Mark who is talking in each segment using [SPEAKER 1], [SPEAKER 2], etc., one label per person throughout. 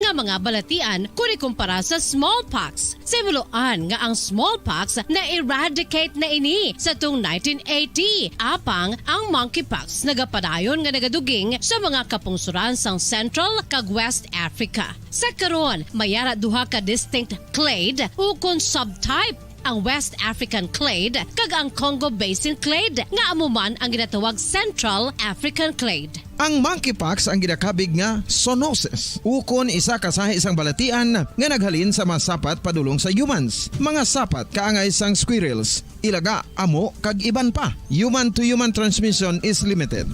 [SPEAKER 1] nga mga balatian kung ikumpara sa smallpox. Simuloan nga ang smallpox na eradicate na ini sa tung 1980. Apang ang monkeypox nagapadayon nga nagaduging sa mga kapungsuran sang Central kag West Africa. Sa karon, mayara duha ka distinct clade ukon subtype, ang West African clade kag ang Congo Basin clade nga amuman ang ginatawag Central African clade.
[SPEAKER 2] Ang monkeypox ang ginakabig nga zoonosis. Ukon isa ka sa isang balatian nga naghalin sa mga sapat padulong sa humans. Mga sapat kaangay sang squirrels, ilaga, amo kag iban pa. Human to human transmission is limited.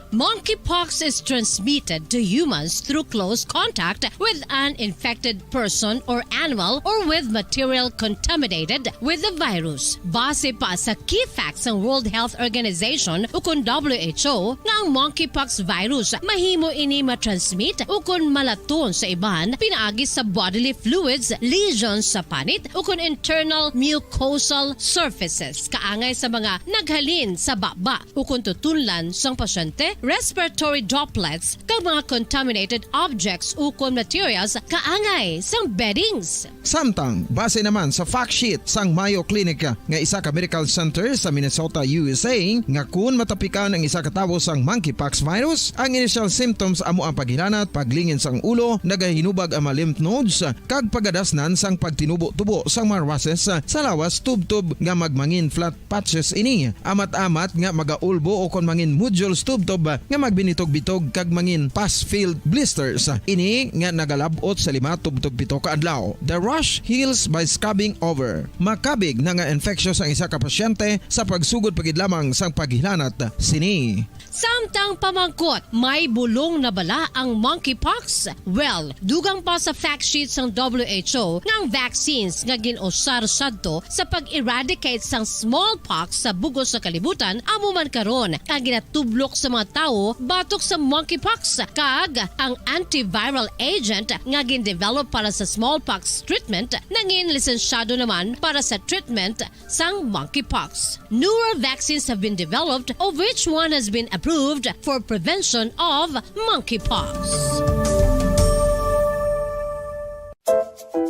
[SPEAKER 1] Monkeypox is transmitted to humans through close contact with an infected person or animal or with material contaminated with the virus. Base pa sa key facts ng World Health Organization ukon WHO nga ang monkeypox virus mahimo ini matransmit ukon malaton sa iban pinaagi sa bodily fluids, lesions sa panit ukon internal mucosal surfaces kaangay sa mga naghalin sa baba ukon tutunlan sang pasyente, respiratory droplets kag mga contaminated objects ukon materials kaangay sang beddings.
[SPEAKER 2] Samtang, base naman sa fact sheet sang Mayo Clinic nga isa ka medical center sa Minnesota, USA, nga kun matapikan ang isa ka tawo sang monkeypox virus, ang initial symptoms amo ang paghilanat, paglingin sang ulo, nagahinubag ang mga lymph nodes, kag pagadasnan sang pagtinubo-tubo sang mga rashes sa lawas tubtob nga magmangin flat patches ini. Amat-amat nga magaulbo o kon mangin nodules tubtob nga magbinitog-bitog kag mangin pus-filled blisters. Ini nga nagalabot sa 5 tubtog 7 ka adlaw. The rash heals by scabbing over. Makabig na nga infectious ang isa ka pasyente sa pagsugod pagid lamang sang paghilanat sini.
[SPEAKER 1] Samtang pamangkot, may bulong na bala ang monkeypox? Well, dugang pa sa fact sheets ng WHO ng vaccines nga ginusar sadto sa pag-eradicate sang smallpox sa bugos sa kalibutan, amuman karon ang ginatublok sa mga tao batok sa monkeypox kag ang antiviral agent nga gin-develop para sa smallpox treatment nangin lisensyado naman para sa treatment sang monkeypox. Newer vaccines have been developed of which one has been approved for prevention of monkeypox.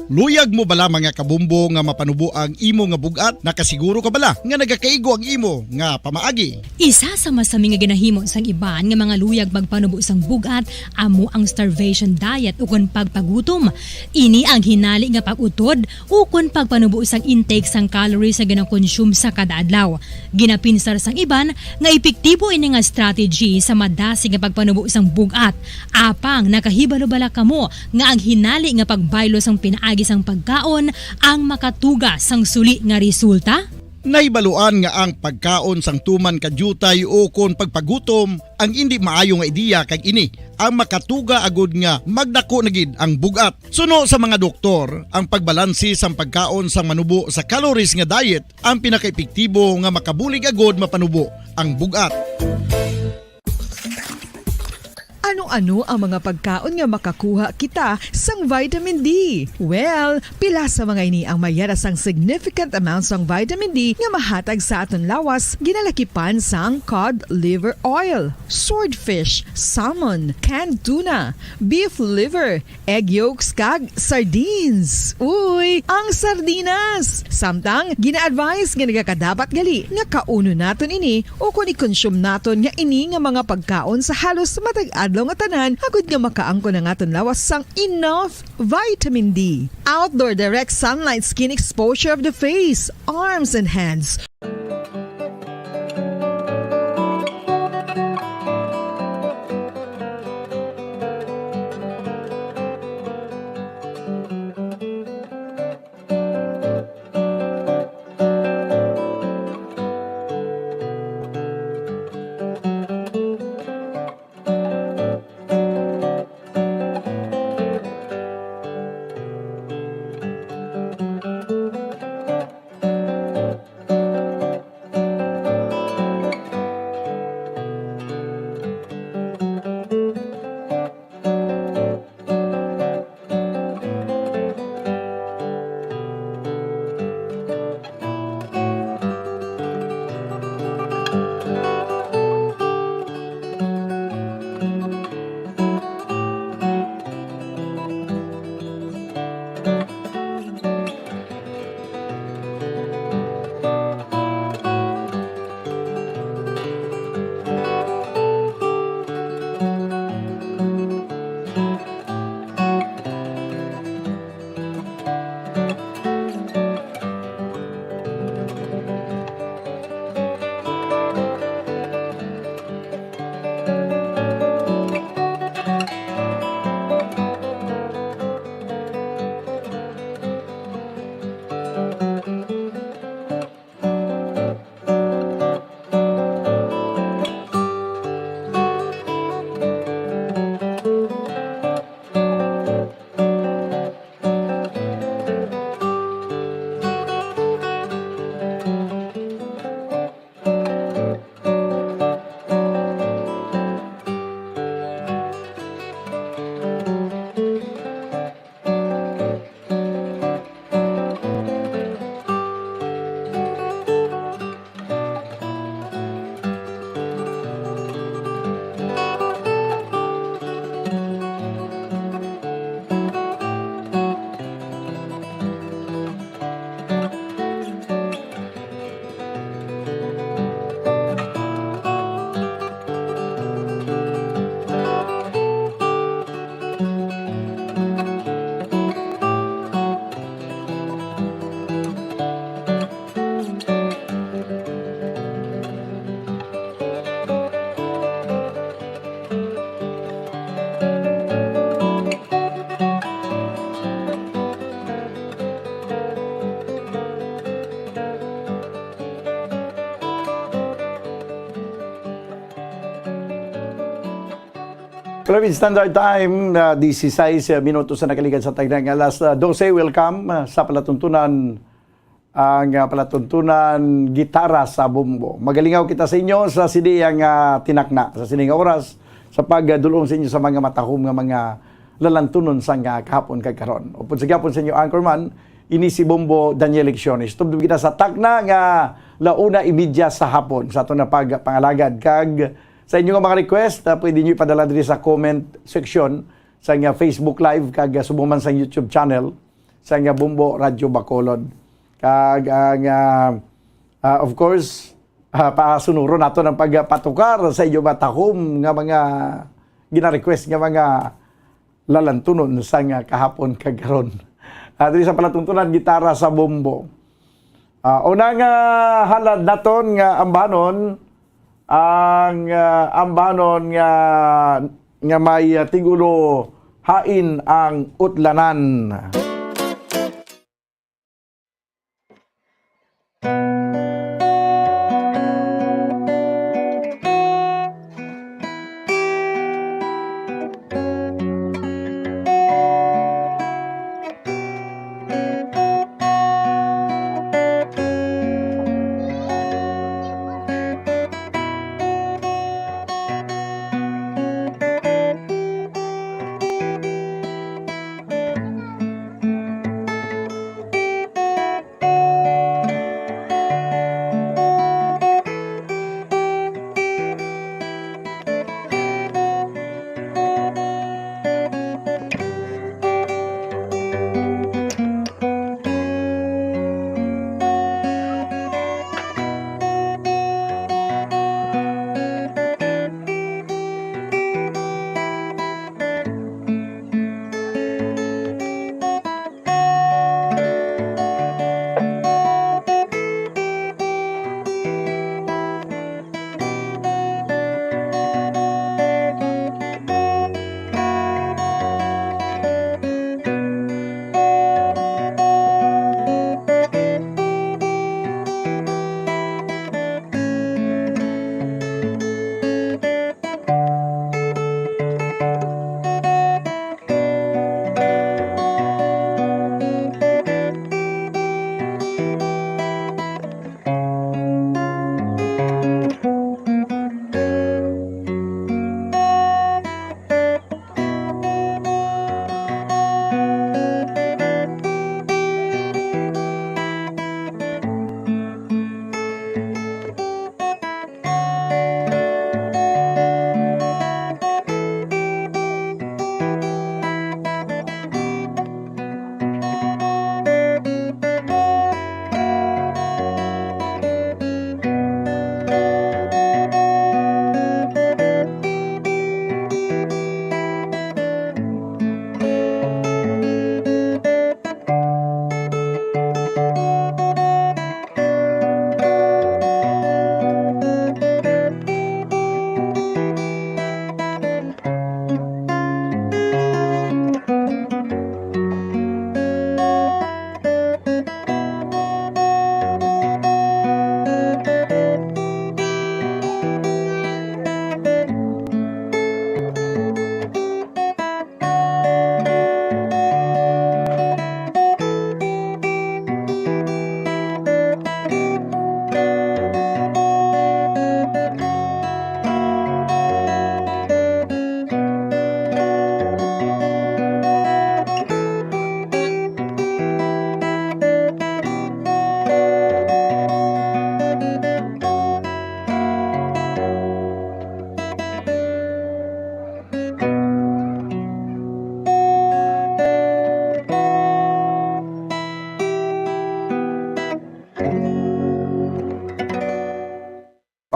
[SPEAKER 3] Luyag mo bala mga kabumbo nga mapanubo ang imo nga bugat? Nakasiguro ka bala nga nagakaigo ang imo nga pamaagi?
[SPEAKER 4] Isa sa masami nga ginahimo sang iban nga mga luyag magpanubo sang bugat amo ang starvation diet ukon pagpagutom. Ini ang hinali nga pag-utod ukon pagpanubo sang intake sang calories nga gina-consume sa kada adlaw. Ginapinsar sang iban nga epektibo ini nga strategy sa madasi nga pagpanubo sang bugat. Apang nakahibalo bala kamo nga ang hinali nga pagbaylo sang pinaagi sang pagkaon ang makatuga sang suli nga resulta?
[SPEAKER 3] Naibaluan nga ang pagkaon sang tuman kadyutay o kon pagpagutom ang hindi maayo nga ideya kag ini ang makatuga agud nga magdako na gid ang bugat. Suno sa mga doktor, ang pagbalansi sang pagkaon sang manubo sa calories nga diet ang pinakaepektibo nga makabulig agud mapanubo ang bugat.
[SPEAKER 5] Ano-ano ang mga pagkaon nga makakuha kita sang vitamin D? Well, pila sa mga ini ang mayara sang significant amounts sang vitamin D nga mahatag sa aton lawas ginalakipan sang cod liver oil, swordfish, salmon, canned tuna, beef liver, egg yolks kag sardines. Uy, ang sardinas! Samtang gina-advise nga nagakadapat gali nga kauno naton ini o kung i-consume naton nga ini nga mga pagkaon sa halos matag adlaw nga tanan agud nga makaangko na ngaton lawas sang enough vitamin D. Outdoor direct sunlight skin exposure of the face, arms and hands.
[SPEAKER 6] Philippine Standard Time, 16 minutos na nakaligan sa tagdang alas 12. Welcome sa palatuntunan, ang palatuntunan gitara sa bumbo. Magalingaw kita sa inyo sa siniyang tinakna, sa siniyang oras, sa pagdulong sa inyo sa mga matahom nga mga lalantunon sa kahapon kay karon. Upod sa gapon sa inyo, Anchorman, ini si Bombo Daniel Lecciones. Tubdo kita sa takna nga launa imidya sa hapon sa ato na pangalagad. Kag sa inyo nga mga request, pwede nyo ipadala diri sa comment section sa nga Facebook Live kag subong man sa YouTube channel sa nga Bombo Radio Bacolod. Kag of course, pasunuro nato ng pagpatukar sa inyo matahom nga mga gina-request nga mga lalantunon sa nga kahapon kag karon. Diri sa palatuntunan gitara sa bombo. Unang halad naton nga ambanon ang ambanon nga may tigulo hain ang utlanan.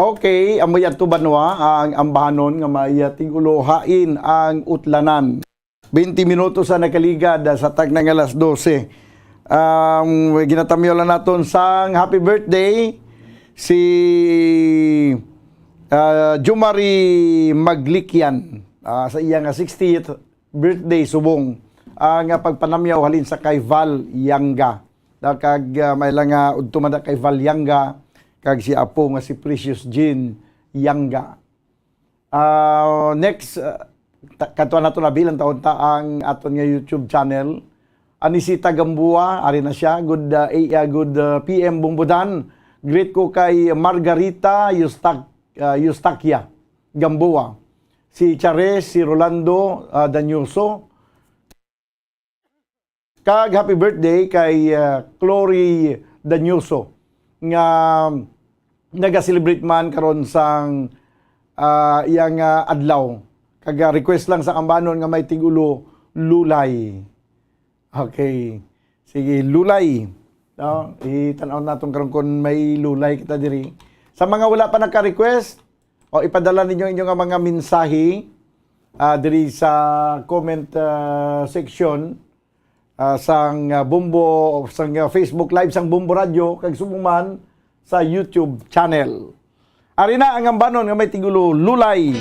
[SPEAKER 6] Okay, amoy at tubanwa ang ambahanon nga may tigulo hain ang utlanan. 20 minutos sa nakaligad sa tag ng alas 12. Ginatamyo lang naton sang happy birthday si Jumari Maglikian sa iyang 60th birthday subong ang pagpanamyaw halin sa kay Val Yanga. Kag may lang udtumada kay Val Yanga kag si apo nga si Precious Jean Yanga. Next katuan nato na bilang taon ta ang aton nga YouTube channel. Anisita Gambua, ari na siya. Good PM Bumbudan. Greet ko kay Margarita Eustaquia Gambua. Si Chares, si Rolando Danyuso. Kag happy birthday kay Chloe Danyuso nga naga-celebrate man karon sang iyang adlaw. Kag request lang sa kambanon nga may tigulo lulay. Okay. Sige, lulay. No, itanaw naton karon kun may lulay kita diri. Sa mga wala pa nagka-request, o ipadala ninyo inyong mga mensahe diri sa comment section sang Bumbo sang Facebook Live sang Bumbo Radio kag sumuman sa YouTube channel. Ari na ang ambanon nga may tigulo lulay.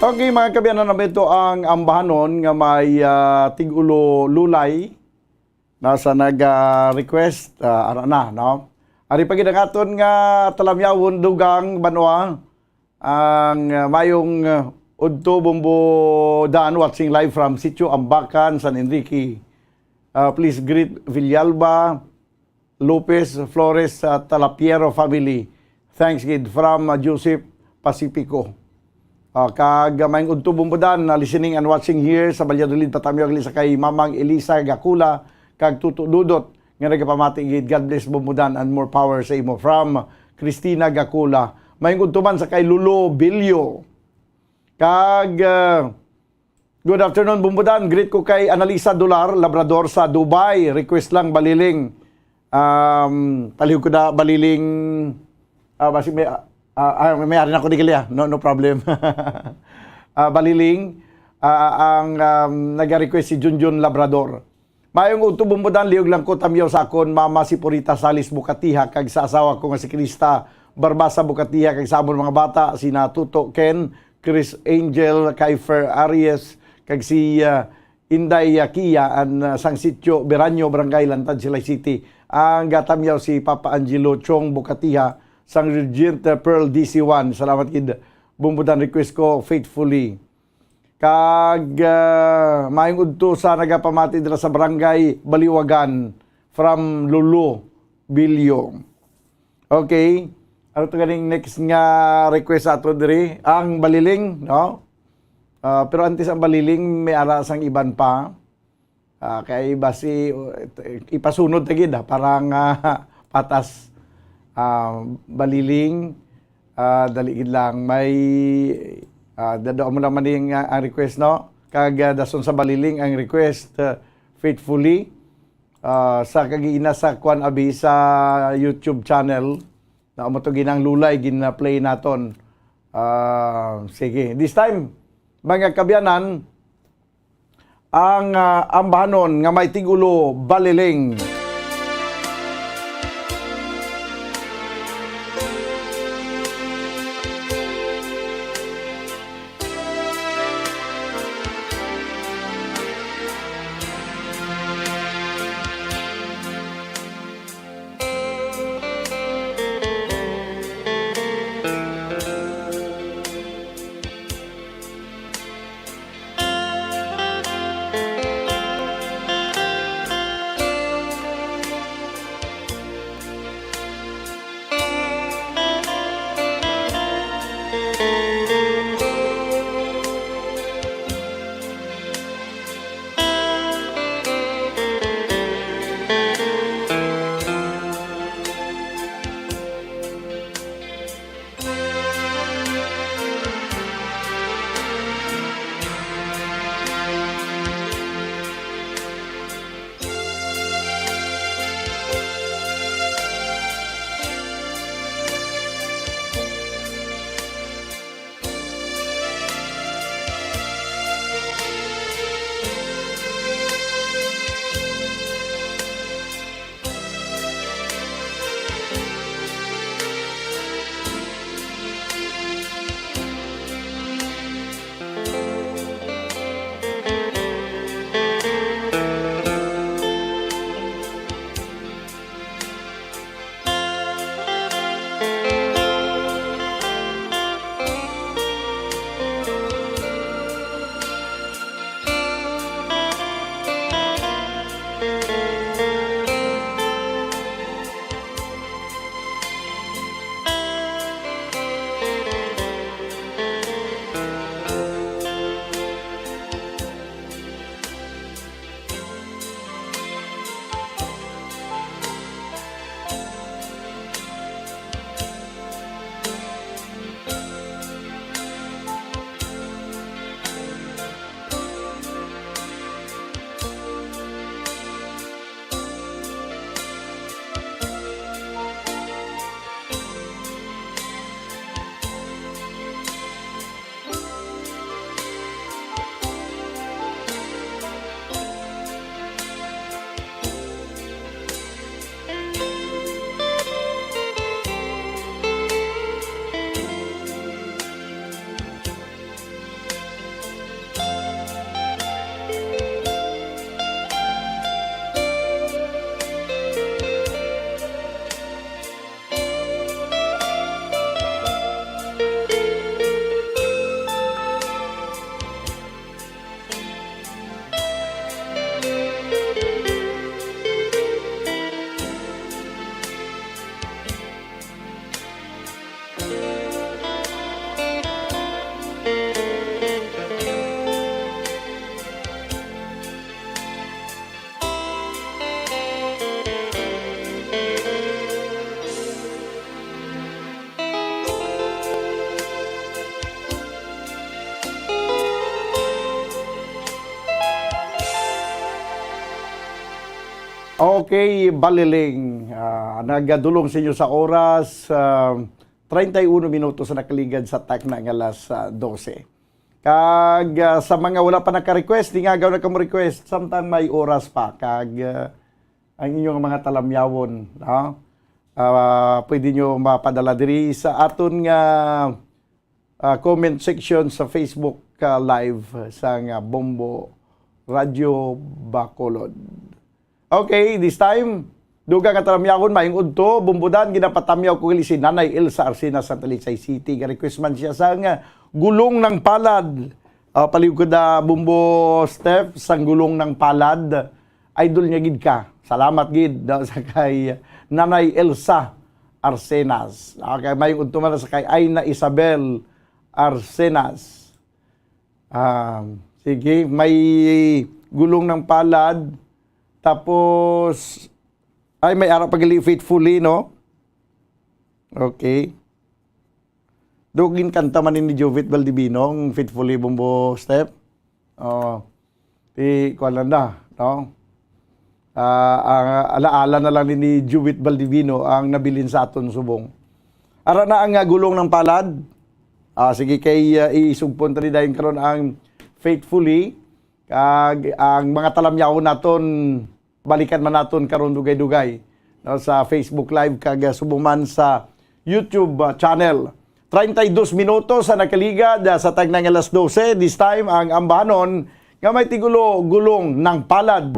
[SPEAKER 6] Okay mga kabiyanan, na ito ang ambahanon nga may tigulo lulay nasa nag-request ara na, no? Ari pagidakaton nga talamyawon dugang banwa ang mayong udto Bumbo Dan watching live from Sitio Ambacan, San Enrique. Please greet Villalba, Lopez, Flores, Talapiero family. Thanks gid from Joseph Pacifico. Kag mayong udto Bumbo Dan listening and watching here sa Valladolid, Patamio sa kay Mamang Elisa Gakula kag Tuto Dudot nga nagapamati gid. God bless Bumbo Dan and more power sa imo from Christina Gakula. Mayong udto man sa kay Lulo Bilyo. Kag good afternoon Bumbo Dan, greet ko kay Analisa Dolar, Labrador sa Dubai. Request lang baliling. Palihog ko na baliling basi may ari na ko di kaliya. No problem. Baliling ang nag-request si Junjun Labrador. Mayong udto Bumbo Dan, liog lang ko tamyaw sa akon mama si Purita Salis Bukatiha kag sa asawa ko nga si Krista Barbasa Bukatiha kag sa amon mga bata si Natuto Ken, Chris Angel, Kaifer Aries, kag si Inday Kia ang sang sitio Beranyo, Barangay Lantad, Silay City. Ang gatamyaw si Papa Angelo Chong Bukatiha sang Regent Pearl DC1. Salamat kid bumbudan request ko faithfully. Kag maayong udto sa nagapamati dira sa Barangay Baliwagan from Lulu Bilyo. Okay. Ano ito ganing next nga request ato diri? Ang baliling, no? Pero antes ang baliling, may aras ang iban pa. Kaya basi, ipasunod tagid parang patas. Baliling, daligid lang. May, dadao mo naman yung ang request, no? Kag dason sa baliling, ang request, faithfully, sa kagiina sa Kwan Abi sa YouTube channel, na umutugin ang lulay, gina-play naton. Sige, this time, mga kabyanan, ang ambahanon nga may tigulo baliling. Okay, baliling. Nagadulong sa inyo sa oras. 31 minuto sa nakaligad sa tak na ng alas 12. Kag sa mga wala pa naka-request, di nga gawin na kamo request. Samtang may oras pa. Kag ang inyong mga talamyawon. No? Pwede nyo mapadala diri sa aton nga comment section sa Facebook ka live sa nga Bombo Radio Bacolod. Okay, this time duga ka taramyahon maing udto bumbudan ginapatamyaw ko si Nanay Elsa Arsena sa Talisay City. Request man siya sa nga gulong ng palad. Paligod na Bumbo Steph sang gulong ng palad. Idol niya gid ka. Salamat gid sa kay Nanay Elsa Arsenas. Kay may udto man sa kay Aina Isabel Arsenas. Sige, may gulong ng palad. Tapos ay may araw pagili faithfully, no? Okay. Dugin kanta man ni Jovit Valdivino, faithfully Bumbo Step. Kuala na, no? Alaala na lang ni Jovit Valdivino ang nabilin sa aton subong. Ara na ang gulong ng palad. Sige kay isugpon tani dayon karon ang faithfully kag ang mga talamyaw naton balikan man naton karon dugay-dugay no, sa Facebook Live kag subong man sa YouTube channel. 32 minutos sa nakaligad sa tagnang alas 12. This time ang ambanon nga may tigulo gulong ng palad.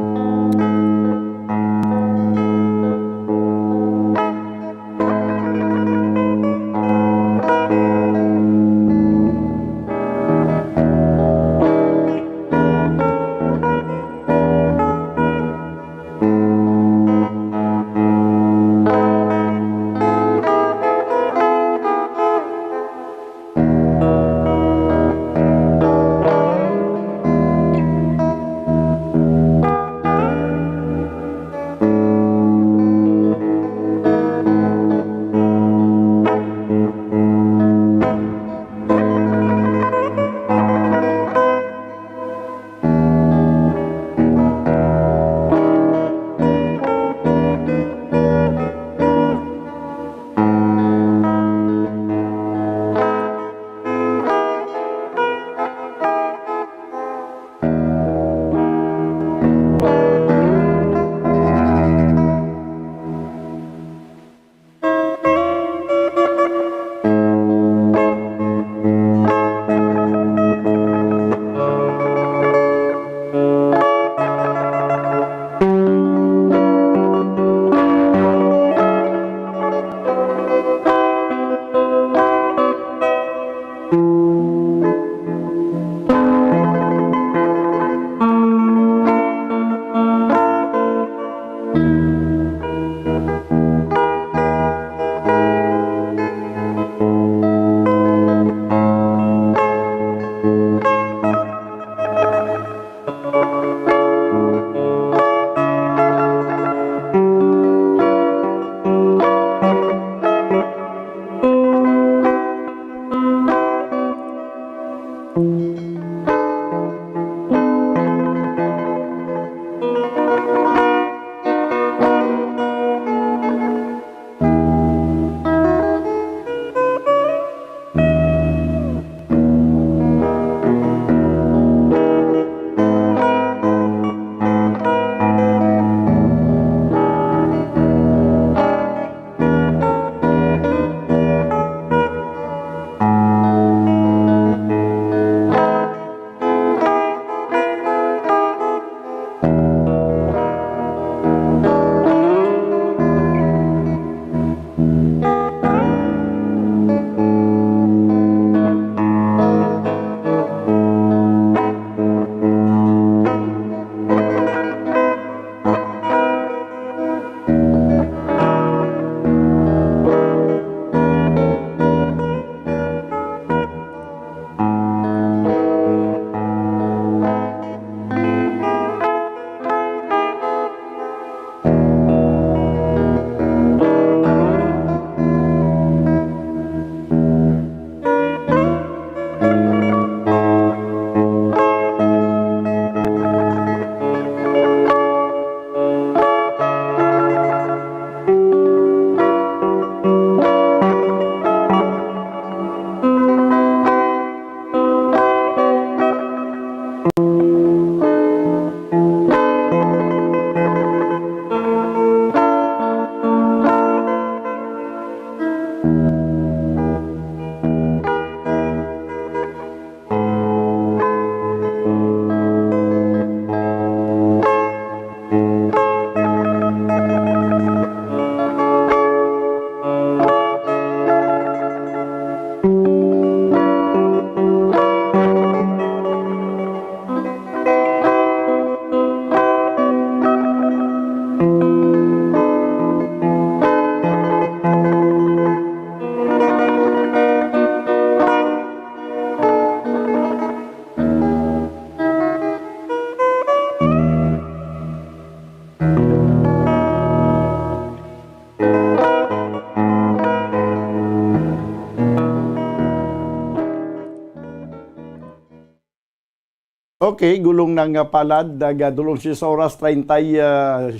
[SPEAKER 6] Okay, gulong ng palad, dulong siya sa oras 37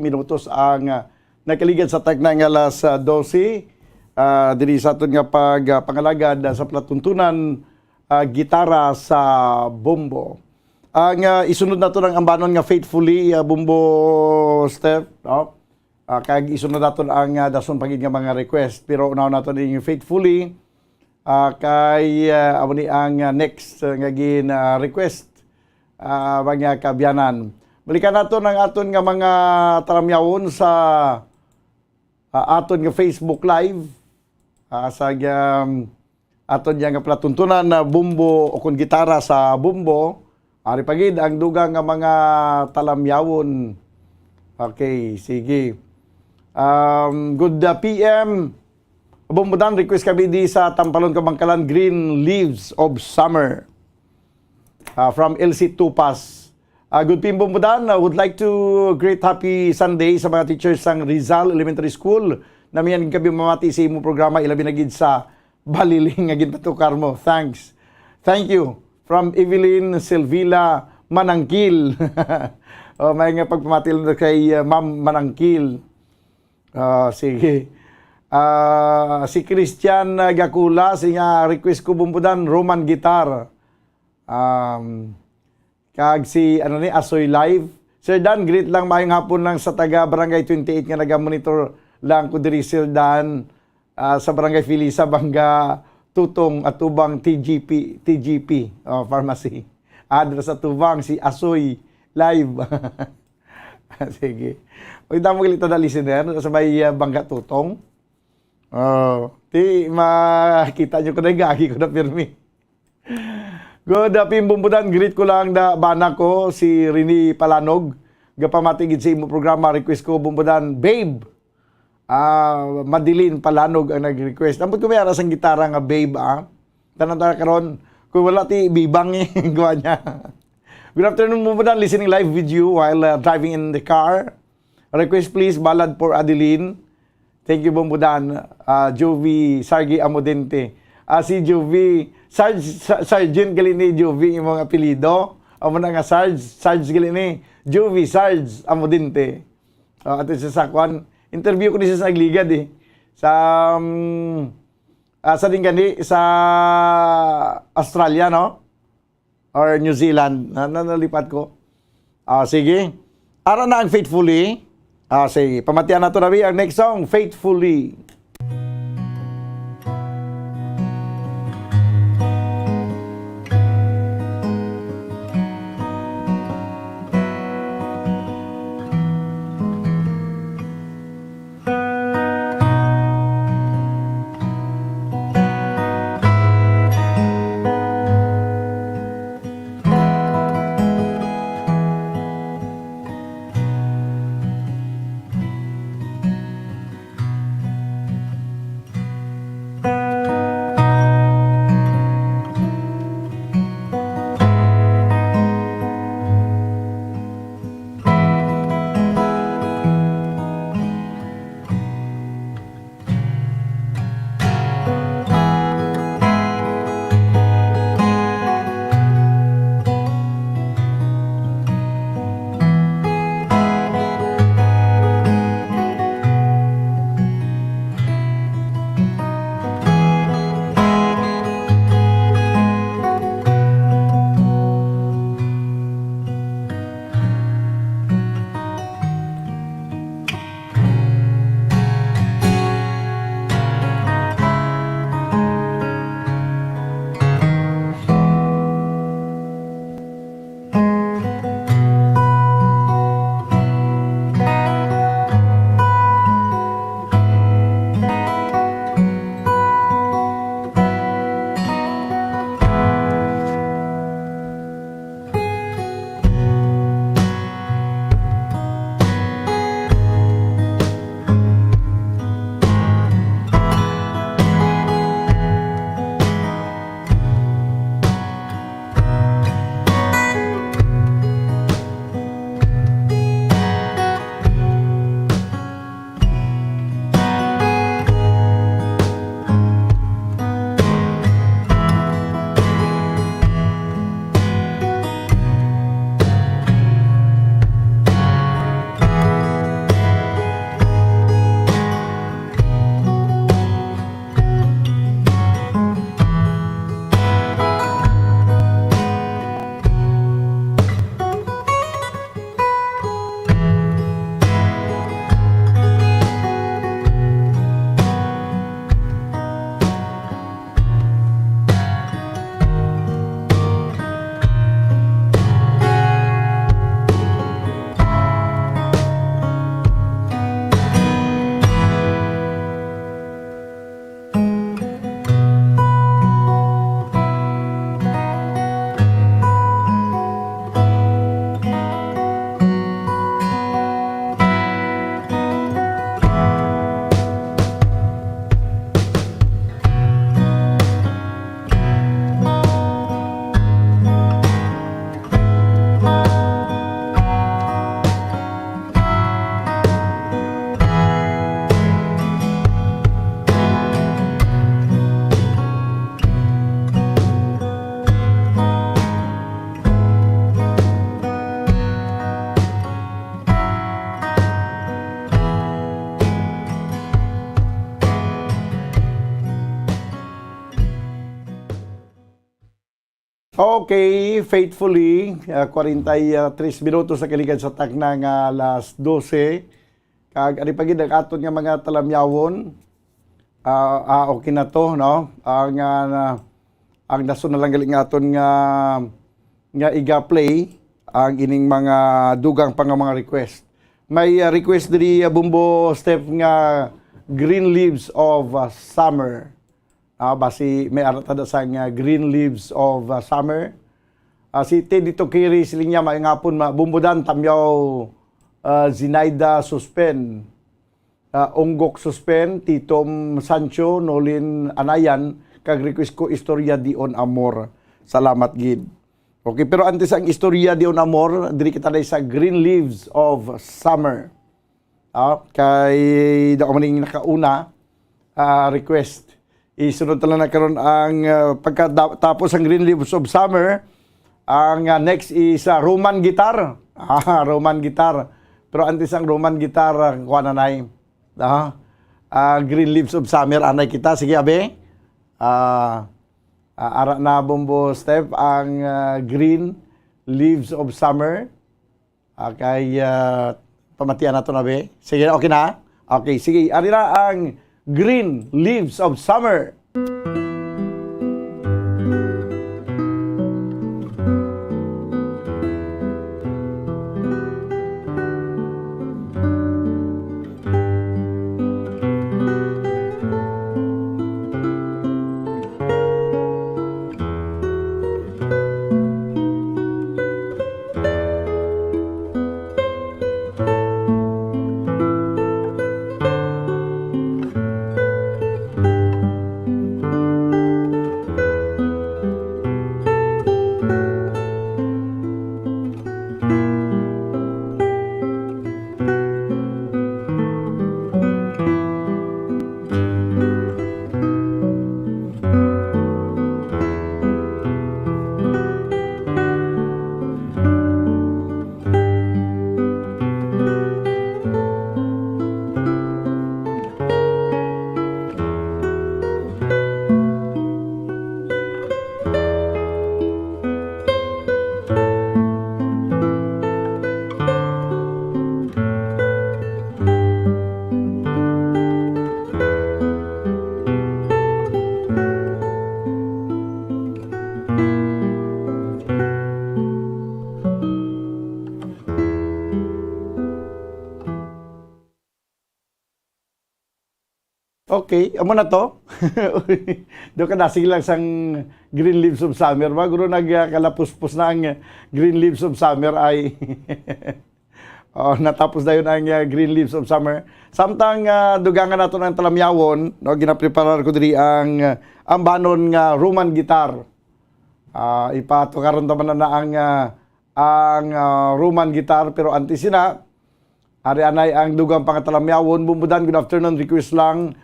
[SPEAKER 6] minutos ang nakaligad sa tagna ng alas 12. Diri sa aton nga pangalagad sa palatuntunan gitara sa bombo. Ang isunod nato ng ambanon nga faithfully bombo step, no? Kag isunod nato ang dason pagid nga mga request, pero unaw nato din yung faithfully kay amo ni ang next nga gin request mga kabyanan. Balikan nato ng aton nga mga talamyawon sa aton nga Facebook Live sa aton nga palatuntunan na bumbo o kung gitara sa bumbo. Ari pagid ang dugang nga mga talamyawon. Okay, sige. Good PM. Bumbudan, request kami di sa Tampalon Kabangkalan, Green Leaves of Summer. From LC Tupas. Good PM Bumbudan, would like to great happy Sunday sa mga teachers ng Rizal Elementary School. Namiyan kami mamati sa imong programa, ilabi na gid sa Baliling nga ginpatukar mo. Thanks. Thank you. From Evelyn Silvila Manangkil. May nga pagpamatil na kay Ma'am Manangkil. Sige. Si Christian Gakula, nga request ko Bumbudan, Roman Guitar. Kag si Asoy Live. Sir Dan, greet lang mayong hapon lang sa taga Barangay 28 nga naga-monitor lang ko diri Sir Dan sa Barangay Filisa, Bangga, Tutong at Tubang TGP Pharmacy. Adra sa Tubang si Asoy Live. Sige. Uy, damo kilito na listener sa may Bangga Tutong. Makita nyo ko na gagi ko na pirmi. Good Bumbudan, greet ko lang na bana ko si Rini Palanog. Gapamatigid sa imo programa, request ko Bumbudan, Babe. Madilin Palanog ang nag-request. Ambot ko may aras ang gitara nga Babe Tanang karon kung wala ti bibang gawa niya. Good afternoon Bumbudan, listening live with you while driving in the car. Request please, Ballad for Adeline. Thank you Bumbudan. Jovi Sargi Amodente. Si Jovi Sergeant gali ni Jovi yung mga apelido. Amo na nga Sarge gali ni Jovi Sarge Amodente. At sa sakwan, interview ko ni sa Agligad sa din gani sa Australia, no? Or New Zealand. Nalipat ko. Sige. Ara na ang Faithfully. Sige. Pamatian na ito na ang next song, Faithfully. Okay, faithfully, 43 minutos sa kaligan sa taknang alas 12. Kag ari pagid ang aton nga mga talamyawon. Okay na to, no? Ang dason na lang galing aton nga iga-play ang ining mga dugang pang mga request. May request diri Bumbo Step nga Green Leaves of Summer. Basi may aratada sa Green Leaves of Summer. Si Teddy Tokiri silinya maingapon bumbudan tamyaw Zinaida Suspen. Onggok Suspen, Titom Sancho, Nolin Anayan, kag request ko istorya dion amor. Salamat gid. Okay, pero antes ang istorya dion amor, diri kita dai sa Green Leaves of Summer. Kay da maning nakauna request. Isunod lang na karon ang pagkatapos ang Green Leaves of Summer, ang next is Roman Guitar. Roman Guitar. Pero antes ang Roman Guitar, kuha na nai. Green Leaves of Summer, anay kita. Sige, abe. Ara na Bumbo Step ang Green Leaves of Summer. Kay pamatian na ito na, abe. Sige, okay na? Okay, sige. Ari na ang Green Leaves of Summer. Okay, amo na to. Do ka nasig lang sang Green Leaves of Summer. Maguro nagkalapuspos na ang Green Leaves of Summer ay natapos na yun ang Green Leaves of Summer. Samtang dugangan nato ng talamyawon, no, ginapreparar ko diri ang banon nga Roman Guitar. Ipatukaron taman na ang Roman Guitar, pero antes sina ari anay ang dugang pangatalamyawon. Bumbudan, good afternoon, request lang.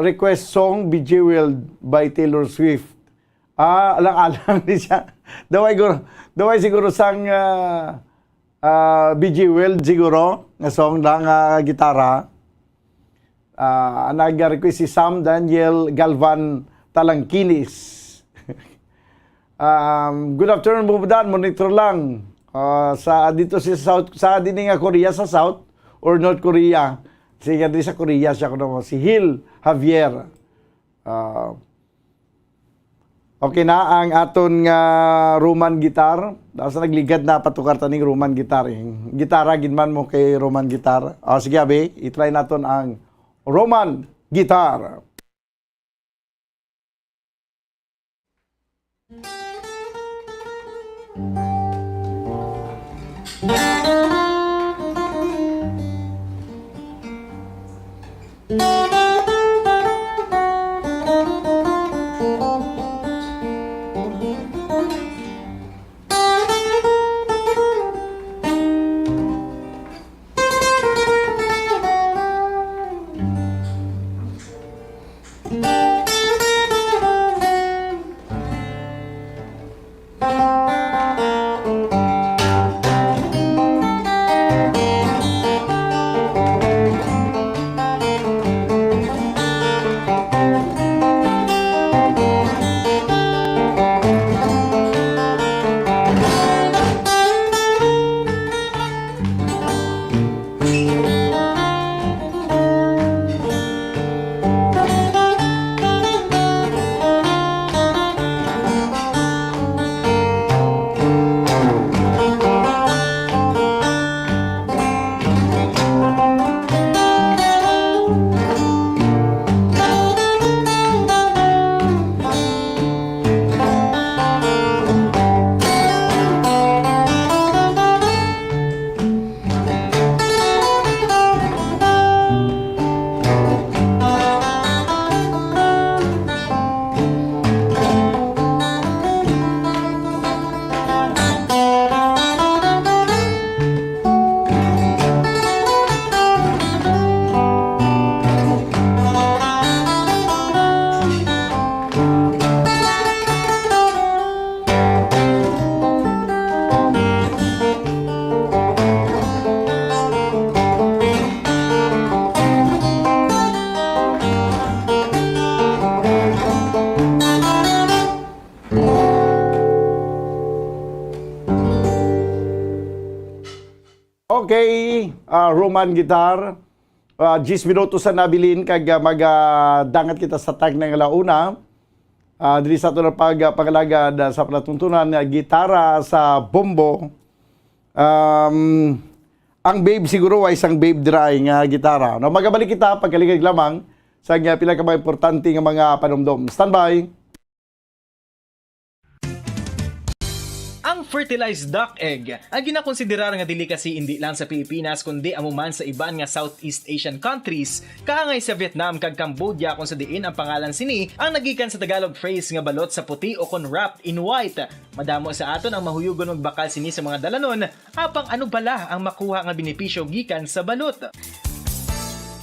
[SPEAKER 6] Request song Bejeweled by Taylor Swift. Alang-alang ni siya. Daway siguro sang Bejeweled siguro nga song lang gitara. Nag-request si Sam Daniel Galvan Talangkinis. Good afternoon, Bumbudan, monitor lang. Dito sa dining Korea, sa South or North Korea. Sige, di sa Korea siya kuno si Hil Javier. Okay na ang aton nga Roman Guitar. Tapos nagligad na patukar taning Roman Guitar. Gitara ginman mo kay Roman Guitar. Sige, abe, i-try naton ang Roman Guitar. Okay, Roman Guitar. 10 minutos sa nabilin kag magdangat kita sa tag ng launa. Dili sa ito na pagalagad sa palatuntunan nga gitara sa bombo. Ang babe siguro ay isang babe dry nga gitara. No, magabalik kita pagkaligag lamang sa pila ka mga importante nga mga panumdom. Standby.
[SPEAKER 7] Ang fertilized duck egg ang ginakonsiderar nga delicacy hindi lang sa Pilipinas kundi amuman sa iban nga Southeast Asian countries kaangay sa Vietnam kag Cambodia kung sa diin ang pangalan sini ang nagikan sa Tagalog phrase nga balot sa puti o kon wrapped in white. Madamo sa aton ang mahuyugon magbakal sini sa mga dalanon apang ano bala ang makuha nga benepisyo gikan sa balot.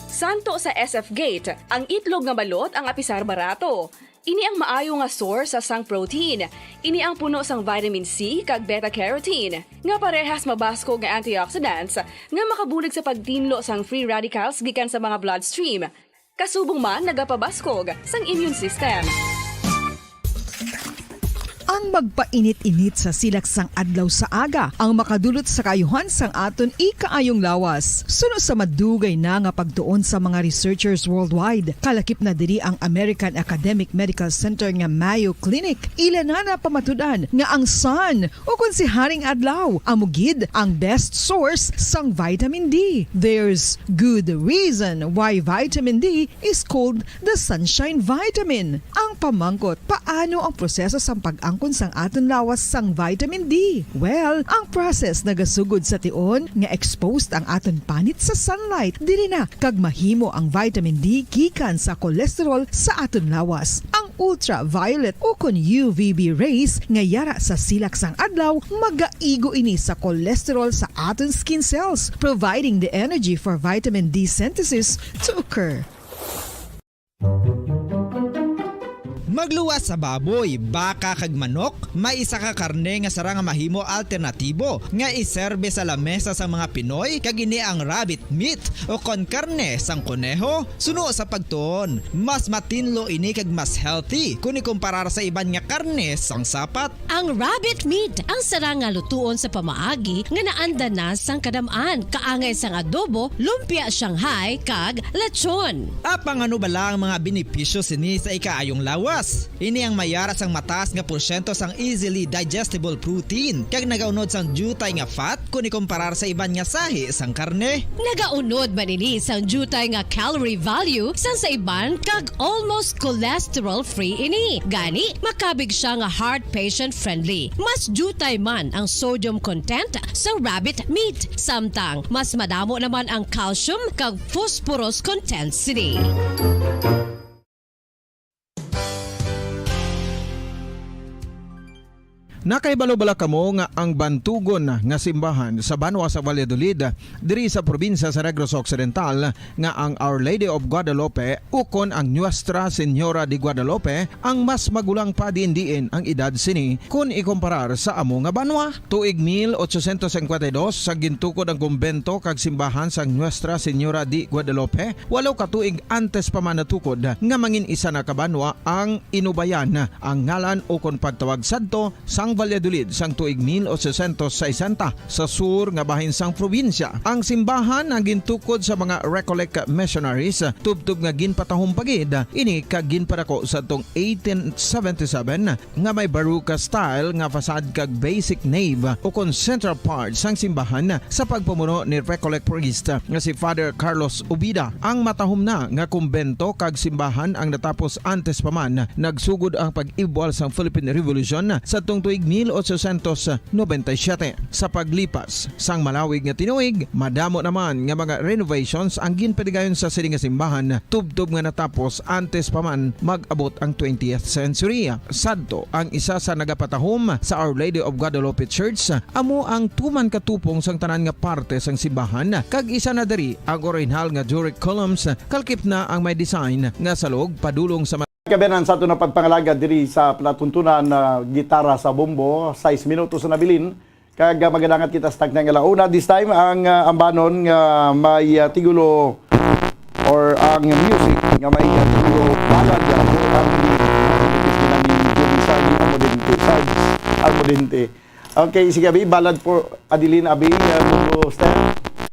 [SPEAKER 8] Santo sa SF Gate, ang itlog nga balot ang apisar barato. Ini ang maayo nga source sa sang protein. Ini ang puno sang vitamin C kag beta-carotene. Nga parehas mabasko nga antioxidants nga makabulig sa pagtinlo sang free radicals gikan sa mga bloodstream. Kasubong man nagapabaskog sang immune system.
[SPEAKER 5] Ang magpainit-init sa silak sang adlaw sa aga ang makadulot sa kayuhan sang aton ikaayong lawas. Suno sa madugay na nga pagtuon sa mga researchers worldwide, kalakip na diri ang American Academic Medical Center nga Mayo Clinic. Ilan na pamatudan nga ang sun o kung si Haring Adlaw amugid ang best source sang vitamin D. There's good reason why vitamin D is called the sunshine vitamin. Ang pamangkot, paano ang proseso sang pag-angkon sang aton lawas sang vitamin D? Well, ang process nagasugod sa tion nga exposed ang aton panit sa sunlight. Dili na kag mahimo ang vitamin D gikan sa cholesterol sa aton lawas. Ang ultraviolet o kon UVB rays nga yara sa silak sang adlaw magaigo ini sa cholesterol sa aton skin cells, providing the energy for vitamin D synthesis to occur.
[SPEAKER 9] Magluwas sa baboy, baka kag manok, may isa ka karne nga sara nga mahimo alternatibo nga iserbe sa lamesa sa mga Pinoy kag ini ang rabbit meat o kon karne sang kuneho. Suno sa pagtuon, mas matinlo ini kag mas healthy kung ikumparar sa iban nga karne sang sapat.
[SPEAKER 1] Ang rabbit meat ang sara nga lutuon sa pamaagi nga naanda na sang kadamaan kaangay sang adobo, lumpia Shanghai kag lechon.
[SPEAKER 9] Apang ano bala ang mga benepisyo sini sa ikaayong lawas? Ini ang mayara sang mataas nga porsyento sang easily digestible protein kag nagaunod sang jutay nga fat kung ikumparar sa iban nga sahi sang karne.
[SPEAKER 1] Nagaunod man ini sang jutay nga calorie value sang sa iban kag almost cholesterol free ini. Gani makabig siya nga heart patient friendly. Mas jutay man ang sodium content sa rabbit meat. Samtang mas madamo naman ang calcium kag phosphorus content sini.
[SPEAKER 2] Nakaibalo-bala kamo nga ang bantugon nga simbahan sa Banwa sa Valladolid diri sa probinsya sa Negros Occidental nga ang Our Lady of Guadalupe ukon ang Nuestra Señora de Guadalupe ang mas magulang pa diin ang edad sini kung ikumparar sa amo nga banwa. Tuig 1852 sa gintukod ang kumbento kag simbahan sang Nuestra Señora de Guadalupe. Walo ka tuig antes pa man natukod nga mangin isa na kabanwa ang inubayan ang ngalan ukon pagtawag sadto sang Valladolid sang tuig 1860 sa sur nga bahin sang probinsya. Ang simbahan ang gintukod sa mga Recollect missionaries tubtub nga ginpatahong pagid ini kag ginpadako sa tong 1877 nga may baruka style nga fasad kag basic nave o kon central part sang simbahan sa pagpamuno ni Recollect priest nga si Father Carlos Ubida. Ang matahom na nga kumbento kag simbahan ang natapos antes pa man nagsugod ang pag-ibwal sang Philippine Revolution sa tong tuig 1897. Sa paglipas sang malawig nga tinuig, madamo naman nga mga renovations ang ginpadigayon sa sining nga simbahan tubtob nga natapos antes pa man mag-abot ang 20th century. Sadto ang isa sa nagapatahom sa Our Lady of Guadalupe Church amo ang tuman katupong sang tanan nga parte sang simbahan kag isa na diri ang original nga Doric columns kalkip na ang may design nga salog padulong sa
[SPEAKER 6] Kabenan sa ito na pagpangalaga diri sa palatuntunan na gitara sa bombo, 6 minutos na nabilin. Kag magadangat kita sa tagna nga launa. This time, ang ambanon nga may tigulo or ang music nga may tigulo balad ang Almodente. Okay, sige Abi, balad for Adeline Abi, Step.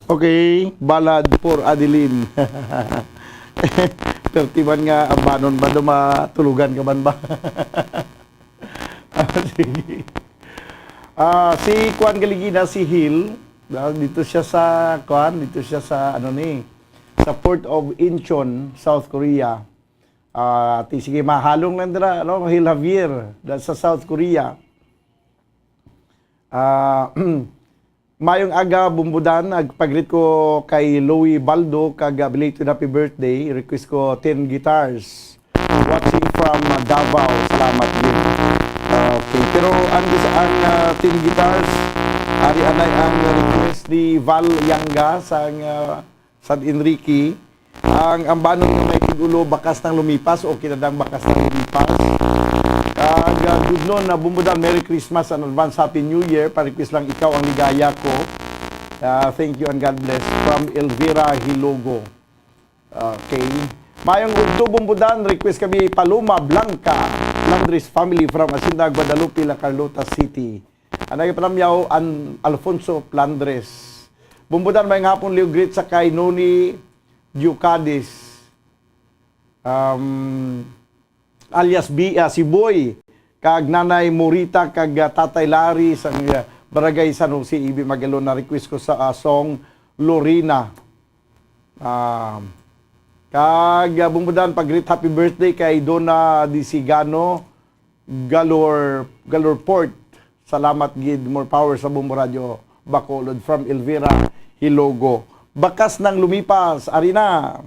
[SPEAKER 6] Okay, ballad for Adeline. Pertiman nga abanon ba matulugan ka man ba? Sige. Si Kwan Galigina, si Hill, dito siya sa sa Port of Incheon, South Korea. Sige, mahalong lang dira, Hill Javier, sa South Korea. Mayong aga bumbudan, nagpagrit ko kay Louie Baldo kag belated happy birthday. Request ko 10 guitars. Watching from Davao. Salamat din. Okay, pero ang 10 guitars, ari anay ang request ni Val Yanga sa San Enrique. Ang banon ng may tigulo bakas ng lumipas o kinadang bakas ng lumipas. Good noon na bumbudan, Merry Christmas and advance Happy New Year. Pa-request lang ikaw ang ligaya ko. Thank you and God bless. From Elvira Hilogo. Okay. Mayong udto bumbudan, request kami Paloma Blanca, Landris family from Asinda, Guadalupe, La Carlota City. Anay panamyaw an Alfonso Plandres. Bumbudan may hapon liw greet sa kay Noni Ducadis. Alias si Boy, kag Nanay Morita, kag Tatay Larry sa Barangay San Jose, Ibi Magalon, na request ko sa song Lorena. Kag bumbudan pag-greet happy birthday kay Donna Disigano, Galor Port. Salamat gid, more power sa Bumbo Radio Bacolod from Elvira Hilogo. Bakas ng lumipas, arina.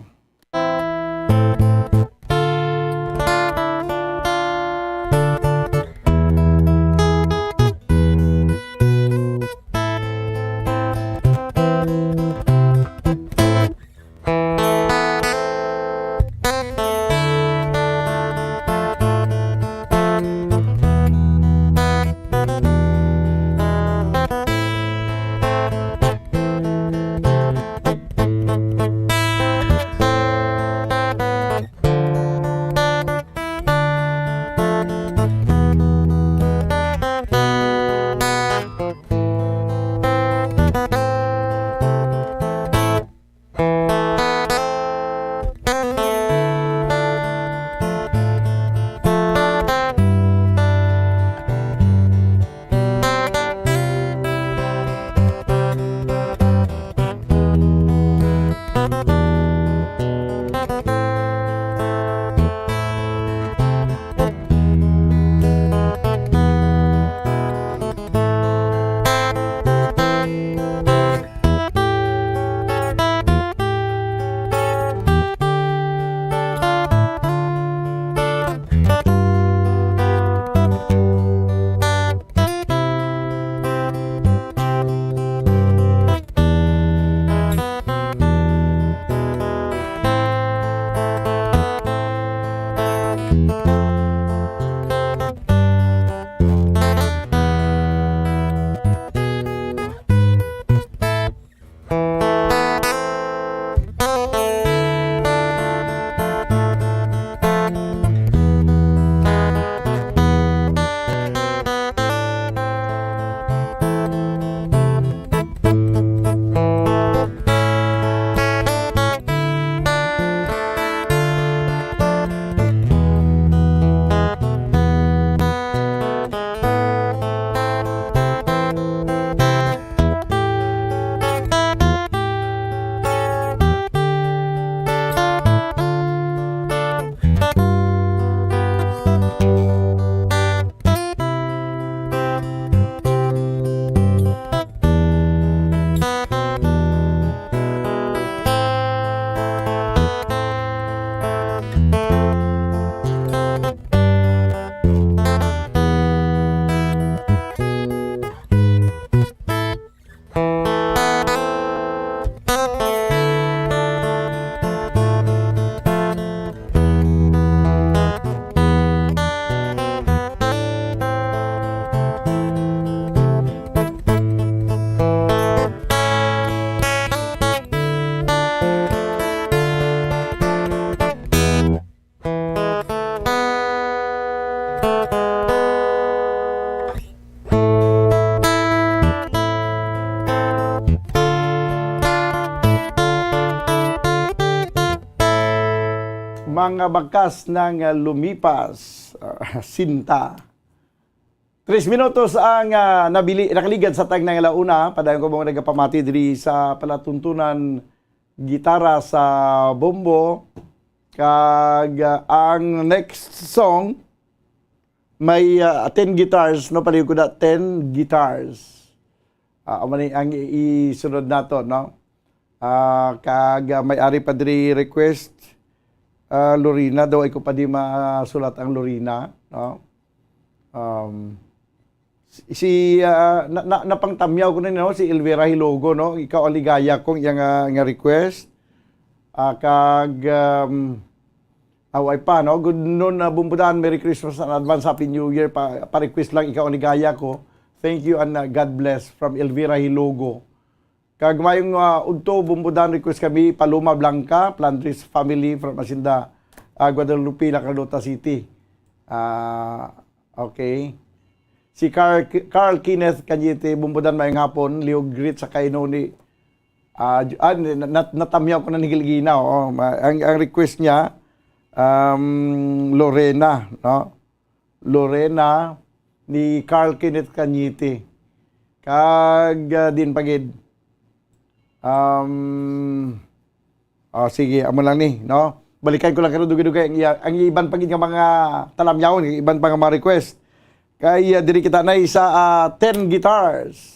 [SPEAKER 6] ang bakas ng lumipas, sinta. 3 minutos ang nakaligad sa tagnang launa. Padayon ko mga nagapamati diri sa palatuntunan gitara sa bombo. Kag ang next song may 10 guitars, no? Paliw ko na 10 guitars. Ang isunod nato, no? Kag may-ari pa diri request, Lorena, daw ay ko pa di masulat ang Lorena, no? Napangtamyaw ko na, no? Si Elvira Hilogo, no? Ikaw aligaya kong nga request. Kag away pa, no? Good noon na bumbudan. Merry Christmas and advance Happy New Year. Pa-request lang, ikaw aligaya ko. Thank you and God bless from Elvira Hilogo. Kag mayong udto bumbudan request kami Paloma Blanca, Plantres family from Asinda, Guadalupe, Carlota City. Okay. Si Carl Kenneth Kanyete, bumbudan mayong hapon, liog greet sa kaino ni natamyaw ko na ni Gilgina. Ang request niya, Lorena, no? Lorena ni Carl Kenneth Kanyete. Kag din pagid. Sige, amo lang ni, no? Balikan ko lang karon dugay-dugay ang iban pagid nga mga talamyawon, iban pa nga mga request. Kay diri kita na sa 10 guitars.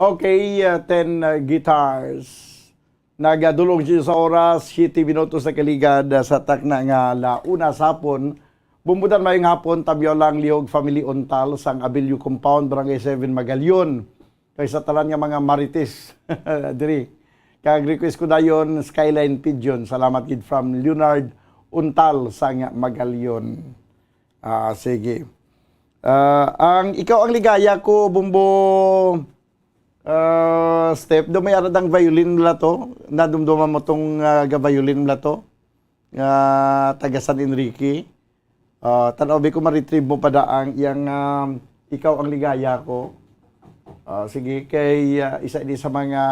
[SPEAKER 6] Okay, 10 guitars. Nagadulong siya sa oras, 7 minutos na kaligad sa takna nga launa sa hapon. Bumbudan mayong hapon, tabyaw lang liog family ontal sang Abilio Compound, Barangay 7, Magalyon. Kaysa talan nga mga marites. Diri. Kag request ko dayon Skyline Pigeon. Salamat gid from Leonard Untal sang Magalyon. Sige. Ikaw ang ligaya ko, Bumbo Step, do may aradang violin mula to. Nadumduman mo tong violin mula to. Taga San Enrique. Tanaw ko ma-retrieve mo pa daang yang ikaw ang ligaya ko. Sige, kay isa din sa mga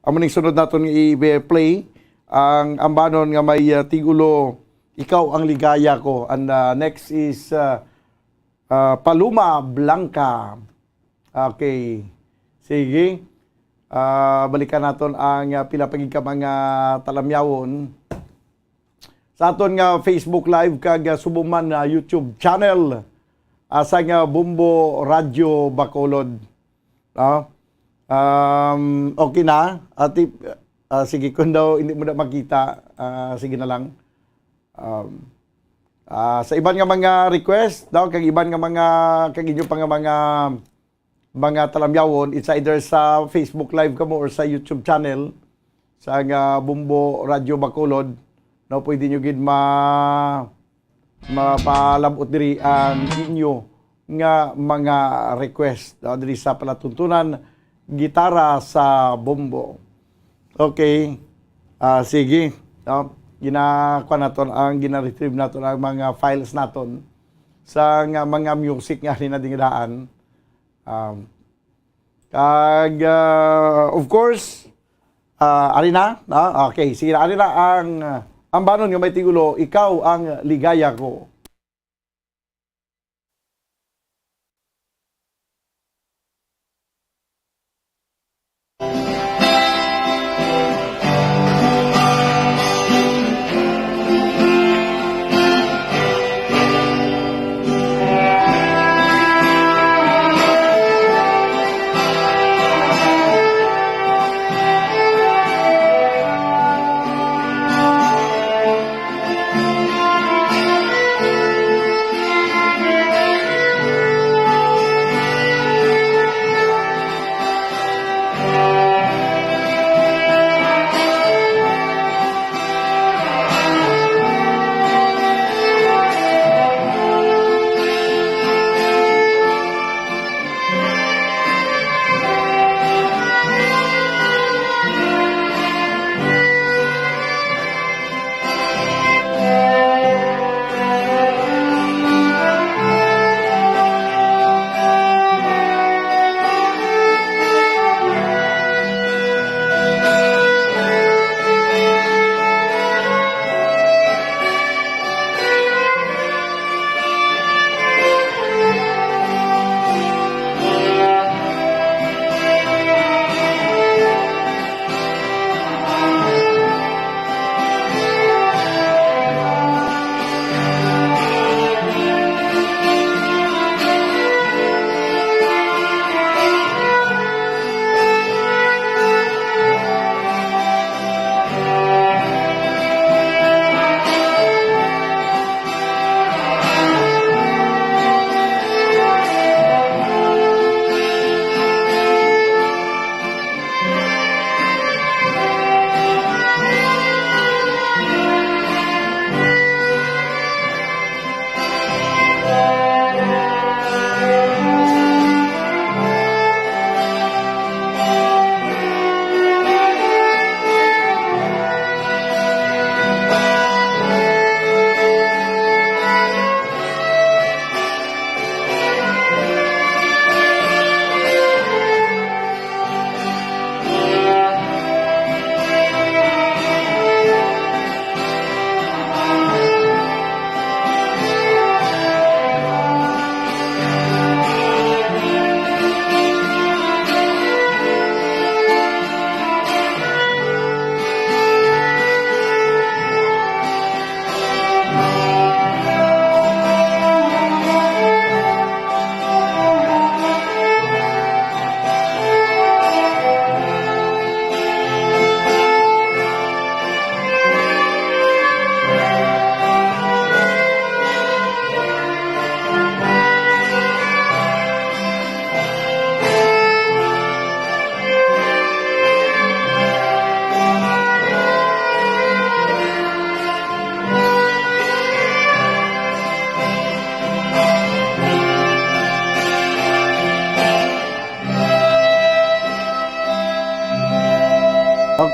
[SPEAKER 6] amuning sunod naton i-play ang ambanon nga may tigulo ikaw ang ligaya ko. And next is Paloma Blanca. Okay. Sige. Balikan naton ang pilapagig ka mga talamyawon sa aton nga Facebook Live kag subuman na YouTube channel. sa nga Bumbo Radyo Bacolod. Okay na. Sige, kung daw hindi mo na makita, sige na lang. Sa iban nga mga request, kag iban nga mga, kag inyo pa nga mga talamyawon, it's either sa Facebook Live ka mo or sa YouTube channel, sa nga Bumbo Radyo Bacolod, pwede nyo gid mapalabot diri ang inyo nga mga request diri sa palatuntunan gitara sa Bumbo. Okay. Sige. Ginakuha naton ang gina-retrieve naton ang mga files naton sa nga mga music nga rin na dingdaan. Of course, ari na? Okay, sige na. Ari na ang banon nga may tigulo, ikaw ang ligaya ko.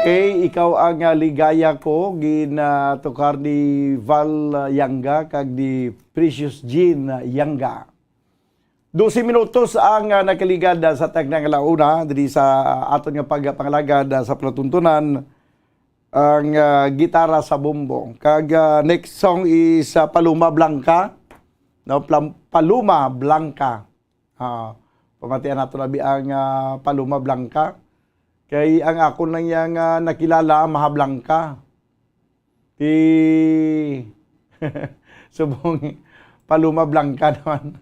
[SPEAKER 6] Okay, ikaw ang ligaya ko ginatukar ni Val Yanga kag ni Precious Jean Yanga. 12 minutos ang nakaligad sa tagnang launa diri sa aton nga pagpangalagad sa palatuntunan ang gitara sa Bumbo. Kag next song is Paloma Blanca. No, Paloma Blanca. Pamatian nato labi ang Paloma Blanca. Kay ang ako nang yang nakilala, Mahablang ka. Subong Paloma Blanca naman.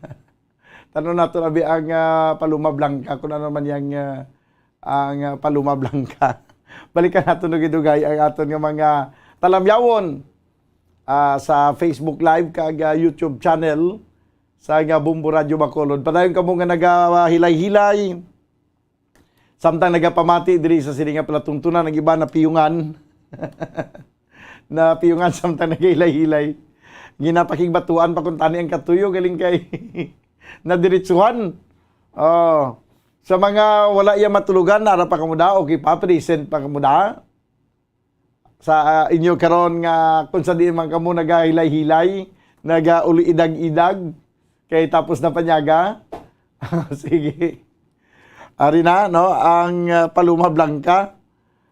[SPEAKER 6] Tanong nato abi ang Paloma Blanca kung ano man yang ang Paloma Blanca. Balikan nato nugidugay ang aton nga mga talamyawon sa Facebook Live kag YouTube channel sa nga Bumbo Radio Bacolod. Padayon kamo nga nagahilay-hilay. Samtang nagapamati diri sa sini nga palatuntunan ng iba na piyungan. Na piyungan samtang nagahilay-hilay. Ginapakigbatuan pa kung tani ang katuyo galing kay nadiritsuhan. Sa mga wala iya matulugan, nara pa kamuda, okay pa, present pa kamuda. Sa inyo karon nga kung sa di man kamo nagahilay-hilay, nagauli idag-idag, kay tapos na panyaga. Sige. Ari na, no, ang Paloma Blanca.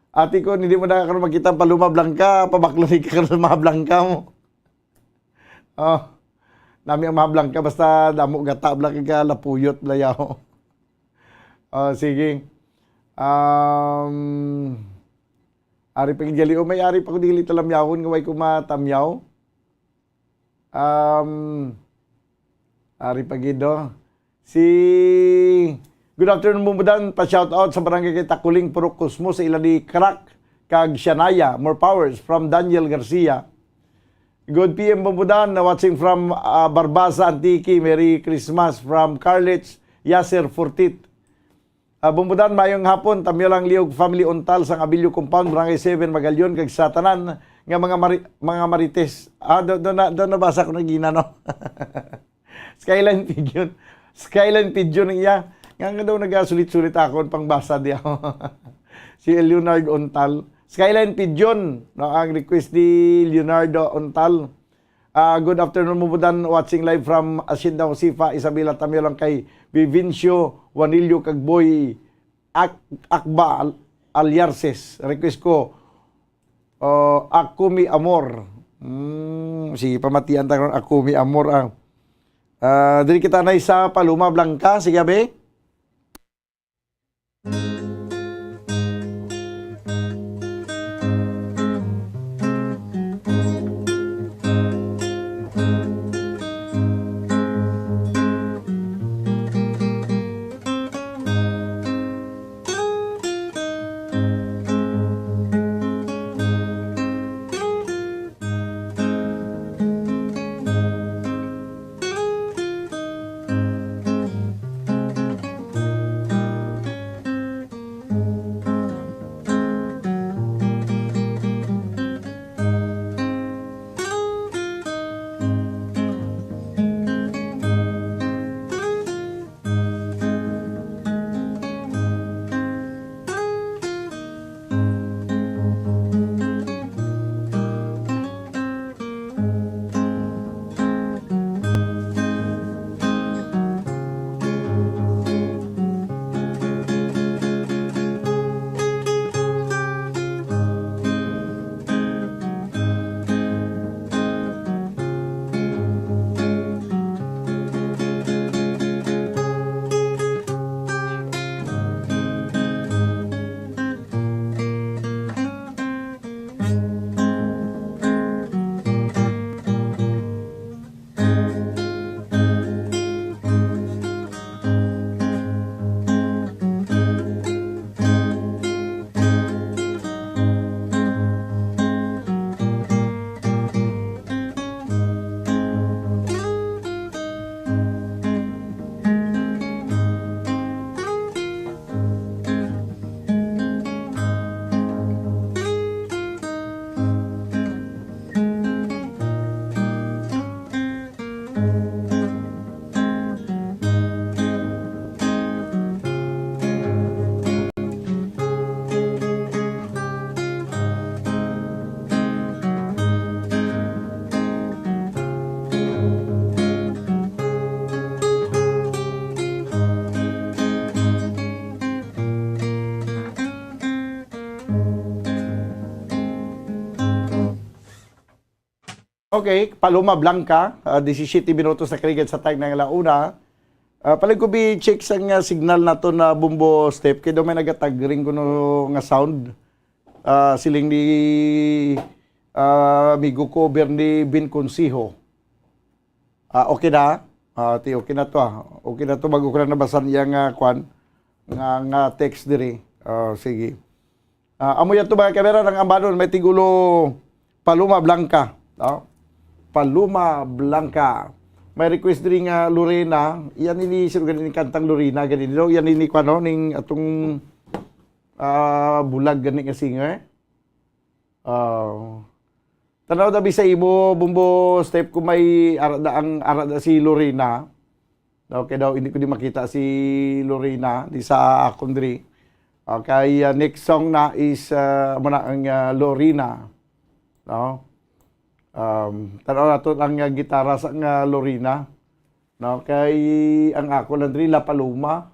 [SPEAKER 6] Ati ko, hindi mo na karon makita ang Paloma Blanca, pabaklon ka karon mga Blanca mo. Nami ang mga Blanca, basta damo gata, Blanca ka, lapuyot, layaw. Sige. Ari pa gali o may ari pa ko dili talamyawon nga way ko matamyaw. Ari pa gido. Good afternoon Bumbudan, pa shout out sa barangay kay Takuling Purok Cosmo sa ila ni Crack kag Shanaya. More powers from Daniel Garcia. Good PM Bumbudan, watching from Barbasa Antique. Merry Christmas from Carlets Yasser Fortit. Bumbudan, mayong hapon, tamyo lang liog family untal sa Abilio Compound, Barangay 7, Magalyon, kag Satanan, nga mga marites. Doon nabasa ko na gina, no? Skyline Pigeon. Skyline Pigeon iya. Nga daw nagasulit-sulit ako, pangbasa di ako. Si Leonardo Untal. Skyline Pigeon, no? Ang request ni Leonardo Untal. Good afternoon, Bumbudan, watching live from Hacienda Josifa, Isabela, tamyo lang kay Vivincio Juanillo Kagboy Akba Alyarces. Request ko Akumi Amor. Sige, pamatian tayo Akumi Amor. Dili kita na sa Paloma Blanca. Sige, abe. Okay, Paloma Blanca, 17 minutos na kaligan sa tag ng launa. Palag ko bi-check sa nga signal na to na bumbo step, kaya daw may nagatag ring ko no nga sound. Siling ni amigo ko Bernie Bin Consiho. Okay na? Ti okay na to Okay na to bago ko na nabasan yang kwan nga text diri. Sige. Amo yan to mga kamera ng ambanon may tigulo Paloma Blanca. Paloma Blanca. May request diri nga Lorena. Yan ini sino ganin kantang Lorena ganin do. Yan ini kwano ning atong bulag ganin nga singer. Tanaw dabi sa imo bumbo step ko may arada si Lorena. Okay daw hindi ko di makita si Lorena di sa akong diri. Okay, next song na is muna ang Lorena. No? Tanaw nato ang gitara sa nga Lorena. No, kay ang ako lang diri La Paloma.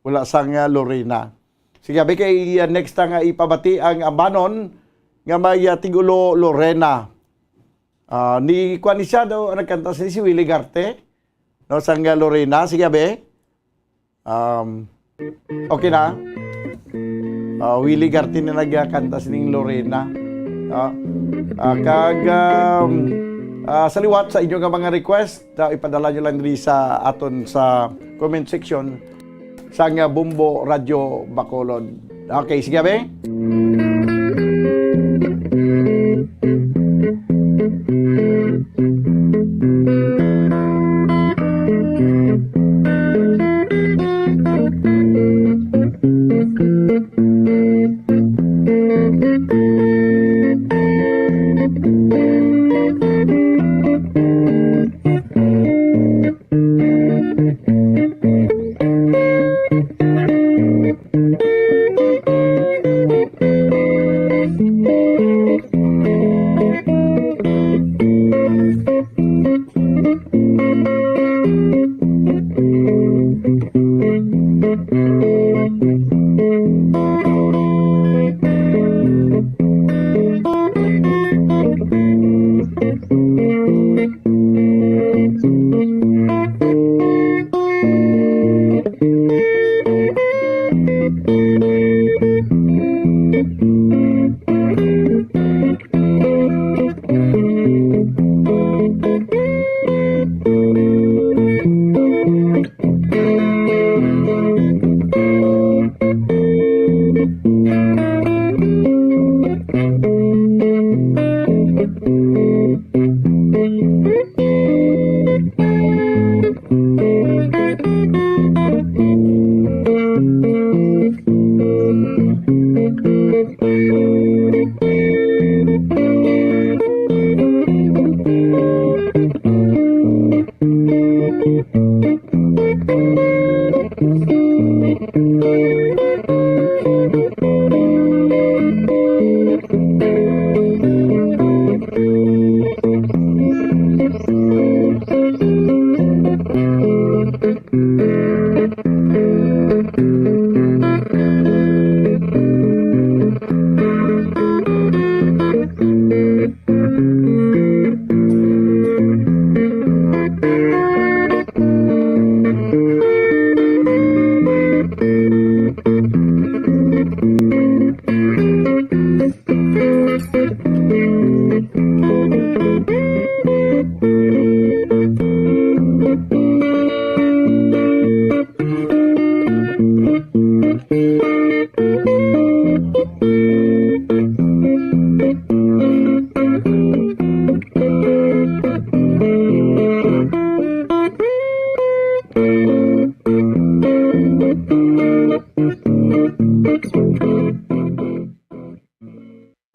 [SPEAKER 6] Wala sa nga Lorena. Sige, kay next nga ipabati ang ambanon nga may tigulo Lorena. Ni kuan siya daw nagkanta si Willie Garte. No, sang Lorena. Sige, be. Okay na. Willie Garte na nagkanta sining Lorena. Sa liwat sa inyong mga request, ipadala nyo lang rin sa aton sa comment section sa Bumbo Radio Bacolod. Okay, sige, be.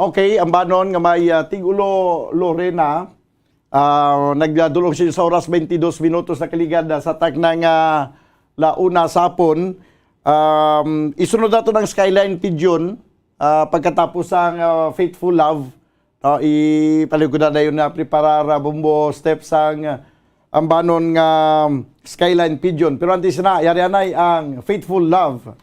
[SPEAKER 6] Okay, ang banon nga may tigulo Lorena, nagdulong siya sa oras 22 minutos na kaligada sa tag ng launa sapon. Isunod nato ng Skyline Pigeon pagkatapos ang Faithful Love. Ipaligudan na yun na preparar bumbo steps ang banon nga Skyline Pigeon. Pero antes na, yari-anay ang Faithful Love.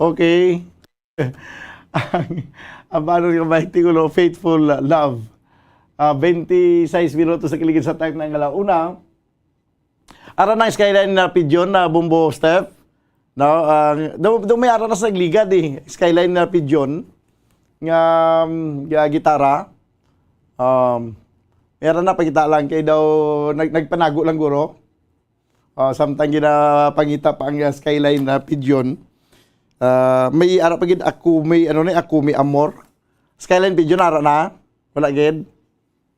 [SPEAKER 6] Okay. Ang paano yung may tigulo, Faithful Love. 26 minutos sa kiligid sa time ng alauna. Ara ng Skyline na Pigeon na Bumbo Steph. No, may ara na sa ligad Skyline na Pigeon nga gitara. Meron na pagkita lang kay daw nagpanago lang guro. Samtang ginapangita pa ang Skyline na Pigeon. May ara pagid ako may Amor. Skyline Pigeon ara na. Wala gid.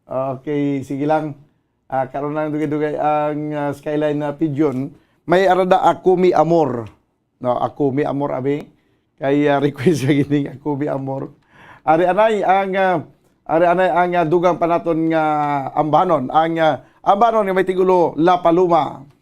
[SPEAKER 6] Okay, sige lang. Karon lang dugay-dugay ang Skyline na Pigeon. May ara da Akumi Amor. No, Akumi Amor abi. Kay request sa gining Akumi Amor. Ari anay ang dugang panaton nga ambanon. Ang ambanon nga may tigulo La Paloma.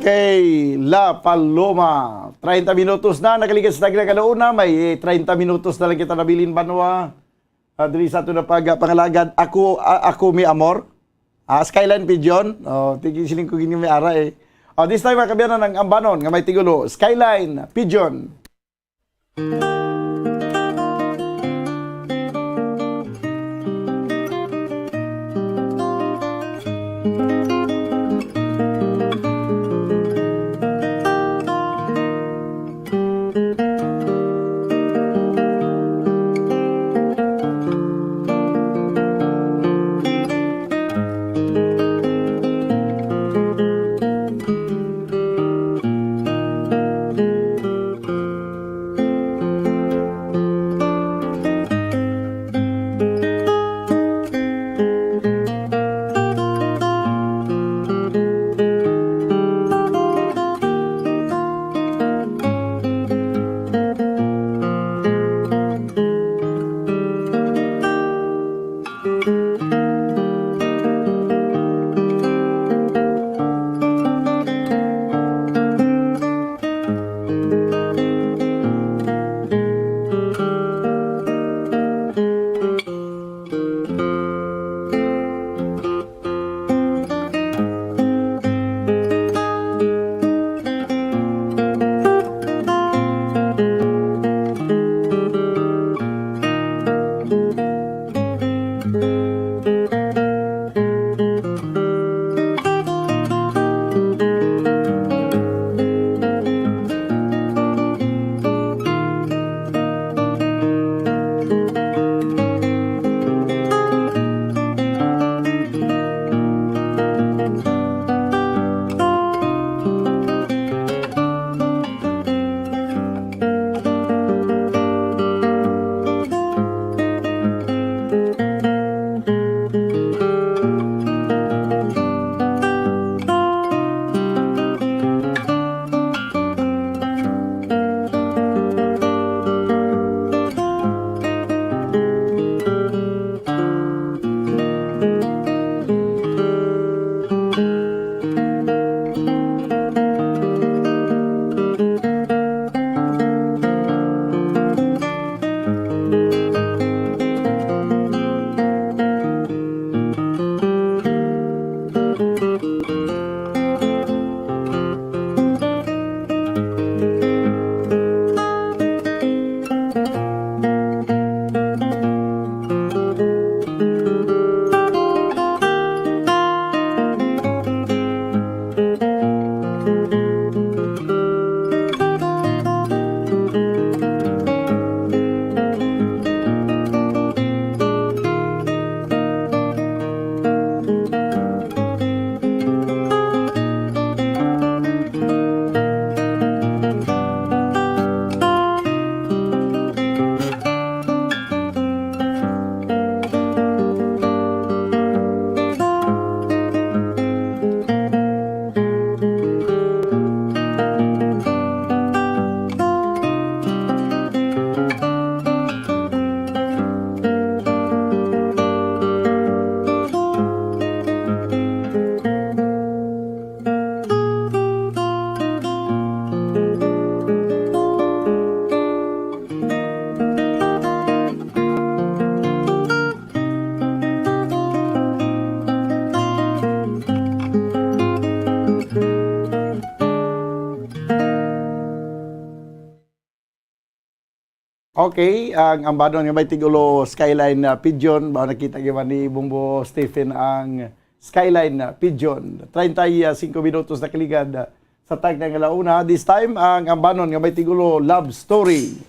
[SPEAKER 6] Okay, La Paloma. 30 minutos na, nakaligas na kinakalauna. May 30 minutos na lang kita nabilin banwa. Dili sa ito na pangalagad. Ako mi amor. Skyline Pigeon. Tigil siling ko gini may ara eh. This time, makabiyan na ng ambanon nga may tigulo. Skyline Pigeon. Okay, ang ambanon nga may tigulo Skyline Pigeon, ba nakita gyud ni Bumbo Stephen ang Skyline Pigeon. 35 minutos na kaligad sa tag ng alauna. This time ang ambanon nga may tigulo Love Story.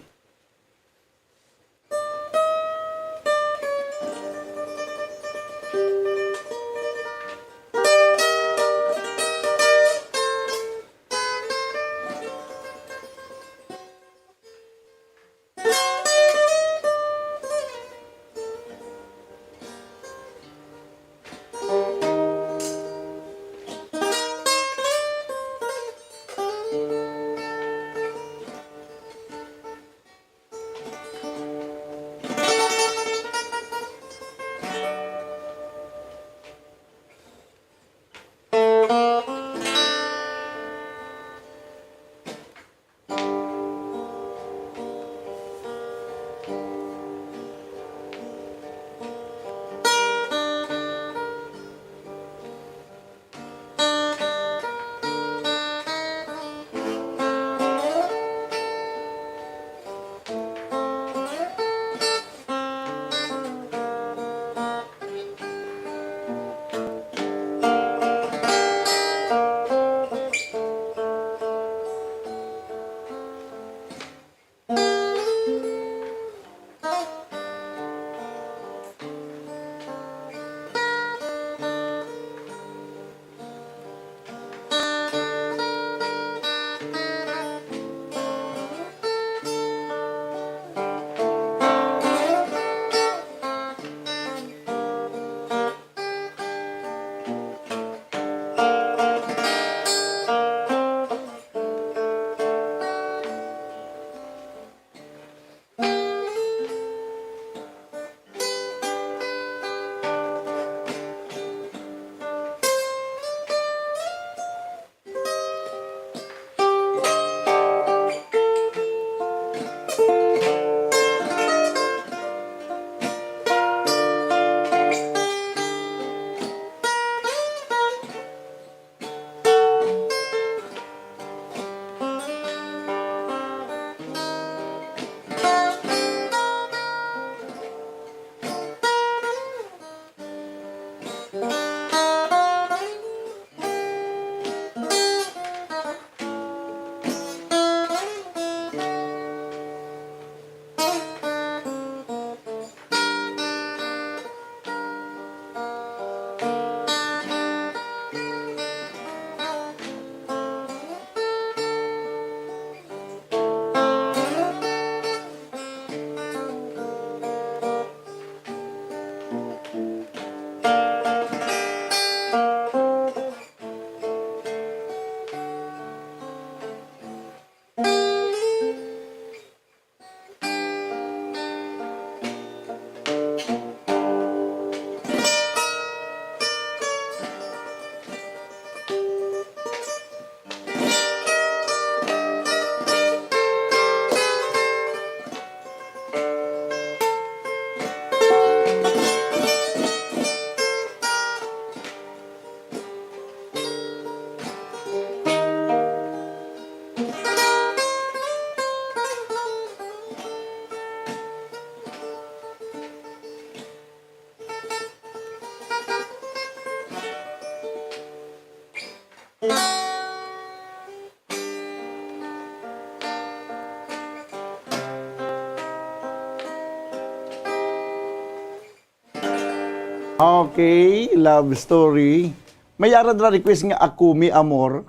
[SPEAKER 6] Okay, love story. May ara na request nga Ako Mi Amor.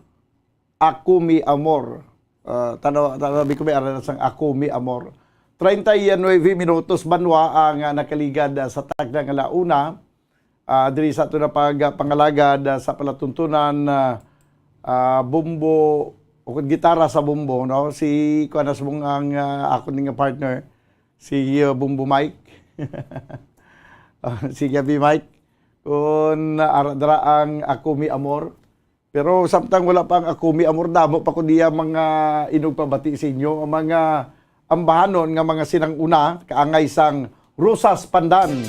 [SPEAKER 6] Ako Mi Amor. Tanabi ko may ara na sang Ako Mi Amor. 39 minutos banwa ang nakaligad sa tagdang alauna. Diri sa ito na pangalagad sa palatuntunan bumbo o gitara sa bumbo, no? Si kuanas mong ang ako ning partner si Bumbo Mike. Si Gabi Mike kung aradra ang Ako Mi Amor. Pero samtang wala pang Ako Mi Amor, damo pa ko diya mga inugpabati sa inyo, ang mga ambahanon nga mga sinang una, kaangay sang Rosas Pandan.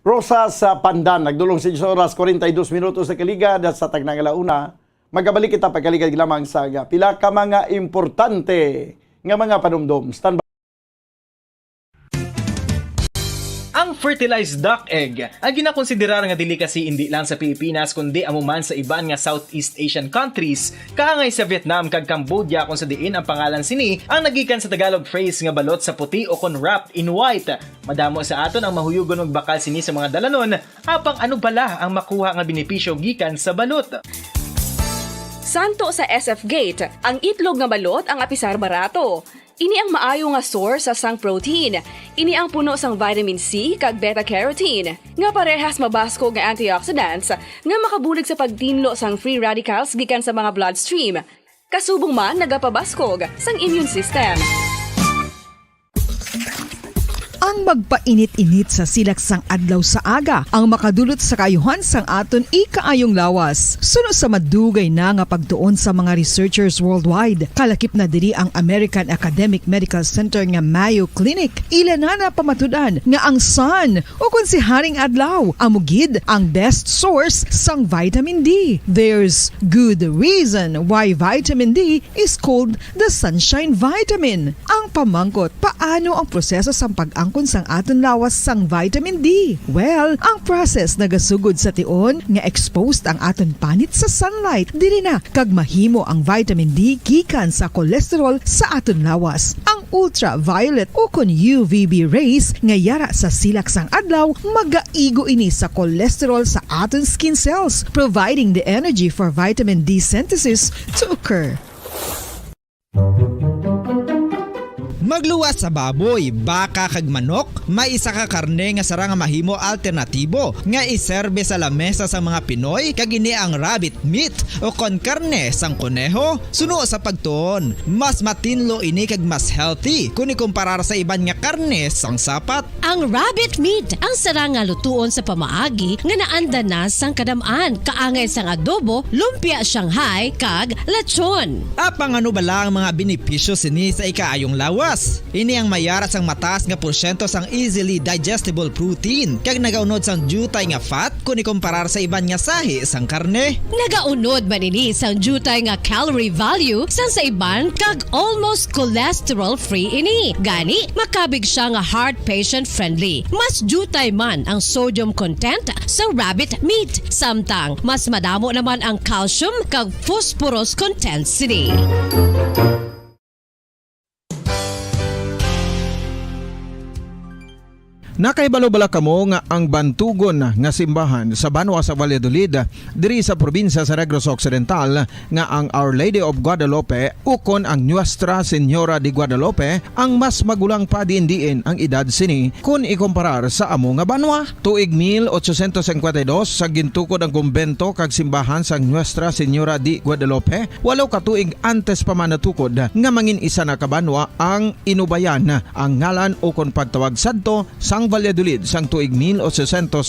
[SPEAKER 6] Rosa sa Pandan, nagdulong sa oras 42 minutos sa kaligad at sa tagnang alauna. Magkabalik kita pagkaligad lamang sa pila ka mga importante nga mga panumdum. Stand by.
[SPEAKER 7] Ang fertilized duck egg ang ginakonsiderar nga dili kasi hindi lang sa Pilipinas kundi amuman sa iban nga Southeast Asian countries kaangay sa Vietnam kag Cambodia kung sa diin ang pangalan sini ang nagikan sa Tagalog phrase nga balot sa puti o kon wrapped in white. Madamo sa aton ang mahuyugon og bakal sini sa mga dalanon apang ano bala ang makuha nga benepisyo gikan sa balot.
[SPEAKER 8] Santo sa SF Gate, ang itlog nga balot ang apisar barato. Ini ang maayo nga source sa sang protein. Ini ang puno sang vitamin C kag beta-carotene. Nga parehas mabasko nga antioxidants nga makabulig sa pagtinlo sang free radicals gikan sa mga bloodstream. Kasubong man nagapabaskog sang immune system.
[SPEAKER 5] Ang magpainit-init sa silaksang adlaw sa aga ang makadulot sa kaayuhan sang aton ikaayong lawas. Suno sa madugay na nga pagtuon sa mga researchers worldwide, kalakip na diri ang American Academic Medical Center nga Mayo Clinic. Ila na pamatudan nga ang sun o kung si Haring Adlaw amugid ang best source sang vitamin D. There's good reason why vitamin D is called the sunshine vitamin. Ang pamangkot, paano ang proseso sa pag-angkon sang aton lawas sang vitamin D? Well, ang process nagasugod sa tion nga exposed ang aton panit sa sunlight dili na kag mahimo ang vitamin D gikan sa cholesterol sa aton lawas. Ang ultraviolet o kon UVB rays nga yara sa silak sang adlaw magaigo ini sa cholesterol sa aton skin cells, providing the energy for vitamin D synthesis to occur.
[SPEAKER 9] Magluwas sa baboy, baka kag manok, may isa ka karne nga sarang mahimo alternatibo nga iserbe sa lamesa sa mga Pinoy kag ini ang rabbit meat o kon karne sang kuneho. Suno sa pagtuon, mas matinlo ini kag mas healthy kung ikumparar sa iban nga karne sang sapat.
[SPEAKER 1] Ang rabbit meat ang sarang nga lutuon sa pamaagi nga naanda na sang kadamaan kaangay sang adobo, lumpia Shanghai kag lechon.
[SPEAKER 9] Apang ano bala ang mga benepisyo sini sa ikaayong lawas? Ini ang mayara sang mataas nga porsyento sang easily digestible protein kag nagaunod sang jutay nga fat kung ikumparar sa iban nga sahi sang karne.
[SPEAKER 1] Nagaunod man ini sang jutay nga calorie value sang sa iban kag almost cholesterol free ini. Gani makabig siya nga heart patient friendly. Mas jutay man ang sodium content sa rabbit meat samtang mas madamo naman ang calcium kag phosphorus content sini.
[SPEAKER 2] Nakaibalo-bala kamo nga ang bantugon nga simbahan sa Banwa sa Valladolid diri sa probinsya sa Negros Occidental nga ang Our Lady of Guadalupe ukon ang Nuestra Señora de Guadalupe ang mas magulang pa diin ang edad sini kung ikumparar sa amo nga banwa. Tuig 1852 sa gintukod ang kumbento kag simbahan sang Nuestra Señora de Guadalupe, walo ka tuig antes pa man natukod nga mangin isa na kabanwa ang inubayan ang ngalan ukon pagtawag sadto sang Valladolid sang tuig 1860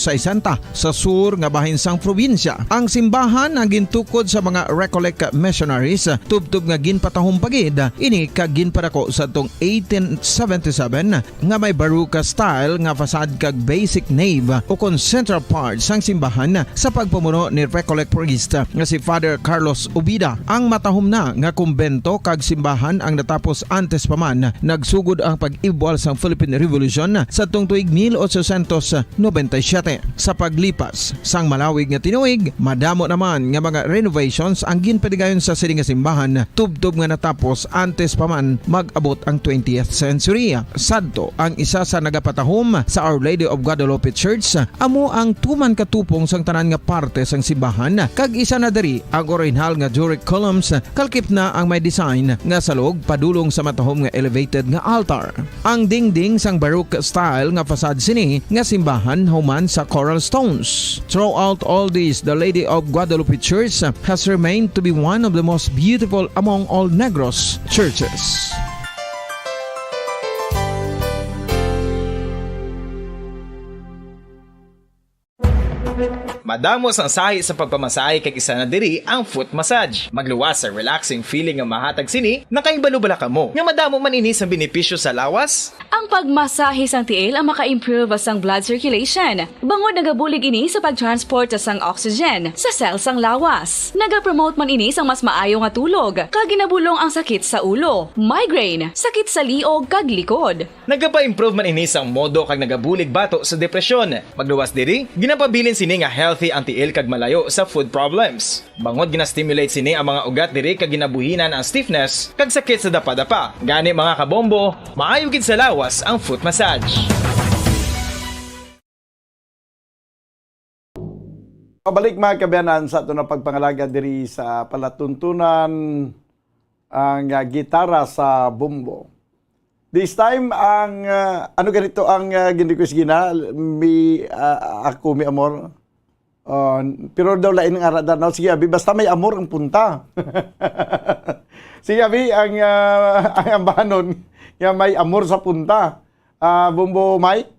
[SPEAKER 2] sa sur nga bahin sang probinsya. Ang simbahan ang gintukod sa mga Recollect missionaries tubtub nga ginpatahong pagid ini kag ginpadako sa tong 1877 nga may baroque style nga fasad kag basic nave o kon central part sang simbahan sa pagpamuno ni Recollect priest nga si Father Carlos Ubida. Ang matahom na nga kumbento kag simbahan ang natapos antes pa man nagsugod ang pag-ibwal sang Philippine Revolution sa tong tuig 1897. Sa paglipas sang malawig nga tinuig, madamo naman nga mga renovations ang ginpadigayon sa sining nga simbahan tubtob nga natapos antes pa man mag-abot ang 20th century. Sadto ang isa sa nagapatahom sa Our Lady of Guadalupe Church amo ang tuman katupong sang tanan nga parte sang simbahan kag isa na diri ang original nga Doric columns kalkip na ang may design nga salog padulong sa matahom nga elevated nga altar. Ang dingding sang baroque style nga fasad sini nga simbahan human sa coral stones. Throughout all this, the Lady of Guadalupe Church has remained to be one of the most beautiful among all Negros churches.
[SPEAKER 7] Madamos ang sahi sa pagpamasahe kay isa na diri ang foot massage. Magluwas sa relaxing feeling nga mahatag sini, nakaimbalubala ka mo. Nga madamo man ini sa benepisyo sa lawas.
[SPEAKER 8] Ang pagmasahe sang tiil ang maka-improve sang blood circulation. Bangod nagabulig ini sa pag-transport sang oxygen sa cells sang lawas. Nagapromote man ini sang mas maayo nga tulog, kag ginabulong ang sakit sa ulo, migraine, sakit sa liog kag likod.
[SPEAKER 7] Nagapa-improve man ini sang modo kag nagabulig bato sa depresyon. Magluwas diri, ginapabilin sini nga healthy ang tiil kag malayo sa food problems. Bangod gina-stimulate sini ang mga ugat diri kag ginabuhinan ang stiffness kag sakit sa dapa-dapa. Gani mga kabombo, maayo gid sa lawas ang foot massage.
[SPEAKER 6] Pabalik mga kabayanan sa ito na pagpangalaga diri sa palatuntunan ang gitara sa bumbo. This time, ang ano ganito ang ginrequest gina, ako mi amor. Pero daw lain ng arada na. Sige, abi, basta may amor ang punta. Sige, abi, ang ambanon, nga may amor sa punta. Bumbo Mike?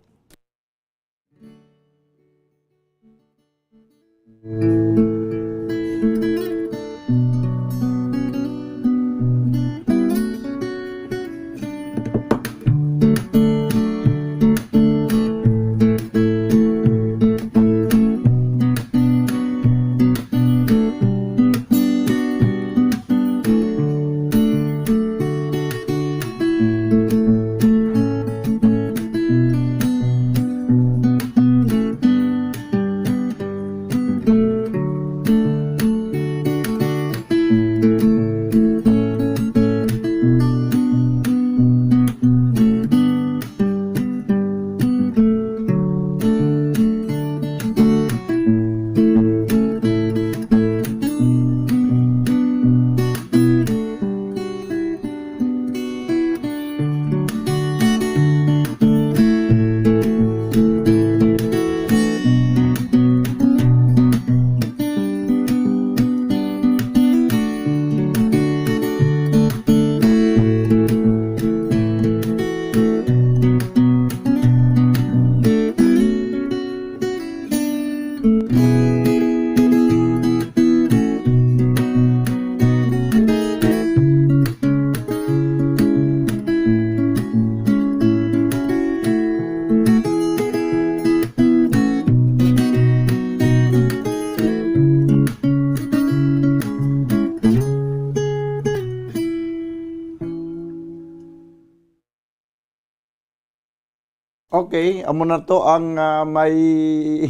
[SPEAKER 6] Okay, amo na to ang may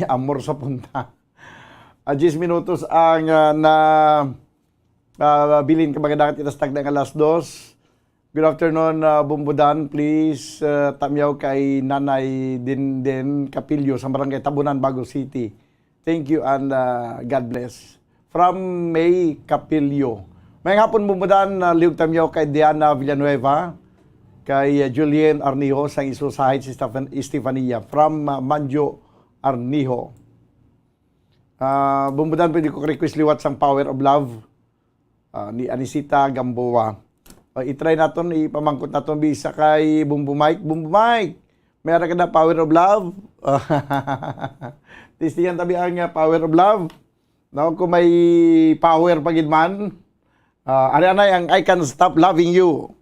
[SPEAKER 6] amor sa punta. 10 minutos ang bilin ka magadakat itastag ng alas 2. Good afternoon, Bumbudan. Please, tamyaw kay Nanay Dinden Capillo sa Barangay Tabunan, Bago City. Thank you and God bless. From May Capillo. May hapon Bumbudan, liog tamyaw kay Diana Villanueva, kay Julien Arnijo sa isusahid si Estefania from Manjo Arnijo. Bumbudan, pwede ko request liwat sang Power of Love ni Anisita Gamboa. I-try naton, ipamangkot naton bisa kay Bumbu Mike. Bumbu Mike, mayroon ka na Power of Love? Tistingan tabi ang Power of Love. No, kung may power pagid man, ano ang I Can Stop Loving You.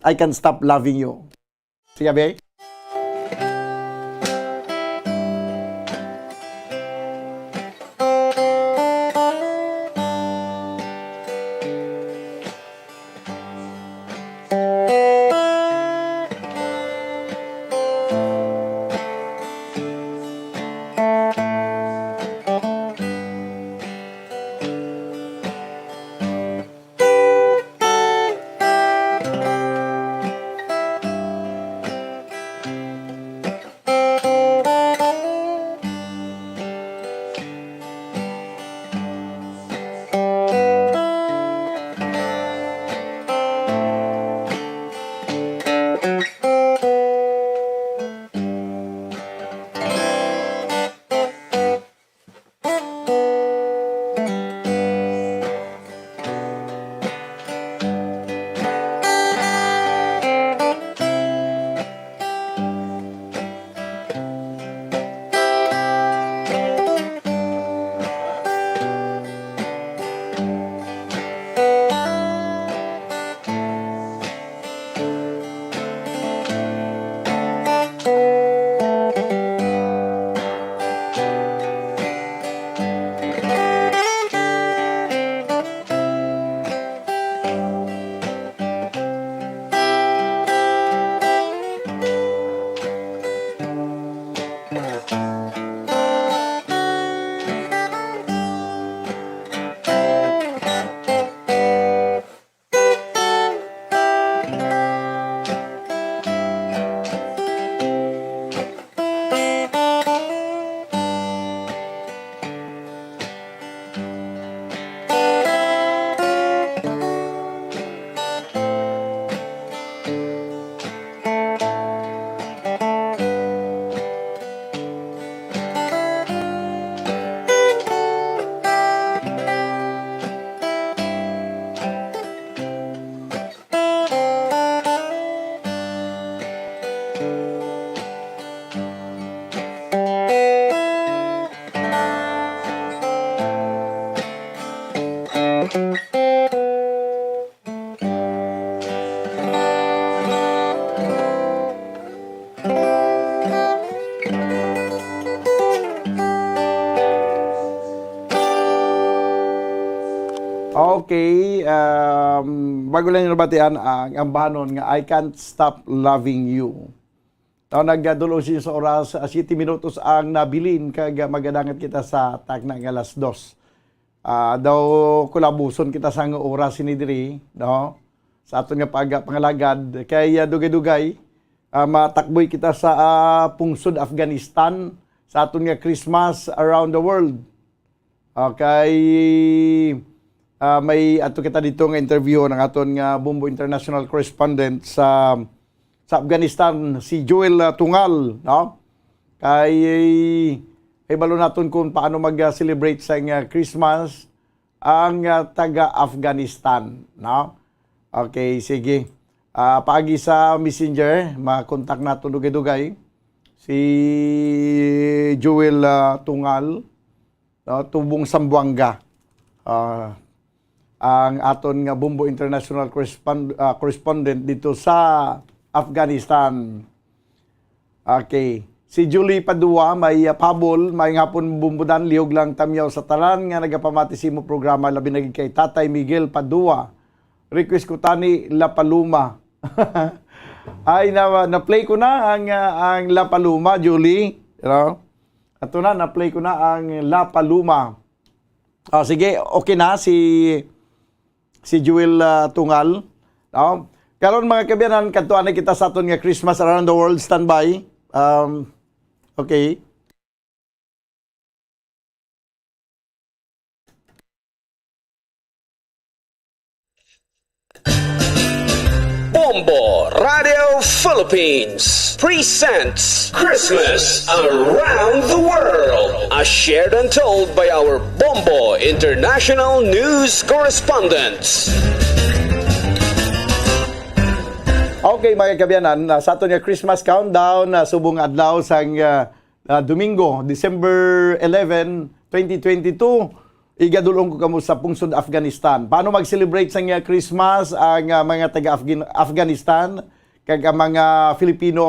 [SPEAKER 6] I Can Stop Loving You. Sige, be? Okay, bago lang yung nabatian ang ambanon nga I Can't Stop Loving You. Nagdulong siya sa oras 7 minutos ang nabilin kag magadangat kita sa tagna nga alas 2. Daw kulabuson kita sa nga oras sinidiri, no? Sa aton nga pangalagad kay dugay-dugay matakboy kita sa pungsod Afghanistan sa aton nga Christmas around the world. Okay, may ato kita dito nga interview ng aton nga Bumbo International Correspondent sa Afghanistan, si Joel Tungal, no? Kay balo naton kung paano mag-celebrate sa Christmas ang taga Afghanistan, no? Okay, sige. Paagi sa Messenger, makontak nato dugay-dugay si Joel Tungal, no? Tubong Sambuanga. Ang aton nga Bumbo International Correspondent dito sa Afghanistan. Okay. Si Julie Padua, may pabol, may hapon bumbudan, lihog lang tamyaw sa talan nga nagapamati simo programa labi naging kay Tatay Miguel Padua. Request ko tani La Paloma. Ay na-play ko na ang La Paloma, Julie. You know? Ato na-play ko na ang La Paloma. Sige, okay na si Joel Tungal. No? Karon mga kabiyanan, kantuan na kita sa aton nga Christmas around the world. Standby. Okay.
[SPEAKER 10] Bombo Radio Philippines presents Christmas Around the World, as shared and told by our Bombo International News Correspondents.
[SPEAKER 6] Okay mga kabiyanan, sa aton nga Christmas countdown, subong adlaw sang Domingo, December 11, 2022, igadulong ko kamo sa pungsod Afghanistan. Paano mag-celebrate sa nga Christmas ang mga taga-Afghanistan kag ang mga Filipino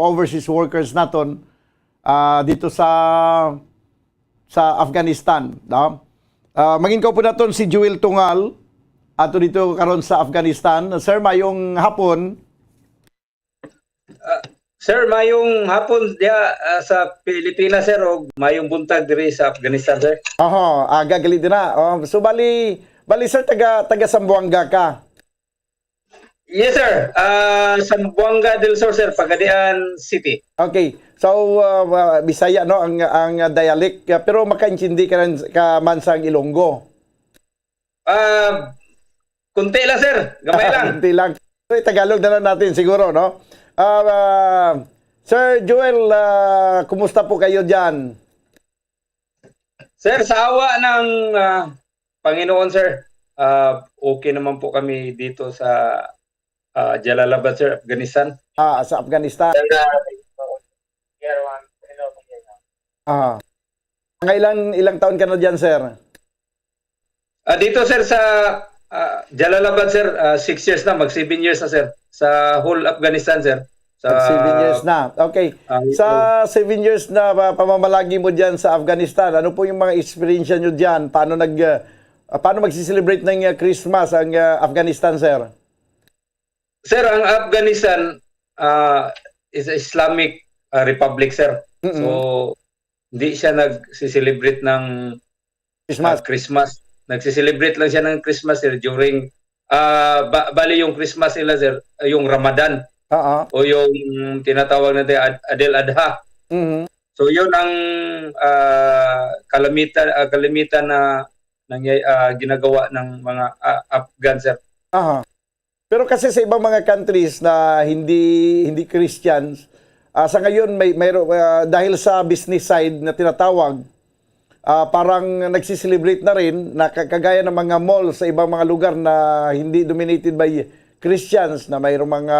[SPEAKER 6] overseas workers naton dito sa Afghanistan. No? Manginkaw po naton si Joel Tungal ato dito karon sa Afghanistan. Sir, mayong hapon.
[SPEAKER 11] Sir, mayong hapon dia sa Pilipinas, sir, o mayong buntag diri sa Afghanistan, sir.
[SPEAKER 6] Gagali din na. So bali sir, taga Sambuanga ka.
[SPEAKER 11] Yes, sir. Sambuanga del Sur, sir, Pagadian City.
[SPEAKER 6] Okay. So Bisaya no ang dialect, pero makaintindi ka man sa Ilonggo.
[SPEAKER 11] Kunti lang, sir. Gamay lang.
[SPEAKER 6] Kunti lang. Tagalog na lang natin siguro, no? Sir Joel, kumusta po kayo dyan?
[SPEAKER 11] Sir, sa awa ng Panginoon, sir, okay naman po kami dito sa Jalalabad, sir, Afghanistan.
[SPEAKER 6] Sa Afghanistan. Ilang taon ka na dyan, sir?
[SPEAKER 11] Dito, sir, sa Jalalabad, sir, 6 years na, mag 7 years na, sir. Sa whole Afghanistan, sir.
[SPEAKER 6] Sa 7 years na. Okay. Sa 7 years na pamamalagi mo dyan sa Afghanistan, ano po yung mga experience nyo dyan? Paano magsiselebrate ng Christmas ang Afghanistan, sir?
[SPEAKER 11] Sir, ang Afghanistan is a Islamic republic, sir. Mm-hmm. So, hindi siya nagsiselebrate ng Christmas. Nagsiselebrate lang siya ng Christmas, sir, during bali yung Christmas nila, sir, yung Ramadan. O yung tinatawag natin Adel Adha. Mm-hmm. So yun ang kalimitan na ginagawa ng mga Afghan, sir.
[SPEAKER 6] Pero kasi sa ibang mga countries na hindi Christians, sa ngayon may dahil sa business side na tinatawag, parang nagsiselebrate na rin na kagaya ng mga mall sa ibang mga lugar na hindi dominated by Christians, na mayroong mga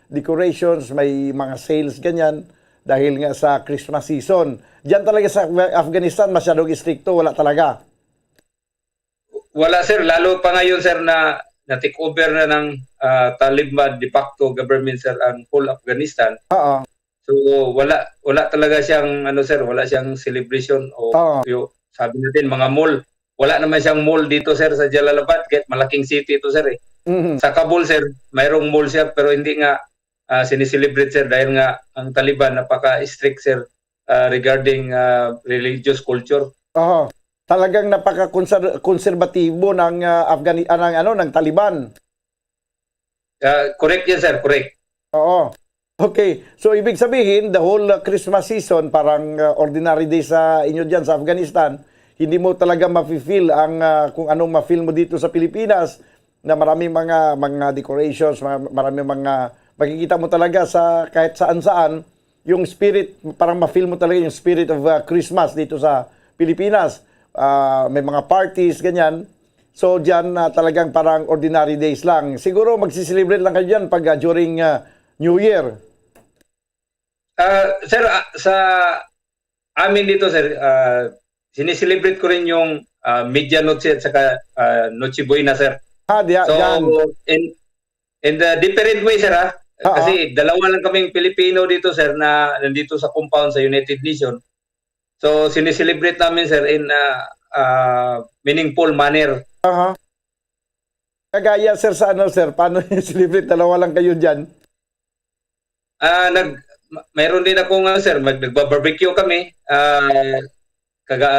[SPEAKER 6] decorations, may mga sales, ganyan, dahil nga sa Christmas season. Diyan talaga sa Afghanistan, masyadong istrikto, wala talaga.
[SPEAKER 11] Wala sir, lalo pa ngayon sir na take over na ng Taliban de facto government sir ang whole Afghanistan.
[SPEAKER 6] Oo.
[SPEAKER 11] So wala talaga siyang ano sir, wala siyang celebration o sabi natin mga mall. Wala naman siyang mall dito sir sa Jalalabad, kahit malaking city ito sir eh. Sa Kabul sir, mayroong mall siya pero hindi nga sineselebrate sir dahil nga ang Taliban napaka-strict sir regarding religious culture.
[SPEAKER 6] Oo. Talagang napaka-konserbatibo ng ng Taliban.
[SPEAKER 11] Correct yan sir, correct.
[SPEAKER 6] Oo. Okay. So ibig sabihin, the whole Christmas season parang ordinary day sa inyo diyan sa Afghanistan, hindi mo talaga ma-feel ang kung anong ma-feel mo dito sa Pilipinas na maraming mga decorations, maraming mga makikita mo talaga sa kahit saan-saan yung spirit, parang ma-feel mo talaga yung spirit of Christmas dito sa Pilipinas. May mga parties, ganyan. So, dyan talagang parang ordinary days lang. Siguro magsiselebrate lang kayo dyan pag during New Year.
[SPEAKER 11] Sir, sa amin dito, sir, sineselebrate ko rin yung Media Noche at saka Noche Buena, sir. So,
[SPEAKER 6] dyan.
[SPEAKER 11] in the different way, sir, kasi dalawa lang kaming Pilipino dito, sir, na nandito sa compound sa United Nations. So, sineselebrate namin, sir, in meaningful manner.
[SPEAKER 6] Kagaya, sir, sa ano, sir? Paano yung celebrate? Dalawa lang kayo dyan?
[SPEAKER 11] Mayroon din akong, sir, nagba-barbecue kami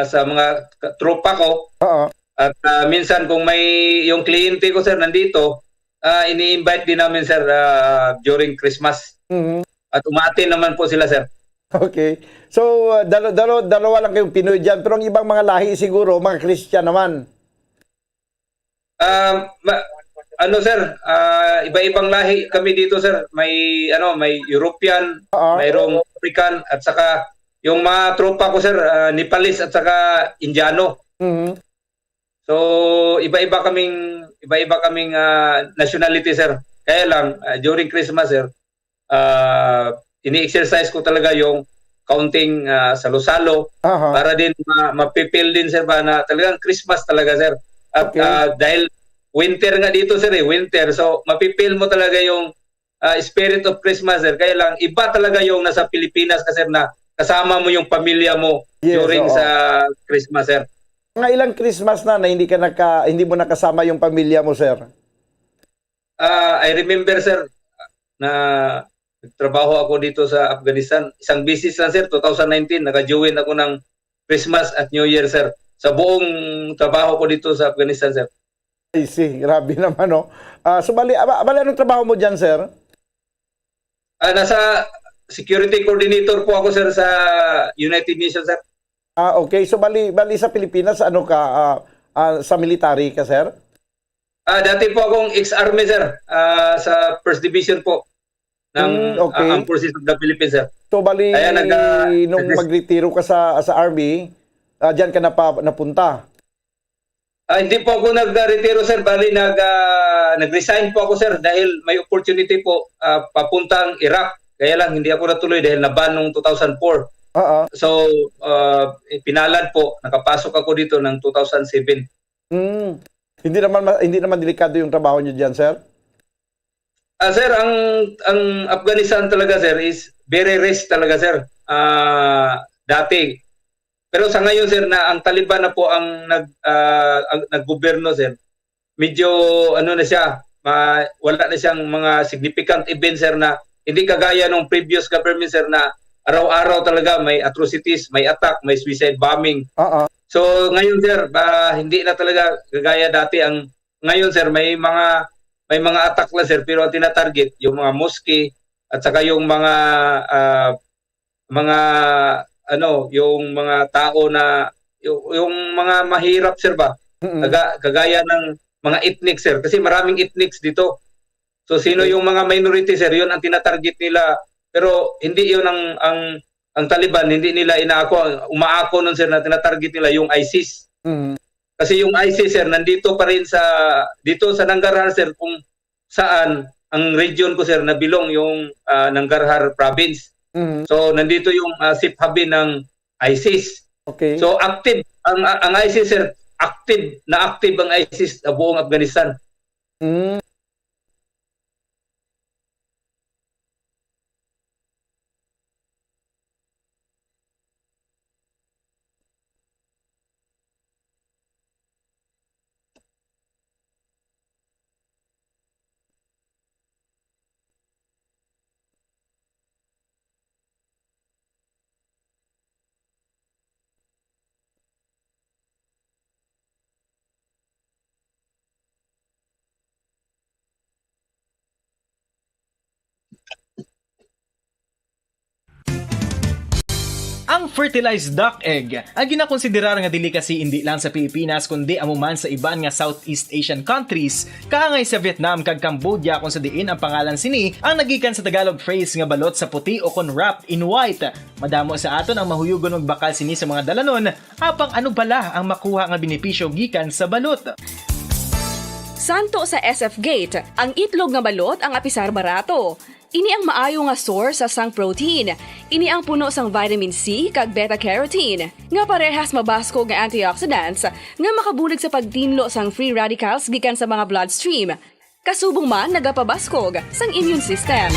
[SPEAKER 11] sa mga tropa ko. At minsan, kung may yung kliyente ko, sir, nandito, ini-invite din namin, sir, during Christmas. At umati naman po sila, sir.
[SPEAKER 6] Okay. So, dalawa lang kayong Pinoy dyan. Pero ang ibang mga lahi siguro, mga Christian naman.
[SPEAKER 11] Sir, iba-ibang lahi kami dito, sir. May European, mayroong African, at saka yung mga tropa ko, sir, Nepalese at saka Indiano. So, iba-iba kaming nationality, sir. Kaya lang, during Christmas, sir, ini-exercise ko talaga yung counting salo-salo para din mapipil din, sir, ba na talagang Christmas talaga, sir. At dahil winter nga dito, sir, winter. So, mapipil mo talaga yung spirit of Christmas, sir. Kaya lang, iba talaga yung nasa Pilipinas kasi na kasama mo yung pamilya mo during sa Christmas, sir.
[SPEAKER 6] Mga ilang Christmas na hindi mo nakasama yung pamilya mo, sir?
[SPEAKER 11] I remember, sir, na nagtrabaho ako dito sa Afghanistan. Isang business lang, sir, 2019. Naka-join ako ng Christmas at New Year, sir. Sa buong trabaho ko dito sa Afghanistan, sir.
[SPEAKER 6] I see. Grabe naman, no? So, bali, anong trabaho mo dyan, sir?
[SPEAKER 11] Nasa security coordinator po ako, sir, sa United Nations, sir.
[SPEAKER 6] Okay. So, bali sa Pilipinas, ano ka? Sa military ka, sir?
[SPEAKER 11] Dati po akong ex-army, sir. Sa First Division po ng Armed Forces of the Philippines, sir.
[SPEAKER 6] So, bali, nung mag-retiro ka sa army, dyan ka napunta?
[SPEAKER 11] Hindi po ako nag-retiro, sir. Bali, nag-resign po ako, sir, dahil may opportunity po papuntang Iraq. Kaya lang, hindi ako natuloy dahil naban noong 2004. So, pinalad po. Nakapasok ako dito ng 2007.
[SPEAKER 6] Hindi naman delikado yung trabaho niyo diyan, sir?
[SPEAKER 11] Sir, ang Afghanistan talaga, sir, is very rich talaga, sir. Dati. Pero sa ngayon, sir, na ang Taliban na po ang naggoberno, sir. Medyo na siya, wala na siyang mga significant events, sir, na hindi kagaya nung previous government, sir, na araw-araw talaga may atrocities, may attack, may suicide bombing. So ngayon, sir, hindi na talaga kagaya dati. Ngayon, sir, may mga attack lang, sir, pero ang tinatarget yung mga mosque at saka yung yung mga tao na yung mga mahirap, sir, ba? Kagaya ng mga ethnic, sir, kasi maraming ethnics dito. So sino yung mga minority, sir, yun ang tinatarget nila. Pero hindi yun ang Taliban, hindi nila umaako nun, sir, na tinatarget nila yung ISIS. Kasi yung ISIS, sir, nandito pa rin dito sa Nangarhar, sir, kung saan ang region ko, sir, nabilong yung Nangarhar province. So nandito yung safe haven ng ISIS.
[SPEAKER 6] Okay.
[SPEAKER 11] So active ang ISIS, sir, active ang ISIS sa buong Afghanistan.
[SPEAKER 6] Mm.
[SPEAKER 7] Ang fertilized duck egg ang ginakonsiderar nga delicacy hindi lang sa Pilipinas kundi amuman sa iban nga Southeast Asian countries kaangay sa Vietnam kag Cambodia kung sa diin ang pangalan sini ang nagikan sa Tagalog phrase nga balot sa puti o kon wrapped in white. Madamo sa aton ang mahuyugon og bakal sini sa mga dalanon apang ano bala ang makuha nga benepisyo gikan sa balot.
[SPEAKER 8] Santo sa SF Gate, ang itlog nga balot ang apisar barato. Ini ang maayo nga source sa sang protein. Ini ang puno sang vitamin C kag beta-carotene. Nga parehas mabasko nga antioxidants nga makabulig sa pagtinlo sang free radicals gikan sa mga bloodstream. Kasubong man nagapabaskog sang immune system.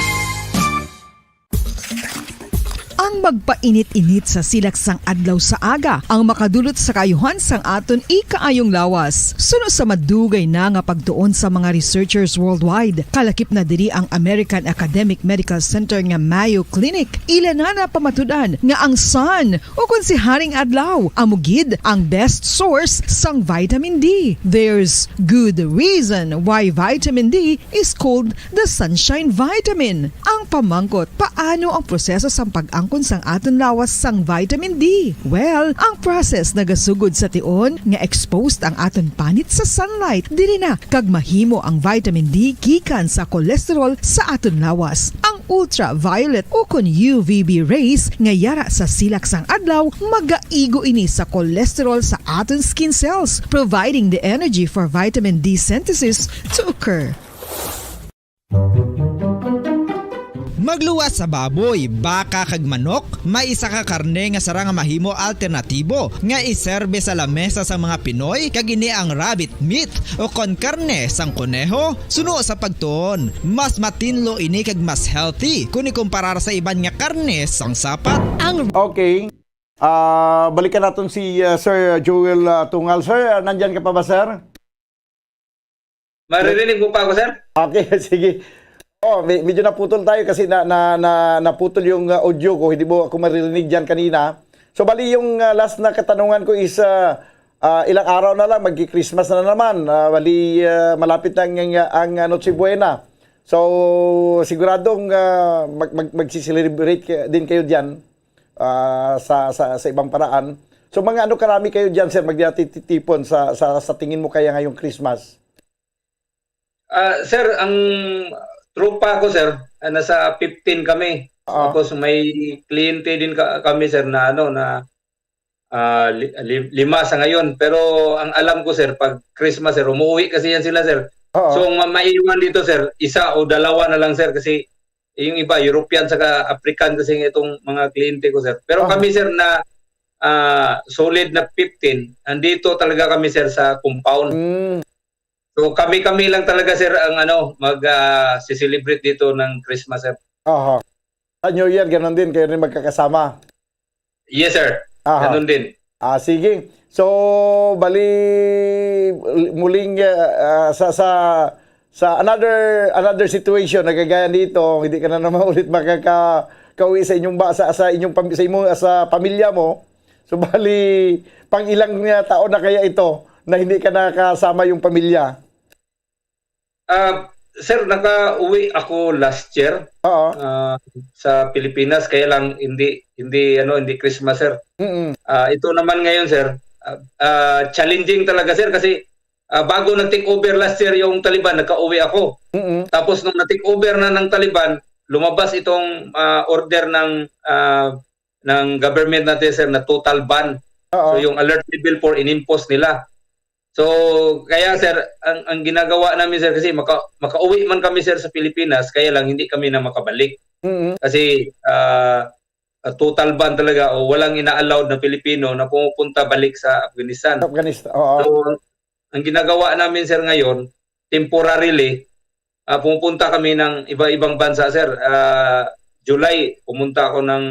[SPEAKER 5] Ang magpainit-init sa silaksang adlaw sa aga ang makadulot sa kayuhan sang aton ikaayong lawas. Suno sa madugay na nga pagtuon sa mga researchers worldwide, kalakip na diri ang American Academic Medical Center nga Mayo Clinic. Ila na pamatudan nga ang sun o kung si Haring Adlaw amugid ang best source sang vitamin D. There's good reason why vitamin D is called the sunshine vitamin. Ang pamangkot, paano ang proseso sang pag-angkon sang aton lawas sang vitamin D? Well, ang process nagasugod sa tion nga exposed ang aton panit sa sunlight dili na kag mahimo ang vitamin D gikan sa cholesterol sa aton lawas. Ang ultraviolet o kon UVB rays nga yara sa silak sang adlaw magaigo ini sa cholesterol sa aton skin cells, providing the energy for vitamin D synthesis to occur.
[SPEAKER 9] Magluwas sa baboy, baka kag manok, may isa ka karne nga sarang mahimo alternatibo nga iserbe sa lamesa sa mga Pinoy kag ini ang rabbit meat o kon karne sang kuneho. Suno sa pagtuon, mas matinlo ini kag mas healthy kung ikumparar sa iban nga karne sang sapat.
[SPEAKER 6] Okay. Balikan natin si Sir Joel Tungal. Sir, nandyan ka pa ba, sir?
[SPEAKER 11] Maririnig mo pa ako, sir?
[SPEAKER 6] Okay, sige. Medyo naputol tayo kasi naputol yung audio ko. Hindi mo ako maririnig dyan kanina. So, bali yung last na katanungan ko is ilang araw na lang, magki-Christmas na naman. Bali, malapit na ang Noche Buena. So, siguradong mag-celebrate din kayo dyan sa ibang paraan. So, mga ano karami kayo dyan, sir, magtitipon sa tingin mo kaya ngayong Christmas?
[SPEAKER 11] Sir, ang tropa ko, sir, nasa 15 kami. Tapos may kliyente din kami, sir, na 5 sa ngayon. Pero ang alam ko, sir, pag Christmas, sir, umuwi kasi yan sila, sir. So maiiwan dito, sir, 1 o 2 na lang, sir, kasi yung iba, European saka African kasi itong mga kliyente ko, sir. Pero kami, sir, na solid na 15, andito talaga kami, sir, sa compound. So kami lang talaga, sir, ang mag-celebrate dito ng Christmas, sir.
[SPEAKER 6] Sa New Year, ganun din, kayo rin magkakasama?
[SPEAKER 11] Yes, sir. Ganun din.
[SPEAKER 6] Sige. So, bali muling sa another situation na kagaya dito, hindi ka na naman ulit makakauwi sa inyong sa pamilya mo. So, bali pang ilang taon na kaya ito na hindi ka nakasama yung pamilya?
[SPEAKER 11] Sir, naka-uwi ako last year sa Pilipinas, kaya lang hindi Christmas, sir. Ito naman ngayon, sir, challenging talaga, sir, kasi bago nag-take over last year yung Taliban, naka-uwi ako. Tapos nung na-take over na ng Taliban, lumabas itong order ng government natin, sir, na total ban. So yung alert level 4 inimpose nila. So kaya, sir, ang ginagawa namin, sir, kasi makauwi man kami, sir, sa Pilipinas, kaya lang hindi kami na makabalik. Kasi total ban talaga o walang ina-allowed na Pilipino na pumupunta balik sa Afghanistan.
[SPEAKER 6] Oo.
[SPEAKER 11] So, ang ginagawa namin sir ngayon, temporarily, pumupunta kami ng iba-ibang bansa sir. July, pumunta ako ng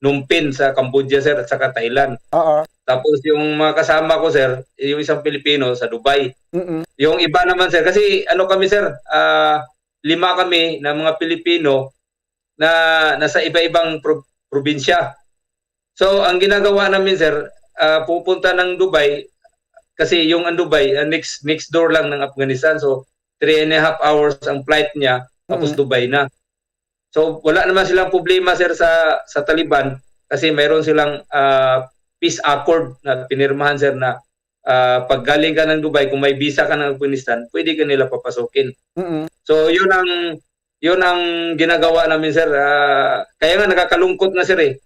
[SPEAKER 11] Phnom Penh sa Cambodia sir at saka Thailand.
[SPEAKER 6] Oo.
[SPEAKER 11] Tapos yung mga kasama ko sir, yung isang Pilipino sa Dubai. Yung iba naman sir, kasi ano kami sir, 5 kami na mga Pilipino na nasa iba-ibang probinsya. So ang ginagawa namin sir, pupunta ng Dubai kasi yung ang Dubai next door lang ng Afghanistan. So 3.5 hours ang flight niya tapos Dubai na. So wala naman silang problema sir sa Taliban kasi mayroon silang peace accord na pinirmahan sir na pag galing ka ng Dubai, kung may visa ka ng Afghanistan, pwede ka nila papasukin. So yun ang ginagawa namin sir. Kaya nga nakakalungkot na sir eh.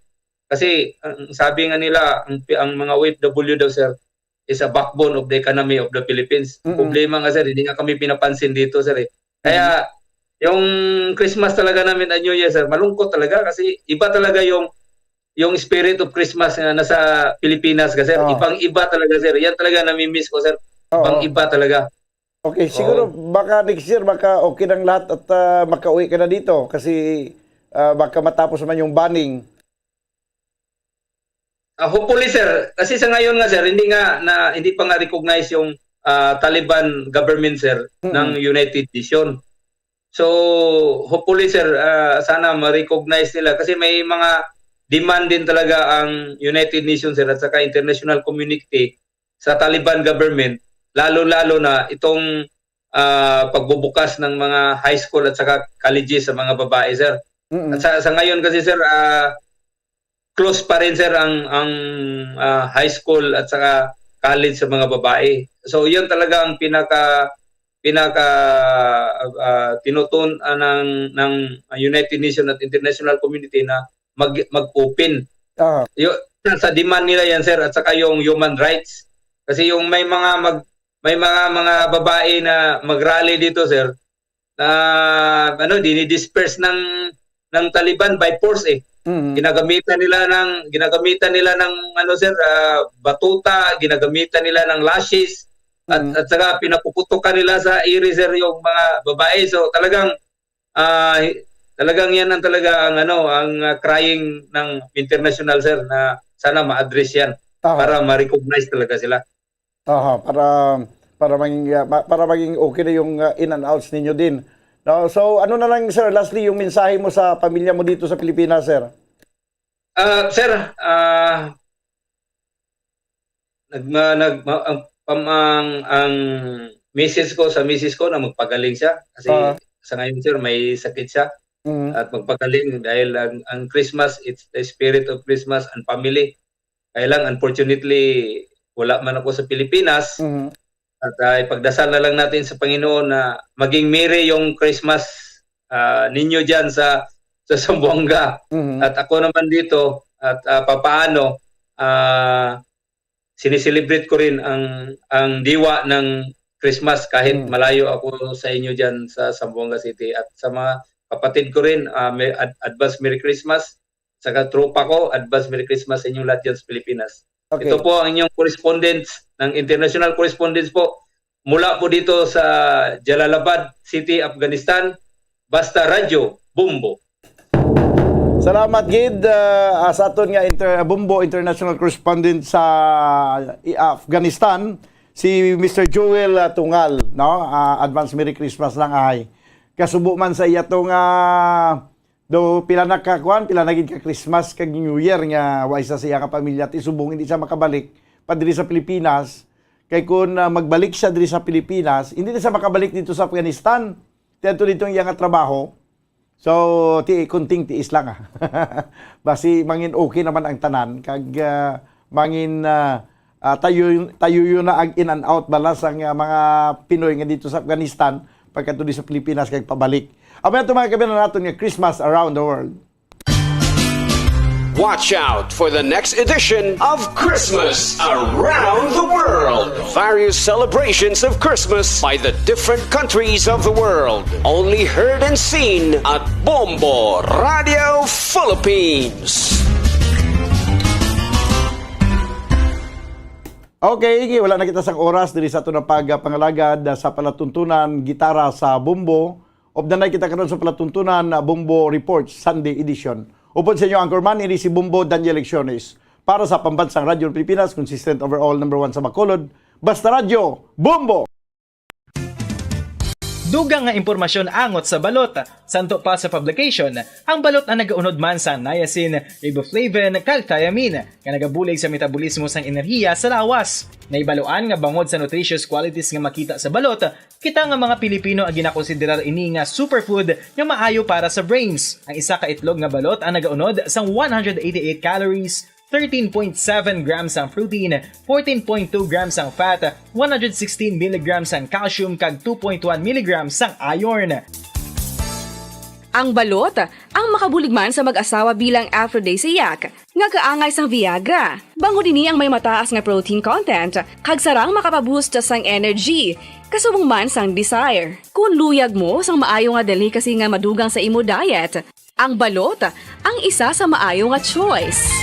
[SPEAKER 11] Kasi sabi nga nila ang mga OFW daw sir is a backbone of the economy of the Philippines. Problema nga sir, hindi nga kami pinapansin dito sir eh. Kaya yung Christmas talaga namin at New Year sir, malungkot talaga kasi iba talaga yung spirit of Christmas na nasa Pilipinas kasi ibang-iba talaga sir. Yan talaga nami-miss ko sir. Ibang-iba talaga.
[SPEAKER 6] Okay, siguro baka next year baka okay ng lahat at makauwi ka na dito kasi baka matapos naman yung banning.
[SPEAKER 11] Hopefully sir, kasi sa ngayon nga sir, hindi pa nga recognize yung Taliban government sir ng United Nations. So hopefully sir, sana ma-recognize nila kasi may mga demand din talaga ang United Nations sir at saka international community sa Taliban government, lalo-lalo na itong pagbubukas ng mga high school at saka colleges sa mga babae sir. At sa ngayon kasi sir, close pa rin sir ang high school at saka college sa mga babae. So yun talaga ang pinaka tinutun ng United Nations at international community na mag-open. Sa demand nila yan sir at saka yung human rights. Kasi yung may mga babae na mag-rally dito sir na dinidisperse ng Taliban by force eh. Ginagamitan nila ng sir, batuta, ginagamitan nila ng lashes at saka pinapuputukan nila sa iri sir yung mga babae. So talagang yan ang talaga ang crying ng international sir na sana ma-address yan para ma-recognize talaga sila.
[SPEAKER 6] Para maging okay na yung in and outs ninyo din. No, so ano na lang sir, lastly yung mensahe mo sa pamilya mo dito sa Pilipinas sir.
[SPEAKER 11] Sir, ang misis ko na magpagaling siya kasi sa ngayon sir may sakit siya at magpagaling dahil ang Christmas, it's the spirit of Christmas and family. Kaya lang unfortunately wala man ako sa Pilipinas. At ipagdasal na lang natin sa Panginoon na maging merry yung Christmas ninyo dyan sa Zamboanga. At ako naman dito at papaano sineselebrate ko rin ang diwa ng Christmas kahit malayo ako sa inyo dyan sa Zamboanga City. At sa mga kapatid ko rin, may advance Merry Christmas. Saka tropa ko, advance Merry Christmas sa inyong lahat dyan sa Pilipinas. Okay. Ito po ang inyong correspondence ng international correspondence po mula po dito sa Jalalabad City, Afghanistan. Basta Radyo Bumbo.
[SPEAKER 6] Salamat gid sa aton nga Bumbo International Correspondent sa Afghanistan si Mr. Joel Tungal, no? Advance Merry Christmas lang ay. Kasubo man sa iya tong do pila nagid ka Christmas kag New Year nga wa isa siya ka pamilya ti subong hindi siya makabalik pa diri sa Pilipinas kay kun magbalik siya diri sa Pilipinas hindi na siya makabalik dito sa Afghanistan dito iya nga trabaho so kunting tiis lang basi mangin okay naman ang tanan kag mangin tayo yun na ag in and out balas ang mga Pinoy nga dito sa Afghanistan pagkadto di sa Pilipinas kay pabalik. Aba ito mga kabinan natin nga Christmas around the world.
[SPEAKER 10] Watch out for the next edition of Christmas Around the World. Various celebrations of Christmas by the different countries of the world. Only heard and seen at Bombo Radio Philippines.
[SPEAKER 6] Okay, wala na kita sang oras diri sa ito na pagpangalagad sa palatuntunan gitara sa Bombo. Of the night kita karon sa palatuntunan Bombo Report Sunday edition. Upon sa inyo, Anchorman, ini si Bombo Daniel Lecciones. Para sa Pambansang Radyo Pilipinas, consistent overall number 1 sa Bacolod, Basta Radyo, Bombo!
[SPEAKER 7] Dugang nga impormasyon angot sa balot. Santo pa sa publication, ang balot ang nagaunod man sa niacin, riboflavin, kag thiamine, nga nagabulig sa metabolismo sang enerhiya sa lawas. Naibaloan nga bangod sa nutritious qualities nga makita sa balot, kita nga mga Pilipino ang ginakonsiderar ini nga superfood nga maayo para sa brains. Ang isa ka itlog nga balot ang nagaunod sang 188 calories, 13.7 grams ang protein, 14.2 grams ang fat, 116 mg ang calcium kag 2.1 mg ang iron.
[SPEAKER 8] Ang balot, ang makabuligman sa mag-asawa bilang aphrodisiac, nga kaangay sang Viagra. Bango din ang may mataas nga protein content, kag sarang makapaboost sang energy, kasubong man sang desire. Kung luyag mo sang maayo nga delicacy nga madugang sa imo diet, ang balot, ang isa sa maayo nga choice.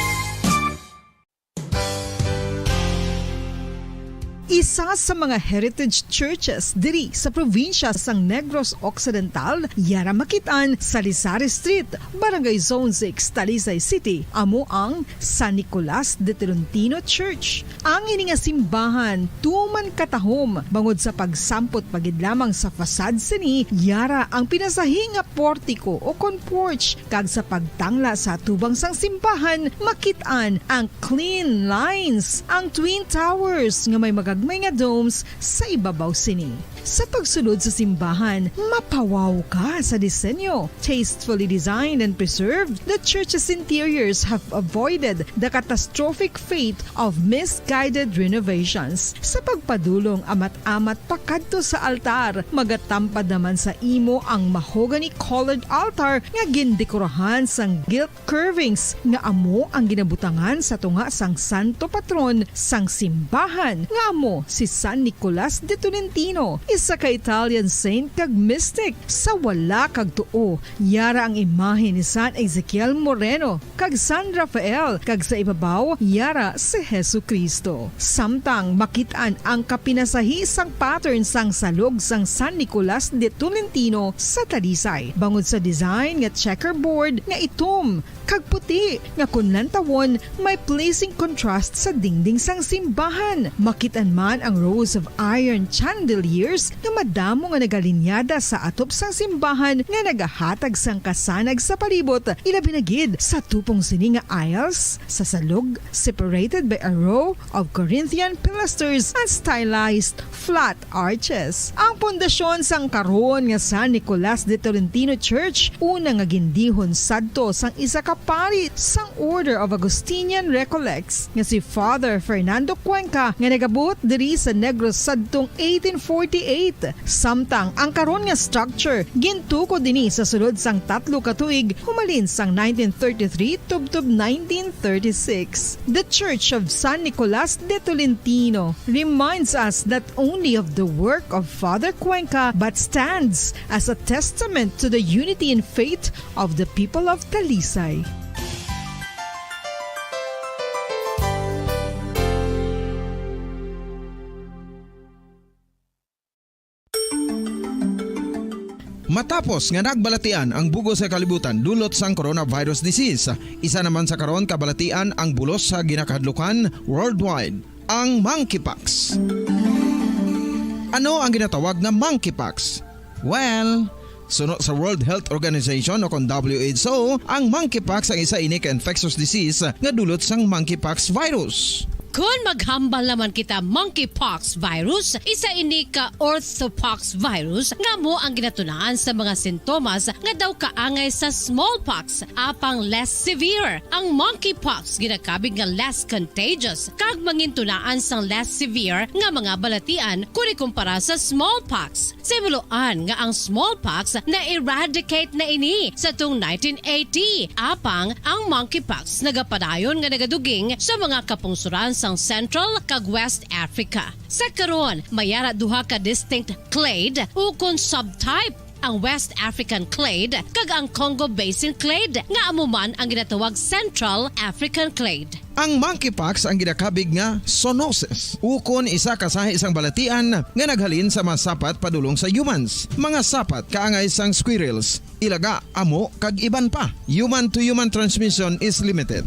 [SPEAKER 5] Isa sa mga heritage churches diri sa probinsya sang Negros Occidental, yara makitaan sa Lizares Street, Barangay Zone 6, Talisay City, amo ang San Nicolas de Tolentino Church. Ang ini nga simbahan tuman katahom bangod sa pagsampot pagid lamang sa fasad sini, yara ang pinasahi nga portiko o kon porch, kag sa pagtangla sa tubang sang simbahan makitaan ang clean lines, ang twin towers nga may magagmay nga domes sa ibabaw sini. Sa pagsulod sa simbahan, mapawaw ka sa disenyo. Tastefully designed and preserved, the church's interiors have avoided the catastrophic fate of misguided renovations. Sa pagpadulong amat-amat pakadto sa altar, magatampad naman sa imo ang mahogany-colored altar nga gindekorahan sang gilt curvings nga amo ang ginabutangan sa tunga sang santo patron sang simbahan nga amo si San Nicolas de Tolentino, isa ka Italian saint kag mystic. Sa wala kag tuo, yara ang imahe ni San Ezekiel Moreno kag San Rafael, kag sa ibabaw yara si Jesucristo. Samtang makitaan ang kapinasahi sang pattern sang salog sang San Nicolas de Tolentino sa Talisay, bangod sa design nga checkerboard nga itom kag puti nga kunlantawon may pleasing contrast sa dingding sang simbahan. Makitaan man ang rows of iron chandeliers nga madamo nga nagalinyada sa atop sang simbahan nga nagahatag sang kasanag sa palibot, ilabi na gid sa tupong sini nga aisles sa salog, separated by a row of Corinthian pilasters and stylized flat arches. Ang pundasyon sang karon nga San Nicolas de Tolentino Church una nga gindihon sadto sang isa ka pari sang Order of Augustinian Recollects nga si Father Fernando Cuenca nga nagabot diri sa Negros sadtong 1848. Samtang ang karon nga structure gintuko dinhi sa sulod sang 3 ka tuig humalin sang 1933 tubtob 1936. The Church of San Nicolas de Tolentino reminds us not only of the work of Father Cuenca but stands as a testament to the unity and faith of the people of Talisay.
[SPEAKER 2] Matapos nga nagbalatian ang bugo sa kalibutan dulot sang coronavirus disease, isa naman sa karon kabalatian ang bulos sa ginakahadlukan worldwide, ang monkeypox. Ano ang ginatawag na monkeypox? Well, sunod sa World Health Organization o kon WHO, ang monkeypox ang isa ini ka infectious disease nga dulot sang monkeypox virus.
[SPEAKER 1] Kung maghambal naman kita monkeypox virus, isa ini ka orthopox virus nga mo ang ginatunaan sa mga sintomas nga daw kaangay sa smallpox apang less severe. Ang monkeypox ginakabig nga less contagious kag mangintunaan sang less severe nga mga balatian kung ikumpara sa smallpox. Simuloan nga ang smallpox na eradicate na ini sa tung 1980 apang ang monkeypox nagapadayon nga nagaduging sa mga kapungsuran sang Central kag West Africa. Sa karon, mayara duha ka distinct clade ukon subtype, ang West African clade kag ang Congo Basin clade nga amuman ang ginatawag Central African clade.
[SPEAKER 2] Ang monkeypox ang ginakabig nga zoonosis. Ukon isa kasahi isang balatian nga naghalin sa mga sapat padulong sa humans. Mga sapat kaangay sang squirrels, ilaga, amo kag iban pa. Human-to-human transmission is limited.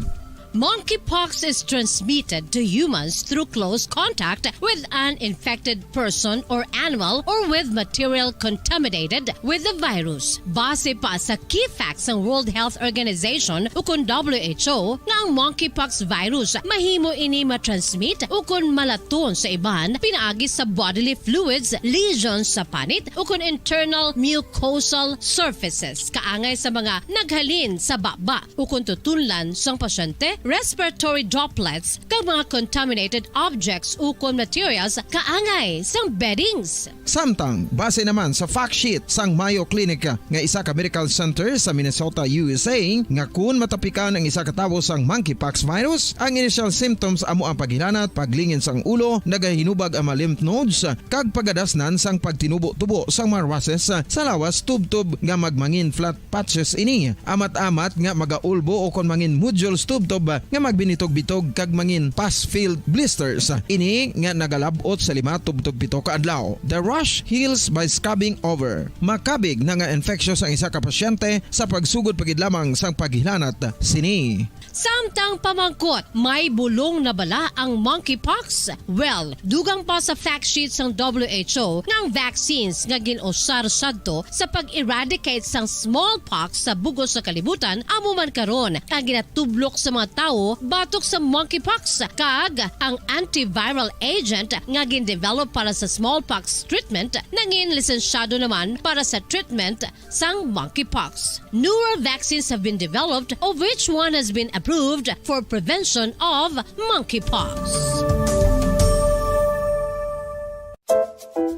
[SPEAKER 1] Monkeypox is transmitted to humans through close contact with an infected person or animal or with material contaminated with the virus. Base pa sa key facts ng World Health Organization ukon WHO nga ang monkeypox virus mahimo ini matransmit ukon malaton sa iban pinaagi sa bodily fluids, lesions sa panit ukon internal mucosal surfaces kaangay sa mga naghalin sa baba ukon tutunlan sang pasyente, respiratory droplets kag mga contaminated objects ukon materials kaangay sang beddings.
[SPEAKER 2] Samtang, base naman sa fact sheet sang Mayo Clinic nga isa ka medical center sa Minnesota, USA, nga kun matapikan ang isa ka tawo sang monkeypox virus, ang initial symptoms amo ang paghilanat, paglingin sang ulo, nagahinubag ang mga lymph nodes, kag pagadasnan sang pagtinubo-tubo sang mga rashes sa lawas tub-tub nga magmangin flat patches ini. Amat-amat nga magaulbo o kon mangin nodules tub-tub nga magbinitog-bitog kag mangin pus-filled blisters. Ini nga nagalabot sa 5-7 ka adlaw. The rash heals by scabbing over. Makabig na nga infectious ang isa ka pasyente sa pagsugod pagid lamang sang paghilanat sini.
[SPEAKER 1] Samtang pamangkot, may bulong na bala ang monkeypox? Well, dugang pa sa fact sheet sang WHO nga ang vaccines nga ginusar sadto sa pag-eradicate sang smallpox sa bugos sa kalibutan amo man karon ang ginatublok sa mga tao batok sa monkeypox kag ang antiviral agent nga gin-develop para sa smallpox treatment nangin lisensyado naman para sa treatment sang monkeypox. Newer vaccines have been developed of which one has been approved for prevention of monkeypox.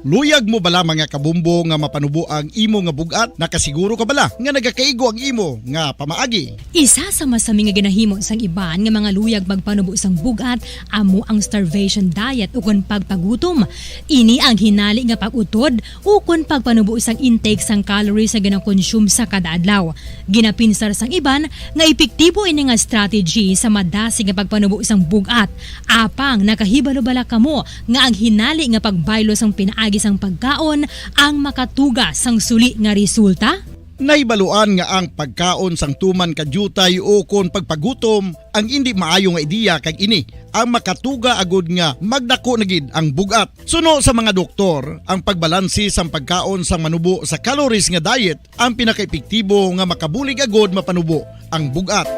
[SPEAKER 3] Luyag mo bala mga kabumbo nga mapanubo ang imo nga bugat? Nakasiguro ka bala nga nagakaigo ang imo nga pamaagi?
[SPEAKER 4] Isa sa masami nga ginahimo sang iban nga mga luyag magpanubo sang bugat amo ang starvation diet ukon pagpagutom. Ini ang hinali nga pag-utod ukon pagpanubo sang intake sang calories sa gina-consume sa kada adlaw. Ginapinsar sang iban nga epektibo ini nga strategy sa madasi nga pagpanubo sang bugat. Apang nakahibalo bala kamo nga ang hinali nga pagbaylo sang pinaagi sang pagkaon ang makatuga sang suli nga resulta?
[SPEAKER 3] Naibaluan nga ang pagkaon sang tuman kadyutay o kon pagpagutom ang hindi maayo nga ideya kag ini ang makatuga agud nga magdako na gid ang bugat. Suno sa mga doktor, ang pagbalansi sang pagkaon sang manubo sa calories nga diet ang pinakaepektibo nga makabulig agud mapanubo ang bugat.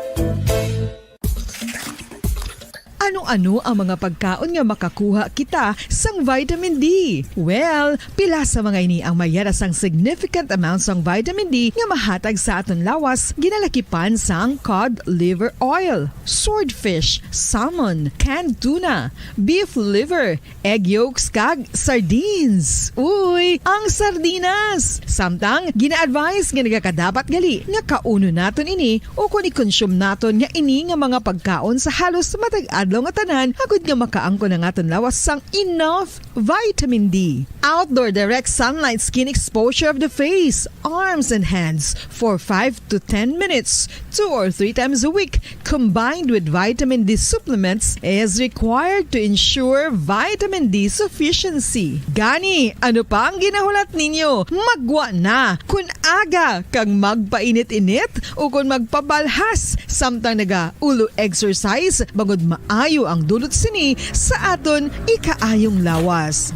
[SPEAKER 5] Ano-ano ang mga pagkaon nga makakuha kita sang vitamin D? Well, pila sa mga ini ang mayara sang significant amounts sang vitamin D nga mahatag sa aton lawas ginalakipan sang cod liver oil, swordfish, salmon, canned tuna, beef liver, egg yolks kag sardines. Uy, ang sardinas! Samtang gina-advise nga nagakadapat gali nga kauno naton ini o kung i-consume naton nga ini nga mga pagkaon sa halos matag adlaw nga tanan agud nga makaangko na nga lawas sang enough vitamin D. Outdoor direct sunlight skin exposure of the face, arms and hands for 5 to 10 minutes 2 or 3 times a week combined with vitamin D supplements is required to ensure vitamin D sufficiency. Gani, ano pa ang ginahulat ninyo? Magwa na kun aga kang magpainit-init o kun magpabalhas samtang naga ulo exercise bangod maayo ang dulot sini sa aton ikaayong lawas.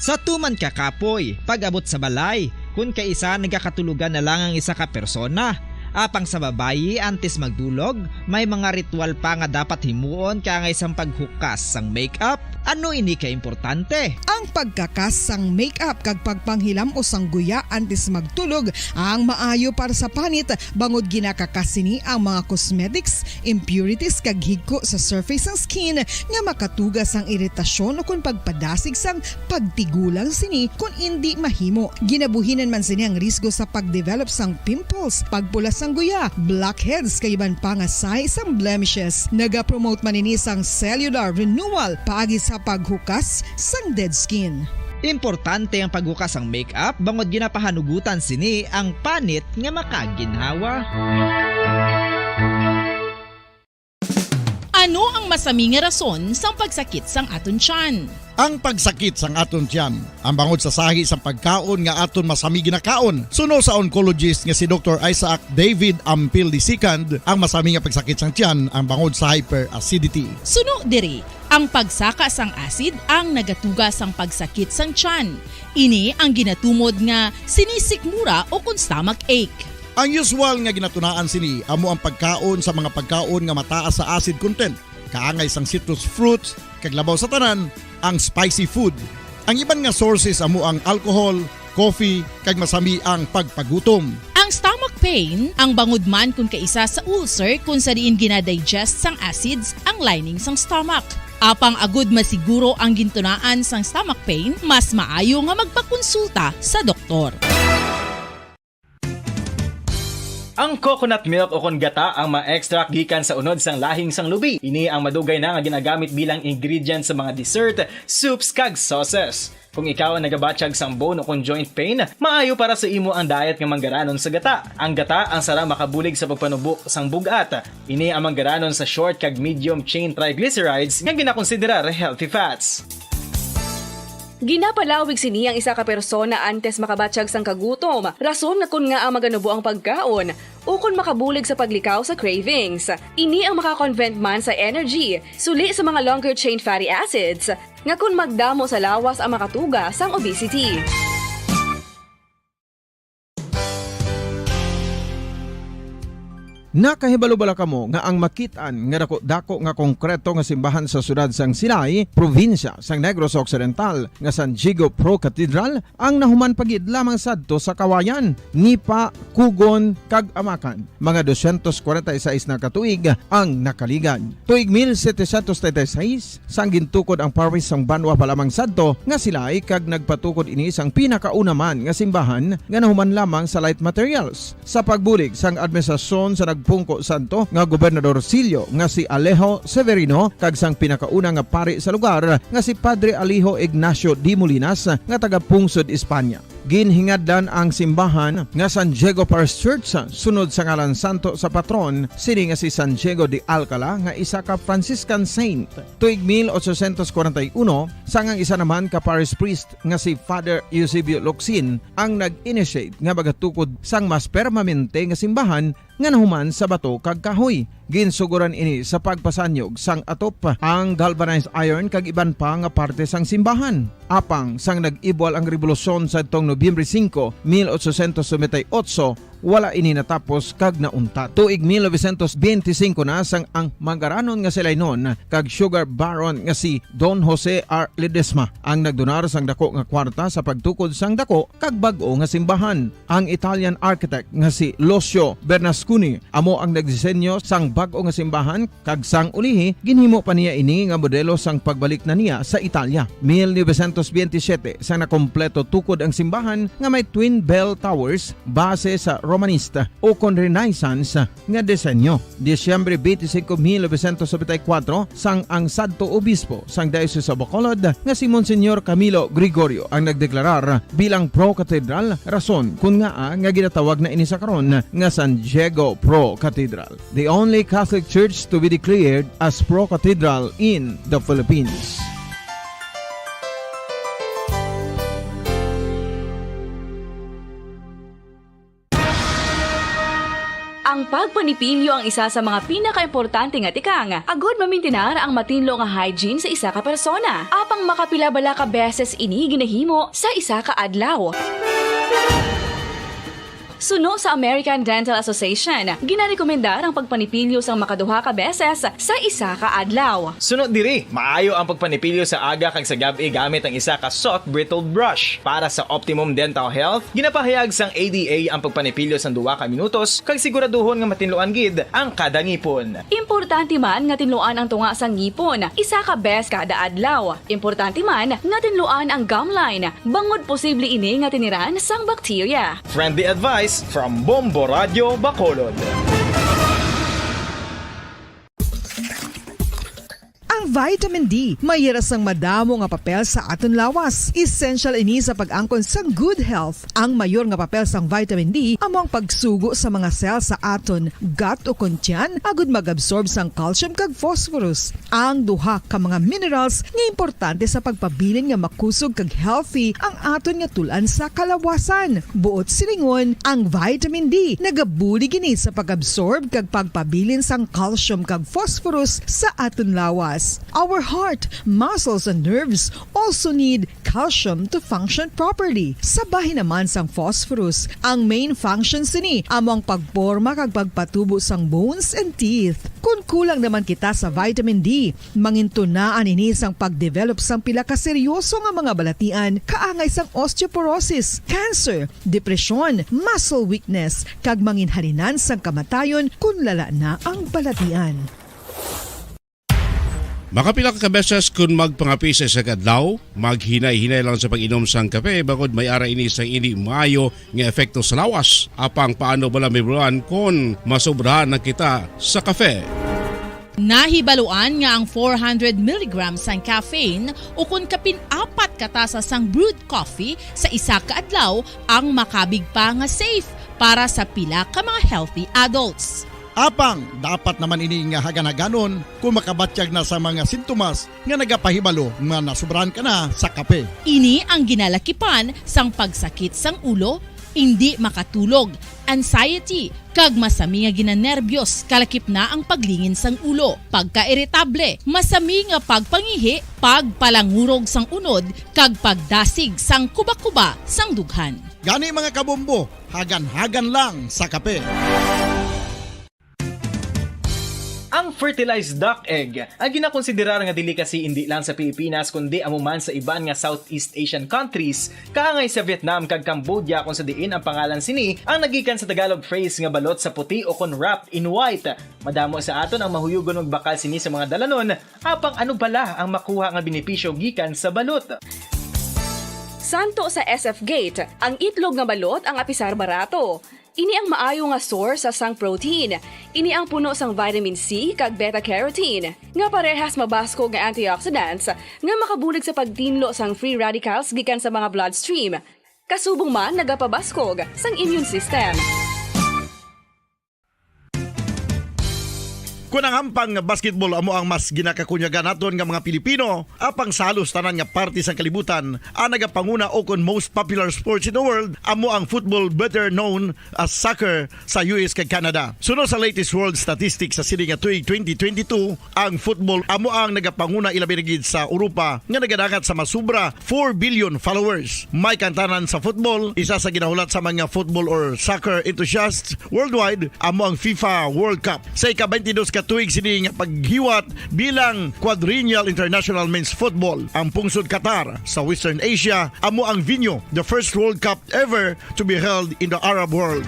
[SPEAKER 9] Sa tuman ka kapoy, pag-abot sa balay, kung kaisa nagkakatulugan na lang ang isa ka persona, Apang sa babayi antes magdulog, may mga ritual pa nga dapat himuon kaya nga isang paghukas sang makeup. Ano ini ka importante?
[SPEAKER 5] Ang pagkakas sang makeup kag pagpanghilam o sangguya antes magtulog ang maayo para sa panit bangod ginakakas sini ang mga cosmetics, impurities kag higko sa surface sang skin nga makatugas ang iritasyon o kung pagpadasig sang pagtigulang sini kung hindi mahimo. Ginabuhinan man sini ang risgo sa pagdevelop sang pimples, pagpula sang guya, blackheads kay iban pa nga size sang blemishes. Naga-promote man ini sang cellular renewal paagi sa paghukas sang dead skin.
[SPEAKER 9] Importante ang paghukas ang makeup bangod ginapahanugutan sini ang panit nga makaginhawa.
[SPEAKER 12] Ano ang masami nga rason sang pagsakit sang aton tiyan?
[SPEAKER 3] Ang pagsakit sang aton tiyan, ang bangod sa sahi sang pagkaon nga aton masami ginakaon. Suno sa oncologist nga si Dr. Isaac David Ampil II, ang masami nga pagsakit sang tiyan ang bangod sa hyperacidity.
[SPEAKER 12] Suno diri, ang pagsaka sang acid ang nagatuga sang pagsakit sang tiyan. Ini ang ginatumod nga sinisikmura o kung stomach ache.
[SPEAKER 3] Ang usual nga ginatunaan sini amo ang pagkaon sa mga pagkaon nga mataas sa acid content, kaangay sang citrus fruits, kag labaw sa tanan ang spicy food. Ang iban nga sources amo ang alcohol, coffee, kag masami ang pagpagutom.
[SPEAKER 12] Ang stomach pain ang bangod man kung kaisa sa ulcer kung sa diin ginadigest sang acids ang lining sang stomach. Apang agud masiguro ang gintunaan sang stomach pain, mas maayo nga magpakonsulta sa doktor.
[SPEAKER 7] Ang coconut milk o kon gata ang ma-extract gikan sa unod sang lahing sang lubi. Ini ang madugay na nga ginagamit bilang ingredient sa mga dessert, soups kag sauces. Kung ikaw ang nagabatsyag sang bone o kon joint pain, maayo para sa imo ang diet nga manggaranon sa gata. Ang gata ang sara makabulig sa pagpanubo sang bugat. Ini ang manggaranon sa short kag medium chain triglycerides nga ginakonsiderar healthy fats.
[SPEAKER 8] Ginapalawig sini ang isa ka persona antes makabatsyag sang kagutom. Rason na kun nga ang maganubo ang pagkaon o kun makabulig sa paglikaw sa cravings. Ini ang makakonvent man sa energy, suli sa mga longer chain fatty acids, nga kun magdamo sa lawas ang makatuga sang obesity.
[SPEAKER 2] Nakahibalo bala kamo nga ang makitaan nga dako nga konkreto nga simbahan sa sudad sang Sinay, probinsya sang Negros Occidental nga San Diego Pro Cathedral ang nahuman pagid lamang sadto sa kawayan, Nipa, Kugon kag Amakan. Mga 246 na katuig ang nakaligan. Tuig 1736 sang gintukod ang parish sang Banwa pa lamang sadto nga sila ay kag nagpatukod ini sang pinakauna man nga simbahan nga nahuman lamang sa light materials. Sa pagbulig sang administrasyon sa Pungko Santo nga Gobernador Silio nga si Alejo Severino kag sang pinakauna nga pari sa lugar nga si Padre Alijo Ignacio D. Molinas nga taga Pungsod, Espanya. Ginhingadlan ang simbahan nga San Diego Parish Church sunod sa ngalan santo sa patron sini nga si San Diego de Alcala nga isa ka Franciscan saint. Tuig 1841 sangang isa naman ka parish priest nga si Father Eusebio Locsin ang nag-initiate nga bagatukod sang mas permanente nga simbahan nga nahuman sa bato kag kahoy. Ginsuguran ini sa pagpasanyog sang atop ang galvanized iron kag iban pa nga parte sang simbahan. Apang sang nag-ibwal ang revolusyon sa tong Nobyembre 5, 1898, wala ini natapos kag nauntat. Tuig 1925 na sang ang manggaranon nga sila noon kag sugar baron nga si Don Jose R. Ledesma ang nagdonar sang dako nga kwarta sa pagtukod sang dako kag bag-o nga simbahan. Ang Italian architect nga si Lucio Bernasconi amo ang nagdisenyo sang bag-o nga simbahan kag sang ulihi ginhimo pa niya ini nga modelo sang pagbalik na niya sa Italia. 1927 sang nakompleto tukod ang simbahan nga may twin bell towers base sa Romanista o kon Renaissance nga disenyo. Disyembre 25, 1974 sang ang sadto obispo sang Diocese of Bacolod nga si Monsignor Camilo Gregorio ang nagdeklarar bilang pro-cathedral, rason kung nga ginatawag na ini sa karon nga San Diego Pro-Cathedral, the only Catholic church to be declared as pro-cathedral in the Philippines.
[SPEAKER 8] Ang pagpanipilyo ang isa sa mga pinaka-importante nga tikang. Agod mamintinar ang matinlo nga hygiene sa isa ka persona. Apang makapilabala ka beses ini ginahimo sa isa ka adlaw. Suno sa American Dental Association, ginarekomendar ang pagpanipilyo sang makaduha ka beses sa isa ka adlaw.
[SPEAKER 7] Sunod diri, maayo ang pagpanipilyo sa aga kag sa gabi gamit ang isa ka soft brittle brush. Para sa optimum dental health, ginapahayag sang ADA ang pagpanipilyo sang 2 ka minutos kag siguraduhon nga matinluan gid ang kada ngipon.
[SPEAKER 8] Importante man nga tinluan ang tunga sang ngipon, isa ka bes kada adlaw. Importante man nga tinluan ang gum line, bangod posible ini nga tiniran sang bakterya.
[SPEAKER 7] Friendly advice from Bombo Radio Bacolod.
[SPEAKER 5] Ang vitamin D mayra sang madamo nga papel sa aton lawas. Essential ini sa pag-angkon sang good health. Ang mayor nga papel sang vitamin D amo ang pagsugo sa mga cell sa aton gut o kuntyan agud mag-absorb sang calcium kag phosphorus. Ang duha ka mga minerals nga importante sa pagpabilin nga makusog kag healthy ang aton nga tulan sa kalawasan. Buot silingon, ang vitamin D nagabuli gini sa pag-absorb kag pagpabilin sang calcium kag phosphorus sa aton lawas. Our heart, muscles, and nerves also need calcium to function properly. Sabahin naman sang phosphorus, ang main functions ni amo ang pagporma kag pagpatubo sang bones and teeth. Kung kulang naman kita sa vitamin D, mangintunaan ini sang pagdevelop sang pila ka seryoso nga mga balatian, kaangay sang osteoporosis, cancer, depresyon, muscle weakness, kag manginhalinan sang kamatayon kung lala na ang balatian.
[SPEAKER 13] Makapila ka beses kung magpangapi sa isang adlaw, maghinay-hinay lang sa pag-inom sang kape bagod may ara ini sang hindi maayo nga epekto sa lawas. Apang paano bala may bulan kung masobrahan na kita sa kape.
[SPEAKER 12] Nahibaluan nga ang 400 mg sang caffeine o kung kapin 4 katasa sang brewed coffee sa isa ka adlaw ang makabig pa nga safe para sa pila ka mga healthy adults.
[SPEAKER 3] Apang, dapat naman ini nga hagan-haganon kung makabatyag na sa mga sintomas nga nagapahibalo nga nasubrahan ka na sa kape.
[SPEAKER 12] Ini ang ginalakipan sang pagsakit sang ulo, hindi makatulog, anxiety, kag masami nga ginanerbiyos, kalakip na ang paglingin sang ulo, pagka-irritable, masami nga pagpangihi, pagpalangurog sang unod, kag pagdasig sang kuba-kuba sang dughan.
[SPEAKER 3] Gani mga kabombo, hagan-hagan lang sa kape.
[SPEAKER 7] Ang fertilized duck egg ang ginakonsiderar nga delicacy hindi lang sa Pilipinas kundi amuman sa iban nga Southeast Asian countries, kaangay sa Vietnam kag Cambodia kung sa diin ang pangalan sini ang nagikan sa Tagalog phrase nga balot sa puti o kon wrapped in white. Madamo sa aton ang mahuyugon og bakal sini sa mga dalanon, apang ano bala ang makuha nga benepisyo gikan sa balot.
[SPEAKER 8] Santo sa SF Gate, ang itlog nga balot ang apisar barato. Ini ang maayo nga source sa sang protein. Ini ang puno sang vitamin C kag beta-carotene. Nga parehas mabasko nga antioxidants nga makabulig sa pagtinlo sang free radicals gikan sa mga bloodstream. Kasubong man nagapabaskog sang immune system.
[SPEAKER 3] Kung ang hampang basketball amo ang mas ginakakunyagan naton nga mga Pilipino, apang salos tanan nga parte sa kalibutan, ang nagapanguna o kon most popular sports in the world, amo ang football better known as soccer sa US kag Canada. Suno sa latest world statistics sa sini nga tuig 2022, ang football amo ang nagapanguna ilabi na gid sa Europa nga nagadagat sa masubra 4 billion followers. May kantanan sa football, isa sa ginahulat sa mga football or soccer enthusiasts worldwide, amo ang FIFA World Cup. Sa ika-22 ka tuig sini nga paghiwat bilang Quadrennial International Men's Football. Ang pungsod Qatar sa Western Asia amo ang venue, the first World Cup ever to be held in the Arab world.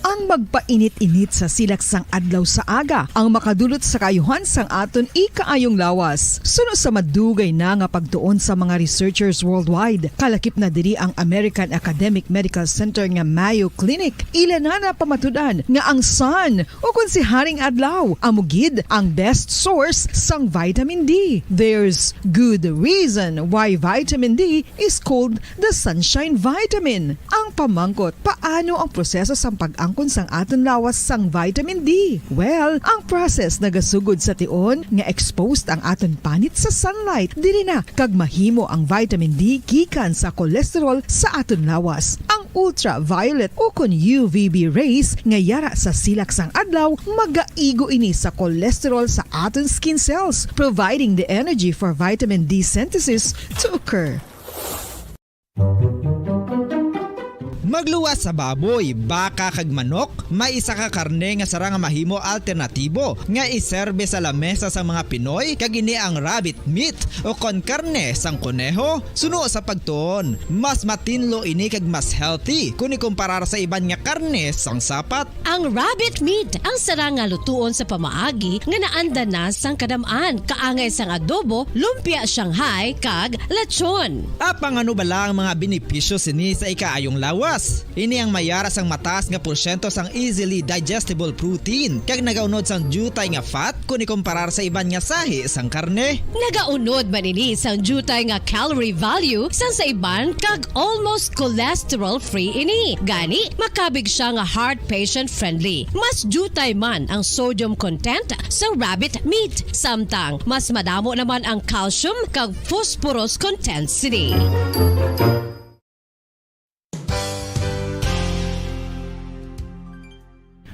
[SPEAKER 5] Ang magpainit-init sa silaksang adlaw sa aga ang makadulot sa kayuhan sang aton ikaayong lawas. Suno sa madugay na nga pagtuon sa mga researchers worldwide, kalakip na diri ang American Academic Medical Center nga Mayo Clinic. Ila na pamatudan nga ang sun o kung si Haring Adlaw amugid ang best source sang vitamin D. There's good reason why vitamin D is called the sunshine vitamin. Ang pamangkot, paano ang proseso sang pag-angkon sang aton lawas sang vitamin D? Well, ang process nagasugod sa tion nga exposed ang aton panit sa sunlight dili na kag mahimo ang vitamin D gikan sa cholesterol sa aton lawas. Ang ultraviolet o kon UVB rays nga yara sa silak sang adlaw magaigo ini sa cholesterol sa aton skin cells, providing the energy for vitamin D synthesis to occur.
[SPEAKER 9] Magluwas sa baboy, baka kag manok, may isa ka karne nga sarang mahimo alternatibo nga iserbe sa lamesa sa mga Pinoy kag ini ang rabbit meat o kon karne sang kuneho. Suno sa pagtuon, mas matinlo ini kag mas healthy kung ikumparar sa iban nga karne sang sapat.
[SPEAKER 1] Ang rabbit meat ang sarang nga lutuon sa pamaagi nga naanda na sang kadamaan, kaangay sang adobo, lumpia Shanghai kag lechon.
[SPEAKER 9] Apang ano bala ang mga benepisyo sini sa ikaayong lawas? Ini ang mayara sang mataas nga porsyento sang easily digestible protein kag nagaunod sang jutay nga fat kung ikumparar sa iban nga sahi sang karne.
[SPEAKER 1] Nagaunod man ini sang jutay nga calorie value sang sa iban kag almost cholesterol free ini. Gani makabig siya nga heart patient friendly. Mas jutay man ang sodium content sa rabbit meat, samtang mas madamo naman ang calcium kag phosphorus content sini.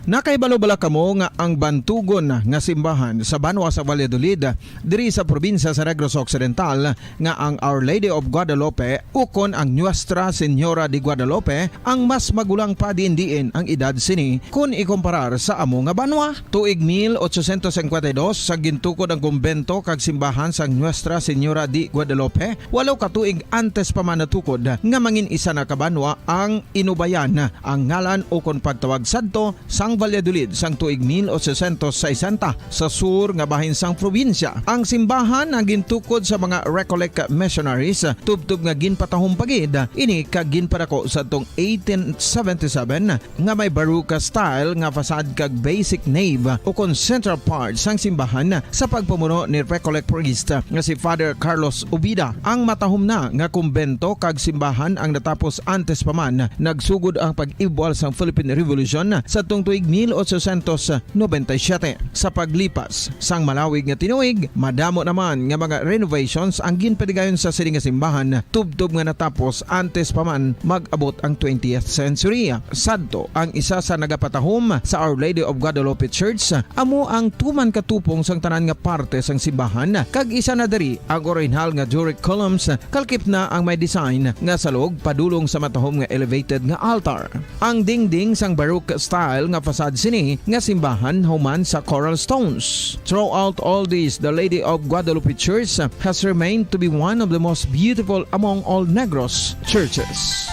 [SPEAKER 2] Nakaibalo-bala kamo nga ang bantugon nga simbahan sa Banwa sa Valladolid diri sa probinsya sa Negros Occidental nga ang Our Lady of Guadalupe ukon ang Nuestra Señora de Guadalupe ang mas magulang pa diin ang edad sini kung ikumparar sa amo nga banwa. Tuig 1852 sa gintukod ang kumbento kag simbahan sang Nuestra Señora de Guadalupe, walaw ka tuig antes pa man natukod nga mangin isa na kabanwa ang inubayan ang ngalan ukon pagtawag sadto sang Valladolid sang tuig 1860 sa sur nga bahin sang probinsya. Ang simbahan ang gintukod sa mga Recollect missionaries tubtub nga ginpatahong pagid ini kag ginpadako sa tong 1877 nga may baroque style nga fasad kag basic nave o kon central part sang simbahan sa pagpamuno ni Recollect priest nga si Father Carlos Ubida. Ang matahom na nga kumbento kag simbahan ang natapos antes pa man nagsugod ang pag-ibwal sang Philippine Revolution sa tong tuig 1897. Sa paglipas sang malawig nga tinuig, madamo naman nga mga renovations ang ginpadigayon sa sining nga simbahan tubtob nga natapos antes pa man mag-abot ang 20th century. Sadto ang isa sa nagapatahom sa Our Lady of Guadalupe Church amo ang tuman katupong sang tanan nga parte sang simbahan kag isa na diri ang original nga Doric columns kalkip na ang may design nga salog padulong sa matahom nga elevated nga altar. Ang dingding sang baroque style nga fasad sini nga simbahan human sa coral stones. Throughout all this, the Lady of Guadalupe Church has remained to be one of the most beautiful among all Negros churches.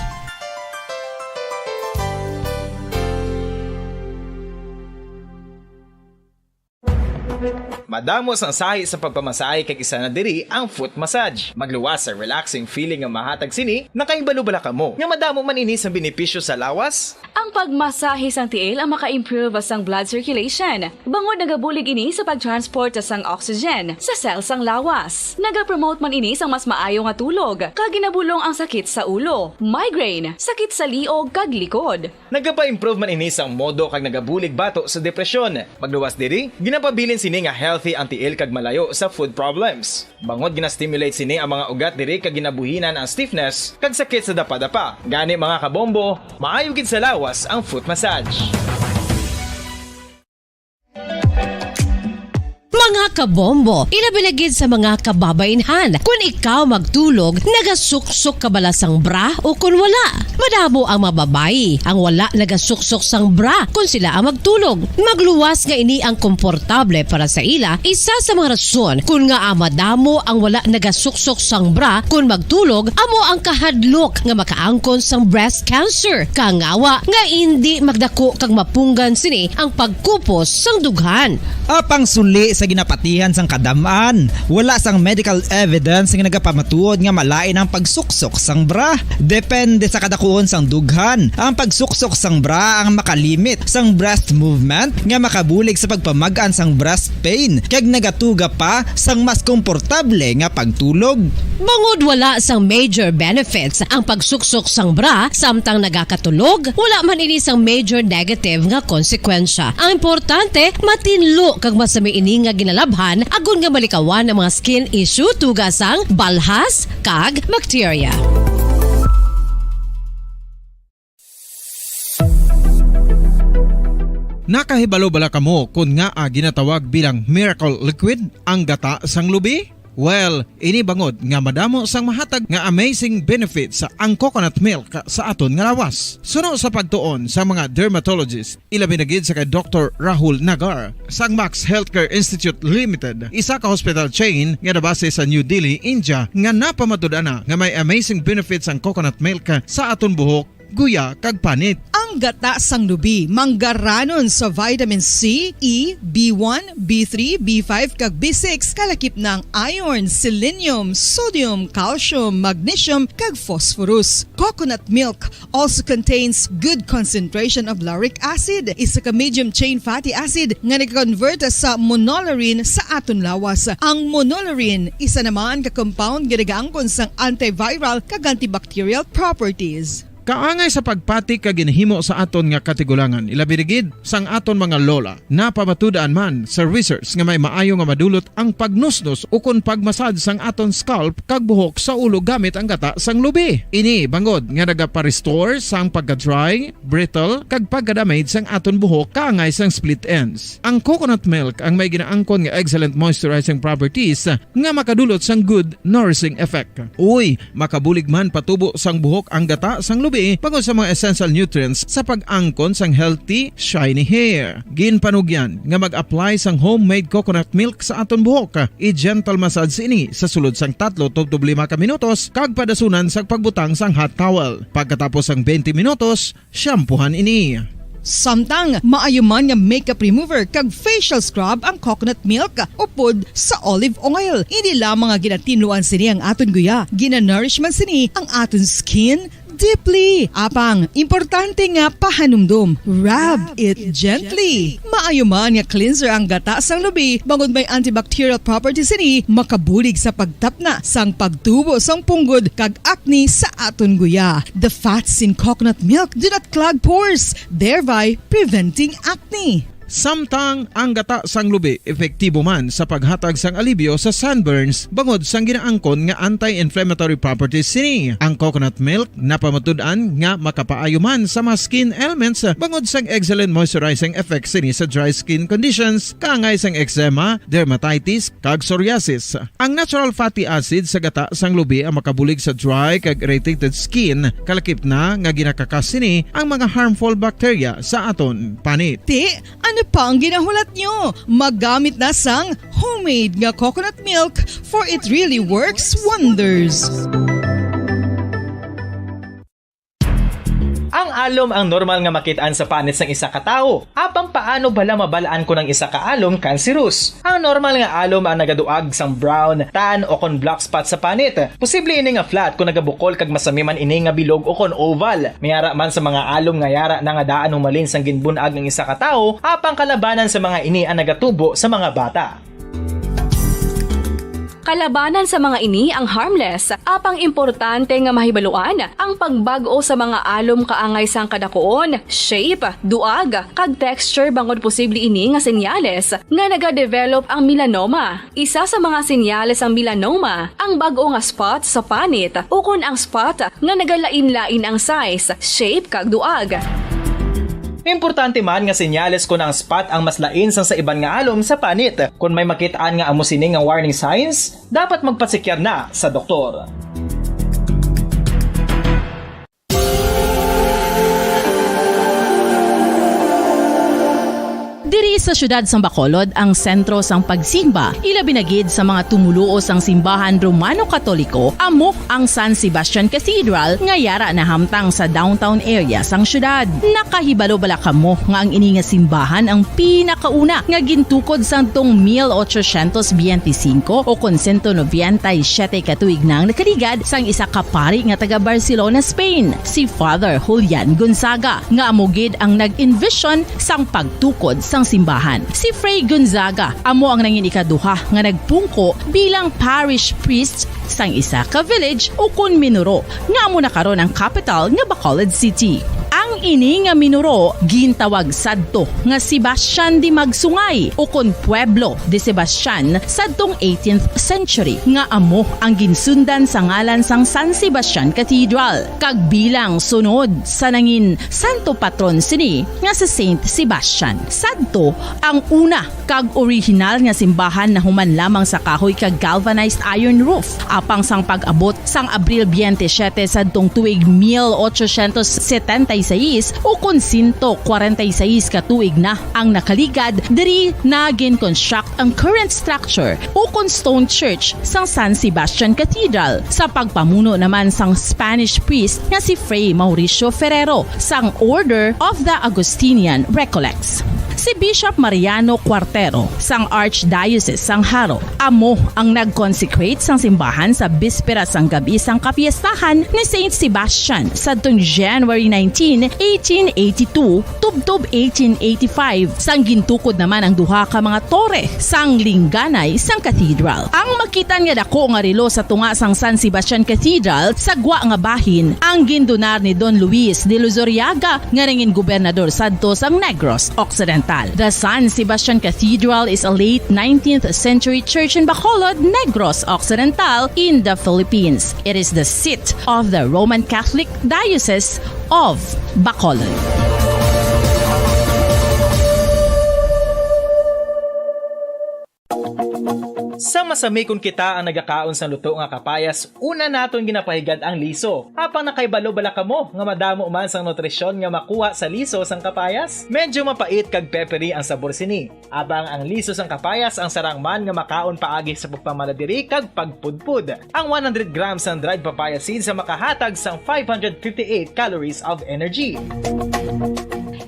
[SPEAKER 7] Madamos ang sahi sa pagpamasahe kag isa na diri ang foot massage. Magluwas sa relaxing feeling nga mahatag sini, nakaibalo-bala ka mo. Nga madamo man ini sa benepisyo sa lawas.
[SPEAKER 8] Ang pagmasahe sang tiil ang maka-improve sang blood circulation. Bangod nagabulig ini sa pag-transport sang oxygen sa cells sang lawas. Nagapromote man ini sang mas maayo nga tulog. Kag ginabulong ang sakit sa ulo, migraine, sakit sa liog kag likod.
[SPEAKER 7] Nagapa-improve man ini sang modo kag nagabulig bato sa depresyon. Magluwas diri, ginapabilin sini nga healthy ang tiil kag malayo sa food problems. Bangod gina-stimulate sini ang mga ugat diri kag ginabuhinan ang stiffness kag sakit sa dapa-dapa. Gani mga kabombo, maayo gid sa lawas ang foot massage.
[SPEAKER 1] Mga kabombo, ilabilagid sa mga kababainhan. Kung ikaw magtulog, nagasuksok ka bala sang bra o kung wala. Madamo ang mababayi ang wala nagasuksok sang bra kung sila ang magtulog. Magluwas nga ini ang komportable para sa ila. Isa sa mga rason kung nga madamo ang wala nagasuksok sang bra kung magtulog, amo ang kahadlok nga makaangkon sang breast cancer. Kangawa nga hindi magdako kag mapunggan sini ang pagkupos sang dughan.
[SPEAKER 9] Apang suli sa ginapatihan sang kadamaan, wala sang medical evidence nga nagapamatuod nga malain ang pagsuksok sang bra. Depende sa kadakuon sang dughan. Ang pagsuksok sang bra ang makalimit sang breast movement nga makabulig sa pagpamagaan sang breast pain kag nagatuga pa sang mas komportable nga pagtulog.
[SPEAKER 1] Bangod wala sang major benefits ang pagsuksok sang bra samtang nagakatulog, wala man ini sang major negative nga konsekwensya. Ang importante, matinlo kag masami ini nga ginalabhan agon nga malikawan ang mga skin issue tugas ang balhas kag bacteria.
[SPEAKER 2] Nakahibalo bala kamo kung nga ginatawag bilang miracle liquid ang gata sang lubi? Well, ini bangod nga madamo sang mahatag nga amazing benefits sa ang coconut milk sa aton nga lawas. Suno sa pagtuon sa mga dermatologist, ilabi na gid sa kay Dr. Rahul Nagar sang Max Healthcare Institute Limited, isa ka hospital chain nga nabase sa New Delhi, India, nga napamatud-ana nga may amazing benefits ang coconut milk sa aton buhok, guya kag panit.
[SPEAKER 5] Ang gata sang lubi manggaranon sa vitamin C, E, B1, B3, B5 kag B6 kalakip ng iron, selenium, sodium, calcium, magnesium kag phosphorus. Coconut milk also contains good concentration of lauric acid, isa ka medium chain fatty acid nga nag-convert sa monolarin sa aton lawas. Ang monolarin isa naman ka compound nga nagaangkon sang antiviral kag antibacterial properties.
[SPEAKER 2] Kaangay sa pagpati kag ginhimo sa aton nga katigulangan, ilabirigid sang aton mga lola. Napamatud-an man sa research nga may maayo nga madulot ang pagnusnos ukon pagmasad sang aton scalp kag buhok sa ulo gamit ang gata sang lubi. Ini bangod nga nagapa-restore sang pagka-dry, brittle kag pagka-damage sang aton buhok kaangay sang split ends. Ang coconut milk ang may ginaangkon nga excellent moisturizing properties nga makadulot sang good nourishing effect. Uy, makabulig man patubo sang buhok ang gata sang lubi pagod sa mga essential nutrients sa pag-angkon sang healthy, shiny hair. Ginpanugyan nga mag-apply sang homemade coconut milk sa aton buhok. I-gentle massage ini sa sulod sang 3 to 5 ka minutos kag padasunan sang pagbutang sang hot towel. Pagkatapos sang 20 minutos, shampoohan ini.
[SPEAKER 5] Samtang maayo man nga makeup remover kag facial scrub ang coconut milk upod sa olive oil. Hindi lamang nga ginatinluan sini ang aton guya, gina-nourishment sini ang aton skin deeply. Apang, importante nga pahanumdum. Rub it gently. Maayo man nga cleanser ang gata sang lubi, bangod may antibacterial properties ini, makabulig sa pagtapna sang pagtubo sang punggod kag acne sa aton guya. The fats in coconut milk do not clog pores, thereby preventing acne.
[SPEAKER 2] Samtang ang gata sang lubi epektibo man sa paghatag sang alibyo sa sunburns bangod sang ginaangkon nga anti-inflammatory properties sini. Ang coconut milk napamatud-an nga makapaayo man sa mga skin ailments bangod sang excellent moisturizing effect sini sa dry skin conditions kaangay sang eczema, dermatitis kag psoriasis. Ang natural fatty acid sa gata sang lubi ang makabulig sa dry kag irritated skin, kalakip na nga ginakakas sini ang mga harmful bacteria sa aton panit.
[SPEAKER 5] Ano pa ang ginahulat nyo? Maggamit na sang homemade nga coconut milk for it really works wonders.
[SPEAKER 7] Ang alom ang normal nga makitaan sa panit sang isa ka tawo. Apang paano bala mabalaan ko ng isa ka alom cancerous? Ang normal nga alom ang nagaduag sang brown, tan o kon black spot sa panit. Posible ini nga flat kung nagabukol kag masami man ini nga bilog o kon oval. Mayara man sa mga alom nga yara na nga daan humalin sang ginbunag ng isa ka tawo, apang kalabanan sa mga ini ang nagatubo sa mga bata.
[SPEAKER 8] Kalabanan sa mga ini ang harmless, apang importante nga mahibaluan ang pagbago sa mga alom kaangay sang kadakuon, shape, duag, kag texture bangod posible ini nga senyales nga nagadevelop ang melanoma. Isa sa mga senyales ang melanoma, ang bago nga spot sa panit ukon ang spot nga nagalain-lain ang size, shape kag duag.
[SPEAKER 7] Importante man nga senyales kung ang spot ang mas lain sang sa iban nga alom sa panit. Kung may makitaan nga amo sini nga warning signs, dapat magpasikyar na sa doktor.
[SPEAKER 12] Diri sa syudad sang Bacolod ang sentro sang pagsimba, ilabi na gid sa mga tumuluo sang simbahan Romano-Katoliko, amo ang San Sebastian Cathedral nga yara na hamtang sa downtown area sang syudad. Nakahibalo bala kamo nga ang ini nga simbahan ang pinakauna nga gintukod sang tong 1825 o kon 197 katuig nang nakaligad sang isa ka pari nga taga Barcelona, Spain, si Father Julian Gonzaga, nga amo gid ang nag-envision sang pagtukod sang simbahan. Si Fray Gonzaga amo ang nangin ikaduha nga nagpungko bilang parish priest sang isa ka village o kun minuro nga amo na karon ang capital nga Bacolod City. Ang Ang ini nga minuro gintawag sadto nga Sebastian di Magsungay o kon Pueblo de Sebastian sadtong 18th century nga amo ang ginsundan sa ngalan sang San Sebastian Cathedral kag bilang sunod sa nangin santo patron sini nga sa Saint Sebastian. Sadto ang una kag original nga simbahan na human lamang sa kahoy kag galvanized iron roof apang sang pag-abot sang Abril 27 sadtong tuig 1876 o kon 146 ka tuig na ang nakaligad diri na gin-construct ang current structure o kon stone church sang San Sebastian Cathedral sa pagpamuno naman sang Spanish priest nga si Fray Mauricio Ferrero sang Order of the Augustinian Recollects. Si Bishop Mariano Cuartero sang Archdiocese sang Haro amo ang nag-consecrate sang simbahan sa bispera sang gabi sang kapiestahan ni Saint Sebastian sadtong January 19, 1882 tubtob 1885 sang gintukod naman ang duha ka mga tore sang lingganay sang cathedral. Ang makitan nga dako nga relo sa tunga sang San Sebastian Cathedral sa gwa nga bahin ang gindonar ni Don Luis de Luzuriaga nga ringin gobernador sadto sang Negros Occidental. The San Sebastian Cathedral is a late 19th century church in Bacolod, Negros Occidental in the Philippines. It is the seat of the Roman Catholic Diocese of Bacolod.
[SPEAKER 7] Sa masami kung kita ang nagakaon sa luto nga kapayas, una naton ginapahigad ang liso. Apang nakaibalo bala kamo nga madamo man sang nutrisyon nga makuha sa liso sang kapayas. Medyo mapait kag peppery ang sabor sini. Abang ang liso sang kapayas ang sarang man nga makaon paagi sa pagpamaladiri kag pagpudpud. Ang 100 grams ng dried papaya seeds sa makahatag sang 558 calories of energy.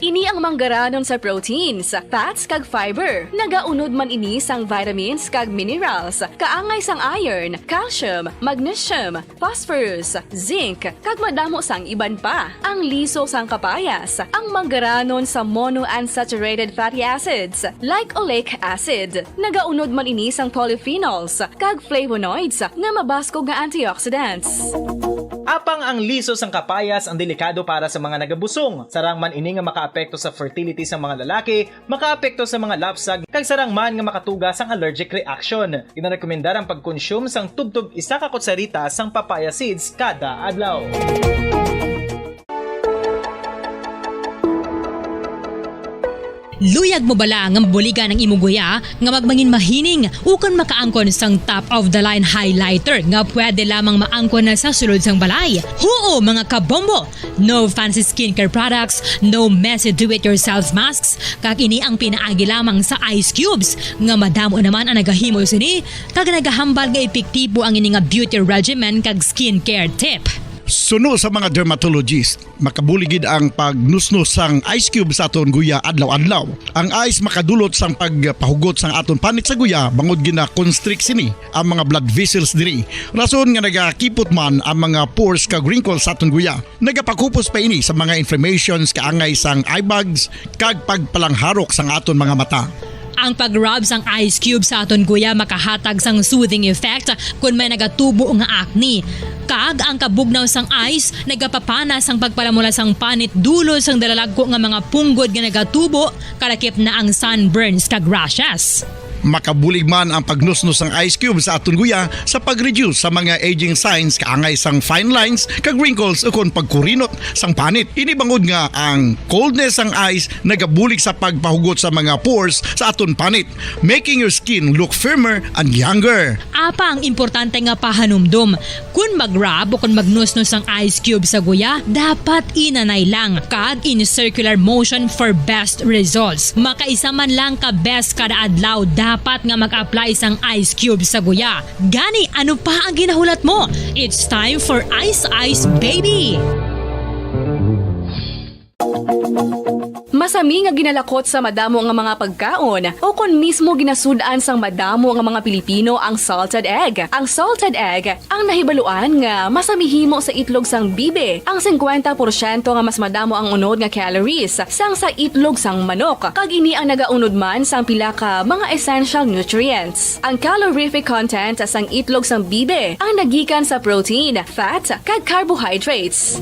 [SPEAKER 8] Ini ang manggaranon sa proteins, fats kag fiber. Nagaunod man ini sang vitamins kag minerals, kaangay sang iron, calcium, magnesium, phosphorus, zinc, kag madamo sang iban pa. Ang liso sang kapayas, ang manggaranon sa monounsaturated fatty acids like oleic acid. Nagaunod man ini sang polyphenols kag flavonoids nga mabaskog nga antioxidants.
[SPEAKER 7] Apang ang liso sang kapayas ang delikado para sa mga nagabusong. Sarang man ini nga makaapekto sa fertility sa mga lalaki, makaapekto sa mga lapsag, kag sarang man nga makatuga sang allergic reaction. Ginarekomendar ang pagkonsume sang tubtub 1 ka kutsarita sang papaya seeds kada adlaw.
[SPEAKER 4] Luyag mo bala nga mabuligan ng imuguya nga magmangin mahining ukon makaangkon sang top of the line highlighter nga pwede lamang maangkon na sa sulod sang balay. Huo mga kabombo! No fancy skincare products, no messy do-it-yourself masks, kag ini ang pinaagi lamang sa ice cubes nga madamo naman ang nagahimo sini kag nagahambal nga epektibo ang ini nga beauty regimen kag skincare tip.
[SPEAKER 3] Suno sa mga dermatologist, makabuligid ang pagnusnos sang ice cube sa aton guya adlaw-adlaw. Ang ice makadulot sang pagpahugot sang aton panit sa guya bangod gina-constrict sini ang mga blood vessels diri. Rason nga nagakipot man ang mga pores kag wrinkles sa aton guya. Nagapakupos pa ini sa mga inflammations kaangay sang eye bags kag pagpalangharok sang aton mga mata.
[SPEAKER 4] Ang pag-rub sang ice cube sa aton guya makahatag sang soothing effect kung may nagatubo nga acne. Kag ang kabugnaw sang ice nagapapana sang pagpalamula sang panit dulo sang dalalagko nga mga punggod nga nagatubo kalakip na ang sunburns kag rashes.
[SPEAKER 3] Makabulig man ang pagnusnos ng ice cube sa aton guya sa pag-reduce sa mga aging signs kaangay sang fine lines kag wrinkles ukon pagkurinot sang panit. Ini bangod nga ang coldness sang ice nagabulig sa pagpahugot sa mga pores sa aton panit, making your skin look firmer and younger.
[SPEAKER 4] Apa ang importante nga pahanumdum, kung mag-rub o kung magnusnos ang ice cube sa guya, dapat inanay lang kag in circular motion for best results. Makaisa man lang ka best kada adlaw, dapat nga mag-apply sang ice cube sa guya. Gani, ano pa ang ginahulat mo? It's time for Ice Ice Baby!
[SPEAKER 8] Masami nga ginalakot sa madamo nga mga pagkaon o kon mismo ginasudaan sang madamo nga mga Pilipino ang salted egg. Ang salted egg ang nahibaluan nga masamihimo sa itlog sang bibe. Ang 50% nga mas madamo ang unod nga calories sang sa itlog sang manok. Kag ini ang nagaunod man sang pila ka mga essential nutrients. Ang calorific content sang itlog sang bibe ang nagikan sa protein, fat, kag carbohydrates.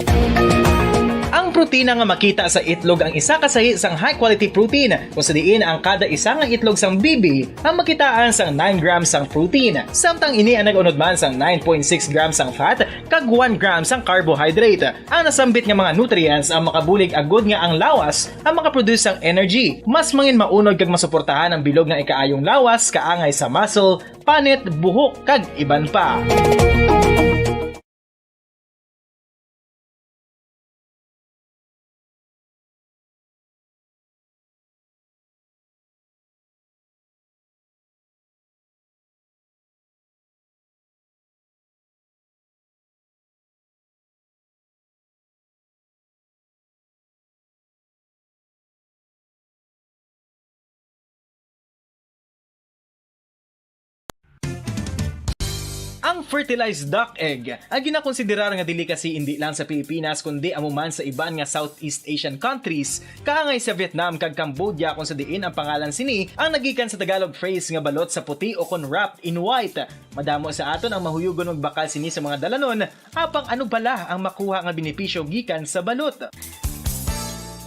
[SPEAKER 7] Ang protina nga makita sa itlog ang isa kasahi sang high quality protein kung sa diin ang kada isa nga itlog sang bibi ang makitaan sang 9 grams sang protein. Samtang ini ang nag-unod man sang 9.6 grams sang fat kag 1 grams sang carbohydrate. Ang nasambit nga mga nutrients ang makabulig agud nga ang lawas ang makaproduce sang energy. Mas mangin maunod kag masuportahan ang bilog nga ikaayong lawas kaangay sa muscle, panit, buhok kag iban pa. Ang fertilized duck egg ang ginakonsiderar nga delicacy hindi lang sa Pilipinas kundi amuman sa iban nga Southeast Asian countries kaangay sa Vietnam kag Cambodia kung sa diin ang pangalan sini ang nagikan sa Tagalog phrase nga balot sa puti o kon wrapped in white. Madamo sa aton ang mahuyugon og bakal sini sa mga dalanon apang ano bala ang makuha nga benepisyo gikan sa balot.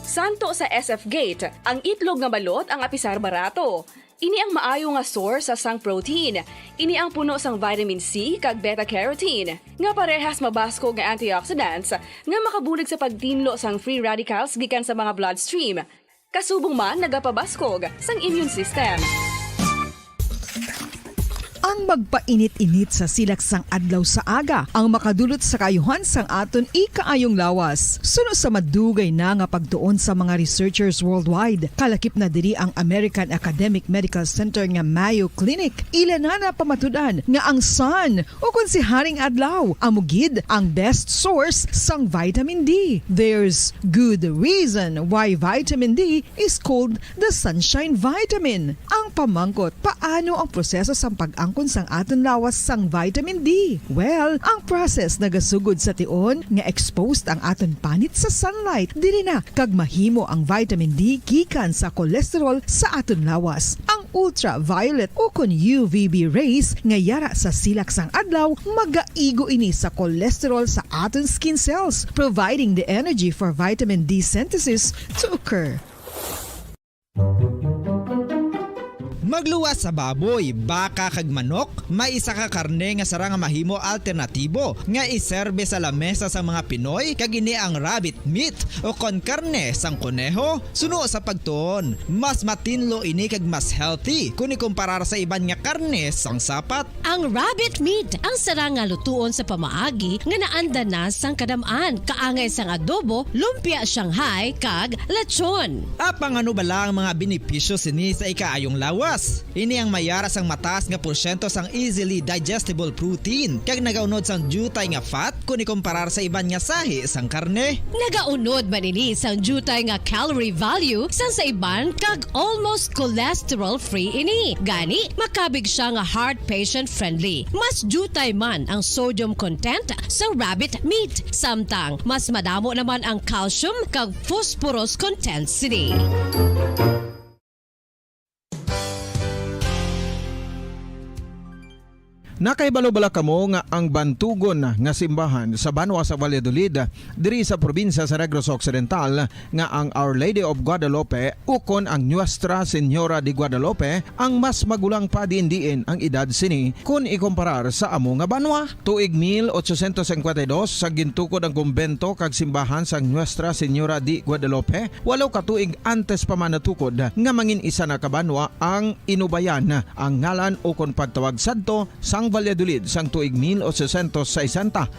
[SPEAKER 8] Santo sa SF Gate, ang itlog nga balot ang apisar barato. Ini ang maayo nga source sa sang protein. Ini ang puno sang vitamin C kag beta-carotene. Nga parehas mabasko nga antioxidants nga makabulig sa pagtinlo sang free radicals gikan sa mga bloodstream. Kasubong man nagapabaskog sang immune system.
[SPEAKER 5] Ang magpainit-init sa silak sang adlaw sa aga ang makadulot sa kayuhan sang aton ikaayong lawas. Suno sa madugay na nga pagtuon sa mga researchers worldwide, kalakip na diri ang American Academic Medical Center nga Mayo Clinic. Ilan na pamatudan nga ang sun o kung si Haring Adlaw amugid ang best source sang vitamin D. There's good reason why vitamin D is called the sunshine vitamin. Ang pamangkot, paano ang proseso sang pag-angkon sang aton lawas sang vitamin D? Well, ang process nagasugod sa tion nga exposed ang aton panit sa sunlight. Dili na kag mahimo ang vitamin D gikan sa cholesterol sa aton lawas. Ang ultraviolet o kon UVB rays nga yara sa silak sang adlaw magaigo ini sa cholesterol sa aton skin cells, providing the energy for vitamin D synthesis to occur.
[SPEAKER 9] Magluwas sa baboy, baka kag manok, may isa ka karne nga sara nga mahimo alternatibo nga iserbe sa lamesa sa mga Pinoy kag ini ang rabbit meat o kon karne sang kuneho. Suno sa pagtuon, mas matinlo ini kag mas healthy kung ikumparar sa iban nga karne sang sapat.
[SPEAKER 1] Ang rabbit meat ang sara nga lutuon sa pamaagi nga naanda na sang kadamaan kaangay sang adobo, lumpia Shanghai kag lechon.
[SPEAKER 9] Apang ano bala ang mga benepisyo sini sa ikaayong lawas? Ini ang mayara sang mataas nga porsyento sang easily digestible protein kag nagaunod sang jutay nga fat kung ikumparar sa iban nga sahi sang karne.
[SPEAKER 1] Nagaunod man ini sang jutay nga calorie value sang sa iban kag almost cholesterol free ini. Gani makabig siya nga heart patient friendly. Mas jutay man ang sodium content sa rabbit meat. Samtang mas madamo naman ang calcium kag phosphorus content sini.
[SPEAKER 2] Nakaibalo-bala kamo nga ang bantugon nga simbahan sa Banwa sa Valladolid diri sa probinsya sa Negros Occidental nga ang Our Lady of Guadalupe ukon ang Nuestra Señora de Guadalupe ang mas magulang pa diin ang edad sini kung ikumparar sa amo nga banwa. Tuig 1852 sa gintukod ang kumbento kag simbahan sang Nuestra Señora de Guadalupe. Walo ka tuig antes pa man natukod nga mangin isa na kabanwa ang inubayan ang ngalan ukon pagtawag sadto sang Valladolid sang tuig 1860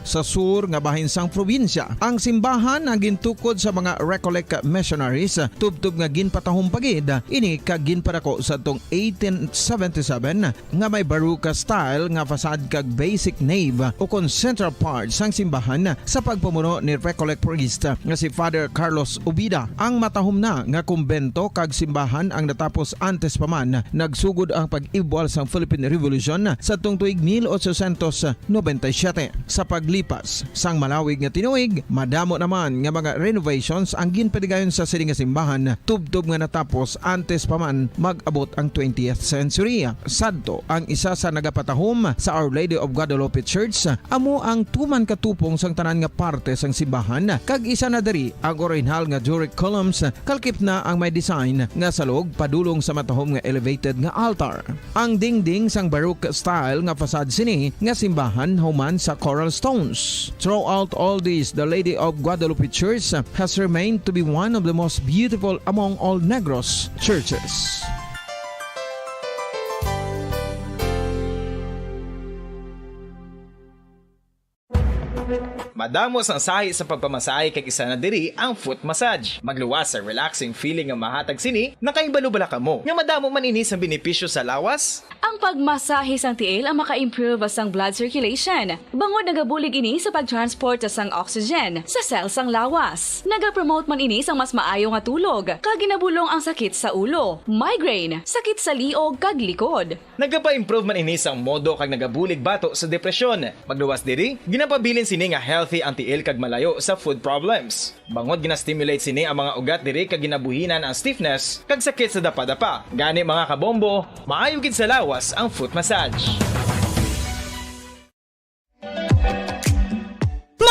[SPEAKER 2] sa sur nga bahin sang probinsya. Ang simbahan ang gintukod sa mga Recollect missionaries tubtub nga ginpatahong pagid ini kag ginpadako sa tong 1877 nga may baruka style nga fasad kag basic nave o kon central part sang simbahan sa pagpamuno ni Recollect priest nga si Father Carlos Ubida. Ang matahom na nga kumbento kag simbahan ang natapos antes pa man nagsugod ang pag-ibwal sang Philippine Revolution sa tong tuig 1897. Sa paglipas sang malawig nga tinuig, madamo naman nga mga renovations ang ginpadigayon sa sining nga simbahan, tubtob nga natapos antes pa man mag-abot ang 20th century. Sadto ang isa sa nagapatahom sa Our Lady of Guadalupe Church, amo ang tuman katupong sang tanan nga parte sang simbahan, kag isa na diri ang original nga Doric columns, kalkip na ang may design nga salog padulong sa matahom nga elevated nga altar. Ang dingding sang Baroque style nga facade sini nga simbahan human sa coral stones. Throughout all this, the Lady of Guadalupe Church has remained to be one of the most beautiful among all Negros churches.
[SPEAKER 7] Madamos ang sahi sa pagpamasahe kay isa na diri ang foot massage. Magluwas sa relaxing feeling nga mahatag sini, nakaibalo-bala ka mo. Nga madamo man ini sa benepisyo sa lawas.
[SPEAKER 8] Ang pagmasahe sang tiil ang maka-improve sang blood circulation. Bangod nagabulig ini sa pagtransport sang oxygen sa cells sang lawas. Nagapromote man ini sang mas maayo nga tulog, kag ginabulong ang sakit sa ulo, migraine, sakit sa liog kag likod.
[SPEAKER 7] Nagapa-improve man ini sang modo kag nagabulig bato sa depresyon. Magluwas diri, ginapabilin sini nga healthy ang tiil kag malayo sa food problems. Bangod gina-stimulate sini ang mga ugat diri kag ginabuhinan ang stiffness kag sakit sa dapa-dapa. Gani mga kabombo, maayo gid sa lawas ang foot massage.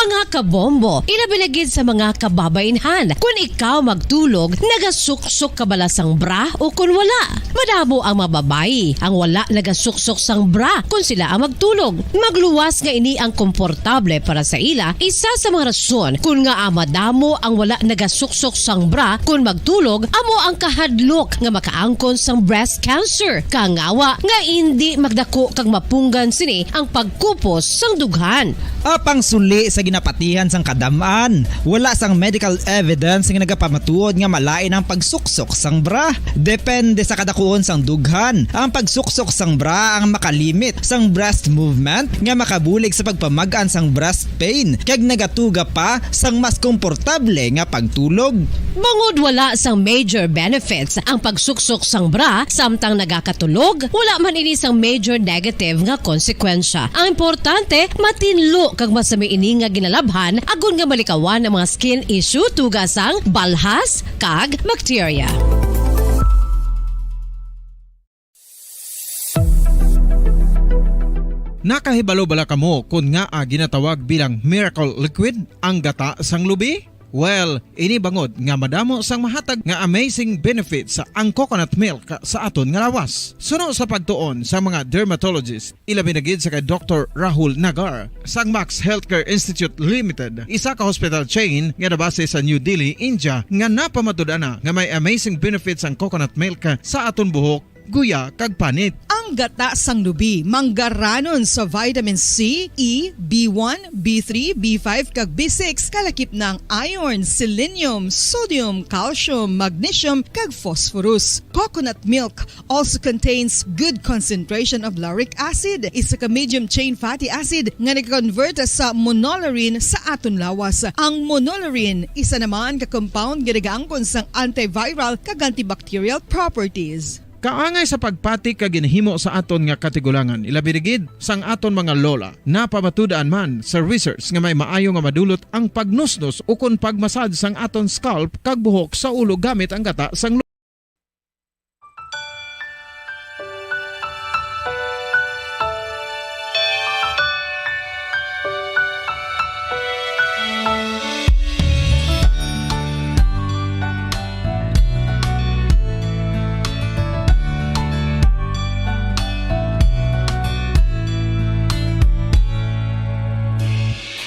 [SPEAKER 1] Mga kabombo, inabilagid sa mga kababainhan. Kung ikaw magtulog, nagasuksok ka bala sang bra o kung wala. Madamo ang mababayi ang wala nagasuksok sang bra kung sila ang magtulog. Magluwas nga ini ang komportable para sa ila. Isa sa mga rason kung nga madamo ang wala nagasuksok sang bra kung magtulog, amo ang kahadlok nga makaangkon sang breast cancer. Kangawa nga hindi magdako kag mapunggan sini ang pagkupos sang dughan.
[SPEAKER 9] Apang suli sa ginapatihan sang kadamaan, wala sang medical evidence nga nagapamatuod nga malain ang pagsuksok sang bra. Depende sa kadakuon sang dughan. Ang pagsuksok sang bra ang makalimit sang breast movement nga makabulig sa pagpamagaan sang breast pain kag nagatuga pa sang mas komportable nga pagtulog.
[SPEAKER 1] Bangod wala sang major benefits ang pagsuksok sang bra samtang nagakatulog, wala man ini sang major negative nga konsekwensya. Ang importante, matinlo kag masami ini nga ginalabhan agon nga malikawan ang mga skin issue tugasang balhas kag bacteria.
[SPEAKER 2] Nakahibalo-bala kamo kung nga ginatawag bilang miracle liquid ang gata sang lubi? Well, ini bangod nga madamo sang mahatag nga amazing benefits sa ang coconut milk sa aton nga lawas. Suno sa pagtuon sa mga dermatologist, ilabi na gid sa kay Dr. Rahul Nagar sang Max Healthcare Institute Limited, isa ka hospital chain nga nabase sa New Delhi, India, nga napamatud-ana nga may amazing benefits ang coconut milk sa aton buhok, guya kag panit.
[SPEAKER 5] Ang gata sang lubi manggaranon sa vitamin C, E, B1, B3, B5 kag B6 kalakip ng iron, selenium, sodium, calcium, magnesium kag phosphorus. Coconut milk also contains good concentration of lauric acid, isa ka medium chain fatty acid nga nag-convert sa monolaurin sa aton lawas. Ang monolaurin isa naman ka compound nga nagaangkon sang antiviral kag antibacterial properties.
[SPEAKER 2] Kaangay sa pagpati kag ginhimo sa aton nga katigulangan, ilabirigid sang aton mga lola, napamatudan man sa research nga may maayo nga madulot ang pagnusnos o kon pagmasad sang aton scalp kag buhok sa ulo gamit ang gata sang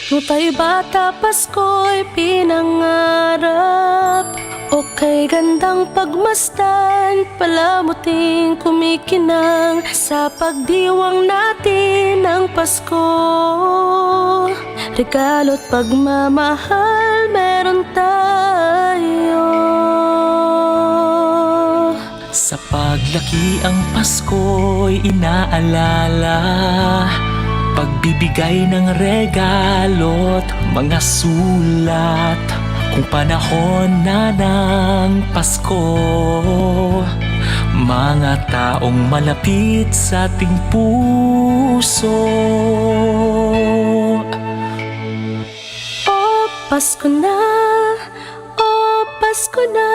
[SPEAKER 14] Nung tayo bata, Pasko'y pinangarap. O kay gandang pagmasdan, palamuting kumikinang sa pagdiwang natin ng Pasko. Regalo't pagmamahal meron tayo.
[SPEAKER 15] Sa paglaki ang Pasko'y inaalala, pagbibigay ng regalo't mga sulat. Kung panahon na ng Pasko, mga taong malapit sa ating puso.
[SPEAKER 14] Oh, Pasko na, oh, Pasko na,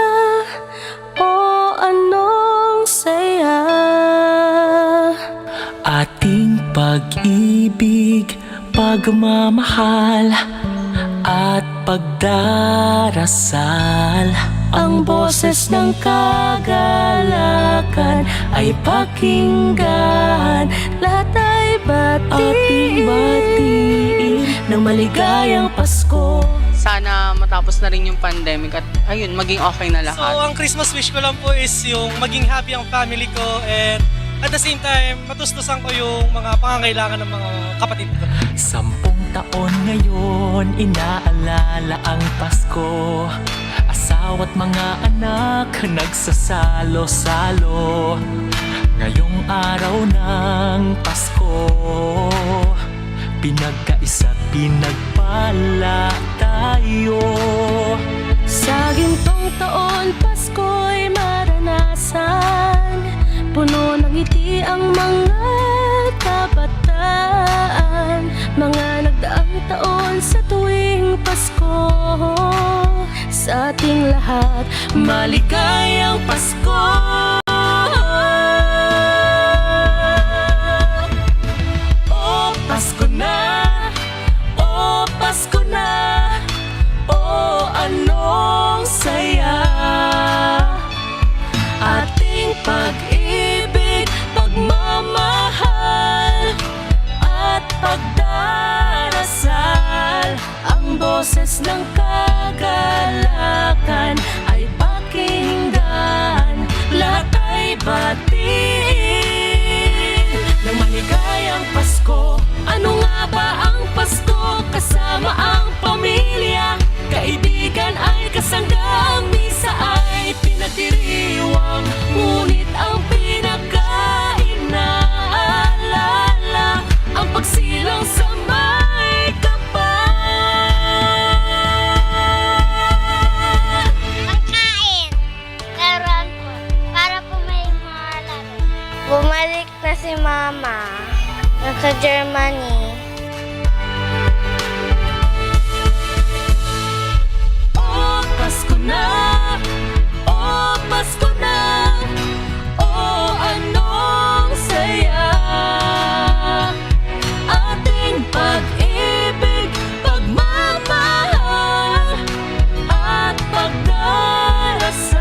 [SPEAKER 14] oh, anong saya.
[SPEAKER 15] Ating pag-ibig, pagmamahal at pagdarasal.
[SPEAKER 14] Ang boses ng kagalakan ay pakinggan. Lahat ay batiin ng maligayang Pasko.
[SPEAKER 16] Sana matapos na rin yung pandemic at ayun, maging okay na lahat.
[SPEAKER 17] So, ang Christmas wish ko lang po is yung maging happy ang family ko and at the same time, matustusan ko yung mga pangangailangan ng mga kapatid ko.
[SPEAKER 15] 10 taon ngayon, inaalala ang Pasko. Asawa't mga anak, nagsasalo-salo. Ngayong araw ng Pasko, pinagkaisa't pinagpala tayo.
[SPEAKER 14] Sa gintong taon, Pasko'y maranasan. Puno ng ngiti ang mga kabataan. Mga nagdaang taon sa tuwing Pasko. Sa ating lahat, maligayang Pasko. Oh, Pasko na, oh, Pasko na, oh, anong saya. Ating pag-ibig, pagmamahal at pagdarasal. Ang boses ng kagalakan ay pakinggan. Lahat ay batiin ng maligayang Pasko. Ano nga ba ang Pasko? Kasama ang pamilya, kaibigan ay kasangga. Ang misa ay pinagdiriwang, ngunit ang pinaka-inaalala ang pagsilang sa may kapal.
[SPEAKER 18] Pagkain, laruan po, para po may mga laro. Bumalik na si Mama, nasa Germany.
[SPEAKER 14] Oh, Pasko na, oh, Pasko na, oh, anong saya. Ating pag-ibig, pagmamahal at pagdarasal.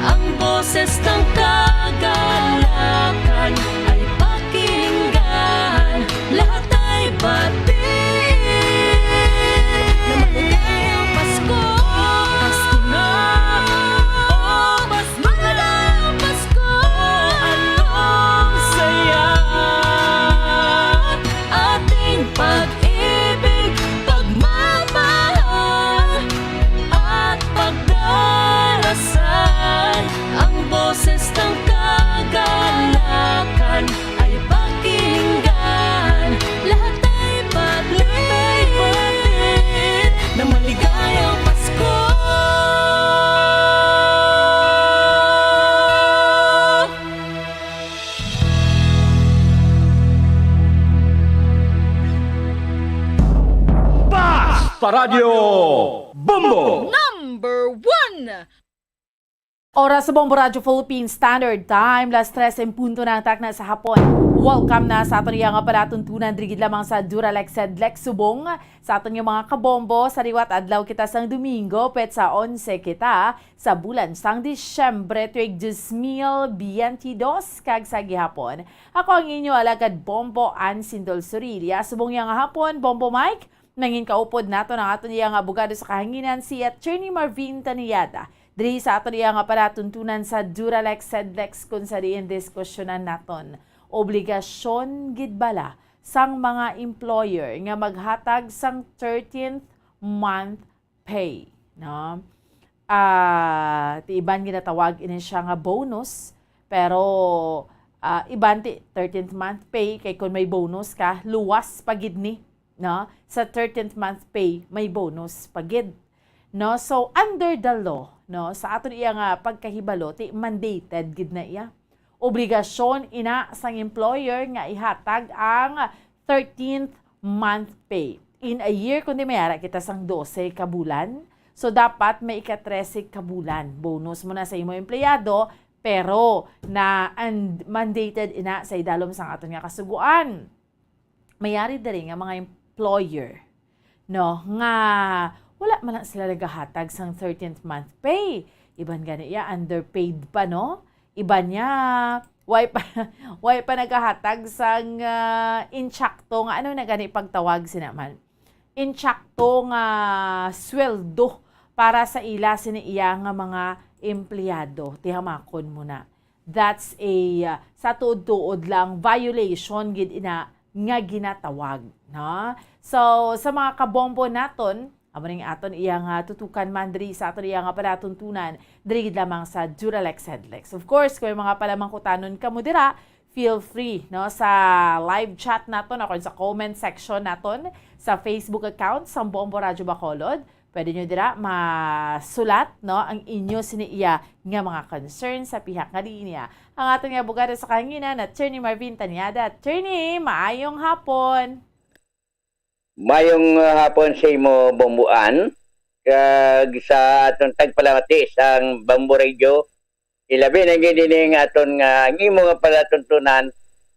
[SPEAKER 14] Ang boses ng kagalakan ay pakinggan. Lahat ay batiin na maligayang Pasko. Pasko na, oh, mas maligayang Pasko. Anong saya. Ating pag-ibig, pagmamahal at pagdarasal. Ang boses ng kagalakan ay pakinggan. Lahat ay batiin na maligayang Pasko.
[SPEAKER 10] Paradyo Bombo!
[SPEAKER 19] Number 1! Oras sa Bombo Radio Philippines Standard Time, las 3:00 na ang takna sa hapon. Welcome na sa aton nga palatuntunan drigid lamang sa Duralex Sedlex Subong. Sa aton yung mga kabombo, sa riwat adlaw kita sang Domingo, pet sa 11 kita, sa bulan sang Disyembre, tuig 2022, kag sa gihapon. Ako ang inyo alagad Bombo Ann Sindol Surilia, subong yang hapon, Bombo Mike, nangin kaupod nato ng aton yang abogado sa kahanginan si Attorney Marvin Taniyada. Diri sa aton yang palatuntunan sa Duralex Sedlex kung sa diin diskusyonan naton. Obligasyon gid bala sang mga employer nga maghatag sang 13th month pay, no? Ti iban ginatawag ini siya nga bonus, pero iban ti 13th month pay kay kun may bonus ka luwas pagid ni, no? Sa 13th month pay may bonus pagid, no? So under the law, no, sa aton iya nga pagkahibalo, ti mandated gid na iya. Obligasyon ina sang employer nga ihatag ang 13th month pay. In a year, kundi mayara kita sang 12 ka bulan, so dapat may ika-13 ka bulan. Bonus mo na sa imo empleyado, pero na mandated ina sa idalom sang aton nga kasuguan. Mayari diri nga mga employer, no, nga wala man lang sila nagahatag sang 13th month pay. Iban gani iya underpaid pa, no? Iba niya way pa nagahatag sang insyakto nga ano na gani pagtawag sinaman. Insyakto nga sweldo para sa ila siniya nga mga empleyado. Tihamakon mo na. That's a sa tuod-tuod lang violation gid ina nga ginatawag, no? So sa mga kabombo naton, amo ning aton iyang tutukan man diri sa aton iyang palatuntunan diri lamang sa Duralex Headlex. Of course, kung mga palamang kutanon kamo dira, feel free, no, sa live chat naton o sa comment section naton sa Facebook account sa Bombo Radyo Bacolod. Pwede nyo dira masulat, no, ang inyo siniya nga mga concern sa pihak nga linya. Ang aton nga abogado sa kahanginan, Attorney Marvin Tanyada. Attorney, maayong hapon.
[SPEAKER 20] Mayong hapon sa imo bombuan kag sa aton tagpalamati sang Bambo Radio ilabi na gining aton nga imo nga palatuntunan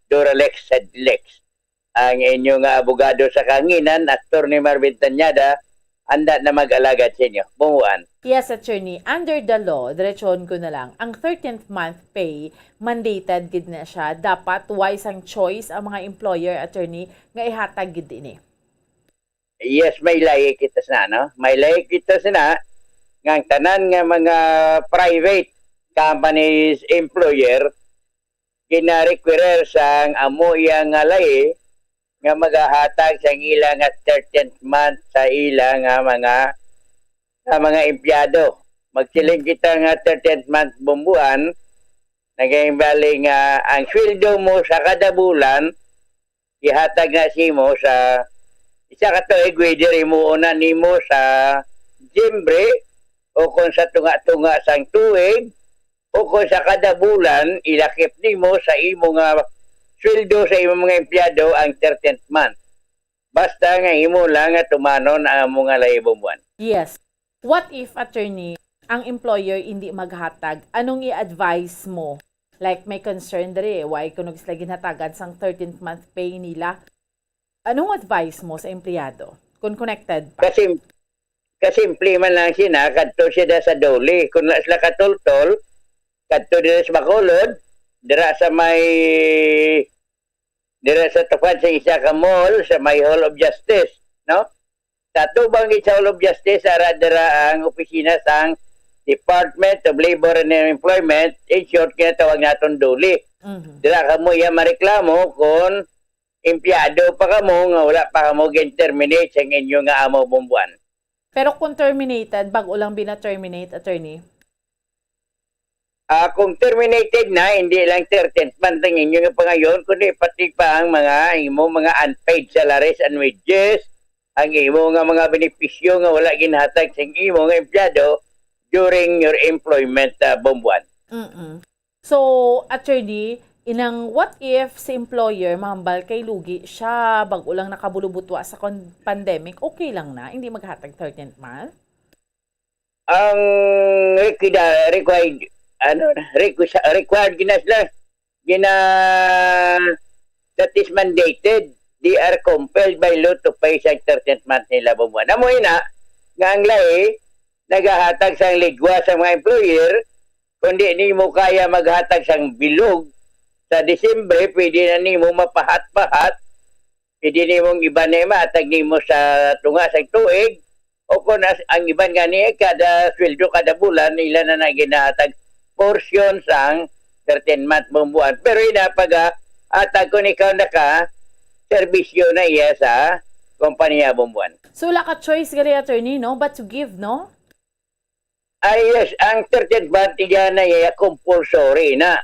[SPEAKER 20] Duralex Headlex. Ang inyo nga abogado sa kanginan Attorney Marvin Tanyada anda na mag-alagad sa inyo. Bombuan.
[SPEAKER 19] Yes, Attorney. Under the law, diretsyon ko na lang, ang 13th month pay, mandated gid na siya. Dapat wise ang choice ang mga employer, Attorney, nga ihatag gid ini.
[SPEAKER 20] Yes, may lahi kita na, no? May lahi kita na nga tanan nga mga private companies employer gina-require sang amo iya nga lahi nga magahatag sang ilang nga 13th month sa ilang nga mga empleyado. Magsiling kita nga 13th month bumbuan naging nga ang sweldo mo sa kada bulan ihatag na simo sa isa ka tuig, whether mo una nimo sa Jembre o kung sa tunga-tunga sang tuig o kung sa kada bulan ilakip nimo sa imo nga sweldo sa imo mga empleyado ang 13th month. Basta nga imo lang nga tumanon ang mga layibong buwan.
[SPEAKER 19] Yes. What if, Attorney, ang employer hindi maghatag? Anong i-advise mo? Like may concern diri, why kunog sila ginhatagan sang 13th month pay nila? Anong advice mo sa empleyado? Kung connected pa?
[SPEAKER 20] Kasimple man lang siya, kadto siya sa dole. Kung na sila katultol, kadto dira sa Bacolod, dira sa tupad sa isa ka mall, sa may Hall of Justice, no? Sa tubang sa Hall of Justice, dira ang opisina sang Department of Labor and Employment, in short, kinatawag natin dole. Dira ka mo iya mareklamo kung empleyado pa kamo nga wala pa kamo gen-terminate sa inyo nga amo bumbuan.
[SPEAKER 19] Pero kung terminated, bago lang bina-terminate, Attorney?
[SPEAKER 20] Kung terminated na, hindi lang 13th month ang inyo nga pangayon, kundi pati pa ang mga unpaid salaries and wages, ang imo nga mga benepisyo nga wala ginhatag sa imo nga empleyado during your employment bumbuan.
[SPEAKER 19] So, Attorney, inang what if si employer mahambal kay lugi siya bago lang nakabulubutwa sa pandemic, okay lang na, hindi maghatag 13th month?
[SPEAKER 20] Ang required ginasla that is mandated, they are compelled by law to pay sa 13th month nila bumuan. Amoy na nga ang lahi nagahatag sang ligwa sa mga employer, kundi ni mo kaya maghatag sang bilog sa Disyembre, pwede na ni mo mapahat-pahat, pwede ni mong iba na matag ni mo sa tunga sa tuig, o kung ang iban nga niya, kada sweldo, kada bulan, nila na ginahatag portion sang 13 month bumbuan. Pero inapag atag kung ikaw serbisyo na iya sa kompanya bumbuan.
[SPEAKER 19] So, wala ka choice gali, Attorney, no? But to give, no?
[SPEAKER 20] Ay, yes. Ang 13th month iya na iya compulsory na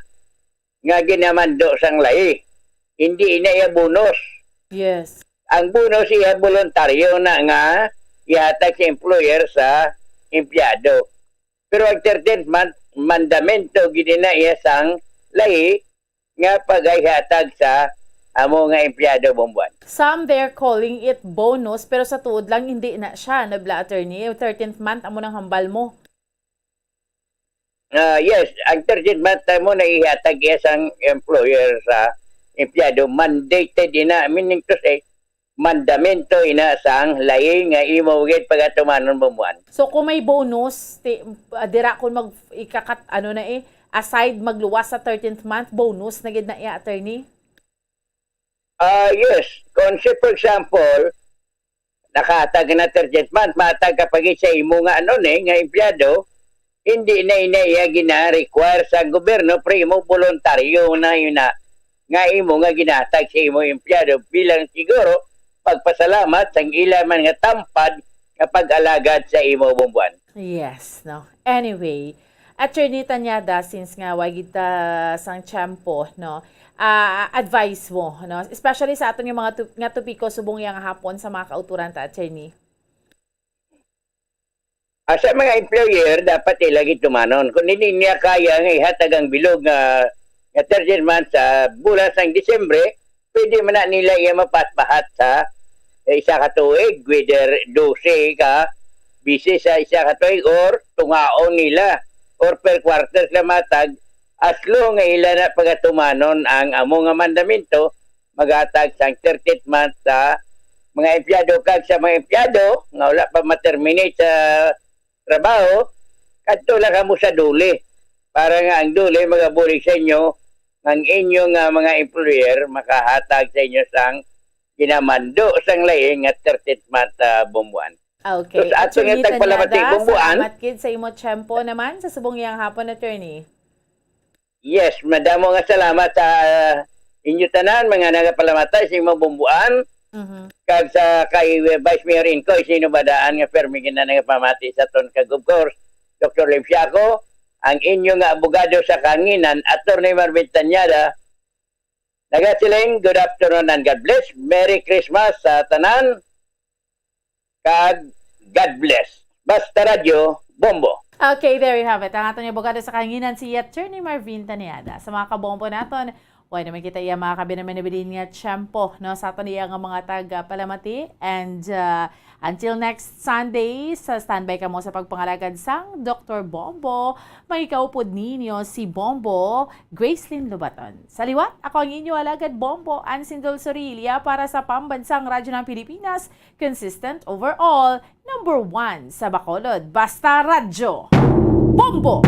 [SPEAKER 20] nga ginamando sang lahi. Hindi na iya bonus.
[SPEAKER 19] Yes.
[SPEAKER 20] Ang bonus iya voluntaryo na nga ihatag sa employer sa empleyado. Pero ang 13th month, mandamento gid na iya sang lahi nga pagayhatag sa amo nga empleyado bumbwan.
[SPEAKER 19] Some they're calling it bonus pero sa tuod lang hindi na siya, nabla attorney. 13th month amo nang hambal mo.
[SPEAKER 20] Yes, ang 13th month mo na ihatag iya sang employer sa empleyado, mandated ina, meaning to say, mandamento ina sang lahi nga imo gid pagatumanon bumbwan.
[SPEAKER 19] So kung may bonus, dira kung mag ikakat aside magluwas sa 13th month, bonus na gid na iya attorney?
[SPEAKER 20] Yes. Kung for example, nakahatag na 13th month, matag kapag sa imo nga nga empleyado, hindi na inaya gina-require sa gobyerno, pero imo voluntaryo na yun na nga imo nga ginahatag sa imo empleyado bilang siguro pagpasalamat sa ila man nga tampad kapag alagad sa imo bumbwan.
[SPEAKER 19] Yes, no. Anyway, Attorney Tanyada, since nga wagid sang tiyempo, no, advice mo, no, especially sa aton yung mga nga tupiko subong yang hapon sa mga kauturan ta, Attorney.
[SPEAKER 20] Sa mga employer, dapat ilagi tumanon. Kung hindi niya kaya nga ihatag ang bilog nga 13 months sa bulan sang Disyembre, pwede man na nila iya mapaspahat sa isa ka tuig, whether 12 ka busy sa isa ka tuig or tungaon nila or per quarter sila matag as long nga ila na pagatumanon ang amo nga mandamento magatag sang 13th month sa mga empleyado kag sa mga empleyado nga wala pa ma-terminate sa trabaho kadto lang kamo sa duli para nga ang duli magabulig sa inyo ang inyong mga employer makahatag sa inyo sang ginamando sang laing nga 13th month bumbuan.
[SPEAKER 19] Okay.
[SPEAKER 20] So sa ato nga tagpalamati bumbuan.
[SPEAKER 19] Salamat kid sa imo tiyempo naman sa subong yang hapon, Attorney.
[SPEAKER 20] Yes, madamo nga salamat sa inyo tanan mga nagapalamatay sa imong bumbuan. Kag sa kay Vice Mayor Incoy sino badaan nga permi gina nagapamati sa ton kag of course Dr. Limsiaco, ang inyo nga abogado sa Kanginan, Attorney Marvin Tanyada. Nagasiling, good afternoon and God bless. Merry Christmas sa tanan. Kag God bless. Basta Radio, Bombo.
[SPEAKER 19] Okay, there you have it. Ang ating abogado sa Kanginan, si Attorney Marvin Tanyada. Sa mga kabombo natin, huwag naman kita iya mga kabinamanabilin nga tiyempo, no, sa atin iya nga mga taga-palamati. And until next Sunday, sa standby ka mo sa pagpangalagad sang Dr. Bombo, magikaupod ninyo si Bombo Gracelyn Lubaton. Sa liwat, ako ang inyo alagad Bombo Ansindol Sorilia para sa Pambansang Radyo ng Pilipinas, consistent overall, number 1 sa Bacolod. Basta Radyo, Bombo!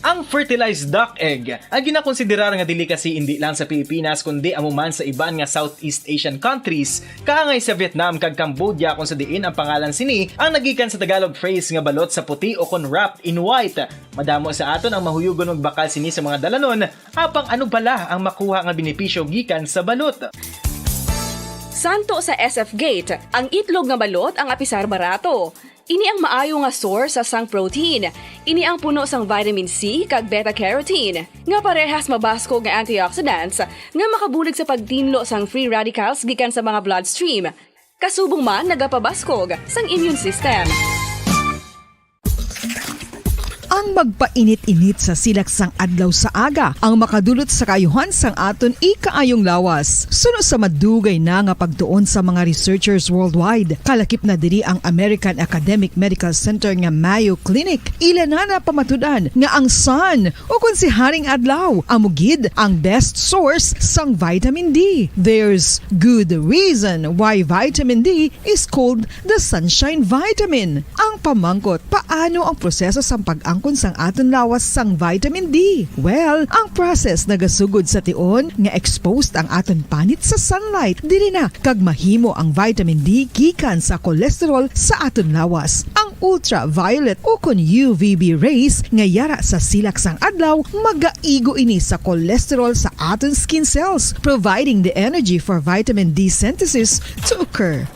[SPEAKER 7] Ang fertilized duck egg ang ginakonsiderar nga dili kasi hindi lang sa Pilipinas kundi amuman sa iban nga Southeast Asian countries kaangay sa Vietnam kag Cambodia kung sa diin ang pangalan sini ang nagikan sa Tagalog phrase nga balot sa puti o kon wrapped in white. Madamo sa aton ang mahuyugon magbakal sini sa mga dalanon apang ano bala ang makuha nga benepisyo gikan sa balot.
[SPEAKER 8] Santo sa SF Gate, ang itlog nga balot ang apisar barato. Ini ang maayo nga source sa sang protein. Ini ang puno sang vitamin C kag beta-carotene. Nga parehas mabasko nga antioxidants nga makabulig sa pagtinlo sang free radicals gikan sa mga bloodstream. Kasubong man nagapabaskog sang immune system.
[SPEAKER 5] Ang magpainit-init sa silaksang adlaw sa aga ang makadulot sa kayuhan sang aton ikaayong lawas. Suno sa madugay na nga pagtuon sa mga researchers worldwide, kalakip na diri ang American Academic Medical Center nga Mayo Clinic. Ila na pamatudan nga ang sun o kung si Haring Adlaw amugid ang best source sang vitamin D. There's good reason why vitamin D is called the sunshine vitamin. Ang pamangkot, paano ang proseso sang pag-angkon sang aton lawas sang vitamin D? Well, ang process nagasugod sa tion nga exposed ang aton panit sa sunlight dili na kag mahimo ang vitamin D gikan sa cholesterol sa aton lawas. Ang ultraviolet o kon UVB rays nga yara sa silak sang adlaw magaigo ini sa cholesterol sa aton skin cells, providing the energy for vitamin D synthesis to occur.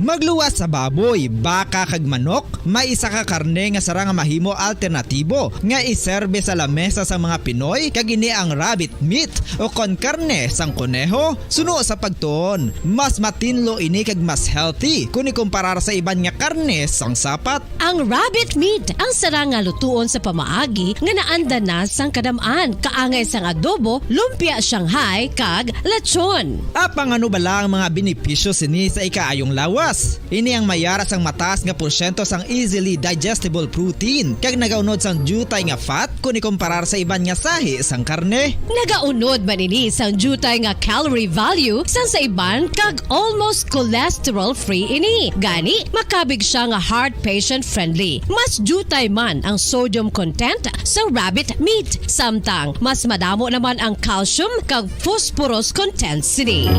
[SPEAKER 9] Magluwas sa baboy, baka kag manok, may isa ka karne nga sara nga mahimo alternatibo nga iserbe sa lamesa sa mga Pinoy kag ini ang rabbit meat o kon karne sang kuneho. Suno sa pagtuon, mas matinlo ini kag mas healthy kung ikumparar sa iban nga karne sang sapat.
[SPEAKER 1] Ang rabbit meat ang sara nga lutuon sa pamaagi nga naanda na sang kadamaan, kaangay sang adobo, lumpia Shanghai kag lechon.
[SPEAKER 9] Apang ano bala ang mga benepisyo sini sa ikaayong lawas? Ini ang mayara sang mataas nga porsyento sang easily digestible protein kag nagaunod sang jutay nga fat kung ikumparar sa iban nga sahi sang karne.
[SPEAKER 1] Nagaunod man ini sang jutay nga calorie value sang sa iban kag almost cholesterol free ini. Gani makabig siya nga heart patient friendly. Mas jutay man ang sodium content sa rabbit meat, samtang mas madamo naman ang calcium kag phosphorus content sini.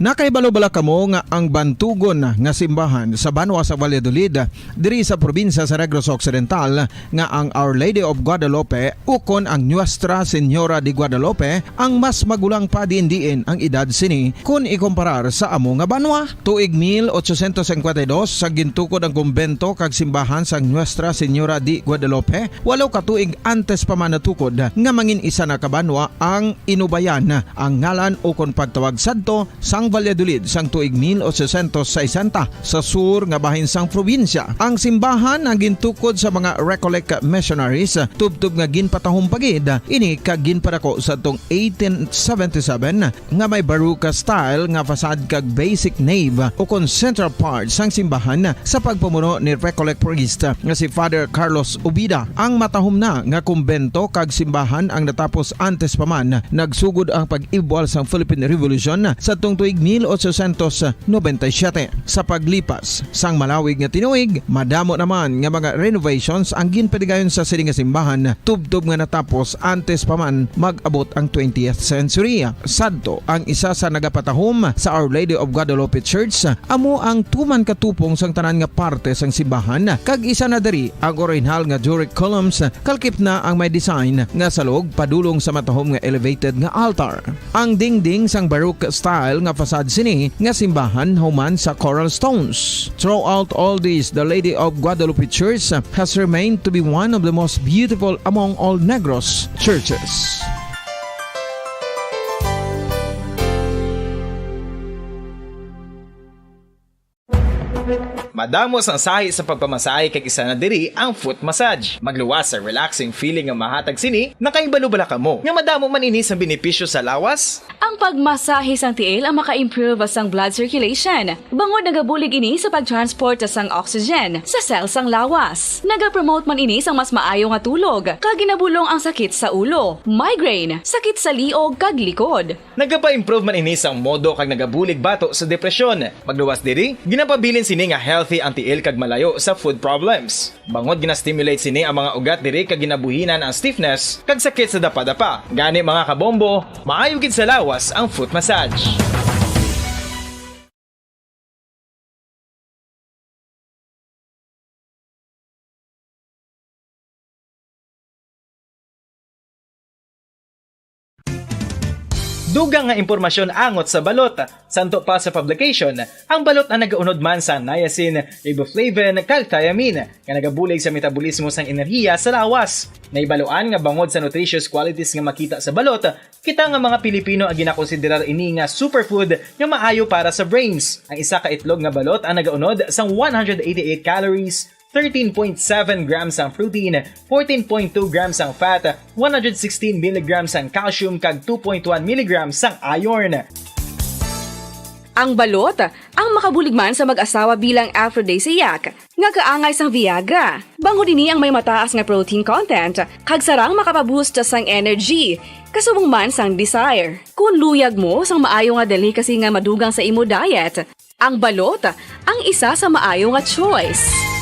[SPEAKER 2] Nakaibalo-bala kamo nga ang bantugon nga simbahan sa Banwa sa Valladolid diri sa probinsya sa Negros Occidental nga ang Our Lady of Guadalupe ukon ang Nuestra Señora de Guadalupe ang mas magulang pa diin ang edad sini kung ikumparar sa amo nga banwa. Tuig 1852 sa gintukod ang kumbento kag simbahan sa Nuestra Señora de Guadalupe, walo ka tuig antes pa man natukod nga mangin isa na kabanwa ang inubayan ang ngalan ukon pagtawag sadto sang Valladolid sang tuig 1860 sa sur nga bahin sang probinsya. Ang simbahan ang gintukod sa mga Recollect missionaries tubtub nga ginpatahong pagid ini kag ginpadako sa tong 1877 nga may baroque style nga fasad kag basic nave o kon central part sang simbahan sa pagpamuno ni Recollect priest nga si Father Carlos Ubida. Ang matahom na nga kumbento kag simbahan ang natapos antes pa man nagsugod ang pag-ibwal sang Philippine Revolution sa tong tuig 1897. Sa paglipas sang malawig nga tinuig, madamo naman nga mga renovations ang ginpadigayon sa sining nga simbahan tubtob nga natapos antes pa man mag-abot ang 20th century. Sadto ang isa sa nagapatahom sa Our Lady of Guadalupe Church, amo ang tuman katupong sang tanan nga parte sang simbahan kag isa na diri ang original nga Doric columns kalkip na ang may design nga salog padulong sa matahom nga elevated nga altar. Ang dingding sang baroque style nga fasad sini nga simbahan human sa coral stones. Throughout all this, the Lady of Guadalupe Church has remained to be one of the most beautiful among all Negros churches.
[SPEAKER 7] Madamos ang sahi sa pagpamasahe kag isa na diri ang foot massage. Magluwas sa relaxing feeling nga mahatag sini, nakaibalo-bala kamo. Nga madamo man ini sa benepisyo sa lawas.
[SPEAKER 8] Ang pagmasahe sang tiil ang maka-improve sang blood circulation. Bangod nagabulig ini sa pagtransport sang oxygen sa cell sang lawas. Nagapromote man ini sang mas maayo nga tulog, kag ginabulong ang sakit sa ulo, migraine, sakit sa liog kag likod.
[SPEAKER 7] Nagapa-improve man ini sang modo kag nagabulig bato sa depresyon. Magluwas diri, ginapabilin sini nga healthy ang tiil kag malayo sa food problems. Bangod gina-stimulate sini ang mga ugat diri kag ginabuhinan ang stiffness kag sakit sa dapa-dapa. Gani mga kabombo, maayo gid sa lawas ang foot massage. Dugang nga impormasyon angot sa balot. Santo pa sa publication, ang balot ang nagaunod man sa niacin, riboflavin, kag thiamine, nga nagabulig sa metabolismo sang enerhiya sa lawas. Naibaloan nga bangod sa nutritious qualities nga makita sa balot, kita nga mga Pilipino ang ginakonsiderar ini nga superfood nga maayo para sa brains. Ang isa ka itlog nga balot ang nagaunod sang 188 calories, 13.7 grams ang protein, 14.2 grams ang fat, 116 mg ang calcium kag 2.1 mg ang iron.
[SPEAKER 8] Ang balot, ang makabulig man sa mag-asawa bilang aphrodisiac, nga kaangay sang Viagra. Bangod ini ang may mataas nga protein content, kag sarang makapaboost sang energy, kasubong man sang desire. Kung luyag mo sang maayo nga delicacy nga madugang sa imo diet, ang balot, ang isa sa maayo nga choice.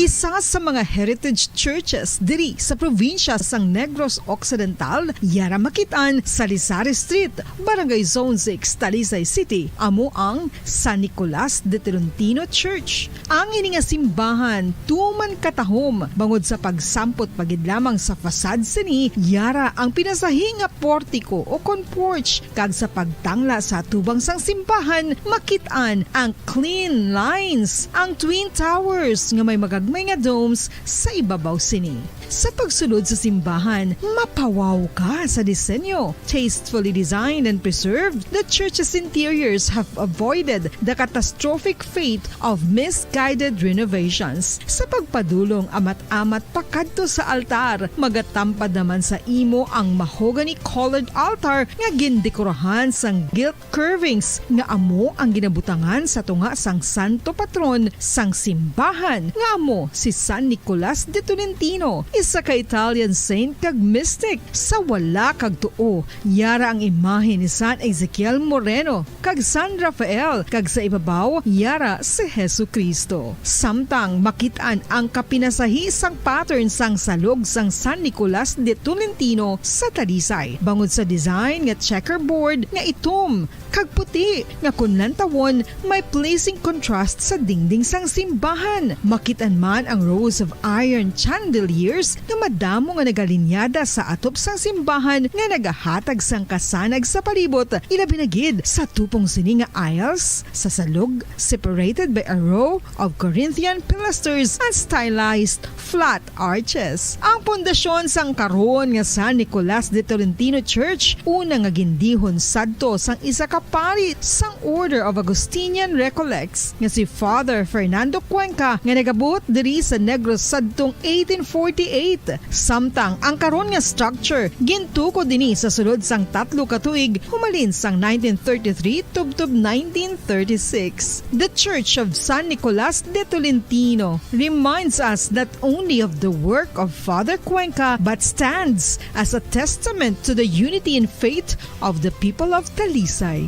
[SPEAKER 5] Isa sa mga heritage churches diri sa probinsya sang Negros Occidental, yara makitaan sa Lisari Street, Barangay Zone 6, Talisay City, amo ang San Nicolas de Tolentino Church. Ang ini nga simbahan tuman katahom bangod sa pagsampot pagid lamang sa fasad sini, yara ang pinasahi nga portiko o porch kag sa pagtangla sa tubang sang simbahan makitaan ang clean lines, ang twin towers nga may magagmay nga domes sa ibabaw sini. Sa pagsulod sa simbahan, mapawaw ka sa disenyo. Tastefully designed and preserved, the church's interiors have avoided the catastrophic fate of misguided renovations. Sa pagpadulong amat-amat pakadto sa altar, magatampad naman sa imo ang mahogany colored altar nga gindekorahan sang gilt curvings nga amo ang ginabutangan sa tunga sang santo patron sang simbahan nga amo si San Nicolas de Tolentino, isa ka Italian saint kag mystic. Sa wala kag tuo, yara ang imahe ni San Ezekiel Moreno kag San Rafael, kag sa ibabaw yara si Hesu Kristo. Samtang makitaan ang kapinasahi sang pattern sang salog sang San Nicolas de Tolentino sa Talisay, bangod sa design nga checkerboard nga itom kag puti nga kunlantawon may pleasing contrast sa dingding sang simbahan. Makitaan man ang rows of iron chandeliers nga madamo nga nagalinyada sa atop sang simbahan nga nagahatag sang kasanag sa palibot, ilabi na gid sa tupong sini nga aisles sa salog, separated by a row of Corinthian pilasters and stylized flat arches. Ang pundasyon sang karon nga San Nicolas de Tolentino Church una nga gindihon sadto sang isa ka pari sang Order of Augustinian Recollects nga si Father Fernando Cuenca nga nagabot diri sa Negros sadtong 1848. Samtang ang karon nga structure gintuko dinhi sa sulod sang 3 ka tuig humalin sang 1933 tubtob 1936. The Church of San Nicolas de Tolentino reminds us not only of the work of Father Cuenca but stands as a testament to the unity and faith of the people of Talisay.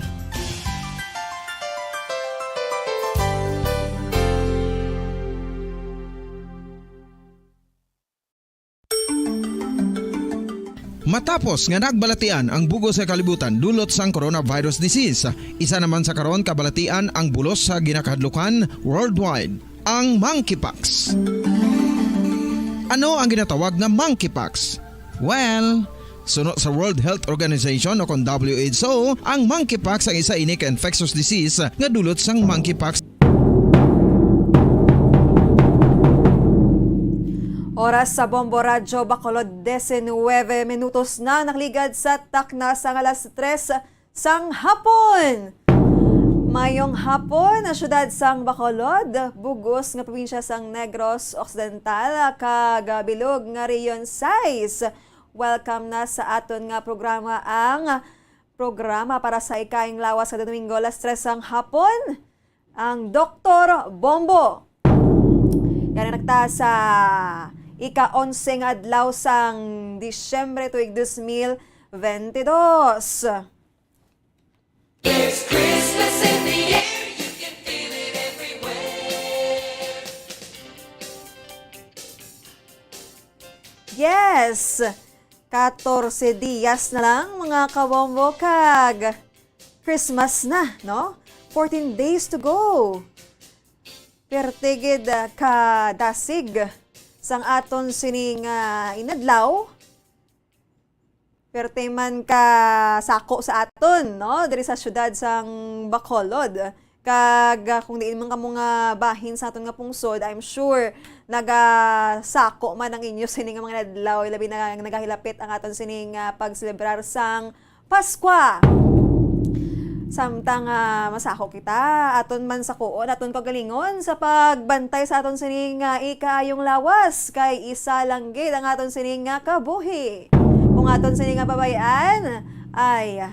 [SPEAKER 2] Matapos nga nagbalatian ang bugos sa kalibutan dulot sang coronavirus disease, isa naman sa karon kabalatian ang bulos sa ginakahadlukan worldwide, ang monkeypox. Ano ang ginatawag na monkeypox? Well, suno sa World Health Organization o kung WHO, ang monkeypox ang isa ini ka infectious disease nga dulot sang monkeypox. Oras sa Bombo Radyo Bacolod, 19 minutos na nakligad sa takna sang alas 3 sang hapon. Mayong hapon na syudad sang Bacolod, bugos nga probinsya sang Negros Occidental, kag bilog nga Reyon 6. Welcome na sa aton nga programa, ang programa para sa ikaing lawas sa Domingo alas 3 sang hapon, ang Dr. Bombo. Yan nagta sa ika-11 nga adlaw sang Disyembre tuig 2022.
[SPEAKER 14] There's Christmas in the air, you can feel it everywhere.
[SPEAKER 2] Yes! 14 días na lang mga kabombo, kag Christmas na, no? 14 days to go. Pertigid ka dasig sang aton sining inadlaw. Perte man ka sako sa aton, no? Diri sa syudad sang Bacolod. Kag kung diin man kamo nga bahin sa aton nga pungsod, I'm sure nagasako man ang inyo sining mga adlaw, labi na nagahilapit ang aton sining pagselebrar sang Paskwa. Samtang masako kita, aton man sakuon, aton pagalingon sa pagbantay sa aton sining ikaayong lawas, kay isa lang gid ang aton sining kabuhi. Kung aton sining babayan, ay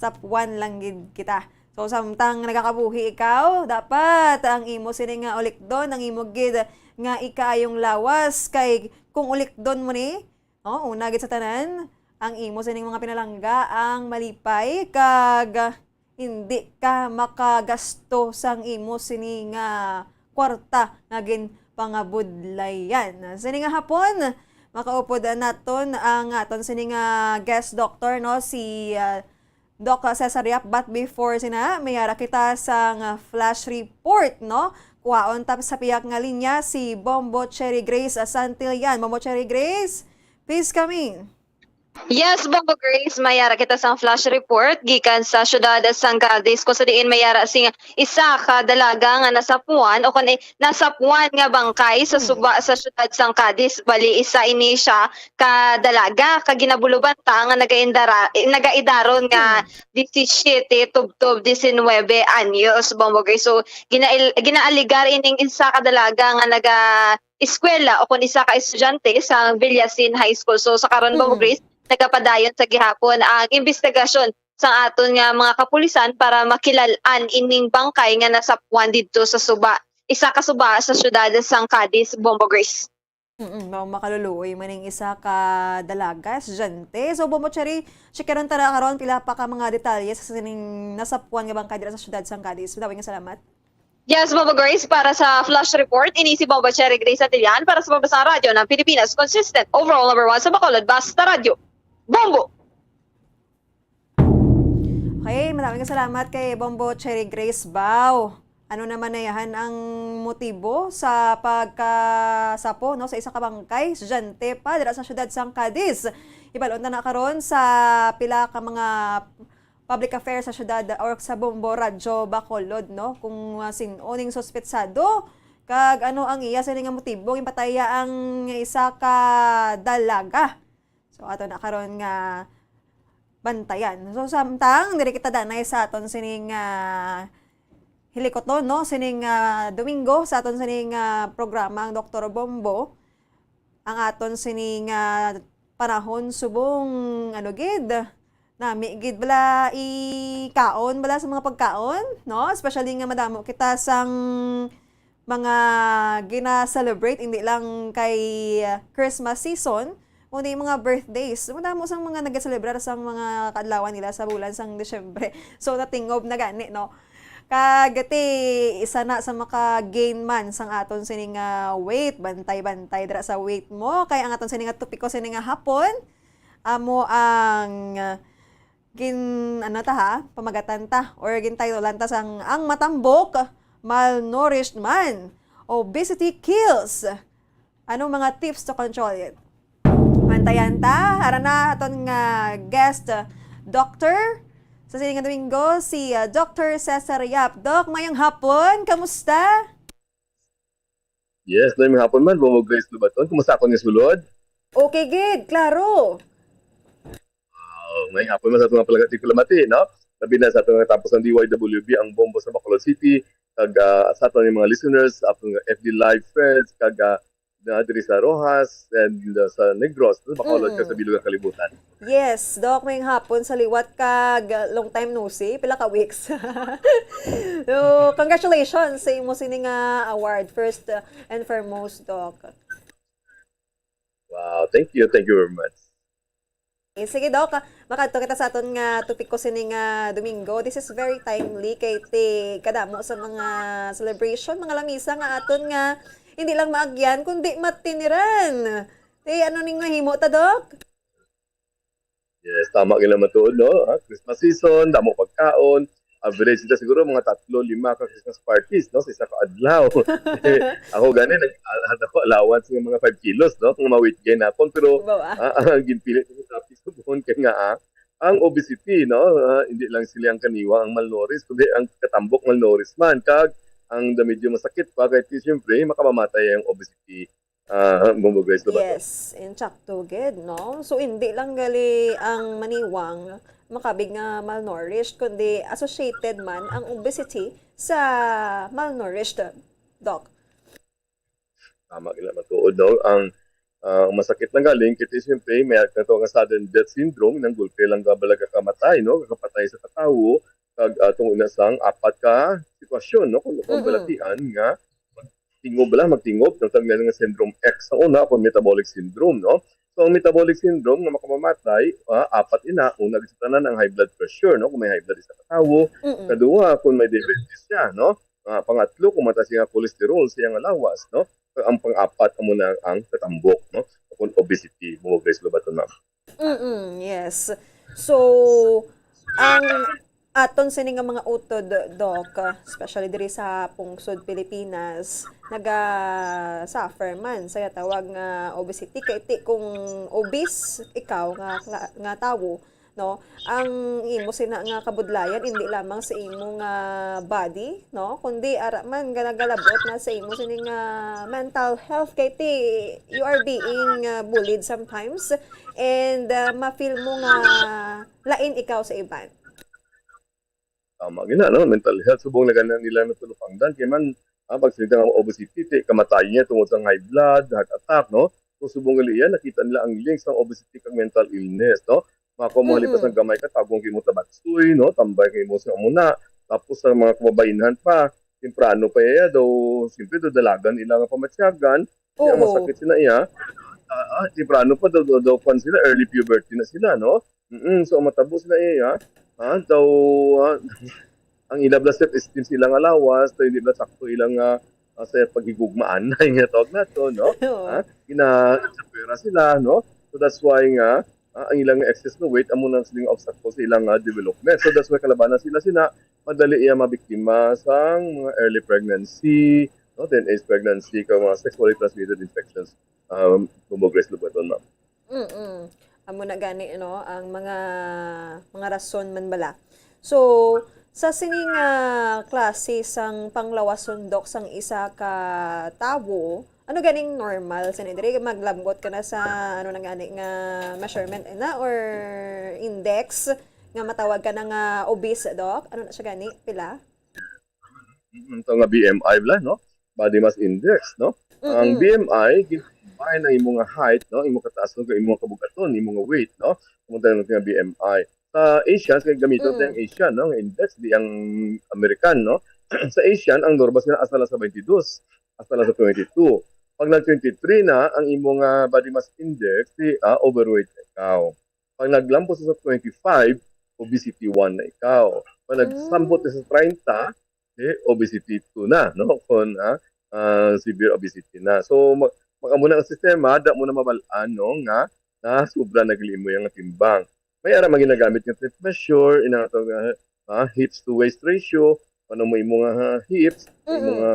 [SPEAKER 2] sapwan lang gid kita. So samtang nagakabuhi ikaw, dapat ang imo sining ulikdon, ang imo gid nga ikaayong lawas, kay kung ulikdon mo ni, una gid sa tanan, ang imo sining mga pinalangga ang malipay, kag hindi ka makagasto sang imo sining kwarta nga pangabudlayan. Sini nga hapon, makaupod naton ang aton sini nga guest doctor no si Doc Cesar Yap, but before sina mayara kita sa flash report no. Kuwaon tap sa piyak nga linya si Bombo Cherry Grace Santillan. Bombo Cherry Grace, please come in.
[SPEAKER 21] Yes, Bombo Grace, mayara kita sang flash report gikan sa syudad sang Cadiz kung sa diin mayara sing isa ka dalaga nga nasapuan o kun nasapuan nga bangkay sa suba sa syudad sang Cadiz. Bali isa ini siya ka dalaga ka ginabuluban ta nga nagaidaron nga 17 tubtob 19 anyos, Bombo Grace. So ginaaligar ining isa ka dalaga nga naga eskwela o kun isa ka estudyante sa Villasin High School. So sa karon, Bombo Grace, nagapadayon sa gihapon ang investigasyon sa aton nga mga kapulisan para makilalan ining bangkay nga nasapuan didto sa suba. Isa ka suba sa syudad sang Cadiz, Bombo Grace.
[SPEAKER 2] Makaluluoy maning isa ka dalaga, estudyante. So Bombo Cherry, chikaron tara karon pila pa ka mga detalye sa sining nasapuan nga bangkay dira sa syudad sang Cadiz. Daway nga salamat.
[SPEAKER 21] Yes, Bombo Grace, para sa flash report, ini si Bombo Cherry Grace Santillan para sa Pambasang Radyo ng Pilipinas, consistent overall number 1 sa Bacolod, Basta Radio. Bombo!
[SPEAKER 2] Okay, maraming salamat kay Bombo Cherry Grace Bao. Ano naman na yahan ang motibo sa pagkasapo no, sa isa ka bangkay, estudyante pa dira sa syudad sang Cadiz. Ibalon na karon sa pila ka mga public affairs sa syudad or sa Bombo Radyo Bacolod no, kung sino-ning suspetsado kag ano ang iya sa nga motibo impataya ang isa ka dalaga. So ato na karon nga bantayan. So samtang diri kita danay sa aton sining hilikoton no, sining Domingo sa aton sining programa ang Dr. Bombo. Ang aton sining panahon subong ano gid nami gid bala ikaon bala sa mga pagkaon no, especially nga madamo kita sang mga gina-celebrate hindi lang kay Christmas season kundi mga birthdays. Madamo sang mga nag-celebrar sang mga kadlawan nila sa bulan sang Disyembre. So natingob na gani no. Kagati isa na sa maka-gain man sang aton sining weight, bantay-bantay dira sa weight mo kay ang aton sining topiko sining hapon amo ang pamagatan ta or gintaytolan ta sang ang matambok, malnourished man, obesity kills. Ano mga tips to control it? Mantayan ta, hara na aton nga guest doctor sa sining Domingo, si Dr. Cesar Yap. Doc, mayang hapon, kamusta?
[SPEAKER 22] Yes, mayang hapon man, Bombo Grace Lubaton. Kumusta ako niya sulod?
[SPEAKER 2] Okay, good, klaro.
[SPEAKER 22] Mayang hapon man sa itong palagat Kulamati, no? Labi na sa itong tapos ng DYWB ang Bombo sa Bacolod City, kag sa itong mga listeners, atong FD Live friends, kag diri sa Rojas and sa Negros, Bacolod ka sa Bilog Kalibutan.
[SPEAKER 2] Yes, Doc, mayang hapon sa liwat kag long time no see, pila ka weeks. So, congratulations sa imo sining award first and foremost, Doc.
[SPEAKER 22] Wow, thank you very much.
[SPEAKER 2] Sige, Doc, makadto kita sa aton nga topiko sining Domingo. This is very timely kay kadamo sa mga celebration, mga lamisa nga aton nga hindi lang maagyan, kundi matiniran. Ano ning mahimo ta, Doc?
[SPEAKER 22] Yes, tama ka naman to, no? Christmas season, damo pagkaon. Average ito siguro mga 3-5 ka Christmas parties, no? Sa isa ka adlaw. Ako gani, nag-add ako allowance ng mga 5 kilos, no? Kung ma-weight gain ako. Pero ang ginpilit ko sa pisubuhon ka nga, ang obesity, no? Hindi lang sila ang kaniwa, ang malnourished, kundi ang katambok malnourished man. Kag ang medyo masakit pa kahit siyempre makamamatay ang obesity. Bombo Grace ba?
[SPEAKER 2] Yes, in to good, no? So hindi lang gali ang maniwang makabig nga malnourished kundi associated man ang obesity sa malnourished, Doc.
[SPEAKER 22] Tama gila matuod, no? Ang masakit na galing kiti siyempre may kato nga sudden death syndrome nang gulpe lang gabalaga kamatay, no? Kakapatay sa katawo kag atong unasang apat ka sitwasyon, no? Kung balatian nga magtingob ng tawag nga syndrome X sa una kung metabolic syndrome, no? So ang metabolic syndrome nga makamamatay, apat ina, una gid tanan ang high blood pressure, no? Kung may high blood sa katawo, kadua kung may diabetes siya, no? Pangatlo, kung mataas nga cholesterol sa iyang lawas, no? Ang pang-apat amo na ang katambok, no? Kung obesity, mo Grace Lobaton, ma'am.
[SPEAKER 6] Yes. So, ang aton sini nga mga utod, Doc, especially diri sa pungsod Pilipinas, naga-suffer man sa tawag nga obesity. Kay ti kung obese ikaw nga tawo, no, ang imo sina nga kabudlayan hindi lamang sa imo nga body, no, kundi ara man ganagalabot na sa imo sini nga mental health. Kay ti you are being bullied sometimes and ma-feel mo nga lain ikaw sa iban.
[SPEAKER 22] Tama gina, no? Mental health, subong na ganang nila natulupangdan. Kaya man, pag sinita ng obesity, kamatayan niya tungkol sa high blood, heart attack, no? Kung subong gali yan, nakita nila ang links ng obesity kang mental illness, no? Mga kumalipas ng gamay ka, tagong kayo mo tabatsoy, no? Tambay kayo mo sa muna. Tapos sa mga kumabainhan pa, temprano pa iya daw, simple do dalagan ilang pamatsyagan, kaya masakit sila iya. Temprano pa daw pan sila, early puberty na sila, no? So matabo sila iya, daw ang ilabla self-esteem silang alawas, tayo nila sakto ilang sa paghigugmaan na yung tawag na to, no? Ina-pera sila, no? So that's why nga, ang ilang excess na weight, amo nang silang obstacle sa ilang development. So that's why kalabanan sila madali iya mabiktima sa mga early pregnancy, no? Teenage pregnancy, mga sexually transmitted infections. Bumogres lubaton, ma'am.
[SPEAKER 6] Amo na gani, no, ang mga rason man bala. So, sa sining klase sang panglawason, Dok, sang isa ka tawo, ano ganing normal sa diri maglambot ka na sa ano na gani nga measurement na or index nga matawag ka na nga obese, Dok? Ano na siya gani? Pila?
[SPEAKER 22] Ito nga BMI bala, no? Body mass index, no? Ang BMI combine ang imong height, no, imong kataas ng imong kabugaton, imong weight, no, kumunta ng BMI. Sa Asian, kaya gamiton ang Asian, no, index di ang American, no. Sa Asian, ang normal sila hasta sa 22, hasta sa 22. Pag nag-23 na, ang imong body mass index, di overweight ikaw. Pag naglampos sa 25, obesity 1 na ikaw. Pag nagsambot sa 30, obesity 2 na, no, kung severe obesity na. So, makamuna ang sistema, da mo na mabalaan, no, nga na sobra nagili mo yung timbang. May ara maginagamit ng tape measure, inatog hips to waist ratio, ano mo yung mga hips, yung mga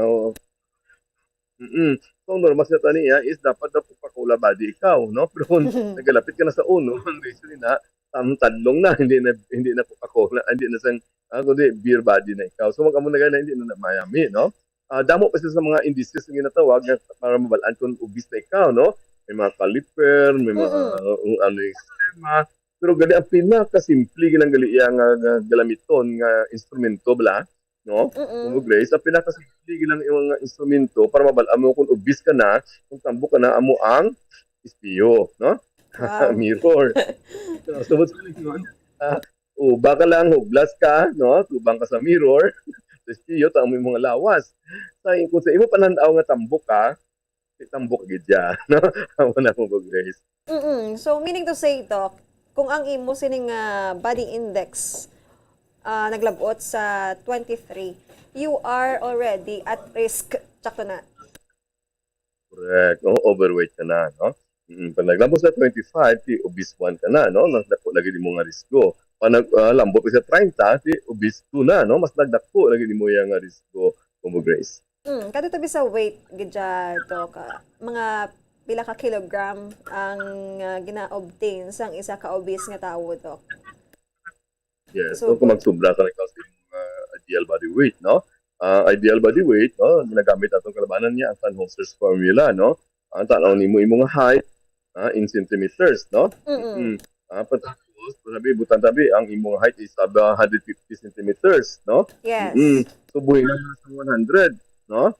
[SPEAKER 22] So, normal sa taniya is dapat na pakula body ikaw, no? Pero kung nagalapit ka na sa uno, ang ratio na tadlong na, hindi na pakula, hindi na sang kundi beer body na ikaw. So, makamuna gana, hindi na mayami, no? Damo pa sa mga indices na ginatawag para mabalaan kung obese na ikaw, no? May mga caliper, may mga ano yung sistema. Pero gali ang pinakasimple ginang gali ang galamiton nga instrumento bala, no? Grace, ang pinakasimple ginang yung instrumento para mabalaan mo kung obese ka na, kung tambo ka na, amo ang espiyo, no? Wow. Mirror. So, what's going on? Baka lang, hublas ka, no? Tubang ka sa mirror. Espiyo, tamo yung mga lawas. Kung sa imo panandaw nga tambok ka, tambok gidya, no? Amo na mo Grace.
[SPEAKER 6] So meaning to say, Doc, kung ang imo sining body index naglabot sa 23, you are already at risk. Tsaka na.
[SPEAKER 22] Correct. No? Overweight ka na, no? Pag naglabot sa 25, di obese 1 ka na, no? Nagdako lagi di mo nga risko. Pag naglambot sa 30, di obese 2 na, no? Mas nagdako lagi di mo yung risko, Kumo Grace.
[SPEAKER 6] Kadto tabi sa weight gidya, Doc, mga pila ka kilogram ang gina-obtain sang isa ka obese nga tawo, Doc?
[SPEAKER 22] Yes. So, kung magsubra ka na sa ideal body weight, no? Ideal body weight, no? Ginagamit atong kalabanan niya ang Tannhauser's formula, no? Ang tanaw ni mo imong height in centimeters, no? Patapos, butan tabi, ang imong height is 150 centimeters, no?
[SPEAKER 6] Yes.
[SPEAKER 22] So, buhay na sa 100, no?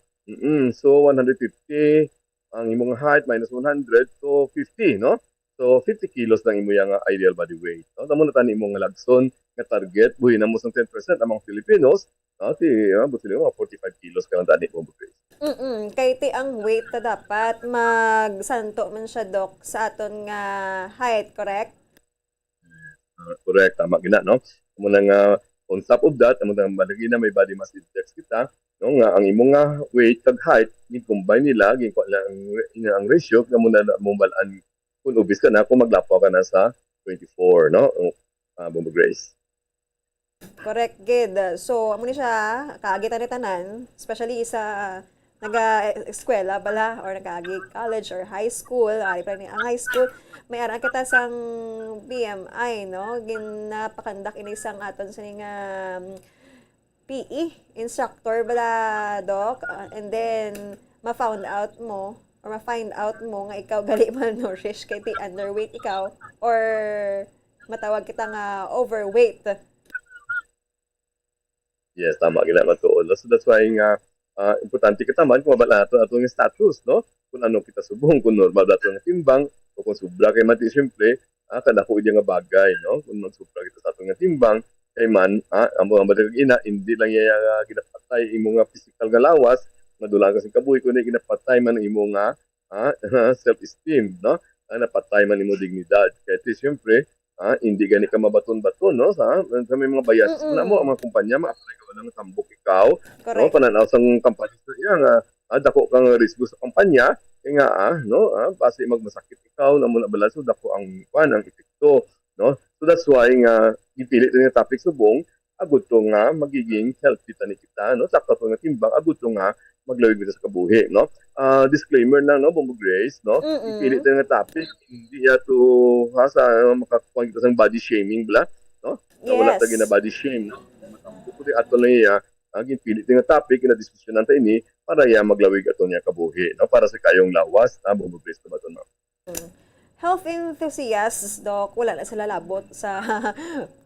[SPEAKER 22] So, 150, ang imong height minus 100, so 50, no? So, 50 kilos lang imo yung ideal body weight. No? Tamo na tani imong lagson nga target, buhay na mo sa 10% among Filipinos, no? Buti mga 45 kilos ka lang tani mo, Grace.
[SPEAKER 6] Kay ti ang weight na dapat magsanto man siya, Doc, sa aton nga height, correct?
[SPEAKER 22] Correct, tama gina, no? Muna nga On top of that, amo tang balagi na may body mass index kita, no nga ang imong nga weight kag height gi-combine nila gi ang ratio nga mo na mo balaan kung obese ka na kung maglapo ka na sa 24, no? Bombo Grace.
[SPEAKER 6] Correct, gid. So, amo ni siya, kaagitan ni tanan, especially sa naga-eskwela bala or nag-agi college or high school, ari pa ni ang high school, may ara kita sang BMI, no? Ginapakandak ini sang aton sa nga PE instructor bala, Doc. And then, ma-find out mo nga ikaw gali malnourished kay ti underweight ikaw or matawag kita nga overweight.
[SPEAKER 22] Yes, tama gina matuod. So that's why nga importante kita man kung mabala nato atong status, no? Kung ano kita subong, kung normal dato nga timbang, o kung sobra kay mati siyempre, kadako idi nga bagay, no? Kung magsubra kita sa atong nga timbang, kay man, ang mga ina, hindi lang iya ginapatay imo nga physical nga lawas, madulang kasi kabuhi kundi ginapatay man imo nga self-esteem, no? Napatay man imo dignidad. Kaya siyempre, hindi gani ka mabaton-baton, no? Sa may mga bias na mo ang mga kumpanya ma-apply ka lang tambok ikaw, no? Pananaw sang kampanya niya nga dako kang risgo sa kumpanya kaya nga no base magmasakit ikaw na mo na balaso dako ang epekto, no? So that's why nga gipili ito nga topic subong agud to nga magiging healthy tani kita, no? Sakto to nga timbang agud to nga maglawig kita sa kabuhi, no? Disclaimer na, no, Bombo Grace, no? Ipili ito nga topic, hindi to sa makakuha kita sa body shaming, bla, no? Wala tagi na body shame, no? Kundi ato lang iya, ipili ito nga topic, na-diskusyon natin ini, para iya maglawig ato niya kabuhi, no? Para sa kayong lawas, Bombo Grace, na ba ito, no?
[SPEAKER 6] Health enthusiasts, Doc, wala na sila labot sa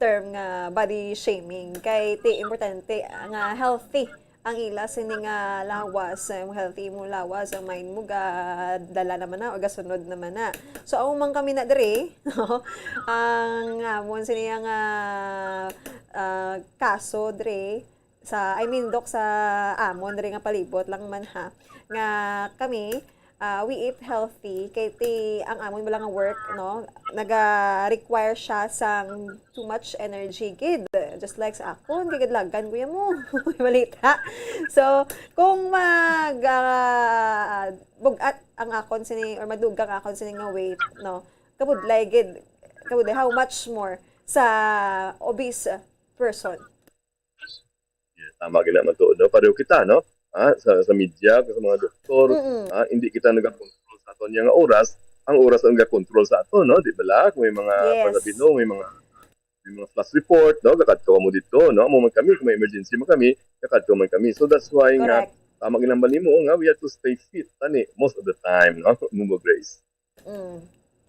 [SPEAKER 6] term nga body shaming. Kay ti importante nga healthy ang ila sini nga lawas, healthy mo lawas, ang mind mo ga dala naman na o gasunod naman na. So ang man kami na dire, no? Ang amon sini nga kaso dire sa Doc sa amon dire nga palibot lang man ha. Nga kami we eat healthy kay ti ang amon wala nga work, no, naga-require siya sang too much energy gid, just like sa akon kay gidlagan kuya mo balita. So kung bugat ang akon sini or madugang akon sini nga weight, no, kabudlay gid, kabudlay how much more sa obese person.
[SPEAKER 22] Yeah, tama gina man to, no? Pareho kita, no? Sa media, sa mga doktor, hindi kita nag-control sa aton nga oras, ang oras ang nag-control sa ato, no? Di ba? Kung may mga panabino, may mga flash report, no? Kakadto mo dito, no? Mo man kami, kung may emergency mo kami, kakadto man kami. So that's why nga, tama ginambal nimo nga, we have to stay fit, tani, most of the time, no? Bombo Grace.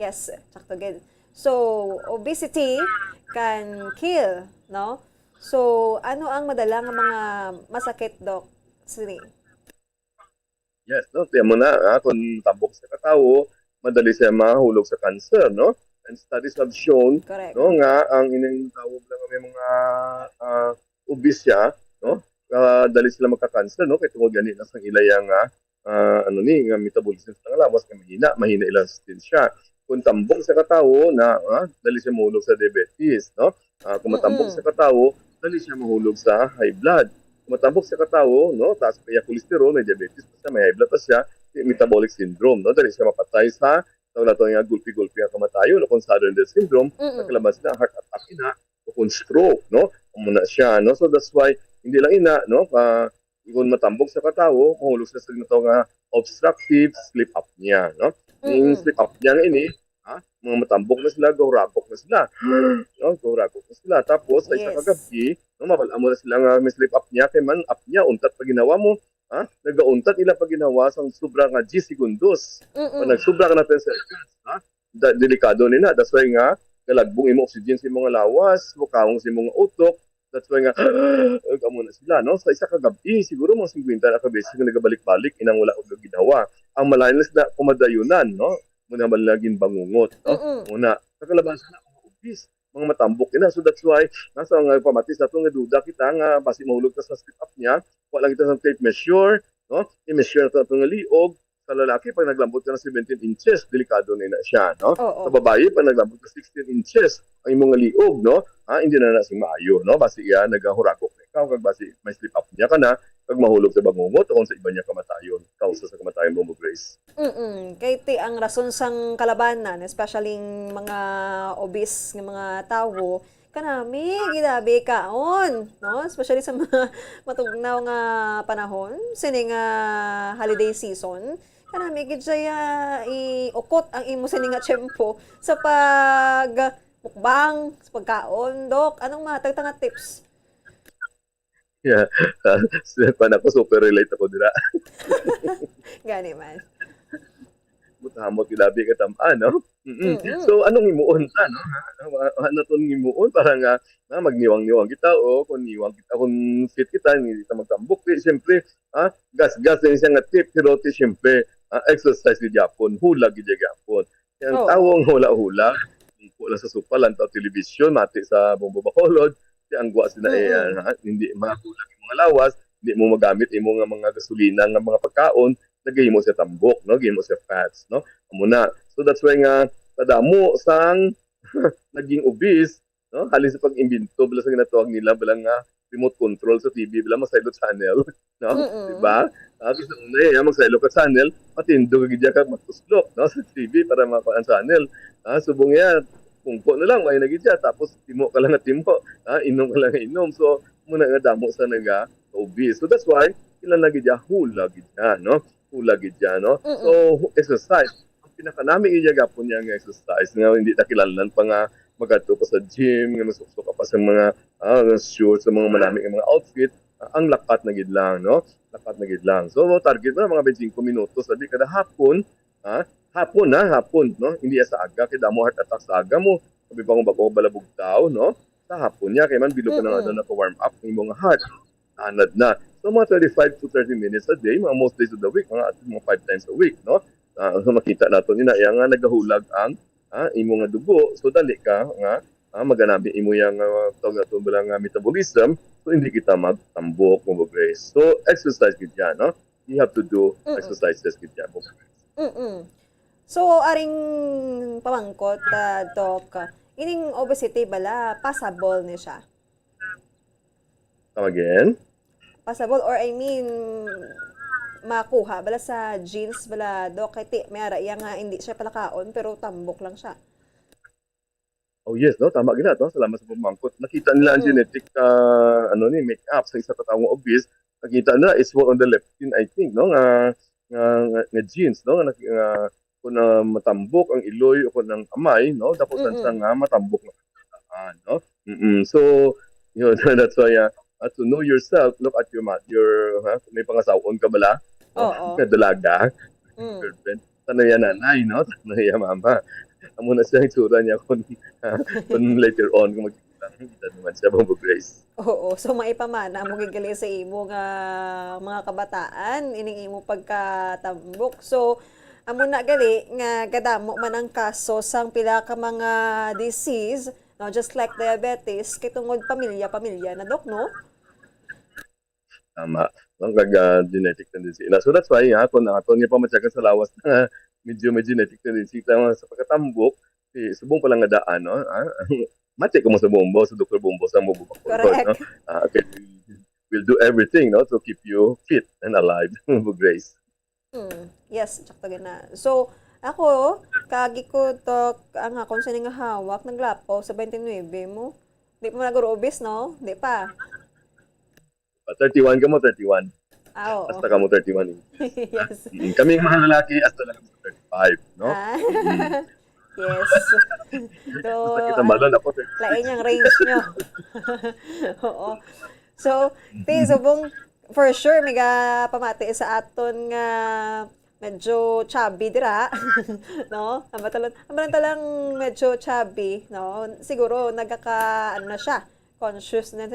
[SPEAKER 6] Yes, sakto gid. So, obesity can kill, no? So, ano ang madalang mga masakit, Doc? Sini.
[SPEAKER 22] Yes, no? Tiyan mo na, kung tambok sa katawo, madali siya mahulog sa cancer, no? And studies have shown, no, nga, ang inang-tawag lang may mga obese siya, no? Dali sila magka-cancer, no? Kaya tungkol ganit na sang ilaya nga, nga metabolism sa lawas, nga mahina ilang siya. Kung tambok sa katawo, na dali siya mahulog sa diabetes, no? Kung matambok sa katawo, dali siya mahulog sa high blood. Matambok sa katawo, no, taas pa yung cholesterol, may diabetes pa siya, may high blood pa siya, metabolic syndrome, no, dali siya mapatay sa tawag nato nga gulpi-gulpi ang kamatayo, no, kung sudden death syndrome, nakalaban sila heart attack ina, o kung stroke, no, muna siya, no, so that's why hindi lang ina, no, kung matambok sa katawo, mahulog sa ito nga obstructive sleep apnea, no, yung sleep apnea nga ini, mga matambok na sila, gawrakok na sila, no, gawrakok na sila, tapos sa isa kagabi, no, mabala mo na sila nga may sleep apnea, kay man apnea, untat pa ginawa mo, nagauntat ila pa ginawa sa sobra nga 10 segundos. Pag nagsubra ka na 10 seconds, delikado nila. That's why nga, kalagbong imo oxygen sa mga lawas, mukawang sa mga utok, that's why nga, kamo na sila, no? Sa isa kagabi, siguro mga 50 na kabesi nga nagabalik-balik, inang wala ko ginawa. Ang malayan na kumadayunan, no? Muna malaging bangungot, no? Muna, kakalabasan na mga obese, mga matambok ina. So that's why, nasa nga pamatis na itong duda kita nga, basi mahulog ka sa sleep apnea, wala kita sa tape measure, no? I-measure na ito nga liog, Sa lalaki, pag naglambot ka ng 17 inches, delikado na siya, no?
[SPEAKER 6] Oo.
[SPEAKER 22] Sa babae, pag naglambot ka 16 inches, ang imong liog, no? Hindi na nasing maayo, no? Basi iya, nagahurakok na ikaw, kag basi may slip up niya ka na, kag mahulog sa bangungot, o kung sa iba niya kamatayon, kausa sa kamatayon mo, Grace.
[SPEAKER 6] Kay ti ang rason sang kalabanan, especially mga obese nga mga tawo, kanami gidabi kaon, no? Especially sa mga matugnaw nga panahon, sining holiday season. Kanami gid siya iukot ang imo sining nga tiyempo sa pag mukbang, sa pagkaon, Dok. Anong matagtang nga tips?
[SPEAKER 22] Yeah. Pan ako, super relate ako dira.
[SPEAKER 6] Gani man.
[SPEAKER 22] Mutahamot gilabi ka tamaan, no? So anong imuon ta, no? Ano ton imuon para nga magniwang-niwang kita o kung niwang kita kung fit kita hindi kita magtambok siyempre gas din siya nga tip pero siyempre exercise gid yapon hula gid yapon. Ang tawong hula-hula wala sa supalan ta television mati sa Bombo Bacolod di ang gwa sila hindi makulang mga lawas hindi mo magamit imo nga mga gasolina nga mga pagkaon lagay mo sa tambok, no? Lagay mo sa fats, no? Amo na. So that's why nga kadamo sang naging obese, no? Halin sa pag-imbento bala sa ginatawag nila bala nga remote control sa TV bala masaylo channel, no? Diba? Kasi sa una magsaylo ka channel, matindo ka gidya ka matuslok, no? Sa TV para makuha ang channel. Subong yan, kungko na lang, may nagidya, tapos timo ka lang na timo, inom ka lang na inom. So, muna nga damo sa naga-obese. So that's why, ilan lagi dya, hula gidya, no? Hula gidya, no? So, exercise. Ang pinakanami gapon niya nga exercise nga hindi nakilalan pa nga magato pa sa gym, nga masukso ka pa sa mga shorts, sa mga malaming mga outfit, ang lakat na gid lang, no? Lakat na gid lang. So, target mo mga 25 minutos, sabi kada hapon, hapon, no? Hindi sa aga, kaya damo heart attack sa aga mo. Sabi pa kung bako balabog tao, no? Sa hapon niya, kaya man bilog ka na nga warm up ng mga heart. Anad na. So, mga 35 to 30 minutes a day, mga most days of the week, mga 5 times a week, no? So, makita natin yun nga nagahulag ang imo nga dugo. So, dali ka nga maganabi imo yung tawag na ito bilang metabolism. So, hindi kita magtambok, mo Grace. So, exercise gid yan, no? You have to do exercises gid yan, mo Grace.
[SPEAKER 6] So, aring pamangkot, Doc, ining obesity bala, passable ni siya?
[SPEAKER 22] Come again?
[SPEAKER 6] Passable or I mean makuha bala sa genes bala Doc kay ti may ara iya nga hindi siya palakaon pero tambok lang siya.
[SPEAKER 22] Oh yes, no, tama gina to. Salamat sa pamangkot. Nakita nila ang genetic make up sa isa ka taong obese. Nakita nila is more on the leptin I think, no, nga genes, no, nga kung matambok ang iloy o kung ang amay, no, dapat sa nga matambok na no. So yun, that's why to know yourself, look at your may pangasawon ka bala?
[SPEAKER 6] Oo.
[SPEAKER 22] Kadalaga. Girlfriend. Sana yan nanay, no? Sana yan mama. Amo na siya yung tsura niya kung later on, kung magkikita naman siya, Bombo Grace.
[SPEAKER 6] Oo. So, maipamana mo gigali sa imo nga mga kabataan, ining imo pagkatambok. So, amo na gali nga gadamo man ang kaso sang pila ka mga disease, no? Just like diabetes, kay tungod pamilya na, Dok, no?
[SPEAKER 22] Tama. Ang genetic tendency. So that's why kung ato niya pa matyagan sa lawas na medyo may genetic tendency sa pagkatambok, subong pa lang nga daan, no? Matya ko mo sa Bombo, sa Dr. Bombo, sa Bombo Bacolod, no? Okay. We'll do everything, no, to keep you fit and alive, Bombo Grace.
[SPEAKER 6] Yes, tsaka na. So, ako, kagi ko to, ang akong siya nga hawak, naglapo sa 29 mo. Di pa mo nag-obese, no? Di pa.
[SPEAKER 22] 31 ka mo, 31.
[SPEAKER 6] Oo.
[SPEAKER 22] Hasta ka mo 31.
[SPEAKER 6] Yes.
[SPEAKER 22] Kaming mga lalaki, hasta lang mo 35, no?
[SPEAKER 6] Yes. So,
[SPEAKER 22] kita malon ako.
[SPEAKER 6] lain yung range nyo. Oo. So, subong, for sure, may pamati sa aton nga medyo chubby dira, no? Amalan talang medyo chubby, no? Siguro nagkaka na siya,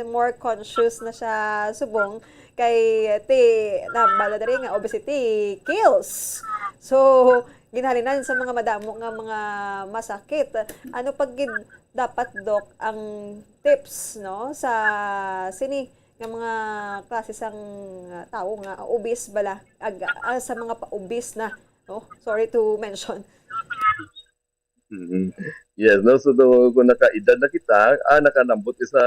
[SPEAKER 6] more conscious na siya subong kay nabala diri nga obesity kills. So, ginhalinan sa mga madamo nga mga masakit. Ano pag dapat Doc ang tips, no, sa sini nga mga klase sang tao nga obese bala sa mga pa-obese na, no? Sorry to mention.
[SPEAKER 22] Yes, no? So, kung naka-edad na kita, nakanambot ka sa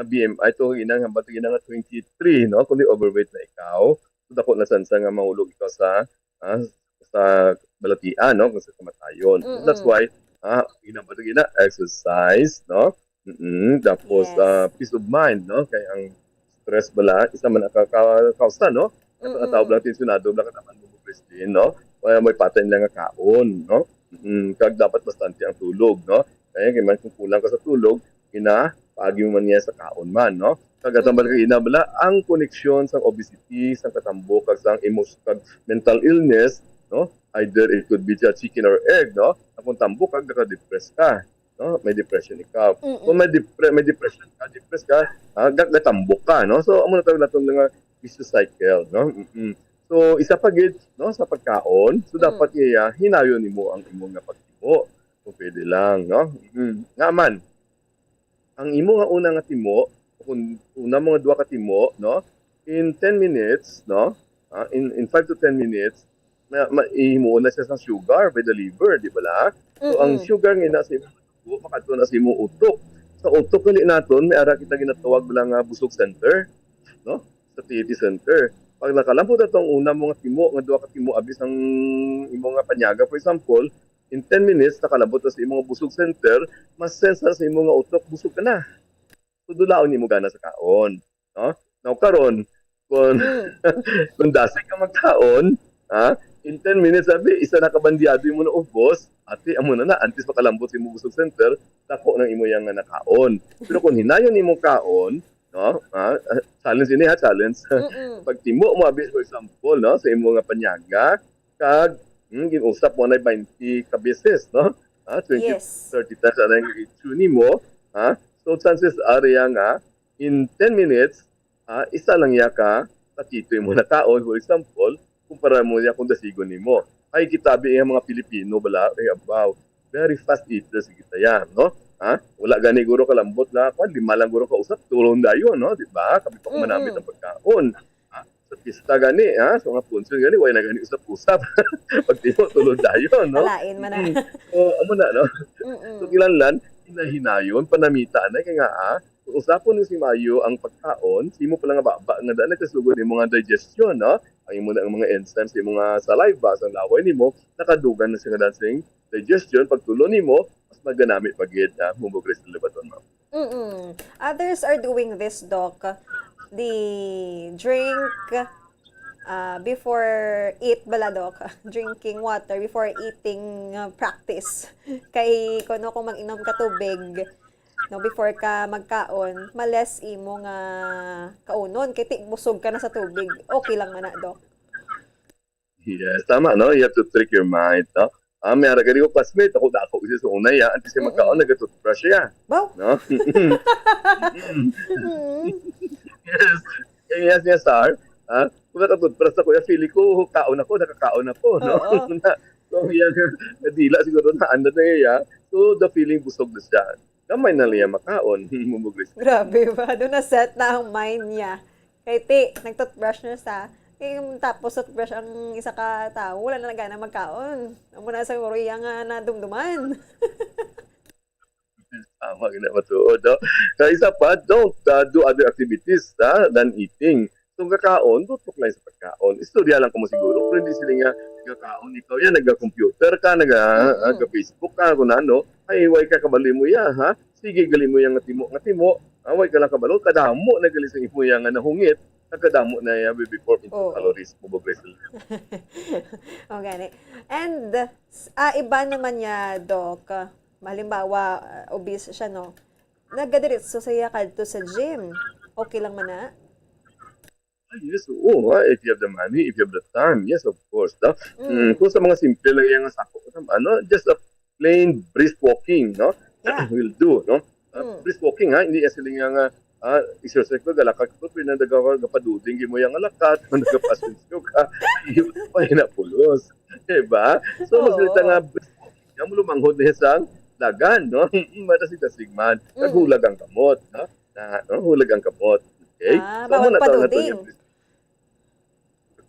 [SPEAKER 22] BMI, ito inang hambat nga 23, no? Kung di overweight na ikaw, so dako na sansa nga mahulog ikaw sa balatian, no? Kung sa kamatayon. So, that's why, inambat na exercise, no? Tapos, peace of mind, no? Kaya ang stress bala, isa man nakakausta, no? At tawag lang tinsunado, bala ka naman mo, Christine, no? Kaya may pattern lang nga kaon, no? Kag dapat bastante ang tulog, no? Kaya man kung kulang ka sa tulog, pagi mo man niya sa kaon man, no? Kagatambal ka inabala ang koneksyon sa obesity, sa katambok, sa emotional mental illness, no? Either it could be chicken or egg, no? Kung tambok ka, naka-depress ka, no? May depression ikaw. Kung may depression ka, depress ka, gatambok ka, no? So, amo na tawag natong nga vicious cycle, no? So, isa pa gid, no, sa pagkaon, so dapat hinayon nimo ang imong nga pagtimo. So, pwede lang, no? Naman, ang imo nga una nga timo, kung una mga duha ka timo, no, in 10 minutes, no, in 5 to 10 minutes, ihimo na siya sa sugar by the liver, di ba la? So, ang sugar nga nasa imong dugo, makadto na sa imong utok. Sa utok gali naton, may ara kita ginatawag bilang busog center, no, satiety center. Pag nakalampot atong una mga timo, nga duha ka timo, abis ang imong nga panyaga, for example, in 10 minutes, nakalabot na sa imong busog center, mas sense na sa imong nga utok, busog ka na. So, dulaon nimo gana sa kaon. No? Now, karon kung dasig ka magkaon, in 10 minutes, sabi, isa na kabandiado mo na ubos, ate, amo na antes makalambot sa imong busog center, dako ng imo yang nga nakaon. Pero kung hinayon nimo kaon, no? Challenge ini challenge. Pag timo mo abis, for example, no, sa imo nga panyaga, kag ginusap mo na 20 ka beses, no? 20, 30 times na yung ituni mo. So, chances are nga, in 10 minutes, isa lang ka, tatitoy mo na taon, for example, kumpara mo niya kung dasigon ni mo. Ay, kitabi yung mga Pilipino, bala, about, very fast eaters kita yan, no? Wala gani guro kalambot na, lima lang guro kausap, tulong dayon, no? Diba? Kami pa kumanamit ng pagkaon. Sa pista gani, so nga punso gani, wala na gani usap-usap. Pag di mo, tulog dayon, no?
[SPEAKER 6] Alain man na.
[SPEAKER 22] So, amo na, no? So, kilanlan, hinahinayon, panamita na, kaya nga, kung usapon ni si Mayo ang pagkaon, simo pa lang nga baba, nga daan nagkasugod ni mga digestion, no? Ang imo na ang mga enzymes, yung mga saliva, sa laway ni mo, nakadugan na siya nga dancing digestion, pagtulo ni mo, mas maganamit pagid na mumugres na libaton, no?
[SPEAKER 6] Others are doing this, Doc. The drink before eat bala, Doc. Drinking water before eating practice. Kay kung mag-inom ka tubig, no, before ka magkaon, males imo nga kaunon kay busog ka na sa tubig. Okay lang man na, Doc.
[SPEAKER 22] Yes, tama, no? You have to trick your mind, no? May ara ko classmate, ako dako isa sa unay, antes siya magkaon, nag-toothbrush siya.
[SPEAKER 6] Wow.
[SPEAKER 22] No? Yes. Kaya niya, sir, kung naka-toothbrush ako, feeling ko, nakakaon ako, no? So, yan, nadila siguro na anda na iya. So, the feeling busog na siya. Kamay na liya makaon, mumugris.
[SPEAKER 6] Grabe ba? Doon na set na ang mind niya. Kay nag-toothbrush na sa tapos toothbrush ang isa ka tao, wala na nagana magkaon. Amo na sa uriya nga na dumduman.
[SPEAKER 22] Tama, ginamatuod. No? Kaya isa pa, don't do other activities than eating. So, kakaon, tutok lang sa pagkaon. Istorya lang ko mo siguro. Pero hindi sila nga kakaon. Ikaw yan, nag-computer ka, nag-Facebook ka, kung ano. Ay, way ka kabali mo yan, ha? Sige, gali mo yan nga timo. Way ka lang kabalo. Kadamo, nagali sa imo yan nga nahungit. Nagkadamo na yan before into calories mo ba, Brazil?
[SPEAKER 6] Okay. And, iba naman niya, Doc. Halimbawa, obese siya, no? Nagadiritso sa kadto sa gym. Okay lang man na?
[SPEAKER 22] Yes, oo. If you have the money, if you have the time, yes, of course. Kung sa mga simple lang yung sako, just a plain brisk walking, no? Yeah. Will do, no? Brisk walking, hindi sila nga exercise ko, galakad ko, pinadagapaduding mo yung alakat, nagapasensyo ka, iyo pa hinapulos. Diba? So, masalita nga, brisk walking, yung lumanghod na isang dagan, no? Mata si Tasigman, naghulag ang kamot, no? Hulag ang kamot. Okay?
[SPEAKER 6] Bawal
[SPEAKER 22] amo na taon na to
[SPEAKER 6] paduding.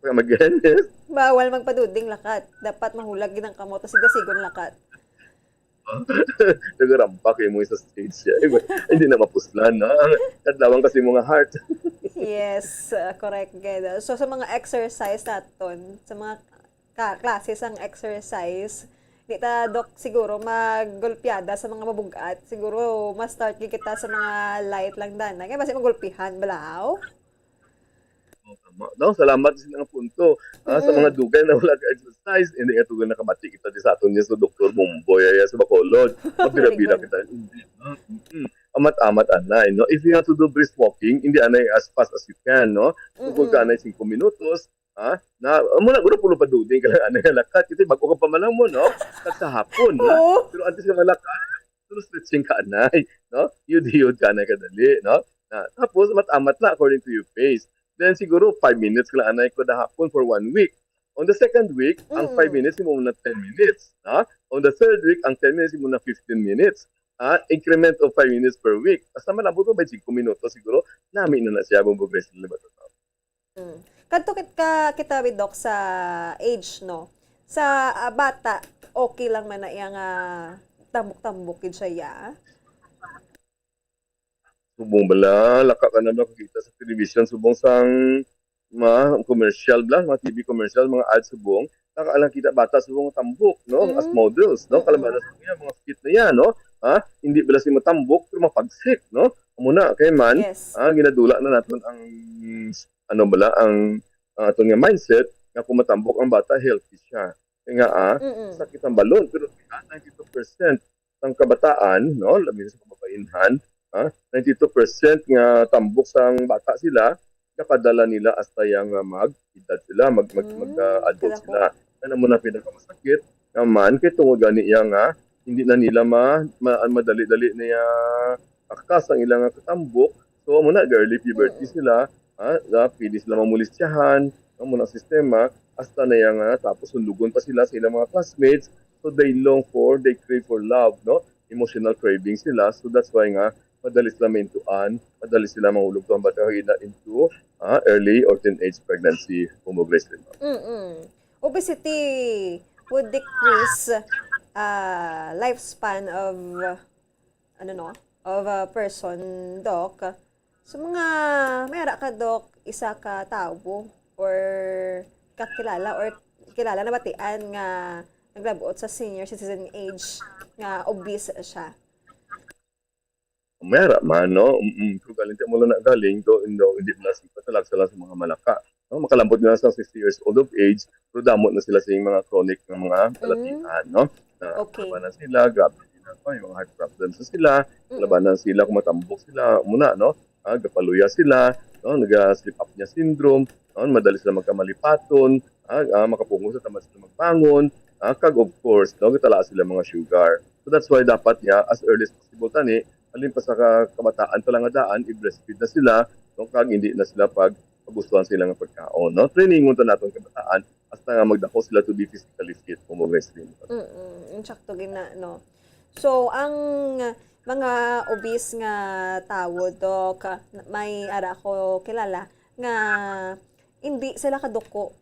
[SPEAKER 22] yung again, yes.
[SPEAKER 6] Bawal magpaduding lakat. Dapat mahulag ginang kamot tas sigasigon lakat.
[SPEAKER 22] Nagarampak mo sa stage siya. Hindi na mapuslan, no? Kadlawang kasi mga heart.
[SPEAKER 6] Yes, correct. Geda. So sa mga exercise naton, sa mga klase sang exercise, di ta dok siguro maggulpiada sa mga mabugat. Siguro mas start kita sa mga light lang dana. Kaya basi magulpihan balaw.
[SPEAKER 22] No, salamat sa mga punto. Sa mga dugay na wala ka exercise, hindi nga tugan nakabati kita di sa aton niya sa Dr. Mumboy sa Bacolod. Mabira-bira kita. Amat-amat anay, no? If you have to do brisk walking, hindi anay as fast as you can, no? Tugod ka anay 5 minutos, muna guro pulo pa duding ka lang anay lakat. Kasi bago ka pa malang mo, no? Kat sa hapon, no? Pero antes ka malakat, pero stretching ka anay, no? Yud ka anay kadali, no? Tapos, amat-amat na according to your pace. Then siguro 5 minutes lang anay ko na hapon for 1 week. On the second week, ang 5 minutes mo na 10 minutes. On the third week, ang 10 minutes mo na 15 minutes. Increment of 5 minutes per week. Basta malabot mo ba 5 minutos siguro, namin na siya bang progressive na ba ito?
[SPEAKER 6] Kadto kita with Doc sa age, no? Sa bata, okay lang man na iyang tambok-tambok siya ya.
[SPEAKER 22] Subong bala, laka ka na nakakita sa television, subong sang commercial bla, mga TV commercial, mga ads subong, nakaalang kita bata subong tambok, no? As models, no? Kalabanan sa niya, mga fit na yan, no? Hindi bala si matambok, pero mapagsik, no? Muna, kay man, ginadula na natin ang, ang aton nga mindset, nga kung matambok ang bata, healthy siya. Kaya nga, sakit ang balon, pero 92% ng kabataan, no? Labi sa kababainhan, 92% nga tambok sang bata sila, nakadala nila hasta yang mag-edad sila, mag-adult sila. Ano mo na pinakamasakit, naman, kaya tungod gani nga, hindi na nila madali-dali niya akas ang ilang katambok. So, muna, early puberty sila, pwede sila mamulisyahan, muna sistema, hasta na yang tapos sundugon pa sila sa ilang mga classmates. So, they crave for love, no? Emotional craving sila. So, that's why nga, madali sila maintuan, madali sila mahulog to ang bata into early or teenage pregnancy homoglycemia.
[SPEAKER 6] Obesity would decrease lifespan of of a person, Doc. So mga mayara ka, Doc, isa ka tao or kakilala or kilala na batian nga naglabuot sa senior citizen age nga obese siya.
[SPEAKER 22] Mera man, no? Kung galing mo lang na galing, hindi na sipa talaga sila sa mga malaka. No? Makalambot na sa 60 years old of age, pero damot na sila sa mga chronic na mga kalatian, no? Labanan sila, grabe sila pa, yung mga heart problems na sila, labanan sila, kung matambok sila, muna, no? Gapaluya sila, no? Nag-sleep apnea syndrome, no? Madali sila magkamalipaton, makapungo sa tamad sila magbangon, kag of course, no? Gatala sila mga sugar. So that's why dapat niya, as early as possible tani, alin pa sa kabataan pa lang daan, i-breastfeed na sila, no? Kag hindi na sila pagustuhan sila ng pagkaon, no? Trainingon to natin kabataan, hasta nga magdako sila to be physically fit kung mag-wrestling.
[SPEAKER 6] Insakto gina, no? So, ang mga obese nga tao, Doc, may ara ko kilala, nga hindi siya kaduko.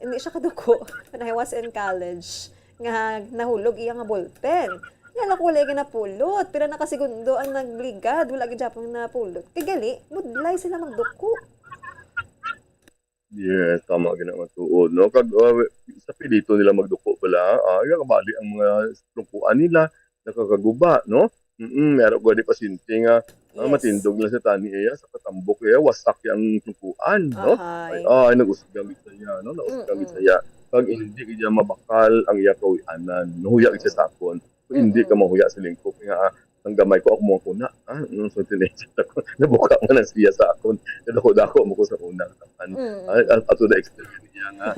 [SPEAKER 6] When I was in college, nga nahulog iya nga ballpen. Yala ko wala napulot, pero nakasigundo ang nagligad, wala gyapon napulot. Kagali, mudlay sila magduko.
[SPEAKER 22] Yes, tama gina matuod, no? Kag sa pilito nila magduko pala, kabali ang mga strungkuan nila, nakakaguba, no? Meron ko di pasyente nga matindog na sa tani iya sa katambok iya, wasak yang strungkuan, no? Ay nag-usog gamit sa iya, no? Nausog gamit sa iya. Pag hindi kaya mabakal ang iya kawianan, nahuya siya sa akon. Hindi ka mahuya sa lingkod nga ang gamay ko ako mo kuna so teenager ako nabuka man ang siya sa akon dako mo ko sa una ato the extent niya nga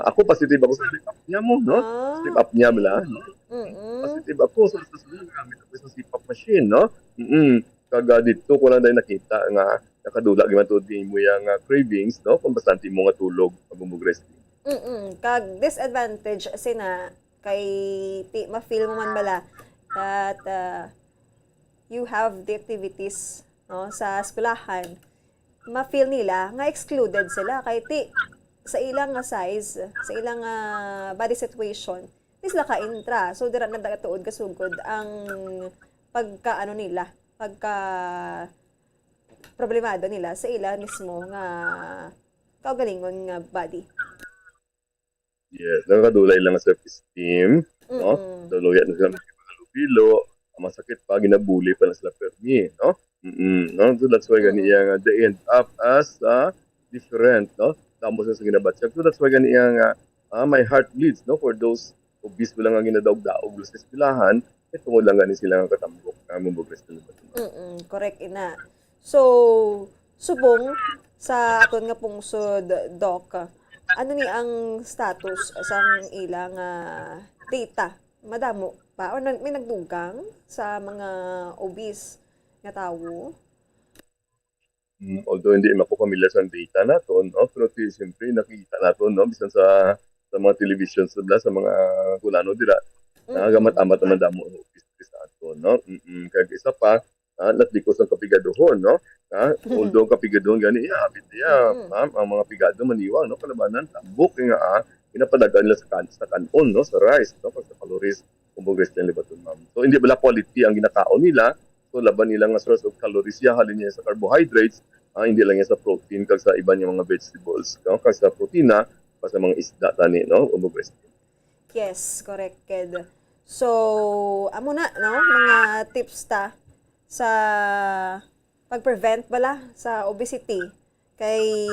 [SPEAKER 22] ako positive ako sa sleep apnea mo, no? Sleep apnea bala, no? Positive ako sa susunod gamit ako sa CPAP machine, no? Kaga dito ko lang dahil nakita nga nakadula gyud to di mo yang cravings, no? Kung bastante mo nga tulog pag bumugresting.
[SPEAKER 6] Kag disadvantage sina kay ma-feel mo man bala that you have the activities, no, sa eskwelahan. ma-feel nila nga excluded sila kay ti sa ilang nga size, sa ilang body situation, di sila ka-intra. So dira na tuod kasugod ang pagka nila, pagka problemado nila sa ila mismo nga kaugalingon nga body.
[SPEAKER 22] Yes, nakakadulay lang sa self-esteem, no? Daluyan na sila makalupilo, masakit pa, ginabuli pa na sila permi, no? No? So that's why ganiyang they end up as different, no? Tapos sa ginabatsyag. So that's why ganiyang my heart bleeds, no? For those obese mo lang ang ginadaog-daog sa eskwelahan, tungod lang gani sila ang katambok mabugres nila.
[SPEAKER 6] Correct ina. So, subong sa aton nga pungsod, Doc, ano ni ang status sa ilang data? Madamo pa? O may nagdugang sa mga obese nga tawo?
[SPEAKER 22] Although hindi ako pamilya sa data naton, no? Pero siyempre nakikita naton, no? Bisan sa mga television sa mga kulano dira, gamat-amat naman damo ang obese sa aton, no? Kaya isa pa, natlikos ang kapigadohon, no? Although kapigadohon gani abit niya, ang mga pigado maniwa, no? Kalabanan tambok nga pinapadagan nila sa kanon, no? Sa rice, no? Sa calories kumugres nila baton, ma'am. So hindi bala quality ang ginakaon nila, so laban nila nga source of calories ya halin niya sa carbohydrates, hindi lang yan sa protein kag sa iba niya mga vegetables, no? Kag sa protina pa sa mga isda tani, no? Kumugres.
[SPEAKER 6] Yes, correct, Ked. So, amo na, no? Mga tips ta sa pag-prevent bala sa obesity kay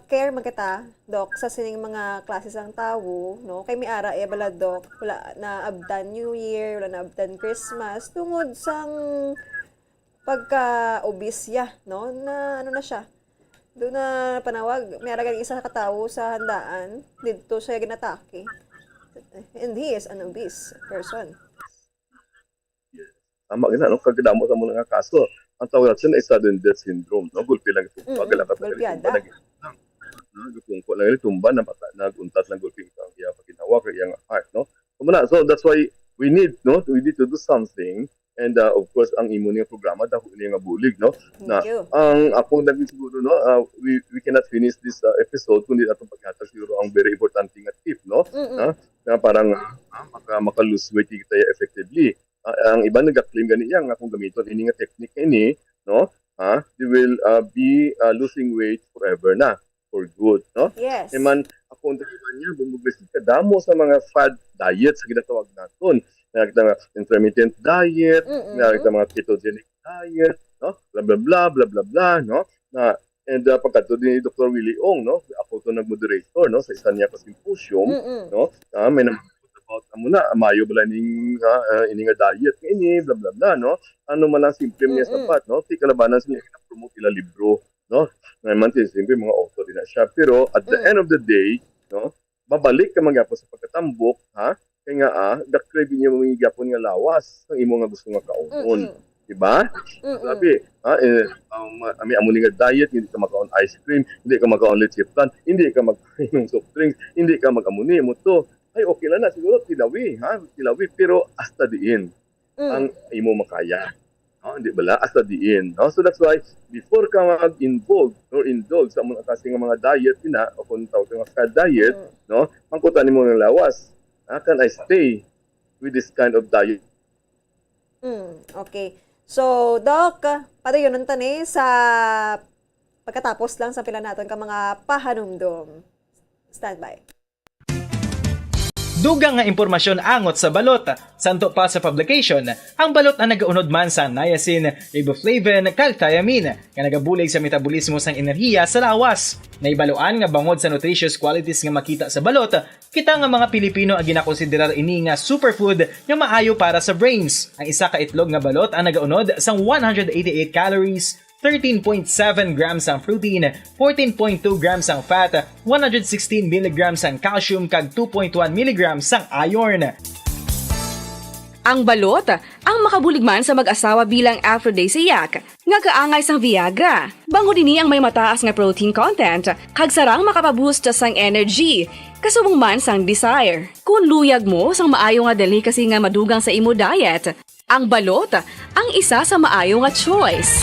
[SPEAKER 6] care magkita, Doc, sa sining mga klase sang tawo, no? Kay mi ara bala, Doc, wala na abdan New Year, wala na abdan Christmas tungod sang pagka-obese ya, no? Na ano na siya. Doon na panawag, may ara isa ka tawo sa handaan, dito siya ginatake. And he is an obese person.
[SPEAKER 22] Tama gina, no? Kagdamo sa mga kaso. Ang tawag natin ay sudden death syndrome, no? Gulpi lang ito.
[SPEAKER 6] Gulpiada.
[SPEAKER 22] Gulpi lang tumba na naguntat ng gulpi ang iya paginawa kaya ang heart, no? So that's why we need to do something. And of course, ang immune nga programa dahil nga bulig, no? Na ang akong naging siguro, no? We cannot finish this episode kundi atong paghatag siguro ang very important nga tip, no? Na parang maka-lose weight kita effectively. Ang iba nag-claim ganiya nga kung gamiton ini nga technique ini, no? They will be losing weight forever na, for good, no?
[SPEAKER 6] Yes.
[SPEAKER 22] Man ako niya bumugres ka damo sa mga fad diet sa ginatawag naton. Nakita nga intermittent diet, nakita mga ketogenic diet, no? Blah blah blah blah blah blah, no? And pagkatapos din ni Dr. Willie Ong, no? Ako to nag-moderator, no? Sa isa niya pa symposium, no? May about muna mayo bala ning ini nga diet ini bla bla bla, no? Ano man lang simple niya sapat, no? Ti kalabanan sila promote ila libro, no? Naman ti simple mga author din na siya, pero at the end of the day, no? Babalik ka magyapon sa pagkatambok, kaya nga dakrebi niya mga gyapon nga lawas ang imo nga gusto nga kaon, diba? Sabi, may amo nga diet, hindi ka makaon ice cream, hindi ka makaon leche flan, hindi ka mag-inom soft drinks, hindi ka mag-amuni mo to. Ay, okay lang na. Siguro, tilawi, pero hasta diin ang imo makaya. No? Hindi bala? Hasta diin. No? So that's why, before ka mag-involve or indulge sa mga kasing mga diet o kung tawag ka fad diet, no? Mangkutan mo ng lawas. Can I stay with this kind of diet?
[SPEAKER 6] Okay. So, Doc, padayon ng tani sa pagkatapos lang sa pila natin ka mga pahanumdum. Standby.
[SPEAKER 7] Dugang nga impormasyon angot sa balot. Santo pa sa publication, ang balot na nagaunod man sa niacin, riboflavin, kag thiamine, nga nagabulig sa metabolismo sang enerhiya sa lawas. Naibaluan nga bangod sa nutritious qualities nga makita sa balot, kita nga mga Pilipino ang ginakonsiderar ini nga superfood nga maayo para sa brains. Ang isa ka itlog nga balot ang nagaunod sang 188 calories, 13.7 grams ang protein, 14.2 grams ang fat, 116 mg ang calcium kag 2.1 mg ang iron.
[SPEAKER 8] Ang balot, ang makabuligman sa mag-asawa bilang aphrodisiac, nga kaangay sang Viagra. Bangod ini ang may mataas nga protein content, kag sarang makapaboost sang energy, kasubong man sang desire. Kung luyag mo sang maayo nga delicacy nga madugang sa imo diet, ang balot, ang isa sa maayo nga choice.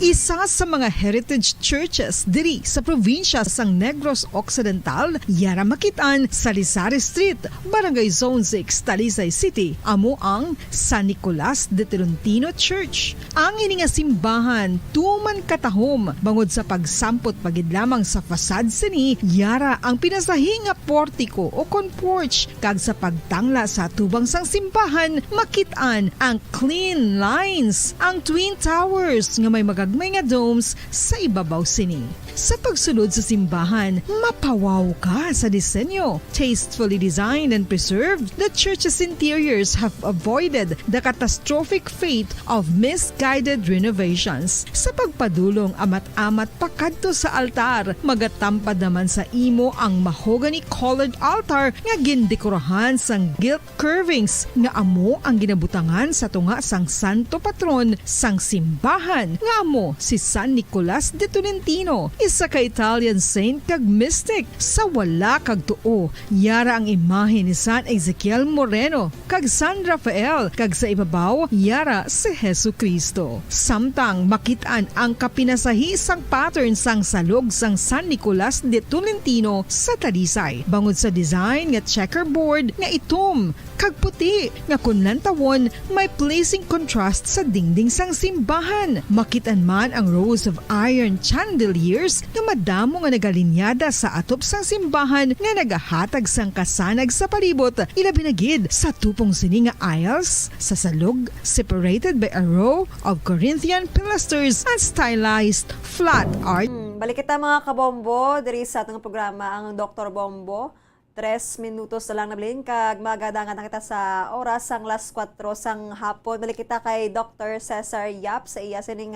[SPEAKER 5] isa sa mga heritage churches diri sa probinsya sang Negros Occidental, yara makitaan sa Lizares Street, Barangay Zone 6, Talisay City, amo ang San Nicolas de Tolentino Church. Ang ini nga simbahan tuman katahom bangod sa pagsampot pagid lamang sa fasad sini, yara ang pinasahi nga portiko o kon porch, kag sa pagtangla sa tubang sang simbahan makitaan ang clean lines, ang twin towers nga may magagmay nga domes sa ibabaw sini. Sa pagsulod sa simbahan, mapawaw ka sa disenyo. Tastefully designed and preserved, the church's interiors have avoided the catastrophic fate of misguided renovations. Sa pagpadulong amat-amat pakadto sa altar, magatampad naman sa imo ang mahogany colored altar nga gindekorahan sang gilt curvings nga amo ang ginabutangan sa tunga sang santo patron sang simbahan nga amo si San Nicolas de Tolentino, isa ka Italian saint kag mystic. Sa wala kag tuo, yara ang imahe ni San Ezekiel Moreno kag San Rafael, kag sa ibabaw yara si Hesu Kristo. Samtang makitaan ang kapinasahi sang pattern sang salog sang San Nicolas de Tolentino sa Talisay, bangod sa design nga checkerboard nga itom kag puti nga kunlan tawon may pleasing contrast sa dingding sang simbahan. Makitaan man ang rows of iron chandeliers nga madamo nga nagalinyada sa atop sang simbahan nga nagahatag sang kasanag sa palibot, ilabi na gid sa tupong sini nga aisles sa salog, separated by a row of Corinthian pilasters and stylized flat art.
[SPEAKER 6] Balik kita mga kabombo, diri sa atong programa ang Dr. Bombo. 3 minutos na lang nabilin kag magadangan na kita sa oras sang las 4 sang hapon. Balik kita kay Dr. Cesar Yap sa iya sining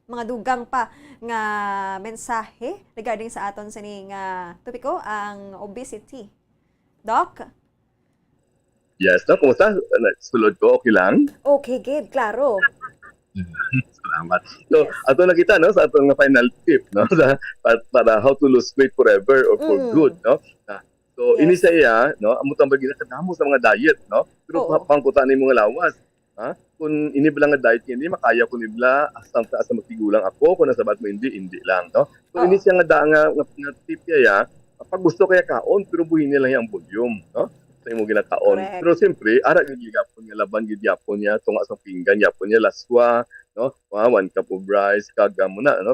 [SPEAKER 6] mga dugang pa nga mensahe regarding sa aton sining topiko ang obesity. Doc?
[SPEAKER 22] Yes, no? Kumusta? Sulod ko, okay lang?
[SPEAKER 6] Okay, good. Klaro.
[SPEAKER 22] Salamat. So, ato na kita, no? Sa ato nga final tip, no? Para how to lose weight forever or for good, no? So, ini sa iya, no? Amutang bagay na kadamo sa mga diet, no? Pero pangkutan ni mga lawas. Ha? Kung inibla nga diet hindi makaya ko nibla asang taas sa magtigulang ako kung nasabat mo hindi lang, no? So, ini siya nga nga tip ya, pag gusto kaya kaon, pero buhin niya lang yung volume, no? Sa imo ginakaon. Pero siyempre, ara gigapon niya, laban gigapon niya, tunga sa pinggan, yapon niya, laswa, no? 1 cup of rice, kaga mo na, no?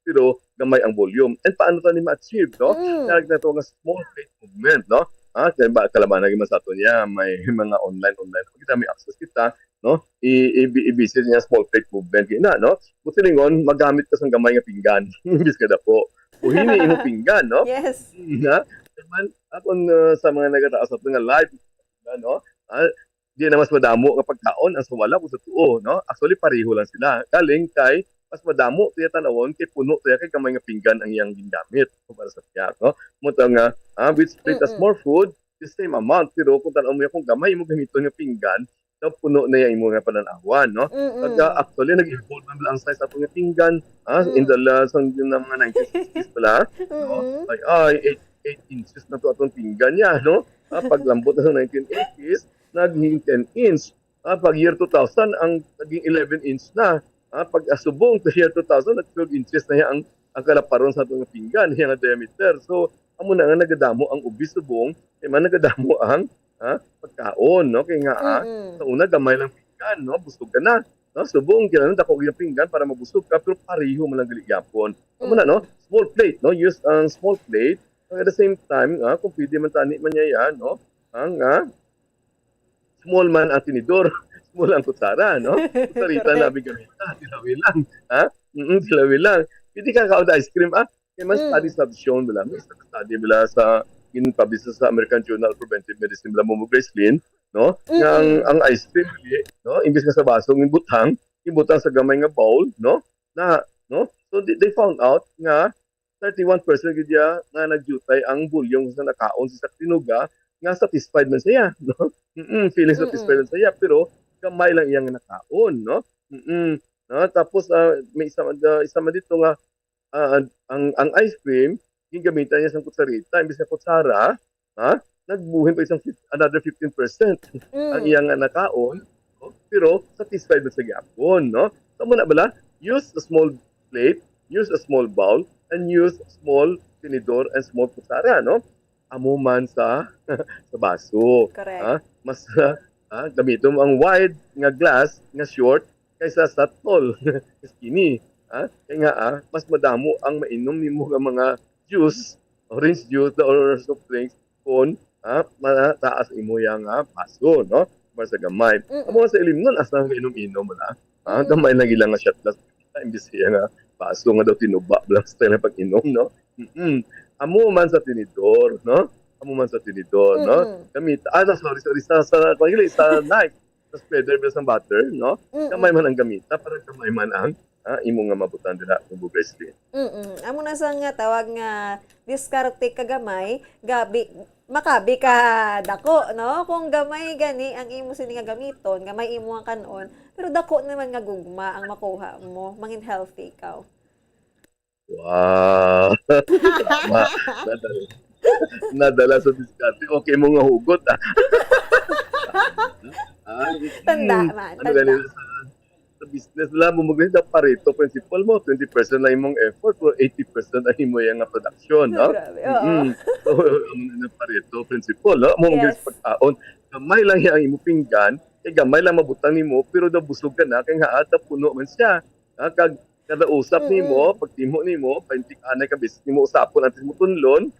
[SPEAKER 22] Pero gamay ang volume. And paano ito ni ma-achieve, no? Kaya na ito nga small plate movement, no? Kaya ba, kalaban naging masato niya, may mga online. Kita may access kita, no? I-visit niya small plate movement. Kaya no? Buti lingon, magamit ka sa gamay nga pinggan. Imbis ka na po. Uhini imo pinggan, no?
[SPEAKER 6] Yes.
[SPEAKER 22] Na? Man, akon sa mga nagataas at nga live, no? Di na mas madamo nga pagkaon ang sawala ko sa tuo, no? Actually, pareho lang sila. Galing kay mas madamo tiya tanawon kay puno tiya kay kamay nga pinggan ang iyang gingamit para sa tiyak, no? Muta nga with split as more food the same amount, pero kung tanaw mo kung gamay mo gamiton nga pinggan na puno na yung imo nga pananawan, no? Kaya actually nag-evolve na ang size ato nga pinggan in the last mga 1960s pala, no? Like 8 inches na to atong pinggan niya, no? Paglambot na sa 1980s naging 10 inch. Pag year 2000 ang naging 11 inch na. Pag asubong sa year 2000, nag-12 inches na yan ang kalaparon sa itong pinggan, yung diameter. So, amo na nga nagadamo ang ubis subong, kaya man nagadamo ang pagkaon, no? Kaya nga, sa una, gamay lang pinggan, no? Busog ka na. No? Subong, kailangan dako yung pinggan para mabusog ka, pero pareho mo lang galigapon. Amo na, no? Small plate, no? Use ang small plate. At the same time, kung pwede man tani man niya yan, no? Ang small man ang tinidor. Small ang kutsara, no? Kutsarita na bigamita, tilawi lang. Tilawi lang. Hindi ka kao ice cream, Kaya man studies have shown bila, may study bila sa in-publish sa American Journal of Preventive Medicine bila mo Gracelyn, no? Ang ice cream, no? Imbis ka sa baso, ibutang sa gamay nga bowl, no? No? So they found out nga 31% gidya nga nagjutay ang bulyong sa nakaon sa tinuga nga satisfied man siya, no? Feeling satisfied man siya, pero gamay lang iyang nakaon, no? No? Tapos may isa man dito nga ang ice cream gingamitan niya sa kutsarita imbis na kutsara, nagbuhin pa another 15% ang iyang nakaon, no? Pero satisfied man sa gyapon, no? Tama na bala use a small plate, use a small bowl, and use small tinidor and small kutsara, no? Amo man sa sa baso.
[SPEAKER 6] Correct.
[SPEAKER 22] Mas gamiton mo ang wide nga glass nga short kaysa sa tall skinny. Kaya nga mas madamo ang mainom nimo nga mga juice, orange juice or soft drinks kung mataas imo yang baso, no? Para sa gamay. Amo sa ilim nun asa nga inom-inom mo na. Gamay lang ilang nga shot glass. Imbis nga baso nga daw tinuba lang sa pag-inom, no? Amo man sa tinidor, no? Amo man sa tinidor, no? Gamit, sorry, sa knife, sa spreader bilang butter, no? Kamay man ang gamita, para kamay man ang imo nga mabutan dira ng bugresli.
[SPEAKER 6] Amo na sa nga tawag nga diskarte ka gamay, makabi ka dako, no? Kung gamay gani ang imo sini nga gamiton, gamay imo ang kanon, pero dako naman nga gugma ang makuha mo, mangin healthy ikaw.
[SPEAKER 22] Wow! Tama. Nadala sa diskarte. Okay mo nga hugot,
[SPEAKER 6] Tanda man.
[SPEAKER 22] Ano ganito sa business nila mo maganda Pareto principle mo, 20% na imong effort or 80% na imo yung production, no?
[SPEAKER 6] Grabe, oo.
[SPEAKER 22] So, ang Pareto principle, no? Mo yes. Pagkaon, gamay lang ang imo pinggan, gamay lang mabutang nimo, pero daw busog ka na, kaya nga ata puno man siya. Kada usap nimo, pagtimo nimo, paintik anay ka bis nimo usapon antes mo tunlon,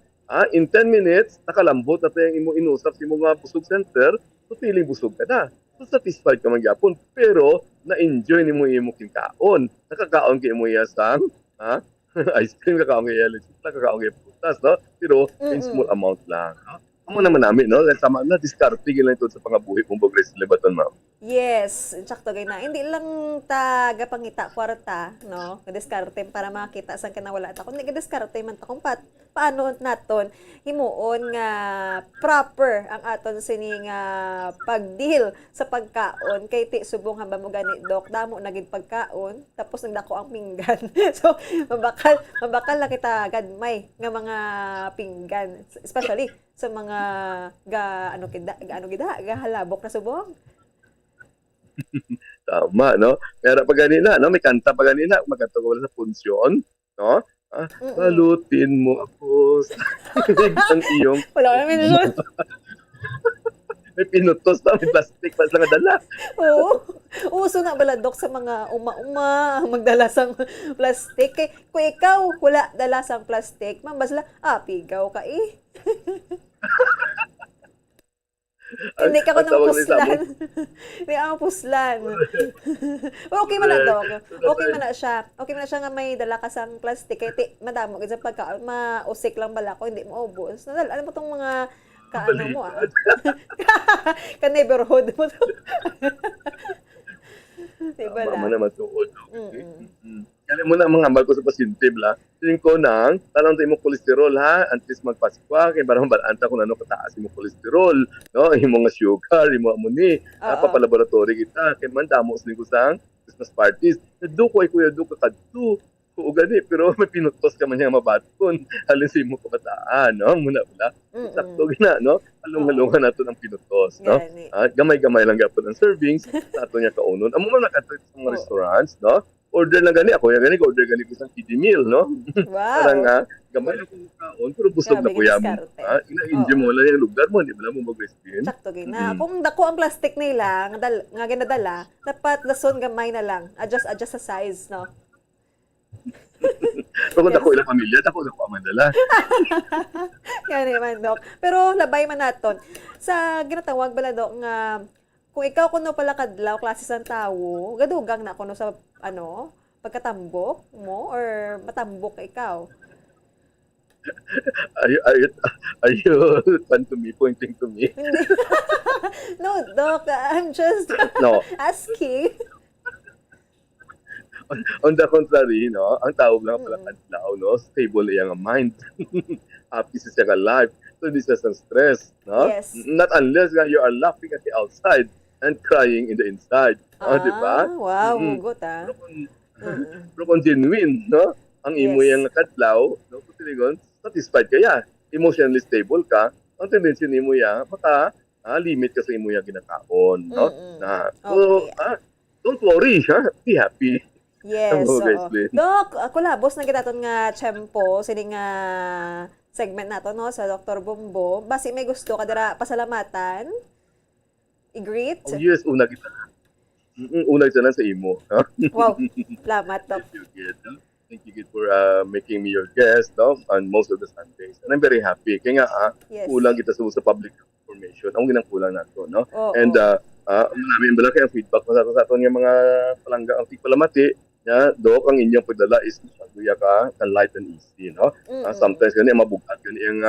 [SPEAKER 22] in 10 minutes nakalambot na tayong imo inusap sa mga busog center, so feeling busog ka na. So satisfied ka man gyapon, pero na-enjoy nimo imo kinkaon. Nakakaon kay imo yasang, ice cream kakaon kay yellow, kakaon kay putas, no? Pero in small amount lang. Amo naman namin, no? Sama na diskarte lang ito sa pangabuhi mong progressive baton, ma'am.
[SPEAKER 6] Yes, sakto gay na. Hindi lang taga pangita kwarta, no? Diskarte para makita saan ka nawala ta. Kundi diskarte man ta kung paano naton himuon nga proper ang aton sini nga pagdeal sa pagkaon kay ti subong hamba mo gani dok damo na gid pagkaon tapos nagdako ang pinggan. So mabakal na kita gadmay nga mga pinggan, especially sa mga ga halabok na subong.
[SPEAKER 22] Tama, no? Pero pag ganina, no? May kanta pa ganina, magkanta ko wala sa punsyon, no? Balutin mo ako sa ang iyong...
[SPEAKER 6] Wala namin yun.
[SPEAKER 22] May pinutos na, may plastic pa lang dala.
[SPEAKER 6] Oo. Uso na baladok sa mga uma-uma, magdala sang plastic. Kung ikaw, wala dala sang plastic, mambas lang, pigaw ka eh. Hindi ka ko nang puslan. Hindi ako puslan. Okay man na, Dok. Okay man na siya. Okay man na siya nga may dala ka sang plastic. Kaya madamo kasi pagka mausik lang bala ko, hindi mo ubos. Ano mo tong mga kaano mo ka-neighborhood mo to. Diba lang?
[SPEAKER 22] Mama na matuod. Kaya mo na mga hambal ko sa pasyente, bla. Tingin ko nang, tanong tayo mo kolesterol, ha? Antes magpaskwa, kaya parang balanta kung ano kataas mo kolesterol, no? Yung mga sugar, yung mga amuni, papalaboratory kita, kaya man damo sa lingkusang Christmas parties. Nado ko ay kuya, do ka kadto. Oo gani, pero may pinutos ka man niya mabaton. Halin sa imo kabataan, no? Muna pala. Sakto gina, no? Halong-halongan nato ng pinutos, no? Gamay-gamay lang gapon ang servings, nato niya kaunon. Amo man nakatry sa mga restaurants, no? Order lang gani, ako yung gani, order gani ko isang kiddie meal, no?
[SPEAKER 6] Wow!
[SPEAKER 22] Parang gamay lang kung kaon, pero busog na kuya mo. Ina-enjoy mo lang yung lugar mo, hindi mo lang mo mag-respin.
[SPEAKER 6] Sakto gina. Kung dako ang plastic nila, nga ginadala, dapat lason gamay na lang. Adjust sa size, no?
[SPEAKER 22] Pero kung dako ilang pamilya, dako amandala.
[SPEAKER 6] Yan naman, Dok. Pero labay man naton. Sa ginatawag bala, Dok, nga kung ikaw kuno pala kadlaw klase sang tawo, gadugang na kuno sa pagkatambok mo or matambok ka ikaw?
[SPEAKER 22] Are you pointing to me?
[SPEAKER 6] No, Doc, I'm just asking.
[SPEAKER 22] On the contrary, no, ang tao lang pala kadlaw, no, stable iyang mind. Happy siya ka life. So this is some stress, no?
[SPEAKER 6] Yes.
[SPEAKER 22] Not unless you are laughing at the outside and crying in the inside. Di ba?
[SPEAKER 6] Wow, hugot
[SPEAKER 22] Pero kung genuine, no, ang imo yung kadlaw, no, kung satisfied kaya, emotionally stable ka, ang tendency nimo ya limit ka sa imo yung ginakaon, no? So, don't worry, be happy.
[SPEAKER 6] Yes,
[SPEAKER 22] Oo, guys,
[SPEAKER 6] oo.
[SPEAKER 22] please.
[SPEAKER 6] Dok, kulabos na kita nga tiyempo, sining segment nato no sa Dr. Bombo. Basi may gusto ka dira pasalamatan. I-greet.
[SPEAKER 22] Oh, yes, una kita na. Una kita na sa imo. Ha?
[SPEAKER 6] Wow, salamat, Dok.
[SPEAKER 22] Thank you for making me your guest, no? On most of the Sundays. And I'm very happy. Kaya nga,
[SPEAKER 6] Yes.
[SPEAKER 22] kulang kita sa public information. Ang ginang kulang nato, no?
[SPEAKER 6] Oo.
[SPEAKER 22] And maraming balaki ang feedback mo sa aton yung mga palangga ang palamati. Ya, Dok, ang inyong pagdala is masyado ka light and easy, no? Sometimes gani mabugat gani ang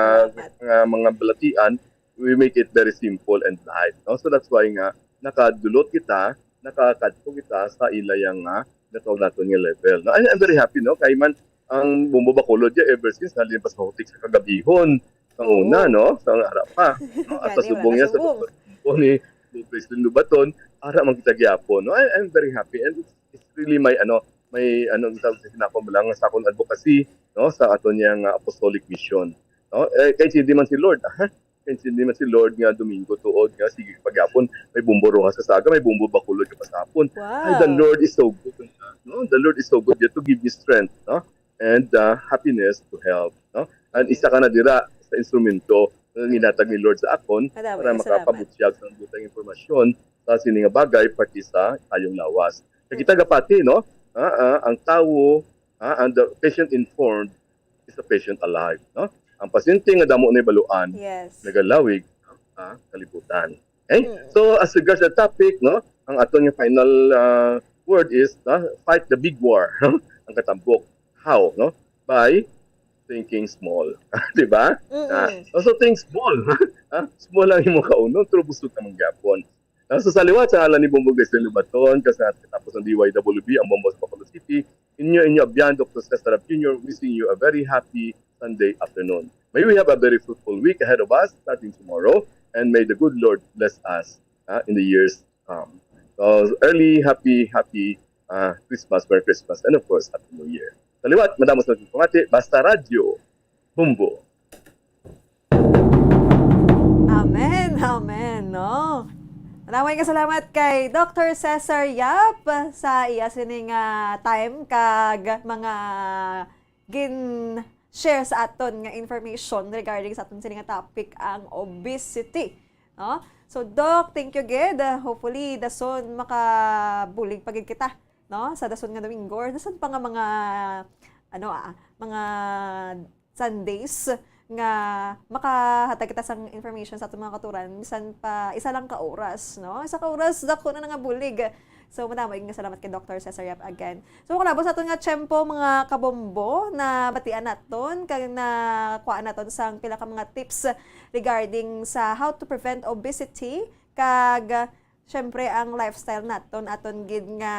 [SPEAKER 22] mga balatian, we make it very simple and light, no? So that's why nga nakadulot kita, nakakadto kita sa ilayang nga natawag natin nga level. No? I'm very happy, no? Kay man ang Bombo Bacolod ever since nalipas sa hotik sa kagabihon sa una, no? Sa harap pa. No? At pasubong niya sa Bombo ni President Lubaton para man kita gyapon, no? I'm very happy and it's really my sinako lang sa akong advocacy, no, sa aton yang apostolic mission, no. Kay hindi man si Lord, kay hindi man si Lord nga Domingo tuod nga sige pagyapon may Bombo Rojas sa saga, may Bombo Bacolod ka pasapon. Ay, the Lord is so good, no. The Lord is so good to give you strength, no, and happiness to help, no. And isa ka na dira sa instrumento nga ginatag ni Lord sa akon para makapabutyag sa butang impormasyon sa sining bagay pati sa tayong lawas. Kaya kita gapati, no? Ang tao, and the patient informed is the patient alive, no? Ang pasyente nga damo na baluan, nagalawig kalibutan. Okay? So as regards the topic, no, ang aton nga final word is fight the big war, no? Ang katambok. How, no? By thinking small. Di ba? Also think small. Small lang imong kauno, pero busog ka manggapon. So sa liwat sa alam ni Bombo President Lubaton, kasi tapos ng DYWB, ang Bombo sa Bacolod City, inyo abyan, Dr. Cesar Jr., wishing you a very happy Sunday afternoon. May we have a very fruitful week ahead of us, starting tomorrow, and may the good Lord bless us in the years to come. So early, happy Christmas, Merry Christmas, and of course, Happy New Year. Sa liwat, madamos na pumati, basta radyo, Bombo.
[SPEAKER 6] Amen, amen, no? Maraming salamat kay Dr. Cesar Yap sa iya sining time kag mga gin-share sa aton nga information regarding sa aton sining topic ang obesity. No? So Doc, thank you gid. Hopefully dason makabulig pagid kita, no? Sa dason nga Domingo, dason pa nga mga mga Sundays nga makahatag kita sang information sa atong mga katuran bisan pa isa lang ka oras, no? Isa ka oras dako na nga bulig. So madamay nga salamat kay Dr. Cesar Yap again. So kulabos aton nga tiyempo mga kabombo na batian naton kag na kuan naton sang pila ka mga tips regarding sa how to prevent obesity kag syempre ang lifestyle naton aton gid nga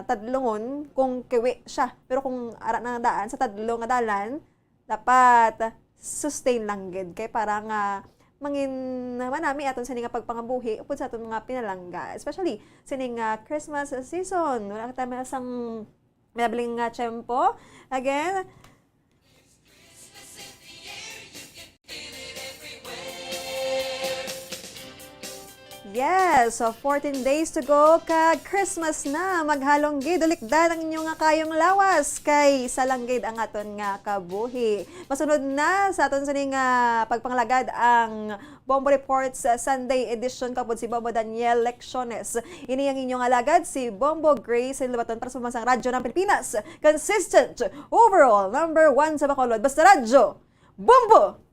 [SPEAKER 6] tadlungon kung kiwi siya. Pero kung ara na daan sa tadlo nga dalan dapat sustain lang gid kay para nga mangin manami aton sining nga pagpangabuhi upod sa aton mga pinalangga, especially sining Christmas season. Wala ka tayo sang mabling tiyempo again. Yes, so 14 days to go kag Christmas na. Maghalong gid ulikdan ang inyong nga kayong lawas kay salanggid ang aton nga kabuhi. Masunod na sa aton sining pagpanglagad ang Bombo Reports Sunday edition kapod si Bombo Daniel Lecciones. Ini ang inyong alagad si Bombo Grace Lubaton para sa Bansang Radyo ng Pilipinas. Consistent overall number 1 sa Bacolod. Basta Radyo, Bombo!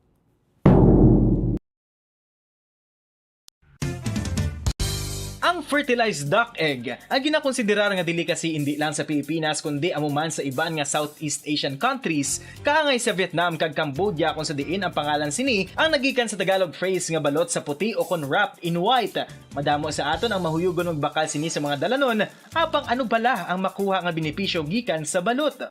[SPEAKER 7] Ang fertilized duck egg ang ginakonsiderar nga delicacy hindi lang sa Pilipinas kundi amuman sa iban nga Southeast Asian countries kaangay sa Vietnam kag Cambodia kung sa diin ang pangalan sini ang nagikan sa Tagalog phrase nga balot sa puti o kon wrapped in white. Madamo sa aton ang mahuyugon og bakal sini sa mga dalanon apang ano bala ang makuha nga benepisyo gikan sa balot.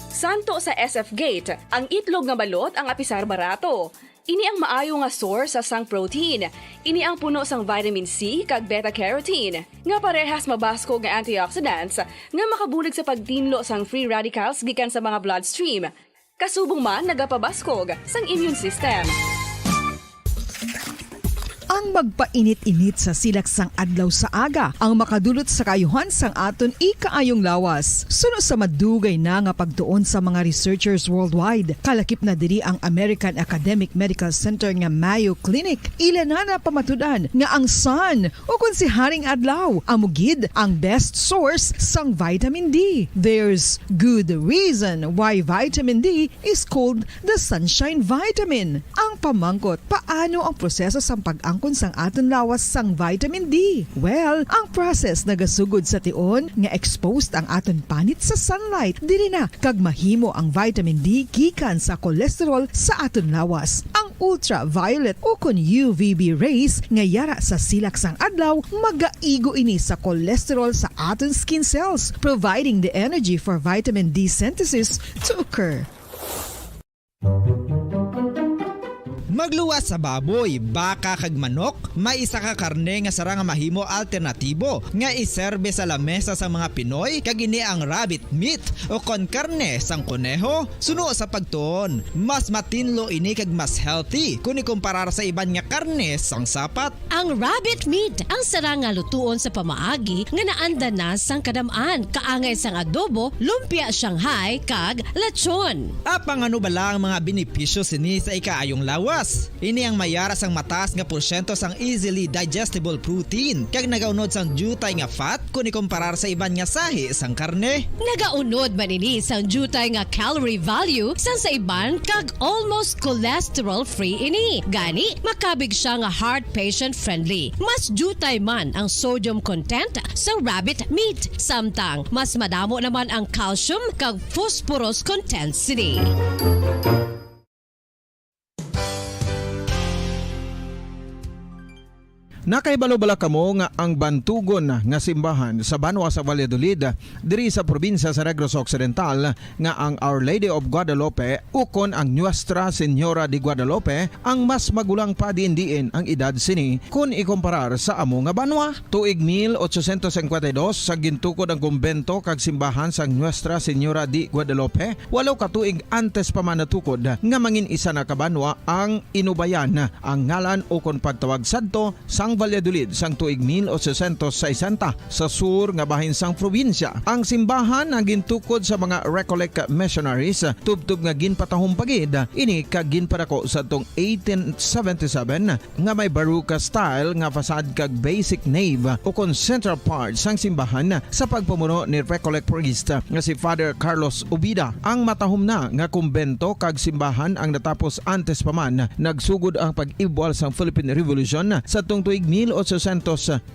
[SPEAKER 8] Santo sa SF Gate, ang itlog nga balot ang apisar barato. Ini ang maayo nga source sa sang protein. Ini ang puno sang vitamin C kag beta-carotene. Nga parehas mabasko nga antioxidants nga makabulig sa pagtinlo sang free radicals gikan sa mga bloodstream. Kasubong man nagapabaskog sang immune system.
[SPEAKER 5] ang magpainit-init sa silak sang adlaw sa aga ang makadulot sa kayuhan sang aton ikaayong lawas. Suno sa madugay na nga pagtuon sa mga researchers worldwide, kalakip na diri ang American Academic Medical Center nga Mayo Clinic. Ila na pamatudan nga ang sun o kung si Haring Adlaw amugid ang best source sang vitamin D. There's good reason why vitamin D is called the sunshine vitamin. Ang pamangkot, paano ang proseso sang pag-angkon sang aton lawas sang vitamin D? Well, ang process nagasugod sa tion nga exposed ang aton panit sa sunlight. Dili na kag mahimo ang vitamin D gikan sa cholesterol sa aton lawas. Ang ultraviolet o kun UVB rays nga yara sa silak sang adlaw magaigo ini sa cholesterol sa aton skin cells, providing the energy for vitamin D synthesis to occur.
[SPEAKER 9] Magluwas sa baboy, baka kag manok, may isa ka karne nga sarang mahimo alternatibo nga iserbe sa lamesa sa mga Pinoy kag ini ang rabbit meat o kon karne sang kuneho. Suno sa pagtuon, mas matinlo ini kag mas healthy kung ikumparar sa iban nga karne sang sapat.
[SPEAKER 1] Ang rabbit meat ang sarang nga lutuon sa pamaagi nga naanda na sang kadamaan, kaangay sang adobo, lumpia Shanghai kag lechon.
[SPEAKER 9] Apang ano bala ang mga benepisyo sini sa ikaayong lawas? Ini ang mayara sang mataas nga porsyento sang easily digestible protein kag nagaunod sang jutay nga fat kung ikumparar sa iban nga sahi sang karne.
[SPEAKER 1] Nagaunod man ini sang jutay nga calorie value sang sa iban kag almost cholesterol free ini. Gani makabig siya nga heart patient friendly. Mas jutay man ang sodium content sa rabbit meat, samtang mas madamo naman ang calcium kag phosphorus content sini.
[SPEAKER 2] Nakaibalo-bala kamo nga ang bantugon nga simbahan sa Banwa sa Valladolid diri sa probinsya sa Negros Occidental nga ang Our Lady of Guadalupe ukon ang Nuestra Señora de Guadalupe ang mas magulang pa diin ang edad sini kung ikumparar sa amo nga banwa. Tuig 1852 sa gintukod ang kumbento kag simbahan sang Nuestra Señora de Guadalupe, walo ka tuig antes pa man natukod nga mangin isa na kabanwa ang inubayan ang ngalan ukon pagtawag sadto sang Valladolid sang tuig 1860 sa sur nga bahin sang probinsya. Ang simbahan ang gintukod sa mga Recollect missionaries tubtub nga ginpatahong pagid ini kag ginpadako sa tong 1877 nga may baroque style nga fasad kag basic nave o kon central part sang simbahan sa pagpamuno ni Recollect priest nga si Father Carlos Ubida. Ang matahom na nga kumbento kag simbahan ang natapos antes pa man nagsugod ang pag-ibwal sang Philippine Revolution sa tong tuig 1897.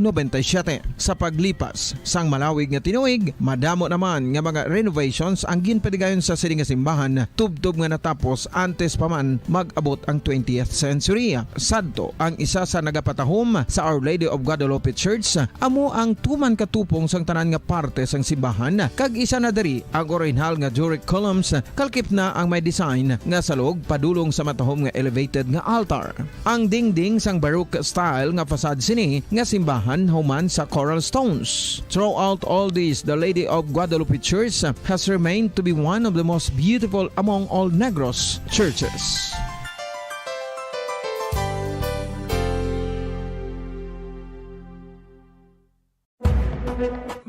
[SPEAKER 2] Sa paglipas sang malawig nga tinuig, madamo naman nga mga renovations ang ginpadigayon sa sining nga simbahan tubtob nga natapos antes pa man mag-abot ang 20th century. Sadto ang isa sa nagapatahom sa Our Lady of Guadalupe Church amo ang tuman katupong sang tanan nga parte sang simbahan kag isa na diri ang original nga Doric columns kalkip na ang may design nga salog padulong sa matahom nga elevated nga altar. Ang dingding sang baroque style nga fasad sini nga simbahan human sa coral stones. Throughout all this, the Lady of Guadalupe Church has remained to be one of the most beautiful among all Negros churches.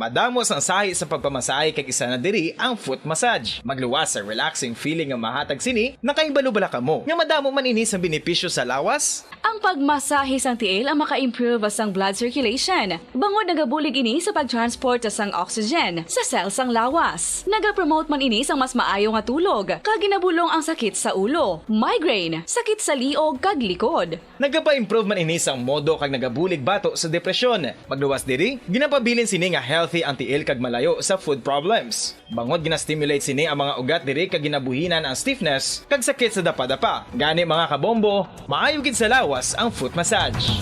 [SPEAKER 7] Madamos ang sahi sa pagpamasahe kag isa na diri ang foot massage. Magluwas sa relaxing feeling nga mahatag sini, nakaibalo-bala kamo. Nga madamo man ini sa benepisyo sa lawas.
[SPEAKER 8] Ang pagmasahe sang tiil ang maka-improve sang blood circulation. Bangod nagabulig ini sa pag-transport sang oxygen sa cells sang lawas. Nagapromote man ini sang mas maayo nga tulog, kag ginabulong ang sakit sa ulo, migraine, sakit sa liog kag likod.
[SPEAKER 7] Nagapa-improve man ini sang modo kag nagabulig bato sa depresyon. Magluwas diri, ginapabilin sini nga healthy ang tiil kag malayo sa food problems. Bangod gina-stimulate sini ang mga ugat diri kag ginabuhinan ang stiffness kag sakit sa dapa-dapa. Gani mga kabombo, maayo gid sa lawas ang foot massage.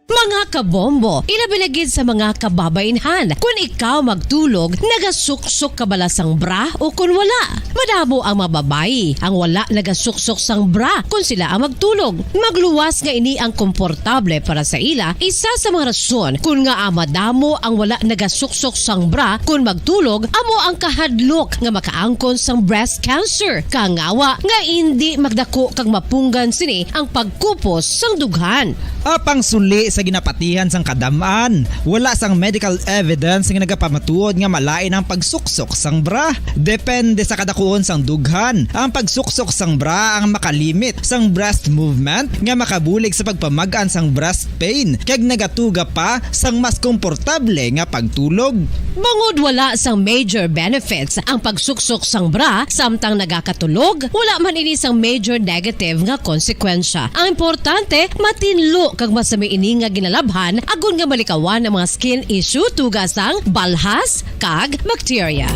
[SPEAKER 1] Mga Mga kabombo, ilabilagid sa mga kababainhan. Kung ikaw magtulog, nagasuksok ka bala sang bra o kung wala. Madamo ang mababayi ang wala nagasuksok sang bra kung sila ang magtulog. Magluwas nga ini ang komportable para sa ila. Isa sa mga rason kung nga madamo ang wala nagasuksok sang bra kung magtulog, amo ang kahadlok nga makaangkon sang breast cancer. Kangawa nga hindi magdako kag mapunggan sini ang pagkupos sang dughan.
[SPEAKER 9] Apang suli sa ginapatihan sang kadamaan, wala sang medical evidence nga nagapamatuod nga malain ang pagsuksok sang bra. Depende sa kadakuon sang dughan. Ang pagsuksok sang bra ang makalimit sang breast movement nga makabulig sa pagpamagaan sang breast pain kag nagatuga pa sang mas komportable nga pagtulog.
[SPEAKER 1] Bangod wala sang major benefits ang pagsuksok sang bra samtang nagakatulog, wala man ini sang major negative nga konsekwensya. Ang importante, matinlo kag masami ini nga ginalabhan agon nga malikawan ang mga skin issue tugas sang balhas kag bacteria.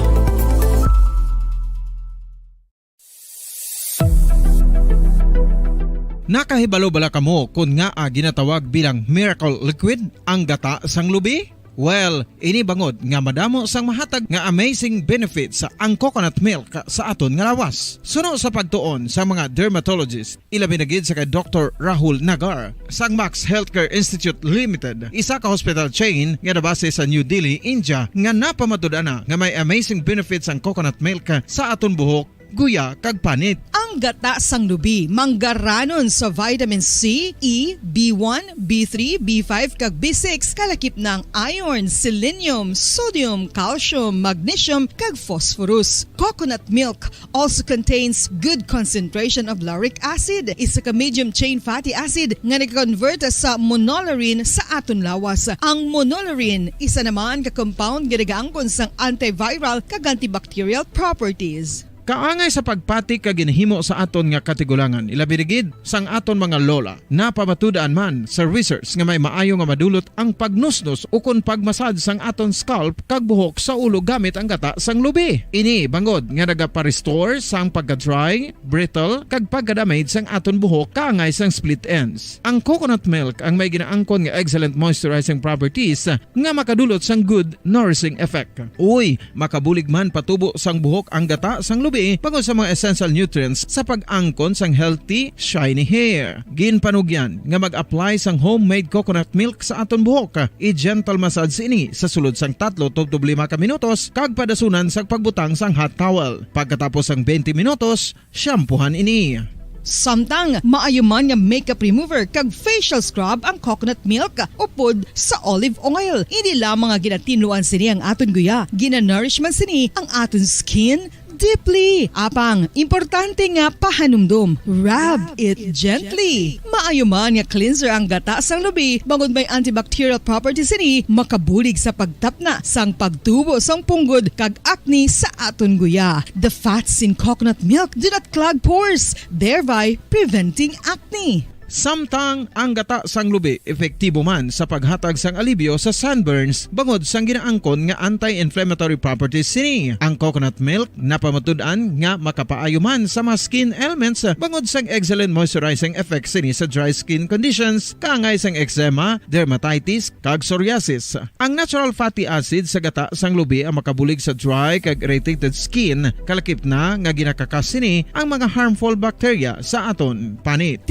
[SPEAKER 2] Nakahibalo bala kamo kung nga ginatawag bilang miracle liquid ang gata sang lubi? Well, ini bangod nga madamo sang mahatag nga amazing benefits sa ang coconut milk sa aton nga lawas. Suno sa pagtuon sa mga dermatologist, ilabi na gid sa kay Dr. Rahul Nagar sang Max Healthcare Institute Limited, isa ka hospital chain nga nabase sa New Delhi, India, nga napamatud-ana nga may amazing benefits ang coconut milk sa aton buhok, guya kag panit.
[SPEAKER 5] Ang gata sang lubi manggaranon sa vitamin C, E, B1, B3, B5 kag B6 kalakip ng iron, selenium, sodium, calcium, magnesium kag phosphorus. Coconut milk also contains good concentration of lauric acid, isa ka medium chain fatty acid nga nag-convert sa monolarin sa aton lawas. Ang monolarin isa naman ka compound nga nagaangkon sang antiviral kag antibacterial properties.
[SPEAKER 2] Kaangay sa pagpati ka ginhimo sa aton nga katigulangan, ilabirigid sang aton mga lola na pamatudaan man sa research nga may maayo nga madulot ang pagnusnos o kon pagmasad sang aton scalp kag buhok sa ulo gamit ang gata sang lubi. Ini bangod nga nagapa-restore sang pagka-dry, brittle kag pagka-damage sang aton buhok kaangay sang split ends. Ang coconut milk ang may ginaangkon nga excellent moisturizing properties nga makadulot sang good nourishing effect. Uy, makabulig man patubo sang buhok ang gata sang lubi pangod sa mga essential nutrients sa pag-angkon sang healthy, shiny hair. Ginpanugyan nga mag-apply sang homemade coconut milk sa aton buhok. I-gentle massage ini sa sulod sang 3 to 5 ka minutos kag padasunan sa pagbutang sang hot towel. Pagkatapos sang 20 minutos, shampoohan ini.
[SPEAKER 5] Samtang maayuman nga makeup remover kag facial scrub ang coconut milk upod sa olive oil. Hindi lamang nga ginatinluan sini ang aton guya, ginanourish man sini ang aton skin deeply. Apang, importante nga pahanumdum. Rub it gently. Maayuman nga cleanser ang gata sang lubi, bangod may antibacterial properties ini, makabulig sa pagtapna sang pagtubo sang punggod kag acne sa aton guya. The fats in coconut milk do not clog pores, thereby preventing acne.
[SPEAKER 2] Samtang ang gata sang lubi epektibo man sa paghatag sang alibyo sa sunburns bangod sang ginaangkon nga anti-inflammatory properties sini. Ang coconut milk napamatud-an nga makapaayo man sa mga skin ailments bangod sang excellent moisturizing effect sini sa dry skin conditions kaangay sang eczema, dermatitis kag psoriasis. Ang natural fatty acid sa gata sang lubi ang makabulig sa dry kag irritated skin, kalakip na nga ginakakas sini ang mga harmful bacteria sa aton panit.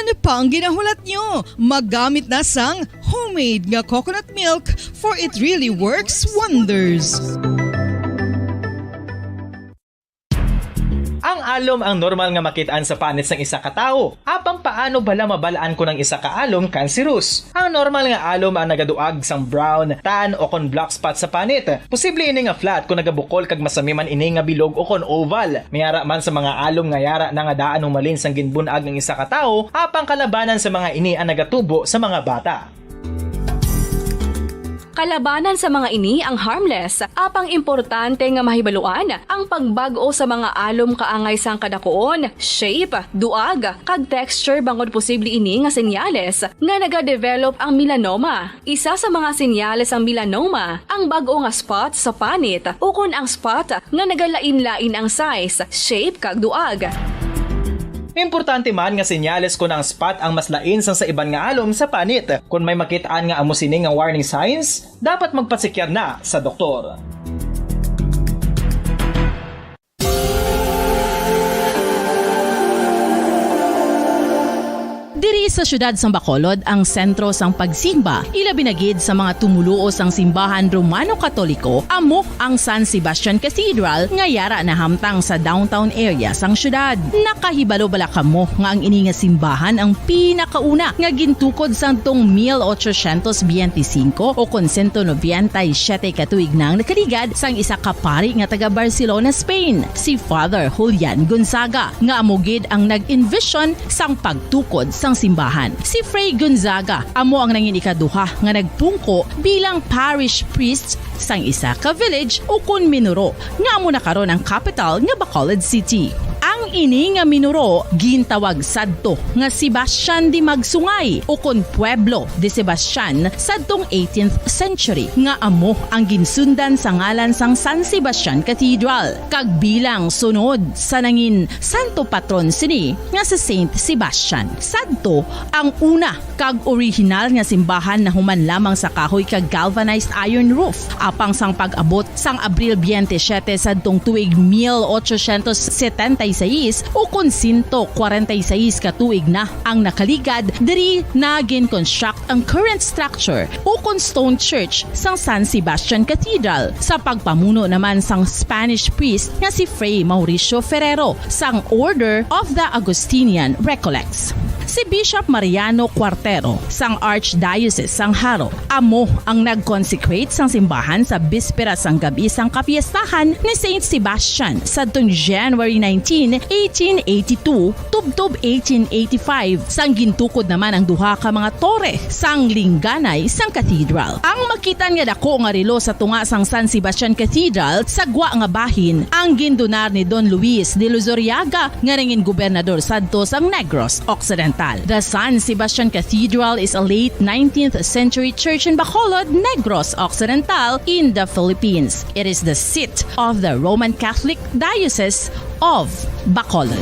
[SPEAKER 5] Ano pa ang ginahulat nyo? Maggamit na sang homemade nga coconut milk for it really works wonders.
[SPEAKER 7] Ang alom ang normal nga makitaan sa panit sang isa ka tawo. Apang paano bala mabalaan ko ng isa ka alom cancerous? Ang normal nga alom ang nagaduag sang brown, tan o kon black spot sa panit. Posible ini nga flat kung nagabukol kag masami man ini nga bilog o kon oval. Mayara man sa mga alom nga yara na nga daan humalin sang ginbunag ng isa ka tawo, apang kalabanan sa mga ini ang nagatubo sa mga bata.
[SPEAKER 8] Kalabanan sa mga ini ang harmless, apang importante nga mahibaluan ang pagbago sa mga alom kaangay sang kadakuon, shape, duag, kag texture bangod posible ini nga senyales nga nagadevelop ang melanoma. Isa sa mga senyales ang melanoma, ang bag-o nga spot sa panit o kun ang spot nga nagalain-lain ang size, shape kag duag.
[SPEAKER 7] Importante man nga senyales kung ang spot ang mas lain sang sa iban nga alom sa panit. Kung may makitaan nga amo sini nga warning signs, dapat magpasikyar na sa doktor.
[SPEAKER 12] Diri sa syudad sang Bacolod ang sentro sang pagsimba, ilabi na gid sa mga tumuluo sang simbahan Romano-Katoliko, amo ang San Sebastian Cathedral nga yara na hamtang sa downtown area sang syudad. Nakahibalo bala kamo nga ang ini nga simbahan ang pinakauna nga gintukod sang tong 1825 o kon 197 katuig nang nakaligad sang isa ka pari nga taga Barcelona, Spain, si Father Julian Gonzaga, nga amo gid ang nag-envision sang pagtukod sang simbahan. Si Fray Gonzaga amo ang nangin ikaduha nga nagpungko bilang parish priest sang isa ka village o kun minuro nga amo na karon ang capital nga Bacolod City. Ang ini nga minuro gintawag sadto nga Sebastian de Magsungay o kon Pueblo de Sebastian sadtong 18th century nga amo ang ginsundan sa ngalan sang San Sebastian Cathedral kag bilang sunod sa nangin santo patron sini nga si Saint Sebastian. Sadto ang una kag original nga simbahan na human lamang sa kahoy kag galvanized iron roof apang sang pag-abot sang Abril 27 sadtong tuig 1876 o kon 146 katuig na ang nakaligad diri na gin-construct ang current structure o kon stone church sang San Sebastian Cathedral sa pagpamuno naman sang Spanish priest nga si Fray Mauricio Ferrero sang Order of the Augustinian Recollects. Si Bishop Mariano Cuartero sang Archdiocese sang Haro amo ang nag-consecrate sang simbahan sa bispera sang gabi sang kapiestahan ni Saint Sebastian sadtong January 19, 1882 tubtob 1885 sang gintukod naman ang duha ka mga tore sang lingganay sang cathedral. Ang makitan nga dako nga relo sa tunga sang San Sebastian Cathedral sa gwa nga bahin ang gindonar ni Don Luis de Luzuriaga nga ringin gobernador sadto sang Negros Occidental. The San Sebastian Cathedral is a late 19th century church in Bacolod, Negros Occidental in the Philippines. It is the seat of the Roman Catholic Diocese of Bacolod.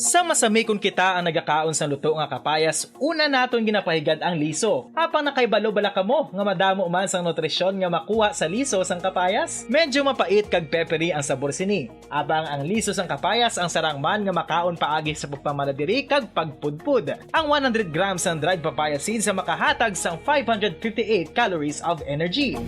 [SPEAKER 7] Sa masami kung kita ang nagakaon sa luto nga kapayas, una naton ginapahigad ang liso. Apang nakaibalo bala kamo nga madamo man sang nutrisyon nga makuha sa liso sang kapayas? Medyo mapait kag peppery ang sabor sini. Abang ang liso sang kapayas ang sarang man nga makaon paagi sa pagpamaladiri kag pagpudpud. Ang 100 grams ng dried papaya seeds sa makahatag sang 558 calories of energy.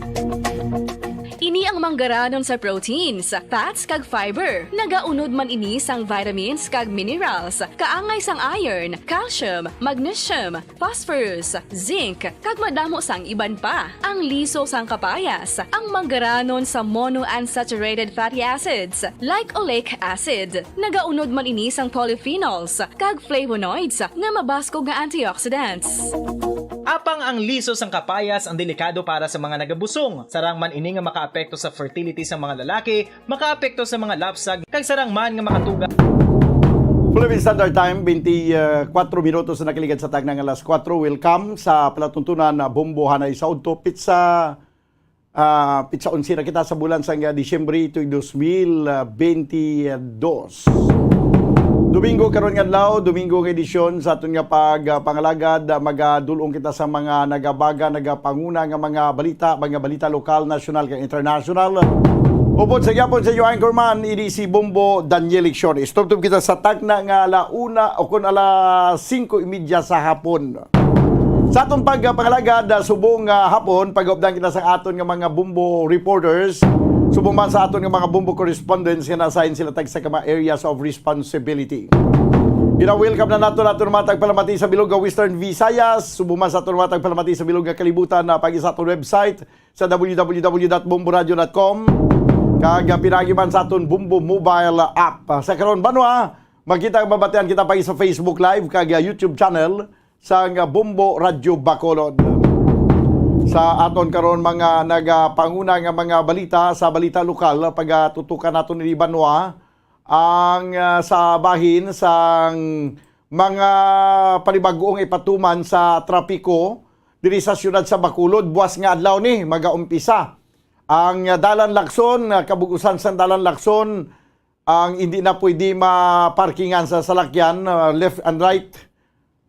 [SPEAKER 8] Ini ang manggaranon sa proteins, fats kag fiber. Nagaunod man ini sang vitamins kag minerals, kaangay sang iron, calcium, magnesium, phosphorus, zinc, kag madamo sang iban pa. Ang liso sang kapayas, ang manggaranon sa monounsaturated fatty acids like oleic acid. Nagaunod man ini sang polyphenols kag flavonoids nga mabaskog nga antioxidants.
[SPEAKER 7] Apang ang liso sang kapayas ang delikado para sa mga nagabusong. Sarang man ini nga makaapekto sa fertility sa mga lalaki, makaapekto sa mga lapsag, kag sarang man nga makatuga.
[SPEAKER 3] Philippine Standard Time, 24 minutos na nakaligad sa tag ng alas 4. Welcome sa palatuntunan na Bombo Hanay Saudto. Pizza 11 na kita sa bulan sa Disyembre 2022. Domingo karon nga adlaw, Domingo nga edisyon sa aton nga pagpangalagad, magadulong kita sa mga nagapanguna nga mga balita lokal, national kag international. Upod sa gyapon sa iyo anchorman, ini si Bombo Daniel Liccione. Stop kita sa tagna nga alauna o kun ala 5:30 sa hapon. Sa aton pagpangalagad, subong hapon, pag-updan kita sa aton nga mga Bombo reporters. Subong man sa aton nga mga Bombo correspondents nga na-assign sila tag sa mga areas of responsibility. Gina-welcome na nato matag palamati sa bilog nga Western Visayas. Subong man sa aton matag palamati sa bilog nga kalibutan na pagi sa aton website sa www.bomboradio.com. Kag pinagi man sa aton Bombo mobile app. Sa karon banwa, magkita mabatian kita pagi sa Facebook Live kag YouTube channel sa Bombo Radio Bacolod. Sa aton karon mga nagapanguna nga mga balita sa balita lokal, pagtutukan naton ni Banwa ang sa bahin sang mga panibagong ipatuman sa trapiko diri sa siyudad sa Bacolod. Buwas nga adlaw ni magaumpisa Ang Dalan Lacson, kabugusan sa Dalan Lacson, ang hindi na pwede maparkingan sa salakyan, left and right.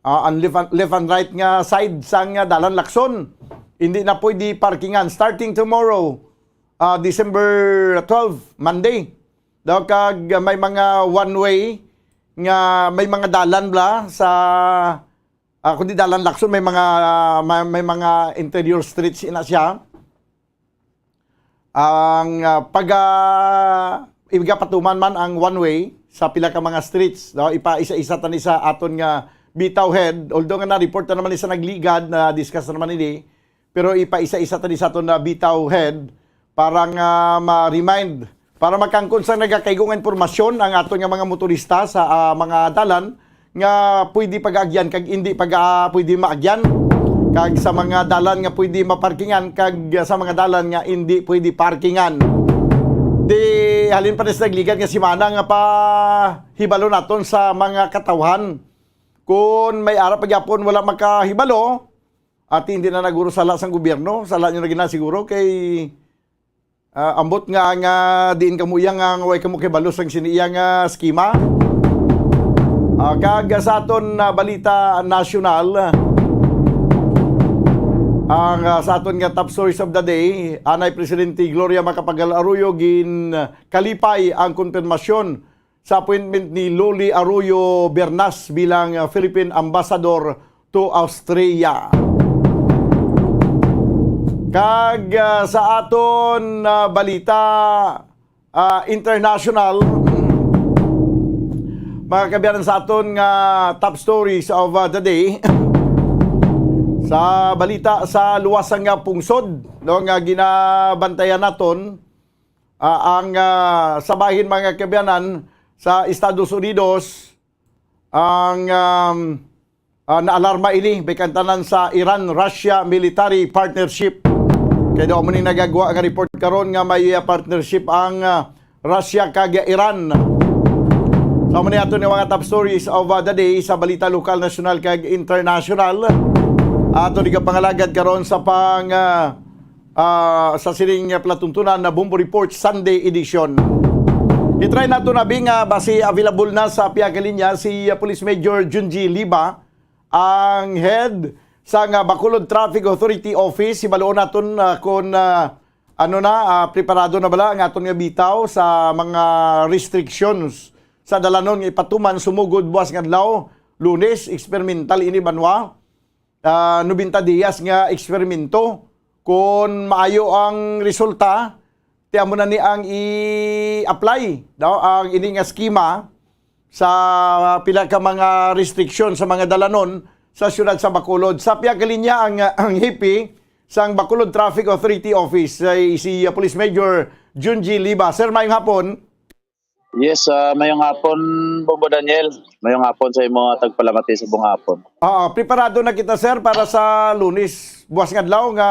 [SPEAKER 3] Ang left and right nga side sang Dalan Lacson. Hindi na pwede parkingan. Starting tomorrow, December 12, Monday. Daw kag may mga one-way nga may mga dalan bla sa kundi Dalan Lacson may mga interior streets ina siya. Ang patuman man ang one way sa pila ka mga streets, no, ipa-isa-isa tani sa aton nga bitaw head, although nga na-report na naman isa nagligad na discuss na naman ini, pero ipa-isa-isa tani sa aton na bitaw head para nga ma-remind, para magkangkon sa nagakaigong informasyon ang aton nga mga motorista sa mga dalan nga pwede pag-agyan kag hindi pwede maagyan, kag sa mga dalan nga pwede maparkingan kag sa mga dalan nga hindi pwede parkingan. Di halin pa rin sa nagligad nga simana nga pa hibalo naton sa mga katawhan. Kung may ara pagyapon wala makahibalo at hindi na naguro sala sang gobyerno, sala nyo na ginasiguro kay ambot nga diin kamuyang nga way kamo kay balos ang siniyang skema. Kag sa aton balita nasyonal, ang sa aton nga top stories of the day, anay Presidente Gloria Macapagal Arroyo kalipay ang konfirmasyon sa appointment ni Loli Arroyo Bernas bilang Philippine Ambassador to Australia. Kag sa aton balita international, mga kabiyanan sa aton nga top stories of the day, sa balita sa luwasang nga pungsod, no, nga ginabantayan naton, ang sabahin mga kabiyanan sa Estados Unidos, ang naalarma ini bekantanan sa Iran-Russia military partnership. Kaya daw mo ni nagagawa nga report karon nga may partnership ang Russia kag Iran. Sa mo ni ato ni mga top stories of the day sa balita lokal, nasyonal kag international. Ato di ka pangalagad karon sa sa sining platuntunan na Bombo Report Sunday edition. I-try nato na nga basi available na sa Piagalinya si Police Major Junji Liba, ang head sa Bacolod Traffic Authority Office. Ibaloon naton kung preparado na bala ang aton nga bitaw sa mga restrictions sa dalanon nga ipatuman sumugod buwas nga adlaw, Lunes, experimental ini banwa. 90 días nga eksperimento. Kung maayo ang resulta, tiyan mo na ni ang i-apply daw ang ini nga schema sa pila ka mga restriction sa mga dalanon sa siyudad sa Bacolod. Sa Piagalinya ang hipi sa Bacolod Traffic Authority Office ay si Police Major Junji Liba. Sir, mayong hapon.
[SPEAKER 11] Yes, mayong hapon, Bombo Daniel. Mayong hapon sa imo tagpalamati sa buong hapon.
[SPEAKER 3] Preparado na kita, sir, para sa Lunes. Buwas nga adlaw nga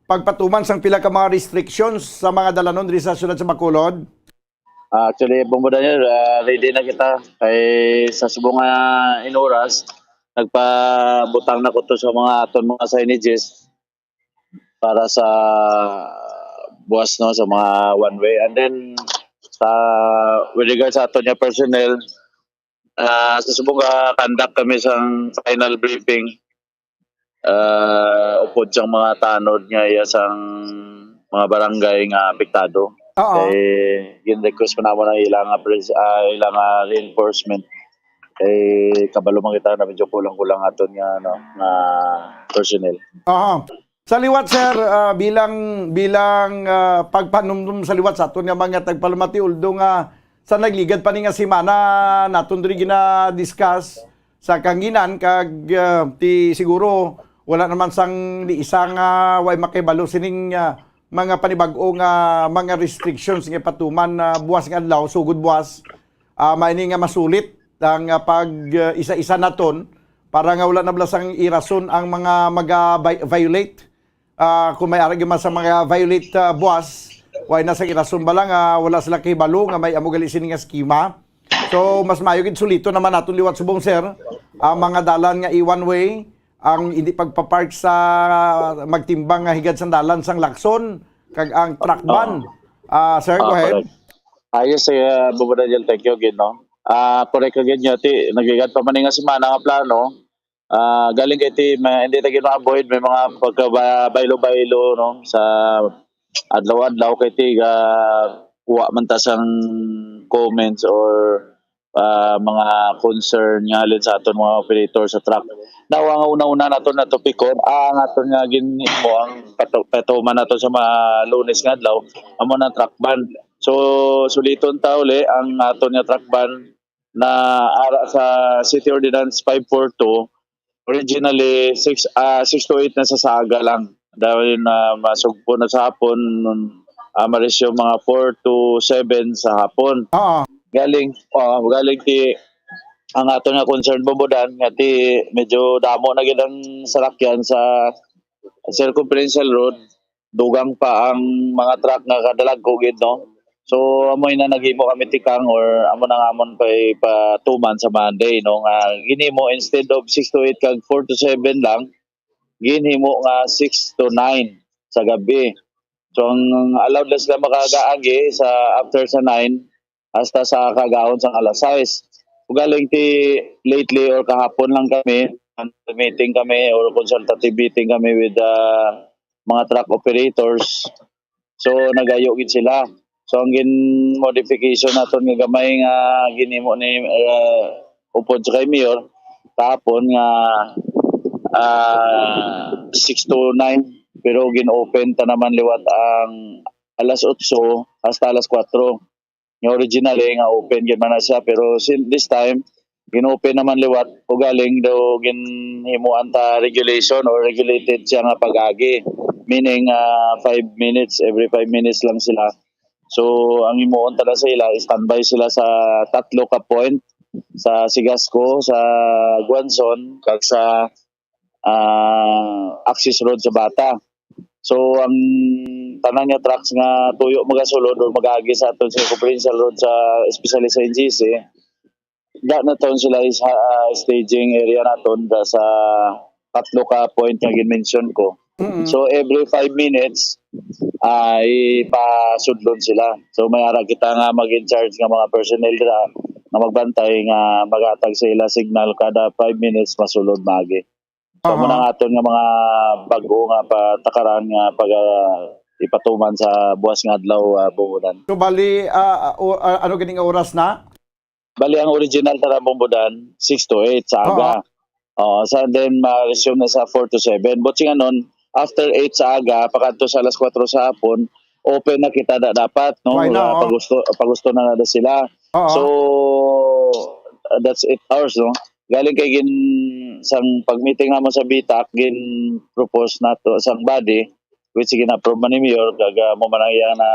[SPEAKER 3] pagpatuman sang pila ka mga restrictions sa mga dalanon diri sa siyudad sa Bacolod.
[SPEAKER 11] Actually, Bombo Daniel, ready na kita. Kay sa subong inuras, nagpabutang na ko to sa mga aton mga signages para sa buwas, no, sa mga one way. And then with regards sa aton nga personnel, sa subong conduct kami sa final briefing upod siyang mga tanod nga sang mga barangay nga apektado. Kay gin-request pa naman ang ilang reinforcement. Kay kabalo man kita na medyo kulang-kulang aton nga personnel.
[SPEAKER 3] Sa liwat, sir, bilang pagpanumdum sa liwat sa aton nga mga tagpalamati, uldo nga sa nagligad pa ni nga simana naton diri gina-discuss sa kanginan kag ti siguro wala naman sang di isa nga way makibalo sining mga panibag-o nga mga restrictions nga patuman buwas nga adlaw, sugod buwas, maini nga masulit ang pag isa-isa naton para nga wala na blasang irason ang mga mag-violate. Kung may arag sa mga violate buwas, way na sa irason ba lang, wala sila kahibalo nga may amugali sining nga skema. So mas mayugid sulito naman naton liwat subong, sir, ang mga dalan nga i-one way, ang hindi pagpapark sa magtimbang nga higad sang dalan sang Lacson kag ang truck ban. Sir, go ahead.
[SPEAKER 11] Correct. Ayos bubada dyan, thank you again, no? Correct again nyo, ti, nagigat pa man nga semana nga plano, galing kay ti, hindi tagin ma-avoid, may mga pagka-baylo-baylo, no? Sa adlaw-adlaw kay ti, kuha man ta sang comments or mga concern nga halin sa aton mga operator sa truck. Now, ang una-una nato na topikon, ang aton nga ginimo ang patuman nato sa mga Lunes nga adlaw, amo na truck ban. So suliton ta uli ang aton nga truck ban na ara sa City Ordinance 542, originally 6 to 8 na sa saga lang. Dahil na masugpo na sa hapon, marisyo mga 4 to 7 sa hapon. Galing ti ang ato nga concern bobodan nga ti medyo damo na gid ang salakyan sa circumferential road, dugang pa ang mga truck nga kadalagko gid, no. So amoy na naghimo kami tikang or amo na ngamon pa 2 months sa Monday, no, nga ginhimo instead of 6 to 8 kag 4 to 7 lang, ginhimo nga 6 to 9 sa gabi. So ang allowed lang sila makagaagi sa after sa 9 hasta sa kagaon sang alas 6. Galing ti lately or kahapon lang kami, meeting kami or consultative meeting kami with mga truck operators. So nagayo gid sila. So ang modification naton nga gamay nga ginimo ni upod sa kay Mayor tapon nga 6 to 9 pero gin-open ta naman liwat ang alas 8 hasta alas 4. Yung originally nga open gid man na siya pero this time gin-open naman liwat o galing daw ginhimuan ta regulation or regulated siya nga pag-agi, meaning 5 minutes, every 5 minutes lang sila. So ang himuon tala sa ila, standby sila sa 3 ka point sa Sigasco, sa Guanzon kag sa Axis Road sa Bata. So ang tanan nga trucks nga tuyo magasulod or mag-agi sa aton sa Provincial Road sa especially sa NGC, na taon sila is staging area naton sa 3 ka point nga gin-mention ko. So every 5 minutes ay pasudlon sila. So may ara kita nga mag-in-charge nga mga personnel dira na magbantay nga magatag sa ila signal kada 5 minutes masulod magi. So muna nga aton nga mga bago nga patakaran nga pag ipatuman sa buwas nga adlaw Bumbudan.
[SPEAKER 3] So bali ano ganing oras na?
[SPEAKER 11] Bali ang original tara Bumbudan 6 to 8 sa aga. So then ma-resume na sa 4 to 7. But singa nun, after 8 sa aga, pakanto sa alas 4 sa hapon, open na kita dapat, no? Pagusto na nada sila. So, that's 8 hours, no? Galing kay sang pag-meeting naman sa BITAC, propose na to sang body, which gina-approve man ni Mayor, kaga mo man na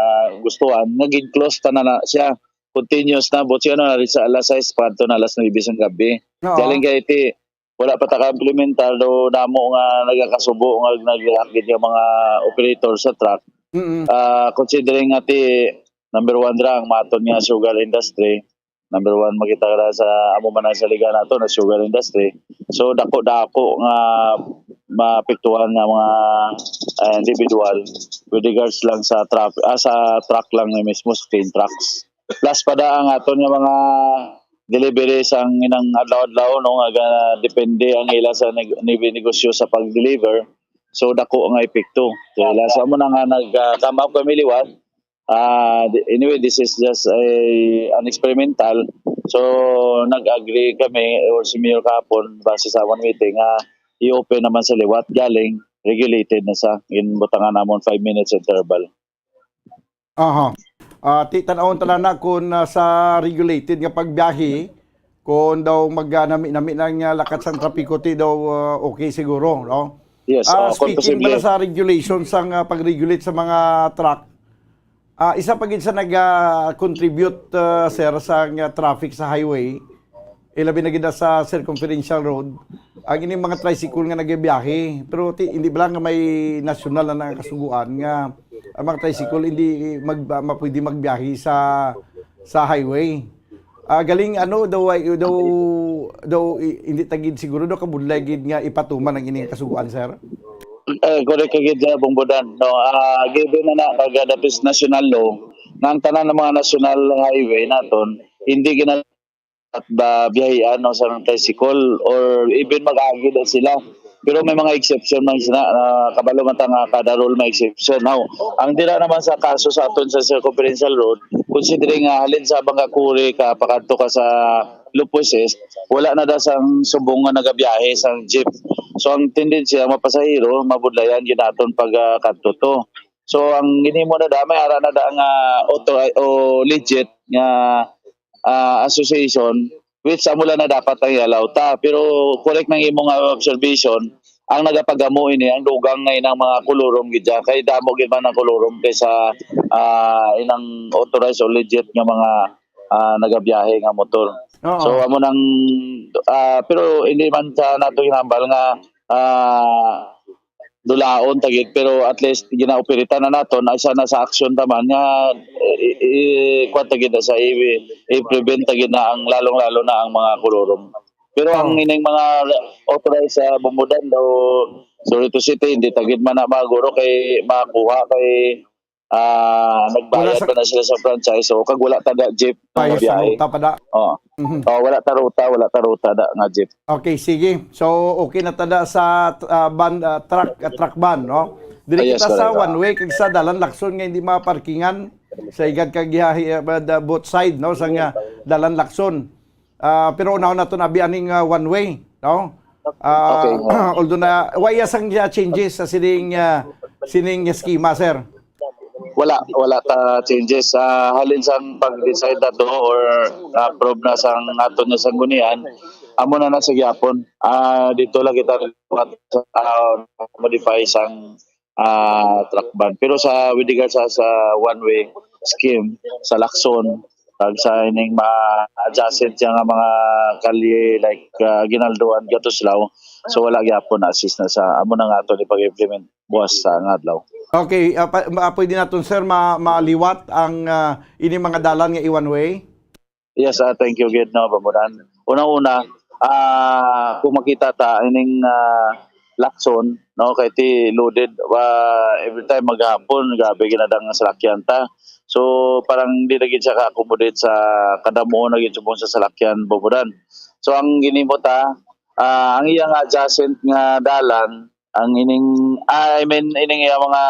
[SPEAKER 11] gustuhan, naging close ta na siya. Continuous na, but siya na sa alas 6, panto na alas 9 ng gabi. Galing kay iti, wala pa ta ka-implementar do damo nga nagakasubo nga naghihakit yung mga operator sa truck. Considering nga ti number 1 ra ang maton nga sugar industry. Number 1 makita ka sa amo man sa liga nato na sugar industry. So dako nga mapektuhan nga mga individual with regards lang sa truck sa truck lang na mismo screen trucks. Plus pada ang aton nga mga delivery sang inang adlaw-adlaw, no, nga depende ang ila sa negosyo sa pag-deliver. So dako ang epekto. Kaya sa mo na nga nag-come up kami liwat. Anyway, this is just an experimental. So nag-agree kami or si Mayor kapon base sa one meeting i-open naman sa liwat galing regulated na sa butangan namon 5 minutes interval.
[SPEAKER 3] Titanawon tala na kung sa regulated nga pagbiyahe kung daw magnami ng lakat sang trapiko ti daw okay siguro, no?
[SPEAKER 11] Yes,
[SPEAKER 3] speaking pala sa regulations sang pag-regulate sa mga truck, isa pa gid sa nag-contribute sir sa traffic sa highway, ilabi na gid sa circumferential road, ang ining mga tricycle nga nagbiyahe, pero hindi ba lang nga may national na nakasuguan nga ang mga tricycle hindi pwede magbiyahe sa highway. Galing daw hindi tagid siguro daw kabudlay gid nga ipatuman ang ining kasuguan, sir.
[SPEAKER 11] correct kagid sa Bungbudan. No, given na kagadapis national law, nga ang tanan ng mga national highway naton hindi gina at biyahe sa tricycle or even mag-agi na sila. Pero may mga exception man sila, kabalo man nga kada rule may exception. Now, ang dira naman sa kaso sa aton sa circumferential road, considering nga halin sa Bangkakuri ka pakadto ka sa Lupuses, wala na da sang subong nga nagabiyahe sang jeep. So ang tendency ang mapasahero mabudlayan gyud naton pag kadto to. So ang ginimo na da may ara na da nga auto o legit nga association which amula na dapat ang allow ta, pero correct nang imong observation ang nagapagamo ini ang dugang ngay ng mga kolorom gidya kay damo gid man ang kolorom kaysa inang authorized or legit nga mga nagabiyahe nga motor.
[SPEAKER 4] Oo.
[SPEAKER 11] So amo nang pero hindi man sa nato hinambal nga dulaon tagid, pero at least ginaoperita na naton ay sana sa action taman nga kwanta gid sa i-prevent tagid na ang lalong-lalo na ang mga kolorom. Pero ang ining mga authorized sa Bumbudan daw sorry to city hindi tagid man na maguro kay makuha kay nagbayad pa na sila sa franchise so kag wala ta da jeep
[SPEAKER 4] Ayos sa
[SPEAKER 11] biyahe.
[SPEAKER 4] ruta pa da.
[SPEAKER 11] Wala ta ruta da nga jeep.
[SPEAKER 4] Okay, sige. So, okay na tada sa truck ban, no? Dili
[SPEAKER 11] Yes,
[SPEAKER 4] kita sa
[SPEAKER 11] correct.
[SPEAKER 4] one way, kag sa dalan lakson nga hindi maparkingan sa igad kag gihahi both side, no? Sa nga dalan lakson. Pero una na to nabi aning one way, no?
[SPEAKER 11] Okay.
[SPEAKER 4] Although na, why sang changes sa sining schema, sir?
[SPEAKER 11] Wala ta changes halin sang pag-decide na to or approve na sang aton na sanggunian amo na sa gyapon dito lang kita modify sang truck ban pero sa with regard sa one way scheme sa Lacson pag sa ining ma-adjacent nga mga kalye like Ginaldoan Gatuslaw so wala gyapon assist na sa amo na nga ato ni pag-implement buwas sa adlaw.
[SPEAKER 4] Okay, pwede natin sir maliwat ang ini mga dalan nga i-one way?
[SPEAKER 11] Yes, thank you gid no Bambudan. Una-una kung makita ta ining Lacson no kay ti loaded every time maghapon grabe ginadang salakyan ta. So parang di na gid siya ka-accommodate sa kadamo na gid subong sa salakyan Bambudan. So ang ginimo ta ang iyang adjacent nga dalan ang ining ining mga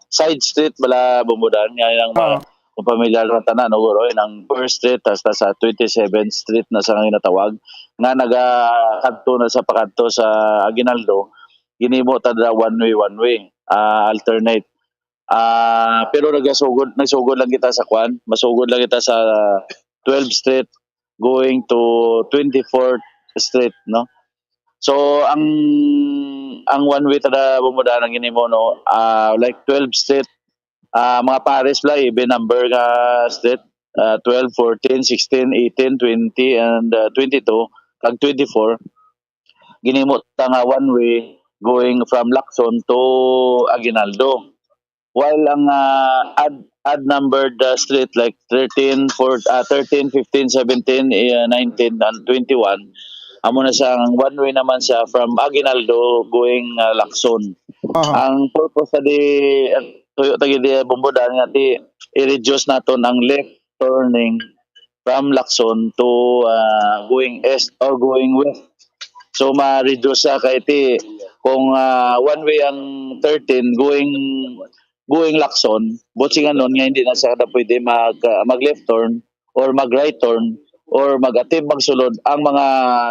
[SPEAKER 11] side street bala Bumbudan nga yang mga pamilyar na tanan no guro ang First Street hasta sa 27th Street na sa ginatawag nga naga-kadto na sa pakadto sa Aguinaldo ginimo ta da one way alternate pero nagsugod lang kita sa kwan masugod lang kita sa 12th Street going to 24th Street no. So ang one way tada Bumbudan ang ginimo no like 12 street mga pares pala even number nga street 12, 14, 16, 18, 20 and 22 kag 24 ginimo ta nga one way going from Lacson to Aguinaldo while ang odd numbered street like 13, 15, 17, 19 and 21 amo na siyang one way naman siya from Aguinaldo going Lacson. Ang purpose sa tuyo tagi di Bumbudan nga ti i-reduce naton ang left turning from Lacson to going east or going west. So ma-reduce siya kay ti kung one way ang 13 going Lacson, buti nga nun nga hindi na siya pwede mag left turn or mag right turn or mag-attempt magsulod ang mga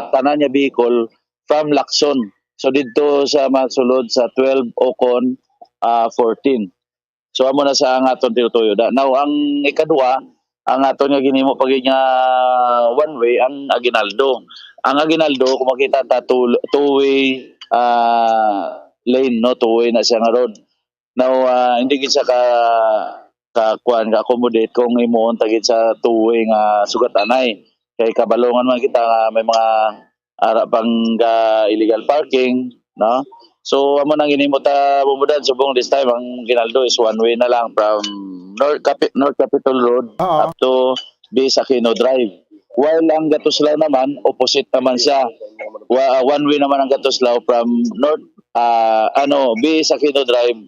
[SPEAKER 11] tanan niya vehicle from Lacson. So dito sa magsulod sa 12 Ocon 14. So amo na sa ang aton tinutuyo da. Now ang ikadua ang aton nga ginimo pag nga one way ang Aguinaldo. Ang Aguinaldo kung makita ta two-way lane no two-way na siya nga road. Now hindi gid siya ka-accommodate kung imuon tagid sa two-way nga sugatanay. Kay kabalongan man kita nga may mga pang illegal parking, no? So amo nang ginimo ta Bumbudan subong this time ang Ginaldo is one way na lang from North Capitol Road up to Bis Aquino Drive. While ang Gatuslaw naman opposite naman siya. One way naman ang Gatuslaw from North BS Aquino Drive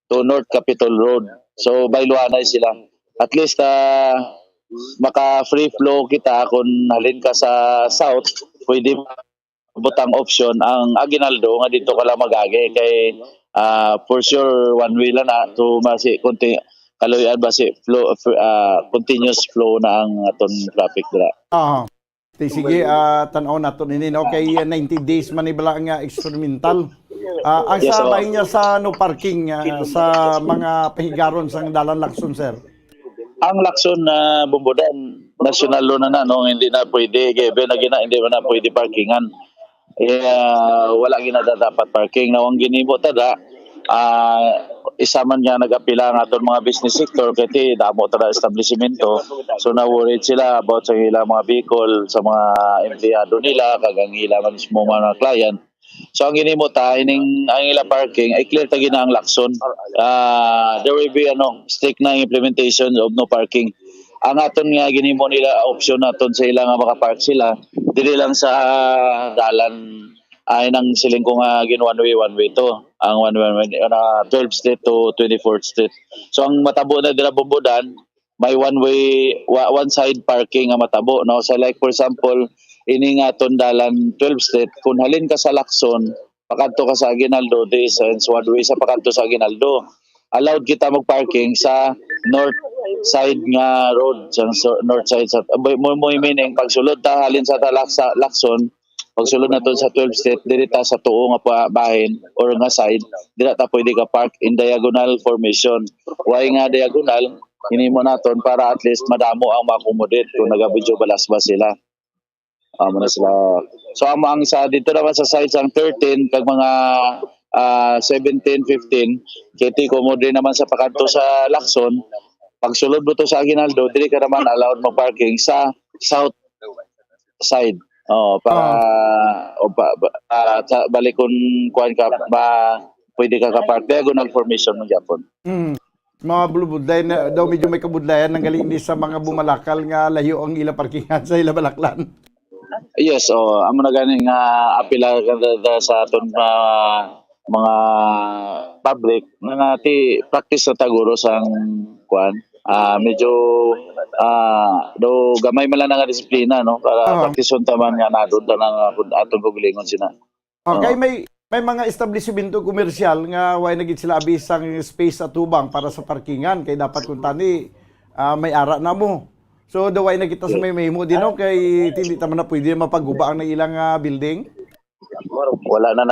[SPEAKER 11] to North Capitol Road. So by Luanay sila. At least maka free flow kita kung halin ka sa south, pwede butang option ang Aguinaldo nga dito ka lang magagi kay for sure one way lang na to masi kaloyan ba si flow continuous flow na ang aton traffic dira.
[SPEAKER 4] Sige, tanaw nato nini no kay 90 days man ibala nga experimental. Ang
[SPEAKER 11] Yes,
[SPEAKER 4] sabay niya sa no parking sa mga pahigaron sa dalan Lacson, sir.
[SPEAKER 11] Ang Lacson na Bumbudan national law na no, hindi na pwede given na hindi na pwede parkingan. Wala gina dapat parking na ang ginimo tada isa man nga nag-apila nga aton mga business sector kaya damo tada establishmento, so na worried sila about sa ilang mga vehicle sa mga empleyado nila kagang ilang mismo mga client. So ang ginimo ta ining ang ila parking ay clear ta gina ang Lacson. There will be strict na implementation of no parking. Ang aton nga ginimo nila option naton sa ila nga makapark sila dili lang sa dalan ay nang siling ko nga gin one way to ang one way 12th Street to 24th Street. So ang matabo na dira Bumbudan may one side parking nga matabo no. So like for example ini nga ton dalan 12th Street kung halin ka sa Lacson pakanto ka sa Aguinaldo, this is one way sa pakanto sa Aguinaldo, allowed kita mag-parking sa north side nga road, sa north side sa mo meaning pagsulod ta halin sa Lacson, pagsulod na to sa 12th Street dirita sa tuo nga bahin or nga side dira ta pwede ka park in diagonal formation. Why nga diagonal? Hinimo naton para at least madamo ang ma-accommodate kung naga-video balasbas sila. Muna sila. So ang sa dito naman sa sides ang 13 kag mga 17, 15 kiti ko mo din naman sa pakanto sa Lacson. Pagsulod mo to sa Aguinaldo, dili ka naman allowed mag-parking sa south side. Balik kung kuan ka ba pwede ka ka-park diagonal formation mo Japon.
[SPEAKER 4] Mga bulubudlay na daw medyo may kabudlayan ng galing sa mga bumalakal nga layo ang ila parkingan sa ila balaklan.
[SPEAKER 11] Yes, amo na gani nga apila sa aton mga public nga ti practice sa taguro sang kuan. Medyo do gamay man lang nga disiplina no para practice taman nga nadon ta nang aton pugilingon sina.
[SPEAKER 4] Okay, may mga establishmento komersyal nga way nagit sila abisang space at tubang para sa parkingan kay dapat kun tani may ara na mo. So daway na kita sa may mo din kay hindi taman na pwede mapaguba ang ilang building.
[SPEAKER 11] Wala na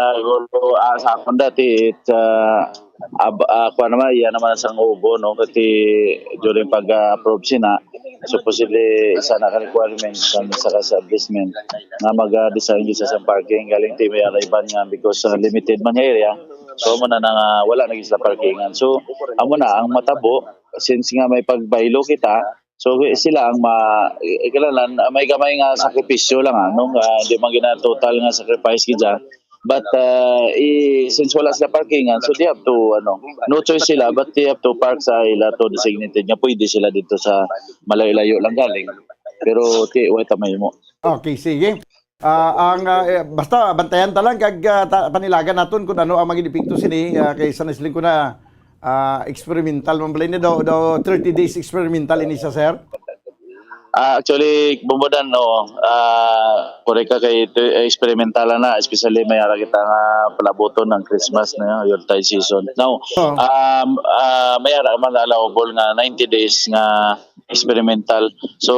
[SPEAKER 11] sa akon dati kuan naman yan naman sa ubo no kasi during pag-approve sina supposedly isa na ka-requirement sa establishment nga mag-design sa parking galing ti may arriban nga because limited man area, so mo na wala na sa parkingan. So amo na ang matabo since nga may pagbaylo kita. So sila ang kailangan may gamay nga sakripisyo lang hindi man gina total nga sacrifice gid. But since wala sila parkingan, so they have to no choice sila but they have to park sa ila to designated nga pwede sila dito sa malayo-layo lang galing. Pero wait tamay mo.
[SPEAKER 4] Okay, sige. Basta bantayan ta lang kag panilagan naton kung ano ang maging epekto sini kay sanisling ko na experimental man balay daw 30 days experimental ini sa sir.
[SPEAKER 11] Actually Bumbudan pure ka kay experimental na especially may ara kita nga palaboton ng Christmas na Yuletide season. Now may ara man allowable nga 90 days nga experimental. So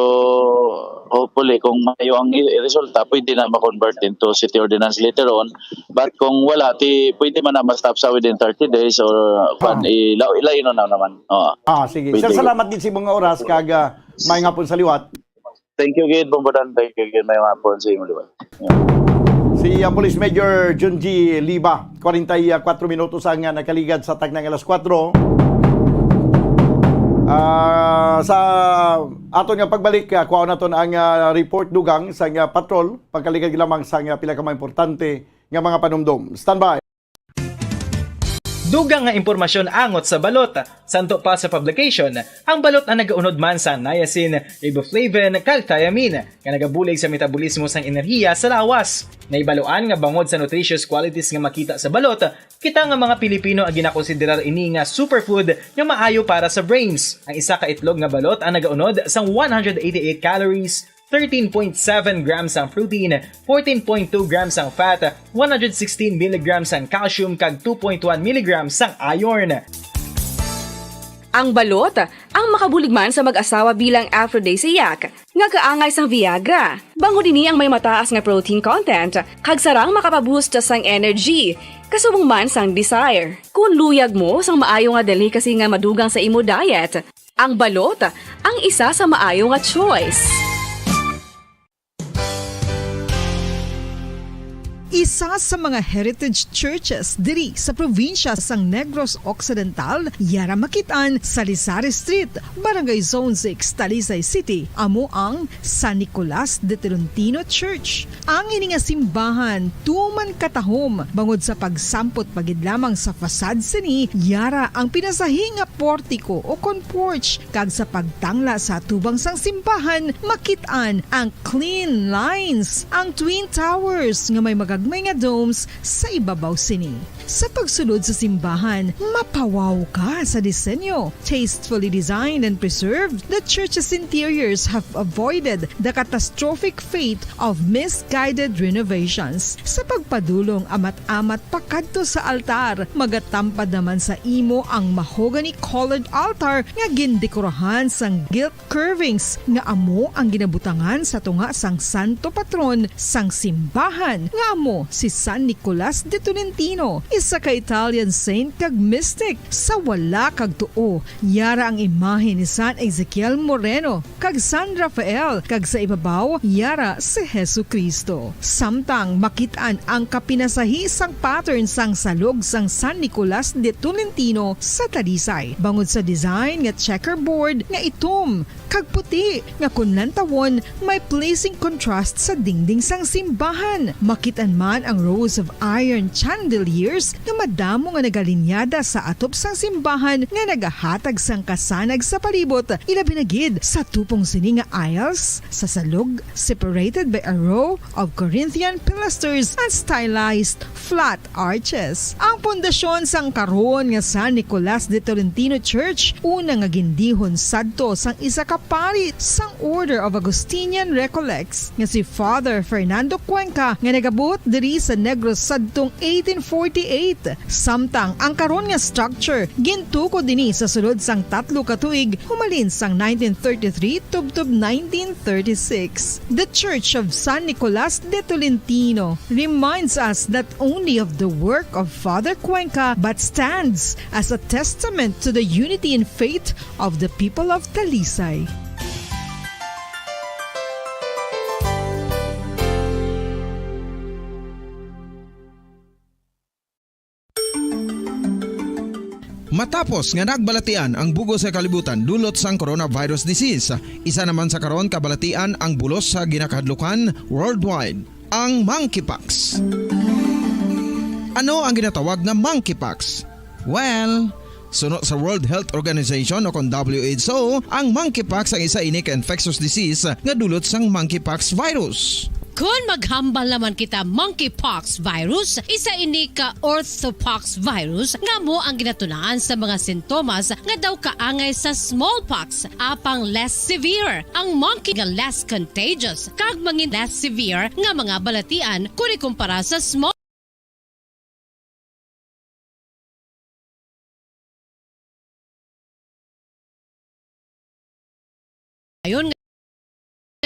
[SPEAKER 11] hopefully kung mayo ang resulta pwede na ma-convert into city ordinance later on. But kung wala pwede man na ma-stop sa within 30 days or ilayo na naman.
[SPEAKER 4] Sige. Sir, salamat din sa mga oras kag may nga pun sa liwat.
[SPEAKER 11] Thank you gid Bumbudan. Thank you gid may nga pun sa imong liwat.
[SPEAKER 4] Si Police Major Junji Liba, 44 minutos ang nakaligad sa tagnang alas 4. Sa aton nga pagbalik, kuha naton ang report dugang sa patrol, pagkaligad lamang sa pila ka mga importante nga mga panumdum. Standby.
[SPEAKER 7] Dugang nga impormasyon angot sa balot. Santo pa sa publication, ang balot ang nagaunod man sa niacin, riboflavin, kag thiamine, nga nagabulig sa metabolismo sang enerhiya sa lawas. Naibaluan nga bangod sa nutritious qualities nga makita sa balot, kita nga mga Pilipino ang ginakonsiderar ini nga superfood nga maayo para sa brains. Ang isa ka itlog nga balot ang nagaunod sang 188 calories, 13.7 grams ang protein, 14.2 grams ang fat, 116 mg ang calcium kag 2.1 mg ang iron.
[SPEAKER 8] Ang balot, ang makabuligman sa mag-asawa bilang aphrodisiac, nga kaangay sang Viagra. Bango din ang may mataas nga protein content, kag sarang makapaboost sang energy, kasubong man sang desire. Kung luyag mo sang maayo nga delicacy nga madugang sa imo diet, ang balot, ang isa sa maayo nga choice.
[SPEAKER 5] Isa sa mga heritage churches diri sa probinsya sang Negros Occidental, yara makitaan sa Rizal Street, Barangay Zone 6, Talisay City, amo ang San Nicolas de Tolentino Church. Ang ini nga simbahan tuman katahom bangod sa pagsampot pagid lamang sa fasad sini, yara ang pinasahi nga portiko o kon porch, kag sa pagtangla sa tubang sang simbahan makitaan ang clean lines, ang twin towers nga may may nga domes sa ibabaw sini. Sa pagsulod sa simbahan, mapawaw ka sa disenyo. Tastefully designed and preserved, the church's interiors have avoided the catastrophic fate of misguided renovations. Sa pagpadulong amat-amat pakadto sa altar, magatampad naman sa imo ang mahogany colored altar nga gindekorahan sang gilt curvings nga amo ang ginabutangan sa tunga sang santo patron sang simbahan nga amo si San Nicolas de Tolentino, isa ka Italian saint kag mystic. Sa wala kag tuo, yara ang imahe ni San Ezekiel Moreno kag San Rafael, kag sa ibabaw yara si Jesucristo. Samtang makitaan ang kapinasahi sang pattern sang salog sang San Nicolas de Tolentino sa Talisay, bangod sa design nga checkerboard nga itom kag puti nga kunlantawon may pleasing contrast sa dingding sang simbahan. Makitan man ang rows of iron chandeliers nga madamo nga nagalinyada sa atop sang simbahan nga nagahatag sang kasanag sa palibot, ilabi na gid sa tupong sini nga aisles sa salog, separated by a row of Corinthian pilasters and stylized flat arches. Ang pundasyon sang karon nga San Nicolas de Tolentino Church una nga gindihon sadto sang isa ka pari sang Order of Augustinian Recollects nga si Father Fernando Cuenca nga nagabot diri sa Negros sadtong 1848. Samtang ang karon nga structure gintuko dinhi sa sulod sang 3 ka tuig humalin sang 1933 tubtob 1936. The Church of San Nicolas de Tolentino reminds us not only of the work of Father Cuenca but stands as a testament to the unity and faith of the people of Talisay.
[SPEAKER 2] Matapos nga nagbalatian ang bugo sa kalibutan dulot sang coronavirus disease, isa naman sa karon kabalatian ang bulos sa ginakahadlukan worldwide, ang monkeypox. Ano ang ginatawag na monkeypox? Well, suno sa World Health Organization o kon WHO, ang monkeypox ang isa ini ka infectious disease nga dulot sang monkeypox virus.
[SPEAKER 1] Kung maghambal naman kita monkeypox virus, isa ini ka orthopox virus nga mo ang ginatunaan sa mga sintomas nga daw kaangay sa smallpox, apang less severe. Ang monkey nga less contagious, kag mangin less severe nga mga balatian kung ikumpara sa small. Ayon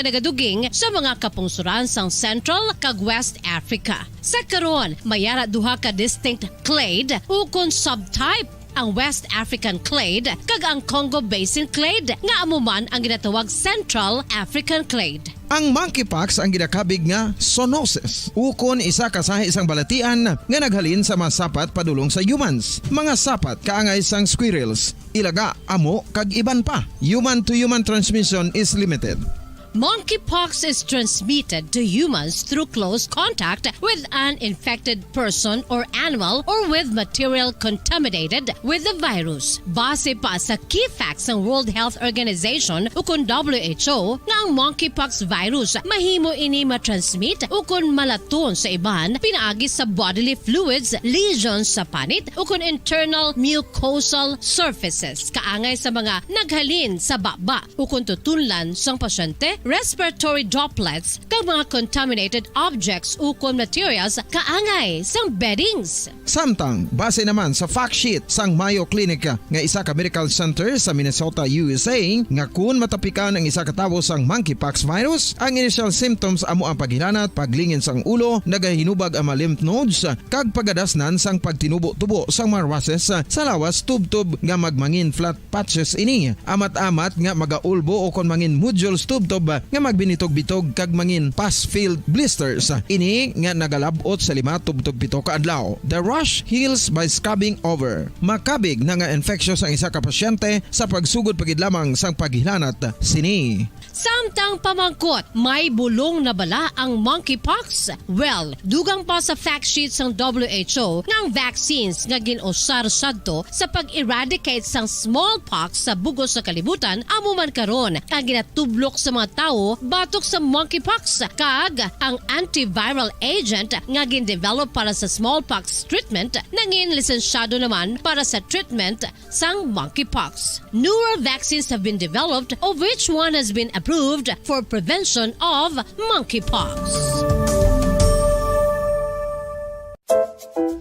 [SPEAKER 1] nagaduging sa mga kapungsuran sang Central kag West Africa. Sa karon, mayara duha ka distinct clade ukon subtype, ang West African clade kag ang Congo Basin clade nga amuman ang ginatawag Central African clade.
[SPEAKER 2] Ang monkeypox ang ginakabig nga zoonosis, ukon isa ka sa isang balatian nga naghalin sa mga sapat padulong sa humans. Mga sapat kaangay sang squirrels, ilaga, amo kag iban pa. Human to human transmission is limited.
[SPEAKER 1] Monkeypox is transmitted to humans through close contact with an infected person or animal or with material contaminated with the virus. Base pa sa key facts ng World Health Organization ukon WHO nga ang monkeypox virus mahimo ini matransmit ukon malaton sa iban pinaagi sa bodily fluids, lesions sa panit ukon internal mucosal surfaces kaangay sa mga naghalin sa baba ukon tutunlan sang pasyente, respiratory droplets kag mga contaminated objects ukon materials kaangay sang beddings.
[SPEAKER 2] Samtang, base naman sa fact sheet sang Mayo Clinic nga isa ka medical center sa Minnesota, USA, nga kun matapikan ang isa ka tawo sang monkeypox virus, ang initial symptoms amo ang paghilanat, paglingin sang ulo, nagahinubag ang mga lymph nodes, kag pagadasnan sang pagtinubo-tubo sang mga rashes sa lawas tubtob nga magmangin flat patches ini. Amat-amat nga magaulbo o kon mangin nodules tubtob nga magbinitog-bitog kag mangin pus-filled blisters. Ini nga nagalabot sa 5 tubtob 7 ka adlaw. The rash heals by scabbing over. Makabig na nga infectious ang isa ka pasyente sa pagsugod pagid lamang sang paghilanat sini.
[SPEAKER 1] Samtang pamangkot, may bulong na bala ang monkeypox? Well, dugang pa sa fact sheets ng WHO nga ang vaccines nga ginusar sadto sa pag-eradicate sang smallpox sa bugos sa kalibutan amo man karon ang ginatublok sa mga tao batok sa monkeypox kag ang antiviral agent nga gin-develop para sa smallpox treatment nangin lisensyado naman para sa treatment sang monkeypox. Newer vaccines have been developed of which one has been approved for prevention of monkeypox.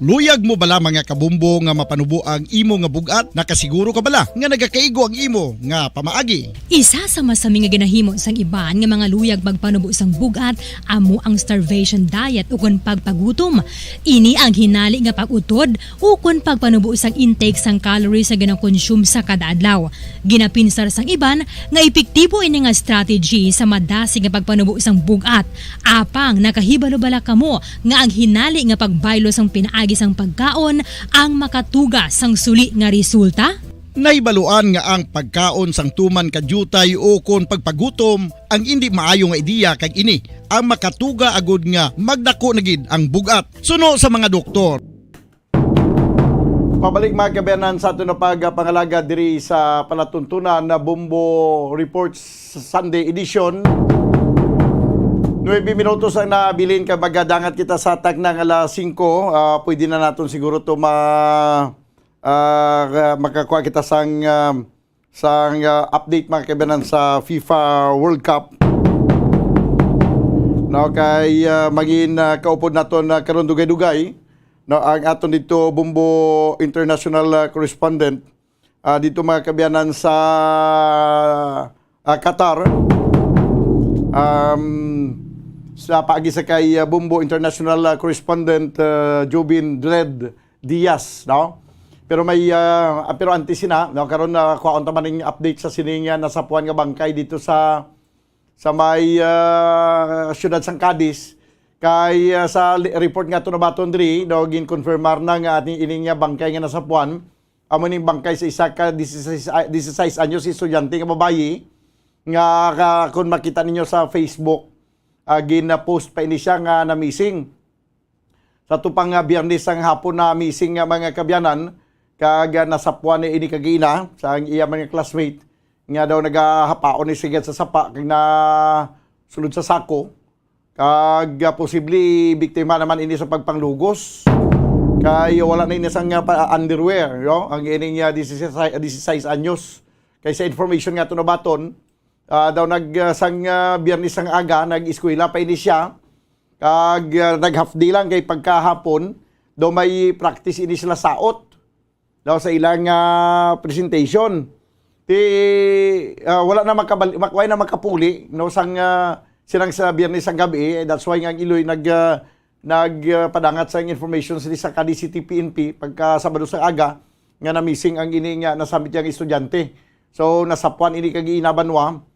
[SPEAKER 3] Luyag mo bala mga kabumbo nga mapanubo ang imo nga bugat? Nakasiguro ka bala nga nagakaigo ang imo nga pamaagi?
[SPEAKER 13] Isa sa masami nga ginahimo sang iban nga mga luyag magpanubo sang bugat amo ang starvation diet ukon pagpagutom. Ini ang hinali nga pag-utod ukon pagpanubo sang intake sang calories sa ginakonsume sa kada adlaw. Ginapinsar sang iban nga epektibo ini nga strategy sa madasig nga pagpanubo sang bugat. Apang nakahibalo bala kamo nga ang hinali nga pagbaylo sang pinaagi sang pagkaon ang makatuga sang suli nga resulta?
[SPEAKER 3] Naibaluan nga ang pagkaon sang tuman kadyutay o kon pagpagutom ang hindi maayo nga ideya kag ini ang makatuga agud nga magdako na gid ang bugat. Suno sa mga doktor.
[SPEAKER 4] Pabalik mga kabayanan sa ato na pagpangalaga diri sa palatuntunan na Bombo Reports Sunday edition. 9 minutos ang nabilin ka magadangat kita sa tag ng alas 5. Pwede na natin siguro to makakuha kita sang update mga kaibanan sa FIFA World Cup. No, kay maging kaupod naton karon dugay-dugay no, ang aton dito Bombo International Correspondent dito mga kaibanan sa Qatar. Sa paagi sa kay Bombo International Correspondent Jobin Dred Diaz, no? Pero may pero antes sina, no, karon na kuha unta man ning update sa sininga nasapuan nga bangkay dito sa may siyudad sang Cadiz kay sa report nga to na baton diri, no, gin-confirmar na nga ating ining nga bangkay nga nasapuan amo ning bangkay sa isa ka 16 anyos si estudyante nga babayi nga kung makita ninyo sa Facebook gina-post pa ini siya nga na missing. Sa tupang Biyernes ang hapon na missing nga mga kabyanan kag nasapuan ni ini kagina sa ang iya mga classmate nga daw nagahapaon ni sigad sa sapa kag na sulod sa sako kag posible biktima naman ini sa pagpanglugos kay wala na ini sang underwear, no? Ang ining 16 anyos kay sa information nga to na baton daw sang Biyernes ang aga nag-eskwela pa ini siya kag nag-half day lang kay pagkahapon daw may practice ini sila saot daw sa ilang presentation wala na makway na makapuli no sang silang sa Biyernes ang gabi that's why ang Iloy nagpadangat sa information sa Cadiz City PNP pagka Sabado sa aga nga na missing ang ini nga nasamit yang estudyante so nasapuan ini kag inabanwa.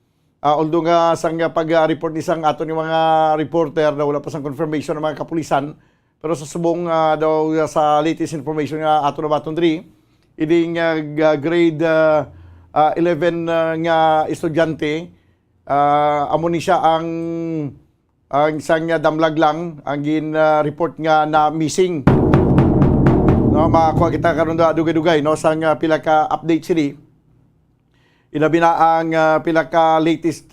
[SPEAKER 4] Although nga sang pag-report ni sang ato ni mga reporter na wala pa sang confirmation ng mga kapulisan pero sa subong daw sa latest information nga ato na baton diri ining grade 11 nga estudyante amo ni siya ang isang damlag lang ang report nga na missing. No, makakuha kita karon da dugay-dugay no sang pila ka update sini. Ilabi na ang pila ka latest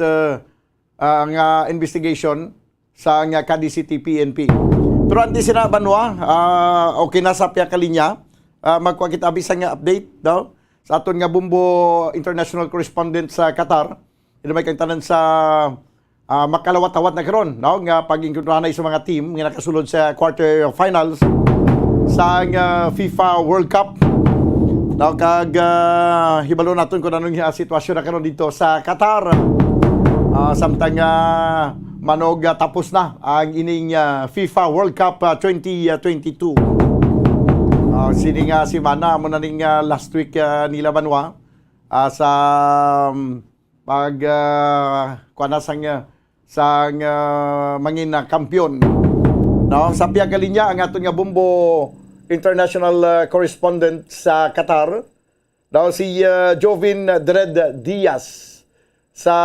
[SPEAKER 4] nga investigation sa nga KDCT PNP. Pero antes sina Banwa, okay na sa piya ka linya. Magkuha kita bisang nga update daw sa aton nga Bumbo International Correspondent sa Qatar. Ilabay kang tanan sa makalawat-awat na karon no nga pag-ingkutrahanay sa mga team nga nakasulod sa quarter finals sa FIFA World Cup. Daw kag hibalo naton kung anong sitwasyon na karon dito sa Qatar. Samtang manog tapos na ang ining FIFA World Cup 2022. Sini nga si Mana mo na ning last week nila Banwa sa pag kuana sang mangin kampiyon. No, sa piya kalinya ang aton nga Bumbo International Correspondent sa Qatar. Daw si Jovin Dred Diaz sa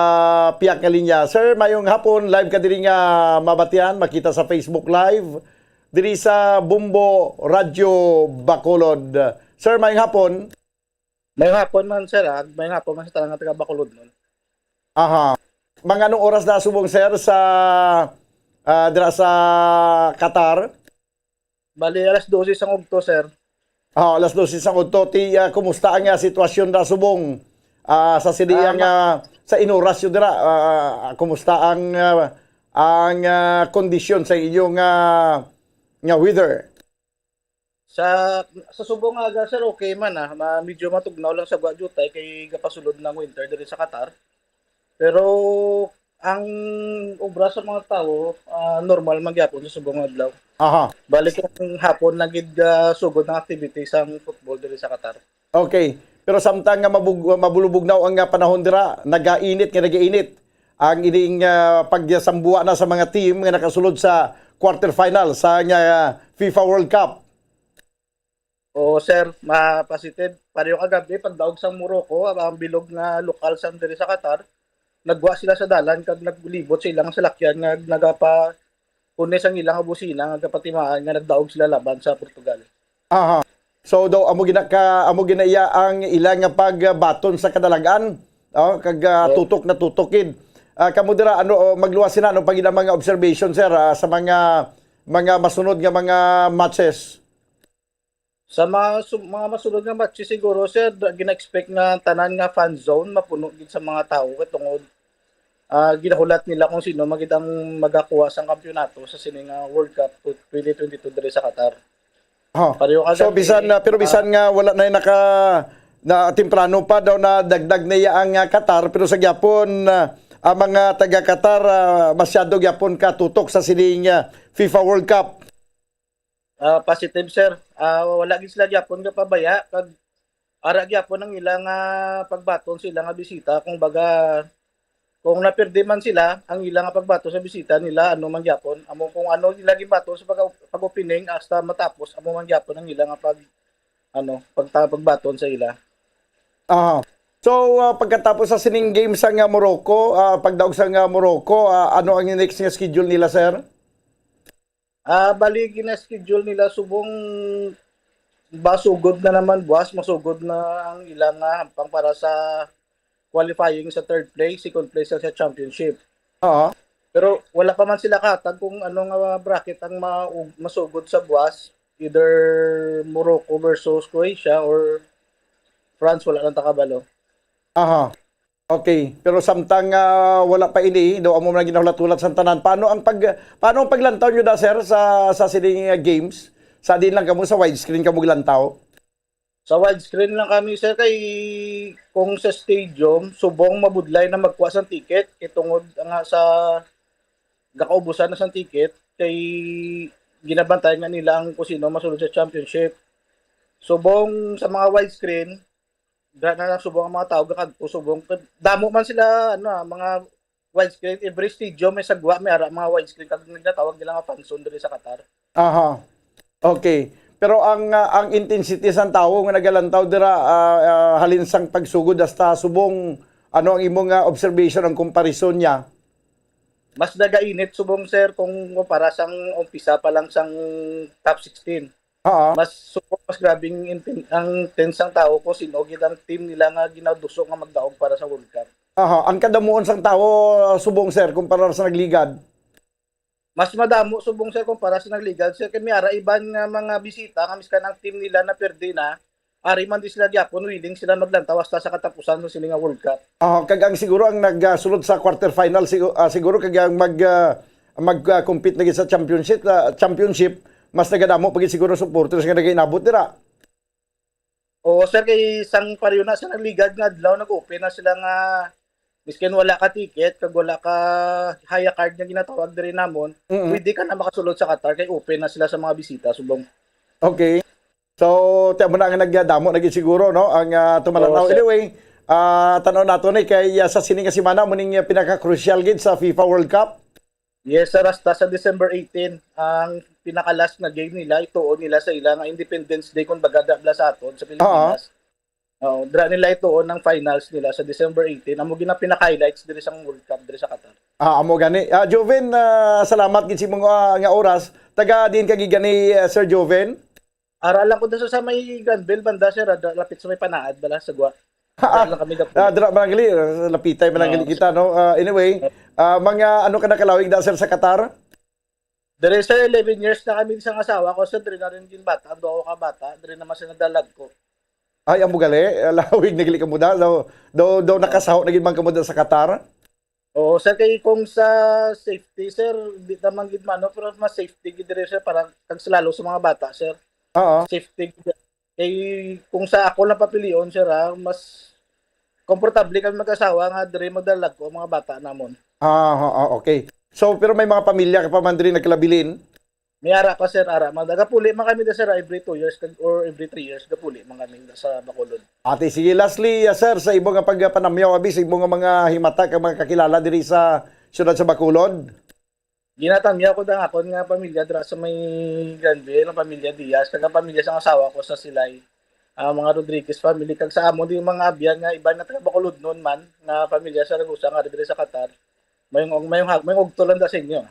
[SPEAKER 4] piya kalinya. Sir, mayong hapon, live ka diri nga mabatian, makita sa Facebook Live diri sa Bumbo Radio Bacolod. Sir, mayong hapon.
[SPEAKER 16] Mayong hapon man sir, mayong hapon man sa talang taga Bacolod nun.
[SPEAKER 4] Aha. Mga anong oras na subong sir sa dira sa Qatar?
[SPEAKER 16] Bali alas 12 sang ugto sir.
[SPEAKER 4] Alas 12 sang ugto. Kumusta ang sitwasyon na subong sa sidiyang sa inorasyon dira? Kumusta ang kondisyon sa inyong nga weather?
[SPEAKER 16] Sa subong aga sir okay man medyo matugnaw lang sa Guajutay kay gapasulod ng winter diri sa Qatar. Pero ang obra sa mga tao normal magyapon sa subong adlaw.
[SPEAKER 4] Aha.
[SPEAKER 16] Balik ang hapon nagid sugod ng activity sa football diri sa Qatar.
[SPEAKER 4] Okay. Pero samtang nga mabulubog na ang panahon dira, nagainit ang ining pagsambuwa na sa mga team nga nakasulod sa quarterfinal sa FIFA World Cup.
[SPEAKER 16] O sir, mapasited. Pareho kagabi pagdaog sa Morocco, ang bilog nga lokal sa diri sa Qatar, nagwa sila sa dalan kag naglibot sa ilang salakyan nga nagapa kunis ang ilang busina nga kapatimaan nga nagdaog sila laban sa Portugal.
[SPEAKER 4] Aha. So daw amo ginaiya ang ilang nga pagbaton sa kadalagan, kag tutok na tutokid. Kamo dira magluwas sina pag mga observation sir sa mga masunod nga mga matches.
[SPEAKER 16] Sa mga masunod nga matches siguro sir gina-expect nga tanan nga fan zone mapuno gid sa mga tawo tungod ginahulat nila kung sino magid ang magakuha sa kampeonato sa sining World Cup 2022 diri sa Qatar.
[SPEAKER 4] So bisan nga wala na temprano pa daw na dagdag niya ang Qatar pero sa gyapon ang mga taga Qatar masyado gyapon katutok sa sining FIFA World Cup.
[SPEAKER 16] Positive sir. Wala gid sila gyapon nga pabaya kag ara gyapon ang ilang pagbaton sila nga bisita kung baga kung napirdi man sila ang ilang pagbato sa bisita nila man gyapon amo kung ano ila gibato sa pag-opening hasta matapos amo man gyapon ang ilang pagbaton sa ila.
[SPEAKER 4] So pagkatapos sa sining games sa Morocco, pagdaog sa Morocco, ano ang next nga schedule nila sir?
[SPEAKER 16] Bali gina-schedule nila subong basugod na naman buwas masugod na ang ilang hampang para sa qualifying sa third place, second place sa championship. Pero wala pa man sila katag kung anong bracket ang masugod sa buwas, either Morocco versus Croatia or France, wala lang takabalo.
[SPEAKER 4] Okay, pero samtang wala pa ini, daw amo man ginahulat-ulat sa tanan. Paano ang paglantaw nyo da sir sa sining games? Sa din lang kamo sa widescreen kamo gilantaw?
[SPEAKER 16] Sa widescreen lang kami sir kay kung sa stadium subong mabudlay na magkuha sang ticket itungod nga sa gakaubusan na sang ticket kay ginabantayan nga nila ang kung sino masulod sa championship. Subong sa mga widescreen na subong ang mga tao gakadto subong damo man sila mga widescreen every stadium may sagwa may ara mga widescreen kag nagtawag nila nga fanzone diri sa Qatar.
[SPEAKER 4] Okay. Pero ang intensity sang tawo nga nagalantaw dira halin sang pagsugod hasta subong Ano ang imong observation, ang comparison niya?
[SPEAKER 16] Mas nagainit subong sir kung para sang umpisa pa lang sang top 16. Mas grabing ang tense ang tao ko sinogid ang team nila nga ginadusok nga magdaog para sa World Cup.
[SPEAKER 4] Ang kadamuon sang tao subong sir kumpara sa nagligad.
[SPEAKER 16] Mas madamo subong sir kumpara sa nagligad sir kay miara iban nga mga bisita nga miskan ang team nila na perde na. Ari man di sila gyapon willing sila maglantaw hasta sa katapusan sa sila nga World Cup.
[SPEAKER 4] Kagang siguro ang nagsulod sa quarterfinal siguro kagang mag-compete lagi sa championship mas nagadamo pag siguro supporters nga nagainabot dira.
[SPEAKER 16] O sir kay sang pareho na sa nagligad nga adlaw nag-open na sila nga miskin wala ka ticket kag wala ka haya card nga ginatawag diri namon, pwede ka na makasulod sa Qatar kay open na sila sa mga bisita subong.
[SPEAKER 4] Okay. So, tiyan mo na ang nagdamo, naging siguro, no? Ang tumalanaw. Anyway, tanaw nato ni kay sa sining simana mo ning pinaka-crucial gid sa FIFA World Cup.
[SPEAKER 16] Yes, sir. Hasta sa December 18, ang pinaka-last na game nila, ituon nila sa ilang Independence Day kung baga dabla sa aton sa Pilipinas. Dra nila ituon ng finals nila sa December 18. Amo gina pinaka-highlights diri sa World Cup diri sa Qatar.
[SPEAKER 4] Amo gani. Joven, salamat gid si mga nga oras. Taga din kagi gani Sir Joven.
[SPEAKER 16] Aralan ko dito sa may Granville banda sir, lapit sa may Panaad bala sa Gwa. Lang kami gapo.
[SPEAKER 4] Dra mangali, lapitay mangali kita no. Anyway, mga ano ka nakalawig da sir sa Qatar?
[SPEAKER 16] Dere sir 11 years na kami sa asawa ko sir, diri na rin gin bata, do ka bata, diri naman sa nadalag ko.
[SPEAKER 4] Ay amo gali, lawig nagili ka muda, do nakasaho nagin man kamuda sa Qatar.
[SPEAKER 16] Oo, sir kay kung sa safety sir, di naman gid mano pero mas safety gid diri sir para kag lalo sa mga bata sir. Safety. Kay kung sa ako lang papilion sir mas komportable kami mag-asawa nga diri magdalag ko mga bata namon.
[SPEAKER 4] Okay. So pero may mga pamilya ka pa man diri nagkalabilin.
[SPEAKER 16] May ara pa sir, ara. Magapuli man kami da sir every 2 years or every 3 years gapuli man kami sa Bacolod.
[SPEAKER 4] Ate sige lastly sir sa ibong nga pagpanamyaw abi sa ibong nga mga himata ka mga kakilala diri sa siyudad sa Bacolod.
[SPEAKER 16] Ginatamya ko da akon nga pamilya dira sa may Granville, ang pamilya Diaz, kag ang pamilya sa asawa ko sa Silay. Mga Rodriguez family kag sa amo din mga abyan nga iba na taga Bacolod noon man nga pamilya sa Ragusa nga diri sa Qatar. May ugtulan da sa inyo.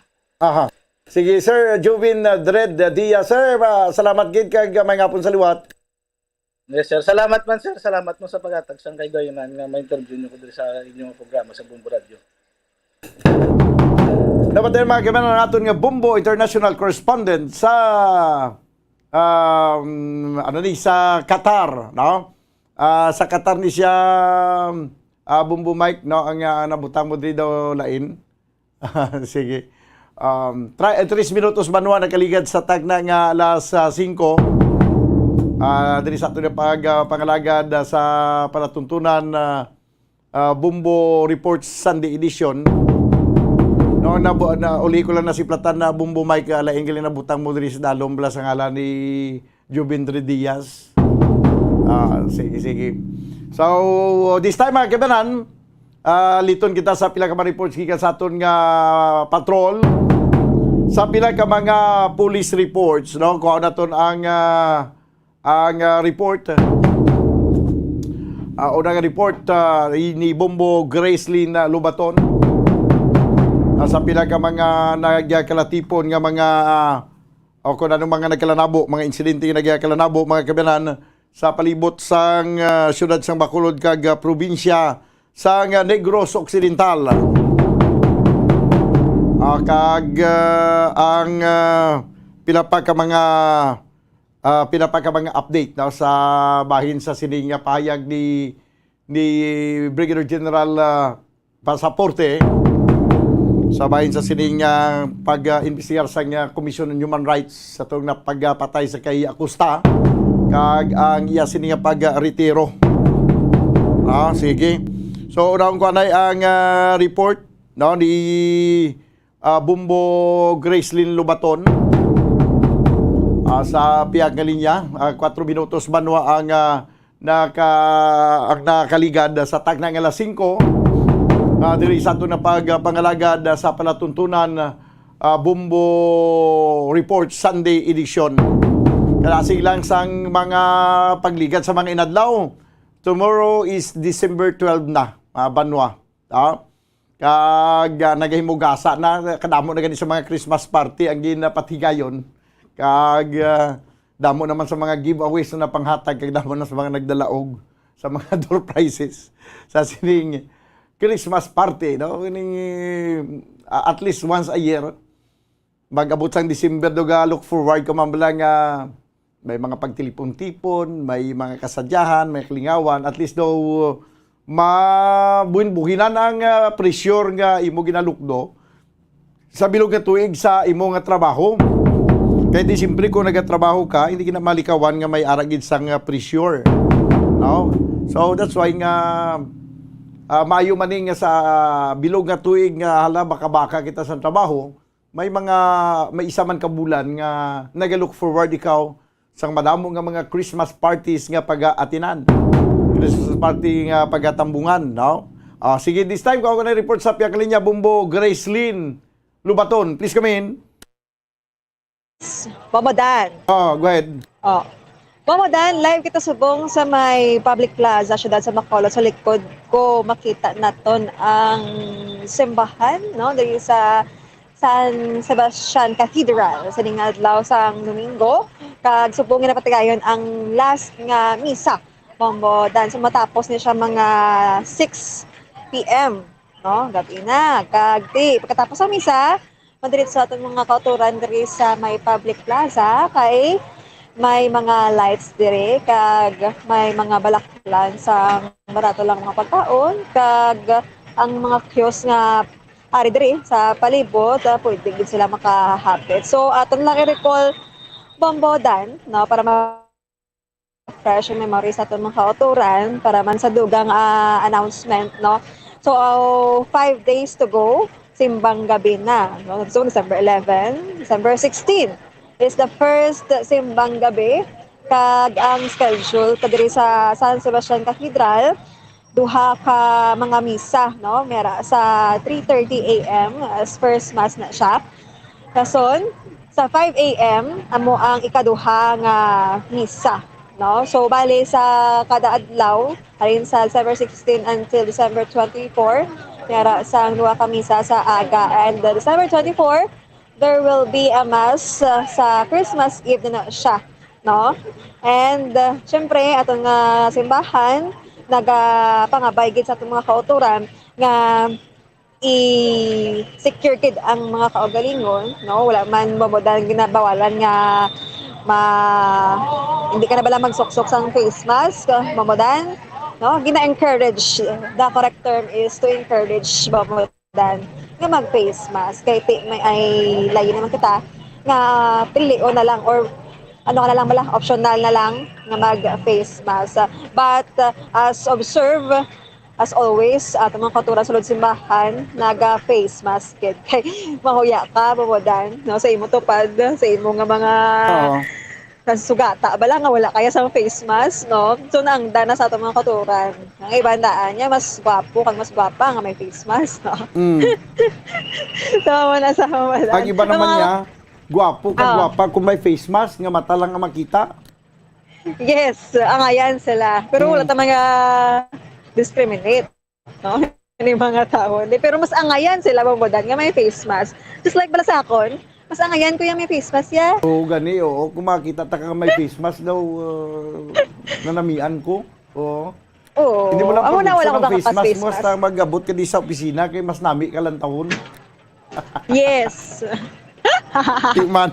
[SPEAKER 4] Sige Sir Jovin Dred Diaz sir, salamat gid kag may ngapon sa liwat.
[SPEAKER 16] Yes sir, salamat man sir, salamat mo sa paghatag sang kay gayonan nga may interview niyo ko diri sa inyong programa sa Bumbo Radio.
[SPEAKER 4] Dapat din mga kaibigan natin nga Bumbo International Correspondent sa sa Qatar, no? Sa Qatar ni siya Bumbo Mike, no? Ang nabutang mo dito lain. Sige. 3 minutos manuwa nakaligad sa tagna nga alas 5. Diri sa ato na pangalagad sa palatuntunan Bumbo Reports Sunday Edition. No, uli ko lang nasiplatan na Bumbo Mike laing galing na butang mo diri sa dalom bala sa ngalan ni Jovindre Diaz. Sige. So, this time mga kabanan, liton kita sa pila ka mga reports gikan sa aton nga patrol, sa pila ka mga police reports, no? Kung naton ang report. Unang report ni Bombo Gracelyn Lubaton. Sa pila ka mga nagkalatipon nga mga kung anong mga nagkalanabo, mga insidente nga nagkalanabo mga kabanan sa palibot sang siyudad sang Bacolod kag probinsya sang Negros Occidental. Kag ang pinapa ka mga update na sa bahin sa sining pahayag ni Brigadier General Pasaporte sa bahin sa sining pag-imbestigar sa Commission on Human Rights sa itong pagpatay sa kay Acosta kag ang iya sining pag-retiro. Sige. So unang ko anay ang report no ni Bumbo Gracelyn Lubaton sa piyag nga linya 4 minutos banwa ang nakaligad sa tagna nga alas 5. Diri sa ito na pagpangalagad sa palatuntunan Bumbo Report Sunday Edition. Kalasig lang sang mga pagligad sa mga inadlaw. Tomorrow is December 12 na. banwa. Kag nagahimugasa na kadamo na gani sa mga Christmas party ang ginapatigayon. Kag damo naman sa mga giveaways na panghatag, kag damo na sa mga nagdalaog sa mga door prizes sa sining Christmas party, no? At least once a year mag-abot sang December doga look forward ko mambala nga may mga pagtilipon-tipon, may mga kasadyahan, may klingawan, at least daw mabuhin-buhinan ang pressure nga imo ginalukdo sa bilog nga tuig sa imo nga trabaho. Kaya di siyempre kung nagatrabaho ka, hindi ka na malikawan nga may aragid sang pressure. No? So that's why nga maayo maning nga sa bilog nga tuig nga hala baka-baka kita sa trabaho, may isa man ka bulan nga nagalook forward ikaw sang madamo nga mga Christmas parties nga pag-atinan. Christmas party nga pagtambungan, no? Sige, this time ko na report sa Piak Linya Bumbo Gracelyn Lubaton. Please come in.
[SPEAKER 15] Pamadan.
[SPEAKER 4] Go ahead.
[SPEAKER 15] Pamadan, live kita subong sa may public plaza, syudad sa Bacolod. Sa likod ko makita naton ang simbahan, no? Dali sa San Sebastian Cathedral sa adlaw sang Domingo. Kag subong na patigayon ang last nga misa. Bombo dan so matapos ni siya mga 6 PM, no? Gabi na. Kag pagkatapos sa misa, madirit sa atong mga kauturan diri sa may public plaza kay may mga lights diri kag may mga balaklan sa barato lang mga pagkaon kag ang mga kiosk nga ari diri sa palibot pwede gid sila makahapit. So aton lang i-recall Bombo dan, no, para fresh memory sa itong mga kauturan para man sa dugang announcement, no? So, 5 days to go, simbang gabi na. No? So, December 11, December 16 is the first simbang gabi. Kag ang schedule kadiri sa San Sebastian Cathedral, duha ka mga misa, no? Mera sa 3:30 AM as first mass na siya. Kason, sa 5 AM, amo ang ikaduha nga misa. No? So, bali sa kada adlaw, alin sa December 16 until December 24, nara sa dua ka misa sa aga. And December 24, there will be a mass sa Christmas Eve na siya. No? And syempre, atong simbahan, nagapangabay gid sa atong mga kauturan nga i-secure kid ang mga kaugalingon. No? Wala man mabudan ginabawalan nga hindi ka na bala magsuksok sa face mask, mamodan, no? Gina-encourage, the correct term is to encourage mamodan nga mag-face mask. Kaya may ay layo naman kita nga pili o na lang or ano ka na lang bala, optional na lang nga mag-face mask. But as observe, as always, mga kauturan sa loob simbahan, naga-face mask kid. Kay mahuya ka, mamodan, no? Sa imo tupad, sa imo nga mga sugata, bala nga wala kaya sa face mask, no? So, naangda na sa itong mga kauturan. Ang ibandaan niya, mas gwapo, kang mas gwapa nga may face mask, no? Tama na sa mamodan.
[SPEAKER 4] Ang iba naman niya, gwapo, kang gwapa, kung may face mask, nga mata lang nga makita.
[SPEAKER 15] Yes, angayan sila. Pero wala ta mga discriminate, no? Yung mga tao. Pero mas angayan sila mamodan nga may face mask. Just like bala sa akon, mas angayan ko yung may face mask ya.
[SPEAKER 4] Oo, gani, oo. Kung makita ta ka may face mask daw, nanamian ko. Oo.
[SPEAKER 15] Oo.
[SPEAKER 4] Hindi mo lang
[SPEAKER 15] amo na wala ko
[SPEAKER 4] face
[SPEAKER 15] baka
[SPEAKER 4] mask.
[SPEAKER 15] face
[SPEAKER 4] Mo
[SPEAKER 15] mask.
[SPEAKER 4] basta mag-abot ka di sa opisina kay mas nami ka lang taon.
[SPEAKER 15] Yes.
[SPEAKER 4] Timan.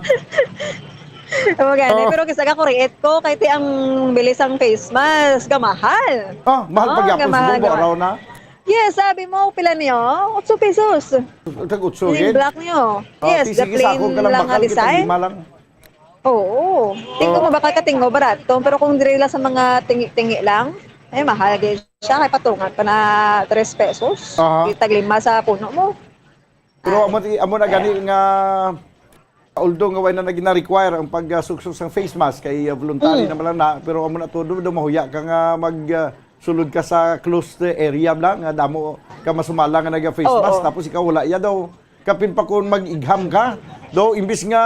[SPEAKER 15] Maganda. Pero kasi ka-create ko, kahit ang bilis ang face mask, kamahal.
[SPEAKER 4] Mahal pag-yapon sa bubo, araw na?
[SPEAKER 15] Yes, sabi mo, pila niyo? 8 pesos.
[SPEAKER 4] Tag-8
[SPEAKER 15] Yung black niyo. Yes, the plain lang nga design. Oo. Tingko mo baka katingo barato, pero kung dire lang sa mga tingi-tingi lang, ay mahal din siya. Kaya patungan pa na 3 pesos. Itaglima sa puno mo.
[SPEAKER 4] Pero amo na gani nga although nga way na nagina-require ang pagsuksok sa face mask kay voluntary naman lang na, pero amo na todo do mahuya ka nga sulod ka sa closed area lang nga damo ka masumala nga naga-face mask tapos ikaw wala ya daw kapin pa kun mag-igham ka daw imbis nga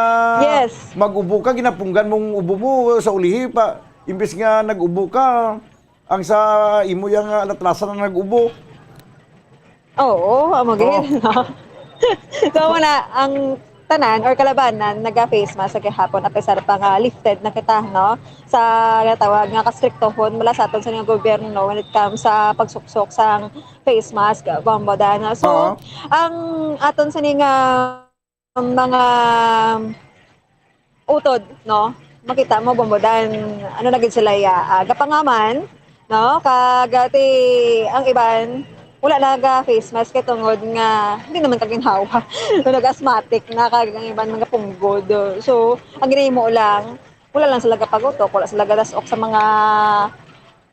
[SPEAKER 4] mag-ubo ka ginapunggan mong ubo mo sa ulihi pa imbis nga nag-ubo ka ang sa imo yang latrasan na nag-ubo
[SPEAKER 15] Oo, amagin. So muna ang tanan or kalabanan naga-face mask sa gihapon at pesar pa nga lifted na kita no sa tawag nga kastriktohon mula sa aton sa nga gobyerno when it comes sa pagsuksok sang face mask bombodan. So ang aton sa nga mga utod no makita mo bombodan ano na gid sila ya gapangaman no kagati ang iban wala naga face mask kay tungod nga hindi naman kaginhawa nag-asthmatic na kagang iban mga punggod. So ang ginahimo lang wala lang sila gapagutok, wala sila galasok sa mga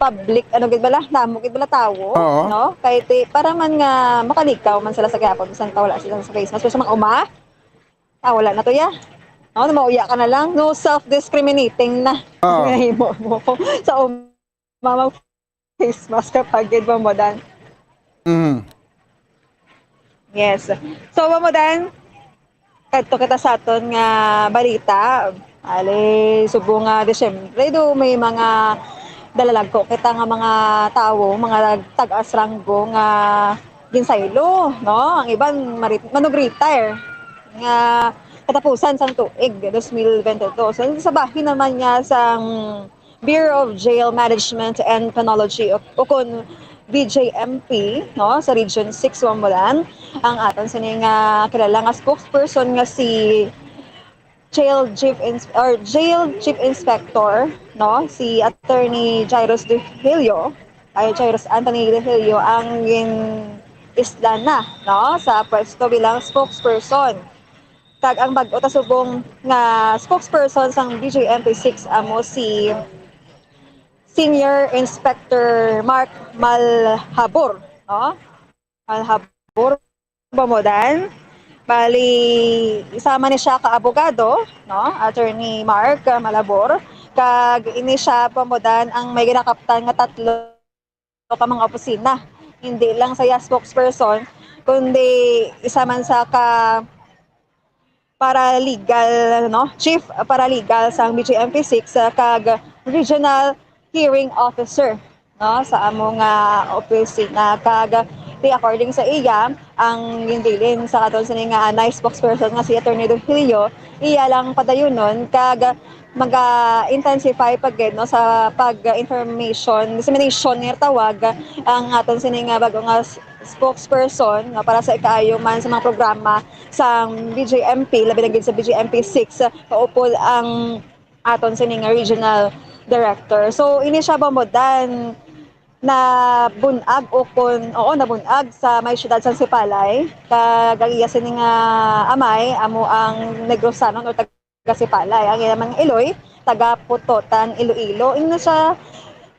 [SPEAKER 15] public ano gid bala namo gid bala tawo no kay para man nga makalikaw man sila sa gihapon bisan pa wala sila sa face mask so sa mga uma wala na to ya no mauya ka na lang no self-discriminating na ginahimo mo sa uma face mask kapag gid mo dan. Yes. So, mamudan, kadto kita sa aton nga balita. Ali, subo nga Desyembre, do may mga dalalagko kita nga mga tawo, mga tag-asranggo nga ginsaylo, no? Ang iban manog-retire nga katapusan sang tuig 2022. So, sa bahin naman niya sang Bureau of Jail Management and Penology ukon BJMP no sa Region 6 Wambulan ang aton sini nga kilala nga spokesperson nga si Jail Chief Inspector no si Attorney Jairus De Hilio Jairus Anthony De Hilio ang isla na no sa pwesto bilang spokesperson kag ang bag-o ta subong nga spokesperson sang BJMP 6 amo si Senior Inspector Mark Malhabor, no? Malhabor bamodan. Bali isama ni siya ka abogado, no? Attorney Mark Malhabor. Kag ini siya bamodan ang may ginakaptan nga 3 ka mga opisina. Hindi lang sa spokesperson, kundi isa man sa ka paralegal, no? Chief paralegal sang BJMP 6 kag regional hearing officer no sa among opisina kag according sa iya ang gindilin sa katon sa nga nice spokesperson nga si Attorney De Hilio iya lang padayonon kag maga-intensify pagid no sa pag-information dissemination nga tawag ang aton sini nga bago nga spokesperson nga para sa ikaayo man sa mga programa sa BJMP labi na gid sa BJMP 6 kaupol ang aton sini nga regional director. So ini siya bamodan na bunag nabunag sa may siyudad San Sipalay kag iya sini nga amay amo ang Negrosanon o taga Sipalay ang iya mga Iloy taga Putotan Iloilo. Ini siya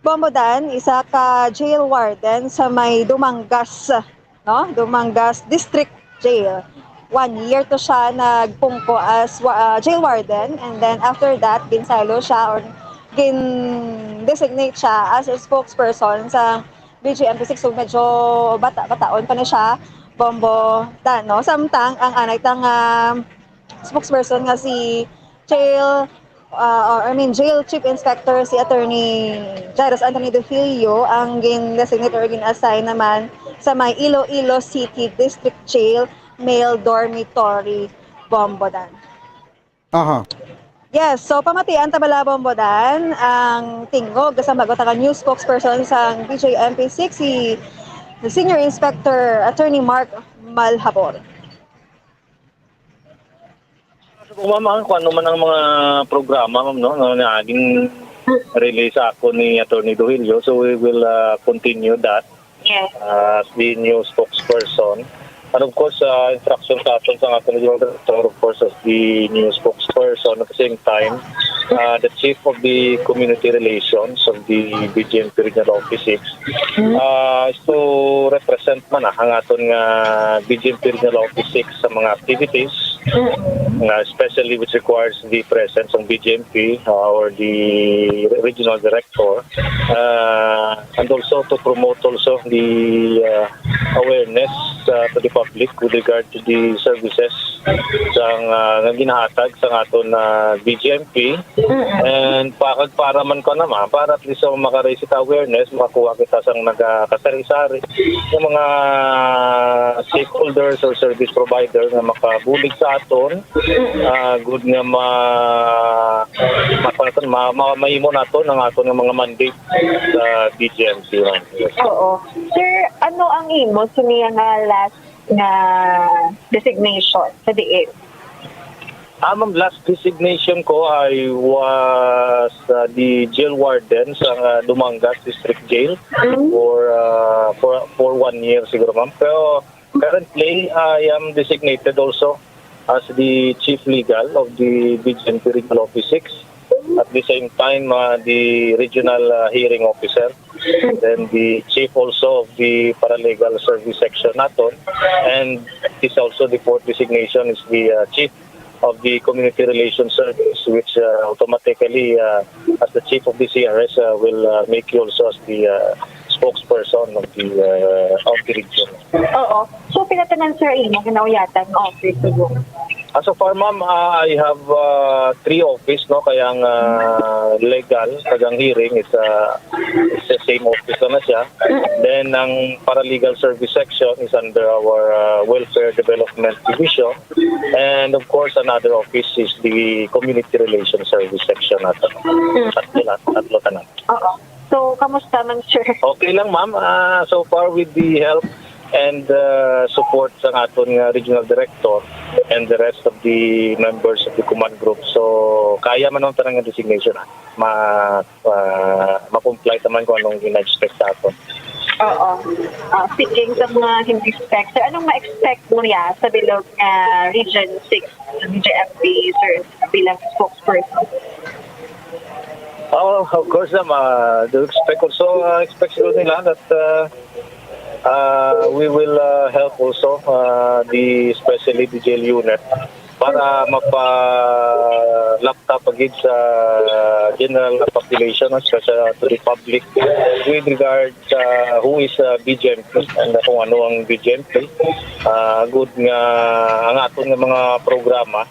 [SPEAKER 15] bamodan isa ka jail warden sa may Dumangas no Dumangas District Jail. 1 year to siya nagpungko as jail warden and then after that ginsaylo siya or gin-designate siya as a spokesperson sa BJMP 6 so medyo bataon pa na siya bombo no samtang ang anay tang spokesperson nga si Jail Chief Inspector si Attorney Jairus Anthony De Hilio ang gin-designate or gin-assign naman sa may Iloilo City District Jail Male Dormitory Bombodan. Yes, so pamatian tabala bombodan ang tingog sa magot ang news spokesperson sa BJMP 6 si Senior Inspector Attorney Mark Malhabor.
[SPEAKER 17] Ma'am, kung ano man ang mga programa ma'am no na naging release ako ni Attorney De Hilio, so we will continue that as the new spokesperson. And of course, instruction sa aton sa ating director, of course, as the new spokesperson. At the same time, the chief of the community relations of the BJMP Regional Office 6 is to represent man ang aton nga BJMP Regional Office 6 sa mga activities, especially which requires the presence of BJMP or the regional director, and also to promote also the awareness to the public with regard to the services sa nga ginahatag sa aton BJMP And para man ko naman, para at least maka-raise it awareness, makakuha kita sa nagkasari-sari ng mga stakeholders or service provider na makabulig sa aton. Good nga mahimo nato ng aton ng mga mandate sa DGMC.
[SPEAKER 21] Oo. Sir, ano ang imo sa niya nga last na designation sa diin?
[SPEAKER 17] Ma'am, last designation ko I was the jail warden sa Dumangas District Jail for 1 year siguro, ma'am. Pero currently, I am designated also as the Chief Legal of the BGMP Regional Office 6. At the same time, the Regional Hearing Officer. Then the Chief also of the Paralegal Service Section naton. And is also the fourth designation is the Chief of the Community Relations Service, which automatically, as the Chief of the CRS, will make you also as the spokesperson of the region.
[SPEAKER 21] Oo. So, pinatanan, sir, ino, ginauyatan ng office mo?
[SPEAKER 17] So far, ma'am, I have 3 office, no? Kayang legal, kagang hearing, it's the same office na siya. Then, ang paralegal service section is under our Welfare Development Division. And of course, another office is the Community Relations Service section natin. Tatlo tanan.
[SPEAKER 21] Oo. So, kamusta man, sir?
[SPEAKER 17] Okay lang, ma'am. So far, with the help and support sa aton regional director and the rest of the members of the command group. So, kaya man ang tanang designation. Ma-comply naman kung anong ina-expect sa aton.
[SPEAKER 21] Oo. Speaking sa mga hindi expect, sir, anong ma-expect mo niya sa bilog Region 6 sa BJFP, sir, bilang spokesperson?
[SPEAKER 17] Oh, of course, they expect nila that we will help also especially the jail unit para mapa-laptop agad sa general population, especially to the public with regard who is BGMP and kung ano ang BGMP. Good nga ang aton nga mga programa.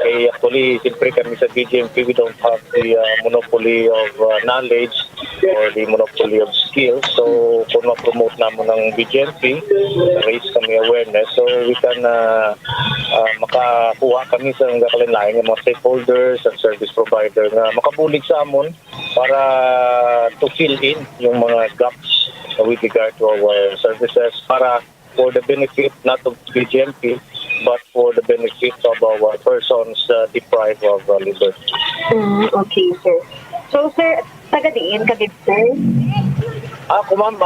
[SPEAKER 17] Kaya actually, siyempre kami sa BGMP, we don't have the monopoly of knowledge or the monopoly of skills. So, kung ma-promote naman ng BGMP, raise kami awareness. So, we can makakuha kami sa kalinlain ng mga stakeholders and service provider na makabulig sa amon para to fill in yung mga gaps with regard to our services para for the benefit not of BGMP but for the benefit of our persons deprived of liberty.
[SPEAKER 21] Okay, sir. So, sir, taga-diin ka din, sir?
[SPEAKER 17] Ako, ma'am,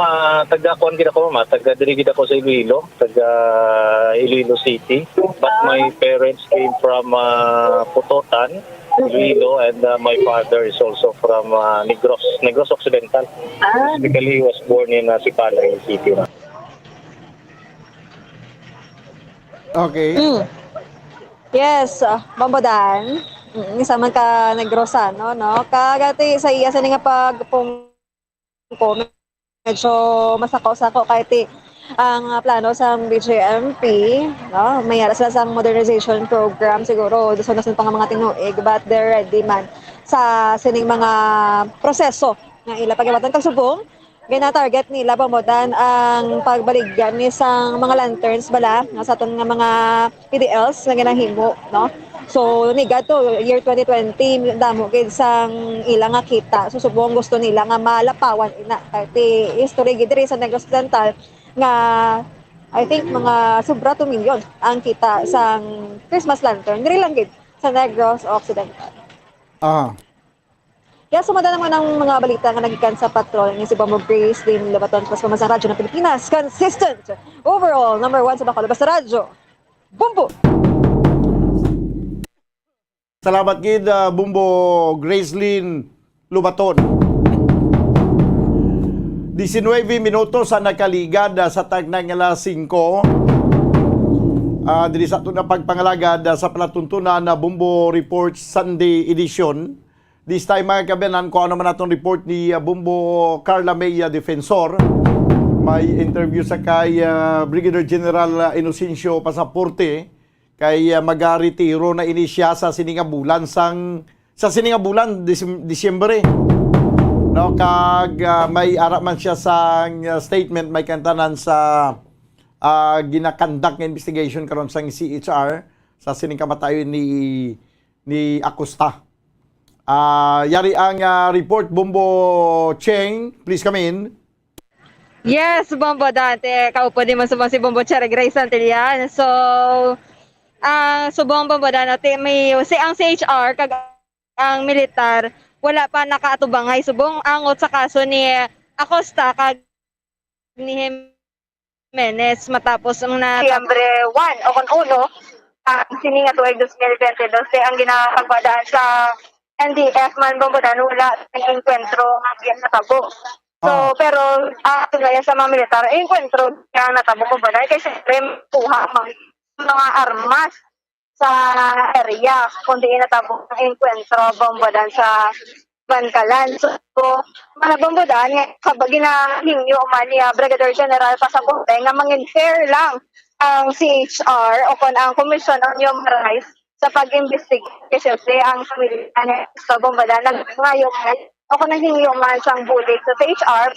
[SPEAKER 17] taga-kuan gid ako, ma'am. Taga-diri gid ako sa Iloilo, Iloilo City. But my parents came from Putotan, Iloilo, and my father is also from Negros Occidental. Specifically, he was born in Sipalay City.
[SPEAKER 4] Okay.
[SPEAKER 15] Yes, Bambodan. Isa man ka Negrosano, no? Kagati sa iya sa nga pagpung ko medyo masako-sako kahit ang plano sa BJMP, no? May sila sa modernization program siguro doon sa pang mga tinuig but they're ready man sa sining mga proseso nga ila pagibatan kag subong gina-target nila Bambodan ang pagbaligyan ni sang mga lanterns bala nga sa aton nga mga PDLs nga ginahimo, no? So, niga to, year 2020, damo gid sang ilang nga kita. So, subong gusto nila nga malapawan ina. Kahit history gid diri sa Negros Occidental nga I think mga sobra 2 million ang kita sang Christmas lantern. Diri lang gid sa Negros Occidental. Kaya sumada naman ang mga balita nga nagikan sa patrol ni si Bombo Grace din Labaton plus Pamansang Radyo ng Pilipinas. Consistent! Overall, number 1 sa Bacolod Basta Radyo. Bombo!
[SPEAKER 4] Salamat gid Bumbo Gracelyn Lubaton. 19 minutos sa nakaligad sa tagnang alas 5. Diri sa na pagpangalagad sa palatuntunan na Bumbo Report Sunday Edition. This time mga kabenan ko ano man atong report ni Bumbo Carla May Defensor. May interview sa kay Brigadier General Inocencio Pasaporte kay magaretiro na inisya sa siningabulan sang sa sini nga bulan Disyembre. No, kag may ara man siya sa statement may kantanan sa ginakandak nga investigation karon sa CHR sa sining kamatayon ni Acosta. Yari ang report, Bombo Cheng. Please come in.
[SPEAKER 15] Yes, Bombo dante. Kaupo din man subong si Bombo Cherry Grace Antilian. So, subong Bombo dante may ang CHR kag ang militar wala pa nakaatubangay subong angot sa kaso ni Acosta kag ni Jimenez matapos ang Nobyembre 1 o kon uno ang sininga tuig 2022 ang ginapagpadaan sa NDF man Bombodan wala ang enkwentro ang natabo. So pero tulad sa mga militar enkwentro ang natabo Bombodan kay siyempre kuha mga armas sa area kundi natabo ang enkwentro Bombodan sa Bankalan. So, mga Bombodan, kapag ginahingyo man ni Brigadier General Pasamonte nga mangin fair lang ang CHR o kon ang Commission on Human Rights sa pag-investigate kasi ang pamilya sa Bombodan nagngayong man o kon naghingyo man sang bulig sa CHR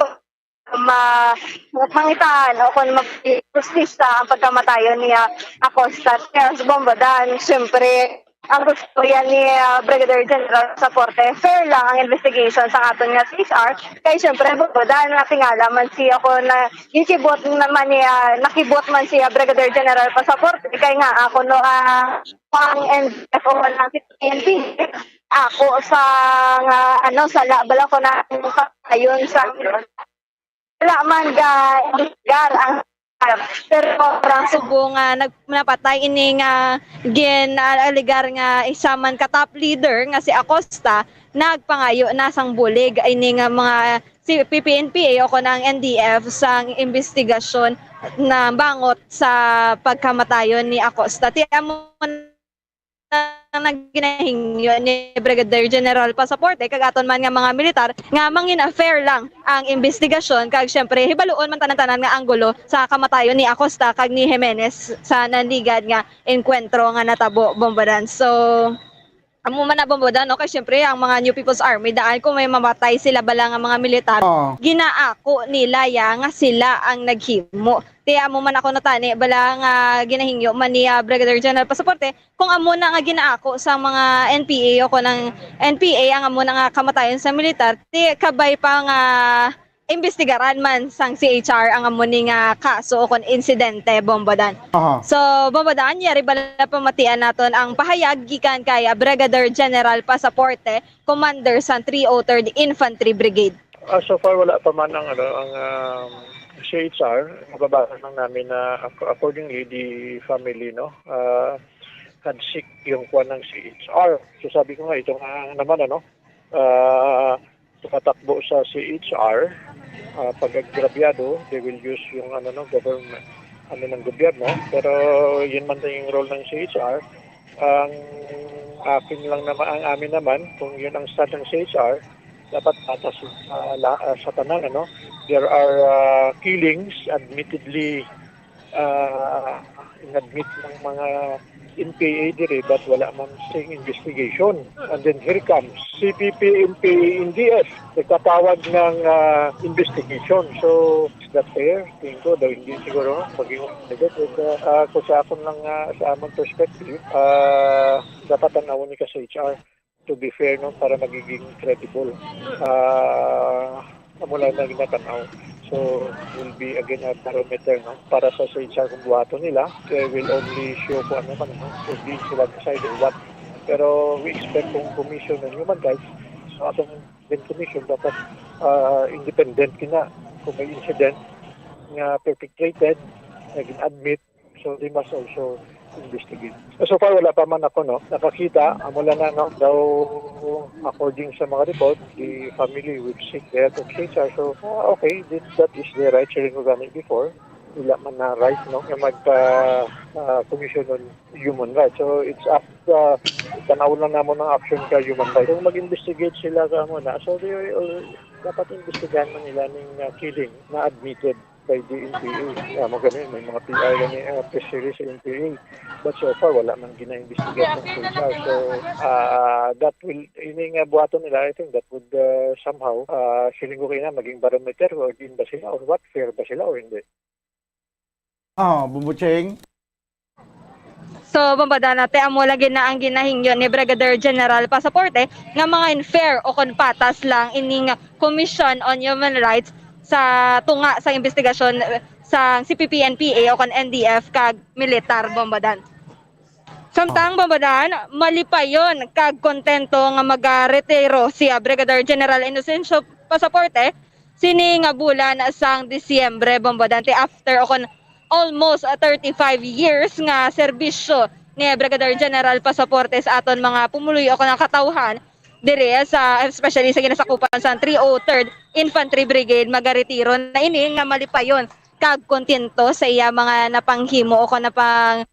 [SPEAKER 15] mangitaan o kung mag-justice ang pagkamatayon niya Acosta sa Bombodan. Siyempre, ang gusto yan ni Brigadier General Pasamonte, fair lang ang investigation sa aton nga CHR. Kaya siyempre, dahil natingala man siya ako na nakibot man siya Brigadier General Pasamonte. Kaya nga ako no ang NFO ng PNP. Ako sa sa labala ko na ayon sa wala man lugar ang pero parang subong napatay ini nga aligar nga isa man ka top leader nga si Acosta nagpangayo na sang bulig ini nga mga si PPNP o ko ng NDF sang investigasyon na bangot sa pagkamatayon ni Acosta. Tiamo nagginahingyo ni Brigadier General Pasamonte kagaton man nga mga militar nga mangin fair lang ang investigasyon kag syempre hibaluon man tanan-tanan nga anggulo sa kamatayon ni Acosta kag ni Jimenez sa nandigad nga enkwentro nga natabo Bombodan. So amo man na Bombodan no kay syempre ang mga New People's Army daan kung may mamatay sila bala nga mga militar ginaako nila nga sila ang naghimo. Tiya mo man ako natani bala nga ginahingyo man ni Brigadier General Pasamonte kung amo na nga ginaako sa mga NPA o ko ng NPA ang amo na nga kamatayon sa militar ti kabay pa nga investigaran man sang CHR ang amo ni nga kaso o kon insidente Bombodan. So Bombodan yari bala pamatian naton ang pahayag gikan kay Brigadier General Pasamonte, Commander sa 303rd Infantry Brigade.
[SPEAKER 17] So far wala pa man ang CHR, mababasa lang namin na accordingly the family had seek yung kuwan ng CHR. So sabi ko nga ito nga naman tumatakbo sa CHR pag agrabyado they will use yung government ng gobyerno pero yun man din yung role ng CHR. Ang amin naman kung yun ang start ng CHR dapat atas sa tanan there are killings admittedly inadmit ng mga NPA dire but wala man sing investigation and then here comes CPP, NPA, NDF nagtatawag ng investigation. So is that fair? Tingin ko daw hindi siguro maging kung sa akon lang sa among perspective dapat tanawon ni ka sa HR to be fair para magiging credible mula na ginatanaw. So, will be again a barometer para sa HR kung buhato nila. They will only show kung ano man. So, di sila decide what. Pero we expect kung Commission on Human Rights, so atong commission dapat independent kina kung may incident nga perpetrated, naging admit, so they must also investigate. So far wala pa man ako nakakita mula na daw according sa mga report the family would seek the help of CHR. So okay, that is the right sharing ko gamit before wala man na right nga magpa Commission on Human Rights. So it's up tanaw lang namon ng action ka human rights. So mag-investigate sila ka muna. So dapat investigahan man nila ng killing na admitted
[SPEAKER 10] by the NPA. Mo ganun, may mga PI gani press release sa NPA. But so far, wala nang gina-investigate ng PSR. So, that will, ini nga buhaton nila, I think that would somehow, feeling ko na maging barometer or din ba sila or what, fair ba sila o hindi.
[SPEAKER 4] Bumbucheng.
[SPEAKER 21] So, babada natin, amo lagi na ang ginahingyo ni Brigadier General Pasaporte nga mga unfair o konpatas lang ining Commission on Human Rights sa tunga sa investigasyon sa CPP-NPA o kan NDF kag militar bombadan. Samtang bombadan, malipayon kag kontento nga magaretiro si Brigadier General Inocencio Pasaporte sini nga bulan sang Disyembre bombadante after o kon almost 35 years nga serbisyo ni Brigadier General Pasaporte sa aton mga pumuloy o kanang katawhan dire sa especially sa ginasakupan sa 303rd Infantry Brigade magaretiro na ini nga malipayon kag kontento sa iya mga napanghimo o napang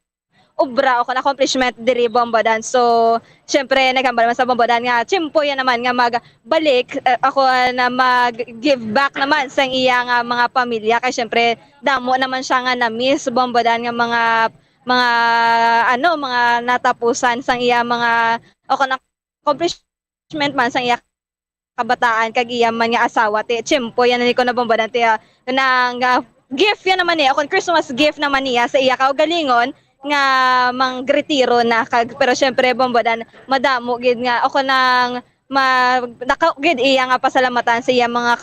[SPEAKER 21] obra o accomplishment diri bombadan. So, syempre naghambal man sa bombadan nga tsimpo yan naman nga magbalik ako na mag-give back naman sa iya nga mga pamilya kay syempre damo naman siya nga na-miss bombadan nga mga natapusan sang iya mga o accomplishment man sang iya kabataan kag iya man nga asawa ti tsimpo yan ni ko na bombadan ti nang gift yan naman niya, Christmas gift naman niya sa iya kaugalingon nga manggretiro na kag pero syempre bombadan madamo gid nga ako nang gid iya nga pasalamatan sa iya mga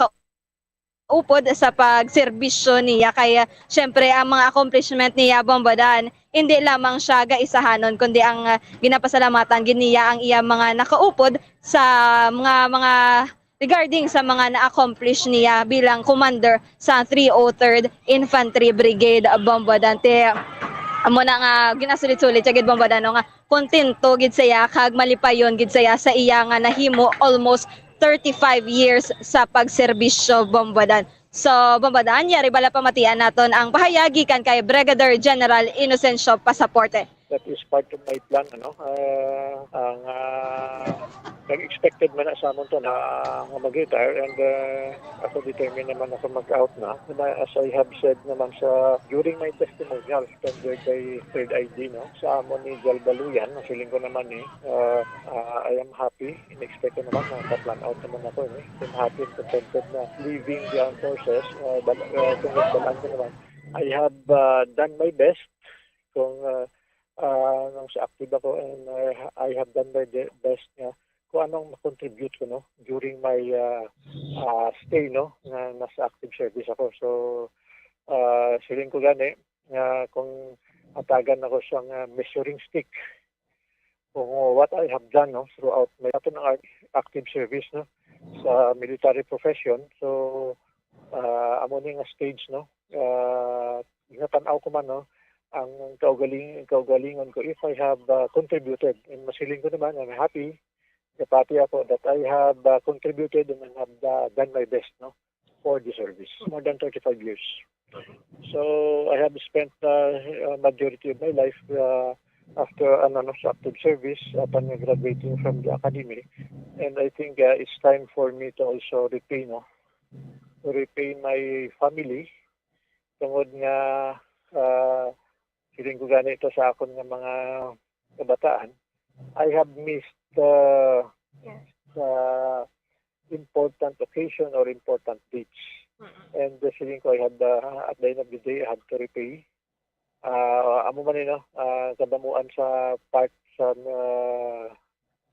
[SPEAKER 21] kaupod sa pagserbisyo niya kaya syempre ang mga accomplishment niya bombadan hindi lamang siya gaisahanon kundi ang ginapasalamatan gid niya ang iya mga nakaupod sa mga regarding sa mga na-accomplish niya bilang commander sa 303rd Infantry Brigade Bombardante. Amo na nga ginasulit-sulit sa gid bombardano nga kontento gid saya kag malipayon gid saya sa iya nga nahimo almost 35 years sa pagserbisyo bombadan. So bombadan yari bala pamatian naton ang pahayagi kan kay Brigadier General Inocencio Pasaporte.
[SPEAKER 10] That is part of my plan ang expected man na sa amon to na mag-retire and ako determined naman ako mag-out na. As I have said naman during my testimonial tendered by Third ID sa amon ni Jal Baluyan, feeling ko naman I am happy, in-expect ko naman na plan out naman ako I'm happy and contented na leaving the armed forces kung balaan ko naman. I have done my best kung nang sa active ako and I have done my best nga kung anong ma-contribute ko during my stay na nasa active service ako. So feeling ko gani kung atagan ako siyang measuring stick kung what I have done throughout my active service sa military profession. So amo ni nga stage ginatanaw ko man ang kaugalingon ko if I have contributed and masiling ko naman I'm happy kapati ako that I have contributed and I have done my best for the service more than 35 years. So I have spent majority of my life after active service upon graduating from the academy and I think it's time for me to also repay my family tungod nga feeling ko gani ito sa akon nga mga kabataan. I have missed the important occasion or important dates. And feeling ko I had at the end of the day I had to repay. Amo man kadamuan sa part sa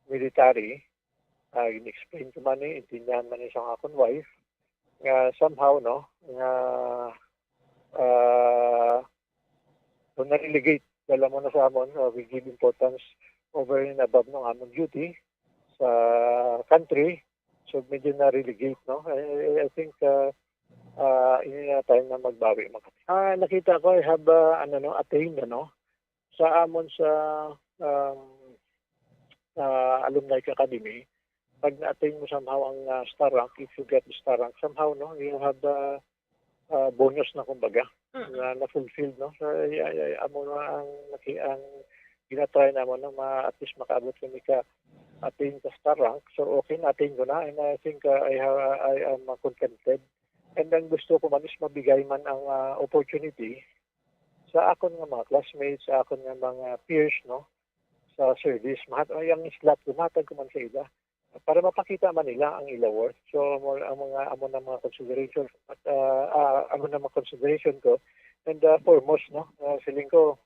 [SPEAKER 10] military. In-explain ko man intindihan man sa akon wife. Somehow so na-relegate dala mo na sa amon, we give importance over and above ng amon duty sa country. So medyo na-relegate, I think ini na time na magbawi. Nakita ko I have attained sa amon sa alumni academy. Pag na-attain mo somehow ang star rank, if you get the star rank, somehow you have bonus na kumbaga na fulfilled so amo na ang ginatry namon na at least makaabot kami ka attain sa star rank so okay na attain ko na and I think I am contented And ang gusto ko man is mabigay man ang opportunity sa akon nga mga classmates, sa akon nga mga peers, no, sa service. Ang slot ko, matag ko man sa ila para mapakita man nila ang ila worth. So, ang mga amo na mga consideration at amo na mga consideration ko. And foremost, no, feeling ko,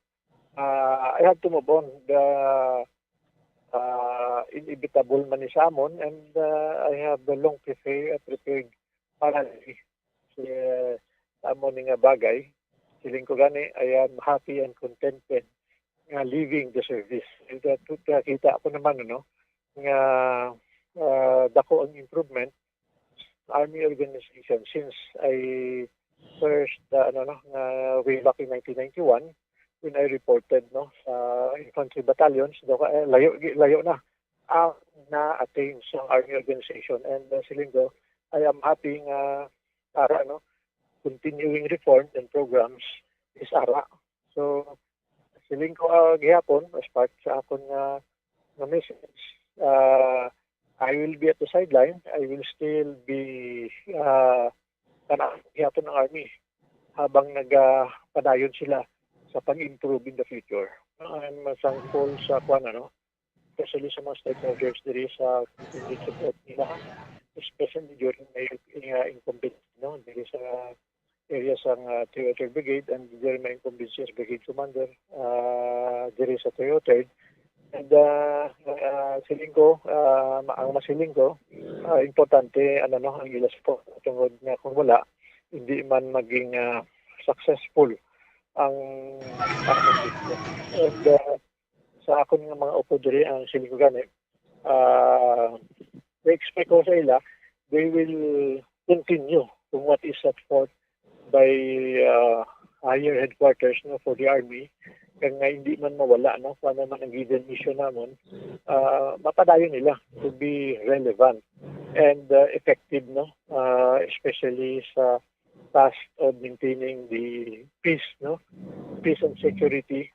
[SPEAKER 10] I have to move on the inevitable man ni sa amon, and I have the long prepared para sa amon nga bagay. Feeling ko gani, I am happy and contented leaving the service. Kita ako naman, no, nga dako ang improvement Army organization since I first way back in 1991 when I reported, no, sa infantry battalions, layo na ang na-attain sa Army organization. And silingo, I am happy nga continuing reform and programs is ara. So siling ko gihapon as part sa akon nga message, I will be at the sideline. I will still be gihapon ng Army habang nagpadayon sila sa pag-improve in the future. I'm thankful sa especially sa mga stakeholders diri sa continued support nila, especially during my incumbency, no, diri sa area sa 303rd Brigade and during my incumbency as Brigade Commander diri sa 303rd. And siling ko, ang masiling ko, importante ang ila support tungod nga kung wala, hindi man maging successful ang business. And sa akon nga mga upo diri, ang siling ko gani, expect ko sa ila, they will continue kung what is set forth by higher headquarters, no, for the Army. Kaya nga hindi man mawala, no, kung ano man ang given mission namon, mapadayon nila to be relevant and effective, no, especially sa task of maintaining the peace, no, peace and security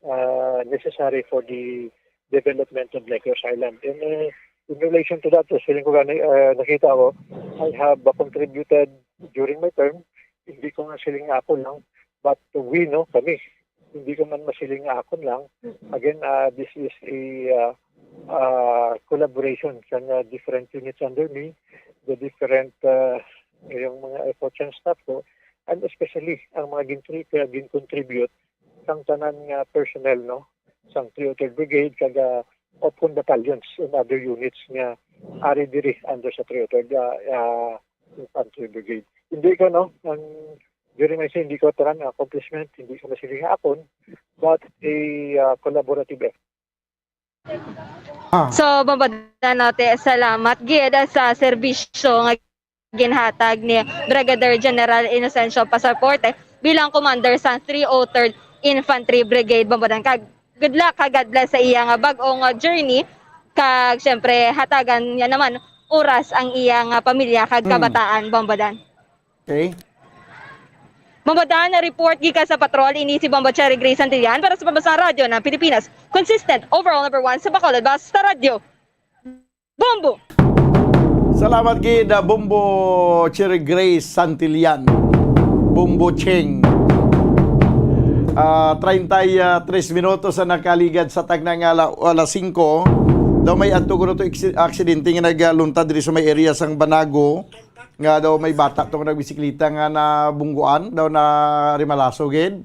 [SPEAKER 10] necessary for the development of Negros Island. And in relation to that, feeling ko gani, nakita ko, I have contributed during my term. Hindi ko nga siling ako lang, but we, no, kami, hindi ko man masiling akon lang. Again, this is a collaboration sa different units under me, the different yung mga efforts and staff ko, and especially ang mga gin-contribute sang tanan nga personnel, no, sang 303rd Brigade kaga Opon battalions and other units nga ari diri under sa 303rd Infantry Brigade. Hindi ko, no, during my hindi ko taran accomplishment, hindi ko masiling akon, but a collaborative effort.
[SPEAKER 21] So, babada natin salamat gid sa serbisyo nga ginhatag ni Brigadier General Inocencio Pasaporte bilang commander sa 303rd Infantry Brigade. Babadan kag good luck, kag God bless sa iya nga bag-ong journey, kag syempre hatagan niya naman oras ang iya nga pamilya kag kabataan. Bambadan.
[SPEAKER 4] Okay.
[SPEAKER 21] Bambadan na report gikan sa patrol ini si Bombo Cherry Grace Santillan para sa Pambansang Radyo ng Pilipinas. Consistent overall number 1 sa Bacolod, Basta Radio. Bombo.
[SPEAKER 4] Salamat gid Bombo Cherry Grace Santillan. Bombo Cheng. 33 minutos na nakaligad sa tagnang alas 5. Daw may adto ko to aksidente nga nagluntad diri sa may area sang Banago. Nga daw may bata to nagbisikleta nga na bungguan daw na rimalaso gid.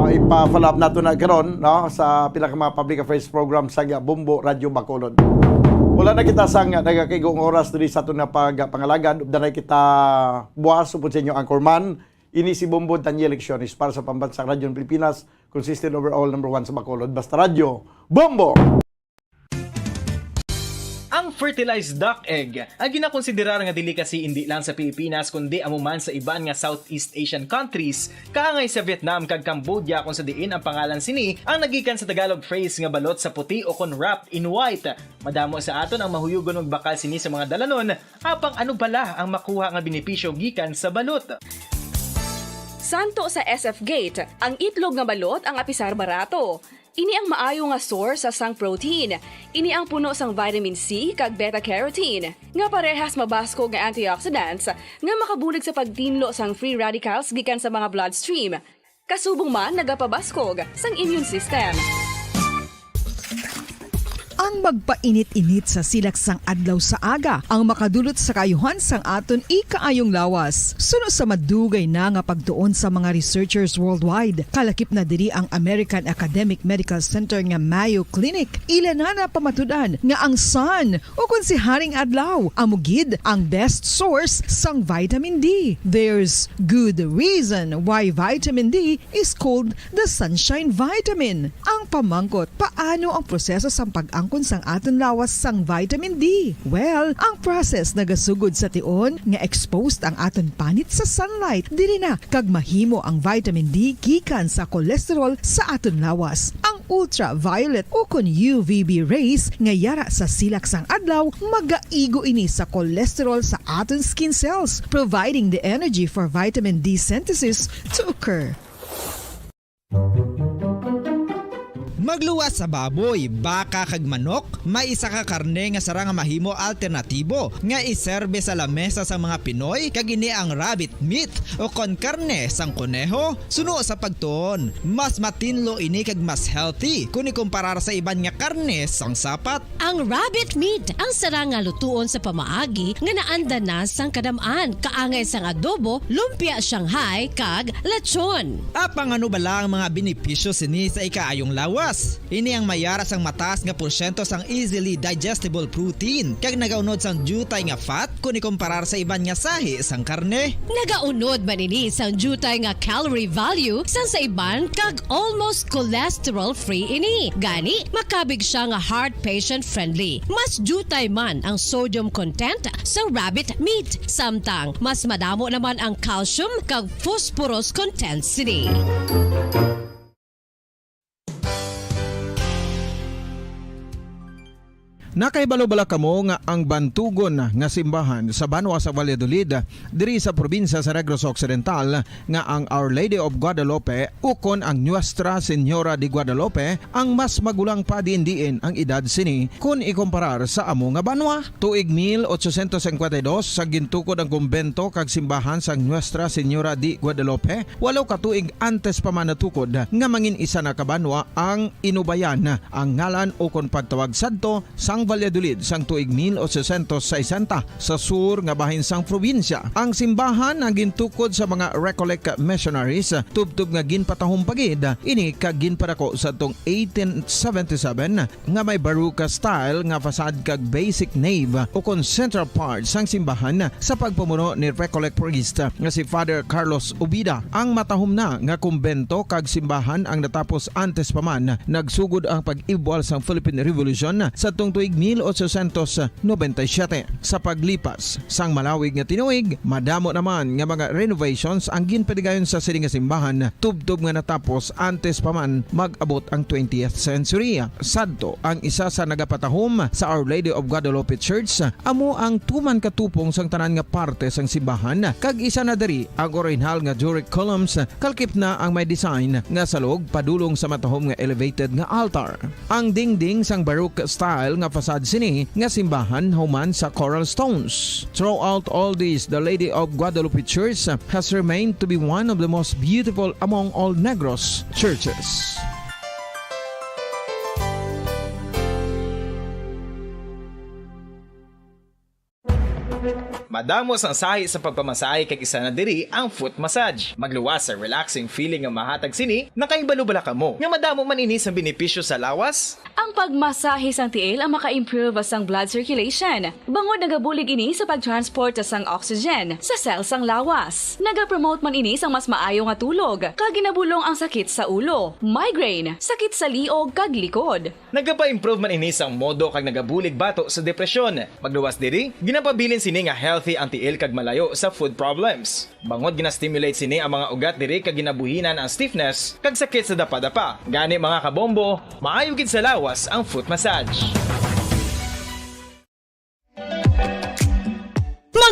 [SPEAKER 4] Ipa-follow up nato na karon, no, sa pila ka mga public affairs program sa Bombo Radio Bacolod. Wala na kita sang nagakaigong oras diri sa aton na pangalagad. Ubdan kita buwas upod sa inyo anchorman. Ini si Bombo Daniel Lecciones para sa Pambansang Radyo ng Pilipinas, consistent overall number 1 sa Bacolod, Basta Radio. Bombo!
[SPEAKER 7] Ang fertilized duck egg ang ginakonsiderar nga delicacy hindi lang sa Pilipinas kundi amuman sa iban nga Southeast Asian countries, kaangay sa Vietnam kag Cambodia kung sa diin ang pangalan sini ang nagikan sa Tagalog phrase nga balot sa puti o kon wrapped in white. Madamo sa aton ang mahuyugon og bakal sini sa mga dalanon, apang ano bala ang makuha nga benepisyo gikan sa balot.
[SPEAKER 8] Santo sa SF Gate, ang itlog nga balot ang apisar barato. Ini ang maayo nga source sa sang protein. Ini ang puno sang vitamin C kag beta-carotene. Nga parehas mabasko nga antioxidants nga makabulig sa pagtinlo sang free radicals gikan sa mga bloodstream. Kasubong man nagapabaskog sang immune system.
[SPEAKER 5] Ang magpainit-init sa silaksang adlaw sa aga ang makadulot sa kayuhan sang aton ikaayong lawas. Suno sa madugay na nga pagtuon sa mga researchers worldwide, kalakip na diri ang American Academic Medical Center nga Mayo Clinic. Ila na pamatudan nga ang sun o kung si Haring Adlaw amugid ang best source sang vitamin D. There's good reason why vitamin D is called the sunshine vitamin. Ang pamangkot, paano ang proseso sa pag-angkon sang aton lawas sang vitamin D? Well, ang process nagasugod sa tion nga exposed ang aton panit sa sunlight dili na kag mahimo ang vitamin D gikan sa cholesterol sa aton lawas. Ang ultraviolet o kun UVB rays nga yara sa silak sang adlaw magaigo ini sa cholesterol sa aton skin cells, providing the energy for vitamin D synthesis to occur.
[SPEAKER 9] Magluwas sa baboy, baka kag manok, may isa ka karne nga sarang mahimo alternatibo nga iserbe sa lamesa sa mga Pinoy kag ini ang rabbit meat o kon karne sang kuneho. Suno sa pagtuon, mas matinlo ini kag mas healthy kung ikumparar sa iban nga karne sang sapat.
[SPEAKER 1] Ang rabbit meat ang sarang nga lutuon sa pamaagi nga naanda na sang kadamaan, kaangay sang adobo, lumpia Shanghai kag lechon.
[SPEAKER 9] Apang ano bala ang mga benepisyo sini sa ikaayong lawas? Ini ang mayara sang mataas nga porsyento sang easily digestible protein kag nagaunod sang jutay nga fat kung ikumparar sa iban nga sahi sang karne.
[SPEAKER 1] Nagaunod man ini sang jutay nga calorie value sang sa iban kag almost cholesterol free ini. Gani makabig siya nga heart patient friendly. Mas jutay man ang sodium content sa rabbit meat, samtang mas madamo naman ang calcium kag phosphorus content sini.
[SPEAKER 2] Nakaibalo-bala kamo nga ang bantugon nga simbahan sa Banwa sa Valladolid diri sa probinsya sa Negros Occidental nga ang Our Lady of Guadalupe ukon ang Nuestra Señora de Guadalupe ang mas magulang pa diin ang edad sini kung ikumparar sa amo nga banwa. Tuig 1852 sa gintukod ang kumbento kag simbahan sang Nuestra Señora de Guadalupe, walaw ka tuig antes pa man natukod nga mangin isa na kabanwa ang inubayan ang ngalan ukon pagtawag sadto sang Valladolid sang tuig 1860 sa sur nga bahin sang probinsya. Ang simbahan ang gintukod sa mga Recollect missionaries tubtub nga ginpatahong pagid ini kag ginpadako sa tong 1877 nga may baroque style nga fasad kag basic nave o kon central part sang simbahan sa pagpamuno ni Recollect priest nga si Father Carlos Ubida. Ang matahom na nga kumbento kag simbahan ang natapos antes pa man nagsugod ang pag-ibwal sang Philippine Revolution sa tong tuig 1897. Sa paglipas sang malawig nga tinuig, madamo naman nga mga renovations ang ginpadigayon sa sining nga simbahan tubtob nga natapos antes pa man mag-abot ang 20th century. Sadto ang isa sa nagapatahom sa Our Lady of Guadalupe Church amo ang tuman katupong sang tanan nga parte sang simbahan kag isa na diri ang original nga Doric columns kalkip na ang may design nga salog padulong sa matahom nga elevated nga altar. Ang dingding sang baroque style nga fasad sini nga simbahan human sa coral stones. Throughout all this, the Lady of Guadalupe Church has remained to be one of the most beautiful among all Negros churches.
[SPEAKER 7] Madamos ang sahi sa pagpamasahe kag isa na diri ang foot massage. Magluwas sa relaxing feeling nga mahatag sini, nakaibalo-bala ka mo. Nga madamo man ini sa benepisyo sa lawas.
[SPEAKER 8] Ang pagmasahe sang tiil ang maka-improve sang blood circulation. Bangod nagabulig ini sa pagtransport sang oxygen sa cells sang lawas. Nagapromote man ini sang mas maayo nga tulog, kag ginabulong ang sakit sa ulo, migraine, sakit sa liog kag likod.
[SPEAKER 7] Nagapa-improve man ini sang modo kag nagabulig bato sa depresyon. Magluwas diri, ginapabilin sini nga healthy ang tiil kag malayo sa food problems. Bangod gina-stimulate sini ang mga ugat diri kag ginabuhinan ang stiffness kag sakit sa dapa-dapa. Gani mga kabombo, maayo gid sa lawas ang foot massage.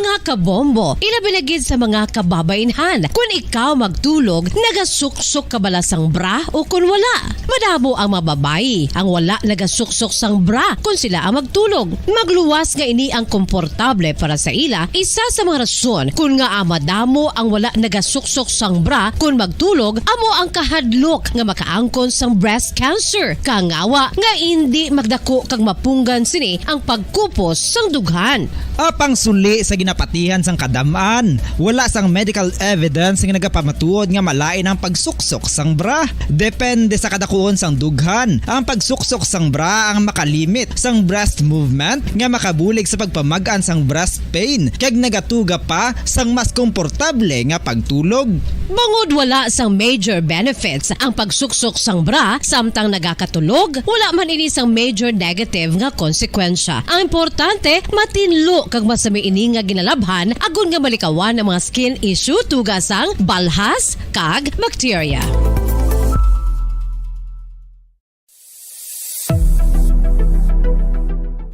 [SPEAKER 1] Mga kabombo, ilabinagid sa mga kababainhan. Kung ikaw magtulog, nagasuksok ka bala sang bra o kung wala. Madamo ang mababayi ang wala nagasuksok sang bra kung sila ang magtulog. Magluwas nga ini ang komportable para sa ila. Isa sa mga rason kung nga madamo ang wala nagasuksok sang bra kung magtulog, amo ang kahadlok nga makaangkon sang breast cancer. Kangawa nga hindi magdako kag mapunggan sini ang pagkupos sang dughan.
[SPEAKER 9] Apang suli sa ginapatihan sang kadamaan, wala sang medical evidence nga nagapamatuod nga malain ang pagsuksok sang bra. Depende sa kadakuon sang dughan. Ang pagsuksok sang bra ang makalimit sang breast movement nga makabulig sa pagpamagaan sang breast pain kag nagatuga pa sang mas komportable nga pagtulog.
[SPEAKER 1] Bangod wala sang major benefits ang pagsuksok sang bra samtang nagakatulog, wala man ini sang major negative nga konsekwensya. Ang importante, matinlo kag masami ini nga ginalabhan agon nga malikawan ang mga skin issue tugas sang balhas kag bacteria.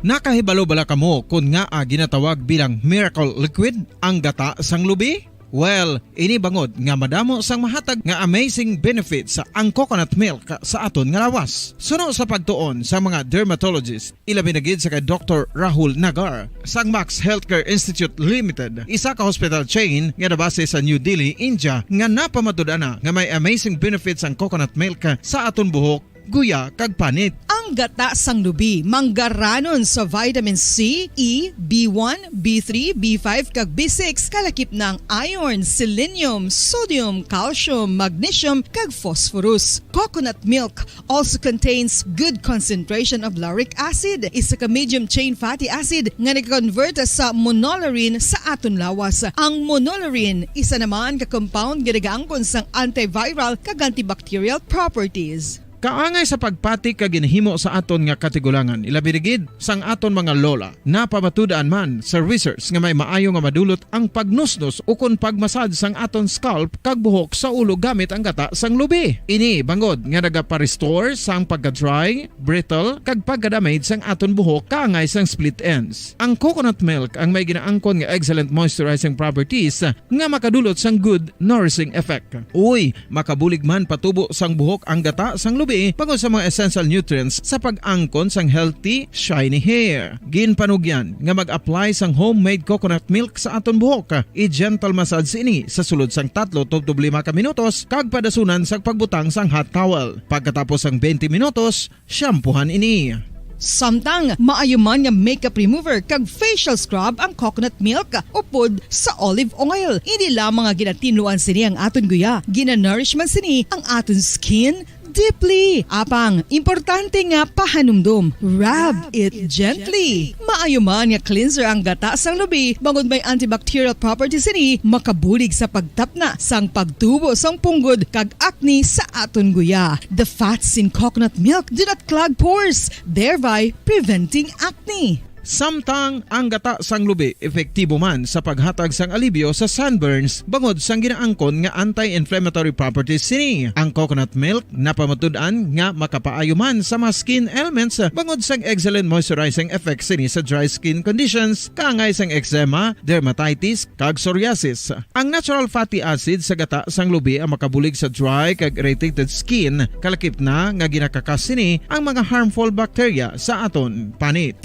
[SPEAKER 2] Nakahibalo bala kamo kung nga ginatawag bilang miracle liquid ang gata sang lubi? Well, ini bangod nga madamo sang mahatag nga amazing benefits sa ang coconut milk sa aton nga lawas. Suno sa pagtuon sa mga dermatologist, ilabinagid sa kay Dr. Rahul Nagar sang Max Healthcare Institute Limited, isa ka hospital chain nga nabase sa New Delhi, India, nga napamatud-ana nga may amazing benefits ang coconut milk sa aton buhok, guya kag panit.
[SPEAKER 5] Ang gata sang lubi manggaranon sa vitamin C, E, B1, B3, B5 kag B6 kalakip ng iron, selenium, sodium, calcium, magnesium kag phosphorus. Coconut milk also contains good concentration of lauric acid, isa ka medium chain fatty acid nga nag-convert sa monolaurin sa aton lawas. Ang monolaurin isa naman ka compound nga nagaangkon sang antiviral kag antibacterial properties.
[SPEAKER 2] Kaangay sa pagpati kag ginhimo sa aton nga katigulangan, ilabirigid sang aton mga lola. Napamatud-an man sa research nga may maayo nga madulot ang pagnusnos o kon pagmasad sang aton scalp kag buhok sa ulo gamit ang gata sang lubi. Ini bangod nga nagapa-restore sang pagka-dry, brittle kag pagka-damage sang aton buhok kaangay sang split ends. Ang coconut milk ang may ginaangkon nga excellent moisturizing properties nga makadulot sang good nourishing effect. Uy, makabulig man patubo sang buhok ang gata sang lubi pagod sa mga essential nutrients sa pag-angkon sang healthy, shiny hair. Ginpanugyan nga mag-apply sang homemade coconut milk sa aton buhok. I-gentle massage ini sa sulod sang 3 to 5 ka minutos kag padasunan sang pagbutang sang hot towel. Pagkatapos sang 20 minutos, shampoohan ini.
[SPEAKER 5] Samtang maayuman nga makeup remover kag facial scrub ang coconut milk upod sa olive oil. Hindi lamang nga ginatinluan sini ang aton guya, ginanourishman sini ang aton skin deeply. Apang, importante nga pahanumdum. Rub it gently. Maayuman nga cleanser ang gata sang lubi, bangod may antibacterial properties ini, makabulig sa pagtapna sang pagtubo sang punggod kag acne sa aton guya. The fats in coconut milk do not clog pores, thereby preventing acne.
[SPEAKER 2] Samtang ang gata sang lubi epektibo man sa paghatag sang alibyo sa sunburns bangod sang ginaangkon nga anti-inflammatory properties sini. Ang coconut milk napamatud-an nga makapaayo man sa mga skin ailments bangod sang excellent moisturizing effect sini sa dry skin conditions kaangay sang eczema, dermatitis kag psoriasis. Ang natural fatty acid sa gata sang lubi ang makabulig sa dry kag irritated skin, kalakip na nga ginakakas sini ang mga harmful bacteria sa aton panit.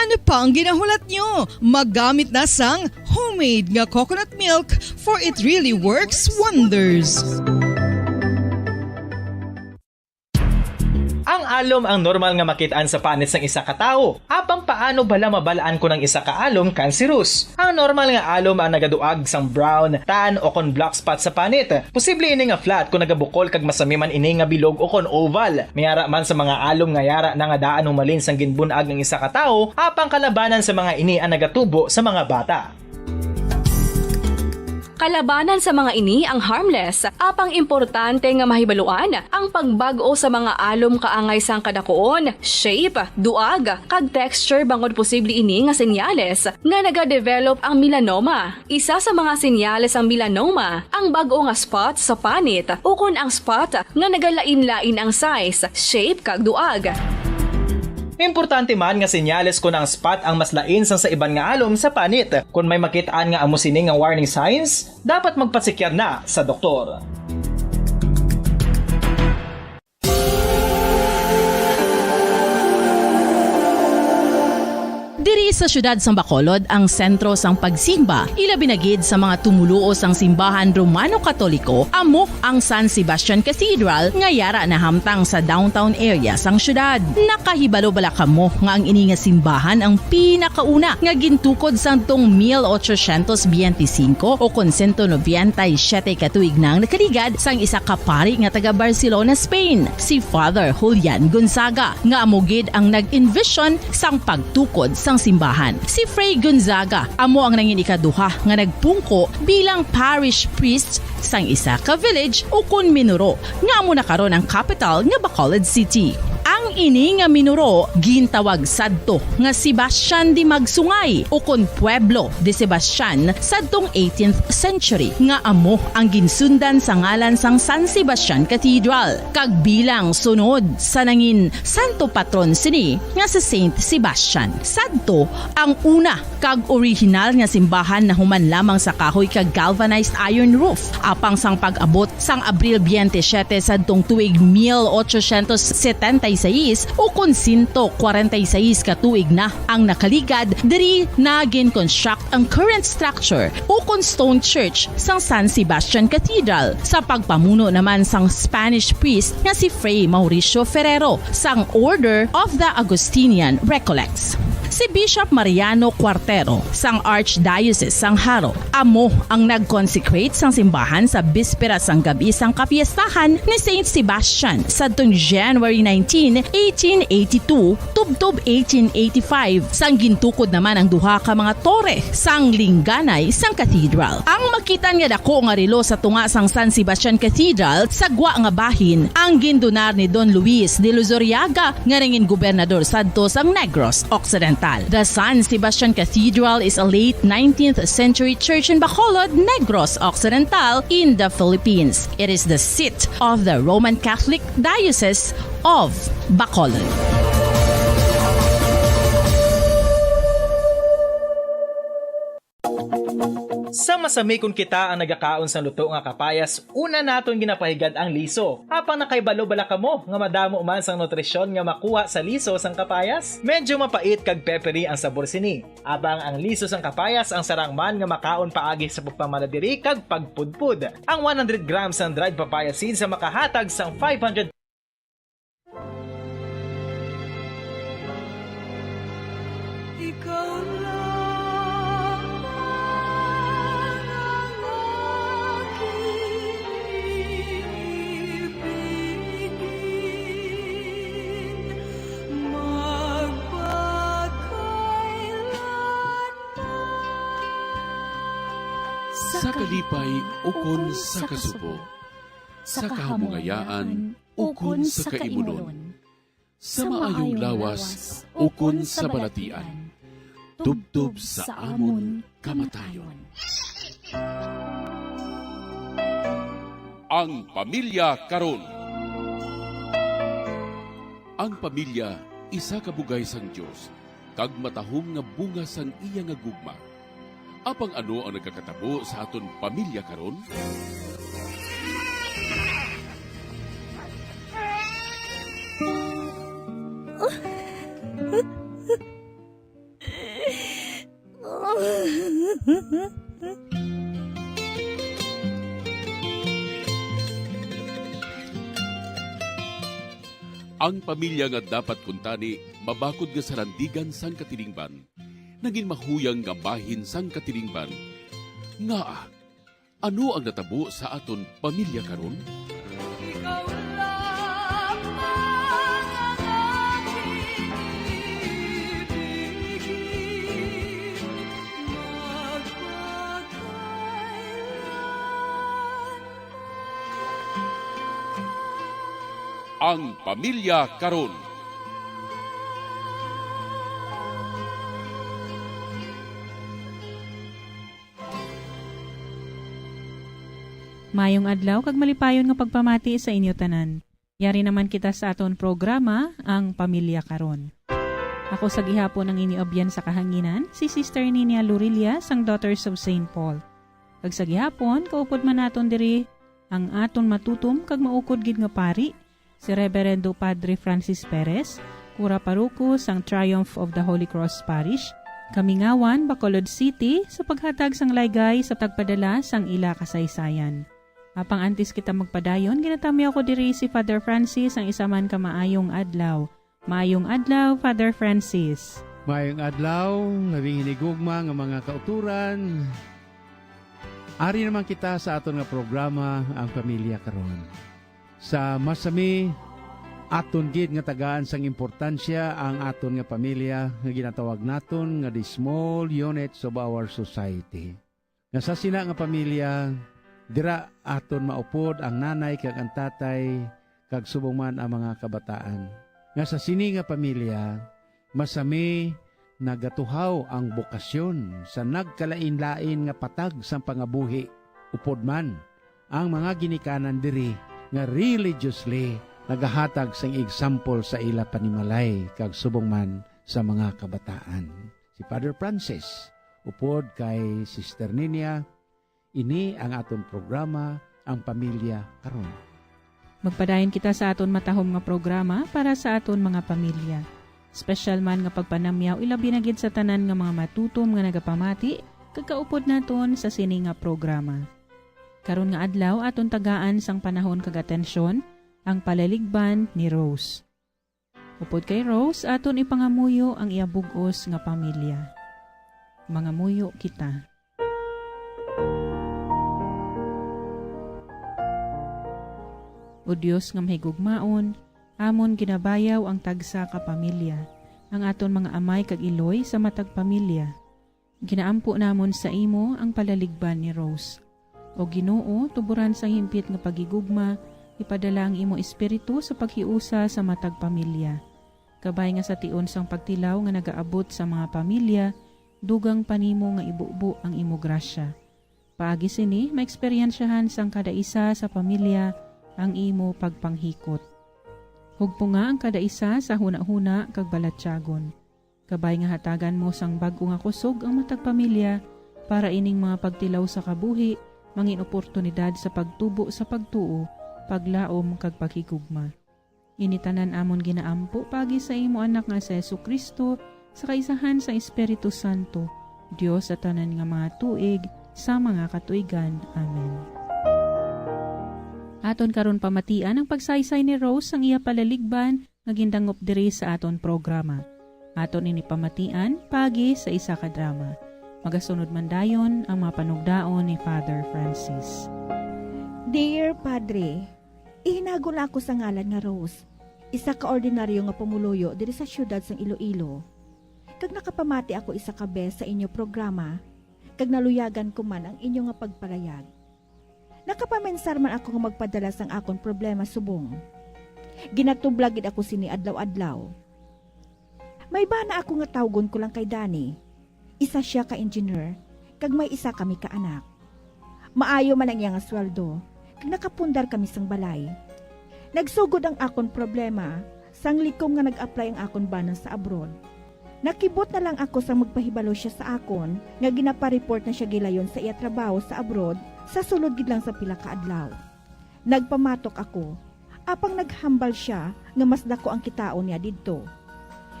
[SPEAKER 5] Ano pa ang ginahulat nyo? Maggamit na sang homemade nga coconut milk for it really works wonders.
[SPEAKER 7] Ang alom ang normal nga makitaan sa panit sang isa ka tawo. Apang paano bala mabalaan ko ng isa ka alom cancerous? Ang normal nga alom ang nagaduag sang brown, tan o kon black spot sa panit. Posible ini nga flat kung nagabukol kag masami man ini nga bilog o kon oval. Mayara man sa mga alom nga yara na nga daan humalin sang ginbunag ng isa ka tawo, apang kalabanan sa mga ini ang nagatubo sa mga bata.
[SPEAKER 8] Kalabanan sa mga ini ang harmless, apang importante nga mahibaluan ang pagbago sa mga alom kaangay sang kadakuon, shape, duag, kag texture bangod posible ini nga senyales nga nagadevelop ang melanoma. Isa sa mga senyales ang melanoma, ang bago nga spot sa panit ukon ang spot nga nagalain-lain ang size, shape kag duag.
[SPEAKER 7] Importante man nga senyales kung ang spot ang mas lain sang sa iban nga alom sa panit. Kung may makitaan nga amo sini nga warning signs, dapat magpasikyar na sa doktor.
[SPEAKER 12] Diri sa syudad sang Bacolod ang sentro sang pagsimba, ilabi na gid sa mga tumuluo sang simbahan Romano-Katoliko amo ang San Sebastian Cathedral nga yara na hamtang sa downtown area sang syudad. Nakahibalo bala kamo nga ang ini nga simbahan ang pinakauna nga gintukod sang tong 1825 o kon 197 katuig nang nakaligad sang isa ka pari nga taga Barcelona, Spain, si Father Julian Gonzaga nga amo gid ang nag-envision sang pagtukod sang simbahan. Si Fray Gonzaga amo ang nangin ikaduha nga nagpungko bilang parish priest sang isa ka village o kun minuro nga amo na karon ang capital nga Bacolod City. Ang ini nga minuro gintawag sadto nga Sebastian de Magsungay o kon Pueblo de Sebastian sadtong 18th century nga amo ang ginsundan sa ngalan sang San Sebastian Cathedral kag bilang sunod sa nangin santo patron sini nga si Saint Sebastian. Sadto ang una kag original nga simbahan na human lamang sa kahoy kag galvanized iron roof apang sang pag-abot sang Abril 27 sadtong tuig 1876 o kon 146 katuig na ang nakaligad diri na gin-construct ang current structure o kon stone church sang San Sebastian Cathedral sa pagpamuno naman sang Spanish priest nga si Fray Mauricio Ferrero sang Order of the Augustinian Recollects. Si Bishop Mariano Cuartero sang Archdiocese sang Haro amo ang nag-consecrate sang simbahan sa bispera sang gabi sang kapiestahan ni Saint Sebastian sadtong January 19, 1882 tubtob 1885 sang gintukod naman ang duha ka mga tore sang lingganay sang cathedral. Ang makitan nga dako nga relo sa tunga sang San Sebastian Cathedral sa gwa nga bahin ang gindonar ni Don Luis de Luzuriaga nga nangin gobernador sadto sang Negros Occidental. The San Sebastian Cathedral is a late 19th century church in Bacolod, Negros Occidental in the Philippines. It is the seat of the Roman Catholic Diocese of Bacolod.
[SPEAKER 7] Sa masami kung kita ang nagakaon sa luto nga kapayas, una naton ginapahigad ang liso. Apang nakaibalo bala kamo nga madamo man sang nutrisyon nga makuha sa liso sang kapayas. Medyo mapait kag peppery ang sabor sini. Abang ang liso sang kapayas ang sarang man nga makaon paagi sa pagpamaladiri kag pagpudpud. Ang 100 grams ng dried papaya seeds sa makahatag sang 500
[SPEAKER 18] sa kalipay ukon sa kasubo, sa kahamungayaan ukon sa kaimunon, sa maayong lawas ukon sa balatian, tubtob sa amon kamatayon. Ang pamilya karon. Ang pamilya isa ka bugay sang Dios kag matahom nga bunga sang iya nga gugma. Apang ano ang nagkakatabo sa aton pamilya karon? Ang pamilya nga dapat kuntani mabakod nga sarandigan sang katilingban. Naging mahuyang nga bahin sang katilingban. Nga, ano ang natabo sa aton pamilya karon? Ang pamilya karon.
[SPEAKER 20] Mayong adlaw kag malipayon nga pagpamati sa inyo tanan. Yari naman kita sa aton programa, ang Pamilya Karon.
[SPEAKER 19] Ako sa gihapon ang iniobyan sa kahanginan, si Sister Ninia Lurilia sang Daughters of St. Paul. Kag sa gihapon, kaupod man naton diri ang aton matutom kag maukod gid nga pari, si Reverendo Padre Francis Perez, Kura Paruko sang Triumph of the Holy Cross Parish, Kamingawan, Bacolod City, sa paghatag sang laygay sa tagpadala sang ila kasaysayan. Apang antes kita magpadayon, ginatami ako diri si Father Francis ang isa man ka maayong adlaw. Maayong adlaw, Father Francis.
[SPEAKER 20] Maayong adlaw, labing hinigugma nga mga kauturan. Ari naman kita sa aton nga programa ang pamilya karon. Sa masami aton gid nga tagaan sang importansya ang aton nga pamilya nga ginatawag naton nga the small units of our society. Nga sa sina nga pamilya, dira aton maupod ang nanay kag ang tatay kag subong man ang mga kabataan. Nga sa sini nga pamilya, masami nagatuhaw ang bokasyon sa nagkalain-lain nga patag sa pangabuhi. Upod man ang mga ginikanan diri nga religiously nagahatag sang example sa ila panimalay kag subong man sa mga kabataan. Si Father Francis, upod kay Sister Ninia, ini ang aton programa, ang pamilya karon.
[SPEAKER 19] Magpadayon kita sa aton matahom nga programa para sa aton mga pamilya. Special man nga pagpanamyaw ilabi na gid sa tanan nga mga matutom nga nagapamati kagkaupod naton sa sini nga programa. Karon nga adlaw aton tagaan sang panahon kag atensyon ang palaligban ni Rose. Upod kay Rose aton ipangamuyo ang iabug-os nga pamilya. Mangamuyo kita. O Diyos nga mahigugmaon, amon ginabayaw ang tagsa ka pamilya, ang aton mga amay kag iloy sa matag pamilya. Ginaampo namon sa imo ang palaligban ni Rose. O Ginoo, tuburan sa himpit nga pagigugma, ipadala ang imo espiritu sa paghiusa sa matag pamilya. Kabay nga sa tion sang pagtilaw nga nagaabot sa mga pamilya, dugang panimo nga ibubu ang imo grasya. Paagi sini, maeksperiensyahan sang kada isa sa pamilya ang imo pagpanghikot. Hugpo nga ang kada isa sa huna-huna kag balatyagon. Kabay nga hatagan mo sang bag-o nga kusog ang matag pamilya para ining mga pagtilaw sa kabuhi, mangin oportunidad sa pagtubo sa pagtuo, paglaom kag pakigugma. Initanan amon ginaampo pagi sa imo anak nga sa Jesucristo sa kaisahan sa Espiritu Santo, Dios sa tanan nga mga tuig sa mga katuigan. Amen. Aton karon pamatian ang pagsaysay ni Rose ang iya palaligban nga gindangop diri sa aton programa. Aton ini pamatian pagi sa isa ka drama. Magasunod man dayon ang mga panugdaon ni Father Francis.
[SPEAKER 23] Dear Padre, ihinagol ako sa ngalan nga Rose, isa ka ordinaryo nga pumuluyo diri sa syudad sang Iloilo. Kag nakapamati ako isa ka bes sa inyo programa, kag naluyagan ko man ang inyo nga pagpalayag. Nakapamensar man ako nga magpadala sang akon problema subong. Ginatublagid ako sini adlaw-adlaw. May bana ako nga tawgon ko lang kay Danny. Isa siya ka engineer, kag may isa kami ka anak. Maayo man ang iyang sweldo, kag nakapundar kami sang balay. Nagsugod ang akon problema, sang likom nga nag-apply ang akon bana sa abroad. Nakibot na lang ako sang magpahibalo siya sa akon, nga ginapa-report na siya gilayon sa iya trabaho sa abroad, sa sulod gid lang sa pila ka adlaw. Nagpamatok ako, apang naghambal siya nga mas dako ang kitaon niya didto.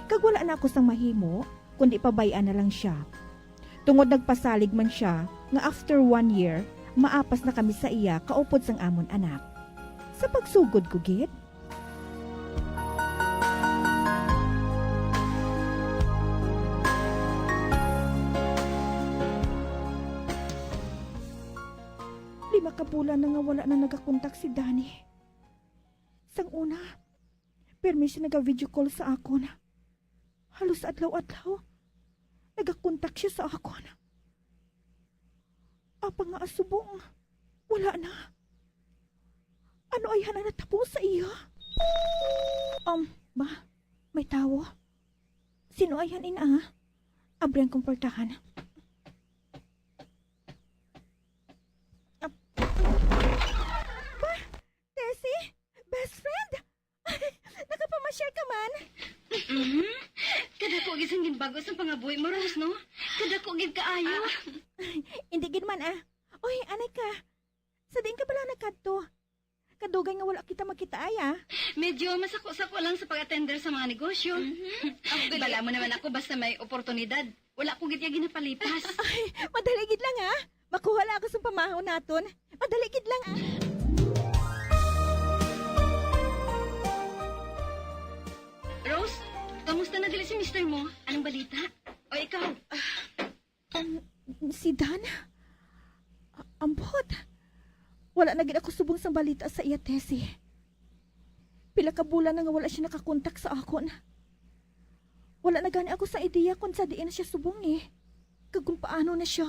[SPEAKER 23] Kag wala na ako sang mahimo, kundi pabayaan na lang siya. Tungod nagpasalig man siya, nga after 1 year, maapas na kami sa iya kaupod sang amon anak. Sa pagsugod ko gid. Kabulan na nga wala na nagakontak si Danny. Sang una, permi siya naga-video call sa akon. Halos adlaw-adlaw, nagakontak siya sa akon. Apa nga asubong, wala na. Ano ay hana natapong sa iya? Ba, may tawo. Sino ay han ina? Abriang komportahan.
[SPEAKER 24] Best friend? Nakapamasyal ka man?
[SPEAKER 25] Kada ko
[SPEAKER 6] Kadako gid sang ginbago sa pangabuhi mo, Rose, no? Kadako gid kaayo.
[SPEAKER 23] Hindi gid man ah. Oy, anay ka. Sa diin ka pala nagkadto. Kadugay nga wala kita makita ay ah.
[SPEAKER 6] Medyo masako-sako lang sa pag-attender sa mga negosyo. Bala mo naman ako basta may oportunidad. Wala ko gid ya ginapalipas.
[SPEAKER 23] Ay, madali gid lang ah. Makuha lang ako sa pamahon naton. Madali gid lang ah.
[SPEAKER 6] Rose, kamusta na dili si mister mo? Anong balita? O ikaw?
[SPEAKER 23] Si Dan? Ambot. Wala na gid ako subong sa balita sa iya, Tessie. Pila ka bulan na nga wala siya nakakontak sa akon. Wala na gani ako sa ideya kung sa diin na siya subong eh. Kag kung paano na siya.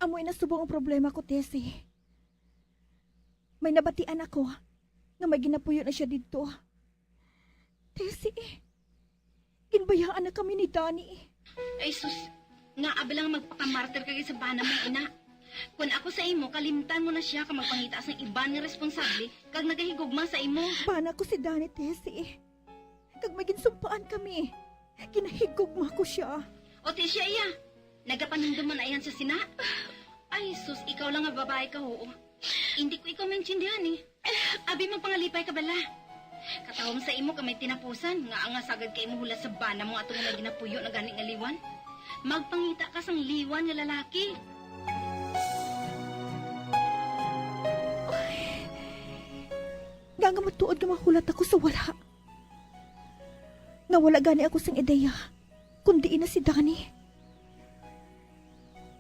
[SPEAKER 23] Amoy na subong ang problema ko, Tessie. May nabatian ako nga may ginapuyo na siya dito. Tessie, ginbayaan na kami ni Danny.
[SPEAKER 6] Ay sus, nga abalang magpakamartir kagay sa bana mo, ina. Kung ako sa imo, kalimtan mo na siya ka magpangitaas ng iba nga responsable kag nagahigugma sa imo.
[SPEAKER 23] Bana ko si Danny, Tessie. Kag may ginsumpaan kami. Kinahigugma ko siya.
[SPEAKER 6] O ti siya iya, nagapanumduman ayan sa sina. Ay sus, ikaw lang nga babae ka, oo. Hindi ko ikaw maintindihan eh. Abi magpangalipay ka bala. Katawang sa imo ka may tinapusan, nga sagad kay mo hula sa bana mo atong nga ginapuyo na gani nga liwan. Magpangita ka sang liwan nga lalaki.
[SPEAKER 23] Nga nga matuod nga mahulat ako sa wala. Nga wala gani ako sang ideya, kundi ina si Danny.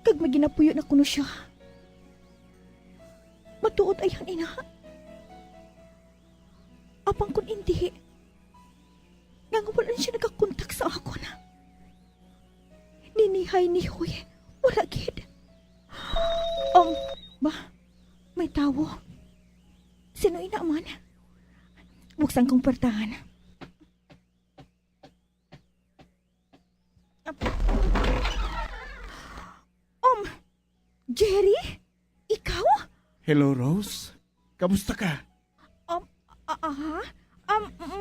[SPEAKER 23] Kag may ginapuyo na kuno siya. Matuod ay ang ina. Apang kun hindi. Nga nga wala siya nakakontak sa ako na. Ninihay-nihoy, wala gid. Ba? May tawo. Sino ina man? Buksan kong portahan. Jerry? Ikaw?
[SPEAKER 14] Hello, Rose. Kamusta ka?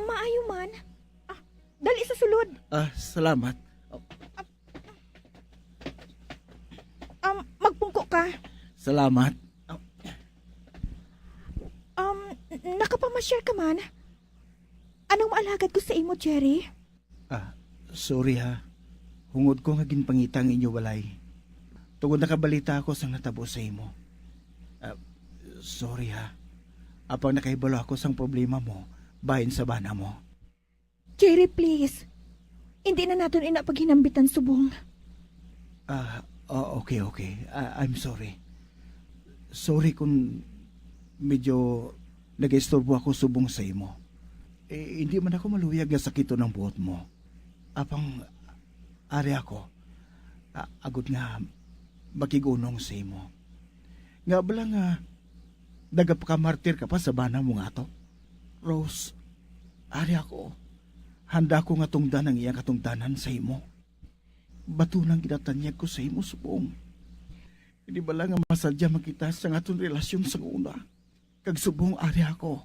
[SPEAKER 23] Maayo man. Dali sa sulod.
[SPEAKER 14] Salamat.
[SPEAKER 23] Magpungko ka.
[SPEAKER 14] Salamat.
[SPEAKER 23] Nakapamasyar ka man. Anong maalagad ko sa imo, Jerry?
[SPEAKER 14] Sorry ha. Hungod ko nga ginpangitang inyo walay. Tungod nakabalita ako sang natabo sa imo. Sorry ha. Apang nakahibalo ako sang problema mo, bahin sa bana mo.
[SPEAKER 23] Jerry, please. Hindi na natin inapaghinambitan subong.
[SPEAKER 14] Okay. I'm sorry. Sorry kung medyo nag-istorbo ako subong sa imo. Hindi man ako maluyag na sakito ng buot mo. Apang ari ako, agad nga makigunong sa imo. Nga bala nga, nagapakamartir ka pa sa bana mo nga to. Rose, ari ako, handa ko nga tungdan ang iyang katungdanan sa imo. Batunang ginatanyag ko sa imo subong. Hindi bala nga masadya makita sa atong relasyon sa una. Kag subong ari ako.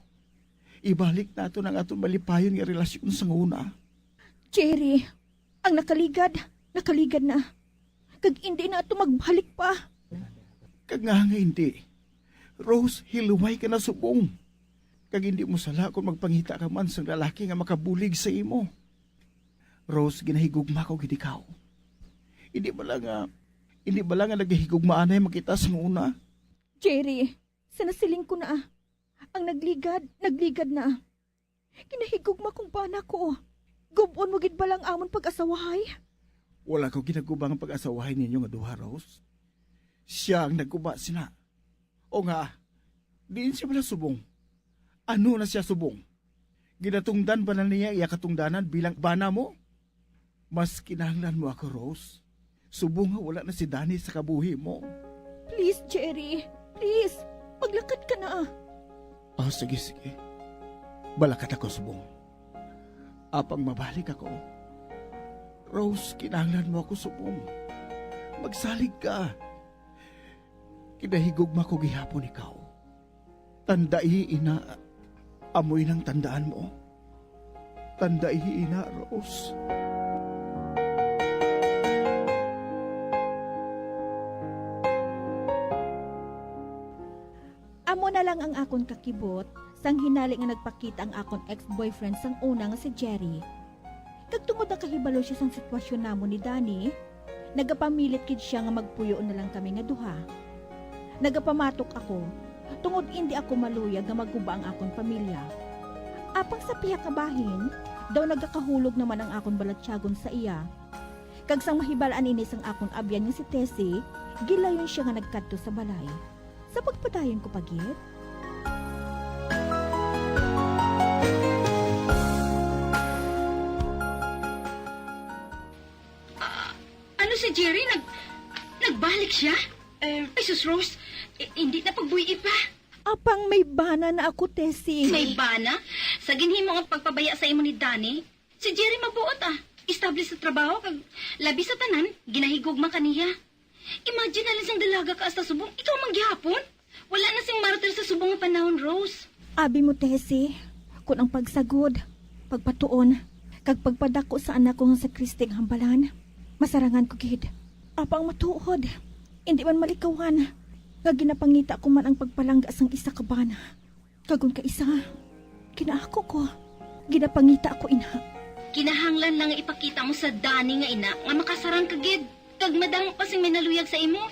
[SPEAKER 14] Ibalik nato ang atong malipayon nga relasyon sa una.
[SPEAKER 23] Jerry, ang nakaligad na. Kag hindi na ito magbalik pa.
[SPEAKER 14] Kag nga hindi. Rose, hiluway ka na subong. Kag hindi mo sala kung magpangita ka man sa lalaki nga makabulig sa imo. Rose, ginahigugma ko gid ikaw. Hindi ba lang nga naghihigugmaan na makita sa una?
[SPEAKER 23] Jerry, sinasiling ko na. Ang nagligad na. Kinahigugma kong bana ko. Gubon mo gid ba lang amon pag-asawahay?
[SPEAKER 14] Wala ko ginagubang pag-asawahay ninyo nga duha, Rose. Siya ang nagguba sina. O nga, diin siya bala subong. Ano na siya subong? Ginatungdan ba na niya iya katungdanan bilang bana mo? Mas kinahanglan mo ako, Rose. Subong nga wala na si Danny sa kabuhi mo.
[SPEAKER 23] Please, Jerry. Please, maglakad ka na.
[SPEAKER 14] Sige. Balakat ako, subong. Apang mabalik ako. Rose, kinahanglan mo ako, subong. Magsalig ka. Kinahigugma ko gihapon ikaw. Tandai, ina. Amoy ng tandaan mo. Tandai, ina, Rose.
[SPEAKER 23] Amo na lang ang akon kakibot sang hinali nga nagpakita ang akon ex-boyfriend sang una nga si Jerry. Kagtungod na kahibalo siya sang sitwasyon namo ni Danny, nagapamilit kid siya nga magpuyo na lang kami nga duha. Nagapamatok ako, tungod hindi ako maluyag nga magguba ang akon pamilya. Apang sa piha ka bahin, daw nagakahulog naman ang akon balatsyagon sa iya. Kag sang mahibalaan ini sang akon abyan nga si Tessie, gilayon siya nga nagkadto sa balay. Sa pagpadayon ko pagit,
[SPEAKER 6] Ano si Jerry? Nagbalik siya? Ay, sus Rose, hindi na pagbuhi pa.
[SPEAKER 23] apang may bana na ako, Tessie.
[SPEAKER 6] May bana? Sa ginhimo ang pagpabaya sa imo ni Danny, si Jerry mabuot Establish sa trabaho, kag labi sa tanan, ginahigugma kaniya. Imagine na lang sang dalaga ka sa subong, ikaw manggihapon. Wala na sing martir sa subong nga panahon, Rose.
[SPEAKER 23] Abi mo, Tessie, kung ang pagsagod, pagpatuon, kag pagpadako sa anak ko nga sa Kristing hambalan, masarangan ko gid. Apang matuod, hindi man malikawan, nga ginapangita ko man ang pagpalangga sang isa ka bana. Kagun ka isa, kinaako ko, ginapangita ako ina.
[SPEAKER 6] Kinahanglan lang nga ipakita mo sa Danny nga ina nga makasarang kagid. Kag madamo pa sing minaluyag sa imo.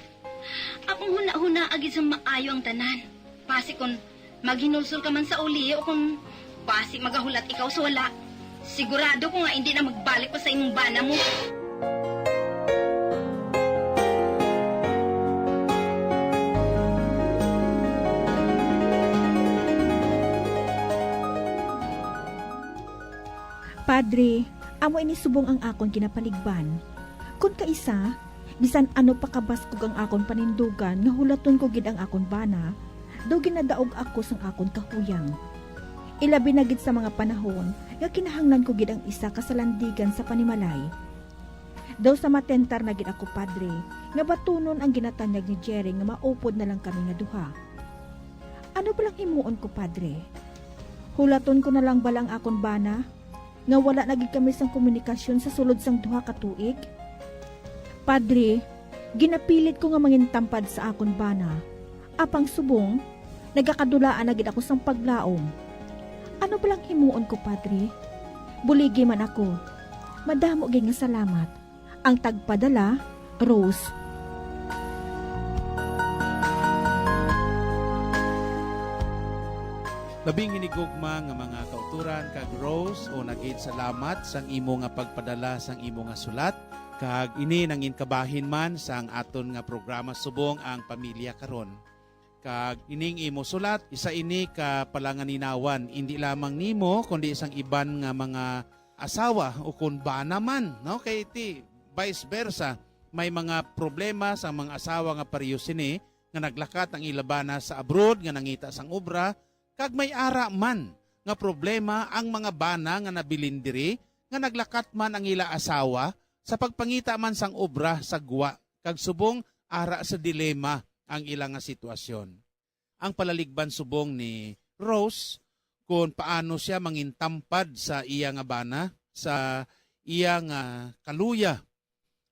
[SPEAKER 6] Akong huna-huna agid sa maayo ang tanan. Pasi kung maghinulsol ka man sa uli o kung pasi magahulat ikaw sa wala. Sigurado ko nga hindi na magbalik pa sa imong bana mo.
[SPEAKER 23] Padre, amo ini subong ang akon kinapaligban. Kung kaisa, bisan ano pa kabaskog ang akon panindugan nga hulaton ko gid ang akon bana, daw ginadaog ako sang akon kahuyang. Ilabi na gid sa mga panahon nga kinahanglan ko gid ang isa kasalandigan sa panimalay. Daw sa matentar na gid ako, Padre, nga batunon ang ginatanyag ni Jerry nga maupod na lang kami nga duha. Ano ba lang himuon ko, Padre? Hulaton ko na lang balang akon bana nga wala naging kami sang komunikasyon sa sulod sang duha ka tuig? Padre, ginapilit ko nga mangintampad sa akon bana. Apang subong, nagakadulaan na gid ako sang paglaom. Ano ba lang himuon ko, Padre? Buligi man ako. Madamo gid nga salamat. Ang tagpadala, Rose.
[SPEAKER 20] Labing hinigugma nga mga kauturan kag Rose o nagid salamat sang imo nga pagpadala sang imo nga sulat kag ini nangin kabahin man sang aton nga programa subong ang pamilya karon. Kag ining imo sulat isa ini ka palanganinawan hindi lamang nimo kundi isang iban nga mga asawa o kun bana man no kay iti vice versa may mga problema sa mga asawa nga pareho sini nga naglakat ang ilabana sa abroad nga nangita sang obra. Kag may ara man nga problema ang mga bana nga nabilin diri nga naglakat man ang ila asawa sa pagpangita man sang obra sa guwa kag subong ara sa dilema ang ilang nga sitwasyon. Ang palaligban subong ni Rose kung paano siya mangintampad sa iya nga bana, sa iya nga kaluya,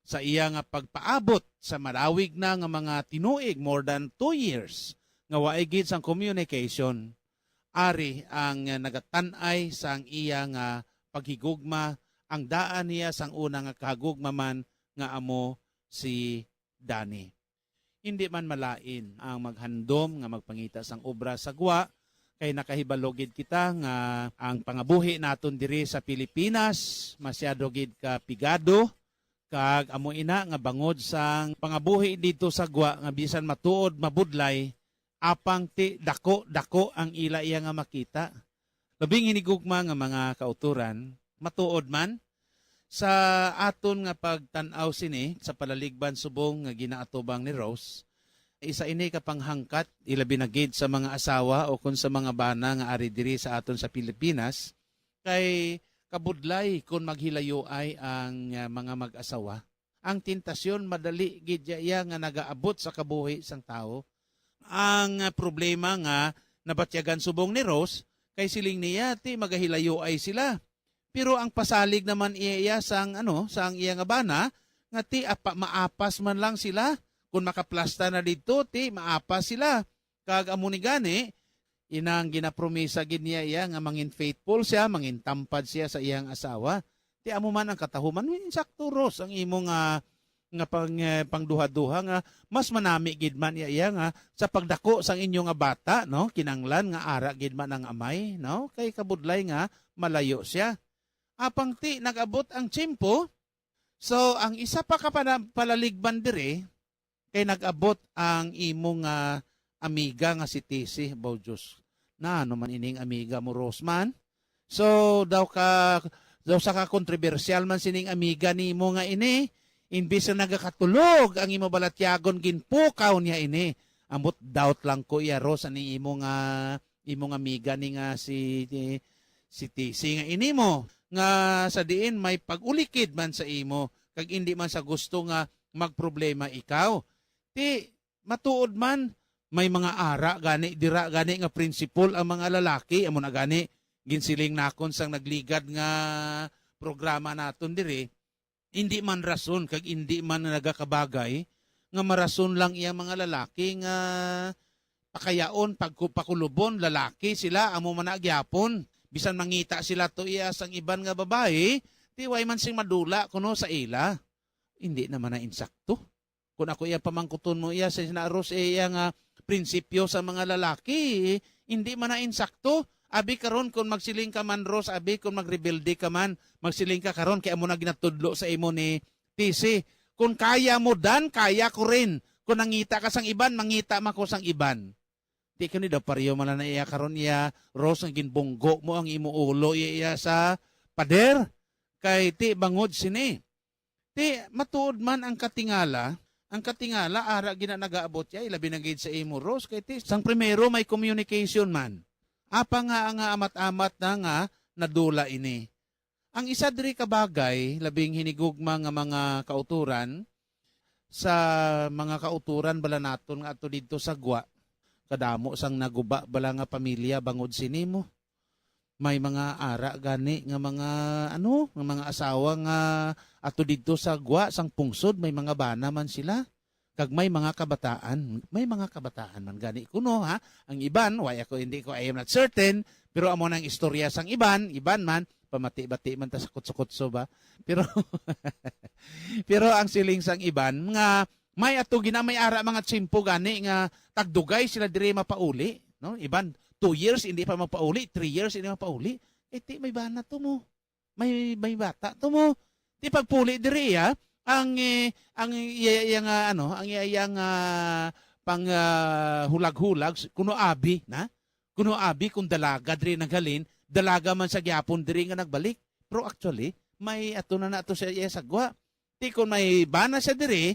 [SPEAKER 20] sa iya nga pagpaabot sa marawig na nga mga tinuig more than 2 years nga waay gid sang communication. Ari ang nagatanay sang iya nga paghigugma, ang daan niya sang una nga kahagugma man nga amo si Danny. Hindi man malain ang maghandom nga magpangita sang obra sa guwa, kay nakahibalogid kita nga ang pangabuhi naton diri sa Pilipinas masyado gid ka pigado, kag amo ina nga bangod sang pangabuhi dito sa guwa nga bisan matuod mabudlay, apang ti dako ang ila iya nga makita. Labing hinigugma nga mga kauturan, matuod man sa aton nga pagtan-aw sini sa palaligban subong nga ginaatubang ni Rose. Isa ini ka panghangkat ilabi na gid sa mga asawa o kun sa mga bana nga ari diri sa aton sa Pilipinas kay kabudlay kun maghilayo ay ang mga mag-asawa. Ang tentasyon madali gid iya nga nagaabot sa kabuhi sang tao. Ang problema nga nabatyagan subong ni Rose kay siling niya ti magahilayo ay sila. Pero ang pasalig naman iya sang sang iya nga bana nga ti maapas man lang sila. Kung makaplasta na dito ti maapas sila.
[SPEAKER 11] Kag amo ni gani inang ginapromisa gid niya iya nga mangin faithful siya, mangin tampad siya sa iyang asawa. Ti amo man ang katahuman insakto Ros ang imo nga pangduha-duha nga mas manami gid man iya nga sa pagdako sang inyo nga bata, no? Kinanglan nga ara gid man ang amay, no? Kay kabudlay nga malayo siya. Apang ti nag-abot ang tiyempo. So ang isa pa ka palaligban dire kay nag-abot ang imong amiga nga si Tisi, baw Diyos. Na ano man ining amiga mo Rosman? So daw sa ka-kontrobersyal man sining amiga ni mo nga ini, imbis na nagakatulog ang imo balatyagon ginpukaw niya ini. Amot doubt lang ko iya Ros ani imong amiga ni nga si Tisi nga ini mo nga sa diin may pag-ulikid man sa imo kag hindi man sa gusto nga magproblema ikaw. Ti matuod man may mga ara gani dira gani nga principle ang mga lalaki amo na gani ginsiling nakon sang nagligad nga programa naton diri. Hindi man rason kag hindi man nagakabagay nga marason lang iya mga lalaki nga pakayaon pagpakulubon lalaki sila amo man agyapon bisan mangita sila to iya sang iban nga babae ti way man sing madula kuno sa ila. Hindi naman na insakto. Kung ako iya pamangkuton mo iya sa sinaros iya nga prinsipyo sa mga lalaki, hindi man na insakto. Abi karon kung magsiling ka man Ros, abi kung magrebelde ka man, magsiling ka karon kay amo na ginatudlo sa imo ni TC. Kung kaya mo dan, kaya ko rin. Kung nangita ka sang iban, mangita mako sang iban. Di ka ni daw pariyo man na iya karon iya Ros ang ginbunggo mo ang imo ulo iya sa pader. Kay ti bangod sini. Ti matuod man ang katingala ara gina nagaabot ya ilabi na gid sa imo Ros kay ti sang primero may communication man. Apa nga ang amat-amat na nga nadula ini. Ang isa diri ka bagay labing hinigugma nga mga kauturan sa mga kauturan bala naton nga ato didto sa Gwa. Kadamo sang naguba bala nga pamilya bangod sini mo. May mga ara gani nga mga asawa nga ato didto sa Gwa sang pungsod may mga bana man sila. Kag may mga kabataan man gani kuno ha. Ang iban, I am not certain, pero amo nang istorya sang iban man pamati-bati man ta sa kutso ba. Pero pero ang siling sang iban nga may ato may ara mga tsimpo gani nga tagdugay sila diri mapauli, no? Iban 2 years hindi pa mapauli, 3 years hindi mapauli. Ti may bana to mo. May bata to mo. Ti pagpuli diri ha. Ang pang hulag-hulag kuno abi kung dalaga diri naghalin dalaga man sa gyapon diri nga nagbalik pero actually may ato na nato sa iya sagwa ti kun may bana siya diri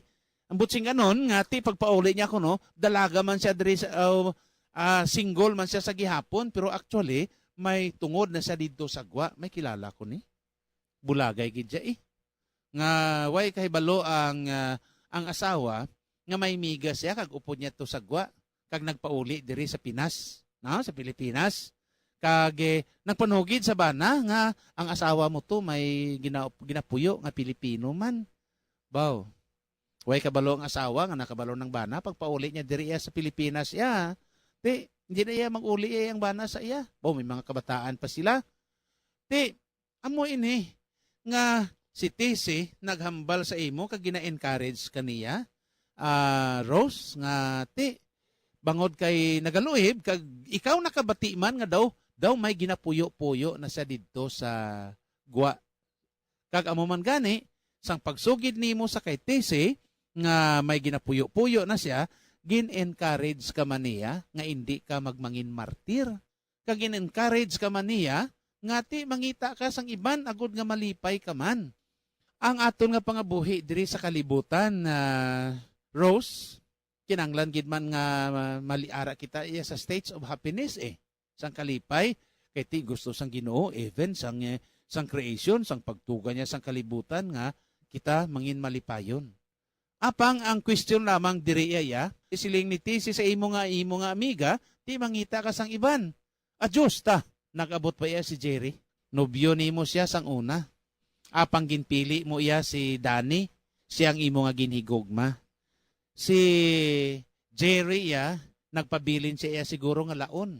[SPEAKER 11] ang butsing anon nga ti pagpauli niya kuno dalaga man siya diri single man siya sa gihapon pero actually may tungod na siya didto sagwa may kilala ko ni bulagay gid siya nga way kahibalo ang asawa nga may miga siya kag upod niya to sagwa kag nagpauli diri sa Pinas, no? Sa Pilipinas. Kag nagpanugid sa bana nga ang asawa mo to may ginapuyo nga Pilipino man. Baw. Way kabalo ang asawa nga nakabalo ng bana pagpauli niya diri sa Pilipinas ya. Hindi na iya mag-uli ang bana sa iya. Baw may mga kabataan pa sila. Amo ini nga si Tisi naghambal sa imo kag gina-encourage kaniya Rose nga bangod kay nagaluhib kag ikaw nakabati man nga daw may ginapuyo-puyo na siya didto sa Gwa. Kag amo man gani sang pagsugid nimo sa kay Tisi nga may ginapuyo-puyo na siya gin-encourage ka man niya nga hindi ka magmangin martir. Kag gin-encourage ka man niya nga mangita ka sang iban agud nga malipay ka man. Ang aton nga pangabuhi diri sa kalibutan Rose, kinanglan gid man nga maliara kita iya sa states of happiness sang kalipay kay ti gusto sang Ginoo even sang creation sang pagtuga niya sang kalibutan nga kita mangin malipayon. Apang ang question lamang diri iya isiling ni Tisi sa imo nga amiga ti mangita ka sang iban. Adjust ta nagabot pa iya si Jerry. Nobyo nimo siya sang una. Apang ginpili mo iya si Danny, siyang imo nga ginhigugma. Si Jerry nagpabilin siya siguro nga laon.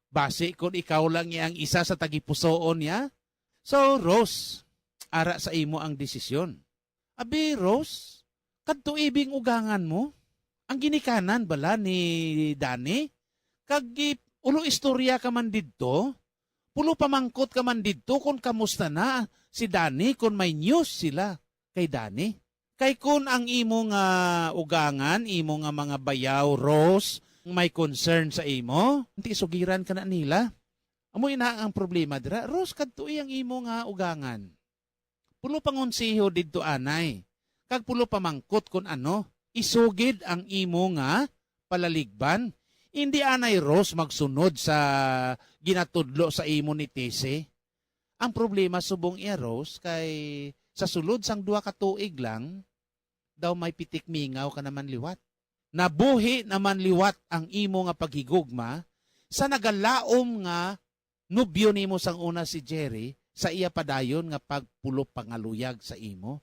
[SPEAKER 11] Base kung ikaw lang ang isa sa tagipusoon niya. So, Rose, ara sa imo ang desisyon. Abi, Rose, kadto ibing ugangan mo? Ang ginikanan bala ni Dani? Kag ulo istorya ka man didto? Pulo pamangkot ka man didto kung kamusta na si Dani kung may news sila kay Dani? Kay kun ang imo nga ugangan, imo nga mga bayaw, Rose, may concern sa imo, hindi sugiran ka na nila. Amo ina ang problema dira. Rose, kadto ang imo nga ugangan. Pulo pangonsiho didto anay. Kag pulo pamangkot kun ano, isugid ang imo nga palaligban. Hindi anay, Rose, magsunod sa ginatudlo sa imo ni Tese. Ang problema subong iya, Rose, kay sa sulod sang 2 ka tuig lang, daw may pitik mingaw ka naman liwat. Nabuhi naman liwat ang imo nga paghigugma sa nagalaom nga nubyo nimo sang una si Jerry sa iya padayon nga pagpulo pangaluyag sa imo.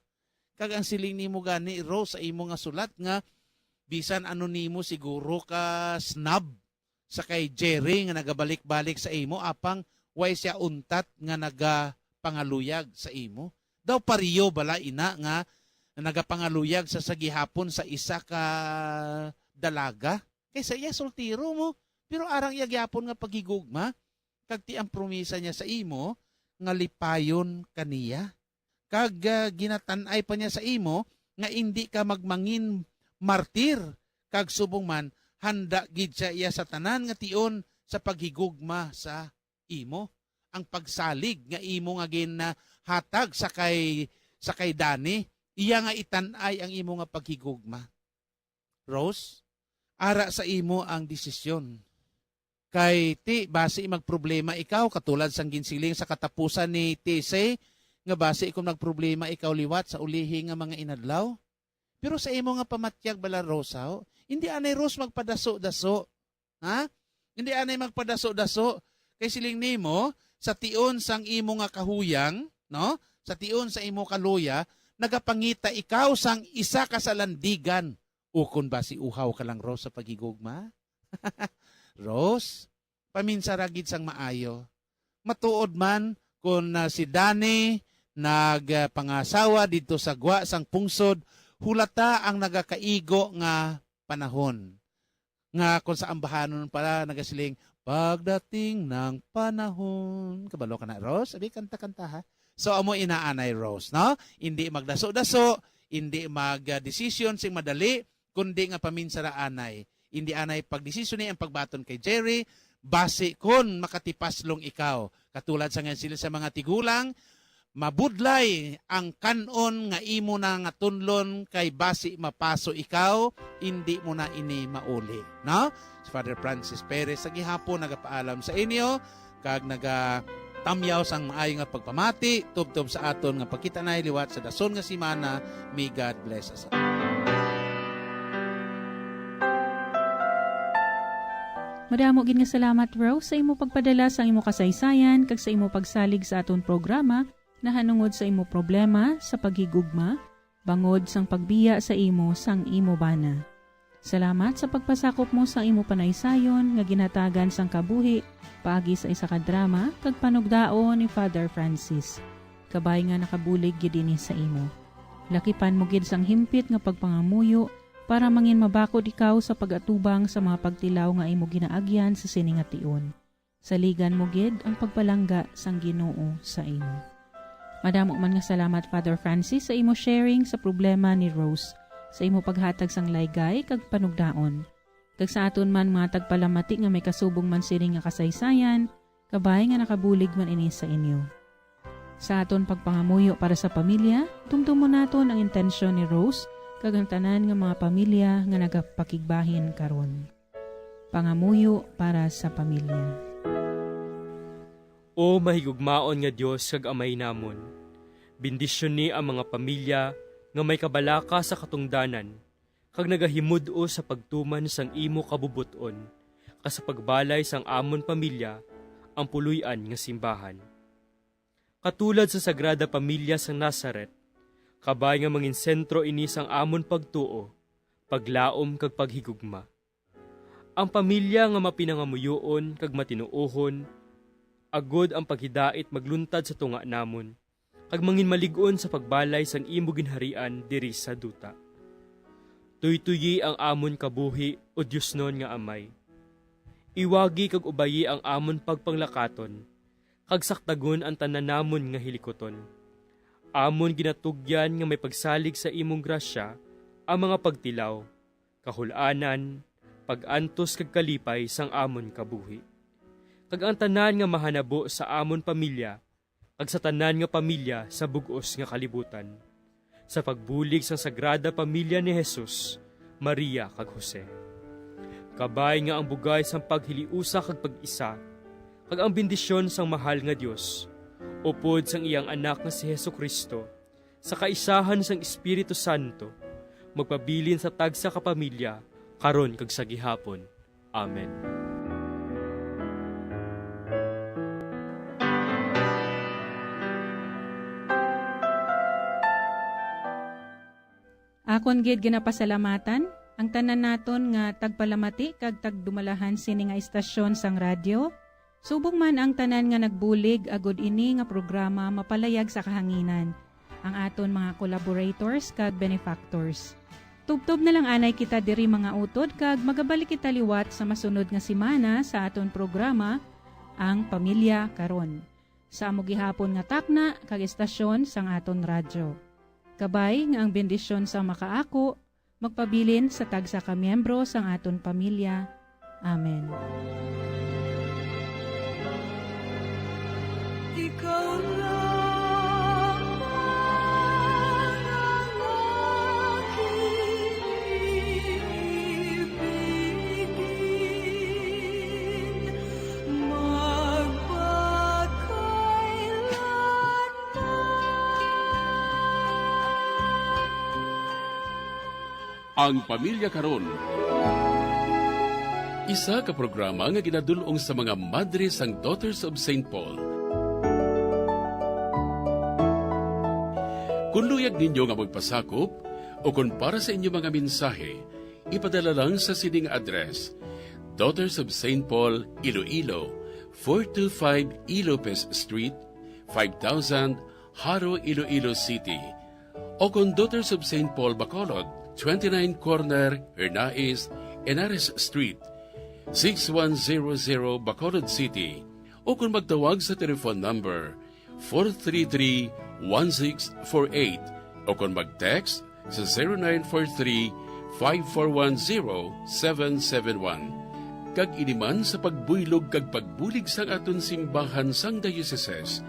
[SPEAKER 11] Kag ang siling nimo gani, Rose, sa imo nga sulat nga bisan ano nimo siguro ka snub sa kay Jerry nga nagabalik-balik sa imo apang way siya untat nga nagapangaluyag sa imo. Daw pariyo bala ina nga nagapangaluyag sa sagihapon sa isa ka dalaga. Kaysa iya soltiro mo, pero arang iya gyapon nga pagigugma, kag ti ang promisa niya sa imo nga lipayon kaniya. Kag ginatanay pa niya sa imo nga hindi ka magmangin martir, kag subong man handa gid siya iya sa tanan nga tion sa paghigugma sa imo. Ang pagsalig nga imo nga ginhatag sa kay Dani, iya nga itanay ang imo nga paghigugma. Rose, ara sa imo ang desisyon. Kay ti base magproblema ikaw katulad sang ginsiling sa katapusan ni Tese nga base kung nagproblema ikaw liwat sa ulihi nga mga inadlaw. Pero sa imo nga pamatyag bala, Rose, hindi anay, Rose, magpadaso-daso. Ha? Hindi anay magpadaso-daso. Kay siling nimo sa tion sang imo nga kahuyang, no? Sa tion sa imo kaluya, nagapangita ikaw sang isa ka sa landigan. Ukon ba si uhaw ka lang, Rose, sa pagigugma? Rose, paminsaragid sang maayo. Matuod man kung si Dani nagpangasawa dito sa gwa sang pungsod, hulata ang nagakaigo nga panahon. Nga kung sa ambahanon pala nagasiling, pagdating ng panahon. Kabalo ka na, Rose? Abi, kanta-kanta ha? So, amo inaanay, Rose, no? Hindi magdaso-daso, hindi mag-desisyon sing madali, kundi nga paminsara anay. Hindi anay pagdesisyon ni ang pagbaton kay Jerry, base kon makatipaslong ikaw. Katulad sa nga sila sa mga tigulang, mabudlay ang kanon nga imo na nga tunlon kay base mapaso ikaw, hindi mo na ini mauli. No? Si Father Francis Perez sa gihapon nagapaalam sa inyo, kag tamyaw sang maayo nga pagpamati, tubtob sa aton nga pagkita na liwat sa dason nga simana. May God bless us.
[SPEAKER 19] Madamo gid nga salamat, Rose, sa imo pagpadala sa imo kasaysayan kag sa imo pagsalig sa aton programa na hanungod sa imo problema sa paghigugma, bangod sang pagbiya sa imo sang imo bana. Salamat sa pagpasakop mo sa imo panaysayon nga ginatagan sang kabuhi paagi sa isa ka drama kag panugdaon ni Father Francis. Kabay nga nakabulig gid dinhi sa imo. Lakipan mo gid sang himpit nga pagpangamuyo para mangin mabakod ikaw sa pagatubang sa mga pagtilaw nga imo ginaagyan sa siningation. Saligan mo gid ang pagpalangga sang Ginoo sa imo. Madamo man nga salamat, Father Francis, sa imo sharing sa problema ni Rose, sa imo paghatag sang laygay kag panugdaon. Kag sa aton man mga tagpalamati nga may kasubong man sining nga kasaysayan, kabay nga nakabulig man ini sa inyo. Sa aton pagpangamuyo para sa pamilya, tumtumo naton ang intensyon ni Rose kag ang tanan nga mga pamilya nga nagapakigbahin karon. Pangamuyo para sa pamilya.
[SPEAKER 3] O mahigugmaon nga Dios kag amay namon, bendisyon ni ang mga pamilya nga may kabalaka sa katungdanan, kag nagahimudo sa pagtuman sang imo kabubuton, kas sa pagbalay sang amon pamilya, ang puluyan nga simbahan. Katulad sa Sagrada Pamilya sang Nazaret, kabay nga mangin sentro ini sang amon pagtuo, paglaom kag paghigugma. Ang pamilya nga mapinangamuyoon kag matinuohon, agod ang paghidait magluntad sa tunga namon, kag mangin malig-on sa pagbalay sang imo ginharian diri sa duta. Tuytuyi ang amon kabuhi o Diosnon nga Amay. Iwagi kag ubayi ang amon pagpanglakaton, kag saktagon ang tanan namon nga hilikoton. Amon ginatugyan nga may pagsalig sa imong grasya ang mga pagtilaw, kahul-anan, pag-antos kag kalipay sang amon kabuhi. Kag ang tanan nga mahanabo sa amon pamilya, kag sa tanan nga pamilya sa bug-os nga kalibutan. Sa pagbulig sang sagrada pamilya ni Jesus, Maria kag Jose. Kabay nga ang bugay sang paghiliusa kag pag-isa, kag ang bendisyon sang mahal nga Dios, upod sang iyang anak nga si Jesucristo, sa kaisahan sang Espiritu Santo, magpabilin sa tagsa ka pamilya, karon kag sa gihapon. Amen.
[SPEAKER 19] Akon gid ginapasalamatan ang tanan naton nga tagpalamati kag tagdumalahan sini nga istasyon sang radyo. Subong man ang tanan nga nagbulig agud ini nga programa mapalayag sa kahanginan. Ang aton mga collaborators kag benefactors. Tubtob na lang anay kita diri mga utod kag magabalik kita liwat sa masunod nga semana sa aton programa ang Pamilya Karon. Sa amo gihapon nga takna kag istasyon sang aton radyo. Kabay nga ang bendisyon sa makaako magpabilin sa tagsa ka miyembro sang aton pamilya. Amen.
[SPEAKER 13] Ikaw lang ang aking ibigin,
[SPEAKER 18] Ang Pamilya Karon. Isa ka programa nga ginadulong sa mga madre sang Daughters of St. Paul. Kung luyag ninyo nga magpasakop o kung para sa inyo mga mensahe, ipadala lang sa sining address: Daughters of St. Paul, Iloilo, 425 Ilopez Street, 5000 Haro, Iloilo City. O kung Daughters of St. Paul, Bacolod, 29 Corner, Hernais, Henares Street, 6100 Bacolod City. O kung magtawag sa telephone number 433-1648 o kung mag-text sa 0943-5410-771. Kag iniman sa pagbuylog kag pagbulig sang aton simbahan sang Dioceses,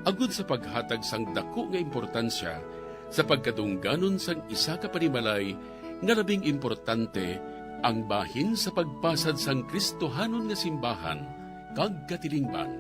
[SPEAKER 18] agud sa paghatag sang dako nga importansya sa pagkatungganon sang isa ka panimalay nga labing importante, ang bahin sa pagpasad sang Kristohanon nga simbahan kag katilingban.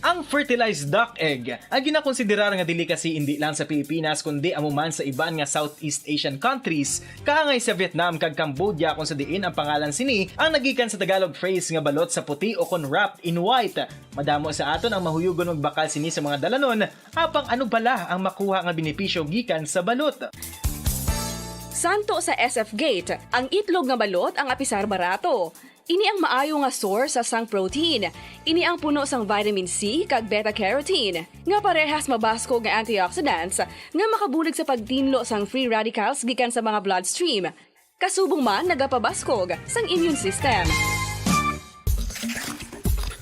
[SPEAKER 7] Ang fertilized duck egg ang ginakonsiderar nga delicacy hindi lang sa Pilipinas kundi amuman sa iban nga Southeast Asian countries, kaangay sa Vietnam kag Cambodia kung sa diin ang pangalan sini ang nagikan sa Tagalog phrase nga balot sa puti o kon wrapped in white. Madamo sa aton ang mahuyugon og bakal sini sa mga dalanon, apang ano bala ang makuha nga benepisyo gikan sa balot.
[SPEAKER 8] Santo sa SF Gate, ang itlog nga balot ang apisar barato. Ini ang maayo nga source sa sang protein. Ini ang puno sang vitamin C kag beta-carotene, nga parehas mabasko nga antioxidants nga makabulig sa pagtinlo sang free radicals gikan sa mga bloodstream. Kasubong man nagapabaskog sang immune system.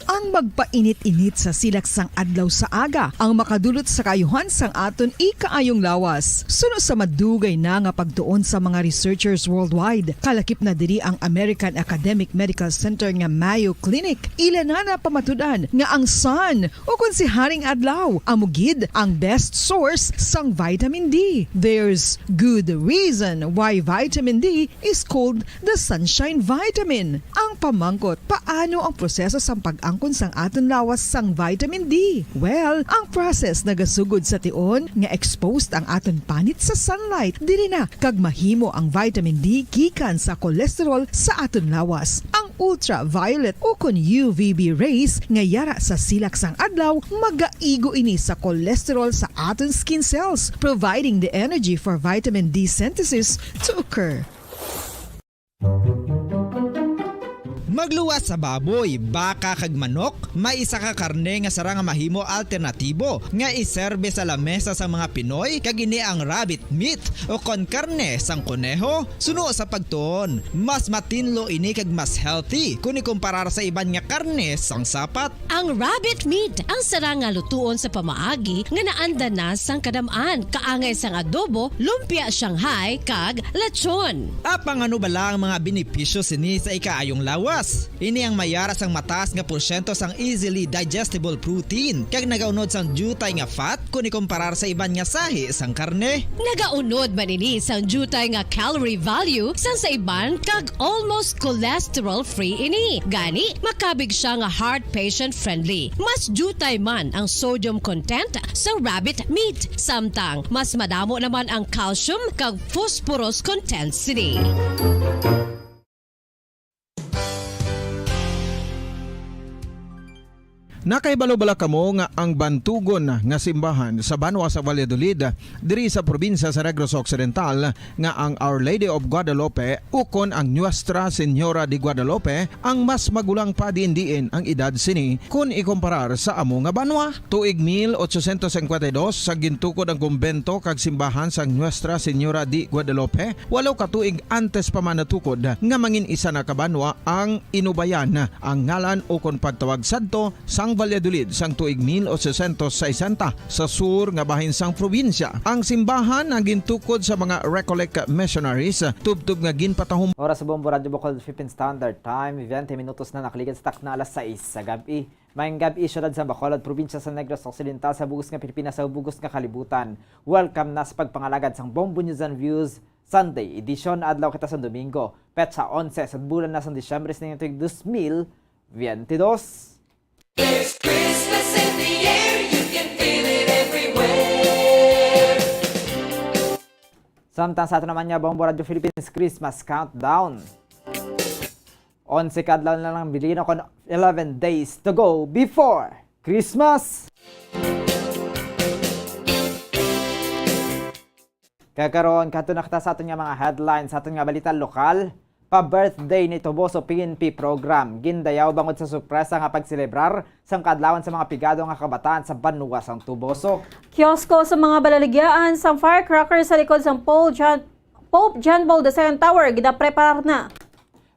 [SPEAKER 5] Ang magpainit-init sa silak sang adlaw sa aga ang makadulot sa kayuhan sang aton ikaayong lawas. Suno sa madugay na nga pagtuon sa mga researchers worldwide, kalakip na diri ang American Academic Medical Center nga Mayo Clinic. Ilan na pamatudan nga ang sun o kung si Haring Adlaw amugid ang best source sang vitamin D. There's good reason why vitamin D is called the sunshine vitamin. Ang pamangkot, paano ang proseso sang pag-angkon pagpakon sang aton lawas sang vitamin D. Well, ang process nagasugod sa tion nga exposed ang aton panit sa sunlight diri na kag mahimo ang vitamin D gikan sa cholesterol sa aton lawas. Ang ultraviolet o kon UVB rays nga yara sa silak sang adlaw magaigo ini sa cholesterol sa aton skin cells, providing the energy for vitamin D synthesis to occur.
[SPEAKER 9] Magluwas sa baboy, baka kag manok, may isa ka karne nga sara nga mahimo alternatibo nga iserbe sa lamesa sa mga Pinoy kag ini ang rabbit meat o kon karne sang kuneho. Suno sa pagtuon, mas matinlo ini kag mas healthy kung ikumparar sa iban nga karne sang sapat.
[SPEAKER 1] Ang rabbit meat ang sara nga lutuon sa pamaagi nga naanda na sang kadamaan, kaangay sang adobo, lumpia Shanghai kag lechon.
[SPEAKER 9] Apang ano bala ang mga benepisyo sini sa ikaayong lawas? Ini ang mayara sang mataas nga porsyento sang easily digestible protein kag nagaunod sang jutay nga fat kung ikumparar sa iban nga sahi sang karne.
[SPEAKER 1] Nagaunod man ini sang jutay nga calorie value sang sa iban kag almost cholesterol free ini. Gani makabig siya nga heart patient friendly. Mas jutay man ang sodium content sa rabbit meat, samtang mas madamo naman ang calcium kag phosphorus content sini.
[SPEAKER 2] Nakaibalo-bala kamo nga ang bantugon nga simbahan sa Banwa sa Valladolid diri sa probinsya sa Negros Occidental nga ang Our Lady of Guadalupe ukon ang Nuestra Señora de Guadalupe ang mas magulang pa diin ang edad sini kung ikumparar sa amo nga banwa. Tuig 1852 sa gintukod ang kumbento kag simbahan sang Nuestra Señora de Guadalupe, walo ka tuig antes pa man natukod nga mangin isa na kabanwa ang inubayan ang ngalan ukon pagtawag sadto sang Valladolid sang tuig 1860 sa sur nga bahin sang probinsya. Ang simbahan ang gintukod sa mga Recollect missionaries tubtub nga ginpatahom.
[SPEAKER 15] Oras sa Bombo Radio Bocol Philippine Standard Time, 20 minutos na nakaligan sa takna alas 6 sa gabi. Mayang gabi syudad sa Bacolod, probinsya sa Negros Occidental sa bugos nga Pilipinas sa bugos nga kalibutan. Welcome na sa pagpangalagad sang Bombo News and Views Sunday edition adlaw kita sa Domingo, petsa 11 sa bulan na sa Disyembre sa tuig 2022.
[SPEAKER 13] There's Christmas in the air, you can feel it everywhere.
[SPEAKER 15] Samtang sa ato naman niya, Bombo Radio Philippines Christmas Countdown. 11 kadlaw na lang bilino kon 11 days to go before Christmas. Kakaroon kato nakita sa ato nga mga headlines sa ato nga balita lokal. Pa-birthday ni Tuboso PNP program. Gindayaw bangod sa sorpresa nga pagselebrar sang kadlawan sa mga pigado nga kabataan sa Banwa sang Tuboso.
[SPEAKER 16] Kiosko sa mga balaligyaan sang firecrackers sa likod sang Pope John Paul II Tower gidapreparar na.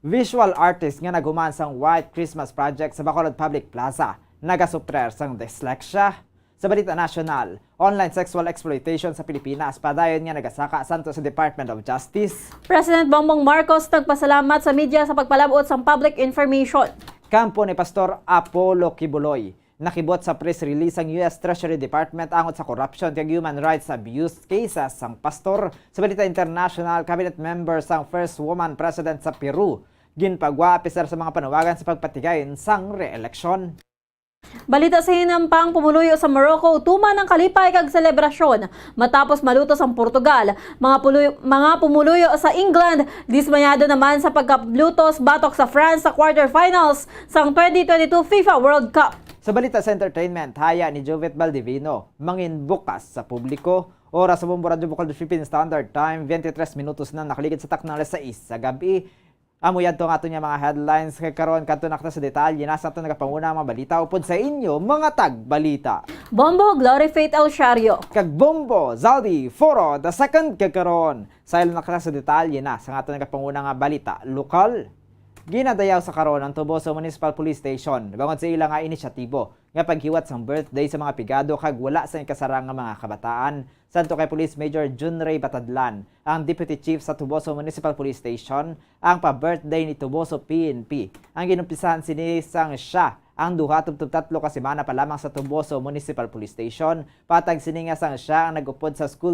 [SPEAKER 15] Visual artist nga naguman sang White Christmas Project sa Bacolod Public Plaza nagasuprer sang dyslexia. Sa balita nasyonal, online sexual exploitation sa Pilipinas padayon nga nagasaka santo sa Department of Justice.
[SPEAKER 16] President Bongbong Marcos nagpasalamat sa media sa pagpalabot sang public information.
[SPEAKER 15] Kampo ni Pastor Apollo Kibuloy nakibot sa press release ang US Treasury Department angot sa corruption kag human rights abuse cases sang pastor. Sa balita international, cabinet member sang first woman president sa Peru ginpagwa apiser sa mga panawagan sa pagpatigayon sang re-eleksyon.
[SPEAKER 16] Balita sa hinampang pumuluyo sa Morocco, tuman ng kalipay kag selebrasyon matapos malutos ang Portugal. Mga pumuluyo sa England dismayado naman sa pagkaplutos batok sa France sa quarterfinals sang 2022 FIFA World Cup.
[SPEAKER 15] Sa balita sa entertainment, haya ni Jovet Baldivino mangin bukas sa publiko. Oras sa Bombo Radio Bocol Philippine Standard Time, 23 minutos na nakaligid sa takna alas 6 sa gabi. Amuyad to nga ito niya mga headlines kay karon kadto nakita sa detalye nasa ito nagapanguna mga balita upod sa inyo mga tagbalita.
[SPEAKER 16] Bombo Glory Faith El Shario
[SPEAKER 15] kag Bombo Zaldi Foro the second kay karon sa ilo nakita sa detalye na sa ato nagapanguna nga balita lokal. Ginadayaw sa karon ang Tuboso Municipal Police Station bangod sa ilang nga inisyatibo nga paghiwat sang birthday sa mga pigado kag wala sa kasarang nga mga kabataan. Santo kay Police Major Jun Ray Batadlan, ang Deputy Chief sa Tuboso Municipal Police Station, ang pa-birthday ni Tuboso PNP. Ang ginumpisahan sinisang siya ang duha tubtub tatlo ka semana pa lamang sa Tuboso Municipal Police Station. Patag siningasang siya ang nagupod sa school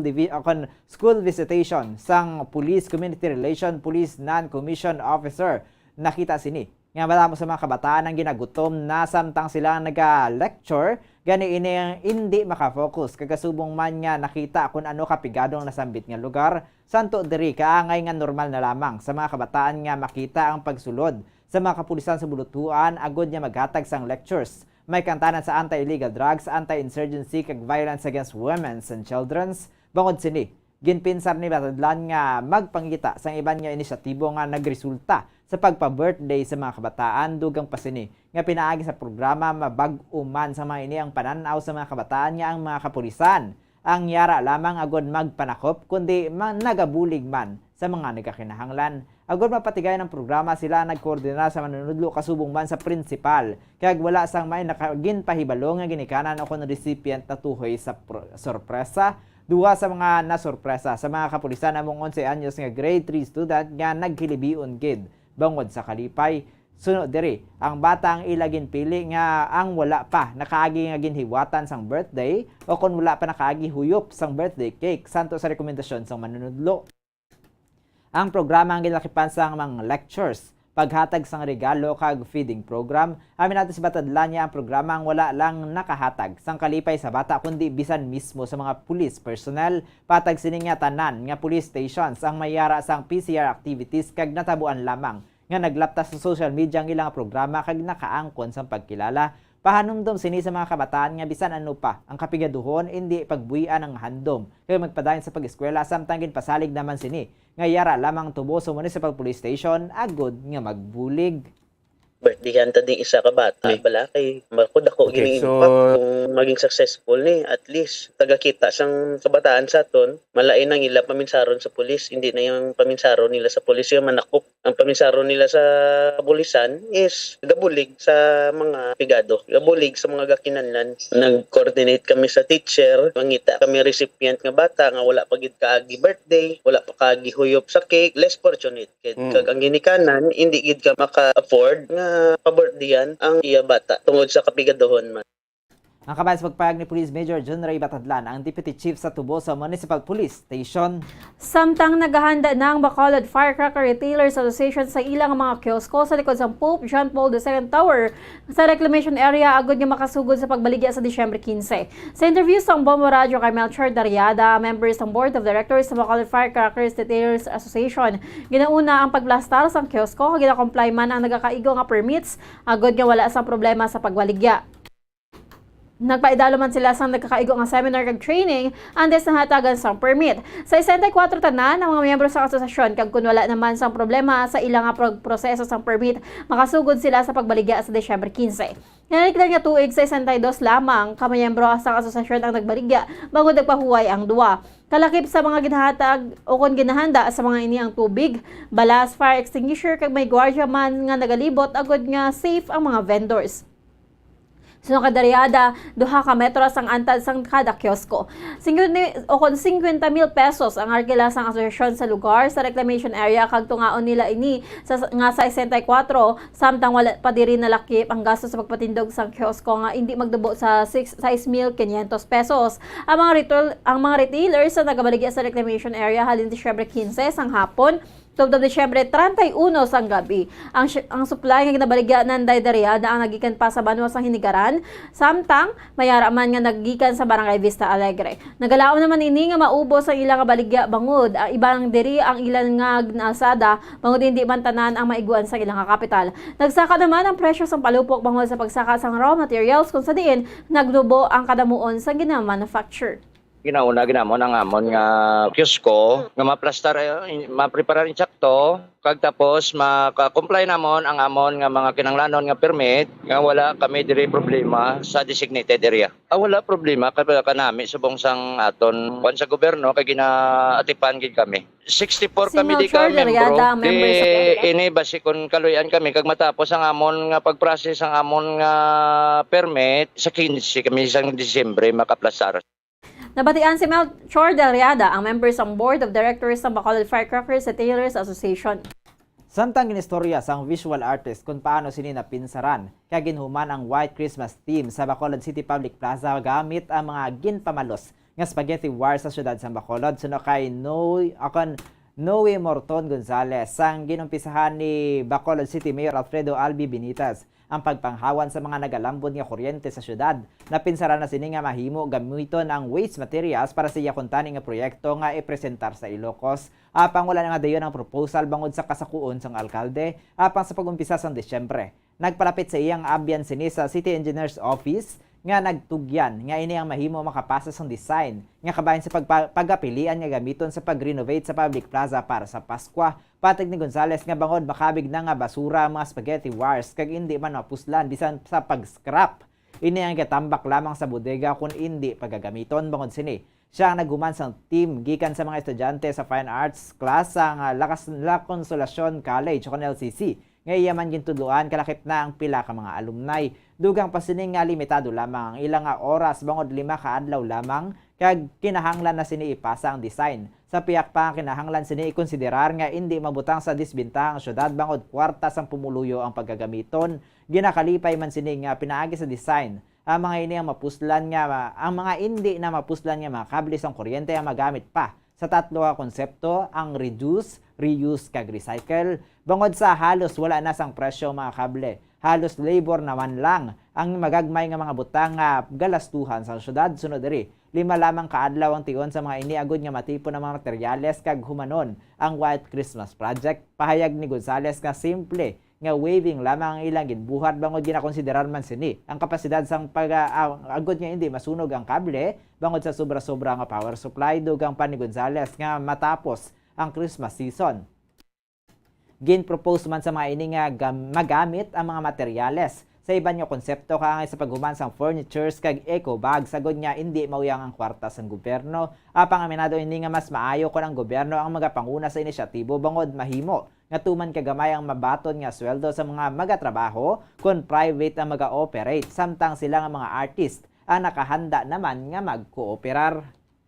[SPEAKER 15] visitation sang Police Community Relation Police Non-Commissioned Officer. Nakita sini nga matapos sa mga kabataan ang ginagutom na samtang sila naga-lecture gani ini hindi makafocus kagasubong man nga nakita kung ano kapigadong nasambit nga lugar santo diri kaangay nga normal na lamang sa mga kabataan nga makita ang pagsulod sa mga kapulisan sa bulutuan agod nga maghatag sang lectures. May kantanan sa anti-illegal drugs, anti-insurgency kag violence against women and children's. Bangod sini, ginpinsar ni Batadlan nga magpangita sa iban nga inisyatibo nga nagresulta sa pagpa-birthday sa mga kabataan dugang pasini nga pinaagi sa programa mabag-uman sa mga ini ang pananaw sa mga kabataan nga ang mga kapulisan. Ang yara lamang agod magpanakop kundi nagabulig man sa mga nagkakinahanglan. Agod mapatigay ng programa sila nagkoordina sa manunudlo kasubong man sa prinsipal. Kaya wala sang may nakaginpahibalo nga ginikanan o kung recipient na tuhoy sa sorpresa. Duwa sa mga nasorpresa sa mga kapulisan among 11 anyos nga grade 3 student nga nagkilibion gid bangod sa kalipay. Sunod diri, ang bata ang ilagin pili nga ang wala pa nakaagi nga ginhiwatan sang birthday o kung wala pa nakaagi huyop sang birthday cake santo sa rekomendasyon sang manunudlo. Ang programa ang ginakipan sang mga lectures, paghatag sang regalo kag feeding program. Amin natin si Batadlan niya ang programa ang wala lang nakahatag sang kalipay sa bata kundi bisan mismo sa mga police personnel. Patag sining nga tanan nga police stations ang mayara sang PCR activities kag natabuan lamang nga naglaptas sa social media ang ilang programa kag nakaangkon sa pagkilala. Pahanumdom sini sa mga kabataan nga bisan ano pa ang kapigaduhon hindi pagbuhian ang handom kay magpadayon sa pag-eskwela samtang ginpasalig naman sini nga yara lamang tubo sa municipal police station agod nga magbulig.
[SPEAKER 10] Birthday ta ding isa ka bata bala kay makod ako gini impact kung maging successful ni at least tagakita sang kabataan sa aton malain ang ila paminsaron sa pulis hindi na yung paminsaron nila sa pulis yung manakop ang paminsaron nila sa kapulisan is gabulig sa mga pigado gabulig sa mga gakinanlan nag-coordinate kami sa teacher mangita kami recipient nga bata nga wala pa gid kaagi birthday wala pa kaagi huyop sa cake less fortunate kag ang ginikanan hindi gid ka maka-afford nga pa-birthdayan ang iya bata tungod sa kapigadohon man.
[SPEAKER 15] Ang kabayan sa pagpayag ni Police Major John Ray Batadlan, ang Deputy Chief sa Tubo sa Municipal Police Station.
[SPEAKER 16] Samtang naghahanda na ang Bacolod Firecracker Retailers Association sa ilang mga kiosko sa likod ng Pope John Paul II Tower sa reclamation area agad nga makasugod sa pagbaligya sa Disyembre 15. Sa interview sa Bombo Radio kay Melchor Dariada, members ng Board of Directors sa Bacolod Firecrackers Retailers Association, ginauna ang pagblastar sa kiosko kag gina-comply man ang nagakaigo nga permits agad nga wala sa problema sa pagbaligya. Nagpaidalo man sila sa nagkakaigo nga seminar kag training antes na hatagan sang permit. Sa 64 tanan ang mga miyembro sa asosasyon kag kun wala naman sang problema sa ilang proseso sang permit, makasugod sila sa pagbaligya sa Disyembre 15. Nalikdan nga tuig sa 62 lamang ka miyembro sa asosasyon ang nagbaligya bago nagpahuway ang duwa. Kalakip sa mga ginahatag o kung ginahanda sa mga ini ang tubig, balas, fire extinguisher kag may gwardiya man nga nagalibot agad nga safe ang mga vendors. Sa Kadariada, 2 ka metros ang antad sang kada kiosko. 50,000 pesos ang arkila sang asosasyon sa lugar sa reclamation area kag tungaon nila ini sa 64 samtang wala pa diri nalakip ang gasto sa pagpatindog sang kiosko nga hindi magdubo sa 6,500 pesos. Ang mga retailers sa nagabaligya sa reclamation area halin Disyembre 15 sang hapon tungod Disyembre 31 sang gabi. Ang supply nga ginabaligya ng Dariada ang nagikan pa sa Banwa sang Hinigaran, samtang mayara man nga nagikan sa Barangay Vista Alegre. Nagalaom naman ini nga maubos ang ilang baligya bangod, ang ibang diri ang ilan nga gnasada bangod hindi man tanan ang maiguan sa ilang kapital. Nagsaka naman ang presyo sang palupok bangod sa pagsaka sang raw materials kung sa diin nagdubo ang kadamuon sa gina-manufacture.
[SPEAKER 17] Ginauna ginamon ang amon nga kiosko nga maplastar maprepare rin sakto kag tapos maka-comply namon ang amon nga mga kinanglanon nga permit nga wala kami diri problema sa designated area. Wala problema kanami subong sang aton sa gobyerno kay ginaatipan gid kami. 64 kami di ka membro. Ini basi kun kaluyan kami kag matapos ang amon nga pag-process ang amon nga permit sa 15 kami sang Disyembre makaplastar.
[SPEAKER 16] Nabatian si Melchor Dariada, ang members ng Board of Directors ng Bacolod Firecrackers Retailers Association.
[SPEAKER 15] Samtang ginistorya sang visual artist kung paano sini napinsaran kaya ginhuman ang White Christmas theme sa Bacolod City Public Plaza gamit ang mga ginpamalos nga spaghetti wire sa syudad sa Bacolod suno kay Noe Morton Gonzales sang ginumpisahan ni Bacolod City Mayor Alfredo Albi Benitez ang pagpanghawan sa mga nagalambon nga kuryente sa syudad. Napinsara na sini nga mahimo gamiton ang waste materials para sa yakuntani nga proyekto nga ipresentar sa Ilocos. Apang wala na nga dayon ang proposal bangod sa kasakuon sang alkalde apang sa pagumpisa sang Disyembre. Nagpalapit sa iyang abyan sini sa City Engineer's Office nga nagtugyan nga ini ang mahimo makapasa sang design nga kabahin sa pagapilian nga gamiton sa pag-renovate sa public plaza para sa Paskwa. Patig ni Gonzales nga bangod makabig na nga basura ang mga spaghetti wars kag hindi man mapuslan bisan sa pag-scrap. Ini ang katambak lamang sa bodega kung hindi pagagamiton bangod sini. Siya ang naghuman sang team gikan sa mga estudyante sa Fine Arts class sang La Consolacion College o LCC. Nga iyaman gintudloan kalakip na ang pila ka mga alumni. Dugang pasining nga limitado lamang ang ilang nga oras bangod 5 ka adlaw lamang kag kinahanglan na sini ipasa ang design. Sa piyak pa kinahanglan sini ikonsiderar nga hindi mabutang sa disbintang syudad bangod kwarta sang pumuluyo ang paggagamiton. Ginakalipay man sini nga pinaagi sa design. Ang mga ini ang mapuslan nga ang mga hindi na mapuslan nga mga kable sang kuryente ang magamit pa. Sa tatlo nga konsepto, ang reduce, reuse kag recycle. Bangod sa halos wala na sang presyo mga kable. Halos labor naman lang ang magagmay nga mga butang nga galastuhan sa syudad sunod diri. 5 lamang kaadlaw ang tion sa mga iniagod nga matipon ng mga materyales kag humanon ang White Christmas Project. Pahayag ni Gonzales nga simple nga waving lamang ang ilang ginbuhat bangod ginakonsiderar man sini ang kapasidad sang pag-agod nga hindi masunog ang kable bangod sa sobra-sobra nga power supply dugang pa ni Gonzales nga matapos ang Christmas season. Gin-propose man sa mga ini nga magamit ang mga materyales sa iban nga konsepto kaangay sa paghuman sang furnitures kag eco bag sagod nga hindi mauyang ang kwarta sang gobyerno. Apang aminado ini nga mas maayo kon ang gobyerno ang magapanguna sa inisyatibo bangod mahimo nga tuman kagamay ang mabaton nga sweldo sa mga magatrabaho kon private ang maga-operate samtang sila nga mga artist ang nakahanda naman nga magkooperar.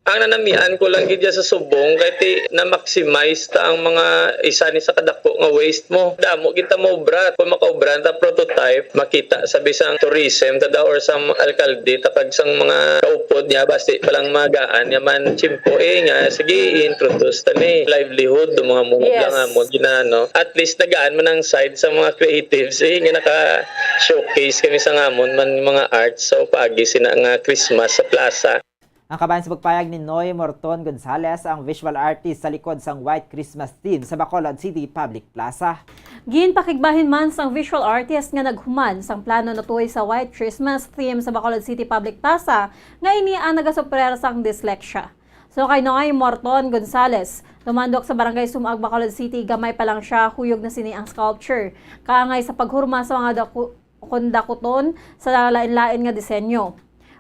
[SPEAKER 10] Ang nanamian ko lang gidya sa subong kay na-maximize ta ang mga isa ni sa kadako nga waste mo. Damo kita mo obra kung makaobra ta prototype makita sa bisang tourism tada or sa alkalde tapag sang mga kaupod niya basti palang magaan yaman chimpo nga sige introduce ta ni livelihood do mga mo lang mo ginano. At least nagaan man ang side sa mga creatives nga naka showcase kami sa ngamon man mga arts so paagi sina nga Christmas sa plaza.
[SPEAKER 15] Ang kabayan sa pagpayag ni Noe Morton Gonzales ang visual artist sa likod sang White Christmas theme sa Bacolod City Public Plaza.
[SPEAKER 16] Ginpakigbahin man sang visual artist nga naghuman sang plano natuoy sa White Christmas theme sa Bacolod City Public Plaza nga ini ang nagasuprer sang dyslexia. So kay Noe Morton Gonzales, tumandok sa Barangay Sumaag, Bacolod City, gamay pa lang siya, huyog na sini ang sculpture. Kaangay sa paghurma sa mga kondakuton sa lain-lain nga disenyo.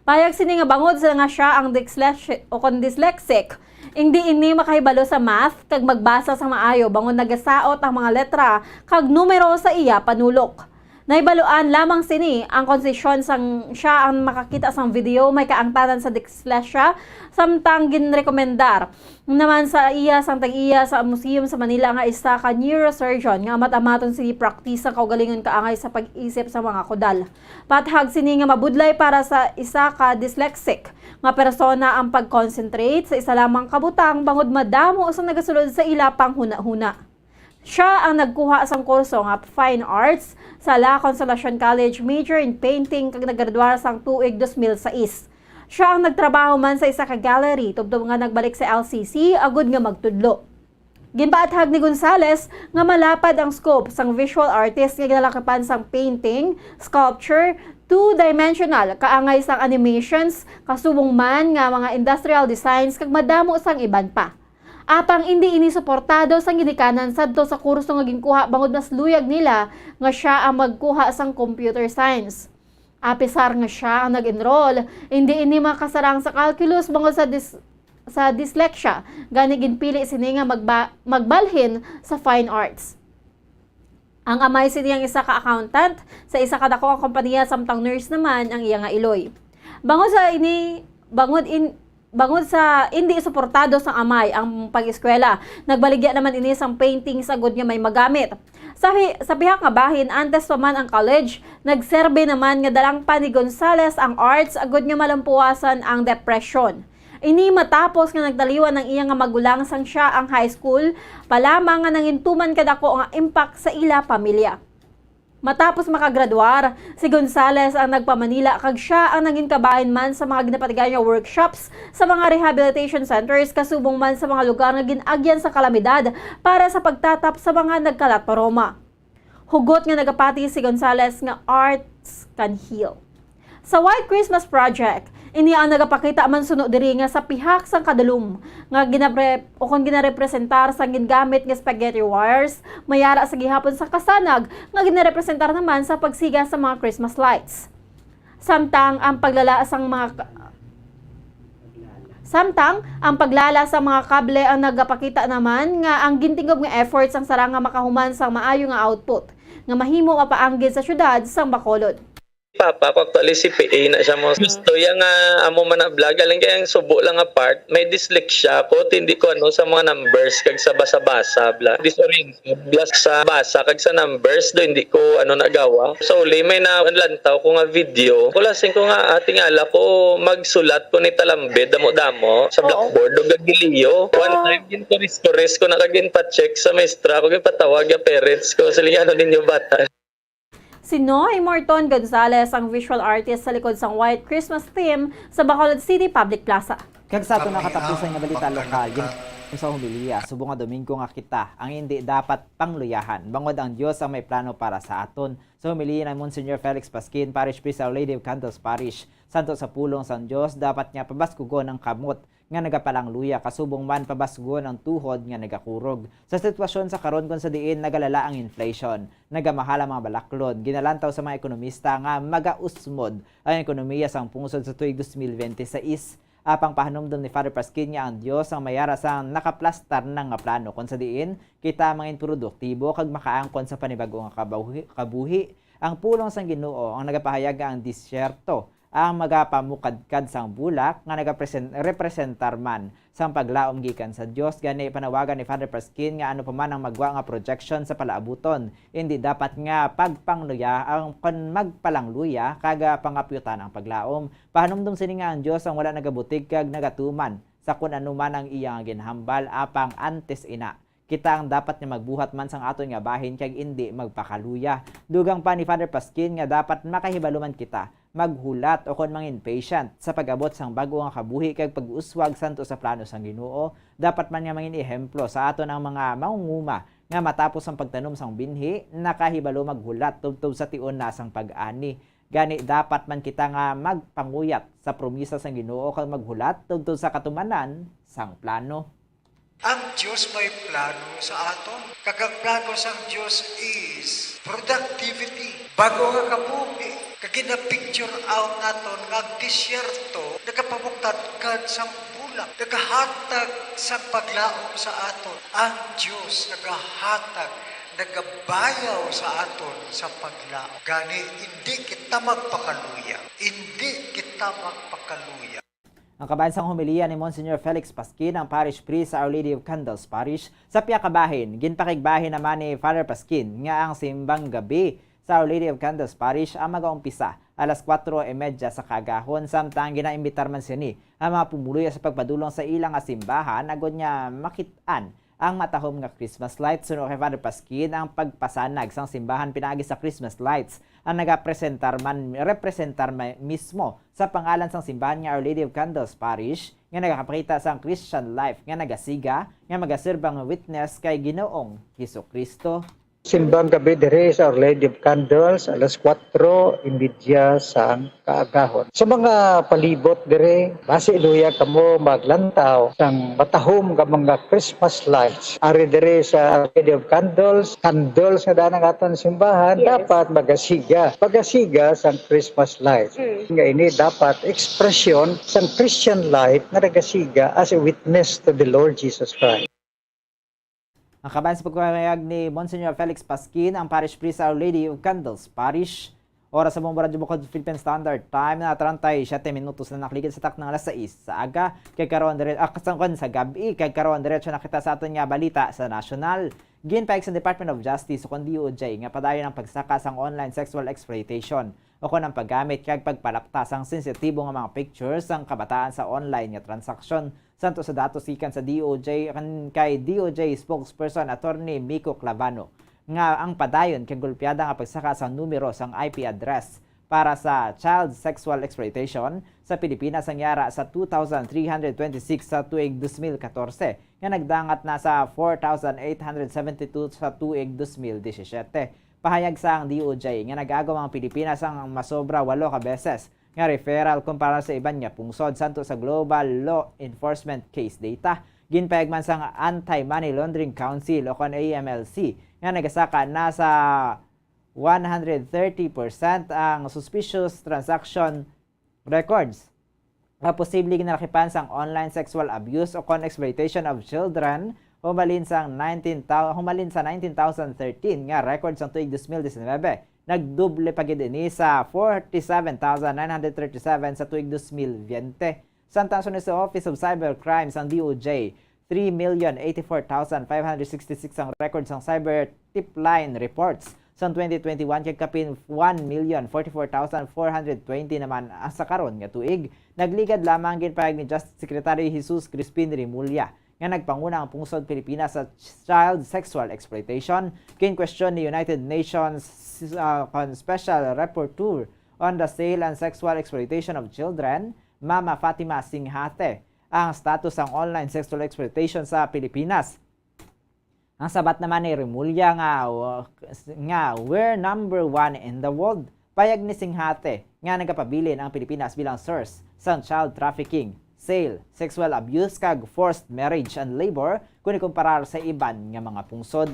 [SPEAKER 16] Payag sini nga bangod sa nga siya ang dyslexic. Hindi ini makahibalo sa math kag magbasa sa maayo bangod nagasaot ang mga letra kag numero sa iya panulok. Naibaluan lamang sini ang konsesyon sang siya ang makakita sang video may kaangtanan sa dyslexia samtang ginrekomendar naman sa iya sang tag-iya sa museum sa Manila nga isa ka neurosurgeon nga amat-amaton sini practice sa kaugalingon kaangay sa pag-isip sa mga kodal. Pathag sini nga mabudlay para sa isa ka dyslexic nga persona ang pag-concentrate sa isa lamang kabutang bangod madamo sa nagasulod sa ila pang huna-huna. Siya ang nagkuha sang kurso nga Fine Arts sa La Consolacion College, major in painting kag naggraduar sang tuig 2006. Siya ang nagtrabaho man sa isa ka gallery tubtob nga nagbalik sa LCC agud nga magtudlo. Ginpaathag ni Gonzales nga malapad ang scope sang visual artist nga ginalakipan sang painting, sculpture, two-dimensional kaangay sang animations, kasubong man nga mga industrial designs kag madamo sang iban pa. Apang hindi ini suportado sang ginikanan sadto sa kurso nga ginkuha bangod mas luyag nila nga siya ang magkuha sang computer science. Apisar nga siya ang nag-enroll, hindi ini makasarang sa calculus bangod sa dyslexia, gani ginpili sini nga magbalhin sa fine arts. Ang amay sini ang isa ka accountant sa isa ka dako ang kompanya samtang nurse naman ang iya nga iloy. Bangod sa hindi suportado sa amay ang pag-eskwela, nagbaligya naman ini sang painting sagod nga may magamit. Sa pihak nga bahin, antes pa man ang college, nagserbe naman nga dalang pa ni Gonzales ang arts agod nga malampuasan ang depression. Ini matapos nga nagdaliwan ng iyang nga magulang sang siya ang high school, palamang nga nangintuman kadako nga impact sa ila pamilya. Matapos makagraduar, si Gonzales ang nagpamanila kag siya ang naging kabahin man sa mga ginapatigay nga workshops sa mga rehabilitation centers kasubong man sa mga lugar nga ginagyan sa kalamidad para sa pagtatap sa mga nagkalat-paroma. Hugot nga nagapati si Gonzales nga arts can heal. Sa White Christmas Project, ini ang nagapakita man suno diri nga sa pihak sang kadulom nga ginarepresentar sa gingamit nga spaghetti wires, mayara sa gihapon sa kasanag nga ginarepresentar naman sa pagsiga sa mga Christmas lights. Samtang ang paglala sa mga kable ang nagapakita naman nga ang gintingob nga efforts ang sarang nga makahuman sang maayo nga output nga mahimo mapaanggid sa syudad sang Bacolod.
[SPEAKER 4] Papa, actually si PA na siya mo. Gusto yung amo man na vlog. Alang kaya yung subo lang apart. May dyslexia ko. Hindi ko sa mga numbers kag sa basa-basa. Disoriented. Blas sa basa kag sa numbers. Do hindi ko nagawa. So, may nalantaw ko nga video. Kulasin ko nga tingala ko magsulat ko ni Talambe damo-damo sa blackboard. O gagiliyo. One time gin ko risk ko nakagin pa-check sa maestra ko. Patawag yung parents ko. Saling ninyo bata.
[SPEAKER 16] Si Noy Morton Gonzales ang visual artist sa likod sang White Christmas theme sa Bacolod City Public Plaza.
[SPEAKER 15] Kag sa ato nakatapusan nga balita lokal, sa humiliya, subong nga Domingo nga kita, ang hindi dapat pangluyahan. Bangod ang Dios ang may plano para sa aton. Sa humiliya ng Monsignor Felix Pasquin, Parish Priest Our Lady of Candles Parish, santo sa pulong sang Dios, dapat nga pabaskugon ang kamot nga nagapalang luya, kasubong man pabaskugon ang tuhod nga nagakurog. Sa sitwasyon sa karon kung sa diin nagalala ang inflation, nagamahal ang mga balaklod, ginalantaw sa mga ekonomista nga magausmod ang ekonomiya sang pungsod sa tuig 2026. Apang pahanumdum ni Father Pasquin nga ang Dios ang mayara sang nakaplastar ng nga plano kung sa diin kita mangin produktibo kag makaangkon sa panibago nga kabuhi. Ang pulong sang Ginoo ang nagapahayag ang disyerto ang magapamukadkad sang bulak nga nagarepresentar man sang paglaom gikan sa Dios. Gani panawagan ni Father Pasquin nga ano pa man ang magwa nga projection sa palaabuton, hindi dapat nga pagpangluya ang magpalangluya kaga pangapyutan ang paglaom. Pahanumdum sini nga ang Dios ang wala nagabutig kag nagatuman sa kun ano man ang iyang ginhambal apang antes ina. Kita ang dapat nga magbuhat man sang aton nga bahin kag hindi magpakaluya. Dugang pa ni Father Pasquin nga dapat makahibaluman kita maghulat o kon mangin patient sa pag-abot sang bago nga kabuhi kag pag-uswag santo sa plano sang Ginoo. Dapat man nga mangin ehemplo sa aton ang mga mangunguma nga matapos ang pagtanom sang binhi nakahibalo maghulat tubtob sa tion na sang pag-ani. Gani dapat man kita nga magpanguyat sa promisa sang Ginoo kag maghulat tubtob sa katumanan sang plano.
[SPEAKER 21] Ang Diyos may plano sa aton. Kag plano sang Diyos is productivity. Bago nga kabuhi, kagina-picture out naton nga disyerto, nagapamukadkad sang bulak, nagahatag sa paglaom sa aton. Ang Diyos nagahatag, nagabayaw sa aton sa paglaom. Gani, hindi kita magpakaluya. Hindi kita magpakaluya.
[SPEAKER 15] Ang kabansang humiliya ni Monsignor Felix Pasquin, ang Parish Priest sa Our Lady of Candles Parish, sa piyakabahin, ginpakigbahin naman ni Father Pasquin nga ang simbang gabi sa Our Lady of Candles Parish ang mag-aumpisa alas 4:30 sa kagahon, samtang ginaimbitar man sini ang mga pumuluyo sa pagpadulong sa ilang simbahan agod niya makitaan ang matahom nga Christmas lights. Suno kay Father Pasquin ang pagpasanag sang simbahan pinaagi sa Christmas lights ang representar mismo sa pangalan sang simbahan nga Our Lady of Candles Parish nga nagapakita sang Christian life nga nagasiga nga magaserbang witness kay Ginoong Hesukristo.
[SPEAKER 22] Simbang gabi dire sa Our Lady of Candles alas 4:30 sa kaagahon. Sa mga palibot dire, base luya kamo maglantaw sang matahom nga mga Christmas lights. Ari dire sa Our Lady of Candles nga danang aton simbahan, dapat magasiga sang Christmas lights. Nga ini dapat ekspresyon sang Christian life nga nagasiga as a witness to the Lord Jesus Christ.
[SPEAKER 15] Ang kabayan sa pagpapahayag ni Monsignor Felix Pasquin, ang Parish Priest Our Lady of Candles Parish. Oras sa buong Radyo Bukod Philippine Standard Time na 37 minutos na nakligid sa tak ng alas 6 sa aga. Kay karon diretso sa gabi, kay karon diretso nakita sa aton nga balita sa national. Ginpaig sa Department of Justice o DOJ nga padayon ang pagsaka sang online sexual exploitation. o kon ang paggamit kag pagpalaptas ang sensitibo nga mga pictures sang kabataan sa online nga transaksyon. Santo sa datos gikan sa DOJ kay DOJ spokesperson Attorney Miko Clavano nga ang padayon kay gulpyada nga pagsaka sa numero sang IP address para sa child sexual exploitation sa Pilipinas ang yara sa 2,326 sa tuig 2014 nga nagdangat na sa 4,872 sa tuig 2017. Pahayag sa ang DOJ nga nag-agaw ang Pilipinas ang masobra 8 ka beses nga referral kumpara sa iban nga pungsod santo sa Global Law Enforcement Case Data. Ginpayag man sa Anti-Money Laundering Council o kon AMLC nga nagasaka na sa 130% ang suspicious transaction records na posibleng ginalakipan sang online sexual abuse o kon exploitation of children humalin sa 19,013 nga records ang tuig 2019. Nagdoble pa gid ini sa 47,937 sa tuig 2020. Samtang sunod sa Office of Cybercrimes ang DOJ, 3,084,566 ang records ang cyber tip line reports. Sa 2021 kay kapin 1,044,420 naman sa karon nga tuig. Nagligad lamang ginpayag ni Justice Secretary Jesus Crispin Rimulya nga nagpanguna ang pungsod Pilipinas sa child sexual exploitation. Kin question ni United Nations Special Rapporteur on the Sale and Sexual Exploitation of Children, Mama Fatima Singhate, ang status ng online sexual exploitation sa Pilipinas. Ang sabat naman ni Rimulya nga we're number 1 in the world. Payag ni Singhate nga nagapabilin ang Pilipinas bilang source sa child trafficking, sale, sexual abuse kag forced marriage and labor kung ikumparar sa iban nga mga pungsod.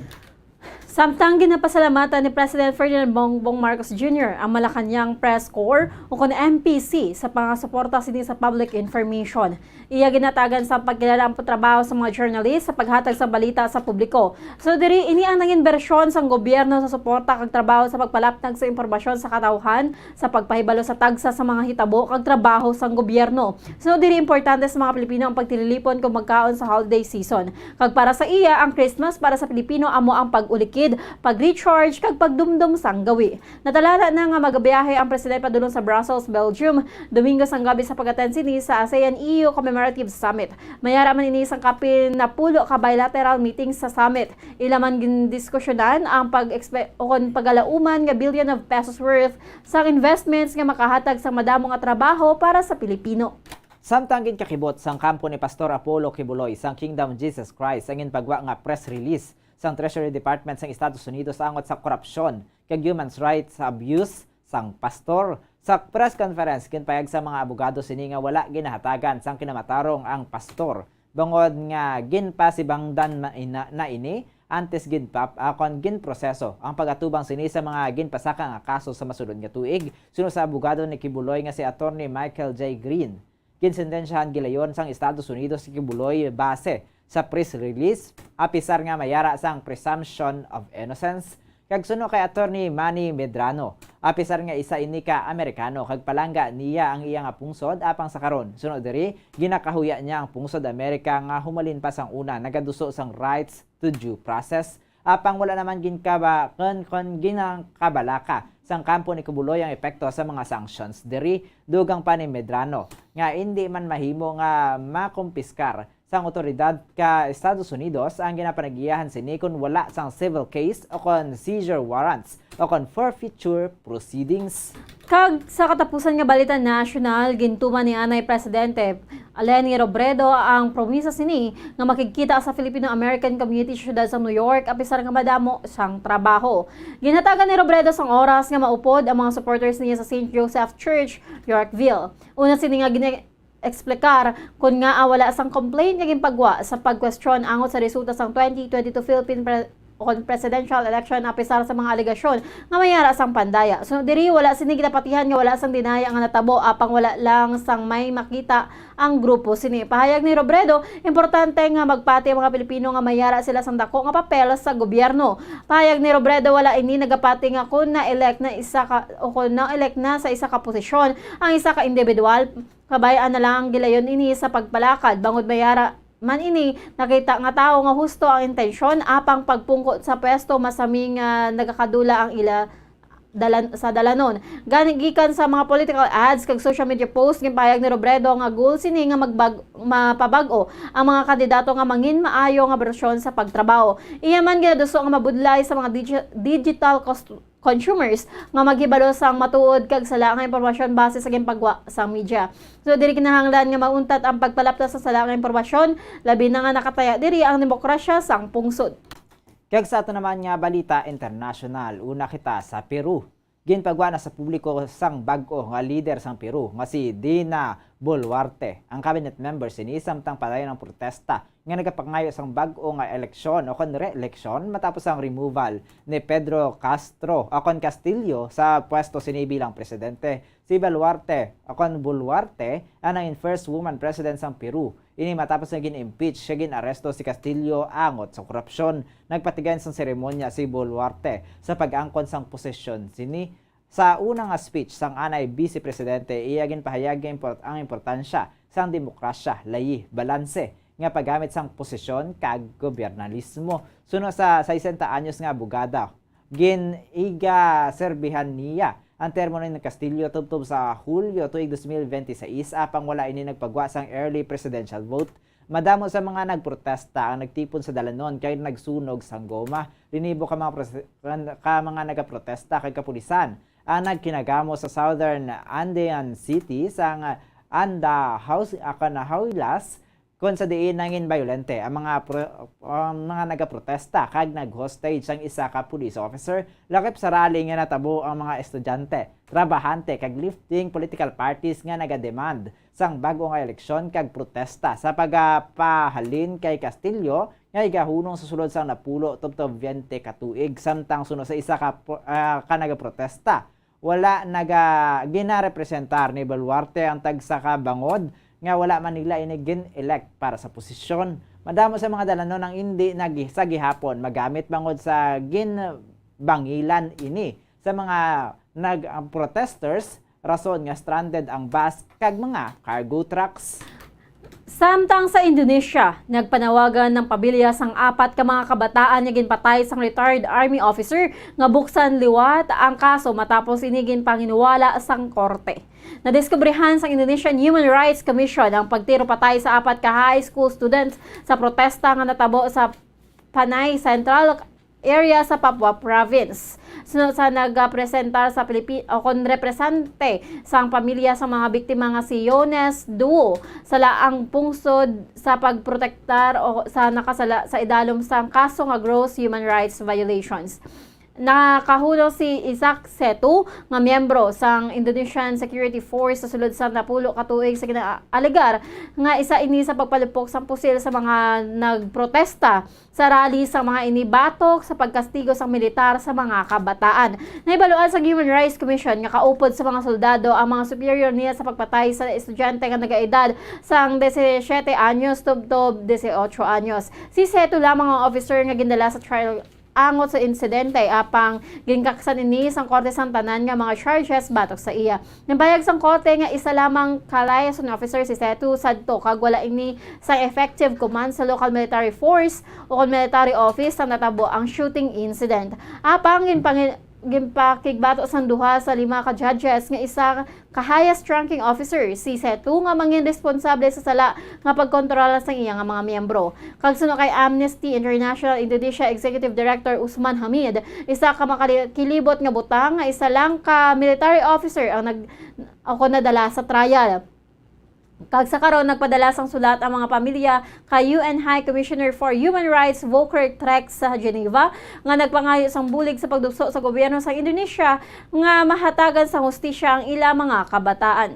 [SPEAKER 16] Samtang ginapasalamatan ni President Ferdinand Bongbong Marcos Jr. ang Malacanang Press Corps o kon MPC sa pangasuporta sini sa public information. Iya ginatagan sa pagkilala ang trabaho sa mga journalist sa paghatag sa balita sa publiko. So diri ini ang naging bersyon sang gobyerno sa suporta kag trabaho sa pagpalapnag sa impormasyon sa katawhan sa pagpahibalo sa tagsa sa mga hitabo kag trabaho sang gobyerno. So diri importante sa mga Pilipino ang pagtililipon kung magkaon sa holiday season. Kag para sa iya ang Christmas para sa Pilipino amo ang pag-ulikid, pag-recharge kag pagdumdum sang gawi. Natalala na nga magabiyahe ang presidente padulong sa Brussels, Belgium, Domingo sang gabi sa pag-attend sini sa ASEAN-EU Commemorative Summit. Mayara man ini sang kapin na pulo ka bilateral meetings sa summit. Ila man gindiskusyonan ang pagalauman nga billion of pesos worth sa investments nga makahatag sa madamo nga trabaho para sa Pilipino.
[SPEAKER 15] Samtang kakibot sang kampo ni Pastor Apollo Kibuloy sang Kingdom Jesus Christ ang pagwa nga press release sang Treasury Department sang Estados Unidos angot sa korupsyon kag human rights abuse sang pastor. Sa press conference kinpayag sa mga abogado sini nga wala ginahatagan sang kinamatarong ang pastor. Bangod nga ginpasibangdan na ini antes kon ginproseso ang pagatubang sini sa mga ginpasaka nga kaso sa masulod nga tuig. Sunod sa abogado ni Kibuloy nga si Attorney Michael J. Green, ginsentensyahan gilayon sang Estados Unidos si Kibuloy base sa press release, apisar nga mayara sang presumption of innocence. Kag suno kay Attorney Manny Medrano, apisar nga isa ini ka Amerikano kag palangga niya ang iya nga pungsod apang sa karon. Suno diri ginakahuya niya ang pungsod Amerika nga humalin pa sang una nagaduso sang rights to due process apang wala naman kon ginakabalaka sang kampo ni Kibuloy ang epekto sa mga sanctions. Diri dugang pa ni Medrano nga hindi man mahimo nga makumpiskar sang otoridad ka Estados Unidos ang ginapanagiyahan sini kun wala sang civil case o kon seizure warrants o kon forfeiture proceedings.
[SPEAKER 16] Kag sa katapusan nga balita national, gintuman ni Anay Presidente Leni Robredo ang promisa sini nga makikita sa Filipino-American community sa siyudad sa New York apisar nga madamo sang trabaho. Ginhatagan ni Robredo sang oras nga maupod ang mga supporters niya sa St. Joseph Church, Yorkville. Una sini nga explicar kung nga wala sang complaint nga ginpagwa sa pag-question angot sa resulta sang 2022 Philippine presidential election apisar sa mga alegasyon nga mayara sang pandaya. So diri wala sini gidapatihan nga wala sang dinaya nga natabo apang wala lang sang may makita ang grupo sini. Pahayag ni Robredo, importante nga magpati ang mga Pilipino nga mayara sila sang dako nga papel sa gobyerno. Pahayag ni Robredo wala ini nagapati nga kun na-elect na isa ka o kun na-elect na sa isa ka posisyon ang isa ka individual kabayaan na lang gilayon ini sa pagpalakad bangod mayara man ini nakita nga tao nga husto ang intensyon apang pagpungkot sa pwesto masaming nagakadula ang ila sa dalanon. Gikan sa mga political ads kag social media posts gipahayag ni Robredo nga goal sini nga mapabag-o ang mga kandidato nga mangin maayo nga bersyon sa pagtrabaho. Iya man ginaduso nga mabudlay sa mga digital consumers nga maghibalo sang matuod kag sala nga impormasyon base sa gimpagwa sa media. So diri kinahanglan nga mauntat ang pagpalaptas sa sala nga impormasyon labi na nga nakataya diri ang demokrasya sang pungsod.
[SPEAKER 15] Kag sa ato naman nga balita international, una kita sa Peru. Ginpagwa na sa publiko sang bag-o nga leader sang Peru nga si Dina Boluarte. Ang cabinet member sini samtang padayon ng protesta nga nagapangayo sang bag-o nga eleksyon o kon re-eleksyon matapos ang removal ni Pedro Castro o kon Castillo sa pwesto sini bilang presidente. Si Boluarte o kon Boluarte ang first woman president sang Peru. Ini matapos na gin-impeach siya gin-aresto si Castillo angot sa korupsyon. Nagpatigan sang seremonya si Boluarte sa pag-angkon sang posisyon sini. Sa unang speech sang anay vice presidente iya ginpahayag ang importansya sang demokrasya, layi, balanse nga paggamit sang posisyon kag gobyernalismo. Suno sa 60 anyos nga abogada, gin-iga serbihan niya ang termo ni Castillo tubtob sa Hulyo tuig 2026 apang wala ini nagpagwa sang early presidential vote. Madamo sa mga nagprotesta ang nagtipon sa dalanon kay nagsunog sang goma. Linibo ka mga nagaprotesta kay kapulisan ang nagkinagamo sa Southern Andean City sang Andahuaylas kung sa diin nangin violente ang mga nagaprotesta kag nag-hostage sang isa ka police officer lakip sa rally nga natabo ang mga estudyante, trabahante kag lifting political parties nga nagademand sang bago nga eleksyon kag protesta sa pagapahalin kay Castillo nga igahunong sa sulod sang napulo tubtob 20 ka tuig samtang suno sa isa ka nagaprotesta. Wala ginarepresentar ni Boluarte ang tagsa ka bangod nga wala man nila gin-elect para sa posisyon. Madamo sa mga dalanon ang hindi sa gihapon magamit bangod sa ginbangilan ini sa mga protesters rason nga stranded ang bus kag mga cargo trucks.
[SPEAKER 16] Samtang sa Indonesia, nagpanawagan ng pabilya sang 4 ka mga kabataan nga ginpatay sang retired army officer nga buksan liwat ang kaso matapos inigin panginuwala sang korte. Nadiskubrihan sang Indonesian Human Rights Commission ang pagtiro patay sa 4 ka high school students sa protesta nga natabo sa Panay Central area sa Papua Province. Sunod sa nagpresentar sa kon represente sang pamilya sa mga biktima nga si Yones Duo sa laang pungsod sa pagprotektar o sa nakasala sa idalom sang kaso nga gross human rights violations. Nakahulog si Isaac Setu nga miyembro sang Indonesian Security Force sa sulod sa napulo ka tuig sa ginaaalegar nga isa ini sa pagpalupok sang pusil sa mga nagprotesta sa rally sa mga inibatok sa pagkastigo sang militar sa mga kabataan. Naibaluan sa Human Rights Commission nga kaupod sa mga soldado ang mga superior niya sa pagpatay sa estudyante nga nagaedad sang 17 anyos tubtob 18 anyos. Si Setu lamang ang officer nga gindala sa trial angot sa insidente apang ginkaksan ini sang korte sang tanan nga mga charges batok sa iya. Nabayag sang korte nga isa lamang liaison officer si Setu sadto kag wala ini sang effective command sa local military force o military office sa natabo ang shooting incident. Apang ginpakigbato sang duha sa 5 ka judges nga isa ka highest ranking officer si Setu nga mangin responsable sa sala nga pagkontrola sang iya nga mga miyembro. Kag suno kay Amnesty International Indonesia Executive Director Usman Hamid, isa ka makilibot nga butang nga isa lang ka military officer ang nadala sa trial. Kag sa karon nagpadala sang sulat ang mga pamilya kay UN High Commissioner for Human Rights Volker Turk sa Geneva nga nagpangayo sang bulig sa pagdugso sa gobyerno sa Indonesia nga mahatagan sa hustisya ang ila mga kabataan.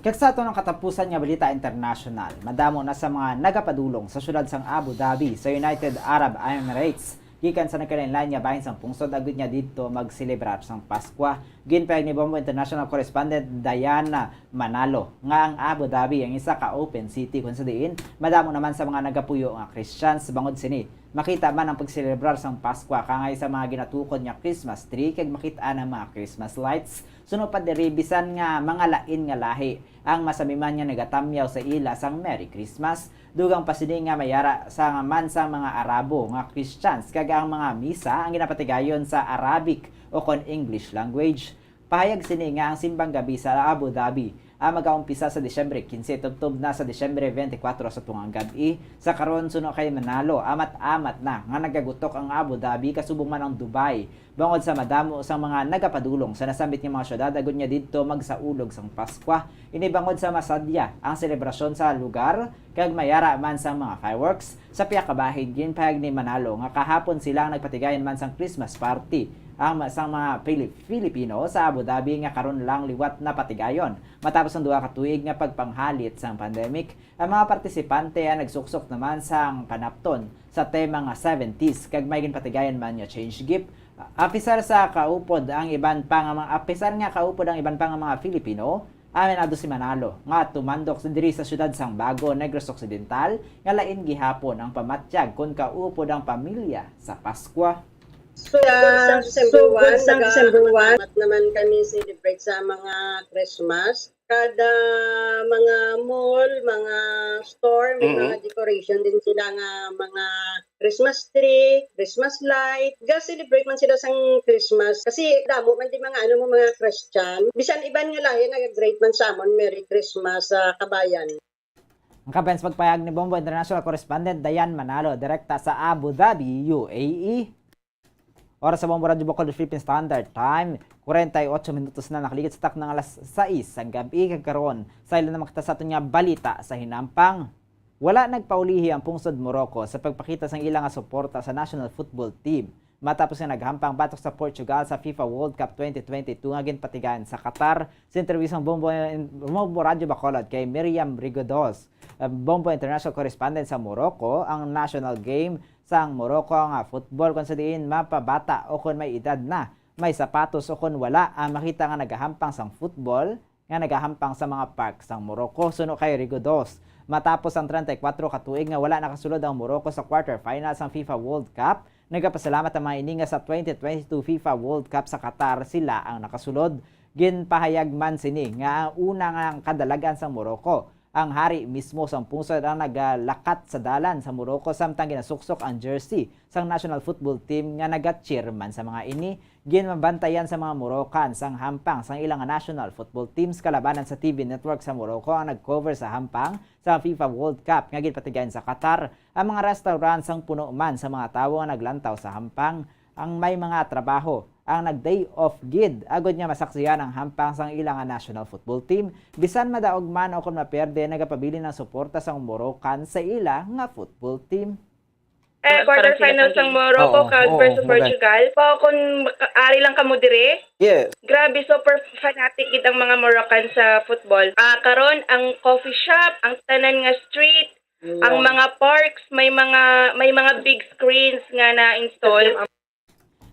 [SPEAKER 15] Kag sa ato ng katapusan nga balita international, madamo na sa mga nagapadulong sa syudad sang Abu Dhabi sa United Arab Emirates. Gikan sa nagkalain-lain nga bahin sang pungsod agud niya dito magselebrar sang Paskwa. Ginpayag ni Bombo International Correspondent Diana Manalo nga ang Abu Dhabi ang isa ka open city kun sa diin madamo naman sa mga nagapuyo nga Christians bangod sini makita man ang pagselebrar sang Pasko kangay sa mga ginatukod nga Christmas tree kag makita ang mga Christmas lights. Suno pa diri bisan nga mga lain nga lahi ang masamiman nga nagatamyaw sa ila sang Merry Christmas. Dugang pasini nga mayara sa man sa mga Arabo nga Christians kag ang mga misa ang ginapatigayon sa Arabic o kon English language. Pahayag sini nga ang simbang gabi sa Abu Dhabi mag-aumpisa sa Disyembre 15 tubtob na sa Disyembre 24 sa tungang gabi. Sa karon suno kay Manalo amat-amat na nga nagagutok ang Abu Dhabi kasubong man ang Dubai bangod sa madamo sa mga nagapadulong sa nasambit nga mga syudad agud nya didto magsaulog sang Pasko. Ini bangod sa masadya ang selebrasyon sa lugar kag mayara man sa mga fireworks. Sa piya ka bahin ginpahayag ni Manalo nga kahapon sila ang nagpatigayon man sang Christmas party ang mga Filipino sa Abu Dhabi nga karon lang liwat na patigayon. Matapos ang 2 ka tuig nga pagpanghalit sang pandemic, ang mga partisipante ay nagsuksok naman sang panapton sa tema nga 70s kag may ginpatigayon man nga change gift. Apisar sa kaupod ang iban pa nga mga Filipino, aminado si Manalo nga tumandok sa diri sa syudad sang Bago, Negros Occidental nga lain gihapon ang pamatyag kun kaupod ang pamilya sa Pasko.
[SPEAKER 6] Sa December 1, at naman kami celebrate sa mga Christmas. Kada mga mall, mga store, may mga decoration din sila nga mga Christmas tree, Christmas light. Ga-celebrate man sila sang Christmas. Kasi damo man di mga mga Christian. Bisan iban nga lang, nag-great man sa amon, Merry Christmas sa kabayan.
[SPEAKER 15] Ang kampens pagpayag ni Bombo International Correspondent Dayan Manalo, direkta sa Abu Dhabi, UAE. Oras sa Bombo Radio Bocol Philippine Standard Time, 48 minutos na nakaligid sa tak ng alas 6 ang gabi kagkaron. Sa ilan na makita sa aton nga balita sa hinampang. Wala nagpaulihi ang pungsod Morocco sa pagpakita sang ilang nga suporta sa national football team. Matapos nga naghampang batok sa Portugal sa FIFA World Cup 2022 nga ginpatigayon sa Qatar. Sa interview sang Bombo Radio Bacolod kay Miriam Rigodos, Bombo International Correspondent sa Morocco, ang national game sang Morocco nga football kung sa diin mapabata o kung may edad na, may sapatos o kung wala ang makita nga nagahampang sang football nga nagahampang sa mga park sang Morocco. Suno kay Rigodos, matapos ang 34 katuig nga wala nakasulod ang Morocco sa quarterfinals sang FIFA World Cup, nagapasalamat ang mga ininga sa 2022 FIFA World Cup sa Qatar, sila ang nakasulod. Ginpahayag man sini nga ang una nga kadalagan sang Morocco, ang hari mismo sang pungsod ang nagalakat sa dalan sa Morocco samtang ginasuksok ang jersey sang national football team nga naga-cheer man sa mga ini. Ginmabantayan sa mga Moroccans ang hampang sang ilang national football teams kalabanan sa TV network sa Morocco ang nag-cover sa hampang sa FIFA World Cup nga ginpatigayon sa Qatar. Ang mga restaurants ang puno man sa mga tawo nga naglantaw sa hampang. Ang may mga trabaho ang nag-day off gid agod nga masaksiyan ang hampang sang ilang national football team. Bisan madaog man o kung maperde, nagapabili ng suporta sang Moroccan sa ila nga football team.
[SPEAKER 12] Quarterfinals ng Morocco versus Portugal. Kung ari lang kamo dire.
[SPEAKER 10] Yes.
[SPEAKER 12] Grabe, super fanatic gid ang mga Moroccan sa football. Karon ang coffee shop, ang tanan nga street, ang mga parks, may mga big screens nga na-install.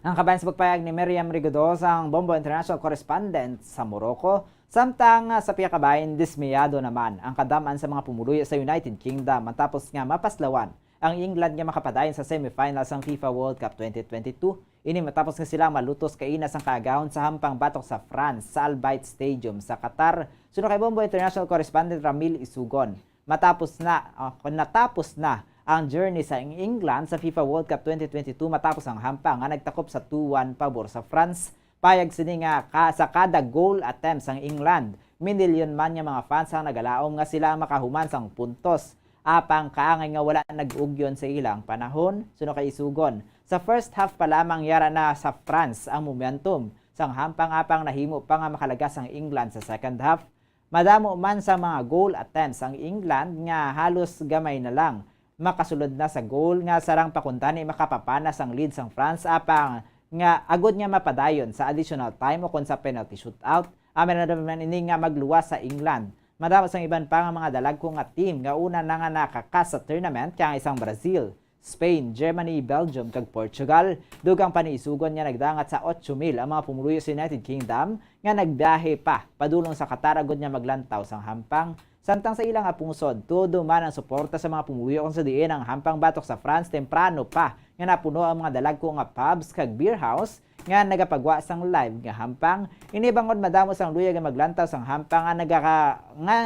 [SPEAKER 15] Ang kabayan sa pagpayag ni Miriam Rigodos, ang Bombo International Correspondent sa Morocco. Samtang sa piya kabayan, dismayado naman ang kadaman sa mga pumuluyo sa United Kingdom matapos nga mapaslawan ang England nga makapadayon sa semifinals ng FIFA World Cup 2022. Ini matapos nga silang malutos kainas ang kaagahon sa hampang batok sa France sa Al Bayt Stadium sa Qatar. Suno kay Bombo International Correspondent Ramil Isugon. Natapos na ang journey sa England sa FIFA World Cup 2022 matapos ang hampang nga nagtakop sa 2-1 pabor sa France. Payag sini nga sa kada goal attempts ang England, minilyon man nga mga fans ang nagalaom nga sila makahuman sang puntos. Apang kaangay nga wala nag-ugyon sa ilang panahon. Suno kay Isugon, sa first half pa lamang yara na sa France ang momentum. Sang hampang-apang nahimo pa nga makalagas ang England sa second half. Madamo man sa mga goal attempts ang England nga halos gamay na lang makasulod na sa goal nga sarang pakuntani makapapanas ang lead sang France apang nga agod nga mapadayon sa additional time o kon sa penalty shootout. Amen na naman ini nga magluwas sa England. Madamos ang iban pa nga mga dalagko nga team nga una na nga nakakas sa tournament kaya isang Brazil, Spain, Germany, Belgium kag Portugal. Dugang paniisugon nga nagdangat sa 8,000 ang mga pumuluyo sa United Kingdom nga nagbiyahe pa padulong sa Qatar agod nga maglantaw sang hampang. Samtang sa ilang pungsod, todo man ang suporta sa mga pumuyo kung sa diin ang hampang batok sa France temprano pa nga napuno ang mga dalagko nga pubs kag beer house nga nagapagwa sang live nga hampang. Inibangod madamo sang luya nga maglantaw sang hampang nga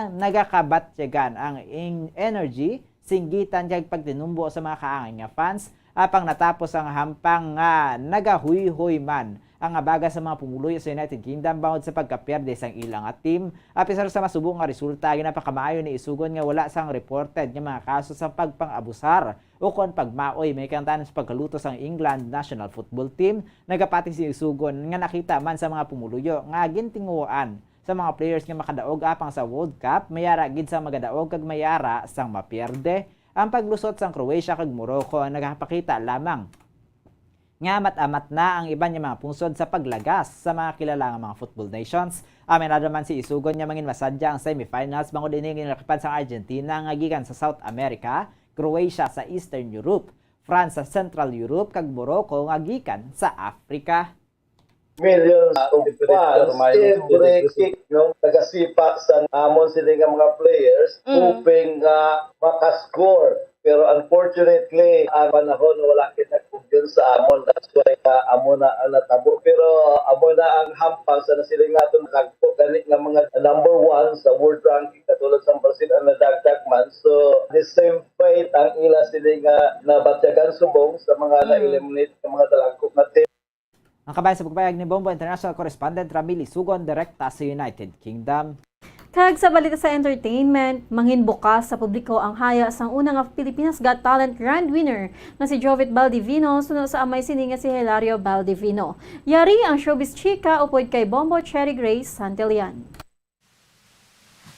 [SPEAKER 15] nagakabatyagan ang energy singgitan kag pagtinumbo sa mga kaangay nga fans apang natapos ang hampang nga nagahuy-huy man ang abaga sa mga pumuluyo sa United Kingdom bangod sa pagkaperde sang ilang team. Apisar sa masubong nga resulta, ginapakamaayo ni isugon nga wala sang reported nga mga kaso sa pagpang-abusar o kon pagmaoy may kantanan sa pagkaluto sang England National Football Team. Nagapati si isugon nga nakita man sa mga pumuluyo nga gintinguan sa mga players nga makadaog apang sa World Cup, mayara gid sa magadaog kag mayara sang mapierde. Ang paglusot sang Croatia kag Morocco nagapakita lamang nga amat-amat na ang iban niya mga pungsod sa paglagas sa mga kilalang mga football nations. Aminado man si isugon niya mangin masadya ang semifinals bangod ini ginalakipan sa Argentina nga gikan sa South America, Croatia sa Eastern Europe, France sa Central Europe kag Morocco nga gikan sa Africa.
[SPEAKER 14] Millions of fans every kick no tagasipa sa amon sila nga mga players hoping makascore, pero unfortunately ang panahon wala kita kugyan sa amon, that's why amon na ang natabo, pero amon na ang hampang sa sila nga itong nagpo kanit nga mga number 1 sa world ranking katulad sa Brazil ang nadagdag man, so the same fate ang ila sila nga nabatyagan subong sa mga na-eliminate ng mga dalagkop na team.
[SPEAKER 15] Ang kabayan sa pagpayag ni Bombo International Correspondent Ramili Sugon direkta sa United Kingdom.
[SPEAKER 16] Kag sa balita sa entertainment, manghinbukas sa publiko ang haya sang unang Pilipinas Got Talent Grand Winner na si Jovit Baldivino sunod sa amay sini nga si Hilario Baldivino. Yari ang showbiz chika upod kay Bombo Cherry Grace Santillan.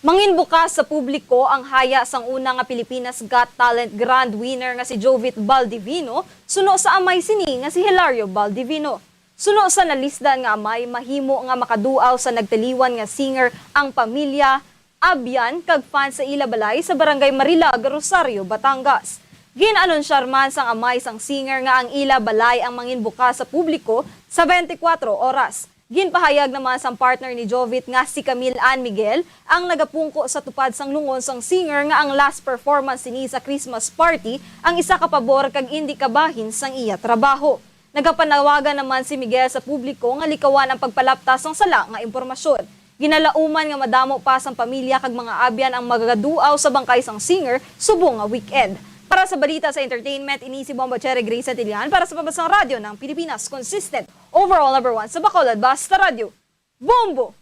[SPEAKER 20] Manghinbukas sa publiko ang haya sang unang Pilipinas Got Talent Grand Winner nga si Jovit Baldivino sunod sa amay sini nga si Hilario Baldivino. Suno sa nalisdan nga amay, mahimo nga makaduaw sa nagtaliwan nga singer ang pamilya, abyan, kag fans sa Ilabalay sa Barangay Marilag, Rosario, Batangas. Ginanunsar man sang amay sang singer nga ang Ilabalay ang manginbukas sa publiko sa 24 oras. Ginpahayag naman sang partner ni Jovit nga si Camille Ann Miguel ang nagapungko sa tupad sang lungon sang singer nga ang last performance ni sa Christmas party ang isa ka pabor kag indi kabahin sang iya trabaho. Nagapanawagan naman si Miguel sa publiko nga likawan ang pagpalaptas ng sala nga impormasyon. Ginalauman nga madamo pa sang pamilya kag mga abyan ang magagaduaw sa bangkay sang singer subong nga weekend. Para sa balita sa entertainment, ini si Bombo Cherry Grace Santillan para sa Pambansang Radyo ng Pilipinas. Consistent, overall number 1 sa Bacolod, Basta Radio. Bombo!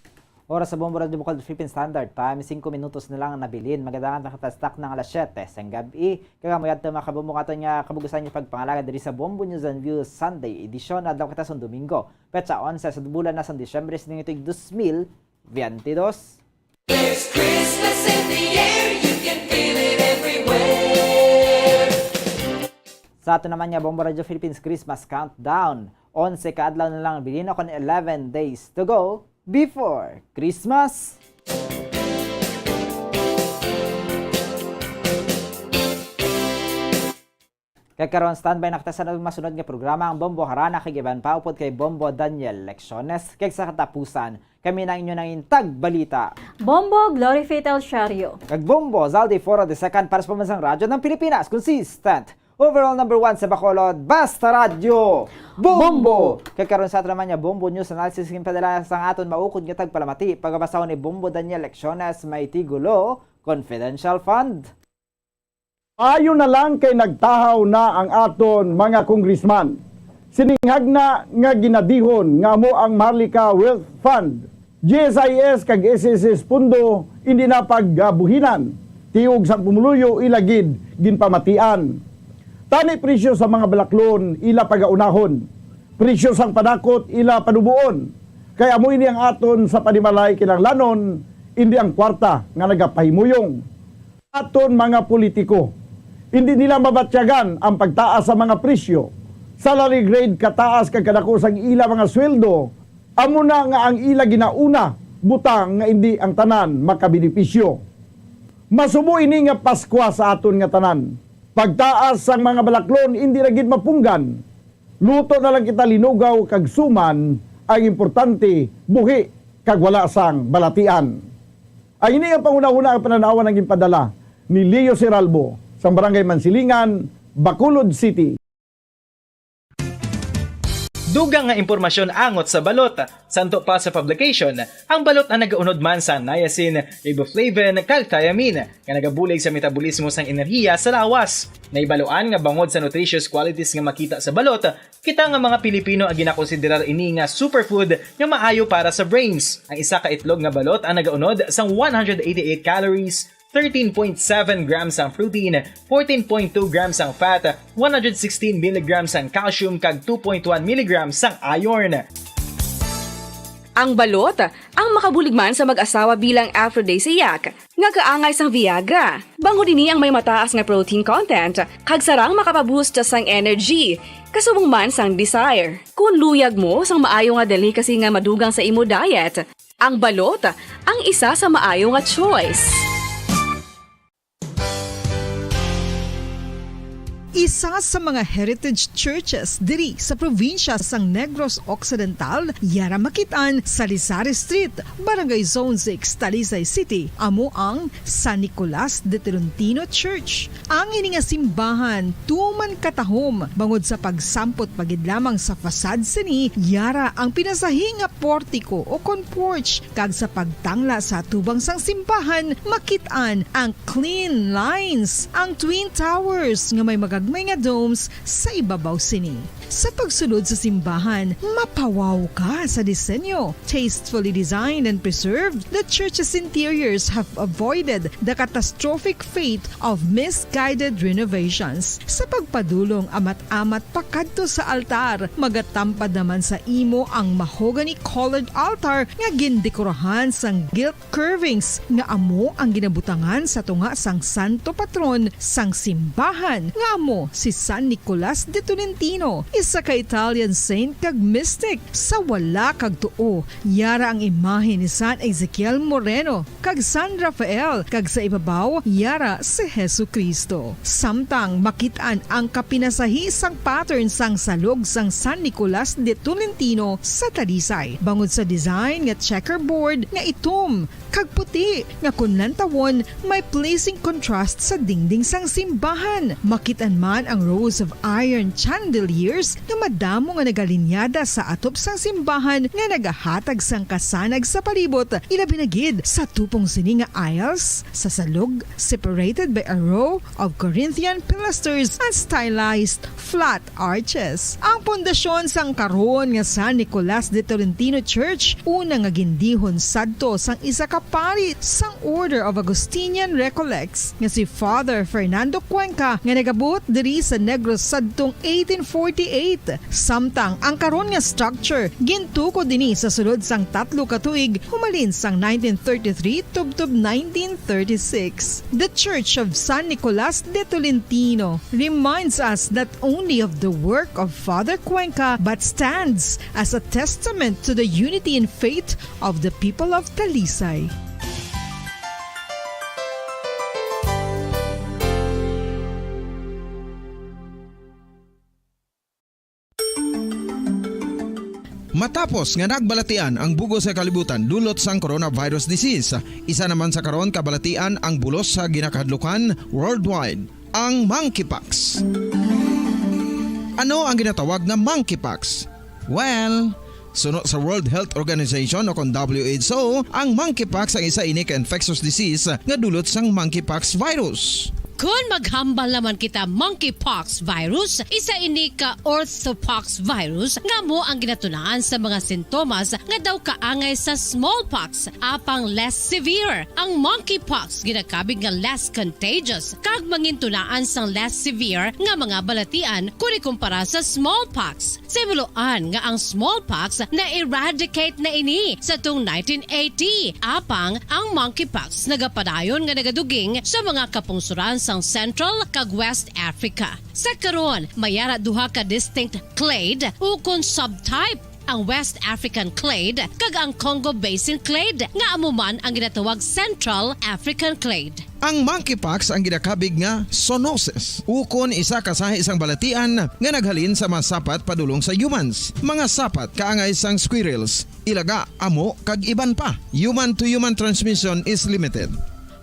[SPEAKER 15] Oras sa Bombo Radio Bacolod Philippine Standard Time, 5 minutos na lang ang nabilin. Magadangan nakatastak ng alas 7 sa gabi. Kagamuyad na makabumbo kato niya kabugusan niya pagpangalaga diri sa Bombo News and Views Sunday edition at daw kita sa Domingo. Petsa 11 sa bulan na sa Disyembre sa ito 2022.
[SPEAKER 13] There's Christmas in the air, you can feel it everywhere.
[SPEAKER 15] Sa ato naman niya Bombo Radio Philippines Christmas Countdown. 11 kaadlaw na lang bilin ako 11 days to go before Christmas. Kakaroon standby nakita sa masunod nga programa ang Bombo Harana kay Iban Paupod kay Bombo Daniel Lecciones. Kay sa katapusan, kami na inyo ng intag balita.
[SPEAKER 16] Bombo Glory Fatal Shario.
[SPEAKER 15] Kag Bombo Zaldi Foro the second para sa Pambansang Radyo ng Pilipinas. Consistent. Overall number 1 sa Bacolod, Basta Radio. Bombo! Kakaroon sa ato naman niya, Bombo News Analysis ng padala sa aton maukod nga tagpalamati. Pagkabasaw ni Bombo Daniel Lecciones, may tigulo, confidential fund.
[SPEAKER 23] Ayon na lang kay nagtahaw na ang aton mga kongresman. Sininghag na nga ginadihon nga mo ang Marlica Wealth Fund. GSIS kag SSS Pundo hindi na pagbuhinan. Tiog sa pumuluyo ilagid ginpamatian. Tani presyo sa mga balaklon ila pagaunahon. Presyo sang padakot ila panubuon. Kaya amo ini ang aton sa panimalay kinahanglanon hindi ang kwarta nga nagapahimuyong. Aton mga politiko, hindi nila mabatyagan ang pagtaas sa mga presyo. Salary grade kataas kag kadako sang ila mga sweldo. Amo na nga ang ila ginauna, butang nga hindi ang tanan makabenepisyo. Masubo ini nga Pasko sa aton nga tanan. Pagtaas sang mga balaklon hindi ra gid mapunggan. Luto na lang kita linugaw kag suman, ang importante buhi kag wala sang balatian. Ay ini ang panguna-una ang pananawan ng impadala ni Leo Seralbo sa Barangay Mansilingan, Bacolod City.
[SPEAKER 7] Dugang nga impormasyon angot sa balot. Santo pa sa publication, ang balot ang nagaunod man sa niacin, riboflavin, kag thiamine, nga nagabulig sa metabolismo sang enerhiya sa lawas. Naibaloan nga bangod sa nutritious qualities nga makita sa balot, kita nga mga Pilipino ang ginakonsiderar ini nga superfood nga maayo para sa brains. Ang isa ka itlog nga balot ang nagaunod sang 188 calories, 13.7 grams ang protein, 14.2 grams ang fat, 116 mg ang calcium kag 2.1 mg ang iron.
[SPEAKER 8] Ang balot, ang makabuligman sa mag-asawa bilang aphrodisiac, nga kaangay sang Viagra. Bango dini ang may mataas nga protein content, kag sarang makapaboost sang energy, kasubong man sang desire. Kung luyag mo sang maayo nga delicacy nga madugang sa imo diet, ang balot, ang isa sa maayo nga choice.
[SPEAKER 5] Isa sa mga heritage churches diri sa probinsya sang Negros Occidental, yara makitaan sa Rizal Street, Barangay Zone 6, Talisay City, amo ang San Nicolas de Tolentino Church. Ang ini nga simbahan tuman katahom bangod sa pagsampot pagid lamang sa fasad sini, yara ang pinasahi nga portico o porch, kag sa pagtangla sa tubang sang simbahan makitaan ang clean lines, ang twin towers nga may may nga domes sa ibabaw sini. Sa pagsulod sa simbahan, mapawaw ka sa disenyo. Tastefully designed and preserved, the church's interiors have avoided the catastrophic fate of misguided renovations. Sa pagpadulong amat-amat pakadto sa altar, magatampad naman sa imo ang mahogany-colored altar nga gindekorahan sang gilt curvings nga amo ang ginabutangan sa tunga sang santo patron sang simbahan nga amo si San Nicolas de Tolentino, isa ka Italian saint kag mystic. Sa wala kag tuo, yara ang imahe ni San Ezekiel Moreno kag San Rafael, kag sa ibabaw yara si Hesu Kristo. Samtang makitaan ang kapinasahi sang pattern sang salog sang San Nicolas de Tolentino sa Talisay, bangod sa design nga checkerboard nga itom kag puti nga kunlantawon may pleasing contrast sa dingding sang simbahan. Makitan man ang rows of iron chandeliers nga madamo nga nagalinyada sa atop sang simbahan nga nagahatag sang kasanag sa palibot, ilabi na gid sa tupong sini nga aisles sa salog, separated by a row of Corinthian pilasters and stylized flat arches. Ang pundasyon sang karon nga San Nicolas de Tolentino Church una nga gindihon sadto sang isa ka pari sang Order of Augustinian Recollects nga si Father Fernando Cuenca nga nagabot diri sa Negros sadtong 1848. Samtang ang karon nga structure gintuko dinhi sa sulod sang 3 ka tuig humalin sang 1933 tubtob 1936. The Church of San Nicolas de Tolentino reminds us not only of the work of Father Cuenca but stands as a testament to the unity and faith of the people of Talisay.
[SPEAKER 2] Matapos nga nagbalatian ang bugos sa kalibutan dulot sang coronavirus disease, isa naman sa karon kabalatian ang bulos sa ginakahadlukan worldwide, ang monkeypox. Ano ang ginatawag na monkeypox? Well, suno sa World Health Organization o kon WHO, ang monkeypox ang isa ini ka infectious disease nga dulot sang monkeypox virus.
[SPEAKER 1] Kung maghambal naman kita monkeypox virus, isa ini ka orthopox virus nga mo ang ginatunaan sa mga sintomas nga daw kaangay sa smallpox, apang less severe. Ang monkeypox ginakabig nga less contagious kag mangintunaan sang less severe nga mga balatian kung ikumpara sa smallpox. Simuloan nga ang smallpox na eradicate na ini sa tung 1980, apang ang monkeypox nagapadayon nga nagaduging sa mga kapungsuran sang Central kag West Africa. Sa karon, mayara duha ka distinct clade o kon subtype ang West African clade kag ang Congo Basin clade nga amo man ang ginatawag Central African clade.
[SPEAKER 2] Ang monkeypox ang ginakabig nga zoonosis. Ukon isa ka sa isang balatian nga naghalin sa mga sapat padulong sa humans. Mga sapat kaangay sang squirrels, ilaga, amo kag iban pa. Human to human transmission is limited.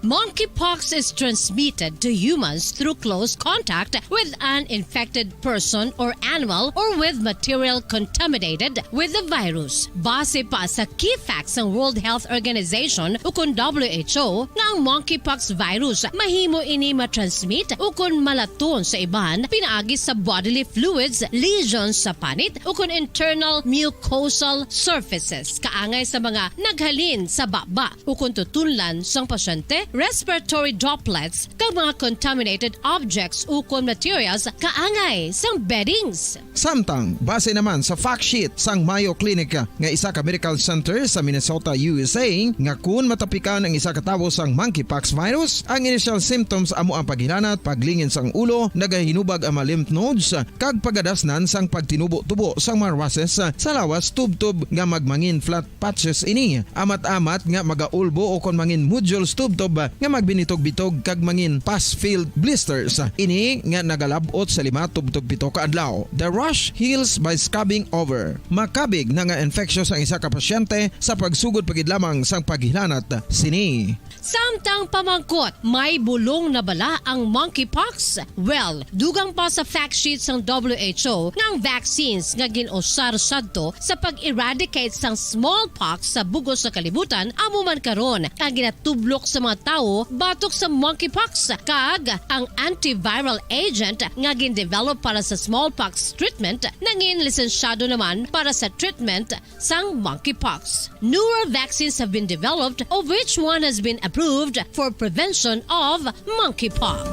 [SPEAKER 1] Monkeypox is transmitted to humans through close contact with an infected person or animal or with material contaminated with the virus. Base pa sa key facts ng World Health Organization ukon WHO nga ang monkeypox virus mahimo ini matransmit ukon malaton sa iban pinaagi sa bodily fluids, lesions sa panit ukon internal mucosal surfaces kaangay sa mga naghalin sa baba ukon tutunlan sang pasyente, respiratory droplets kag mga contaminated objects ukon materials kaangay sang beddings.
[SPEAKER 2] Samtang base naman sa fact sheet sang Mayo Clinic nga isa ka medical center sa Minnesota, USA nga kun matapikan ang isa ka tawo sang monkeypox virus, ang initial symptoms amo ang paghilanat, paglingin sang ulo, nagahinubag ang mga lymph nodes kag pagadasnan sang pagtinubo-tubo sang mga rashes sa lawas tubtob nga magmangin flat patches ini. Amat-amat nga magaulbo o kon mangin nodules tubtob nga magbinitog-bitog kag mangin pus-filled blisters. Ini nga nagalabot sa 5-7 ka adlaw. The rash heals by scabbing over. Makabig na nga infectious ang isa ka pasyente sa pagsugod pagid lamang sang paghilanat sini.
[SPEAKER 1] Samtang pamangkot, may bulong na bala ang monkeypox? Well, dugang pa sa fact sheet sang WHO nga ang vaccines nga ginusar sadto sa pag-eradicate sang smallpox sa bugos sa kalibutan amo man karon ang ginatublok sa mga tao batok sa monkeypox kag ang antiviral agent nga gin-develop para sa smallpox treatment nangin lisensyado naman para sa treatment sang monkeypox. Newer vaccines have been developed of which one has been approved for prevention of monkeypox.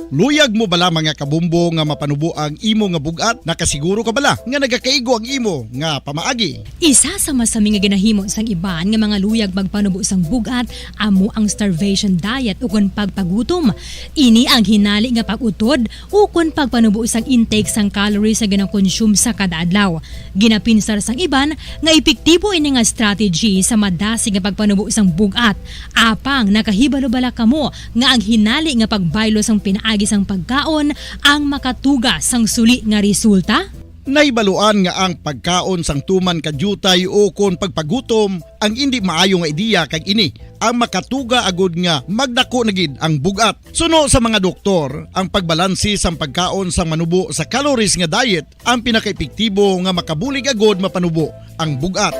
[SPEAKER 3] Luyag mo bala mga kabumbo nga mapanubo ang imo nga bugat? Nakasiguro ka bala nga nagakaigo ang imo nga pamaagi?
[SPEAKER 11] Isa sa masami nga ginahimo sang iban nga mga luyag magpanubo sang bugat amo ang starvation diet ukon pagpagutom. Ini ang hinali nga pag-utod ukon pagpanubo sang intake sang calories sa gina-consume sa kada adlaw. Ginapinsar sang iban nga epektibo ini nga strategy sa madasig nga pagpanubo sang bugat. Apang nakahibalo bala kamo nga ang hinali nga pagbaylo sang pinaagi sang pagkaon ang makatuga sang suli nga resulta?
[SPEAKER 3] Naibaluan nga ang pagkaon sang tuman kadyutay o kon pagpagutom ang hindi maayo nga ideya kag ini ang makatuga agud nga magdako na gid ang bugat. Suno sa mga doktor, ang pagbalansi sang pagkaon sang manubo sa calories nga diet ang pinakaepektibo nga makabulig agud mapanubo ang bugat.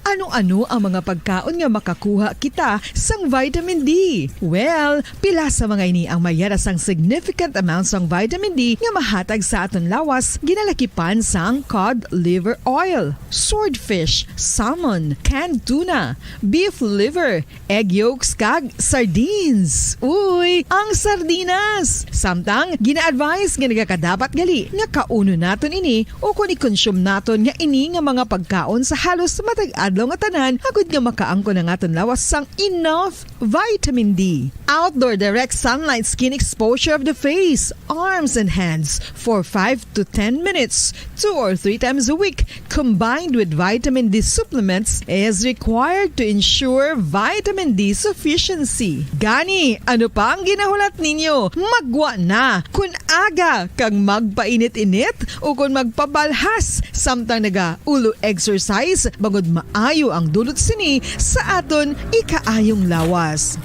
[SPEAKER 5] Ano-ano ang mga pagkaon nga makakuha kita sang vitamin D? Well, pila sa mga ini ang mayara sang significant amounts sang vitamin D nga mahatag sa aton lawas ginalakipan sang cod liver oil, swordfish, salmon, canned tuna, beef liver, egg yolks kag sardines. Uy, ang sardinas! Samtang gina-advise nga nagakadapat gali nga kauno naton ini o kung i-consume naton nga ini nga mga pagkaon sa halos matag adlaw nga tanan agud nga makaangko na ngaton lawas sang enough vitamin D. Outdoor direct sunlight skin exposure of the face, arms and hands for 5 to 10 minutes 2 or 3 times a week combined with vitamin D supplements is required to ensure vitamin D sufficiency. Gani, ano pa ang ginahulat ninyo? Magwa na kun aga kang magpainit-init o kun magpabalhas samtang naga-ulo exercise bangod maayo ang dulot sini sa aton ikaayong lawas.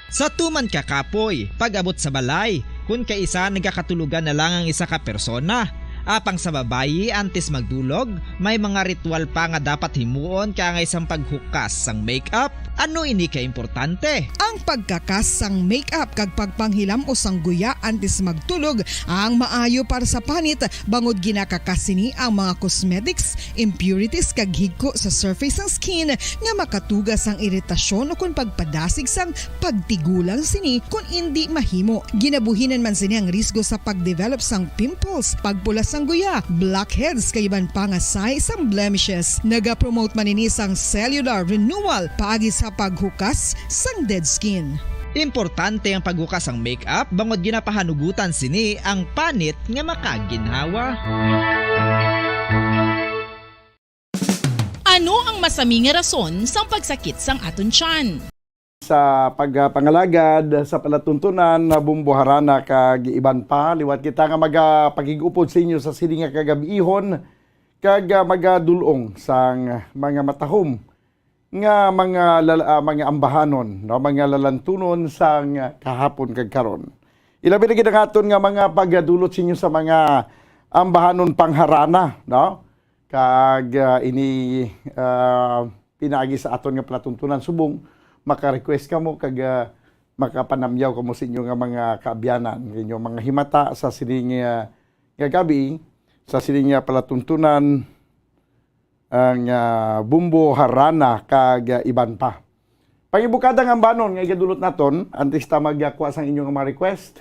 [SPEAKER 9] Sa tuman ka kapoy, pag-abot sa balay, kung kaisa nagkakatulugan na lang ang isa ka persona. Apang sa babayi antes magdulog, may mga ritual pa nga dapat himuon kaya nga isang paghukas sang makeup. Ano ini ka importante?
[SPEAKER 5] Ang pagkakas sang makeup kag pagpanghilam o sang guya antes magtulog ang maayo para sa panit bangod ginakakas sini ang mga cosmetics, impurities kag higko sa surface sang skin nga makatugas sang iritasyon o kung pagpadasig sang pagtigulang sini kung hindi mahimo. Ginabuhinan man sini ang risgo sa pagdevelop sang pimples, pagpula sang guya, blackheads kay iban pa nga size sang blemishes. Naga-promote man ini sang cellular renewal paagi sa paghukas sang dead skin.
[SPEAKER 9] Importante ang paghukas ang makeup bangod ginapahanugutan sini ang panit nga makaginhawa.
[SPEAKER 17] Ano ang masami nga rason sa pagsakit sang aton tiyan?
[SPEAKER 23] Sa pagpangalagad sa palatuntunan na bumbuharana kag iban pa liwat kita nga magapagigupod sa inyo sa sini nga kagabihon kag magadulong sang mga matahom nga mga ambahanon no mga lalantunon sang kahapon kag karon. Ilabi na gid ang aton nga mga pagdulot sa inyo sa mga ambahanon pangharana no kag ini pinaagi sa aton nga palatuntunan subong maka-request ka mo kag makapanamyaw ka mo sa inyo nga mga kaabyanan inyo mga himata sa sining nga gabi sa sining nga palatuntunan ang bumbo harana kag iban pa. Pangibukadang ambanon nga igadulot naton antes ta magkuha sang inyo nga mga request.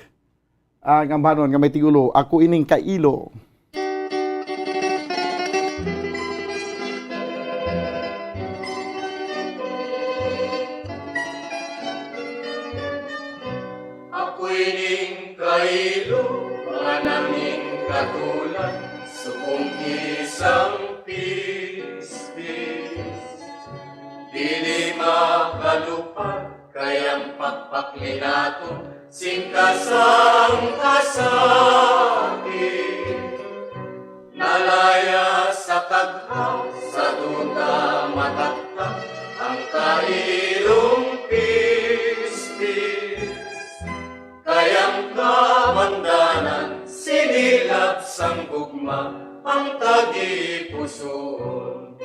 [SPEAKER 23] Ang ambanon nga may tigulo ako ining kailo.
[SPEAKER 13] Kailo, manaming katulad, subong isang pispis. Dili makalupad, kayang pagpaklinato, singkasang kasakit. Nalaya sa taghaw, sa duda mataktak, ang kailong pispis. Kayang kamandanan, sinilap sang gugma, ang tagipuson.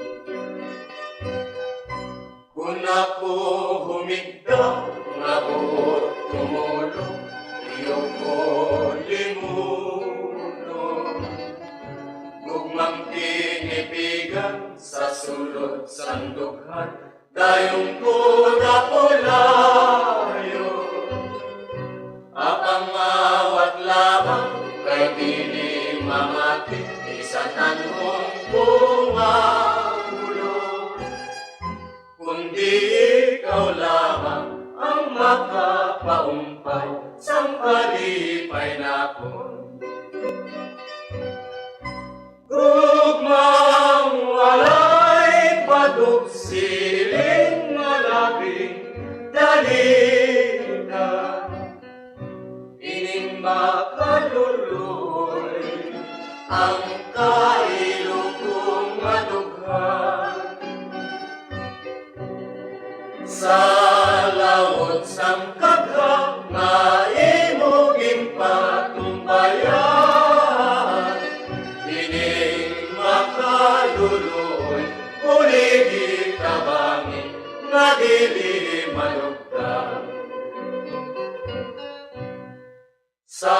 [SPEAKER 13] Kung ako humigda, nga buot tumulong, iyo ko limunon. Gugmang tinipigan, sa sulod sang dughan, dayong kuda pulayo. Apang mawat labang, kay dili mamati, isanan mong bungagulo. Kundi ikaw lamang ang makapaumpay, sang kalipay napon. Gugmang walay padugsiling nga labing dalita. Ining makaluluoy ang kailo kong madughan. Sa lawot sang kagha nga imuging patumbayan. Ining makaluluoy uligi tabangin nga dili malugdan. Sa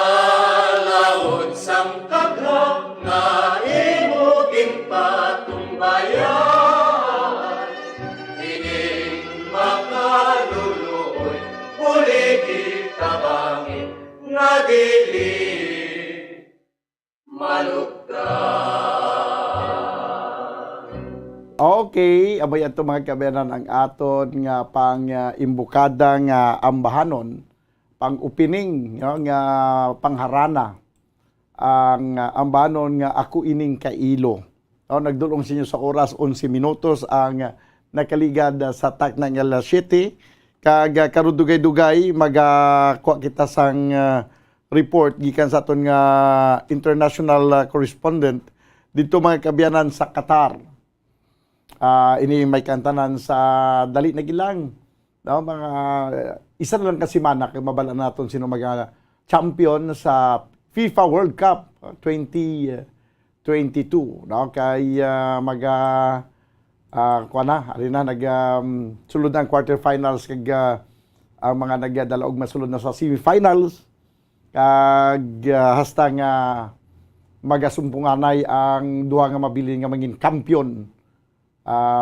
[SPEAKER 13] lawod sang kagha nga imuging patumbayan. Ining makaluluoy uligi tabangin nga dili malugdan.
[SPEAKER 23] Okay, abay ato mga kabayanan ang aton nga pang imbukada nga ambahanon pang-upining nga pangharana ang ambanon nga ako ining kailo. Nagdulong sa inyo sa oras 11 minutos ang nakaligad sa tak ng alas 7 kag karudugay-dugay magakuha kita sang report gikan sa aton nga international correspondent dito mga kabiyanan sa Qatar. Ini may kantanan sa dali na gilang. Mga isa na lang kasi mana kay mabala naton sino mga champion sa FIFA World Cup 2022 kay kuha na arena sulod ang quarterfinals kag ang mga nagdala og masulod na sa semifinals kag hasta nga magasumpunganay ang duha nga mabilin nga mangin kampiyon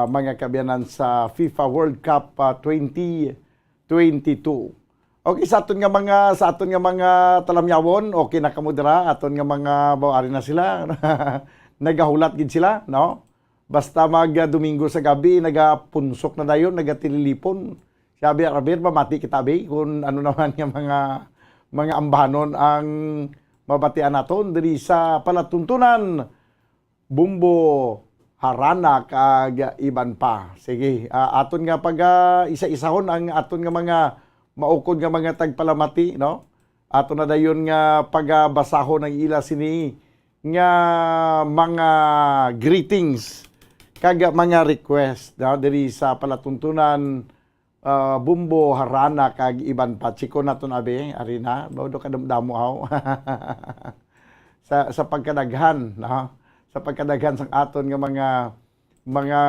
[SPEAKER 23] mga kabiyanan sa FIFA World Cup 2022. Okay, sa aton nga mga talamyawon, okay na kamudra, aton nga mga bawari na sila. Nagahulat gid sila, no? Basta mag Domingo sa gabi, nagapunsok na dayon, nagatililipon. Sabi, Rabir, mamati kita, be, kung ano naman yung mga ambanon ang mabatian naton diri sa palatuntunan Bumbo, Harana, kag iban pa. Sige, aton nga pag isa-isahon ang aton nga mga maukod nga mga tagpalamati, no? Aton na dayon nga pagbasahon ng ila sini nga mga greetings kag mga request, no? Diri sa palatuntunan Bumbo, Harana, kag iban pa. Chiko naton abe, arina, bawdo kadamdamo aw. sa pagkadaghan, no? Sa pagkadaghan sang aton nga mga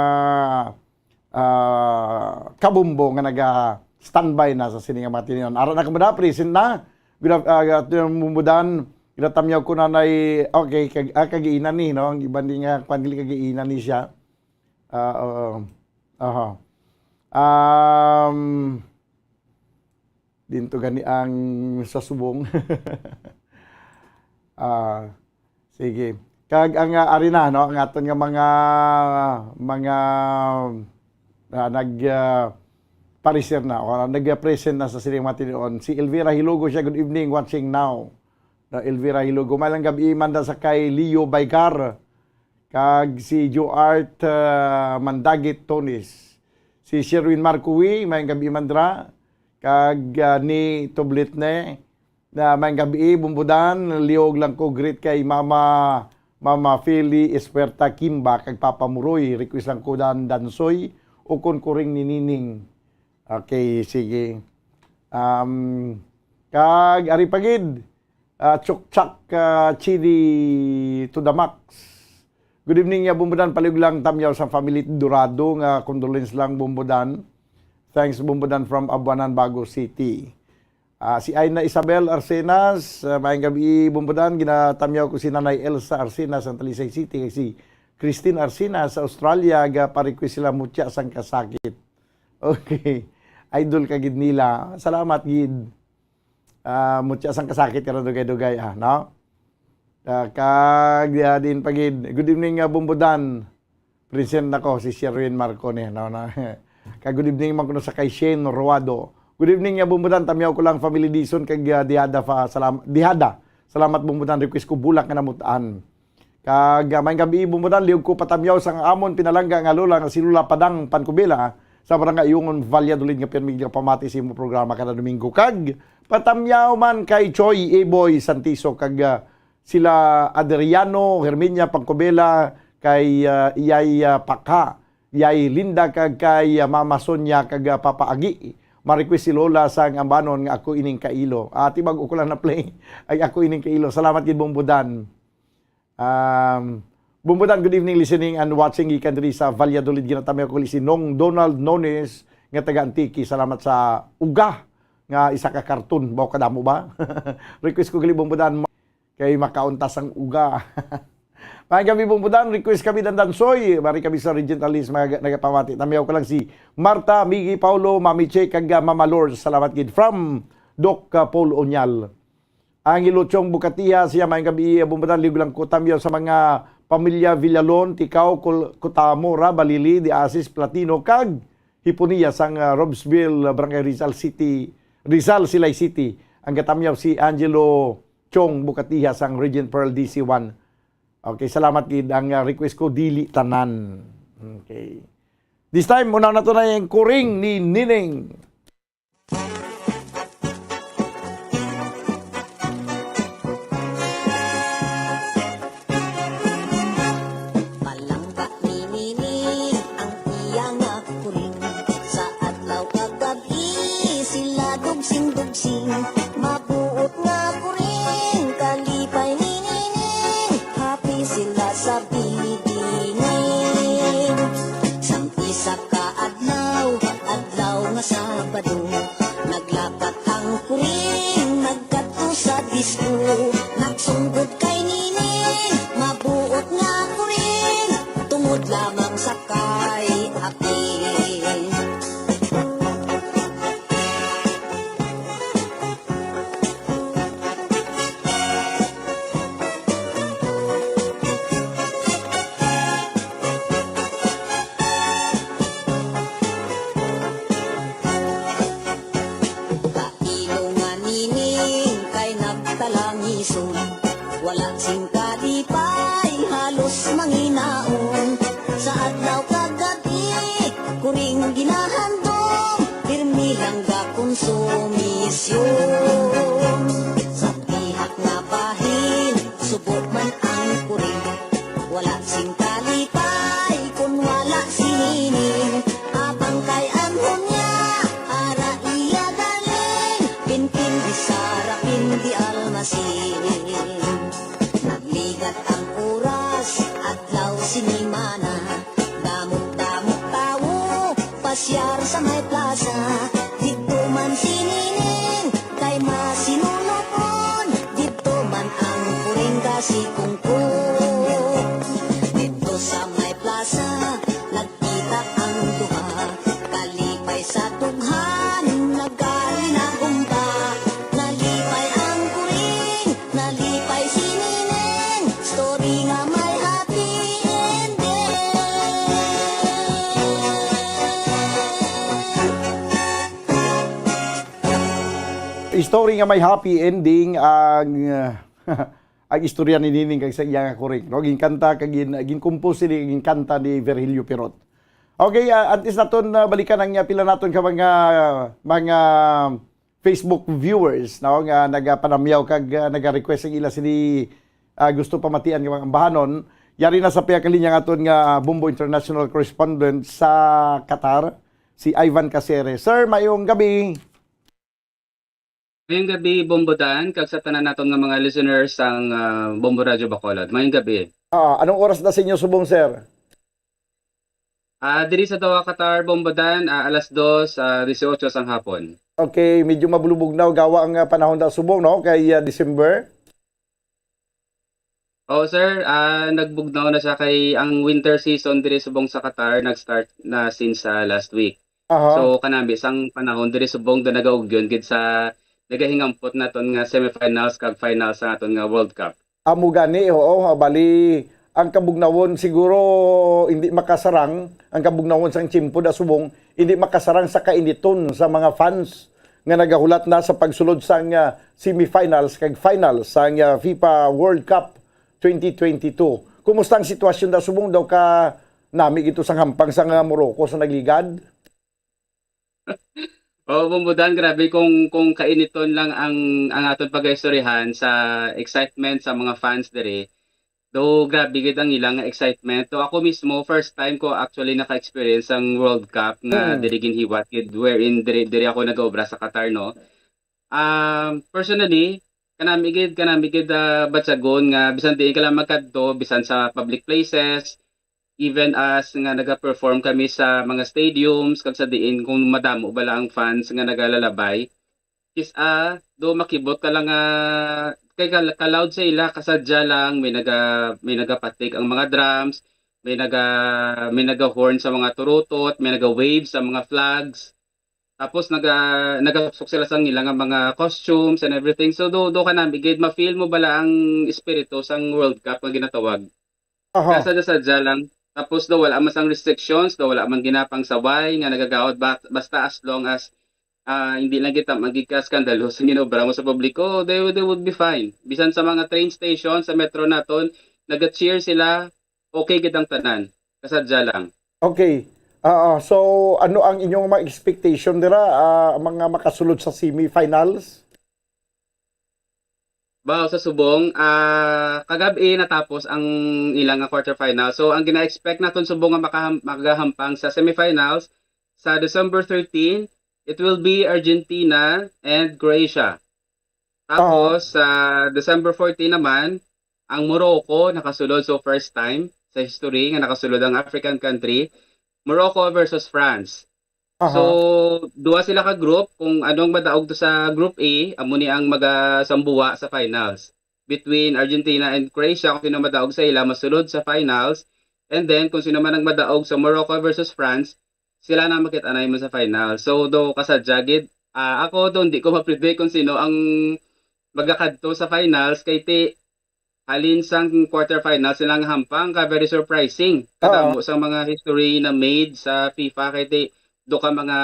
[SPEAKER 23] kabumbo nga naga-standby na sa sininga mga tiniyon. Ara na kamada, present na. Mumudan, ginatamyaw ko na okay, kagiinan ni, no? Ang iban din nga, pandili kagiinan ni siya. Dinto gani ang sasubong. Sige. Kag ang arena, no, ang aton nga mga pariser na o nag-present na sa sining matinoon. Si Elvira Hilugo siya, good evening, watching now. Elvira Hilugo, malang gabi manda sa kay Leo Baycar. Kag si Joart Mandagit Tonis. Si Sherwin Marcowi, may gabi mandra. Kag ni Toblitne, na may gabi bumbudan, liog lang ko greet kay Mama Feli Esperta Kimba, kag Papa Muroy, request lang ko dansoy, o kon kuring ninining. Okay, sige. Kag aripagid, Chukchak Chidi to the max. Good evening nga bumbudan, palig lang tamyaw sa family Dorado nga condolence lang bumbudan. Thanks bumbudan from Abuanan, Bago City. Si Aina Isabel Arsenas, maayong gabi bumbudan, ginatamyaw ko si Nanay Elsa Arsenas sa Talisay City, si Christine Arsenas sa Australia, pa-request sila mutya sang kasakit. Okay. Idol ka gid nila. Salamat gid. Mutya sang kasakit karon dugay-dugay no? Kag din pagid. Good evening bumbudan. Present nako si Sherwin Marcone, no? Kag good evening man kuno sa kay Shane Roado. Good evening bumbudan, tamyaw ko lang family Dison kag Dihada Dihada. Salamat bumbudan, request ko bulak nga namutaan. Kag may gabi bumbudan, liog ko patamyaw sang amon pinalangga nga lola nga si Lula Padang Pancubela sa barangay Iungon Valladolid nga pirmig nga pamati sa imo programa kada Domingo. Kag patamyaw man kay Choi Eboy Santiso kag sila Adriano Herminia Pancubela, kay Iyay Paka, Iyay Linda kag kay Mama Sonia kag Papa Agi. Ma-request si Lola sang ambanon nga ako ining kailo. Tibag ko lang na play ay ako ining kailo. Salamat gid bumbudan. Bumbudan, good evening, listening and watching ikan diri sa Valladolid. Ginatamay ko si Nong Donald Nones nga taga Antique. Salamat sa uga nga isa ka karton. Baw kadamo ba? Request ko gali bumbudan kay makauntas ang uga. May gabi bumbudan, request kami dansoy. Mari kami sa Regional List nagapamati. Tamiyaw ko lang si Marta, Migi, Paulo, Mami Che, kag Mama Lord. Salamat gid from Doc Paul Onyal. Ang Ilochong Bukatiya, siya may gabi bumbudan, ligo lang ko tamiyaw sa mga pamilya Villalon, Tikaw, Kutamo, Balili, Di Asis, Platino, kag Hiponiya sang Robesville, Barangay Rizal, Silay City. Ang katamyaw si Angelo Chong Bukatiya sang Regent Pearl DC1. Okay, salamat gid. Ang request ko dili tanan. Okay. This time una na to na yung kuring ni Nining.
[SPEAKER 4] Palangka ni Nining ang iyang kuring. Sa adlaw kagabi sila dugsing-dugsing. Mabuot nga kuring kalipay ni sila sa bidingin. Sampisa ka adlaw nga Sabado, naglapat ang kuring, nagkato sa disco, nagsunggod kay Nining, mabuot nga kuring, tungod lamang sa kay apil. talangison. Wala sing kalipay, halos manginaon. Sa adlaw kagabi, kuring ginahandong, pirmi lang ga konsumisyon. Sa bihak nga bahin, subok man ang kuring. Wala sing kalipay, kung wala sinining. Abang kay anhon niya, ara iya galing. Pinpin di Sara, pindi almasin. Nagligat ang oras, adlaw sinimana. Damok-damok tawo, pasyar sa may plaza. Dito man sinining, kay masinunopon. Dito man ang puring kasi kungkong. Dito sa may plaza, nagkita ang duha. Kalipay sa tughan, nagkali na umba. Nalipay ang puring, nalipay sinining. Story nga may happy ending.
[SPEAKER 23] Story nga may happy ending ang ang istorya ni Nining kag sa iyang kuring. No, ginkanta kag gincompose ni ginkanta ni Virgilio Pirot. Okay, at least naton balikan ang pila naton ka mga Facebook viewers no nga nagapanamyaw kag naga-request ang ila sini gusto pamatian nga mga ambahanon. Yari na sa piya kalinya aton nga Bombo International Correspondent sa Qatar, si Ivan Casere. Sir, mayong gabi.
[SPEAKER 18] Mayong gabi, Bombodan, kag sa tanan naton nga mga listeners sang Bombo Radio Bacolod. Mayong gabi.
[SPEAKER 23] Anong oras na sa inyo subong, sir?
[SPEAKER 18] Diri sa Doha, Qatar, Bombodan, alas 2:18 sang hapon.
[SPEAKER 23] Okay, medyo mabulubog na gawa ang panahon na subong, no? Kay December.
[SPEAKER 18] Oh, sir, nagbugnaw na siya kay ang winter season diri subong sa Qatar nag-start na since last week. So kanami sang panahon diri subong do nagaugyon gid sa nagahingampot naton nga semifinals kag finals sa aton nga World Cup.
[SPEAKER 23] Amo gani, oo, bali ang kabugnawon siguro hindi makasarang, ang kabugnawon sang tiyempo da subong hindi makasarang sa kainiton sa mga fans nga nagahulat na sa pagsulod sang semifinals kag finals sang FIFA World Cup 2022. Kumusta ang sitwasyon da subong daw ka nami ito sang hampang sa Morocco sa nagligad?
[SPEAKER 18] Oh, Bombodan, grabe kung kainiton lang ang aton pag-istoryahan sa excitement sa mga fans dere. Do grabe gid ang ilang excitement. To ako mismo first time ko actually naka-experience ang World Cup nga diri ginhiwat gid wherein diri ako nag-obra sa Qatar no. Personally, kanami gid batsagon nga bisan di ka lang magkadto bisan sa public places. Even as nga naga-perform kami sa mga stadiums kag sa diin kung madamo bala ang fans nga nagalalabay is do makibot ka lang kay ka-loud sa ila kasadya lang may nagapatik ang mga drums, may naga-horn sa mga turutot, may naga-wave sa mga flags. Tapos nagasok sila sa ilang mga costumes and everything. So do kanami gid ma-feel mo bala ang espiritu sang World Cup nga ginatawag. Kasadya lang. Tapos daw wala man sang restrictions, daw wala man ginapang saway nga nagagawad basta as long as hindi lang kita magika-skandalo sa ginobra mo sa publiko, they would be fine. Bisan sa mga train station sa metro naton, naga-cheer sila, okay gid ang tanan. Kasadya lang.
[SPEAKER 23] Okay. So ano ang inyong mga expectation dira mga makasulod sa semi-finals?
[SPEAKER 18] Sa subong, kagabi natapos ang ilang quarterfinal. So ang gina-expect naton subong nga magahampang sa semifinals sa December 13, it will be Argentina and Croatia. Tapos sa December 14 naman, ang Morocco nakasulod so first time sa history nga nakasulod ang African country, Morocco versus France. So, duwa sila ka group kung anong madaog to sa group A, amo ni ang magasambuwa sa finals. Between Argentina and Croatia, kung sino madaog sa ila, masulod sa finals. And then, kung sino man ang madaog sa Morocco versus France, sila na makit-anay mo sa finals. So, do kasadya gid, ako doon, di ko ma-predict kung sino ang magakadto sa finals, kay halin sang quarterfinals silang hampang ka very surprising. Kadamo sa mga history na made sa FIFA, kay do ka mga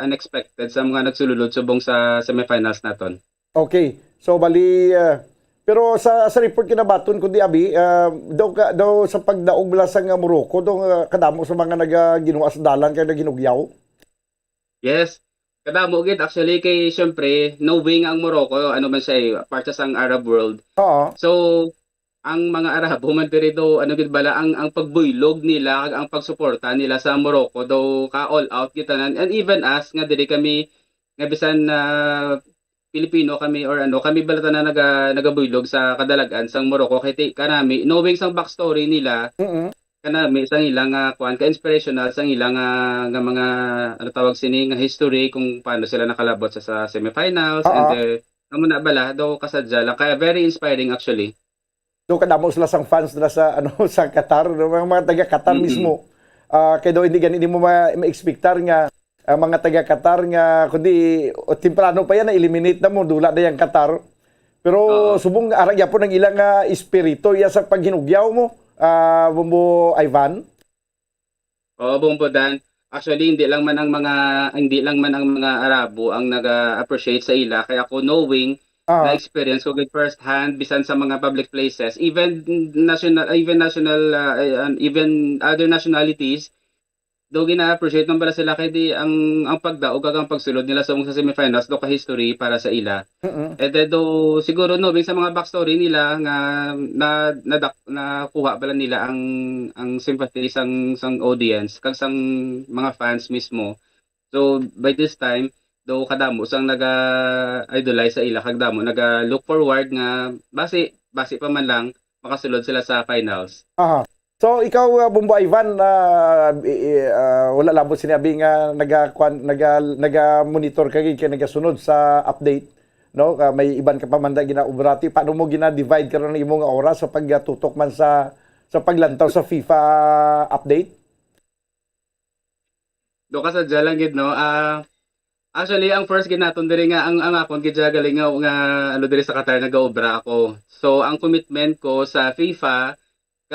[SPEAKER 18] unexpected sa mga nagsululod subong sa semifinals naton.
[SPEAKER 23] Okay. So bali pero sa report kinabaton kundi abi daw sa pagdaog bala sa Morocco daw kadamo sa mga nagaginuwa sa dalan kay naginugyaw.
[SPEAKER 18] Yes. Kadamo gid actually kay syempre knowing ang Morocco ano man siya part sa ang Arab world.
[SPEAKER 23] Oo.
[SPEAKER 18] So ang mga Arabo man diri do ano gid bala ang pagbuylog nila kag ang pagsuporta nila sa Morocco do ka all out gitanan and even us nga diri kami nga bisan na Pilipino kami or ano kami bala na nagabuylog sa kadalagan sang Morocco kay kanami knowing sang backstory nila. Kanami sang ilang kuan ka inspirational sang ilang nga mga ano tawag sini nga history kung paano sila nakalabot sa semifinals and amo na bala do kasadya lang kaya very inspiring actually.
[SPEAKER 23] Do kadamo sila sang fans nila sa sa Qatar, mga taga Qatar mismo. Kay do hindi mo ma-expectar nga ang mga taga Qatar nga kundi temprano pa yan na eliminate na mo dula na yang Qatar. Pero subong aragya po ng ilang espiritu ya sa paghinugyaw mo, Bumbo Ivan.
[SPEAKER 18] Oo, Bumbo Dan. Actually hindi lang man ang mga Arabo ang naga-appreciate sa ila kaya ako knowing na experience ko with first hand bisan sa mga public places even other nationalities do gina-appreciate man bala sila kay di ang pagdaog kag ang pagsulod nila sa semifinals do ka history para sa ila. And then do siguro no sa mga backstory nila nga nakuha bala nila ang sympathy sang audience kag sang mga fans mismo. So by this time do kadamo sang naga-idolize sa ila kag damo naga-look forward nga base pa man lang makasulod sila sa finals.
[SPEAKER 23] So ikaw Bumbo Ivan wala labot sinabi nga naga-monitor kay nagasunod sa update no may iban ka pa man ginaubrati paano mo gina-divide karon ng imong oras sa pagtutok man sa paglantaw sa FIFA update?
[SPEAKER 18] Do ka sa lang gid no actually ang first ginaton diri nga ang akon gid galing nga ano diri sa Qatar nagaobra ako. So ang commitment ko sa FIFA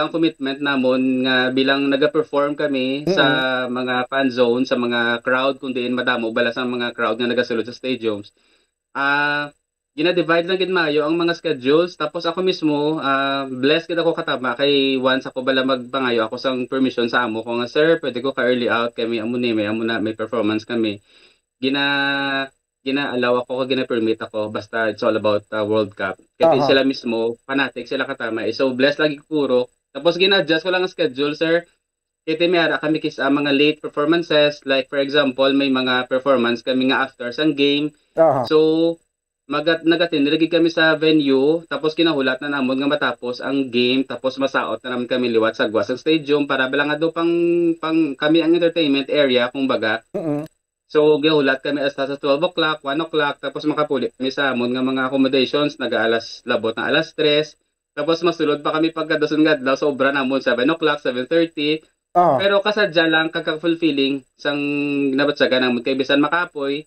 [SPEAKER 18] ang commitment namon nga bilang naga-perform kami sa mga fan zone, sa mga crowd kung diin madamo bala sa mga crowd nga nagasulod sa stadiums. Gina-divide lang gid maayo ang mga schedules tapos ako mismo blessed gid ako katama kay once ako bala magpangayo ako sang permission sa amo ko nga sir, pwede ko ka early out kami amo na may performance kami. Gina-allow ako gina-permit ako basta it's all about World Cup. Kaya sila mismo fanatic sila katama. So blessed lagi puro. Tapos gina-adjust ko lang ang schedule, sir. Kaya mayara kami kis mga late performances. Like for example, may mga performance kami nga after sang game. So, nagatinrigi kami sa venue. Tapos kinahulat na namon nga matapos ang game. Tapos masaot na naman kami liwat sa Guasang Stadium. Para bala nga do pang kami ang entertainment area, kung baga. So, gihulat kami hasta sa 12 o'clock, 1 o'clock. Tapos makapulit kami sa amon nga mga accommodations. Nag-alas labot na alas 3. Tapos masulod pa kami pagkadason nga daw sobra namon 7 o'clock, 7:30. Pero kasadya lang kaka-fulfilling sang nabatsaga namon kay bisan makapoy.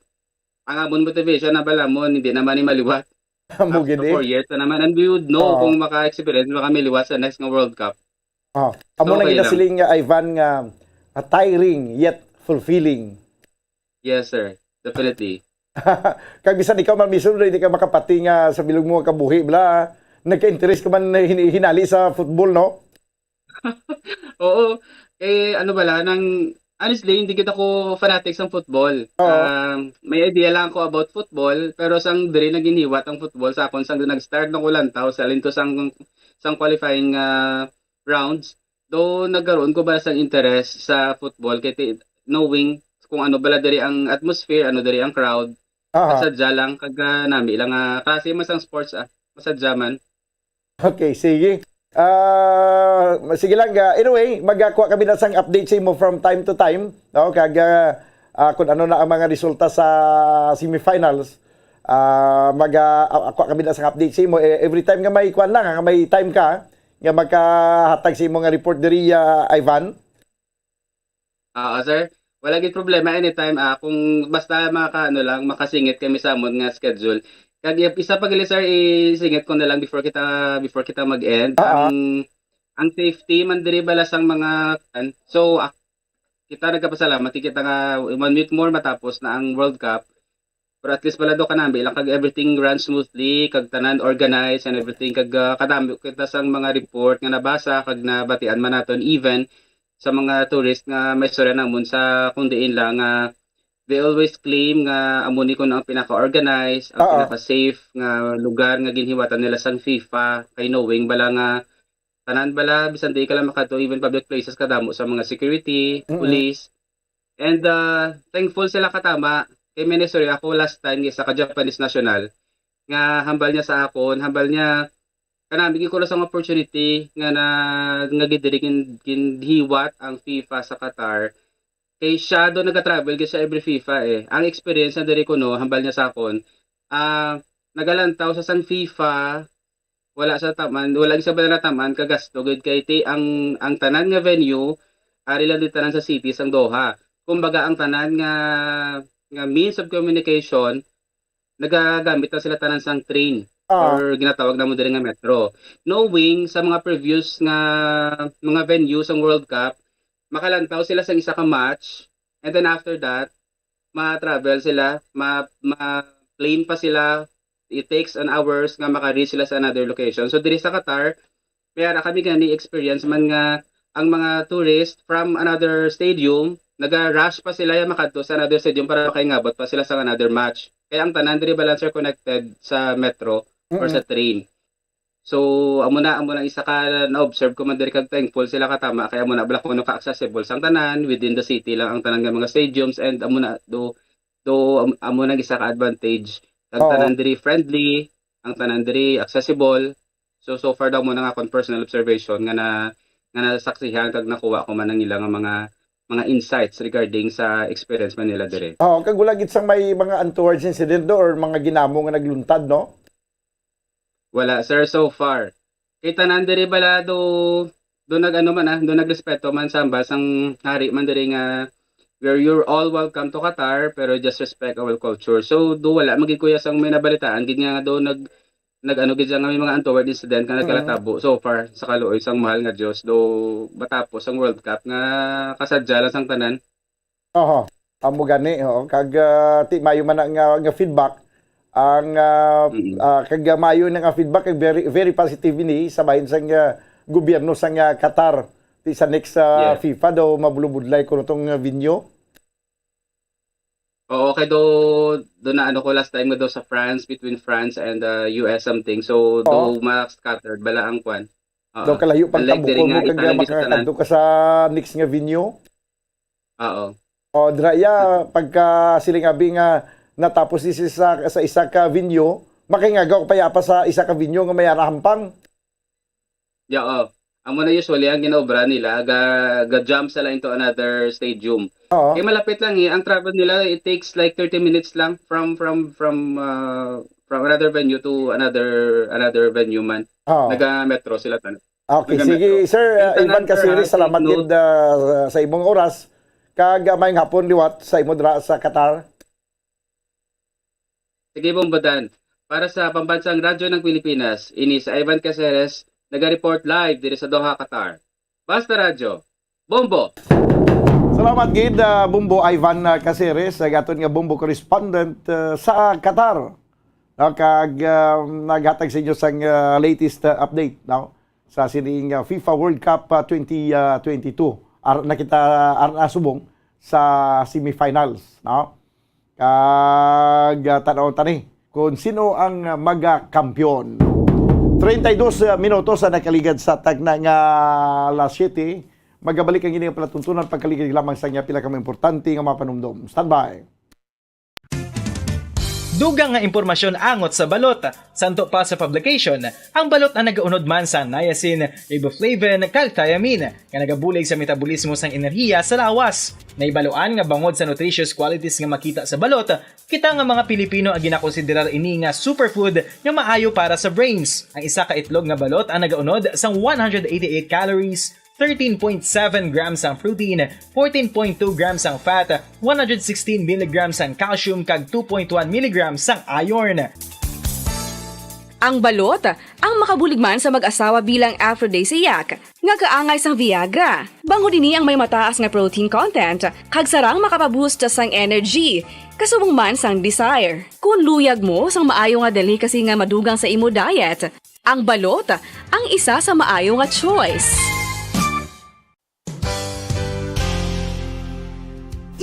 [SPEAKER 18] Ang amon motivation na balamon hindi naman ni maliwat. After 4 years na naman and we would know kung maka-experience ba kami liwat sa next nga World Cup.
[SPEAKER 23] Amo na ginasiling nga Ivan nga tiring yet fulfilling.
[SPEAKER 18] Yes sir, definitely.
[SPEAKER 23] Kag bisan ikaw man mismo hindi ka makapati nga sa bilog mo kabuhi bla. Nagka-interest ka man hinali sa football, no? Oo. Ano bala, honestly, hindi kita ko fanatic sa football. May idea lang ako about football, pero sang diri na giniwat ang football sa akon sang nag-start ng kulantaw sa linto sang qualifying rounds. Do nagkaroon ko ba sang interest sa football kay knowing kung ano bala diri ang atmosphere, ano diri ang crowd. Kasadya lang kag nami lang klase man sang sports masadya man. Okay, sige. Sige lang. Anyway, magkuha kami na sang update sa imo from time to time. No? Kag kung ano na ang mga resulta sa semifinals, magkuha kami na sang update sa imo. Every time nga may kuan lang, nga may time ka, nga magkahatag sa imo nga report diri, Ivan.
[SPEAKER 18] Sir. Wala gid problema anytime. Kung basta makasingit kami sa amon nga schedule. Kag isa pa gali sir isingit ko na lang before kita mag-end ang safety man diri bala sang mga so kita nagkapasalamat kita nga 1 week more matapos na ang World Cup Pero at least balado kanami ilang kag everything runs smoothly, kag tanan organized and everything, kag kadami kita sang mga report nga nabasa kag nabatian man naton even sa mga tourist nga may istorya namon sa kung diin lang nga they always claim nga amuni ko na ang pinaka-organized, ang pinaka-safe nga lugar nga ginhiwatan nila sang FIFA kay knowing bala nga tanan bala bisan di ka lang makato even public places kadamo sa mga security, police. And thankful sila katama kay Ministry ako last time sa ka-Japanese National nga hambal niya sa akon, hambal niya kanang bigyan ko lang sa opportunity nga gidiri ginhiwat ang FIFA sa Qatar. Kay siya do nag-travel kasi every FIFA Ang experience na diri ko no, hambal niya sa akon. Nagalantaw sa sang FIFA, wala sa taman, wala sa bala taman kagasto gud kay ang tanan nga venue ari lang tanan sa city sang Doha. Kumbaga ang tanan nga means of communication nagagamit na sila tanan sang train or ginatawag na mo diri nga metro. Knowing sa mga previous nga mga venues ng World Cup, makalantaw sila sa isa ka match and then after that, ma-travel sila, ma-plane pa sila. It takes an hours nga maka-reach sila sa another location. So diri sa Qatar, mayara kami gani experience man nga ang mga tourists from another stadium naga-rush pa sila yung makadto sa another stadium para makaingabot pa sila sa another match. Kaya ang tanan diri balancer connected sa metro or sa train. So amo na isa ka na-observe ko man diri kag thankful sila katama kaya amo na bala kuno ka-accessible sang tanan within the city lang ang tanan nga mga stadiums and amo na do amo na isa ka advantage. Ang tanan diri friendly, ang tanan diri accessible. So far daw mo na nga kon personal observation nga nasaksihan kag nakuha ko man ang ilang mga insights regarding sa experience man nila dire.
[SPEAKER 23] Kag wala gid sang may mga untoward incident do or mga ginamo nga nagluntad, no?
[SPEAKER 18] Wala sir so far. Kay tanan diri bala do nagrespeto man samba sang hari man diri nga where you're all welcome to Qatar pero just respect our culture. So do wala magikuya sang may nabalitaan gid nga do gid nga may mga untoward incident nga nagkalatabo so far sa kaluoy sang mahal nga Dios do matapos ang World Cup nga kasadya lang sang tanan.
[SPEAKER 23] Amo gani kag ti mayo man nga feedback ang kag mayo nga feedback kag very positive ni sa bahin sang gobyerno sang Qatar ti sa next FIFA do mabulubudlay ko tong venue.
[SPEAKER 18] Oo, kay do na ko last time nga do sa France, between France and US something. So do ma-scattered bala ang kwan.
[SPEAKER 23] Do kalayo pang tabuko mo kag makakadto ka sa next nga venue.
[SPEAKER 18] Oo.
[SPEAKER 23] Draya pagka siling abi nga natapos sa isa ka venue, makingagaw pa pa sa isa ka venue nga may arahampang.
[SPEAKER 18] Oo. Amo na usually ang ginaobra nila ga-jump sila into another stadium. Kaya malapit lang ang travel nila it takes like 30 minutes lang from another venue to another venue man. Naga-metro sila tan.
[SPEAKER 23] Okay, sige Sir Ivan Casiris, salamat gid sa imong oras kag mayong hapon liwat sa imo dra sa Qatar.
[SPEAKER 18] Sige Bombadan. Para sa pambansang radyo ng Pilipinas, ini sa Ivan Casiris naga-report live diri sa Doha, Qatar. Basta Radyo, Bombo!
[SPEAKER 23] Salamat gid Bombo Ivan Casiris, aton nga Bombo correspondent sa Qatar. Kag naghatag sa inyo sang latest update now sa sining FIFA World Cup 2022. Subong sa semifinals, no? Kag tanaw tani kung sino ang magkampiyon. 32 minutos na nakaligad sa tagna nga alas 7. Magabalik ang inyong palatuntunan pagkaligad lamang sa niya pila ka importante nga mapanumdom. Standby.
[SPEAKER 7] Dugang nga impormasyon angot sa balot. Santo pa sa publication, ang balot na nagaunod man sa niacin, riboflavin, calthiamine, nga nagabulig sa metabolismo sang enerhiya sa lawas. Naibaluan nga bangod sa nutritious qualities nga makita sa balot, kita nga mga Pilipino ang ginakonsiderar ini nga superfood nga maayo para sa brains. Ang isa ka itlog nga balot ang nagaunod sang 188 calories, 13.7 grams ang protein, 14.2 grams ang fat, 116 mg ang calcium kag 2.1 mg ang iron.
[SPEAKER 8] Ang balot, ang makabuligman sa mag-asawa bilang aphrodisiac, nga kaangay sang Viagra. Bango dini ang may mataas nga protein content, kag sarang makapaboost sang energy, kasubong man sang desire. Kung luyag mo sang maayo nga delicacy nga madugang sa imo diet, ang balot, ang isa sa maayo nga choice.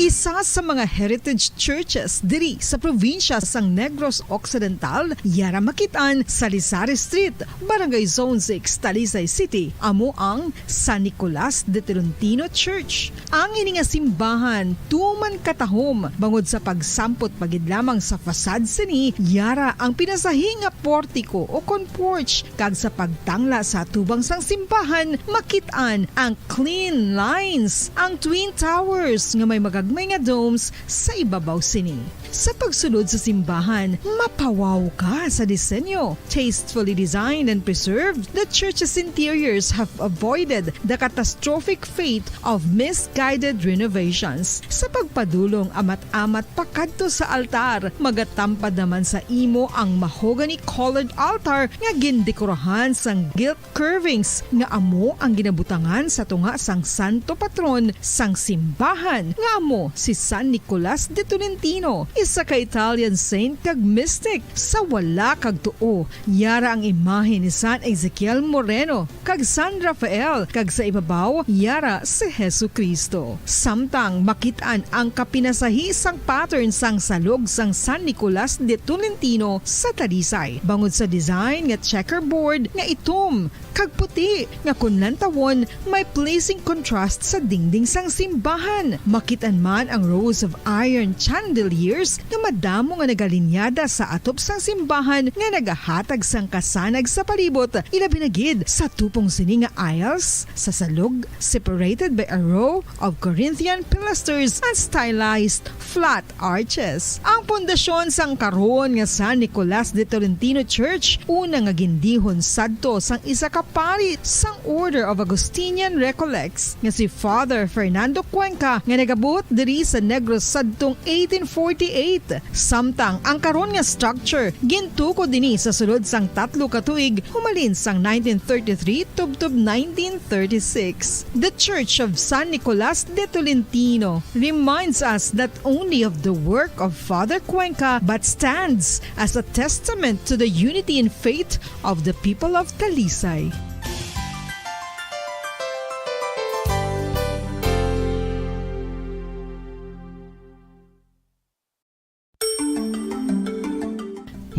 [SPEAKER 5] Isa sa mga heritage churches diri sa probinsya sang Negros Occidental, yara makitaan sa Lizari Street, Barangay Zone 6, Talisay City, amo ang San Nicolas de Tolentino Church. Ang ini nga simbahan tuman katahom bangod sa pagsampot pagid lamang sa fasad sini, yara ang pinasahi nga portiko o kon porch, kag sa pagtangla sa tubang sang simbahan makitaan ang clean lines, ang twin towers nga may magagmay nga domes sa ibabaw sini. Sa pagsulod sa simbahan, mapawaw ka sa disenyo. Tastefully designed and preserved, the church's interiors have avoided the catastrophic fate of misguided renovations. Sa pagpadulong amat-amat pakadto sa altar, magatampad naman sa imo ang mahogany colored altar nga gindekorahan sang gilt curvings nga amo ang ginabutangan sa tunga sang santo patron sang simbahan nga amo si San Nicolas de Tolentino, isa ka Italian saint kag mystic. Sa wala kag tuo, yara ang imahe ni San Ezekiel Moreno kag San Rafael, kag sa ibabaw yara si Jesucristo. Samtang makitaan ang kapinasahi sang pattern sang salog sang San Nicolas de Tolentino sa Talisay, bangod sa design nga checkerboard nga itom kag puti nga kunlantawon may pleasing contrast sa dingding sang simbahan. Makitaan man ang rows of iron chandeliers nga madamo nga nagalinyada sa atop sang simbahan nga nagahatag sang kasanag sa palibot, ilabi na gid sa tupong sini nga aisles sa salog, separated by a row of Corinthian pilasters and stylized flat arches. Ang pundasyon sang karon nga San Nicolas de Tolentino Church una nga gindihon sadto sang isa ka pari sang Order of Augustinian Recollects nga si Father Fernando Cuenca nga nagabot diri sa Negros sadtong 1848. Samtang ang karon nga structure gintuko dinhi sa sulod sang 3 ka tuig humalin sang 1933 tubtob 1936. The Church of San Nicolas de Tolentino reminds us not only of the work of Father Cuenca but stands as a testament to the unity and faith of the people of Talisay.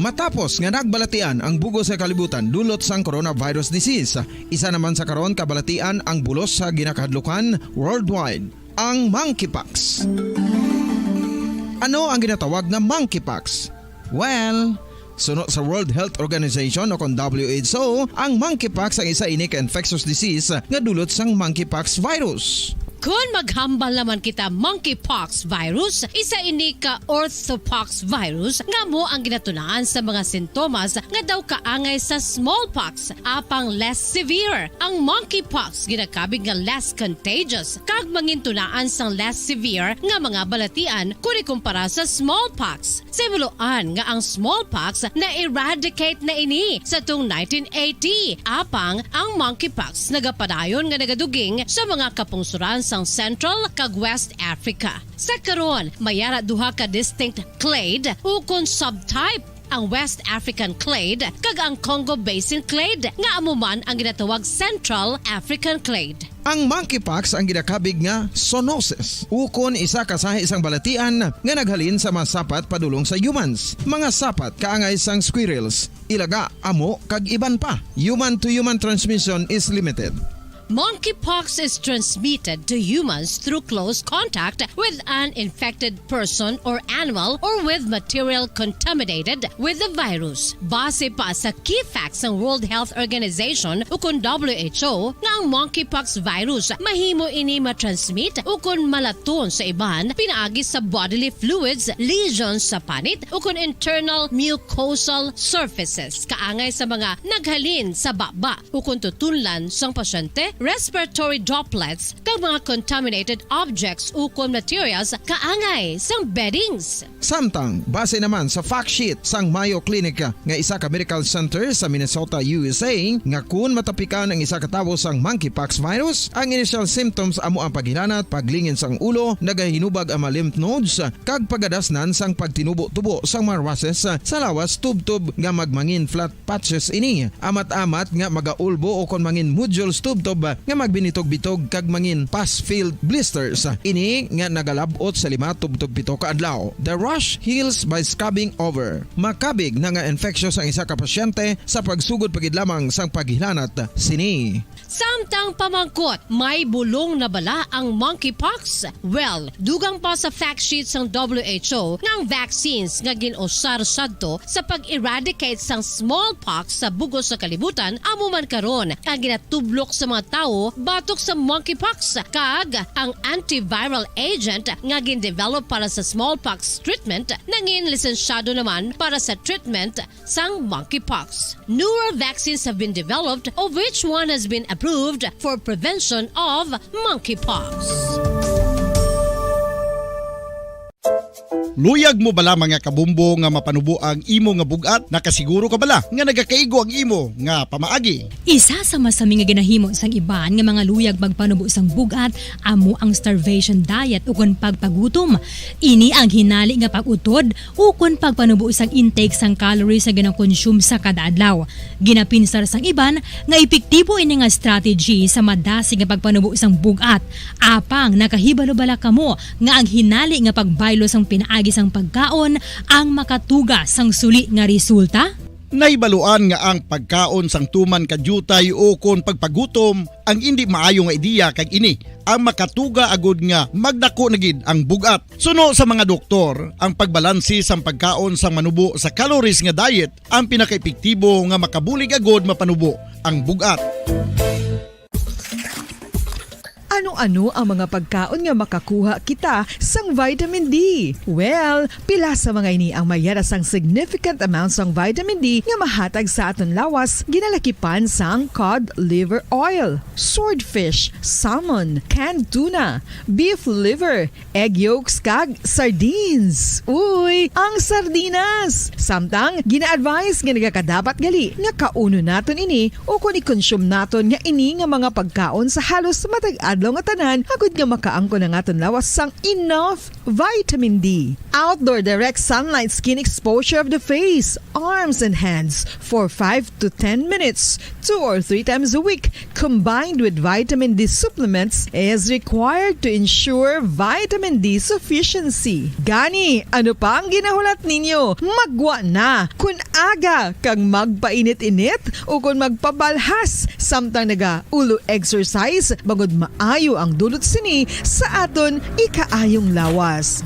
[SPEAKER 2] Matapos nga nagbalatian ang bugo sa kalibutan dulot sang coronavirus disease, isa naman sa karon kabalatian ang bulos sa ginakahadlukan worldwide, ang monkeypox. Ano ang ginatawag na monkeypox? Well, sunod sa World Health Organization o kon WHO, ang monkeypox ang isa ini ka infectious disease nga dulot sang monkeypox virus.
[SPEAKER 1] Kung maghambal naman kita monkeypox virus, isa ini ka orthopox virus nga mo ang ginatunaan sa mga sintomas nga daw kaangay sa smallpox, apang less severe. Ang monkeypox ginakabig nga less contagious kag mangintunaan sang less severe nga mga balatian kung ikumpara sa smallpox. Simuloan nga ang smallpox na-eradicate na ini sa tung 1980, apang ang monkeypox nagapadayon nga nagaduging sa mga kapungsuran sang Central kag West Africa. Sa karon, mayara duha ka distinct clade ukon subtype, ang West African clade kag ang Congo Basin clade nga amuman ang ginatawag Central African clade.
[SPEAKER 2] Ang monkeypox ang ginakabig nga zoonosis, ukon isa kasahi isang balatian nga naghalin sa mga sapat padulong sa humans. Mga sapat kaangay sang squirrels, ilaga, amo kag iban pa. Human to human transmission is limited.
[SPEAKER 1] Monkeypox is transmitted to humans through close contact with an infected person or animal or with material contaminated with the virus. Base pa sa key facts ng World Health Organization ukon WHO nga ang monkeypox virus mahimo ini matransmit ukon malaton sa iban pinaagi sa bodily fluids, lesions sa panit ukon internal mucosal surfaces kaangay sa mga naghalin sa baba ukon tutunlan sang pasyente respiratory droplets kag mga contaminated objects ukon materials kaangay sang beddings.
[SPEAKER 2] Samtang base naman sa fact sheet sang Mayo Clinic nga isa ka medical center sa Minnesota, USA nga kun matapikan ang isa ka tawo sang monkeypox virus, ang initial symptoms amo ang paghilanat, paglingin sang ulo, nagahinubag ang mga lymph nodes kag pagadasnan sang pagtinubo-tubo sang mga rashes sa lawas tubtob nga magmangin flat patches ini. Amat-amat nga magaulbo o kon mangin nodules tubtob nga magbinitog-bitog kag mangin pus-filled blisters. Ini nga nagalabot sa 5 tubtob 7 ka adlaw. The rash heals by scabbing over. Makabig na nga infectious ang isa ka pasyente sa pagsugod pagid lamang sang paghilanat sini.
[SPEAKER 1] Samtang pamangkot, may bulong na bala ang monkeypox? Well, dugang pa sa fact sheet sang WHO nga ang vaccines nga ginusar sadto sa pag-eradicate sang smallpox sa bugos sa kalibutan amo man karon ang ginatublok sa mga tao batok sa monkeypox kag ang antiviral agent nga gin-develop para sa smallpox treatment nangin lisensyado naman para sa treatment sang monkeypox. Newer vaccines have been developed of which one has been approved for prevention of monkeypox.
[SPEAKER 3] Luyag mo bala mga kabumbo nga mapanubo ang imo nga bugat? Nakasiguro ka bala nga nagakaigo ang imo nga pamaagi?
[SPEAKER 11] Isa sa masami nga ginahimo sang iban nga mga luyag magpanubo sang bugat amo ang starvation diet ukon pagpagutom. Ini ang hinali nga pag-utod ukon pagpanubo sang intake sang calories sa gina-consume sa kada adlaw. Ginapinsar sang iban nga epektibo ini nga strategy sa madasig nga pagpanubo sang bugat. Apang nakahibalo bala kamo nga ang hinali nga pagbaylo sang pinaagi sang pagkaon ang makatuga sang suli nga resulta?
[SPEAKER 3] Naibaluan nga ang pagkaon sang tuman kadyutay o kon pagpagutom ang hindi maayo nga ideya kag ini ang makatuga agud nga magdako na gid ang bugat. Suno sa mga doktor, ang pagbalansi sang pagkaon sang manubo sa calories nga diet ang pinakaepektibo nga makabulig agud mapanubo ang bugat.
[SPEAKER 5] Ano-ano ang mga pagkaon nga makakuha kita sang vitamin D? Well, pila sa mga ini ang mayara sang significant amounts sang vitamin D nga mahatag sa aton lawas ginalakipan sang cod liver oil, swordfish, salmon, canned tuna, beef liver, egg yolks kag sardines. Uy, ang sardinas! Samtang gina-advise nga nagakadapat gali nga kauno naton ini o kung i-consume naton nga ini nga mga pagkaon sa halos matag adlaw nga tanan agud nga makaangko na nga lawas sang enough vitamin D. Outdoor direct sunlight skin exposure of the face, arms and hands for 5 to 10 minutes 2 or 3 times a week combined with vitamin D supplements is required to ensure vitamin D sufficiency. Gani, ano pa ang ginahulat ninyo? Magwa na kun aga kang magpainit-init o kun magpabalhas samtang naga ulo exercise bagod maayo ang dulot sini sa aton ikaayong lawas.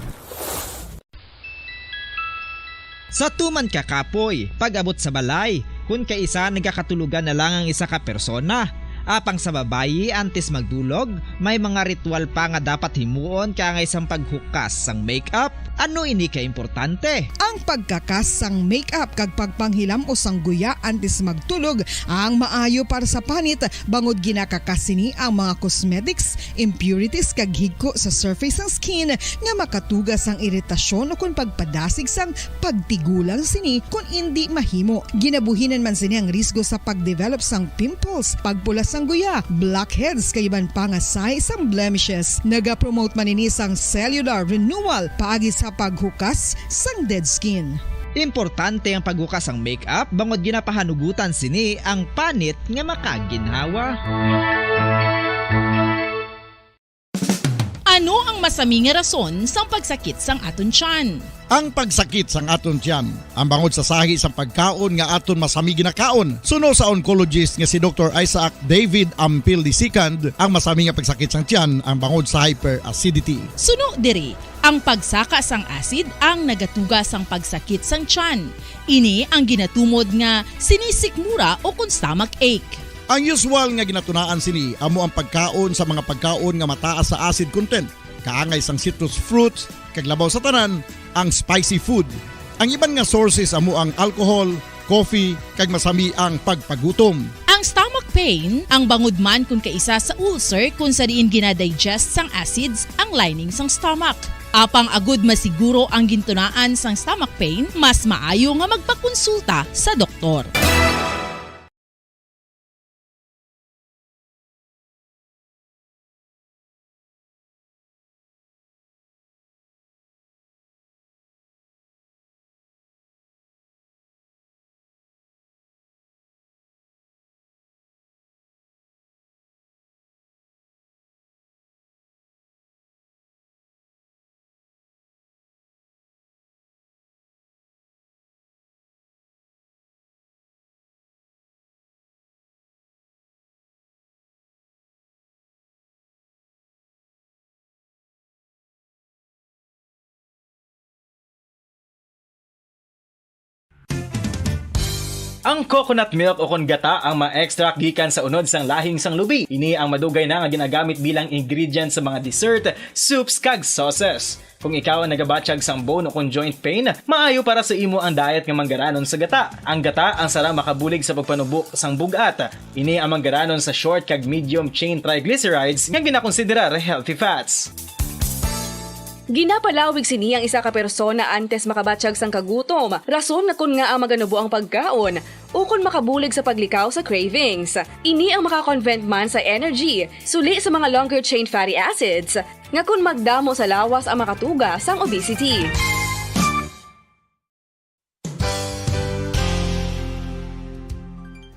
[SPEAKER 9] Sa tuman ka kapoy, pag-abot sa balay, kung kaisa nagkakatulugan na lang ang isa ka persona. Apang sa babayi antes magdulog, may mga ritual pa nga dapat himuon kaya nga isang paghukas sang makeup. Ano ini ka importante?
[SPEAKER 19] Ang pagkakas sang makeup kag pagpanghilam o sang guya antes magtulog ang maayo para sa panit bangod ginakakas sini ang mga cosmetics, impurities kag higko sa surface sang skin nga makatugas sang iritasyon o kung pagpadasig sang pagtigulang sini kung hindi mahimo. Ginabuhinan man sini ang risgo sa pagdevelop sang pimples, pagpula sang guya, blackheads kay iban pa nga size sang blemishes. Naga-promote man ini sang cellular renewal paagi sa paghukas sang dead skin.
[SPEAKER 9] Importante ang paghukas ang makeup bangod ginapahanugutan sini ang panit nga makaginhawa.
[SPEAKER 17] Ano ang masami nga rason sa pagsakit sang aton tiyan?
[SPEAKER 3] Ang pagsakit sang aton tiyan, ang bangod sa sahi sang pagkaon nga aton masami ginakaon. Suno sa oncologist nga si Dr. Isaac David Ampil II, ang masami nga pagsakit sang tiyan ang bangod sa hyperacidity.
[SPEAKER 17] Suno diri, ang pagsaka sang acid ang nagatuga sang pagsakit sang tiyan. Ini ang ginatumod nga sinisikmura o kung stomach ache.
[SPEAKER 3] Ang usual nga ginatunaan sini amo ang pagkaon sa mga pagkaon nga mataas sa acid content, kaangay sang citrus fruits, kag labaw sa tanan ang spicy food. Ang iban nga sources amo ang alcohol, coffee, kag masami ang pagpagutom.
[SPEAKER 17] Ang stomach pain, ang bangod man kung kaisa sa ulcer kung sa diin ginadigest sang acids ang lining sang stomach. Apang agud masiguro ang gintunaan sang stomach pain, mas maayo nga magpakonsulta sa doktor.
[SPEAKER 7] Ang coconut milk o kon gata ang ma-extract gikan sa unod sang lahing sang lubi. Ini ang madugay na nga ginagamit bilang ingredient sa mga dessert, soups kag sauces. Kung ikaw ang nagabatsyag sang bone o kon joint pain, maayo para sa imo ang diet nga manggaranon sa gata. Ang gata ang sara makabulig sa pagpanubo sang bugat. Ini ang manggaranon sa short kag medium chain triglycerides nga ginakonsiderar healthy fats.
[SPEAKER 8] Ginapalawig sini ang isa ka persona antes makabatsyag sang kagutom. Rason na kun nga ang maganubo ang pagkaon o kun makabulig sa paglikaw sa cravings. Ini ang makakonvent man sa energy, suli sa mga longer chain fatty acids, nga kun magdamo sa lawas ang makatuga sang obesity.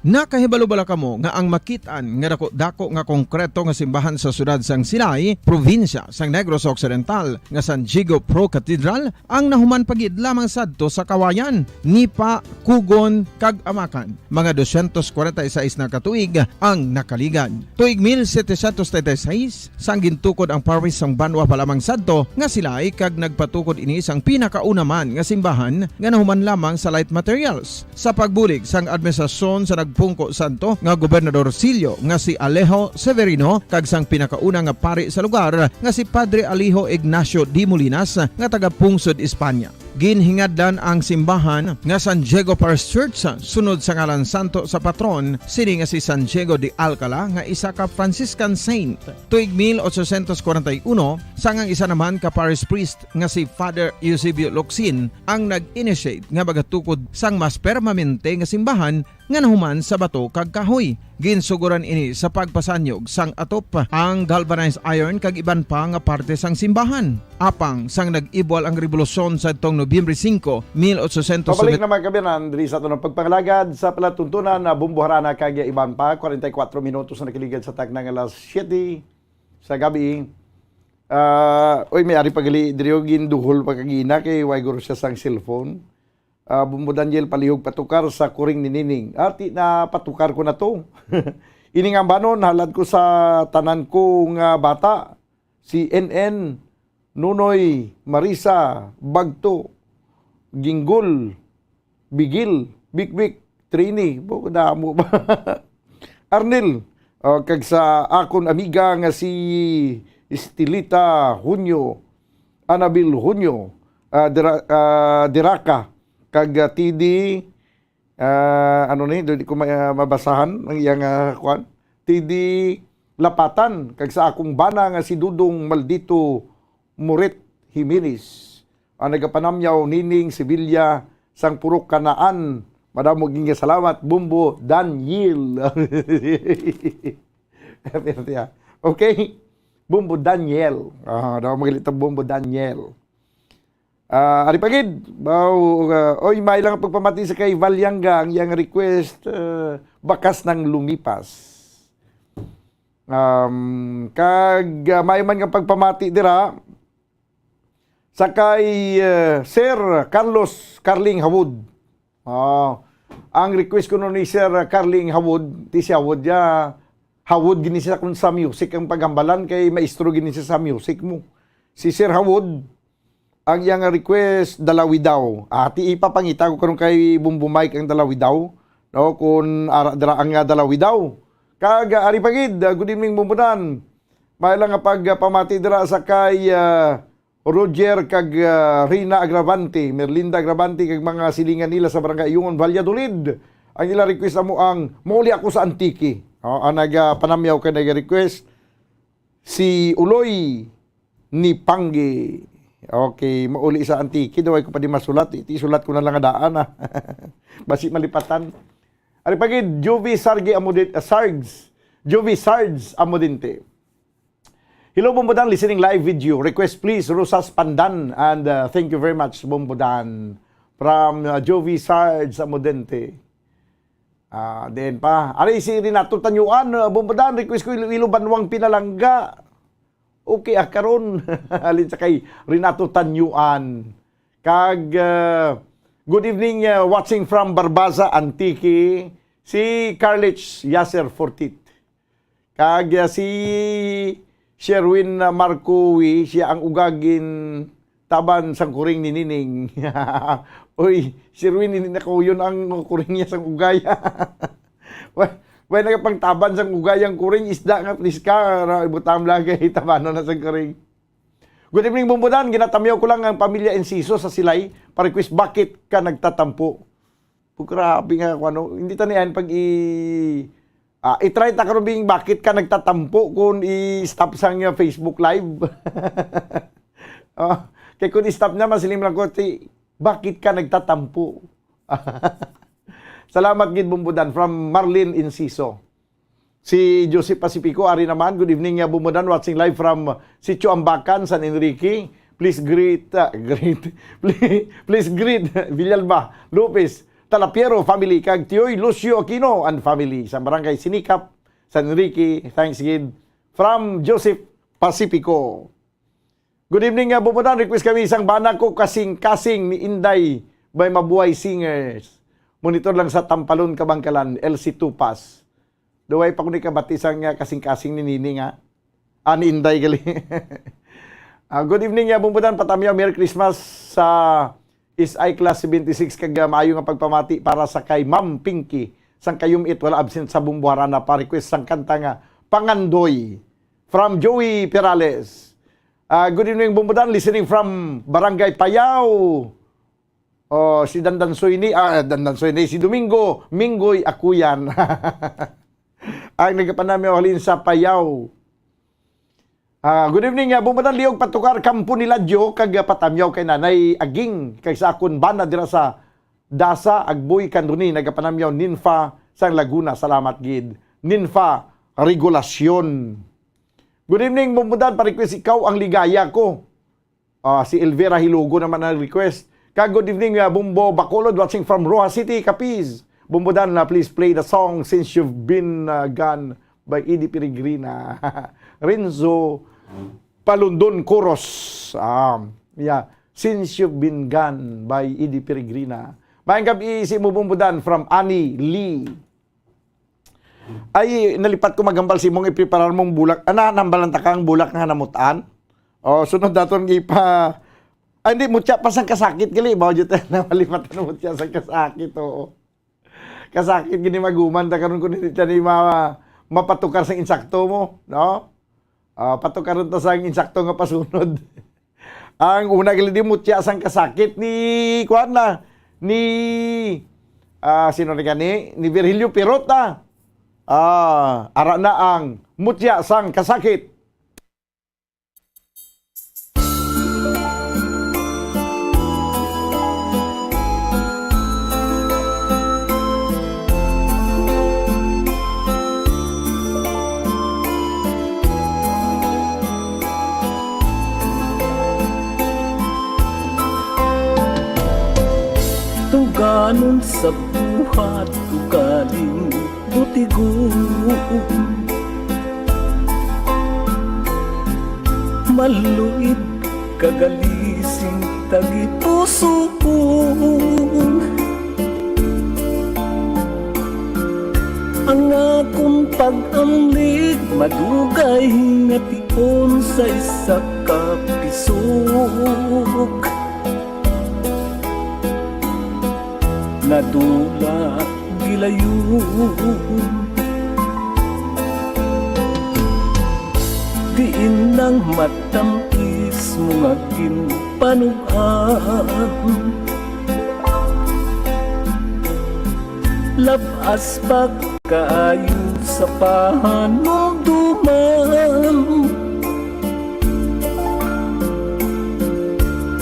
[SPEAKER 2] Nakahibalo-bala kamo nga ang makitaan nga dako nga konkreto nga simbahan sa sudad sang Sinay, probinsya sang Negros Occidental nga San Diego Pro Cathedral ang nahuman pagid lamang sadto sa kawayan, Nipa, Kugon kag Amakan. Mga 246 na katuig ang nakaligan. Tuig 1736 sang gintukod ang parish sang Banwa pa lamang sadto nga silay kag nagpatukod ini sang pinakauna man nga simbahan nga nahuman lamang sa light materials. Sa pagbulig sang administrasyon sa Pungko Santo nga Gobernador Silio nga si Alejo Severino kag sang pinakauna nga pari sa lugar nga si Padre Alejo Ignacio de Molinas nga taga Pungsod, Espanya. Ginhingadlan ang simbahan nga San Diego Parish Church sunod sa ngalan santo sa patron sini nga si San Diego de Alcala nga isa ka Franciscan saint. Tuig 1841 sangang isa naman ka parish priest nga si Father Eusebio Locsin ang nag-initiate nga bagatukod sang mas permanente nga simbahan nga nahuman sa bato kag kahoy. Ginsuguran ini sa pagpasanyog sang atop ang galvanized iron kag iban pa nga parte sang simbahan. Apang sang nag-ibwal ang revolusyon sa tong Nobyembre 5, 1870.
[SPEAKER 23] Pabalik naman kami na Andres sa tunong pagpangalagad sa palatuntunan na bumbuharana kag iban pa 44 minutos na nakiligad sa tag ng alas 7 sa gabi. May ari pagali driogin duhol pagkagina kay wayguro siya sang cellphone. Bumbo Daniel palihog patukar sa kuring ni Nining. Ati na patukar ko na to. Ining ang banon, halad ko sa tanan kong bata. Si NN, Nunoy, Marisa, Bagto, Ginggol, Bigil, Bikbik, Trini. Bukda mo ba? Arnel, kag sa akon amiga nga si Estelita Hunyo, Anabil Hunyo, Diraka, kag TD di ko mabasahan ang iyang kwan TD Lapatan kag sa akong bana nga si Dudong Maldito Murit Jimenez ang nagapanamyaw Nining Sevilla sang Purok Kanaan. Madamo ging salamat Bumbo Daniel. Okay, Bumbo Daniel. Daw magalita Bumbo Daniel. Ari pagid, may lang pagpamati sa kay Valyanga ang iyang request, bakas ng lumipas. Kag may man nga pagpamati dira sa kay Sir Carlos Carling Hawod. Ang request ko ni Sir Carling Hawod, ti siya Hawod ya, Hawod gini siya kun sa music ang pagambalan kay maestro gini siya sa music mo. Si Sir Hawod ang iyang request dalawi daw. Ati ipapangita ko karon kay Bumbo Mike ang dalawi daw. No, kun dara ang dalawi daw. Kag ari pagid, good evening Bumbudan. May lang nga pagpamati dira sa kay Roger kag Rina Agravante, Merlinda Agravante kag mga silingan nila sa Barangay Ayungon, Valladolid. Ang ila request mo ang mauli ako sa Antique. Ang nagpanamyaw ka nag-request, si Uloy ni Panggi. Okay, mauli sa antiki, daw ay ko pa di masulat. Iti-sulat ko na lang daan, ha. Basi malipatan. Ari pagid, Jovi Sargs Amodinte. Hello, Bombodan, listening live video. Request please, Rosas Pandan. And thank you very much, Bombodan. From Jovi Sargs Amodinte. Then pa. Ari si Renato Tanyuan, Bombodan, request ko Iloilo Banwang Pinalangga. Okay, karon alin sa kay Renato Tanyuan. Kag good evening watching from Barbasa Antique si Carlich Yasser Fortit. Kag si Sherwin Marcowi, siya ang ugagin taban sang kuring ni Nining. Uy, Sherwin ni nako yun ang kuring niya sang ugaya. Way nagapang taban sang ugayang kuring isda nga please ka ibutam lagay tabano na sang kuring. Good evening, Bombodan. Ginatamyaw ko lang ang pamilya Enciso sa Silay para request bakit ka nagtatampo. Grabe nga ano, hindi tanian pag i-try ta karon bing bakit ka nagtatampo kung i-stop sang Facebook live. Kay kung i-stop na masilim lang ko bakit ka nagtatampo. Salamat gid, Bombodan, from Marlene Enciso. Si Joseph Pacifico, ari naman, good evening, Bombodan, watching live from Sitio Ambacan, San Enrique. Please greet Villalba, Lopez, Talapiero family, kag Tioy Lucio Aquino and family sa Barangay Sinikap, San Enrique. Thanks gid from Joseph Pacifico. Good evening, Bombodan, request kami isang bana ko kasing-kasing ni Inday by Mabuhay Singers. Monitor lang sa Tampalon, Kabangkalan, LC Tupas. Duway pa kundi kabatisang kasing-kasing ni Nini nga. Ni Inday gali. Good evening, Bombodan, patamyaw, Merry Christmas sa SI Class 76 kag maayo nga pagpamati para sa kay Ma'am Pinky. Sang kayum it wala absent sa bumbuharan na pa-request sang kanta nga Pangandoy from Joey Perales. Good evening, Bombodan, listening from Barangay Payao. Si Dandansoy ni si Domingo Minggoy Akuyan. Ang nagapanami halin sa Payao. Good evening, Bombodan, liog patukar kampo ni Ladyo kag patamyaw kay Nanay Aging kay sa akon bana dira sa Dasa Agboy Kanduni nagapanamyaw Ninfa sang Laguna. Salamat gid. Ninfa Regulasyon. Good evening, Bombodan, pa-request ikaw ang ligaya ko. Si Elvira Hilugo naman ang request. Good evening, Bumbo Bacolod, watching from Roa City, Capiz. Bombodan, please play the song Since You've Been Gone by Edie Peregrina. Renzo Palundon Chorus. Since You've Been Gone by Edie Peregrina. Mayang gabi si mo, Bombodan, from Annie Lee. Ay, nalipat ko magambal si mong ipreparar mong bulak. Nambalanta kang bulak nga namutaan. Sunod daton gipa. Hindi, mutya pa sang kasakit gali. Bawa dyan tayo na malipatan mutya sang kasakit. Kasakit gini maguman. Karon ko nito ni mapatukar sang insakto mo. No? Patukar ito sang insakto nga pasunod. Ang una gali di mutya sang kasakit ni kuan na. Ni sino na gani? Ni Virgilio Pirota. Ara na ang mutya sang kasakit.
[SPEAKER 6] Tuganon sa buhat, tugaling butigon, maluid kagalising tagipuso ko. Ang akong pag-amlig madugay nga tion sa isa ka pisok. Nadula gilayon, diin nang matamis mo nga ginpanugan. labas pagkaayo sa panunduman.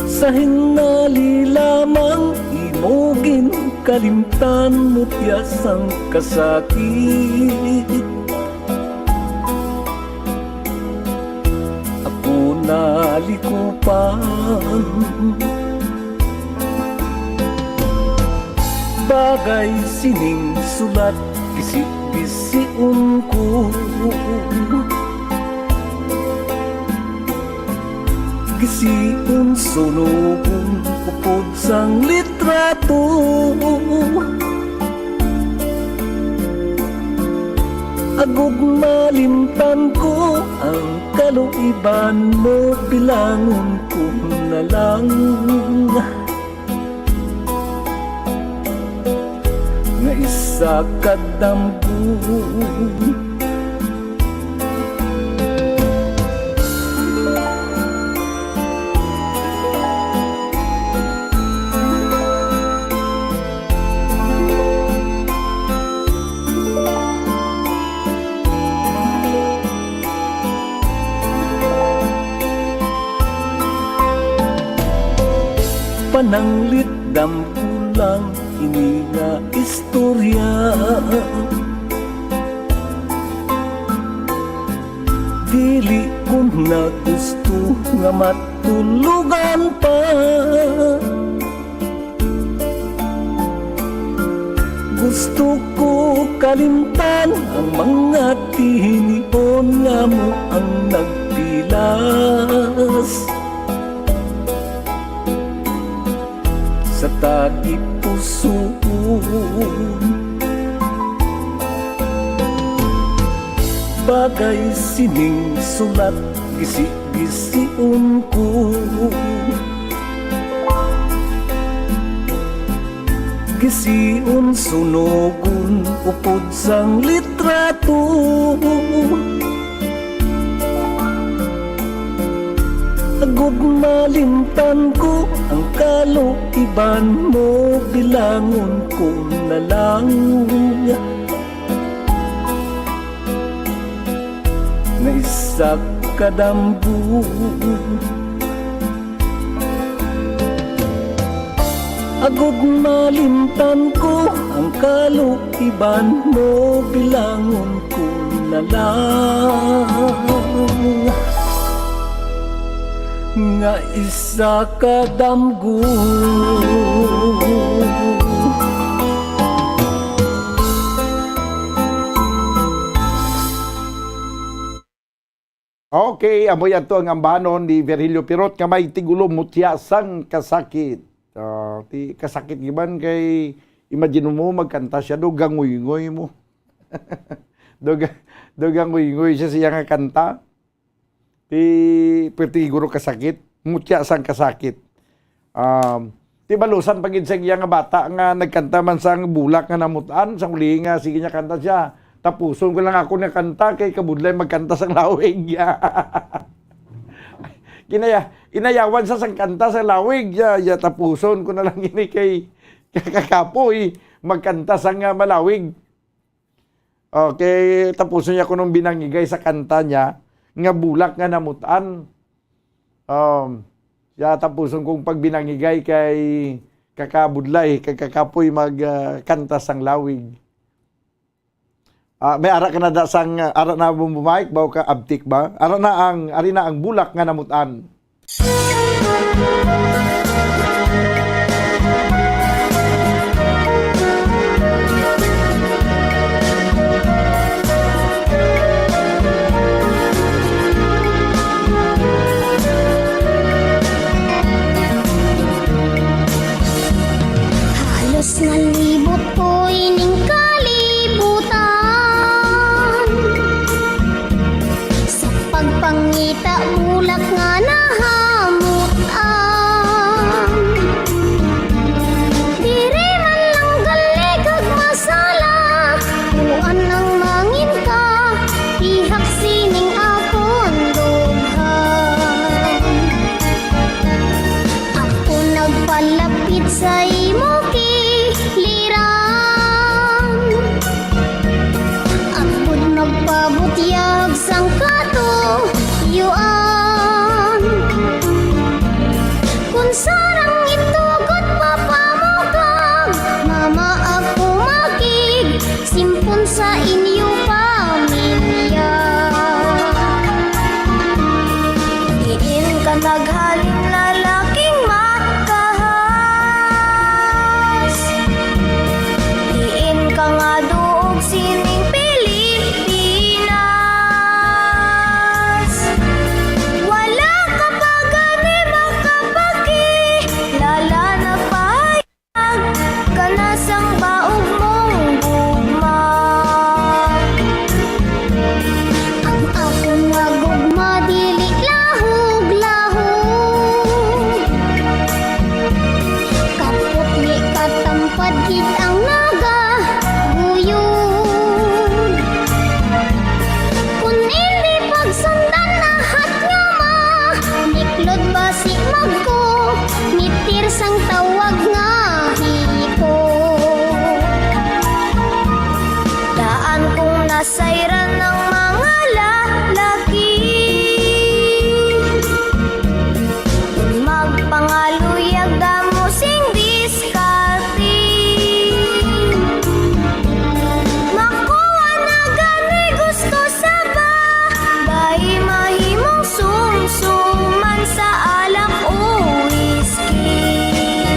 [SPEAKER 6] Sa hinali lamang imugin kalimtan mutyasang kasakit. Ako nalikupan, bagay sining sulat kisi-kisiun ko. Gisiun sunubun upod sang litrato. Agog malimtan ko ang kaluiban mo, bilangon ko na lang. Nga isa kadamgo, pananglit dampulang ini nga istorya. Dili ko na gusto nga matulugan pa. Gusto ko kalimtan ang mga tinion nga mo ang nagpilas. Sa tagi puso, bagay sining sulat gisi-gisiun ko. Gisiun sunugun upod sang litrato. Agog malimtan ko ang kaluiban mo, bilangon ko na lang. Na isa kadamgo, agog malimtan ko ang kaluiban mo, bilangon ko na lang. Nga isa kadamgo.
[SPEAKER 23] Okay, amoy ato ang ambanon ni Virgilio Pirot nga may tigulo mutyasang kasakit. Ti kasakit giban kay imagine mo magkanta siya do gangoy-ngoy mo. do gangoy-ngoy siya nga kanta. Ti guro kasakit, mutya sang kasakit. Ti balusan pagid sa iya nga bata nga nagkanta man sang bulak nga namutan, sang uli nga sige niya kanta siya. Tapuson ko lang ako na kanta kay kabudlay magkanta sang lawig. Inayawan sa sang kanta sa lawig. Tapuson ko na lang ini kay kakapoy magkanta sang malawig. Okay, tapuson niya ko nung binangigay sa kanta niya nga bulak nga namutan. Tapuson kong pagbinangigay kay kakabudlay, kay kakapoy magkanta sang lawig. May ara ka na da sang ara na bumumike ba o ka abtik ba? Ara na ang bulak nga namutan.
[SPEAKER 10] Halos nalibot ko ining kalibutan, sa pagpangita bulak nga nahamutan. inyo pamilya. Diin ka naghalin lalaking makahas. Diin ka nga duog sining Pilipinas. Wala ka pa gani makapakilala na pahayag ka na sang baog mong gugma. Ang akong nga gugma dili lahog-lahog. Kapot ni katampad gid ang nagaguyod. Kung hindi pagsundan lahat nga niklod basi magko, mitir sang tawag nga hiko. Daan kong nasayran ng mga lalaki. Magpangaluyag damo sing diskarte. Makuha na gani gusto sa babae, mahimong sumsuman sa alak o whiskey.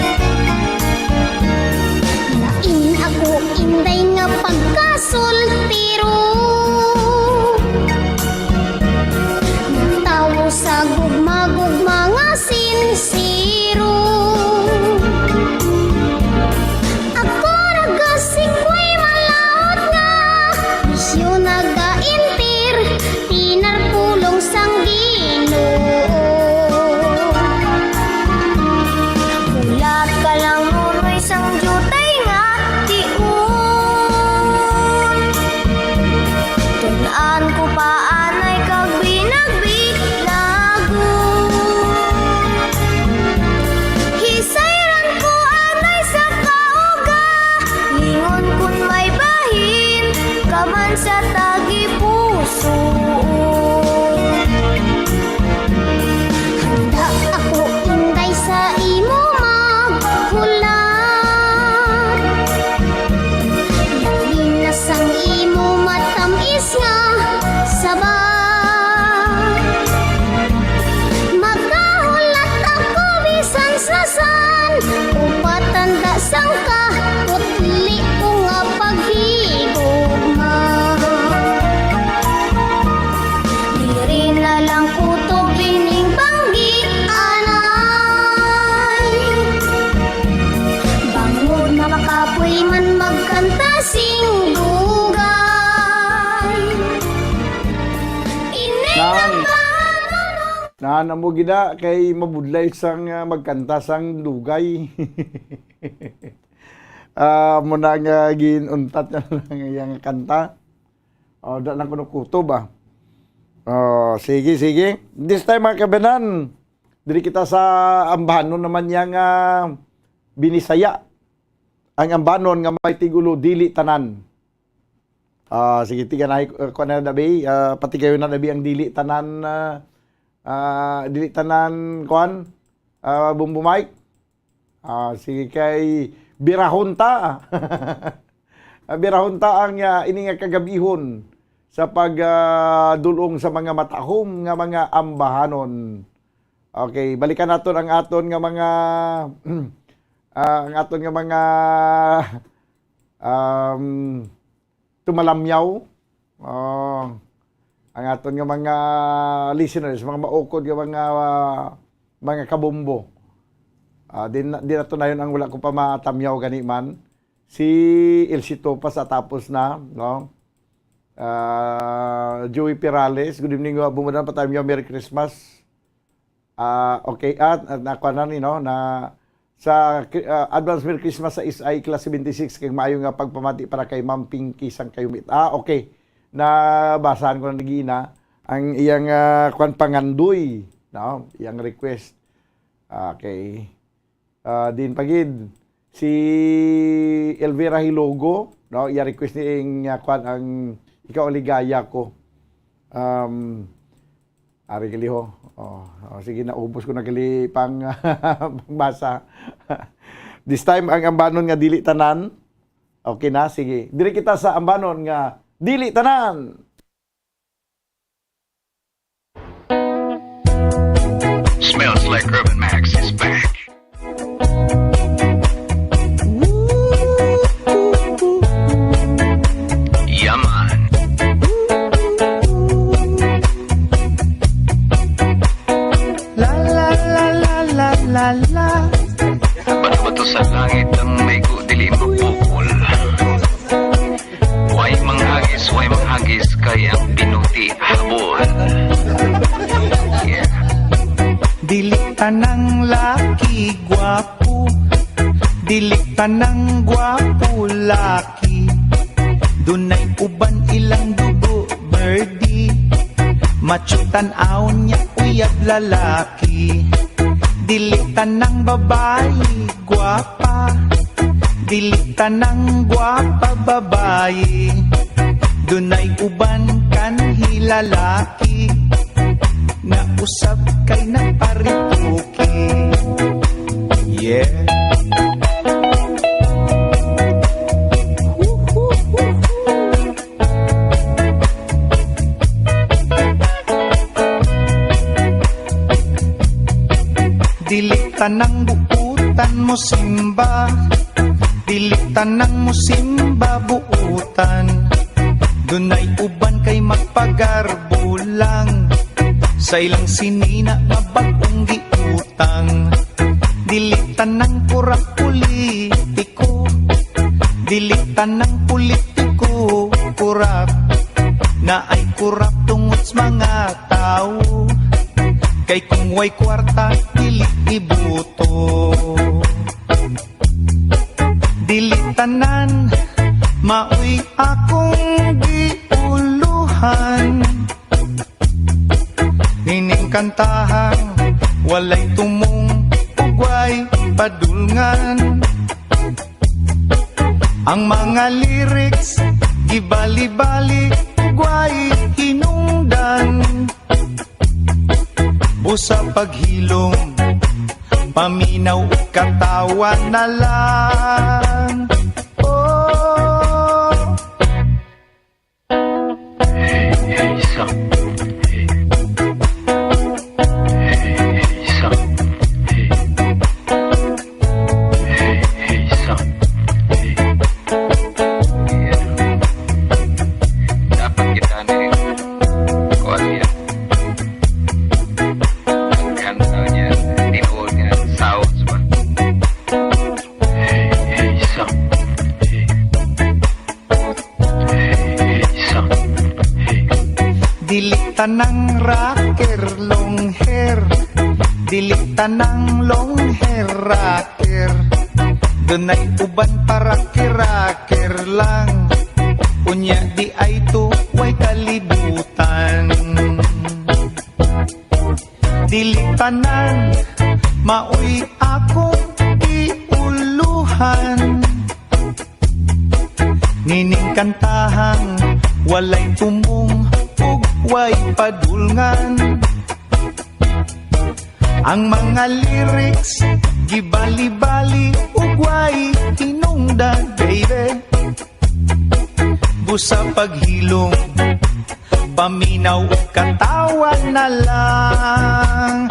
[SPEAKER 10] Lain ako inday nga pagkasultiro. Nagtawo sa gugma-gugma nga sinsiro. Ako nagasikoy malaot nga bisyo nagaintir, pinarpulong sang Ginoo. Ulat ka lang nunoy sang jutay nga tiun. Tunan ko paanay kag binagbitlagon. Hisayran ko anay sa kauga, lingon kun may bahin kaman sa tagi puso. Handa ako inday sa imo maghulat. Labi na sang imo matamis nga sabat. Magkahulat ako bisan sasan, upatanda sang kaputli ko nga paghigugma. Diri na lang kutog ining banggi-anay. Bangod na makapoy man magkanta sing dugay.
[SPEAKER 23] Naan mo gina kay mabudlay sang magkanta sang lugay. Muna nga ginuntat na lang yung kanta. Da lang ko kutob sige. This time mga kabanan, diri kita sa ambanon naman yang binisaya. Ang ambanon nga may tigulo dili tanan. Sige, tiga na ko na dabi, pati kayo na dabi ang dili tanan kuan Bumbu Mike. Sige kay birahunta. Birahunta ang ini nga kagabihon sa pagdulong sa mga matahom nga mga ambahanon. Okay, balikan naton ang aton nga mga ang aton nga mga tumalamyaw. Ang aton nga mga listeners, mga maukod nga mga kabumbo. Di nato na yun ang wala ko pa matamyaw gani man. Si Elsito pa sa tapos na, no? Joey Perales, good evening, bumudan pa tayo, Merry Christmas. Okay, nakuha na ni, no, na sa advance Merry Christmas sa SI Class 76 kay maayo nga pagpamati para kay Ma'am Pinky sang kayumit. Okay. Nabasahan ko na nagina ang iyang kwan pangandoy, no? Iyang request. Okay. Din pagid si Elvira Hilogo, no? Iya request ni kwan ang ikaw ligaya ko. Ari kaliho. Sige, naubos ko na kali pang basa. This time ang ambanon nga dili tanan. Okay na, sige. Diri kita sa ambanon nga dili tanan.
[SPEAKER 12] Smells like Urban Max is back. Yaman.
[SPEAKER 21] La la la la la la la.
[SPEAKER 12] Bato-bato sa langit ang may dili mapukol. Way manghagis kay ang pinuti habol. Yeah.
[SPEAKER 21] Dili tanang laki gwapo, dili tanang gwapo laki. Dunay uban ilang dugo birdie, machutan aon niya uyab lalaki. Dili tanang babae gwapa, dili tanang gwapa babae. Dunay uban kanhi lalaki, na usab kay naparituki. Yeah. Dili tanang buutan mo simba, dili tanang mo simba buutan. Dunay uban kay magpagarbo lang, sa ilang sinina nga bagong giutang. Dili tanang kurak politiko, dili tanang politiko kurak, na ay kurap tungod sa mga tao. Kay kung way kwarta, dili ibuto. Dili tanan, maoy akong giuluhan. Nining kantahan, walay tumong, ugway padulngan. Ang mga lyrics, gibali-bali, ugway hinungdan. Busa paghilom, paminaw o katawa na lang. Oh.
[SPEAKER 12] Hey, hey, son.
[SPEAKER 21] Tanang rocker long hair, dili tanang long hair rocker. Dunay uban para kiraker lang, unya di ay tuway kalibutan. Dili tanan maoy akong iuluhan. Nining kantahang walay tumong, way padulngan. Ang mga lyrics, gibali-bali, ugway tinungdan, baby. Busa paghilom, paminaw o katawa na lang.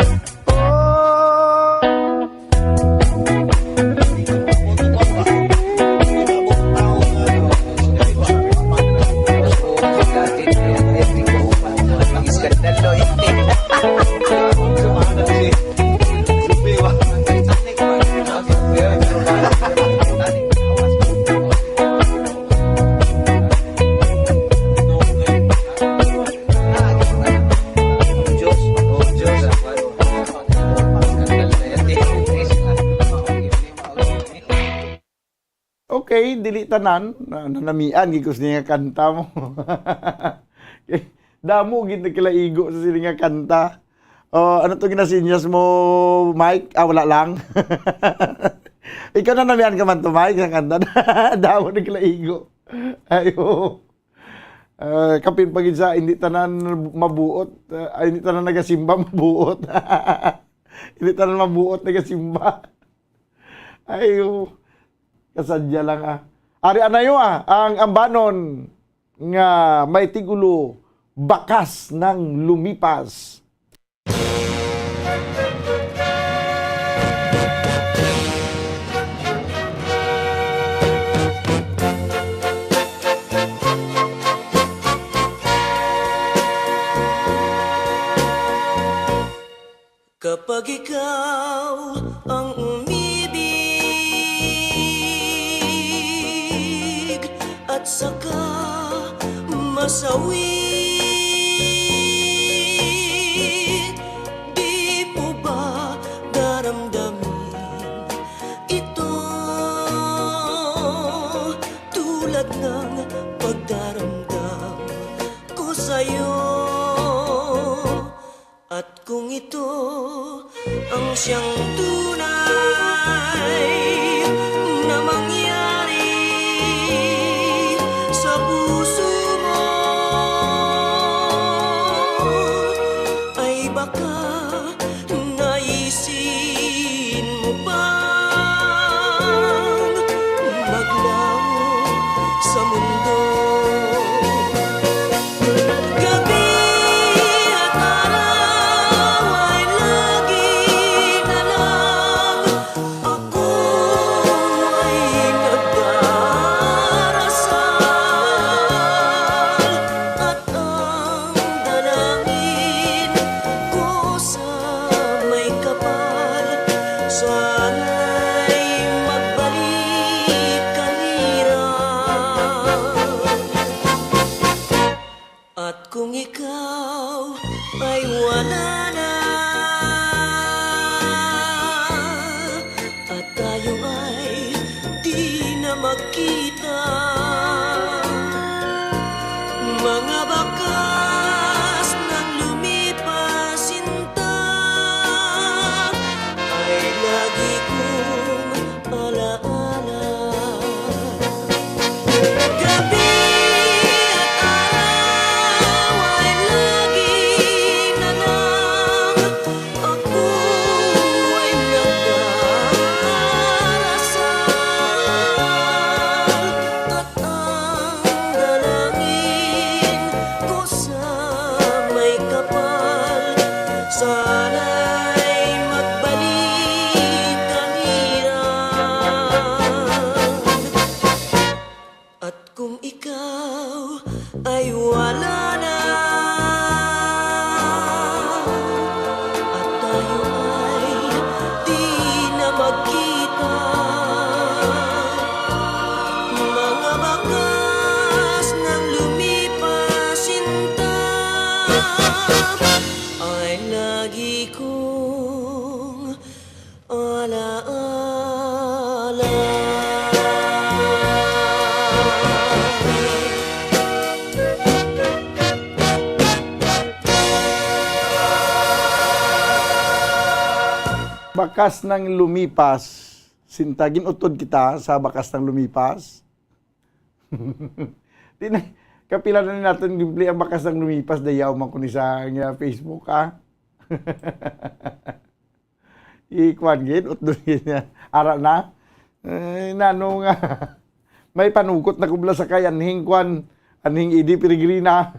[SPEAKER 23] Okay, dili tanan, nanamian, gikos niya kanta mo. Damo, ginagkilaigo sa sila nga kanta. Ano to ginasinyas mo, Mike? Wala lang. Ikaw na namian ka man to, Mike, sa kanta. Damo, nagkilaigo. Ayo. Kapin pagin sa, hindi tanan mabuot. Hindi tanan nagasimba, mabuot. Hindi tanan mabuot, nagasimba. Ayo. Kasadya lang Ari anayo ang ambanon. nga may tigulo bakas ng lumipas.
[SPEAKER 14] Kapag ikaw ang umibig at saka masawi, di mo ba daramdamin ito tulad ng pagdaramdam ko sa'yo? At kung ito ang siyang tunay na mangyari sa puso mo, ay baka naisin mo bang maglaho sa mundo? At kung ikaw ay wala na at tayo ay di na magkita, mga bakas ng lumipas sinta ay lagi kong alaala. Gabi sana'y magbalik ang hirap. At kung ikaw ay wala na at tayo ay di na magkita, mga bakas ng lumipas sinta ay lagi kong alaala.
[SPEAKER 23] Bakas ng lumipas, sintagin utod kita sa bakas ng lumipas. Kapila na natin gimbli ang bakas ng lumipas, dayaw man ko ni sa Facebook, ha? Ikuan gin, utod gin, ara na. Nano nga, may panugot na kubla sa kay anhing kwan, anhing Idi Peregrina.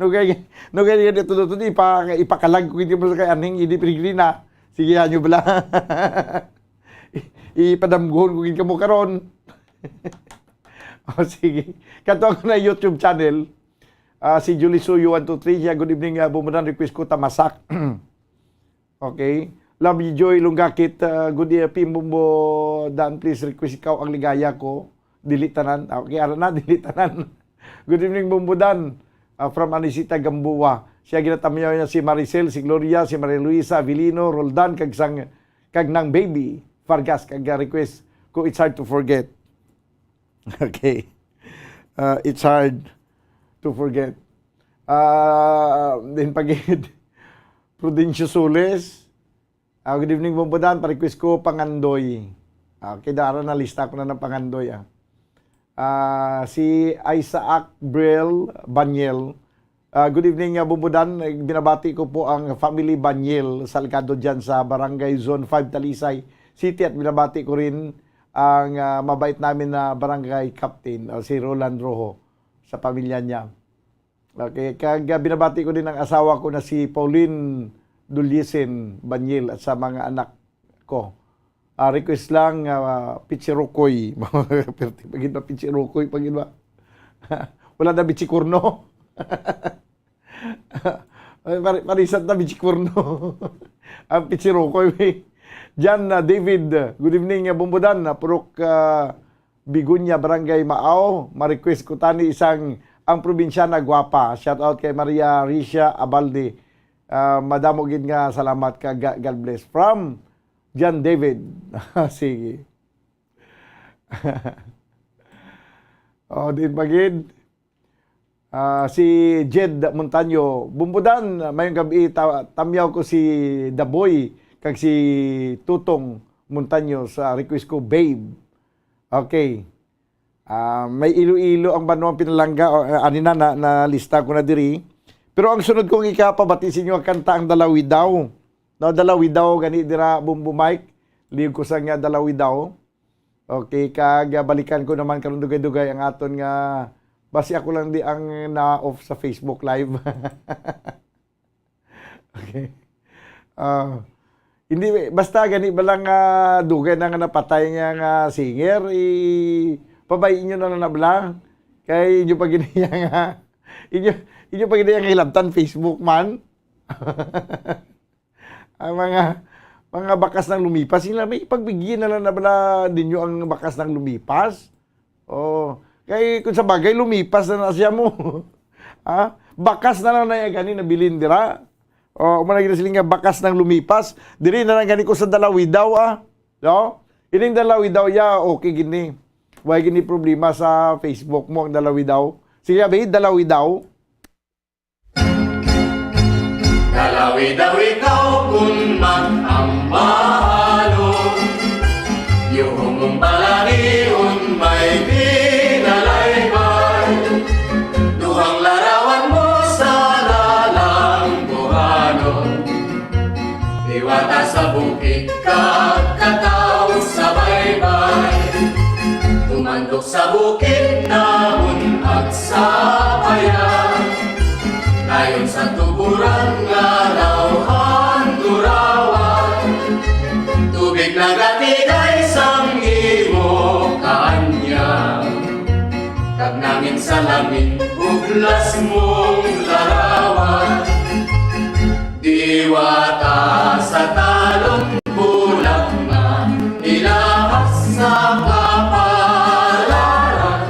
[SPEAKER 23] No kaya dito ipakalag ko hindi mo sa kay anhing Idi Peregrina. Sige hanyo bala. Ipadamguhon ko gid kamo karon. Sige. Kato ako na YouTube channel. Si Julie Suyo 123. Siya, good evening. Bumudan request ko tamasak. Okay. Love you, Joy Lunggakit. Good evening, Bumbo Dan. Please request ikaw ang ligaya ko. Dilitanan. Okay, ara na, dilitanan. Good evening, Bumbo Dan. From Anisita Gamboa. Siya ginatamayaw niya si Maricel, si Gloria, si Maria Luisa Avilino, Roldan, kag nang baby. Vargas, kag request ko, it's hard to forget. Okay. It's hard to forget. Then pagid Prudencio Soles. Good evening, Bumbudan. Pa-request ko, Pangandoy. Okay, dara na lista ko na ng Pangandoy. Si Isaac Brel Banyel. Good evening, Bumbudan. Binabati ko po ang family Banyel salgado dyan sa Barangay Zone 5 Talisay City at binabati ko rin ang mabait namin na barangay captain, si Roland Rojo. sa pamilya niya. Okay, kag binabati ko din ang asawa ko na si Pauline Dulyesen Banyil at sa mga anak ko. Request lang pichirukoy. Pagin ba pichirukoy? Pagin ba? Wala na bichikurno. Parisat na bichikurno. Ang pichirukoy. Jan David, good evening Bumbudan. Purok Bigunya, Barangay Maaw. Ma-request ko tani isang ang probinsyana gwapa. Shout out kay Maria Risha Abalde. Madamogin nga salamat ka. God bless. From John David. Sige. Din pagid. Si Jed Montaño. Bumbudan, mayong gabi tamyaw ko si Daboy kag si Tutong Montaño sa request ko, babe. Okay. May ilo-ilo ang Banwang Pinalangga anina na lista ko na diri. Pero ang sunod kong ikapabati sa inyo ang kanta ang Dalawi Daw. No, Dalawi Daw gani dira Bumbu Mike. Liog ko sa nga Dalawi Daw. Okay, kag balikan ko naman karon dugay-dugay ang aton nga basi ako lang di ang na-off sa Facebook Live. Okay. Hindi basta gani balang dugay na nga napatay nga singer pabayin nyo na lang nablang. Kay inyo pag ginayang inyo pag ginayang hilabtan Facebook man. Ang mga bakas ng lumipas, sila may ipagbigyan na lang nabla ninyo ang bakas ng lumipas. Kay kung sa bagay lumipas na siya mo. Bakas na lang na gani nabilin dira. Umanagin na sila nga bakas ng lumipas. Diri na lang gani ko sa Dalawi Daw No? Ining Dalawi Daw okay gini. Why gini problema sa Facebook mo ang Dalawi Daw? Sige, abay, Dalawi Daw.
[SPEAKER 13] Dalawi daw ikaw kung mag-ambalo. Yung mong balaniun may pinalaybay. Duhang larawan mo sa lalang buhanon. Iwata sa bukid kakataw sa baybay. Tumandok sa bukid namun at sa bayan. Dayon sa tuburan nga lawhan durawan. Tubig nagatigay sang imo kaanya. Kag nangin sa langit uglas mong larawan. Diwata sa talong bulak nga ilahas sa kapalaran.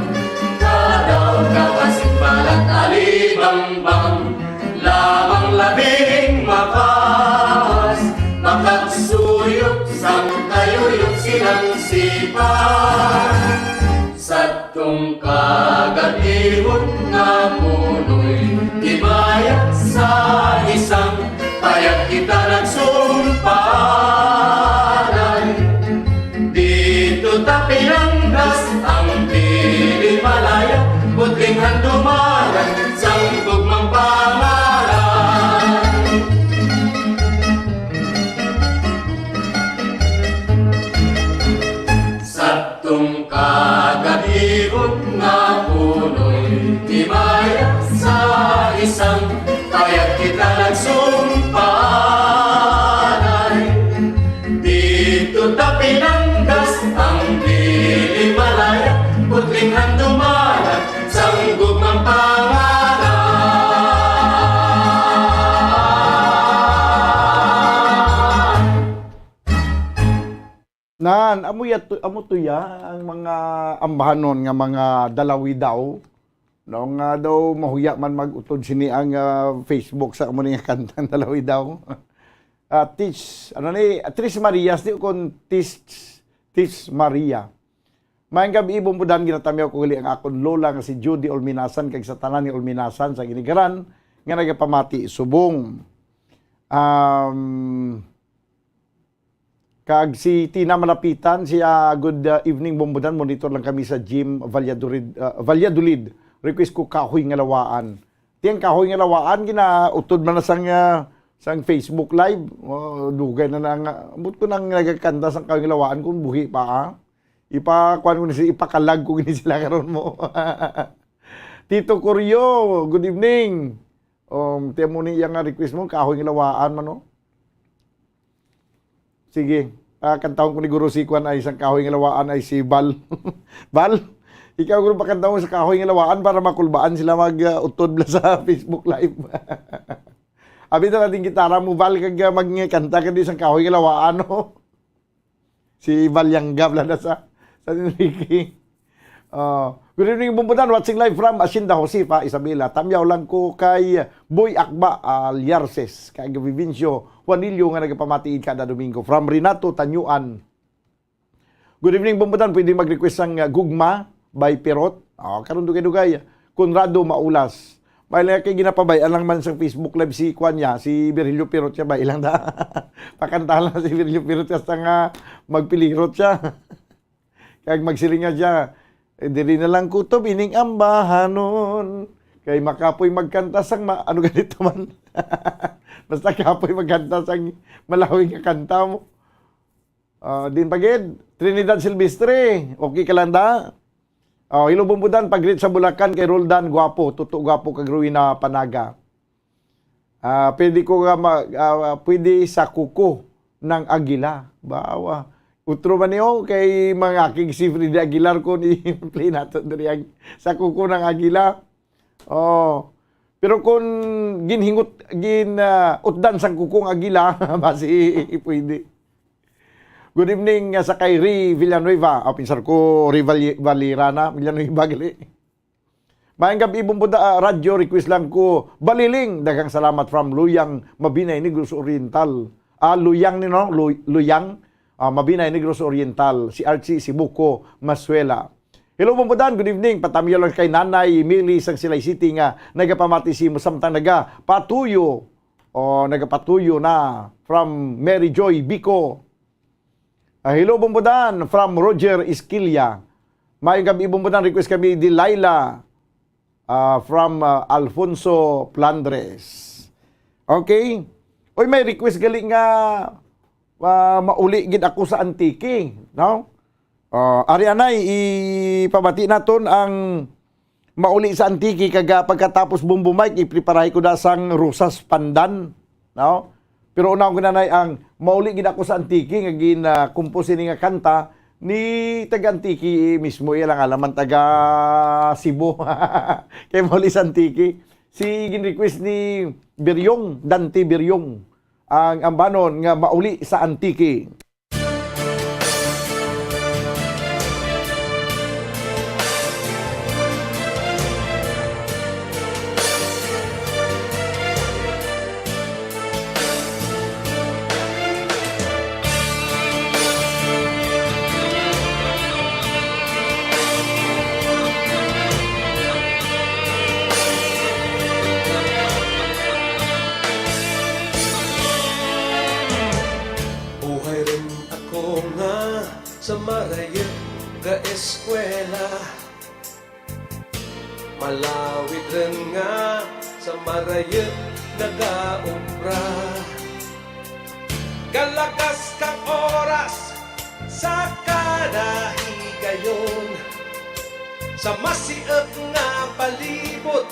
[SPEAKER 13] Kadaw kapasit balat alibang-bang lamang labing makas. Makagsuyok sang kayuyok silang sipan. Satong kagatihon nga punoy ibayat sa isang kaya't kita nagsumpanan. Dito ta pinanggas ang pili malaya, putling handumaran sang tugmang pangalan. Satong kagatihon nga punoy ibayat sa isang kaya't kita nagsumpanan. Dito ta pinanggas ang pili malaya, putling handumaran sang gugmang pangalan.
[SPEAKER 23] Nan, amo tuya ang mga ambahanon nga mga Dalawi Daw. No nga daw mahuya man mag-utod sini ang Facebook sa amo ni kanta Dalawi Daw. Teach Tris Maria kon Teach Maria. Maayong gabi Bumbudan ginatamyaw ko gali ang akon lola nga si Judy Olminasan kag sa tanan ni Olminasan sa Ginigaran nga nagapamati subong. Kag si Tina Malapitan, siya good evening Bumbudan, monitor lang kami sa gym Valladolid. Request ko kahoy nga lawaan. Tiyang kahoy nga lawaan ginautod man na sang Facebook live. Dugay na nang amot ko nang nagakanta sang kahoy nga lawaan kung buhi pa. Ipakuan ko ni sila, ipakalag ko ni sila karon mo. Tito Coryo, good evening. Tiyan mo niya nga request mo, kahoy ng lawaan man, no? Sige, kantahon ko ni Guru Sikwan ay isang kahoy ng lawaan ay si Val. Val, ikaw Guru pakantahon sa kahoy ng lawaan para makulbaan sila mag-utod sa Facebook Live. Abi na natin gitara mo, Val, kag magkanta ka din isang kahoy ng lawaan, no? Si Val Yangga, blada sa Enrique. Good evening, Bumbudan. Watching live from Asinda, Josefa, Isabela. Tamyaw lang ko kay Boy Akba Alyarces, kay Vivincio Juanillo nga nagpamatiid kada Domingo. From Renato Tanyuan. Good evening, Bumbudan. Pwede mag-request ang Gugma by Perot. Karon dugay-dugay. Conrado Maulas. May lang kay ginapabay. Alang man sa Facebook live si Kwan niya, si Virgilio Perot siya ba? Ilang da. Pakantahan lang si Virgilio Perot siya nga magpilirot siya. Kaya magsilinga siya. Diri na lang kutob ining ambahanon. Kay makapoy magkanta sang ano ganito man. Basta kapoy magkanta sang malawig ka kanta mo. Din pagid Trinidad Silvestre. Okay ka lang da? Hello Bumbudan, pag-greet sa Bulacan kay Roldan Guapo, tuto Guapo kag Ruina Panaga. Pwede ko pwede sa kuko ng Agila. Bawa. Utro man niyo kay mga aking si Frida Aguilar ko ni play nato diri sa kuko ng Agila. Pero kung utdan sang kukong Agila, basi pwede. Good evening sa kay Ri Villanueva. Pinsar ko Ri Valirana, Villanueva gali. Maayong gabi Bumbuda, radyo request lang ko. Baliling, daghang salamat from Luyang, Mabinay, Negros Oriental. Luyang ni no, Luyang. Mabinay, Negros Oriental, si Archie, si Buko, Masuela. Hello, Bumbudan, good evening. Patamyo lang kay Nanay Mili sang Silay City nga nagapamati si Musamtang nagapatuyo nagapatuyo na from Mary Joy Bico. Hello, Bumbudan, from Roger Esquilla. Mayong gabi, Bumbudan, request kami di Laila from Alfonso Plandres. Okay? Oy, may request gali nga mauli gid ako sa Antique, no? Ari anay ipabati naton ang mauli sa Antique kaga pagkatapos Bumbu Mike ipreparahay ko da sang Rosas Pandan, no? Pero una ko nanay ang mauli gid ako sa Antique nga gina-compose ni nga kanta ni taga Antique mismo ilang alaman taga Cebu. Kay mauli sa Antique si gin-request ni Biryong, Dante Biryong ang ambanon nga mauli sa Antique.
[SPEAKER 6] Sa marayot ka eskwela, malawit rin nga sa marayot nag-aubra. Galakas kang oras sa kanahigayon, sa masiot nga palibot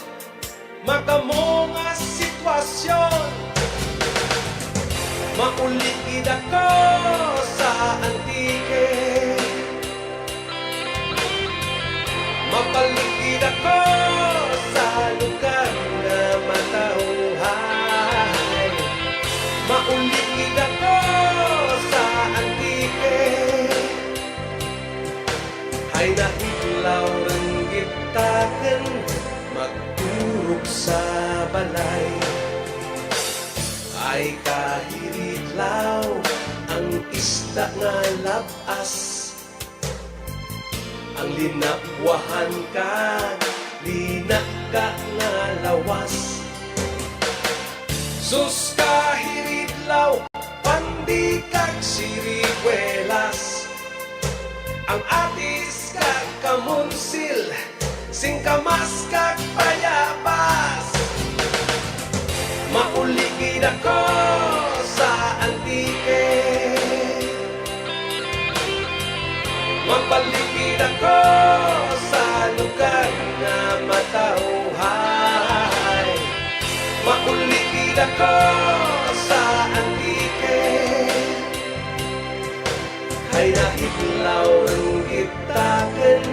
[SPEAKER 6] magamo nga sitwasyon. Maulikid ako sa Antique, mapalikid ako sa lugar na matauhay. Maulikid ako sa Antique, ay nahilaw rin gitaken magturok sa balay. Ay kahiritlaw ang isda nga labas, ang linakwahan ka, linaka nga lawas. Sus kahiritlaw, pandi kag sirigwelas, ang atis kag kamunsil, singkamas kag payabas. Mauligid ako sa Antique, mapaligid ako sa lugar na mataw. Mapaligid ako sa antike, ay nahitlaw ng gitaken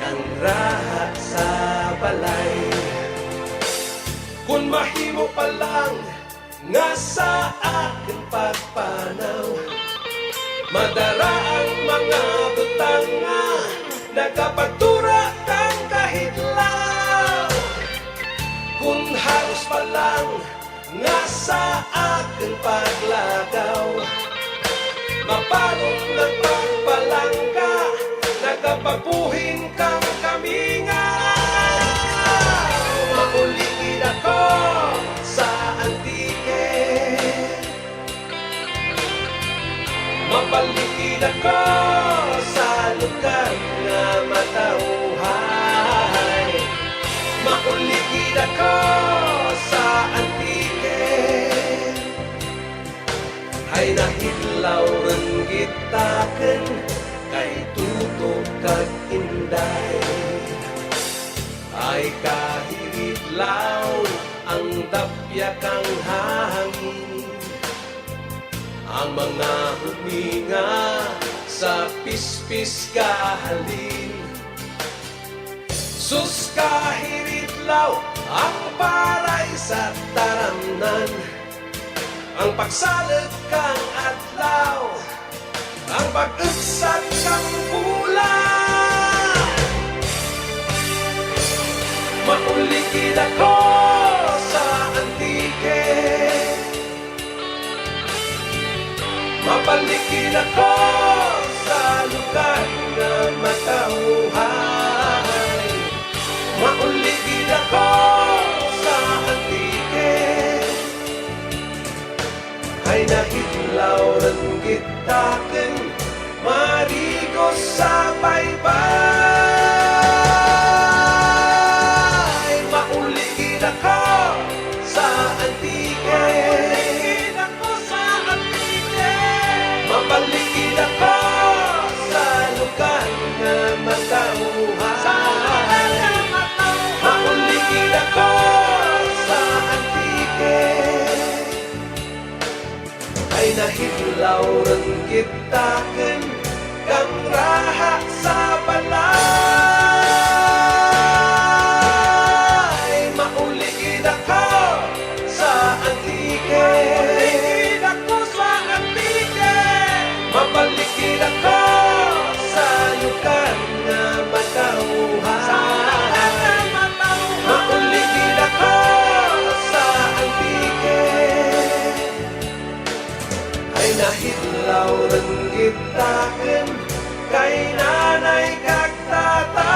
[SPEAKER 6] ang raha sa balay. Kung mahimo pa lang nga sa akin pagpanaw, madara ang mga butang nga nagapagtura kang kahitlaw. Kung halos pa lang nga sa akin paglagaw, mapalong ng pagpalangka, nagapagpuhin kang kaminga. Makuligid ako sa antike, mapaligid ako sa lugar na matauhay. Makuligid ako sa antike, ay nahitlaw ng gitaken kay tutok kag inday. Ay kahitlaw ang dapya kang hangin, ang mga huminga sa pispis kahalin. Sus kahitlaw ang paray sa taramnan, ang pagsalag kang adlaw, ang pag-ugsat kang bulan. Makuligid ako sa antike, mapaligid ako sa lugar na matauhay. Makuligid ako sa antike, ay nahitlaw ng gitaken marigo sa baybay. Mauligid ako sa antike, mapaligid ako sa lugar na matauhay. Mauligid ako sa antike, ay nahitlaw ng gitaken kang raha sa balay. Mauligid ako sa antike, mapaligid ako sa lugar na matauhay. Mauligid ako sa antike, ay nahitlaw ng gitaken kay nanay kag tatay.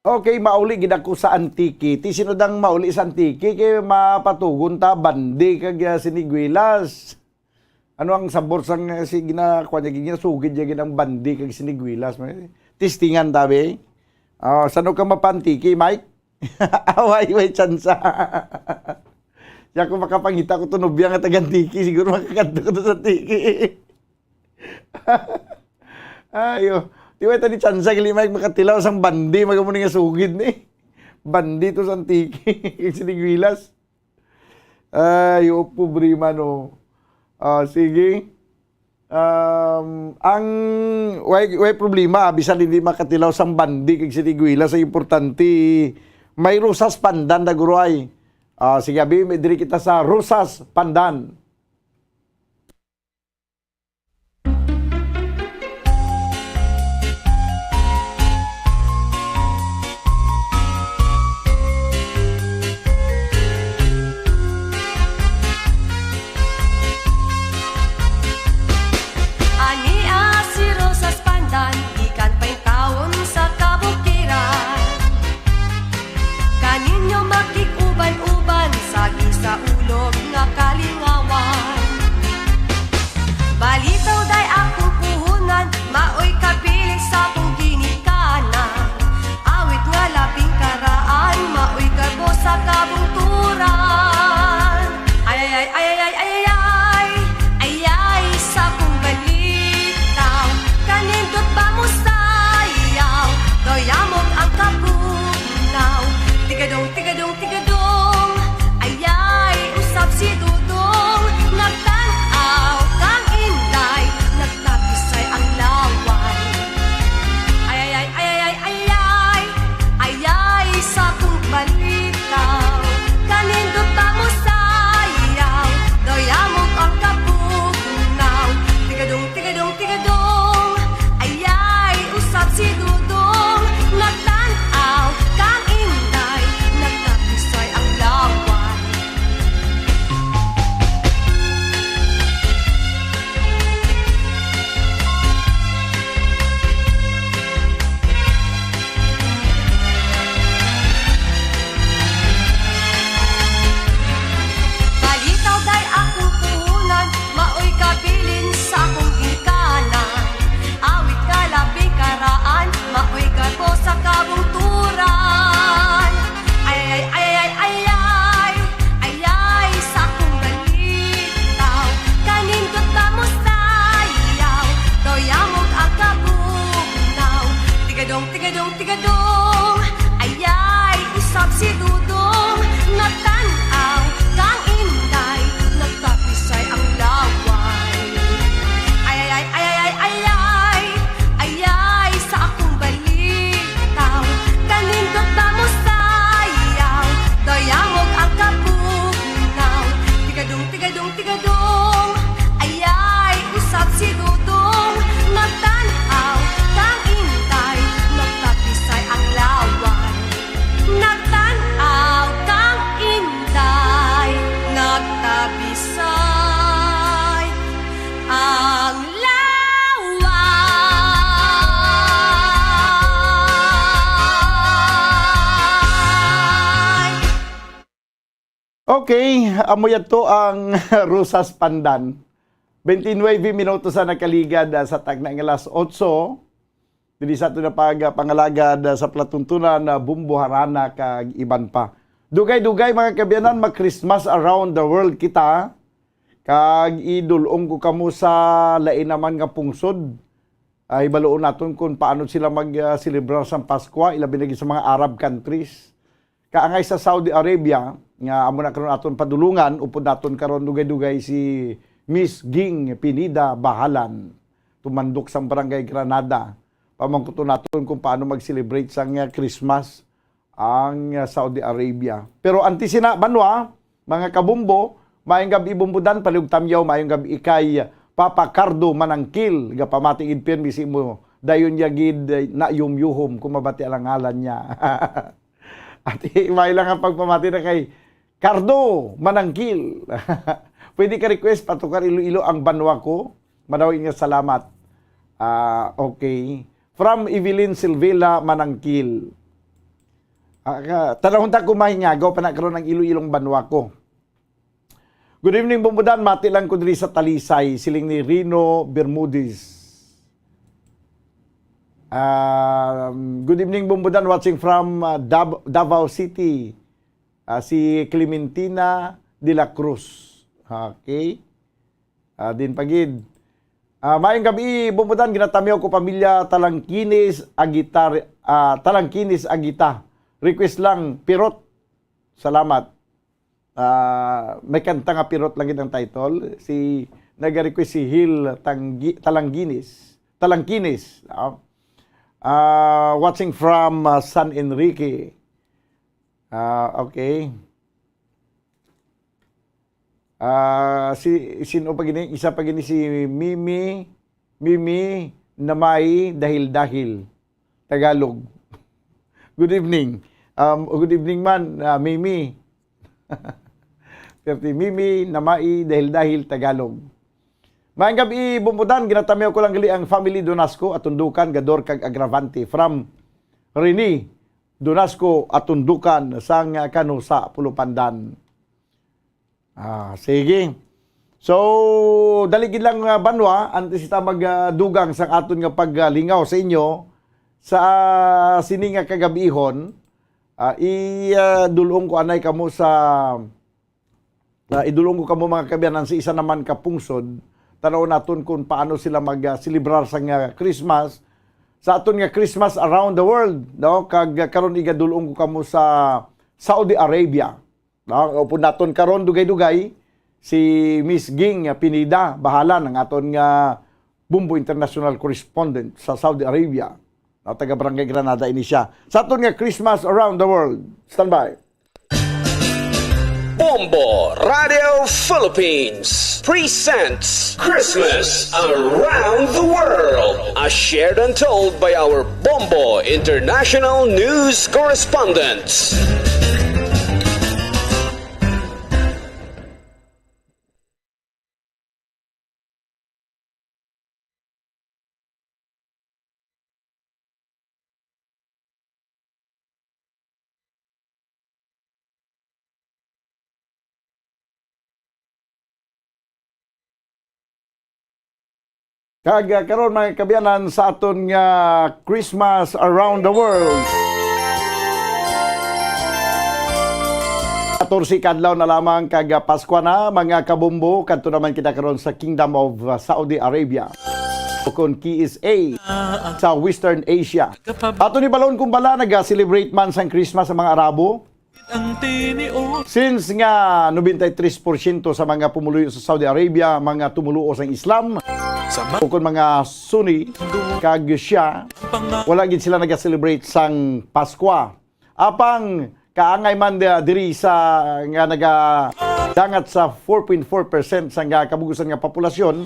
[SPEAKER 23] Okay, mauli gid ako sa antike. Ti sinodang mauli sa antike kay mapatugon ta bandi kag sinigwilas. Ano ang sabor sang si ginakuha niya ginasugid niya ang bandi kag sinigwilas. Tistingan tabi. Sano ka mapantiki, Mike? Away chansa. Ya ko makapangita ko to nobya nga tagantiki, siguro makakanta ko to sa tiki. Ayo. Di ba ito ni Chansa Mike makatilaw sang bandi magamunin nga sugid ni. Bandi to sa antiki. Sinigwilas. Ay, pobre mano. Sige. Ang way problema, bisan hindi makatilaw sang bandi kag sinigwilas, ay importante may rusas pandan na guruay. Sige, abi, may diri kita sa rusas pandan.
[SPEAKER 10] Kaninyo makikuban-uban sa ulog nga kalingawan. tigadong, ayay, isab si dudong, natanaw, kang inday, nagtapisay ang laway. Ayay, ayay, ayay, ayay, sa akong balitaw, kanindot na mo sayaw, dayamog ang kabugnaw. Tigadong, tigadong, tigadong, ayay, usap si dudong, nagtanaw, kang intay, nagtapisay ang laway. Nagtanaw, kang intay, nagtapisay ang laway.
[SPEAKER 23] Okay, amoy to ang Rusas Pandan. 29 minutos na nakaligad sa tagna ng alas 8. Dili sa ito na pangalagad sa platuntunan na bumbuharana kag iban pa. Dugay-dugay mga kabiyanan, mag-Christmas around the world kita. Kag idulong ko kamo sa lain naman nga pungsod. Ay baluon naton kung paano sila mag-celebrar sa Pasko, ilabi na sa mga Arab countries. Kaangay sa Saudi Arabia, nga amo na karon aton padulungan, upod naton karon dugay-dugay si Miss Ging Pinida Bahalan, tumandok sa Barangay Granada. Pamangkuto naton kung paano mag-celebrate sa Christmas ang Saudi Arabia. Pero antisina banwa, mga kabumbo, maayong gabi bumbudan, paliog tamyaw, maayong gabi ikay Papa Cardo Manangkil, ga pamatingid permisi mo, dayon yagid na yumyuhom, kung mabati ang ngalan niya. At may lang ang pagpamati na kay Cardo Manangkil. Pwede ka request, patukar Iloilo ang banwa ko. Madawin nga salamat. Okay. From Evelyn Silvela Manangkil. Tanahon ta kumain nga, gaw pa na karoon ng Iloilong banwa ko. Good evening, Bumbudan. Mati lang ko diri sa Talisay. Siling ni Rino Bermudez. Good evening, Bumbudan. Watching from Davao City. Si Clementina de la Cruz. Okay. Din pagid. Maayong gabi, Bumbudan. Ginatamiyaw ko pamilya Talangkinis Agita. Talangkinis Agita. Request lang, Pirot. Salamat. May kanta nga Pirot lang ang title. Nag-request si Hil Talangkinis. Watching from San Enrique. Okay. Sino pa gini? Isa pa gini si Mimi Namay Dahil Tagalog. Good evening. Good evening man, Mimi. Mimi Namay Dahil Tagalog. Maayong gabi, Bumbudan. Ginatamiyaw ko lang gali ang family Donasco at tundukan Gador kag Agravante from Rini Donasco at tundukan sang Kanusa Pulupandan. Sige. So, daligid lang banwa, antes ita magdugang sang aton nga paglingaw sa inyo sa sininga kagabihon, idulong ko anay kamo sa idulong ko kamo mga kabiyanan sa isa naman kapungsod. Tanaw naton kung paano sila mag-celebrar sa Christmas. Sa aton nga Christmas around the world, no? Kag karon igadulong ko kamo sa Saudi Arabia. No, upod naton karon dugay-dugay si Miss Ging Pinida Bahalan, ang aton nga Bumbo International Correspondent sa Saudi Arabia. No, taga Barangay Granada ini siya. Sa aton nga Christmas around the world. Stand by.
[SPEAKER 16] Bombo Radio Philippines presents Christmas Around the World, as shared and told by our Bombo International News Correspondents.
[SPEAKER 23] Kag karon mga kabiyanan sa aton nga Christmas around the world. 14 kadlaw na lamang kag Pasko na mga kabumbo, kadto naman kita karon sa Kingdom of Saudi Arabia. kung KSA sa Western Asia. Ato ni balon kung bala nag-celebrate man sang Christmas sa mga Arabo. Since nga 93% sa mga pumuluyo sa Saudi Arabia, mga tumuluo sa Islam, o kung mga Sunni, kag Shia, wala gid sila nag-celebrate sang Paskwa. Apang kaangay man diri sa nga nagadangat sa 4.4% sa nga kabugusan nga populasyon,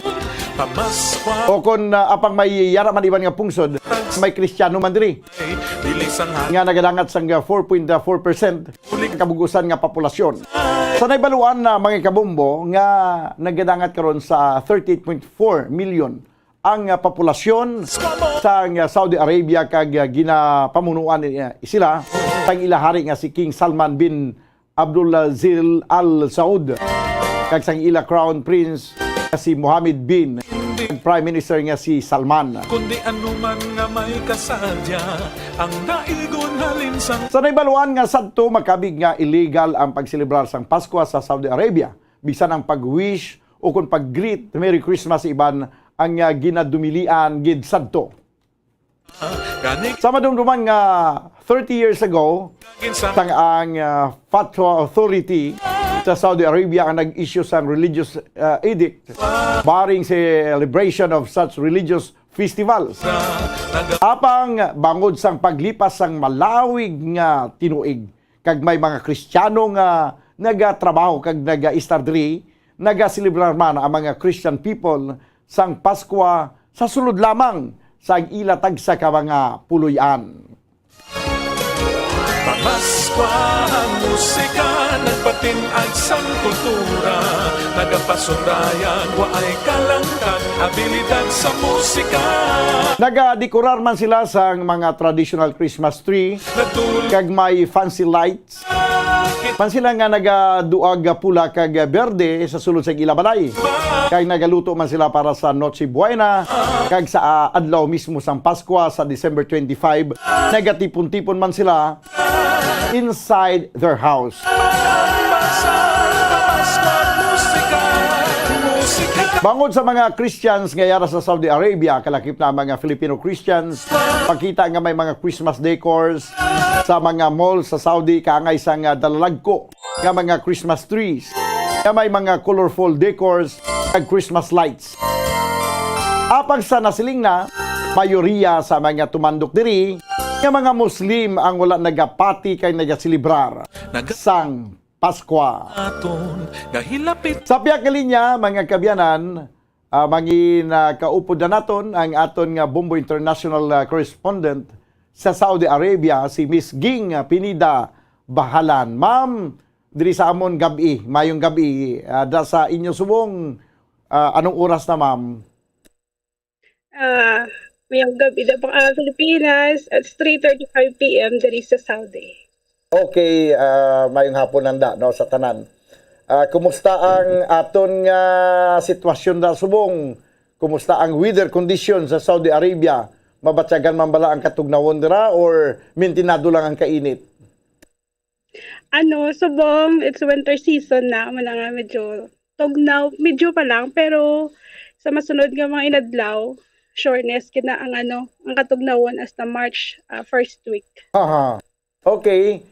[SPEAKER 23] o kung apang may yara man iban nga pungsod, may Kristiyano man diri nga nagadangat sa 4.4% kabugusan nga populasyon. Sa naibaluan na mga kabombo nga nagadangat karon sa 38.4 million ang populasyon sa Saudi Arabia kag ginapamunuan sila sang ilahari nga si King Salman bin Abdulaziz Al Saud kag sang ila Crown Prince si Mohammed bin Prime Minister nga si Salman.
[SPEAKER 6] Kundi anuman nga may kasadya ang naigon halin sang
[SPEAKER 23] sa naibaluan nga sadto makabig nga illegal ang pagselebrar sang Pasko sa Saudi Arabia bisan ang pag-wish o kung pag-greet Merry Christmas iban ang ginadumilian gid sadto. Sa madumduman nga 30 years ago, ang Fatwa Authority sa Saudi Arabia ang nag-issue sa religious edict barring celebration of such religious festivals. Apang bangod sang paglipas sang malawig nga tinuig kag may mga Kristiyano nga nagatrabaho kag naga-istar diri, nagaselebrar man ang mga Christian people sang Paskwa sa sulod lamang sa ilatag sa ka mga puluyan.
[SPEAKER 6] Pamaskwa ang musika, nagpatinag sang kultura, nagapasundayan, waay kalangkan, abilidad sa musika.
[SPEAKER 23] Nagadekurar man sila sang mga traditional Christmas tree, kag may fancy lights. Man sila nga nagaduag pula kag berde sa sulod sa ilabalay. Kag nagaluto man sila para sa Noche Buena, kag sa adlaw mismo sang Paskwa sa December 25, nagatipon-tipon man sila inside their house. Bangod sa mga Christians nga yara sa Saudi Arabia, kalakip na mga Filipino Christians, pakita nga may mga Christmas decors sa mga malls sa Saudi, kaangay sa nga dalalagko nga mga Christmas trees, nga may mga colorful decors at Christmas lights. Apang sa nasiling na, mayoriya sa mga tumandok diri, nga mga Muslim ang wala nagapati kay nagasilibrar sang Paskwa. Sa piyak linya, mga kabyanan, mangin kaupod na naton ang aton nga Bombo International Correspondent sa Saudi Arabia, si Miss Ging Pinida Bahalan. Ma'am, diri sa amon gabi, mayong gabi, da sa inyo subong, anong oras na ma'am?
[SPEAKER 15] Mayong gabi na pang Pilipinas at 3:35 p.m. diri sa Saudi.
[SPEAKER 23] Okay, mayong hapon nanda no sa tanan. Kumusta ang aton nga sitwasyon da subong? Kumusta ang weather condition sa Saudi Arabia? Mabatyagan man bala ang katugnawon dira or mintinado lang ang kainit?
[SPEAKER 15] Subong, it's winter season na, nga medyo tugnaw, medyo pa lang, pero sa masunod nga mga inadlaw, shortness kina ang ang katugnawon as na March first week.
[SPEAKER 23] Aha. Okay.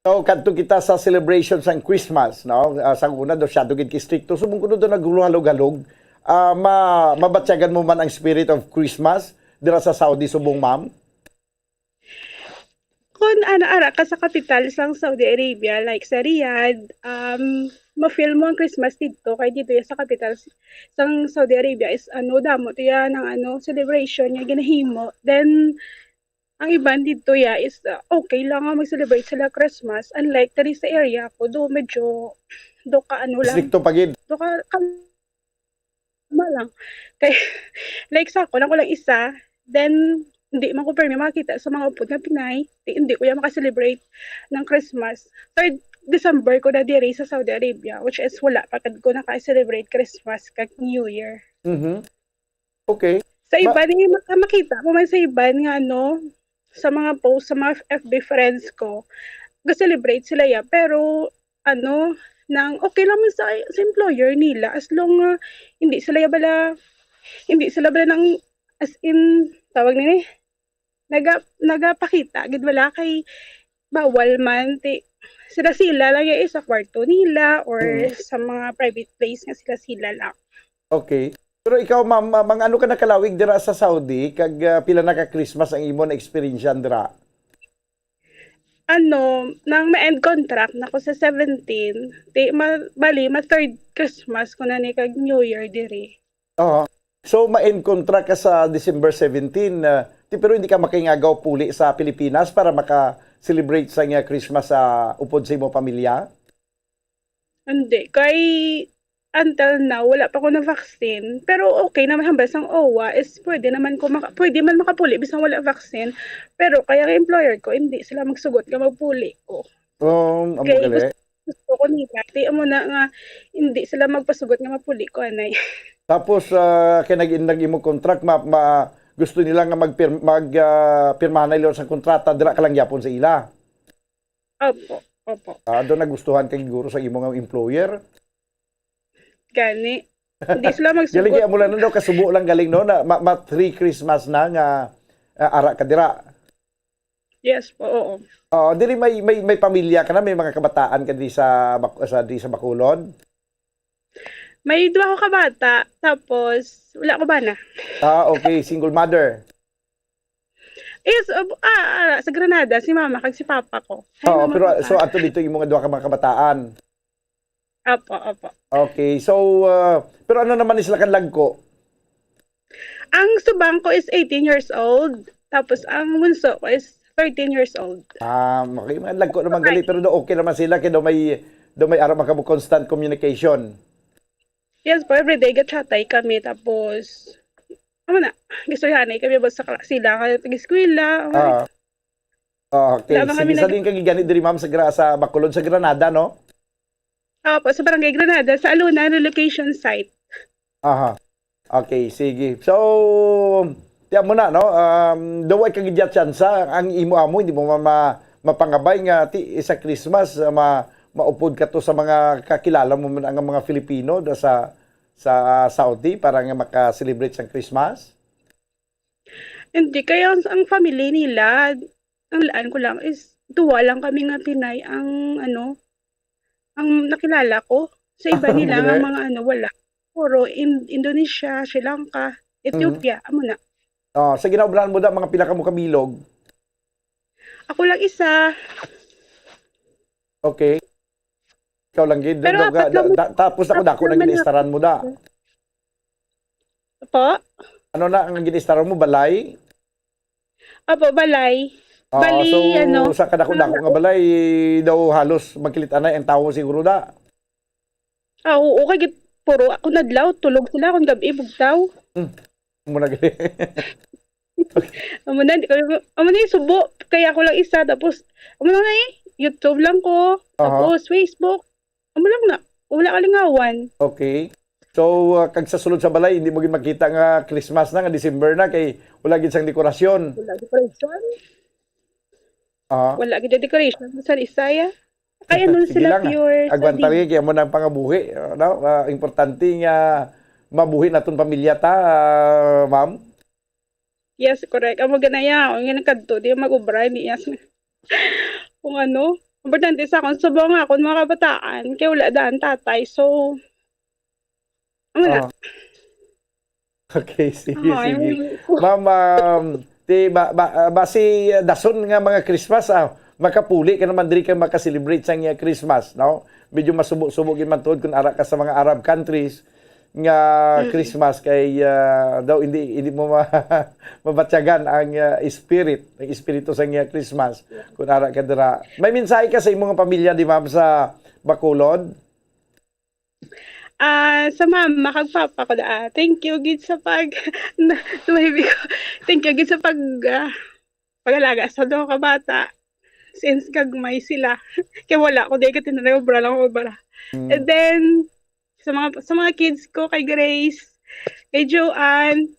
[SPEAKER 23] So, kadto kita sa celebration sang Christmas, no? Sang una do siya dugid ki stricto. Subong kuno do nagluhalog-halog. Mabatyagan mo man ang spirit of Christmas dira sa Saudi subong ma'am?
[SPEAKER 15] Kung ara ka sa kapital sang Saudi Arabia, like sa Riyadh, ma-feel mo ang Christmas dito, kay dito sa kapital sang Saudi Arabia is damo to yan ang celebration nga ginahimo. Then ang iban dito is okay lang nga mag-celebrate sila Christmas, unlike tari sa area ko do medyo do ka lang.
[SPEAKER 23] Stricto pagid.
[SPEAKER 15] Do ka lang. Kay like sa ako lang isa, then hindi man ko permi makita sa mga upod nga Pinay, hindi ko yan makaselebrate ng Christmas. 3rd December ko na diri sa Saudi Arabia, which is wala pa kad ko naka-celebrate Christmas kag New Year.
[SPEAKER 23] Okay.
[SPEAKER 15] Sa iban makita mo man sa iban nga sa mga post sa mga FB friends ko, ga-celebrate sila ya, pero nang okay lang man sa employer nila as long hindi sila bala nang as in tawag nini nagapakita gid wala kay bawal man sila lang yung sa kwarto nila or sa mga private place nga sila lang.
[SPEAKER 23] Okay. Pero ikaw ma'am, mga ano ka nakalawig dira sa Saudi kag pila na ka Christmas ang imo na experience dira?
[SPEAKER 15] Nang ma-end contract na ko sa 17, bali third Christmas ko na ni kag New Year diri.
[SPEAKER 23] So ma-end contract ka sa December 17, pero hindi ka makingagaw puli sa Pilipinas para maka-celebrate sa nga Christmas sa upod sa imo pamilya?
[SPEAKER 15] Hindi, kay until now wala pa ko na vaccine, pero okay naman hambas ang OWA is pwede man makapuli bisang wala vaccine, pero kaya ang employer ko hindi sila magsugot nga magpuli ko.
[SPEAKER 23] Kaya
[SPEAKER 15] gusto ko nila, di mo na nga hindi sila magpasugot nga mapuli ko anay.
[SPEAKER 23] Tapos kaya nag imo contract gusto nila nga magpirma na ilo sa kontrata dira ka lang yapon sa ila.
[SPEAKER 15] Opo.
[SPEAKER 23] Doon nagustuhan kay siguro sa imo nga employer.
[SPEAKER 15] Gani. Hindi sila magsugot.
[SPEAKER 23] Galing kaya mo lang daw kasubo lang galing no na 3 Christmas na nga ara ka dira.
[SPEAKER 15] Yes po, oo.
[SPEAKER 23] Dili may pamilya ka na, may mga kabataan ka di sa Bacolod.
[SPEAKER 15] May 2 ko kabata, tapos wala ko ba na?
[SPEAKER 23] Okay, single mother.
[SPEAKER 15] Yes, sa Granada, si mama kag si papa ko.
[SPEAKER 23] Pero so ato dito yung mga 2 ka mga kabataan.
[SPEAKER 15] Opo.
[SPEAKER 23] Okay, so pero ano naman sila kan lagko?
[SPEAKER 15] Ang subang ko is 18 years old, tapos ang bunso ko is 13 years old.
[SPEAKER 23] Okay, mga lagko naman gali, pero okay naman sila kaya may ara makabu constant communication.
[SPEAKER 15] Yes po, everyday gatchatay kami, tapos gusto yanay kami ba sa sila kaya tag-eskwela.
[SPEAKER 23] Okay, sige sa din kagigani diri ma'am sa Bacolod sa Granada, no?
[SPEAKER 15] Opo, sa Barangay Granada, sa Aluna relocation site.
[SPEAKER 23] Okay, sige. So, tiyan mo na, no? Daw ay kagidya tsansa, ang imo-amo, hindi mo mapangabay nga sa Christmas, maupod ka to sa mga kakilala mo ang mga Filipino sa Saudi para nga maka-celebrate sa Christmas?
[SPEAKER 15] Hindi, kaya ang family nila, ang laan ko lang is 2 lang kami nga Pinay ang nakilala ko. Sa iba nila nga mga wala. Puro Indonesia, Sri Lanka, Ethiopia, amo na.
[SPEAKER 23] Sa ginaobrahan mo da mga pila ka mo kabilog?
[SPEAKER 15] Ako lang isa.
[SPEAKER 23] Okay. Ikaw lang gid. Tapos ako nang ginistaran mo da.
[SPEAKER 15] Po?
[SPEAKER 23] Ano na ang ginistaran mo, balay?
[SPEAKER 15] Opo, balay. Bali,
[SPEAKER 23] so sa kadako-dako nga balay daw halos magkilit-anay ang tawo siguro da.
[SPEAKER 15] Oo, okay, puro ako nadlaw, tulog sila kung gabi bugtaw.
[SPEAKER 23] Muna gali.
[SPEAKER 15] Amuna subo, kaya ako lang isa, tapos amuna na YouTube lang ko, tapos Facebook. Amo lang na, wala kalingawan.
[SPEAKER 23] Okay. So, kag sa sulod sa balay, hindi mo gid makita nga Christmas na, nga December na, kay wala gid sang dekorasyon.
[SPEAKER 15] Wala dekorasyon? Wala gid dekorasyon sa Isaya. Kaya nun sila pure.
[SPEAKER 23] Agwantari, kaya mo nang pangabuhi. Importante nga mabuhi naton pamilya ta, ma'am.
[SPEAKER 15] Yes, correct. Amo ganaya, ang nakadto, di mag-ubra, ni yes. Kung importante sa akong subong akong mga kabataan, kaya wala daan tatay, so
[SPEAKER 23] Okay, sige. Ma'am, basi dason nga mga Christmas, makapuli ka naman diri ka maka-celebrate sa nga Christmas, no? Medyo masubo-subo gid man tuod kung ara ka sa mga Arab countries nga Christmas kay daw hindi mo mabatyagan ang espiritu sa nga Christmas kung ara ka dira. May mensahe ka sa imong pamilya di ma'am sa Bacolod?
[SPEAKER 15] Sa mama kag papa ko da. Thank you gid sa Thank you gid sa pag-alaga sa 2 ka bata. Since kagmay sila. Kaya wala ko di ka tinarobra lang ko bara. And then sa mga kids ko, kay Grace, kay Joanne,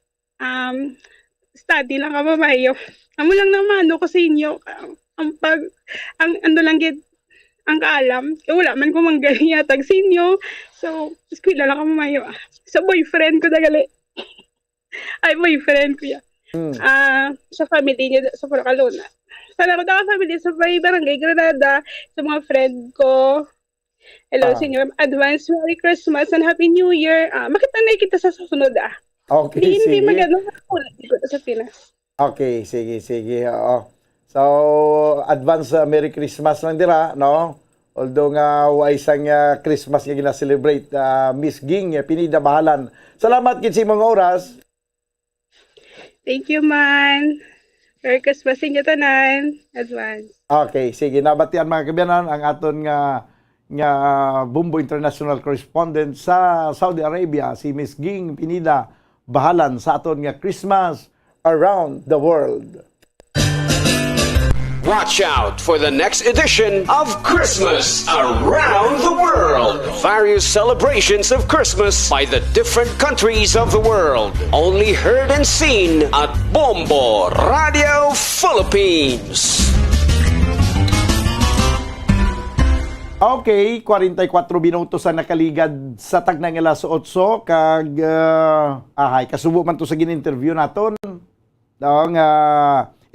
[SPEAKER 15] study lang ka mamayo. Amo lang naman ko sa inyo ang ang kaalam. Kaya wala man ko manggaling yatag sa inyo. So, eskwela lang ka mamayo. Sa boyfriend ko dagali. Ay, boyfriend ko yan. Sa family niya sa Porcalona. Sana ko family sa may Barangay Granada, sa mga friend ko. Hello sa inyo. Advance Merry Christmas and Happy New Year. Makita na kita sa susunod
[SPEAKER 23] Okay,
[SPEAKER 15] Hindi
[SPEAKER 23] sige.
[SPEAKER 15] magano dito sa Pinas.
[SPEAKER 23] Okay, sige. Oo. So, advance Merry Christmas lang dira, no? Although nga wa isang Christmas nga gina-celebrate, Miss Ging Pinida Bahalan. Salamat gid sa imong oras.
[SPEAKER 15] Thank you, man. Merry Christmas sa inyo tanan. Advance.
[SPEAKER 23] Okay, sige. Nabatian mga kabiyanan ang aton nga Bumbo International Correspondent sa Saudi Arabia, si Miss Ging Pinida Bahalan sa aton nga Christmas around the world.
[SPEAKER 16] Watch out for the next edition of Christmas Around the World. Various celebrations of Christmas by the different countries of the world. Only heard and seen at Bombo Radio Philippines.
[SPEAKER 23] Okay, 44 minutos ang nakaligad sa tagnang alas 8 kag kasubo man to sa gin-interview naton. Daw nga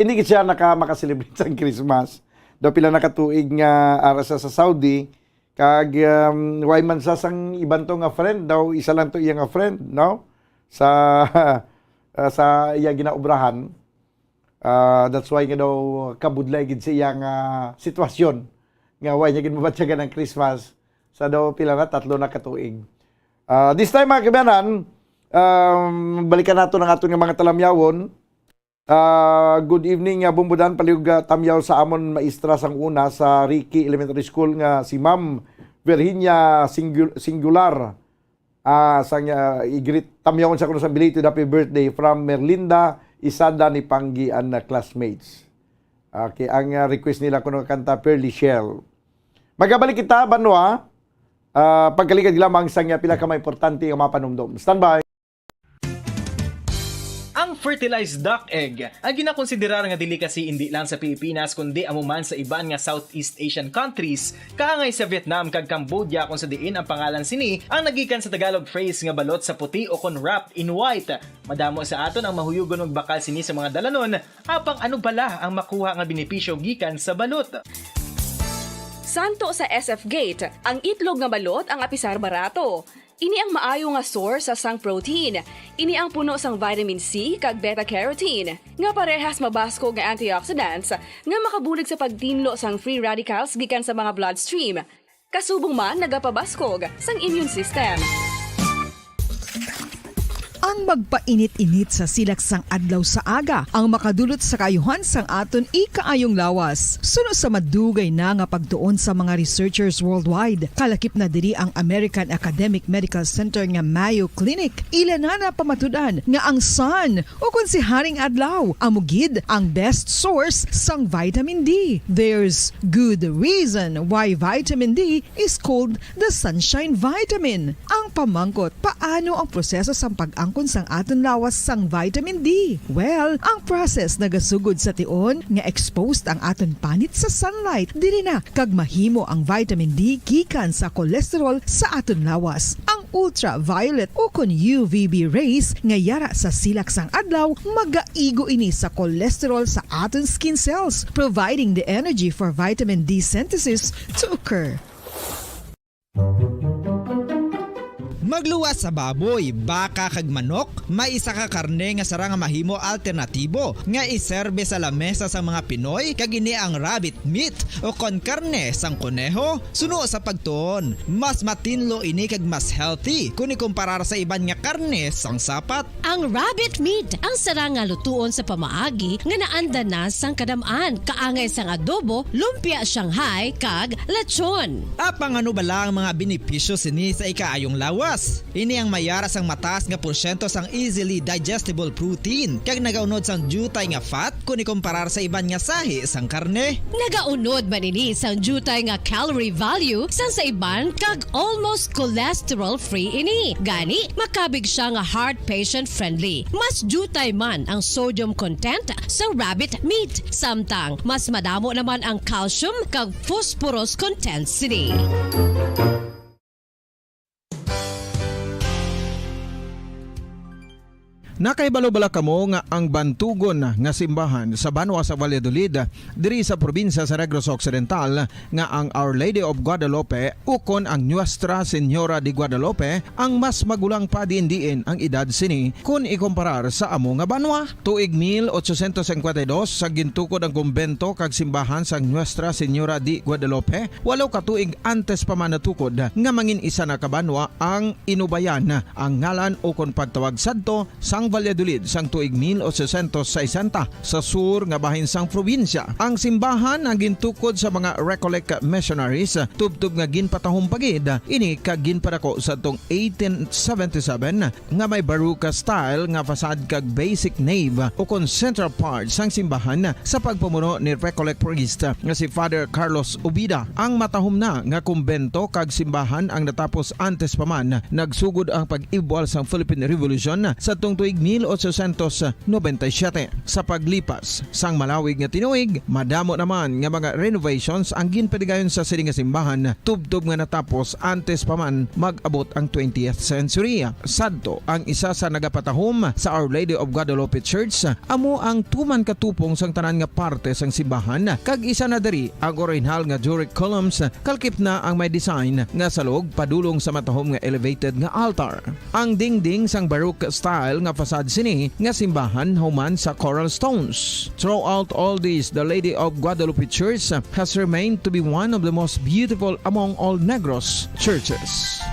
[SPEAKER 23] hindi gid siya makaselebrate sa Christmas. Daw pila nakatuig nga ara sa Saudi kag way man sa sang iban to nga friend daw isa lang to iya nga friend, no? Sa sa iya ginaubrahan. That's why nga daw kabudlay gid siya nga sitwasyon. Nga way niya ginmabatyagan ng Christmas sa daw pila na 3 na katuig. This time mga kabayanan, balikan nato ng aton nga mga talamyawon. Good evening Bumbudan, paliug tamyaw sa amon maestra sang una sa Ricky Elementary School nga si Ma'am Virginia Singular. Sang igreet tamyawon sa kuno sa belated happy birthday from Merlinda Isada ni Panggi and classmates. Okay, ang request nila kuno kanta Pearly Shell. Magabalik kita banwa pagkaligad lamang sang pila ka importante nga mapanumdom. Standby.
[SPEAKER 7] Ang fertilized duck egg ang ginakonsiderar nga dili kasi hindi lang sa Pilipinas kundi amuman sa iban nga Southeast Asian countries kaangay sa Vietnam kag Cambodia kung sa diin ang pangalan sini ang nagikan sa Tagalog phrase nga balot sa puti o kon wrapped in white. Madamo sa aton ang mahuyugon og bakal sini sa mga dalanon apang ano bala ang makuha nga benepisyo gikan sa balot.
[SPEAKER 8] Santo sa SF Gate, ang itlog nga balot ang apisar barato. Ini ang maayo nga source sa sang protein. Ini ang puno sang vitamin C kag beta-carotene. Nga parehas mabasko nga antioxidants nga makabulig sa pagtinlo sang free radicals gikan sa mga bloodstream. Kasubong man nagapabaskog sang immune system.
[SPEAKER 5] Ang magpainit-init sa silaksang adlaw sa aga ang makadulot sa kaayuhan sang aton ikaayong lawas. Suno sa madugay na nga pagtuon sa mga researchers worldwide, kalakip na diri ang American Academic Medical Center nga Mayo Clinic. Ilan na pamatudan nga ang sun o kung si Haring Adlaw amugid ang best source sang vitamin D. There's good reason why vitamin D is called the sunshine vitamin. Ang pamangkot, paano ang proseso sang pag-angkon sang aton lawas sang vitamin D? Well, ang process nagasugod sa tion nga exposed ang aton panit sa sunlight diri na kag mahimo ang vitamin D gikan sa cholesterol sa aton lawas. Ang ultraviolet o kon UVB rays nga yara sa silak sang adlaw magaigo ini sa cholesterol sa aton skin cells, providing the energy for vitamin D synthesis to occur.
[SPEAKER 9] Magluwas sa baboy, baka kag manok, may isa ka karne nga sara nga mahimo alternatibo nga iserbe sa lamesa sa mga Pinoy kag ini ang rabbit meat o kon karne sang kuneho. Suno sa pagtuon, mas matinlo ini kag mas healthy kung ikumparar sa iban nga karne sang sapat.
[SPEAKER 1] Ang rabbit meat ang sara nga lutuon sa pamaagi nga naanda na sang kadamaan kaangay sang adobo, lumpia Shanghai kag lechon.
[SPEAKER 9] Apang ano bala ang mga benepisyo sini sa ikaayong lawas? Ini ang mayara sang mataas nga porsyento sang easily digestible protein kag nagaunod sang jutay nga fat kung ikumparar sa iban nga sahi sang karne.
[SPEAKER 1] Nagaunod man ini sang jutay nga calorie value sang sa iban kag almost cholesterol free ini. Gani makabig siya nga heart patient friendly. Mas jutay man ang sodium content sa rabbit meat samtang mas madamo naman ang calcium kag phosphorus content sini.
[SPEAKER 2] Nakaibalo-bala kamo nga ang bantugon nga simbahan sa Banwa sa Valladolid diri sa probinsya sa Negros Occidental nga ang Our Lady of Guadalupe ukon ang Nuestra Señora de Guadalupe ang mas magulang pa diin ang edad sini kung ikomparar sa amo nga banwa. Tuig 1852 sa gintukod ang kumbento kag simbahan sa Nuestra Señora de Guadalupe, walo ka tuig antes pa man natukod nga mangin isa na kabanwa ang inubayan ang ngalan ukon pagtawag sadto sang Valladolid sang tuig 1860 sa sur nga bahin sang probinsya. Ang simbahan ang gintukod sa mga Recollect missionaries tubtub nga ginpatahong pagid ini kag ginpadako sa tong 1877 nga may baroque style nga fasad kag basic nave ukon central part sang simbahan sa pagpamuno ni Recollect priest nga si Father Carlos Ubida. Ang matahom na nga kumbento kag simbahan ang natapos antes pa man nagsugod ang pag-ibwal sang Philippine Revolution sa tong tuig 1897. Sa paglipas sang malawig nga tinuig, madamo naman nga mga renovations ang ginpadigayon sa sining nga simbahan tubtob nga natapos antes pa man mag-abot ang 20th century. Sadto ang isa sa nagapatahom sa Our Lady of Guadalupe Church amo ang tuman katupong sang tanan nga parte sang simbahan kag isa na diri ang original nga Doric columns kalkip na ang may design nga salog padulong sa matahom nga elevated nga altar. Ang dingding sang baroque style nga fasad sini nga simbahan human sa coral stones. Throughout all this, the Lady of Guadalupe Church has remained to be one of the most beautiful among all Negros churches.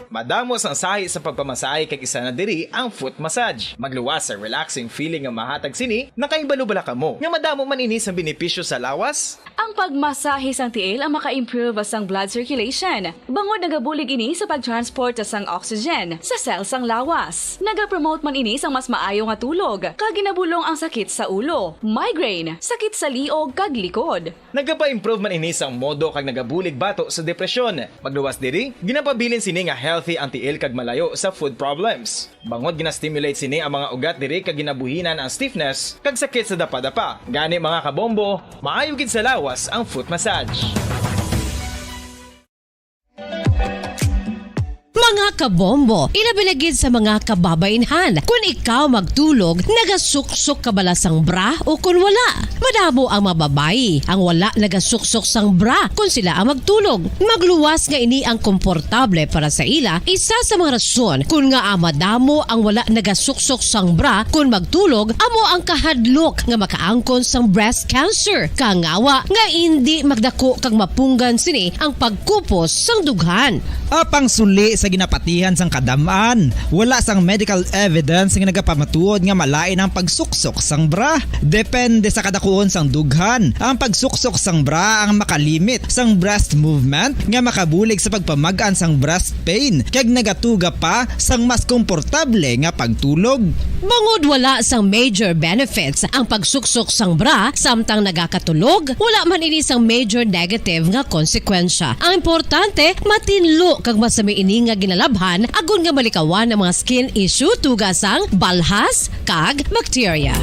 [SPEAKER 7] Madamos ang sahi sa pagpamasahe kag isa na diri ang foot massage. Magluwas sa relaxing feeling nga mahatag sini, nakaibalo-bala kamo. Nga madamo man ini sa benepisyo sa lawas.
[SPEAKER 8] Ang pagmasahe sang tiil ang maka-improve sang blood circulation. Bangod nagabulig ini sa pagtransport sang oxygen sa cells sang lawas. Nagapromote man ini sang mas maayo nga tulog, kag ginabulong ang sakit sa ulo, migraine, sakit sa liog kag likod.
[SPEAKER 7] Nagapa-improve man ini sang modo kag nagabulig bato sa depresyon. Magluwas diri, ginapabilin sini nga healthy ang tiil kag malayo sa food problems. Bangod ginastimulate sini ang mga ugat diri kag ginabuhinan ang stiffness kag sakit sa dapa-dapa. Gani mga kabombo, maayo gid sa lawas ang foot massage.
[SPEAKER 1] Mga kabombo, inabilagid sa mga kababainhan. Kung ikaw magtulog, nagasuksok ka bala sang bra o kung wala. Madamo ang mababayi ang wala nagasuksok sang bra kung sila ang magtulog. Magluwas nga ini ang komportable para sa ila. Isa sa mga rason kung nga madamo ang wala nagasuksok sang bra kung magtulog, amo ang kahadlok nga makaangkon sang breast cancer. Kangawa nga hindi magdako kag mapunggan sini ang pagkupos sang dughan.
[SPEAKER 9] Apang suli sa ginapatihan sang kadamaan, wala sang medical evidence nga nagapamatuod nga malain ang pagsuksok sang bra. Depende sa kadakuon sang dughan. Ang pagsuksok sang bra ang makalimit sang breast movement nga makabulig sa pagpamagaan sang breast pain kag nagatuga pa sang mas komportable nga pagtulog.
[SPEAKER 1] Bangod wala sang major benefits ang pagsuksok sang bra samtang nagakatulog, wala man ini sang major negative nga konsekwensya. Ang importante, matinlo kag masami ini nga ginalabhan agon nga malikawan ang mga skin issue tugasang balhas kag bacteria.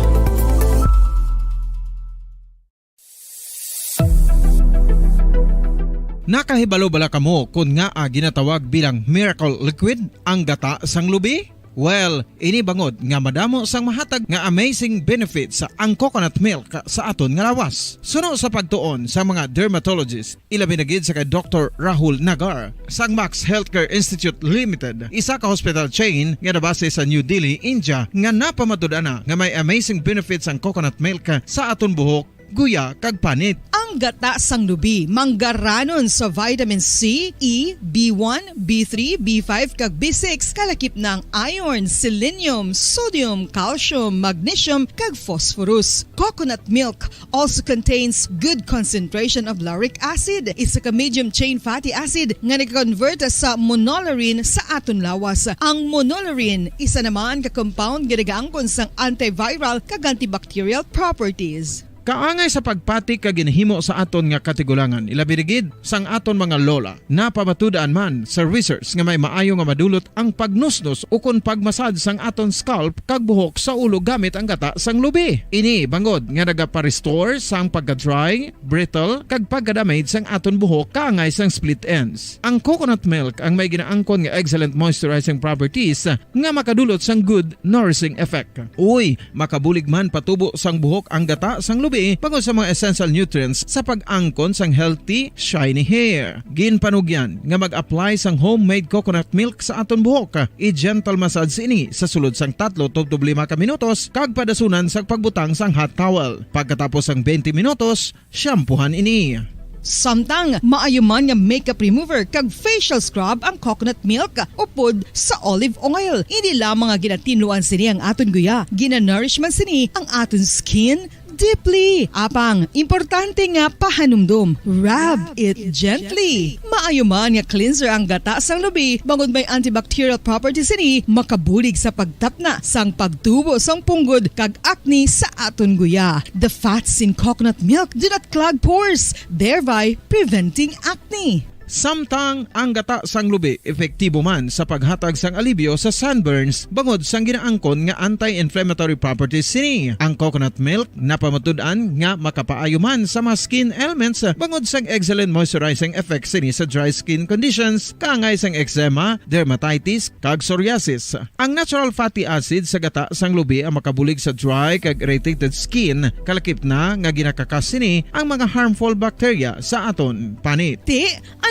[SPEAKER 2] Nakahibalo-bala kamo kung nga ginatawag bilang miracle liquid ang gata sang lubi? Well, ini bangod nga madamo sang mahatag nga amazing benefits sa ang coconut milk sa aton nga lawas. Suno sa pagtuon sa mga dermatologist, ilabi na gid sa kay Dr. Rahul Nagar sang Max Healthcare Institute Limited, isa ka hospital chain nga nabase sa New Delhi, India, nga napamatud-ana nga may amazing benefits ang coconut milk sa aton buhok, guya kag panit.
[SPEAKER 19] Ang gata sang lubi manggaranon sa vitamin C, E, B1, B3, B5 kag B6 kalakip ng iron, selenium, sodium, calcium, magnesium kag phosphorus. Coconut milk also contains good concentration of lauric acid, isa ka medium chain fatty acid nga nag-convert sa monolaurin sa aton lawas. Ang monolaurin isa naman ka compound nga nagaangkon sang antiviral kag antibacterial properties.
[SPEAKER 2] Kaangay sa pagpati ka ginhimo sa aton nga katigulangan, ilabirigid sang aton mga lola na pamatudaan man sa research nga may maayo nga madulot ang pagnusnos o kon pagmasad sang aton scalp kag buhok sa ulo gamit ang gata sang lubi. Ini bangod nga nagapa-restore sang pagka-dry, brittle kag pagka-damage sang aton buhok kaangay sang split ends. Ang coconut milk ang may ginaangkon nga excellent moisturizing properties nga makadulot sang good nourishing effect. Uy, makabulig man patubo sang buhok ang gata sang lubi bangod sa mga essential nutrients sa pag-angkon sang healthy, shiny hair. Ginpanugyan nga mag-apply sang homemade coconut milk sa aton buhok. I-gentle massage ini sa sulod sang 3 to 5 ka minutos kag padasunan sa pagbutang sang hot towel. Pagkatapos sang 20 minutos, shampoohan ini.
[SPEAKER 19] Samtang maayo man nga makeup remover kag facial scrub ang coconut milk upod sa olive oil. Hindi lamang nga ginatinluan sini ang aton guya, gina-nourishment sini ang aton skin deeply. Apang, importante nga pahanumdum. Rub it gently. Maayo man nga cleanser ang gata sang lubi, bangod may antibacterial properties ini, makabulig sa pagtapna sang pagtubo sang punggod kag acne sa aton guya. The fats in coconut milk do not clog pores, thereby preventing acne.
[SPEAKER 2] Samtang ang gata sang lubi epektibo man sa paghatag sang alibyo sa sunburns bangod sang ginaangkon nga anti-inflammatory properties sini. Ang coconut milk napamatud-an nga makapaayo man sa mga skin ailments bangod sang excellent moisturizing effects sini sa dry skin conditions kaangay sang eczema, dermatitis kag psoriasis. Ang natural fatty acid sa gata sang lubi ang makabulig sa dry kag irritated skin, kalakip na nga ginakakas sini ang mga harmful bacteria sa aton panit.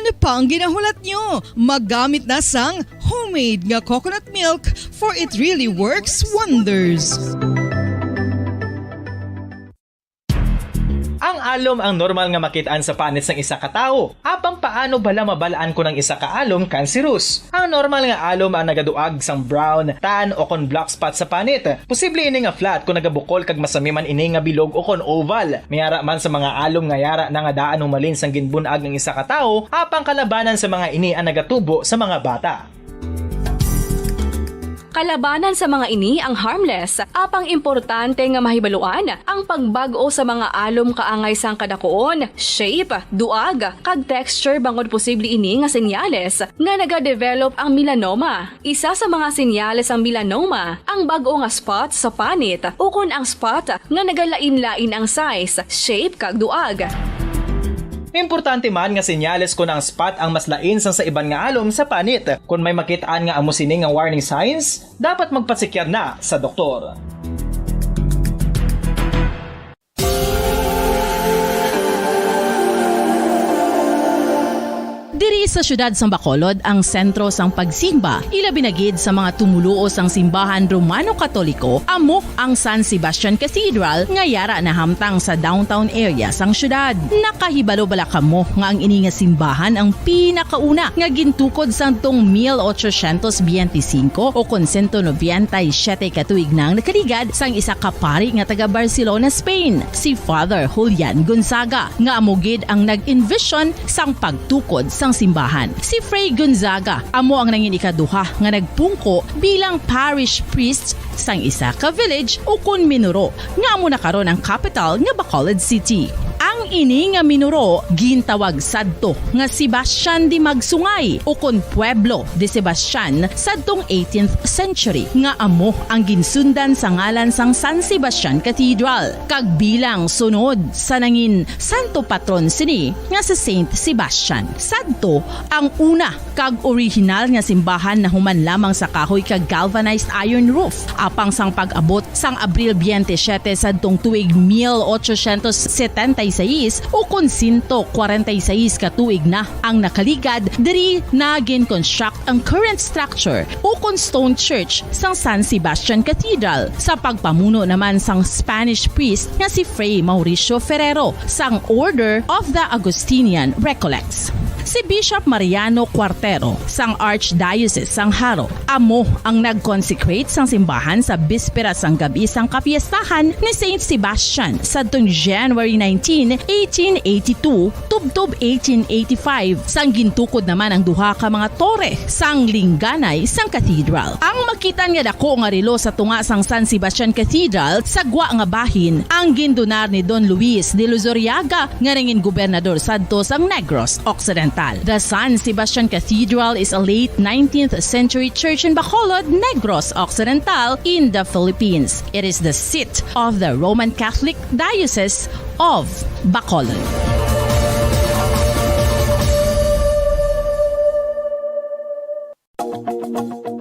[SPEAKER 19] Ano pa ang ginahulat nyo? Maggamit na sang homemade nga coconut milk for it really works wonders.
[SPEAKER 7] Ang alom ang normal nga makitaan sa panit sang isa ka tawo. Apang paano bala mabalaan ko ng isa ka alom cancerous? Ang normal nga alom ang nagaduag sang brown, tan o kon black spot sa panit. Posible ini nga flat kung nagabukol kag masami man ini nga bilog o kon oval. Mayara man sa mga alom nga yara na nga daan humalin sang ginbunag ng isa ka tawo, apang kalabanan sa mga ini ang nagatubo sa mga bata.
[SPEAKER 8] Kalabanan sa mga ini ang harmless, apang importante nga mahibaluan ang pagbago sa mga alom kaangay sang kadakuon, shape, duag, kag texture bangod posible ini nga senyales nga nagadevelop ang melanoma. Isa sa mga senyales ang melanoma, ang bag-o nga spot sa panit o kun ang spot nga nagalain-lain ang size, shape, kag duag.
[SPEAKER 7] Importante man nga senyales kung ang spot ang mas lain sang sa iban nga alom sa panit. Kung may makitaan nga amo sini nga warning signs, dapat magpasikyar na sa doktor.
[SPEAKER 17] Diri sa syudad sang Bacolod ang sentro sang pagsimba. Ilabi na gid sa mga tumuluo sang simbahan Romano-Katoliko amo ang San Sebastian Cathedral nga yara na hamtang sa downtown area sang syudad. Nakahibalo bala kamo nga ang ini nga simbahan ang pinakauna nga gintukod sang tong 1825 o kon 197 katuig nang nakaligad sang isa ka pari nga taga Barcelona, Spain, si Father Julian Gonzaga nga amo gid ang nag-envision sang pagtukod sang simbahan. Si Fray Gonzaga amo ang nangin ikaduha nga nagpungko bilang parish priest sang isa ka village o kun Minuro nga amo na karon ang capital nga Bacolod City. Ang ini nga Minuro gintawag sadto nga Sebastian de Magsungay o kon Pueblo de Sebastian sadtong 18th century nga amo ang ginsundan sa ngalan sang San Sebastian Cathedral kag bilang sunod sa nangin santo patron sini nga si Saint Sebastian. Sadto ang una kag original nga simbahan na human lamang sa kahoy kag galvanized iron roof apang sang pag-abot sang Abril 27 sadtong tuig 1876 o kun 146 katuig na ang nakaligad diri na gin-construct ang current structure o kun stone church sang San Sebastian Cathedral sa pagpamuno naman sang Spanish priest nga si Fray Mauricio Ferrero sang Order of the Augustinian Recollects. si Bishop Mariano Cuartero sang Archdiocese sang Haro. Amo ang nag-consecrate sang simbahan sa bispera sang gabi sang kapiestahan ni Saint Sebastian sa January 19, 1882 tubtob 1885 sang gintukod naman ang duha ka mga tore sang lingganay sang cathedral. Ang makitan nga dako nga relo sa tunga sang San Sebastian Cathedral sa gwa nga bahin ang gindonar ni Don Luis de Luzuriaga nga ringin gobernador sadto sang Negros Occidental. The San Sebastian Cathedral is a late 19th century church in Bacolod, Negros Occidental in the Philippines. It is the seat of the Roman Catholic Diocese of Bacolod.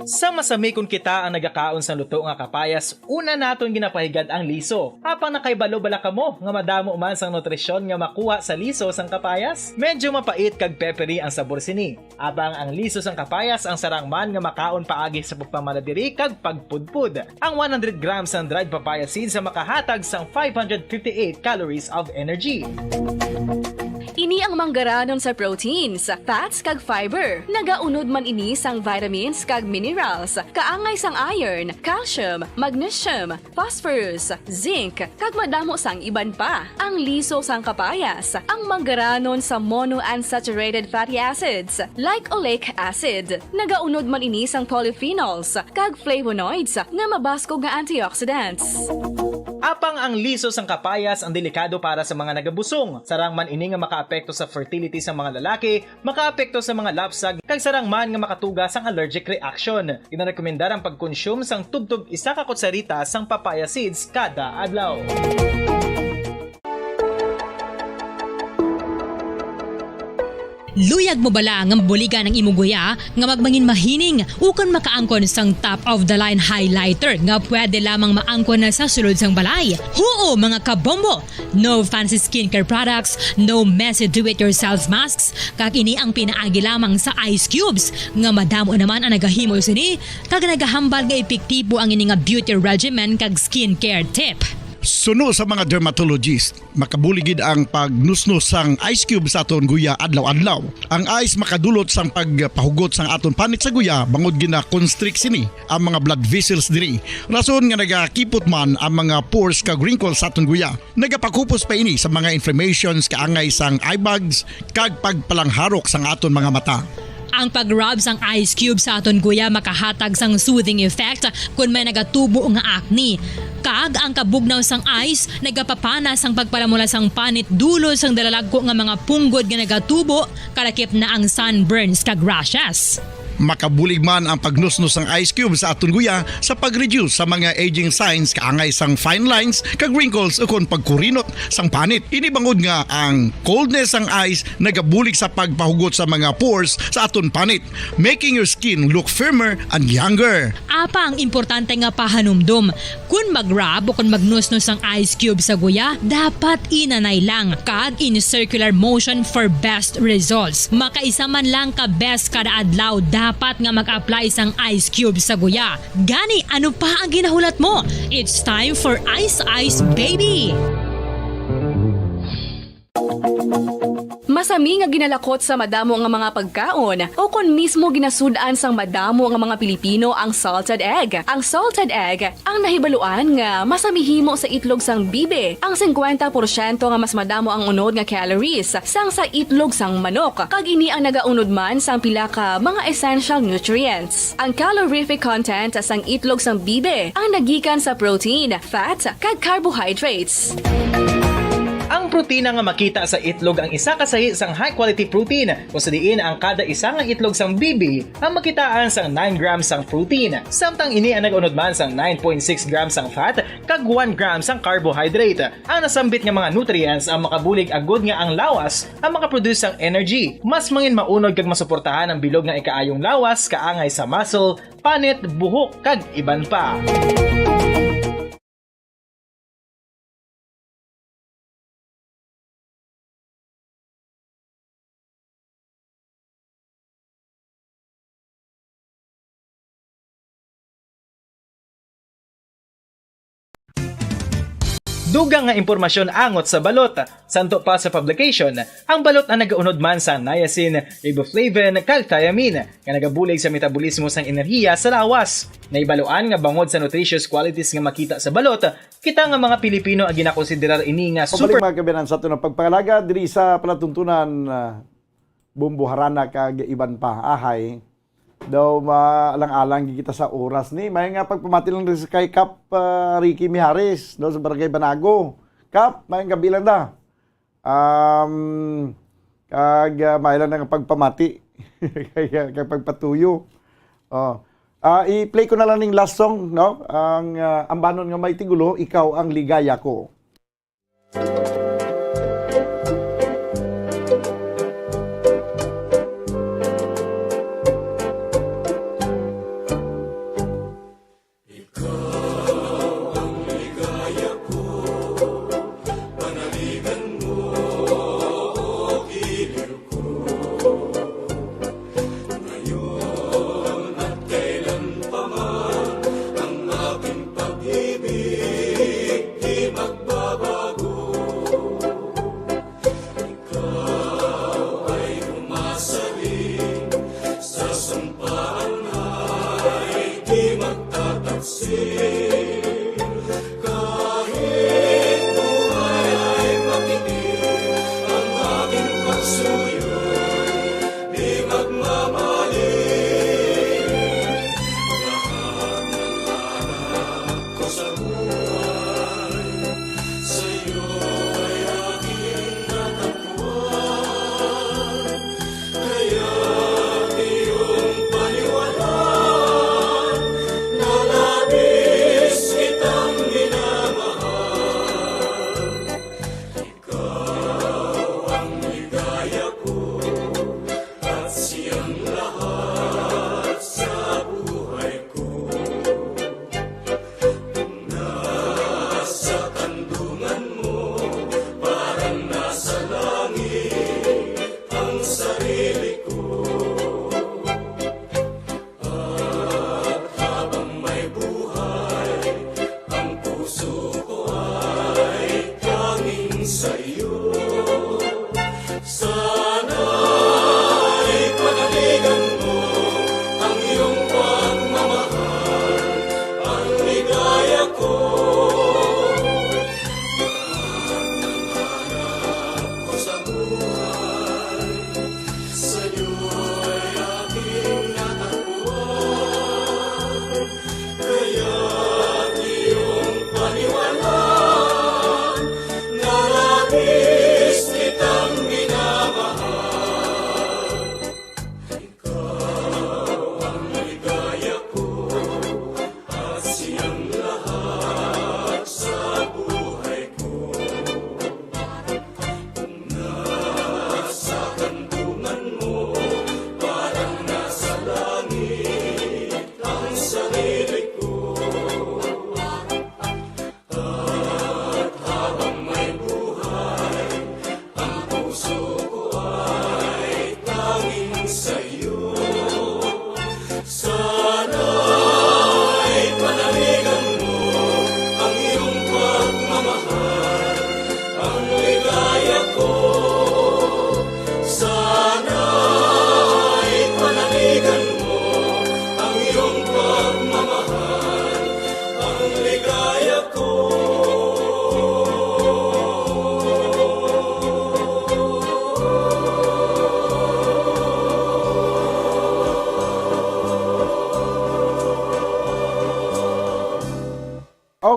[SPEAKER 7] Sa masami kung kita ang nagakaon sa luto nga kapayas, una naton ginapahigad ang liso. Apang nakaibalo bala kamo nga madamo man sang nutrisyon nga makuha sa liso sang kapayas? Medyo mapait kag peppery ang sabor sini. Abang ang liso sang kapayas ang sarang man nga makaon paagi sa pagpamanadiri kag pagpudpud. Ang 100 grams ng dried papaya seeds sa makahatag sang 558 calories of energy.
[SPEAKER 8] Ini ang manggaranon sa proteins, fats kag fiber. Nagaunod man ini sang vitamins kag minerals, kaangay sang iron, calcium, magnesium, phosphorus, zinc, kag madamo sang iban pa. Ang liso sang kapayas, ang manggaranon sa monounsaturated fatty acids like oleic acid. Nagaunod man ini sang polyphenols kag flavonoids nga mabaskog nga antioxidants.
[SPEAKER 7] Apang ang liso sang kapayas ang delikado para sa mga nagabusong. Sarang man ini nga makaapekto sa fertility sa mga lalaki, makaapekto sa mga lapsag, kag sarang man nga makatuga sang allergic reaction. Ginarekomendar ang pagkonsume sang tubtub 1 ka kutsarita sang papaya seeds kada adlaw.
[SPEAKER 11] Luyag mo bala nga mabuligan ang imong guya nga magmangin mahining ukon makaangkon sang top of the line highlighter nga pwede lamang maangkon na sa sulod sang balay. Huo mga kabombo! No fancy skincare products, no messy do-it-yourself masks, kag ini ang pinaagi lamang sa ice cubes nga madamo naman ang nagahimo sini kag nagahambal nga epektibo ang ini nga beauty regimen kag skincare tip.
[SPEAKER 3] Suno sa mga dermatologist, makabuligid ang pagnusnos sang ice cube sa aton guya adlaw-adlaw. Ang ice makadulot sang pagpahugot sang aton panit sa guya bangod gina-constrict sini ang mga blood vessels diri. Rason nga nagakipot man ang mga pores kag wrinkles sa aton guya. Nagapakupos pa ini sa mga inflammations kaangay sang eye bags kag pagpalangharok sang aton mga mata.
[SPEAKER 11] Ang pag-rub sang ice cube sa aton guya makahatag sang soothing effect kung may nagatubo nga acne. Kag ang kabugnaw sang ice nagapapana sang pagpalamula sang panit dulo sang dalalagko nga mga punggod nga nagatubo kalakip na ang sunburns kag rashes.
[SPEAKER 3] Makabulig man ang pagnusnos ng ice cube sa aton guya sa pag-reduce sa mga aging signs kaangay sang fine lines kag wrinkles ukon pagkurinot sang panit. Ini bangod nga ang coldness sang ice nagabulig sa pagpahugot sa mga pores sa aton panit, making your skin look firmer and younger.
[SPEAKER 11] Apang importante nga pahanumdum, kung mag-rub o kung magnusnos sang ice cube sa guya, dapat inanay lang kag in circular motion for best results. Makaisa man lang ka best kada adlaw dapat nga mag-apply sang ice cube sa guya. Gani, ano pa ang ginahulat mo? It's time for Ice Ice Baby!
[SPEAKER 8] Masami nga ginalakot sa madamo nga mga pagkaon o kung mismo ginasudaan sang madamo nga mga Pilipino ang salted egg. Ang salted egg ang nahibaluan nga masamihimo sa itlog sang bibe. Ang 50% nga mas madamo ang unod nga calories sang sa itlog sang manok. Kag ini ang nagaunod man sang pila ka mga essential nutrients. Ang calorific content sang itlog sang bibe ang nagikan sa protein, fat, kag carbohydrates.
[SPEAKER 7] Ang protina nga makita sa itlog ang isa ka sahi sang high quality protein kung sa diin ang kada isa nga itlog sang bibi ang makitaan sang 9 grams sang protein. Samtang ini ang nag-unod man sang 9.6 grams sang fat kag 1 gram sang carbohydrate. Ang nasambit nga mga nutrients ang makabulig agud nga ang lawas ang makaproduce sang energy. Mas mangin maunod kag masuportahan ang bilog nga ikaayong lawas kaangay sa muscle, panit, buhok kag iban pa. Dugang nga impormasyon angot sa balot. Santo pa sa publication, ang balot ang nagaunod man sa niacin, riboflavin, kag thiamine, nga nagabulig sa metabolismo sang enerhiya sa lawas. Naibaluan nga bangod sa nutritious qualities nga makita sa balot, kita nga mga Pilipino ang ginakonsiderar ini nga super.
[SPEAKER 23] Pabalik mga kabinan sa ito ng pagpangalaga, diri sa palatuntunan Bumbo Harana kag iban pa ahay. Daw maalang-alang kita sa oras ni. May nga pagpamati lang rin kay Kap Ricky Miharis do sa Barangay Banago. Kap, may gabi lang da. Kag may lang nga pagpamati. Kaya pagpatuyo. I-play ko na lang ning last song, no? Ang ambanon nga may tigulo, ikaw ang ligaya ko.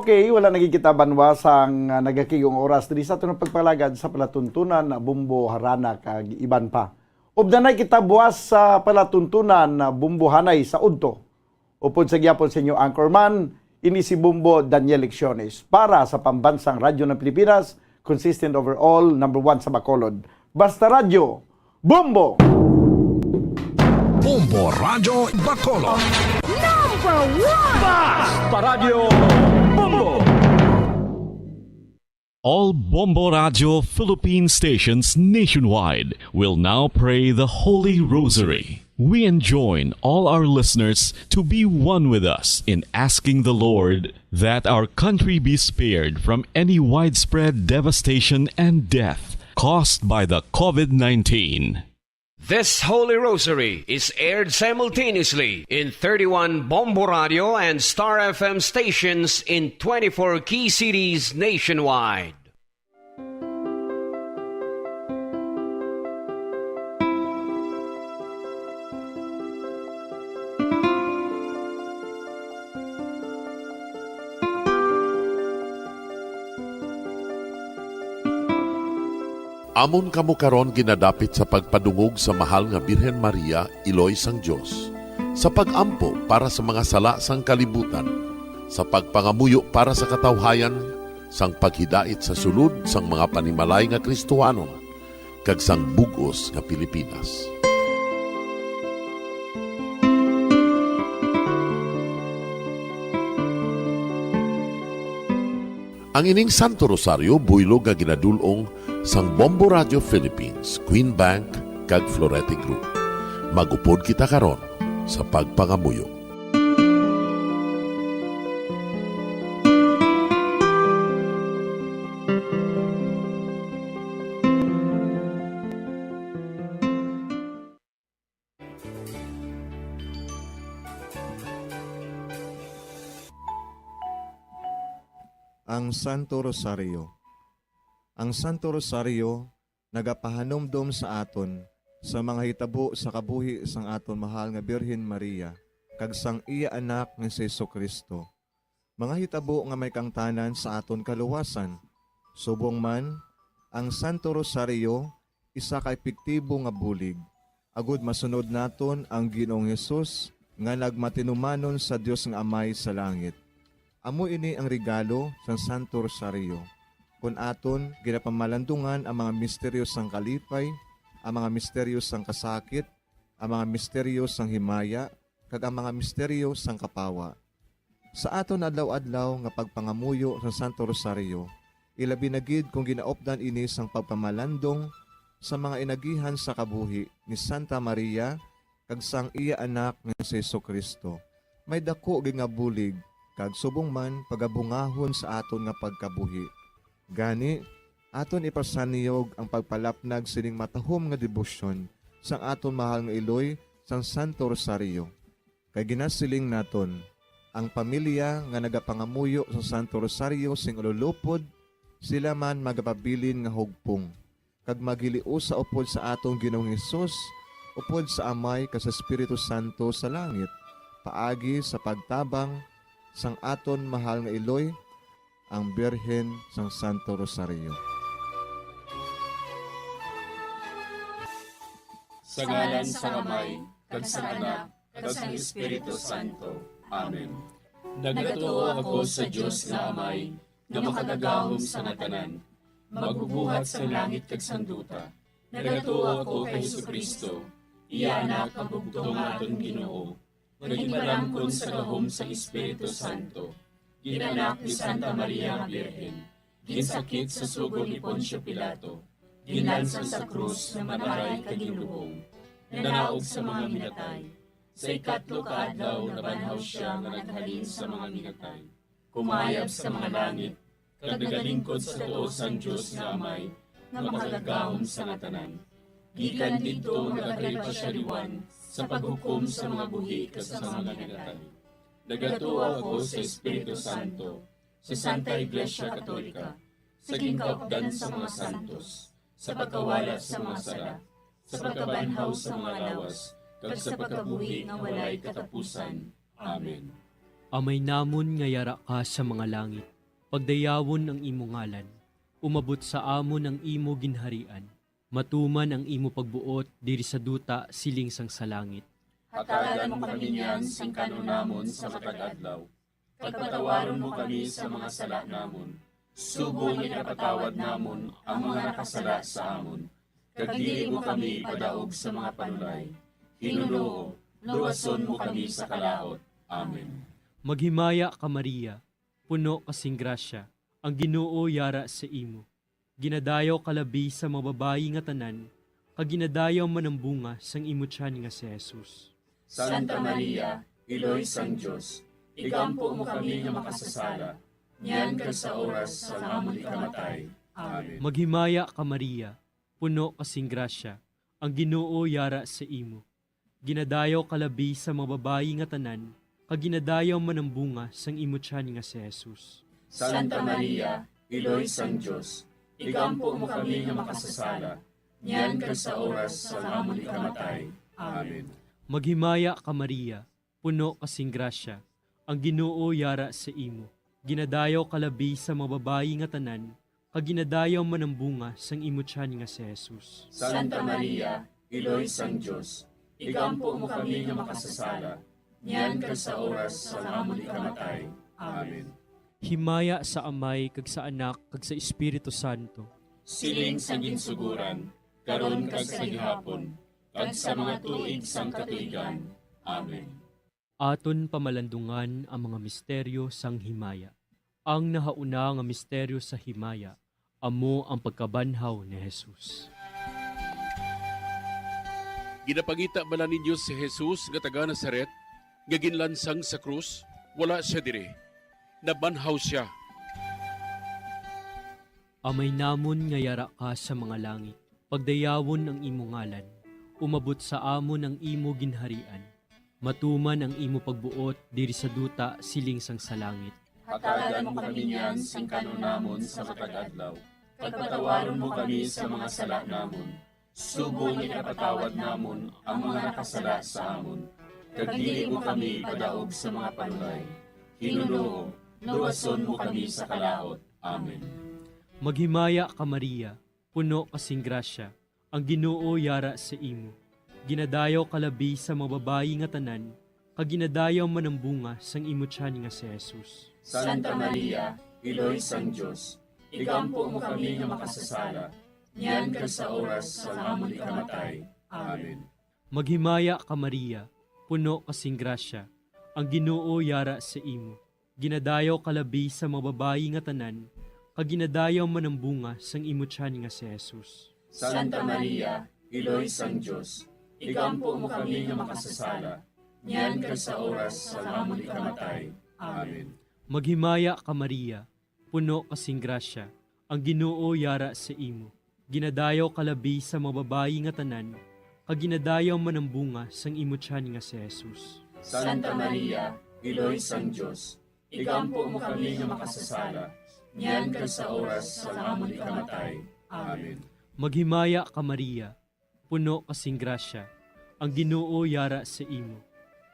[SPEAKER 23] Okay, wala nagkikita banwas ang nagakigong oras diri sa tunong pagpalagad sa palatuntunan na Bumbo Harana kag iban pa. Ubdanay kita buwas sa palatuntunan na Bumbo Hanay sa Udto. Upod sa gyapon sa inyo anchorman, ini si Bumbo Daniel Lecciones para sa Pambansang Radyo ng Pilipinas, consistent overall, number 1 sa Bacolod. Basta Radyo, Bumbo!
[SPEAKER 4] Bumbo Radyo Bacolod.
[SPEAKER 13] Number 1!
[SPEAKER 6] Basta Radyo Bumbo!
[SPEAKER 18] All Bombo Radio Philippine stations nationwide will now pray the Holy Rosary. We enjoin all our listeners to be one with us in asking the Lord that our country be spared from any widespread devastation and death caused by the COVID-19.
[SPEAKER 16] This Holy Rosary is aired simultaneously in 31 Bombo Radio and Star FM stations in 24 key cities nationwide.
[SPEAKER 20] Amon kamo karon ginadapit sa pagpadungog sa mahal nga Birhen Maria, Iloy sang Dios, sa pagampo para sa mga sala sang kalibutan, sa pagpangamuyo para sa katawhayan, sang paghidait sa sulod sang mga panimalay nga Kristohanon, kag sang bugos nga Pilipinas. Ang ining Santo Rosario buylog nga ginadulong sang Bombo Radio Philippines, Queen Bank, kag Florete Group. Magupod kita karon sa pagpangamuyo.
[SPEAKER 22] Ang Santo Rosario. Ang Santo Rosario nagapahanomdom sa aton sa mga hitabo sa kabuhi sang aton mahal nga Birhen Maria kag sang iya anak nga si Jesucristo. Mga hitabo nga may kangtanan sa aton kaluwasan. Subong man, ang Santo Rosario isa ka epektibo nga bulig. Agud masunod naton ang Ginoong Hesus nga nagmatinumanon sa Dios nga Amay sa langit. Amo ini ang regalo sa Santo Rosario. Kung aton ginapamalandungan ang mga misteryo sang kalipay, ang mga misteryo sang kasakit, ang mga misteryo sang himaya, kag ang mga misteryo sang kapawa. Sa aton adlaw-adlaw nga pagpangamuyo sa Santo Rosario, ilabi na gid kung ginaopdan ini sang pagpamalandong sa mga inagihan sa kabuhi ni Santa Maria kag sang iya anak nga si Jesucristo. May dako gyud nga bulig kag subong man pagabungahon sa aton nga pagkabuhi. Gani, aton ipasaniyog ang pagpalapnag sining matahom nga debosyon sang aton mahal nga Iloy sang Santo Rosario. Kay ginasiling naton, ang pamilya nga nagapangamuyo sa Santo Rosario sing ululupod, sila man magapabilin nga hugpong. Kag magiliu sa upod sa atong Ginoong Hesus, upod sa Amay ka sa Espiritu Santo sa langit, paagi sa pagtabang sang aton mahal nga Iloy, ang Birhen sang Santo Rosario.
[SPEAKER 24] Sa ngalan sa Amay, kag sa Anak, kag sa Espiritu Santo. Amen. Nagatuo ako sa Dios nga Amay, nga makagagahom sa ngatanan, magbubuhat sa langit kag sanduta. Nagatuo ako kay Jesucristo, iya anak ang bugtong aton Ginoo. Nagimaramkon sa gahom sa Espiritu Santo. Ginanak ni Santa Maria ang Birhen. Ginsakit sa sugod ni Poncio Pilato. Ginlansang sa krus na mataray kaginlubong. Nanaog sa mga minatay. Sa ikatlo kaadlaw nabanhaw siya nga naghalin sa mga minatay. Kumayab sa mga langit, kag nagalingkod sa tuo sang Dios nga Amay, nga makagagahom sa ngatanan. Gikan didto nagakaypasyariwan sa paghukom sa mga buhi kas sa mga minatay. Nagatuo ako sa Espiritu Santo, sa Santa Iglesia Katolika, sa gingkaupdan sa mga santos, sa pagkawalat sa mga sala, sa pagkabanhaw sa mga lawas, kag sa pagkabuhi nga walay katapusan. Amen.
[SPEAKER 25] Amay namon nga yara ka sa mga langit, pagdayawon ang imo ngalan, umabot sa amon ang imo ginharian, matuman ang imo pagbuot diri sa duta siling sang sa langit.
[SPEAKER 24] Hatagan mo kami niyan sing kanon namon sa matag adlaw. Pagpatawaron mo kami sa mga sala namon. Subong ipatawad namon ang mga nakasala sa amon. Kag dili mo kami padaog sa mga panulay. Hinunoo, luwason mo kami sa kalaot. Amen.
[SPEAKER 25] Maghimaya ka Maria, puno kasing grasya, ang Ginoo yara sa imo. Ginadayaw kalabi sa mga babayi nga tanan, kag ginadayaw man ang bunga sang imo tiyan nga si Jesus.
[SPEAKER 24] Santa Maria, Iloy sang Diyos, igampo mo kami nga makasasala, niyan ka sa oras sa amon ikamatay. Amen.
[SPEAKER 25] Maghimaya ka Maria, puno kasing grasya, ang Ginoo yara sa imo. Ginadayaw kalabi sa mga babayi nga tanan, kag ginadayaw man ang bunga sang imo tiyan nga si Jesus.
[SPEAKER 24] Santa Maria, Iloy sang Diyos, igampo mo kami nga makasasala, niyan ka sa oras sa amon ikamatay. Amen.
[SPEAKER 25] Maghimaya ka Maria, puno kasing grasya, ang Ginoo yara sa imo. Ginadayaw kalabi sa mga babayi nga tanan, kag ginadayaw man ang bunga sang imo tiyan nga si Jesus.
[SPEAKER 24] Santa Maria, Iloy sang Diyos, igampo mo kami nga makasasala, niyan ka sa oras sa amon ikamatay. Amen.
[SPEAKER 25] Himaya sa Amay, kag sa Anak, kag sa Espiritu Santo.
[SPEAKER 24] Siling sa ginsuguran, karon kag sa gihapon, kag sa mga tuig sang katuigan. Amen.
[SPEAKER 25] Aton pamalandungan ang mga misteryo sang himaya. Ang nahauna nga misteryo sa himaya, amo ang pagkabanhaw ni Jesus.
[SPEAKER 10] Ginapangita bala ninyo si Jesus nga taga Nazaret, nga ginlansang sa krus, wala siya dire. Nabanhaw siya.
[SPEAKER 25] Amay namon nga yara ka sa mga langit, pagdayawon ang imo ngalan, umabot sa amon ang imo ginharian, matuman ang imo pagbuot diri sa duta siling sang sa langit.
[SPEAKER 24] Hatagan mo kami niyan sing kanunamon sa matag adlaw. Pagpatawaron mo kami sa mga sala namon. Subong ikapatawad namon ang mga nakasala sa amon. Kag dili mo kami padaog sa mga panulay. Hinunoo, luwason mo kami sa kalaot. Amen.
[SPEAKER 25] Maghimaya ka Maria, puno kasing grasya, ang Ginoo yara sa imo. Ginadayaw kalabi sa mga babayi nga tanan, kag ginadayaw man ang bunga sang imo tiyan nga si Jesus.
[SPEAKER 24] Santa Maria, Iloy sang Diyos, igampo mo kami nga makasasala, niyan ka sa oras sa amon ikamatay. Amen.
[SPEAKER 25] Maghimaya ka Maria, puno kasing grasya, ang Ginoo yara sa imo. Ginadayaw kalabi sa mga babayi nga tanan, kag ginadayaw man ang bunga sang imo tiyan nga si Jesus.
[SPEAKER 24] Santa Maria, Iloy sang Diyos, igampo mo kami nga makasasala, niyan ka sa oras sa amon ikamatay. Amen.
[SPEAKER 25] Maghimaya ka Maria, puno kasing grasya, ang Ginoo yara sa imo. Ginadayaw kalabi sa mga babayi nga tanan, kag ginadayaw man ang bunga sang imo tiyan nga si Jesus.
[SPEAKER 24] Santa Maria, Iloy sang Diyos, igampo mo kami nga makasasala, niyan ka sa oras sa amon ikamatay. Amen.
[SPEAKER 25] Maghimaya ka Maria, puno kasing grasya, ang Ginoo yara sa imo.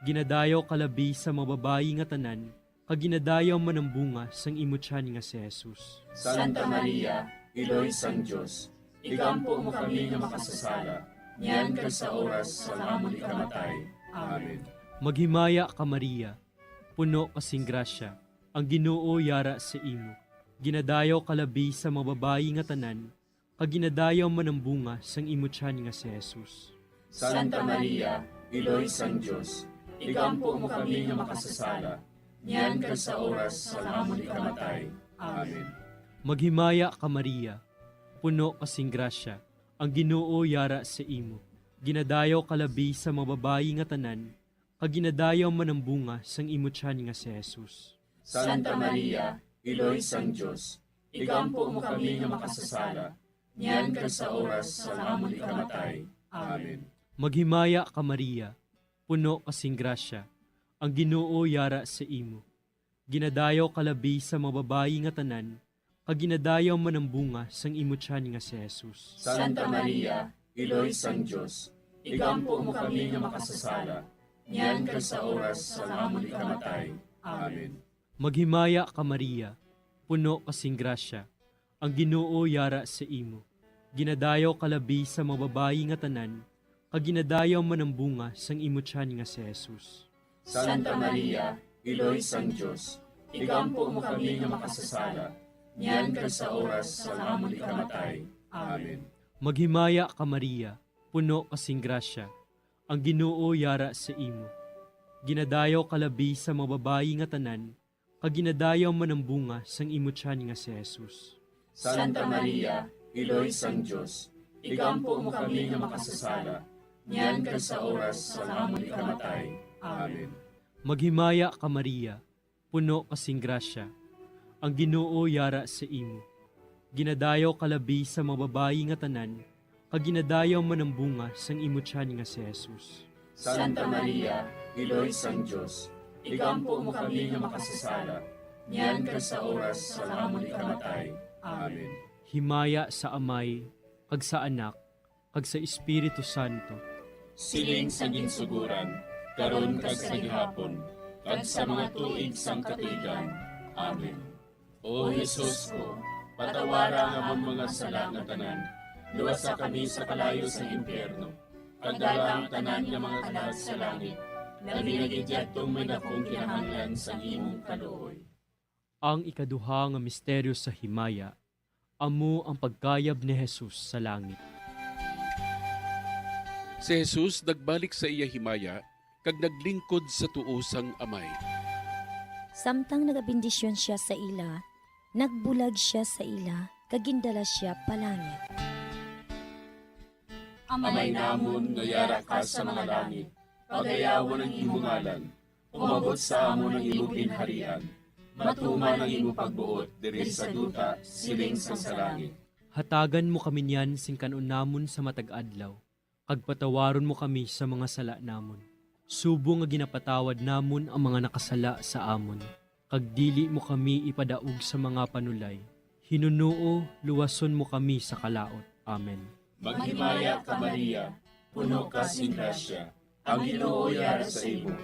[SPEAKER 25] Ginadayaw kalabi sa mga babayi nga tanan, kag ginadayaw man ang bunga sang imo tiyan nga si Jesus.
[SPEAKER 24] Santa Maria, Iloy sang Diyos, igampo mo kami nga makasasala, niyan ka sa oras sa amon ikamatay. Amen.
[SPEAKER 25] Maghimaya ka Maria, puno kasing grasya, ang Ginoo yara sa imo. Ginadayaw kalabi sa mga babayi nga tanan, kag ginadayaw man ang bunga sang imo tiyan nga si Jesus.
[SPEAKER 24] Santa Maria, Iloy sang Diyos, igampo mo kami nga makasasala, niyan ka sa oras sa amon ikamatay. Amen.
[SPEAKER 25] Maghimaya ka Maria, puno kasing grasya, ang Ginoo yara sa imo. Ginadayaw kalabi sa mga babayi nga tanan, kag ginadayaw man ang bunga sang imo tiyan nga si Jesus.
[SPEAKER 24] Santa Maria, Iloy sang Diyos, igampo mo kami nga makasasala, niyan ka sa oras sa amon ikamatay. Amen.
[SPEAKER 25] Maghimaya ka Maria, puno kasing grasya, ang Ginoo yara sa imo. Ginadayaw kalabi sa mga babayi nga tanan, kag ginadayaw man ang bunga sang imo tiyan nga si Jesus.
[SPEAKER 24] Santa Maria, Iloy sang Diyos, igampo mo kami nga makasasala, niyan ka sa oras sa amon ikamatay. Amen.
[SPEAKER 25] Maghimaya ka Maria, puno kasing grasya, ang Ginoo yara sa imo. Ginadayaw kalabi sa mga babayi nga tanan, kag ginadayaw man ang bunga sang imo tiyan nga si Jesus.
[SPEAKER 24] Santa Maria, Iloy sang Diyos, igampo mo kami nga makasasala, niyan ka sa oras sa amon ikamatay. Amen.
[SPEAKER 25] Maghimaya ka Maria, puno kasing grasya, ang Ginoo yara sa imo. Ginadayaw kalabi sa mga babayi nga tanan, kaginadayaw man ang bunga sang imo tiyan nga si Jesus.
[SPEAKER 24] Santa Maria, Iloy sang Diyos, igampo mo kami nga makasasala, niyan kag sa oras sa amon ikamatay. Amen.
[SPEAKER 25] Maghimaya ka Maria, puno kasing grasya, ang Ginoo yara sa imo. Ginadayaw kalabi sa mga babayi nga tanan, kaginadayaw man ang bunga sang imo tiyan nga si Jesus.
[SPEAKER 24] Santa Maria, Iloy sang Diyos, igampo mo kami nga makasasala, niyan kag sa oras sa amon ikamatay. Amen.
[SPEAKER 25] Himaya sa Amay, kag sa Anak, kag sa Espiritu Santo.
[SPEAKER 24] Siling sa ginsuguran, karon kag sa gihapon, kag sa mga tuig sang katuigan. Amen. O Jesus ko, patawara nga amon mga sala nga tanan, luwasa kami sa kalayo sa impyerno, kag dala ang tanan nga mga kalag sa langit, labi nga gidyadtong may dakong kinahanglan sa imong kaluoy.
[SPEAKER 25] Ang ikaduha nga misteryo sa himaya, amo ang pagkayab ni Jesus sa langit.
[SPEAKER 10] Si Jesus nagbalik sa iya himaya, kag naglingkod sa tuosang amay.
[SPEAKER 5] Samtang nagabindisyon siya sa ila, nagbulag siya sa ila, kagindala siya palangit.
[SPEAKER 24] Amay namon nga yara ka sa mga langit, pagayawon ang imong ngalan, umabot sa amon ang imong ginharian, matuman ang imong pagbuot diri sa duta siling sa langit.
[SPEAKER 25] Hatagan mo kami niyan sing kanon namon sa matag adlaw, kag patawaron mo kami sa mga sala namon. Subo nga ginapatawad namon ang mga nakasala sa amon, kag dili mo kami ipadaog sa mga panulay. Hinunuo, luwason mo kami sa kalaot. Amen.
[SPEAKER 24] Maghimaya ka Maria, puno ka sing grasya, ang Ginoo yara sa imo.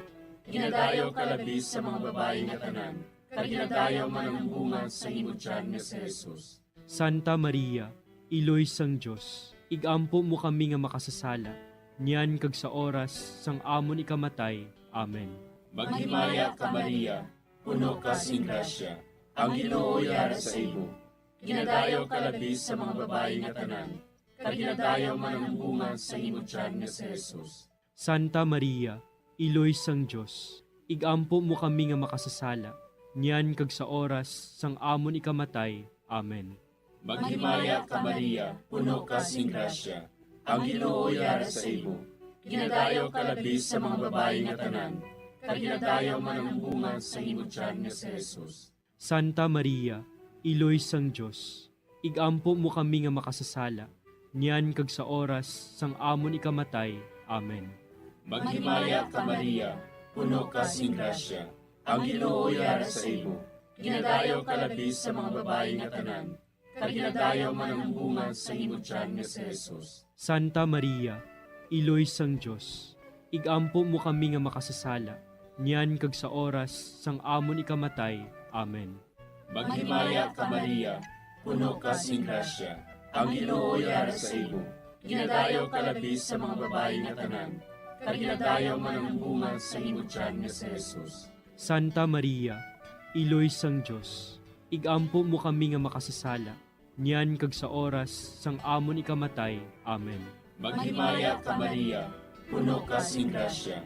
[SPEAKER 24] Ginadayaw ka labis sa mga babae nga tanan, kag ginadayaw man ang bunga sa imo tiyan nga si Jesus.
[SPEAKER 25] Santa Maria, Iloy sang Diyos, igampo mo kami nga makasasala, niyan kag sa oras sang amon ikamatay. Amen.
[SPEAKER 24] Maghimaya ka Maria, puno ka sing grasya, ang Ginoo yara sa imo. Ginadayaw ka labis sa mga babae nga tanan, kag ginadayaw man ang bunga sa imo tiyan nga si Jesus.
[SPEAKER 25] Santa Maria, Iloy sang Diyos, igampo mo kami nga makasasala, niyan kag sa oras sang amon ikamatay. Amen.
[SPEAKER 24] Maghimaya ka Maria, puno ka sing grasya, ang Ginoo yara sa imo. Ginadayaw ka labis sa mga babae nga tanan, kag ginadayaw man ang bunga sa imo tiyan nga si Jesus.
[SPEAKER 25] Santa Maria, Iloy sang Diyos, igampo mo kami nga makasasala, niyan kag sa oras sang amon ikamatay. Amen.
[SPEAKER 24] Maghimaya ka Maria, puno ka sing grasya, ang Ginoo yara sa imo. Ginadayaw ka labis sa mga babae nga tanan, kag ginadayaw man ang bunga sa imo tiyan nga si Jesus.
[SPEAKER 25] Santa Maria, Iloy sang Diyos, igampo mo kami nga makasasala, niyan kag sa oras sang amon ikamatay. Amen.
[SPEAKER 24] Maghimaya ka Maria, puno ka sing grasya, ang Ginoo yara sa imo. Ginadayaw ka labis sa mga babae nga tanan, kag ginadayaw man ang bunga sa imo tiyan nga si Jesus.
[SPEAKER 25] Santa Maria, Iloy sang Diyos, igampo mo kami nga makasasala, niyan kag sa oras sang amon ikamatay. Amen.
[SPEAKER 24] Maghimaya ka Maria, puno ka sing grasya,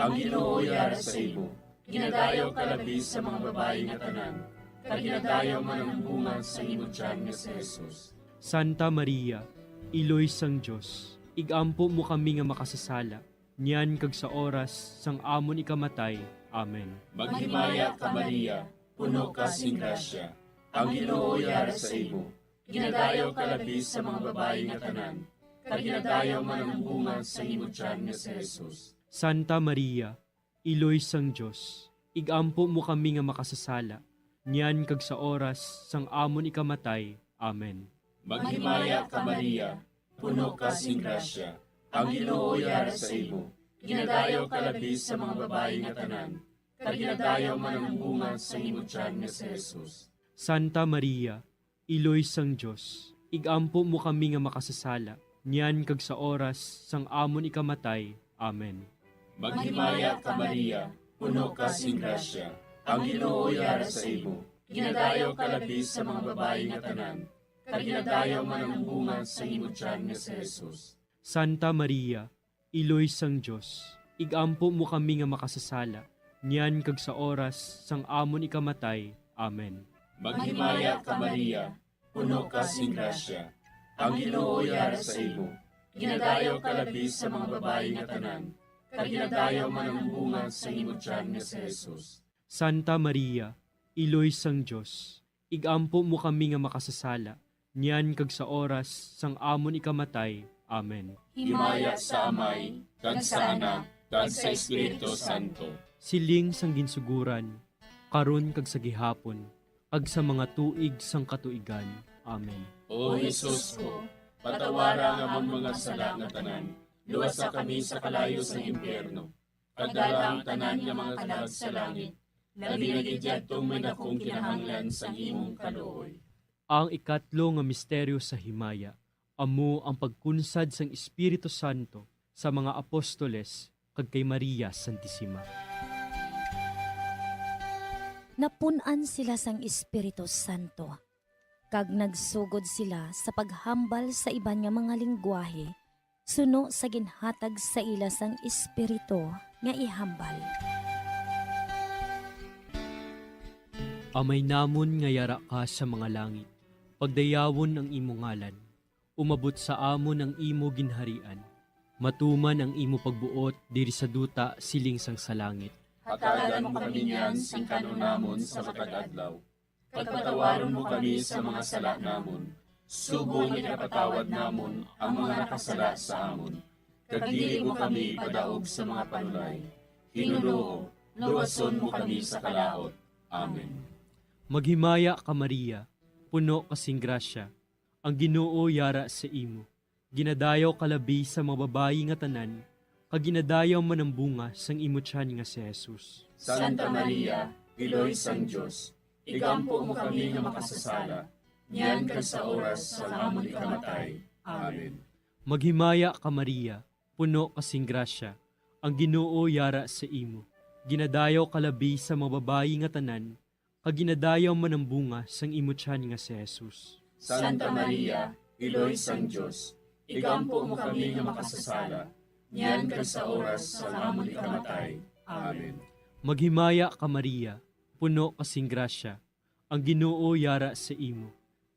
[SPEAKER 24] ang Ginoo yara sa imo. Ginadayaw ka labis sa mga babae nga tanan, kag ginadayaw man ang bunga sa imo tiyan nga si Jesus.
[SPEAKER 25] Santa Maria, Iloy sang Diyos, igampo mo kami nga makasasala, niyan kag sa oras sang amon ikamatay. Amen.
[SPEAKER 24] Maghimaya ka Maria, puno ka sing grasya, ang Ginoo yara sa imo. Ginadayaw ka labis sa mga babae nga tanan, kag ginadayaw man ang bunga sa imo tiyan nga si Jesus.
[SPEAKER 25] Santa Maria, Iloy sang Diyos, igampo mo kami nga makasasala, niyan kag sa oras sang amon ikamatay. Amen.
[SPEAKER 24] Maghimaya ka Maria, puno ka sing grasya, ang Ginoo yara sa imo. Ginadayaw ka labis sa mga babae nga tanan, kag ginadayaw man ang bunga sa imo tiyan nga si Jesus.
[SPEAKER 25] Santa Maria, Iloy sang Diyos, igampo mo kami nga makasasala, niyan kag sa oras sang amon ikamatay. Amen.
[SPEAKER 24] Maghimaya ka Maria, puno ka sing grasya, ang Ginoo yara sa imo. Ginadayaw ka labis sa mga babae nga tanan, kag ginadayaw man ang bunga sa imo tiyan nga si Jesus.
[SPEAKER 25] Santa Maria, Iloy sang Diyos, igampo mo kami nga makasasala, niyan kag sa oras sang amon ikamatay. Amen.
[SPEAKER 24] Maghimaya ka Maria, puno ka sing grasya. Ang Ginoo yara sa imo. Ginadayaw ka labis sa mga babae nga tanan. Kag ginadayaw man ang bunga sa imo tiyan nga si Jesus.
[SPEAKER 25] Santa Maria, Iloy sang Dios, igampo mo kami nga makasasala, niyan kag sa oras sang amon ikamatay. Amen.
[SPEAKER 24] Himaya sa Amay, kag sa Anak, kag sa Espiritu Santo.
[SPEAKER 25] Siling sang ginsuguran, karon kag sa gihapon, ag sa mga tuig sang katuigan. Amen.
[SPEAKER 24] O Jesus ko, patawara nga among mga sala nga tanan, luwasa kami sa kalayo sa impyerno. Pagdala ang tanan nga mga kalag sa langit, labi na gidyadtong may dakong kinahanglan sa imong kaluoy.
[SPEAKER 25] Ang ikatlo nga misteryo sa himaya, amo ang pagkunsad sang Espiritu Santo sa mga apostoles kag kay Maria Santissima.
[SPEAKER 5] Napunan sila sang Espiritu Santo, kag nagsugod sila sa paghambal sa iban nga mga lingwahe, suno sa ginhatag sa ila sang Espiritu nga ihambal.
[SPEAKER 25] Amay namon nga yara ka sa mga langit, pagdayawon ang imo ngalan, umabot sa amon ang imo ginharian, matuman ang imo pagbuot diri sa duta siling sang sa langit.
[SPEAKER 24] Hatagan mo kami niyan sing kanunamon sa matag adlaw. Pagpatawaron mo kami sa mga sala namon. Subong ikapatawad namon ang mga nakasala sa amon. Kag dili mo kami padaog sa mga panulay. Hinuloo, luwason mo kami sa kalaot. Amen.
[SPEAKER 25] Maghimaya ka Maria, puno kasing grasya, ang Ginoo yara sa imo. Ginadayaw kalabi sa mga babayi nga tanan, kag ginadayaw man ang bunga sang imo tiyan nga si Jesus.
[SPEAKER 24] Santa Maria, Iloy sang Dios, igampo mo kami nga makasasala, niyan kag sa oras sa amon ikamatay. Amen.
[SPEAKER 25] Maghimaya ka Maria, puno kasing grasya, ang Ginoo yara sa imo. Ginadayaw kalabi sa mga babayi nga tanan, kag ginadayaw man ang bunga sang imo tiyan nga si Jesus.
[SPEAKER 24] Santa Maria, Iloy sang Dios, igampo mo kami nga makasasala, niyan kag sa oras sa amon ikamatay. Amen.
[SPEAKER 25] Maghimaya ka Maria, puno kasing grasya, ang Ginoo yara sa imo.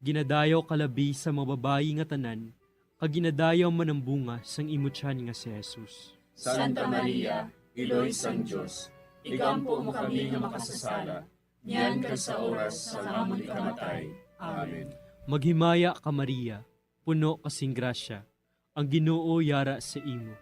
[SPEAKER 25] Ginadayaw kalabi sa mga babayi nga tanan, kag ginadayaw man ang bunga sang imo tiyan nga si Jesus.
[SPEAKER 24] Santa Maria, Iloy sang Dios, igampo mo kami nga makasasala, niyan kag sa oras sa amon ikamatay. Amen.
[SPEAKER 25] Maghimaya ka Maria, puno kasing grasya, ang Ginoo yara sa imo.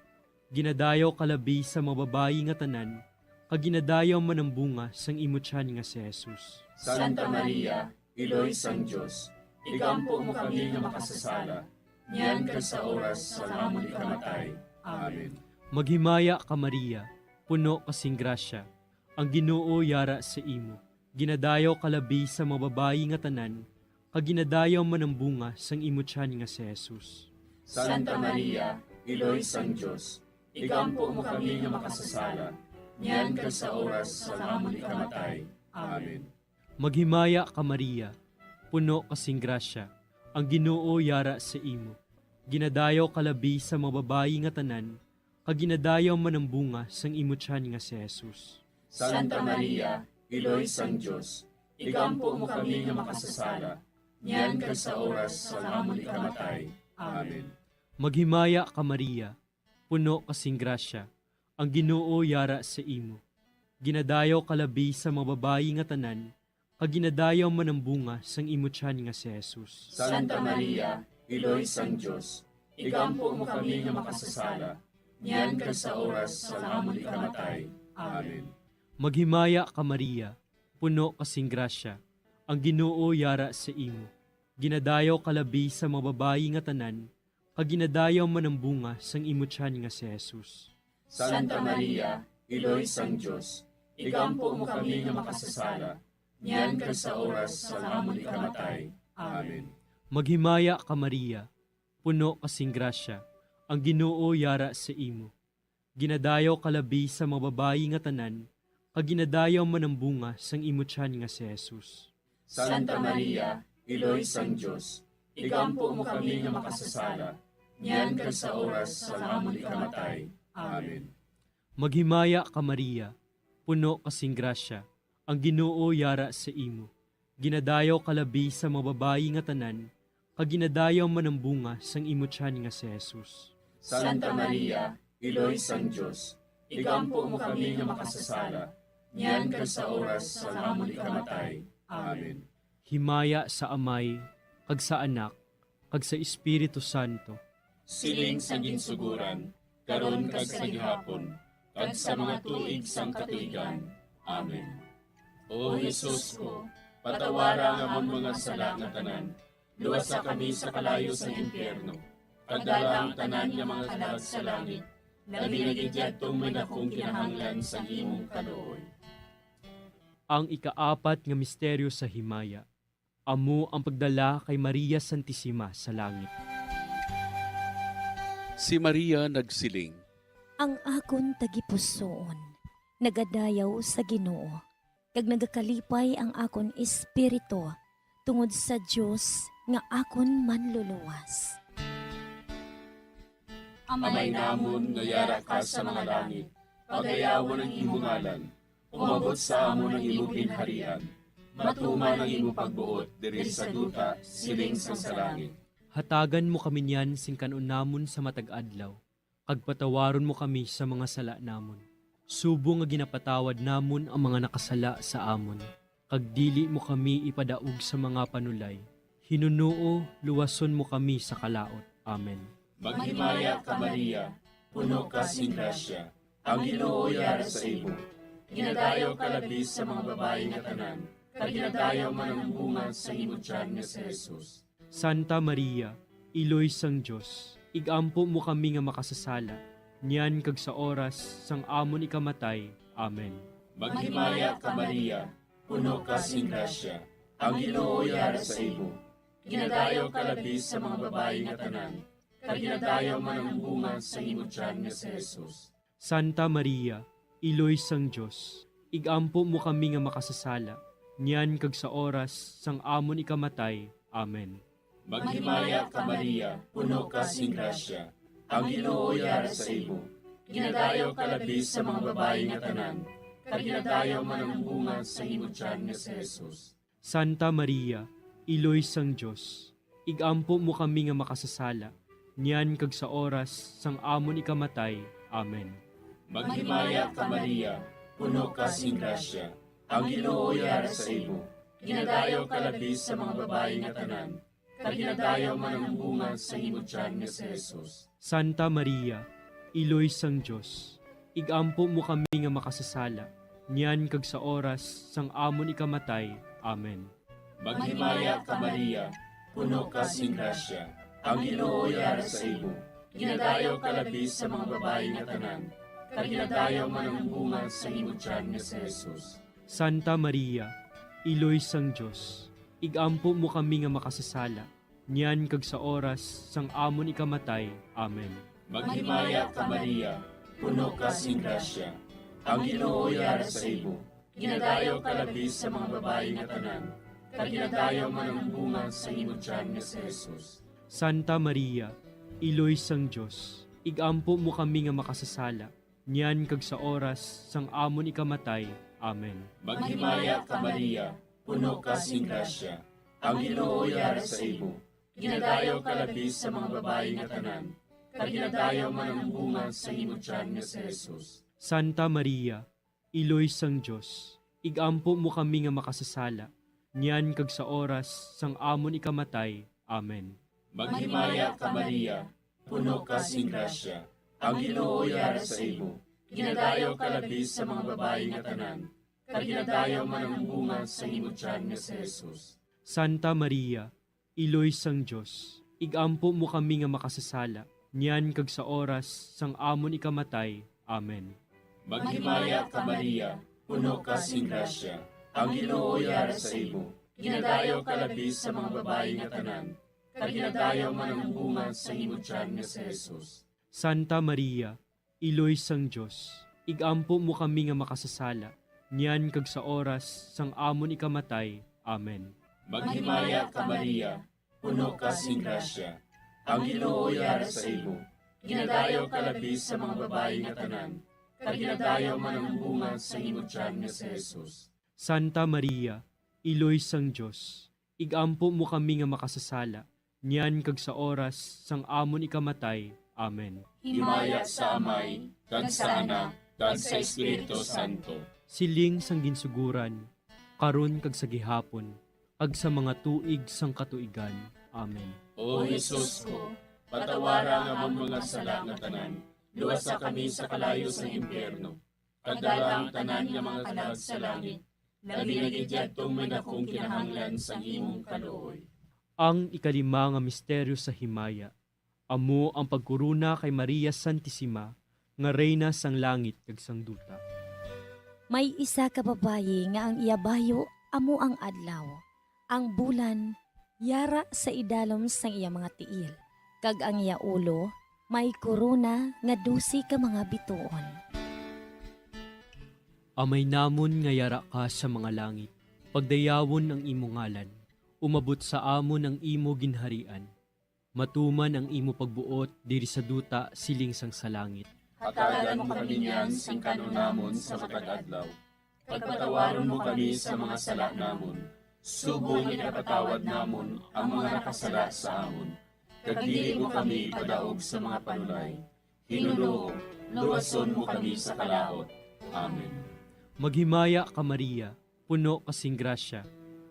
[SPEAKER 25] Ginadayaw kalabi sa mga babayi nga tanan, kag ginadayaw man ang bunga sang imo tiyan nga si Jesus.
[SPEAKER 24] Santa Maria, Iloy sang Dios, igampo mo kami nga makasasala, niyan kag sa oras sa amon ikamatay. Amen.
[SPEAKER 25] Maghimaya ka Maria, puno kasing grasya, ang Ginoo yara sa imo. Ginadayaw kalabi sa mga babayi nga tanan, kag ginadayaw man ang bunga sang imo tiyan nga si Jesus.
[SPEAKER 24] Santa Maria, Iloy sang Dios, igampo mo kami nga makasasala, niyan kag sa oras sa amon ikamatay. Amen.
[SPEAKER 25] Maghimaya ka Maria, puno kasing grasya, ang Ginoo yara sa imo. Ginadayaw kalabi sa mga babayi nga tanan, kag ginadayaw man ang bunga sang imo tiyan nga si Jesus.
[SPEAKER 24] Santa Maria, Iloy sang Dios, igampo mo kami nga makasasala, niyan kag sa oras sa amon ikamatay. Amen.
[SPEAKER 25] Maghimaya ka Maria, puno kasing grasya, ang Ginoo yara sa imo. Ginadayaw kalabi sa mga babayi nga tanan, kag ginadayaw man ang bunga sang imo tiyan nga si Jesus.
[SPEAKER 24] Santa Maria, Iloy sang Dios, igampo mo kami nga makasasala, niyan kag sa oras sa amon ikamatay. Amen.
[SPEAKER 25] Maghimaya ka Maria, puno kasing grasya, ang Ginoo yara sa imo. Ginadayaw kalabi sa mga babayi nga tanan, kag ginadayaw man ang bunga sang imo tiyan nga si Jesus.
[SPEAKER 24] Santa Maria, Iloy sang Dios, igampo mo kami nga makasasala, niyan kag sa oras sa amon ikamatay. Amen.
[SPEAKER 25] Maghimaya ka Maria, puno kasing grasya, ang Ginoo yara sa imo. Ginadayaw kalabi sa mga babayi nga tanan, kag ginadayaw man ang bunga sang imo tiyan nga si Jesus.
[SPEAKER 24] Santa Maria, Iloy sang Dios, igampo mo kami nga makasasala, niyan kag sa oras sa amon ikamatay. Amen.
[SPEAKER 25] Maghimaya ka Maria, puno kasing grasya. Ang Ginoo yara sa imo. Ginadayaw kalabi sa mga babayi nga tanan, kag ginadayaw man ang bunga sang imo tiyan nga si Jesus.
[SPEAKER 24] Santa Maria, Iloy sang Diyos, igampo mo kami nga makasasala, niyan ka sa oras sa amon ikamatay. Amen.
[SPEAKER 25] Himaya sa Amay, kag sa Anak, kag sa Espiritu Santo.
[SPEAKER 24] Siling sa ginsuguran, karon kag sa gihapon, kag sa mga tuig sang katuigan. Amen. O Jesus ko, patawara nga amon mga sala nga tanan, luwasa kami sa kalayo sa impyerno, kagdala ang tanan nga mga kalag sa langit, labi na gidyadtong may dakong kinahanglan sa imong kaluoy.
[SPEAKER 25] Ang ikaapat nga misteryo sa himaya, amo ang pagdala kay Maria Santissima sa langit.
[SPEAKER 10] Si Maria nagsiling,
[SPEAKER 5] Ang akon tagipusoon, nagadayaw sa Ginoo, kag nagakalipay ang akon espiritu tungod sa Dios nga akon manluluwas.
[SPEAKER 24] Amay namon nga yara ka sa mga langit, pagayawon ang imong ngalan, umabot sa amon ang imong ginharian, matuman ang imong pagbuot diri sa duta siling sa langit.
[SPEAKER 25] Hatagan mo kami niyan sing kanon namon sa matag adlaw, kag patawaron mo kami sa mga sala namon. Subo nga ginapatawad namon ang mga nakasala sa amon, kag dili mo kami ipadaog sa mga panulay. Hinunuo, luwason mo kami sa kalaot. Amen.
[SPEAKER 24] Maghimaya ka Maria, puno ka sing grasya, ang Ginoo yara sa imo. Ginadayaw ka labis sa mga babae nga tanan, kag ginadayaw man ang bunga sa imo tiyan nga si Jesus.
[SPEAKER 25] Santa Maria, Iloy sang Diyos, igampo mo kami nga makasasala, niyan kag sa oras sang amon ikamatay. Amen.
[SPEAKER 24] Maghimaya ka Maria, puno ka sing grasya, ang Ginoo yara sa imo. Ginadayaw ka labis sa mga babae nga tanan, kag ginadayaw man ang bunga sa imo tiyan nga si Jesus.
[SPEAKER 25] Santa Maria, Iloy sang Diyos, igampo mo kami nga makasasala, niyan kag sa oras sang amon ikamatay. Amen.
[SPEAKER 24] Maghimaya ka Maria, puno ka sing grasya, ang Ginoo yara sa imo. Ginadayaw ka labis sa mga babae nga tanan, kag ginadayaw man ang bunga sa imo tiyan nga si Jesus.
[SPEAKER 25] Santa Maria, Iloy sang Diyos, igampo mo kami nga makasasala, niyan kag sa oras sang amon ikamatay. Amen.
[SPEAKER 24] Maghimaya ka Maria, puno ka sing grasya, ang Ginoo yara sa imo. Ginadayaw ka labis sa mga babae nga tanan, kag ginadayaw man ang bunga sa imo tiyan nga si Jesus.
[SPEAKER 25] Santa Maria, Iloy sang Diyos, igampo mo kami nga makasasala, niyan kag sa oras sang amon ikamatay. Amen.
[SPEAKER 24] Maghimaya ka Maria, puno ka sing grasya, ang Ginoo yara sa imo. Ginadayaw ka labis sa mga babae nga tanan, kag ginadayaw man ang bunga sa imo tiyan nga si Jesus.
[SPEAKER 25] Santa Maria, Iloy sang Diyos, igampo mo kami nga makasasala, niyan kag sa oras sang amon ikamatay. Amen.
[SPEAKER 24] Maghimaya ka Maria, puno ka sing grasya, ang Ginoo yara sa imo. Ginadayaw ka labis sa mga babae nga tanan, kag ginadayaw man ang bunga sa imo tiyan nga si Jesus.
[SPEAKER 25] Santa Maria, Iloy sang Diyos, igampo mo kami nga makasasala, niyan kag sa oras sang amon ikamatay. Amen.
[SPEAKER 24] Maghimaya ka Maria, puno ka sing grasya, ang Ginoo yara sa imo. Ginadayaw ka labis sa mga babae nga tanan, kag ginadayaw man ang bunga sa imo tiyan nga si Jesus.
[SPEAKER 25] Santa Maria, Iloy sang Diyos, igampo mo kami nga makasasala, niyan kag sa oras sang amon ikamatay. Amen.
[SPEAKER 24] Maghimaya ka Maria, puno ka sing grasya, ang Ginoo yara sa imo. Ginadayaw ka labis sa mga babae nga tanan, kag ginadayaw man ang bunga sa imo tiyan nga si Jesus.
[SPEAKER 25] Santa Maria, Iloy sang Diyos, igampo mo kami nga makasasala, niyan kag sa oras sang amon ikamatay. Amen.
[SPEAKER 24] Maghimaya ka Maria, puno ka sing grasya, ang Ginoo yara sa imo. Ginadayaw ka labis sa mga babae nga tanan, kag ginadayaw man ang bunga sa imo tiyan nga si Jesus.
[SPEAKER 25] Santa Maria, Iloy sang Diyos, igampo mo kami nga makasasala, niyan kag sa oras sang amon ikamatay. Amen.
[SPEAKER 24] Maghimaya ka Maria, puno ka sing grasya, ang Ginoo yara sa imo. Ginadayaw ka labis sa mga babae nga tanan, kag ginadayaw man ang bunga sa imong tiyan nga si Jesus.
[SPEAKER 25] Santa Maria, Iloy sang Dios, igampo mo kami nga makasasala, niyan kag sa oras sang amon ikamatay. Amen.
[SPEAKER 24] Himaya sa Amay, kag sa Anak, kag sa Espiritu Santo.
[SPEAKER 25] Siling sang ginsuguran, karon kag sa gihapon, kag sa mga tuig sang katuigan. Amen.
[SPEAKER 24] O Jesus ko, patawara nga among mga sala nga tanan, luwasa kami sa kalayo sa impyerno. Kadala ang tanan nga mga kalag sa langit, labi na gidyadtong may dakong kinahanglan sa imong kaluoy.
[SPEAKER 25] Ang ikalima nga misteryo sa himaya, amo ang pagkuruna kay Maria Santissima, nga reyna sang langit kag sang duta.
[SPEAKER 5] May isa ka babayi nga ang iyabayo amo ang adlaw. Ang bulan yara sa idalom sang iya mga tiil. Kag ang iya ulo may korona nga 12 ka mga bituon.
[SPEAKER 25] Amay namon nga yara ka sa mga langit, pagdayawon ang imo ngalan, umabot sa amon ang imo ginharian. Matuman ang imo pagbuot diri sa duta siling sang sa langit.
[SPEAKER 24] Hatagan mo kami niyan sing kanunamon sa matag adlaw. Pagpatawaron mo kami sa mga sala namon. Subong ikapatawad namon ang mga nakasala sa amon. Kag dili mo kami padaog sa mga panulay. Hinuloo, luwason mo kami sa kalaot. Amen.
[SPEAKER 25] Maghimaya ka Maria, puno kasing grasya,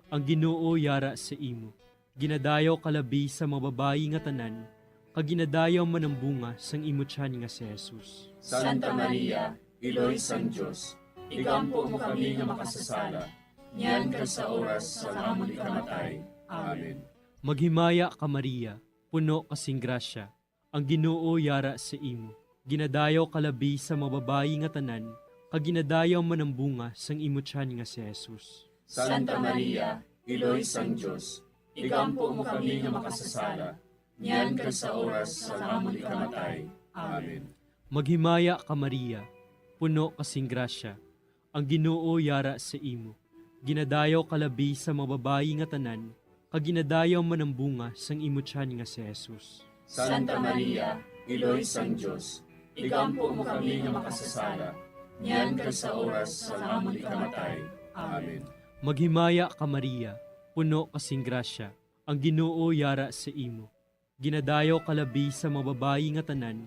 [SPEAKER 25] ang Ginoo yara sa imo. Ginadayaw kalabi sa mga babayi nga tanan, kag ginadayaw man ang bunga sang imo tiyan nga si Jesus.
[SPEAKER 24] Santa Maria, Iloy sang Dios, igampo mo kami nga makasasala, niyan ka sa oras sa amon ikamatay. Amen.
[SPEAKER 25] Maghimaya ka Maria, puno kasing grasya, ang Ginoo yara sa imo. Ginadayaw kalabi sa mga babayi nga tanan, kag ginadayaw man ang bunga sang imo tiyan nga si Jesus.
[SPEAKER 24] Santa Maria, Iloy sang Dios, igampo mo kami nga makasasala, niyan ka sa oras sa amon ikamatay. Amen.
[SPEAKER 25] Maghimaya ka Maria, puno kasing grasya, ang Ginoo yara sa imo. Ginadayaw kalabi sa mga babayi nga tanan, kag ginadayaw man ang bunga sang imo tiyan nga si Jesus.
[SPEAKER 24] Santa Maria, Iloy sang Dios, igampo mo kami nga makasasala, niyan ka sa oras sa amon ikamatay. Amen.
[SPEAKER 25] Maghimaya ka Maria, puno kasing grasya, ang Ginoo yara sa imo. Ginadayaw kalabi sa mga babayi nga tanan,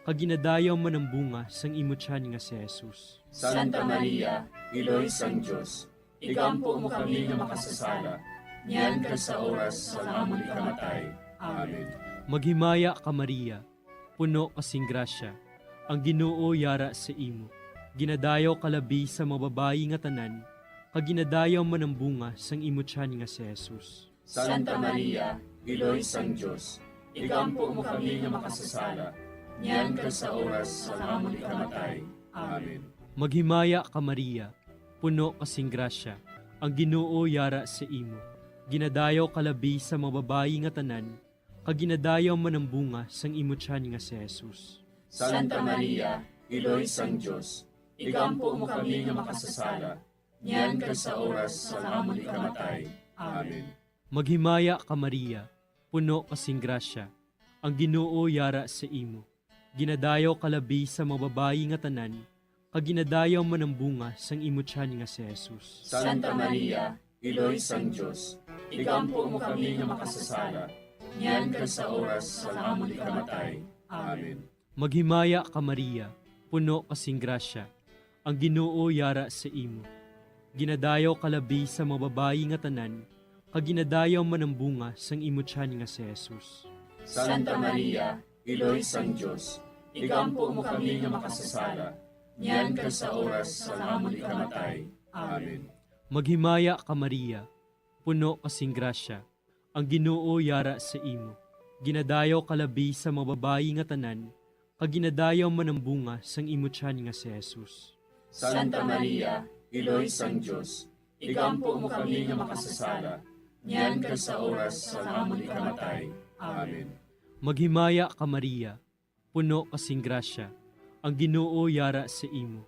[SPEAKER 25] kag ginadayaw man ang bunga sang imo tiyan nga si Jesus.
[SPEAKER 24] Santa Maria, Iloy sang Dios, igampo mo kami nga makasasala, niyan ka sa oras sa amon ikamatay. Amen.
[SPEAKER 25] Maghimaya ka Maria, puno kasing grasya, ang Ginoo yara sa imo. Ginadayaw kalabi sa mga babayi nga tanan, kag ginadayaw man ang bunga sang imo tiyan nga si Jesus.
[SPEAKER 24] Santa Maria, Iloy sang Dios, igampo mo kami nga makasasala, niyan ka sa oras sa amon ikamatay. Amen.
[SPEAKER 25] Maghimaya ka Maria, puno kasing grasya, ang Ginoo yara sa imo. Ginadayaw kalabi sa mga babayi nga tanan, kag ginadayaw man ang bunga sang imo tiyan nga si Jesus.
[SPEAKER 24] Santa Maria, Iloy sang Dios, igampo mo kami nga makasasala, niyan ka sa oras sa amon ikamatay. Amen.
[SPEAKER 25] Maghimaya ka Maria, puno kasing grasya, ang Ginoo yara sa imo. Ginadayaw kalabi sa mga babayi nga tanan, kag ginadayaw man ang bunga sang imo tiyan nga si Jesus.
[SPEAKER 24] Santa Maria, Iloy sang Dios, igampo mo kami nga makasasala, niyan ka sa oras sa amon ikamatay. Amen.
[SPEAKER 25] Maghimaya ka Maria, puno kasing grasya, ang Ginoo yara sa imo. Ginadayaw kalabi sa mga babayi nga tanan, kag ginadayaw man ang bunga sang imo tiyan nga si Jesus.
[SPEAKER 24] Santa Maria, Iloy sang Dios, igampo mo kami nga makasasala, niyan ka sa oras sa amon ikamatay. Amen.
[SPEAKER 25] Maghimaya ka Maria, puno kasing grasya, ang Ginoo yara sa imo. Ginadayaw kalabi sa mga babayi nga tanan, kag ginadayaw man ang bunga sang imo tiyan nga si Jesus.
[SPEAKER 24] Santa Maria, Iloy sang Dios, igampo mo kami nga makasasala, niyan ka sa oras sa amon ikamatay. Amen.
[SPEAKER 25] Maghimaya ka Maria, puno kasing grasya, ang Ginoo yara sa imo.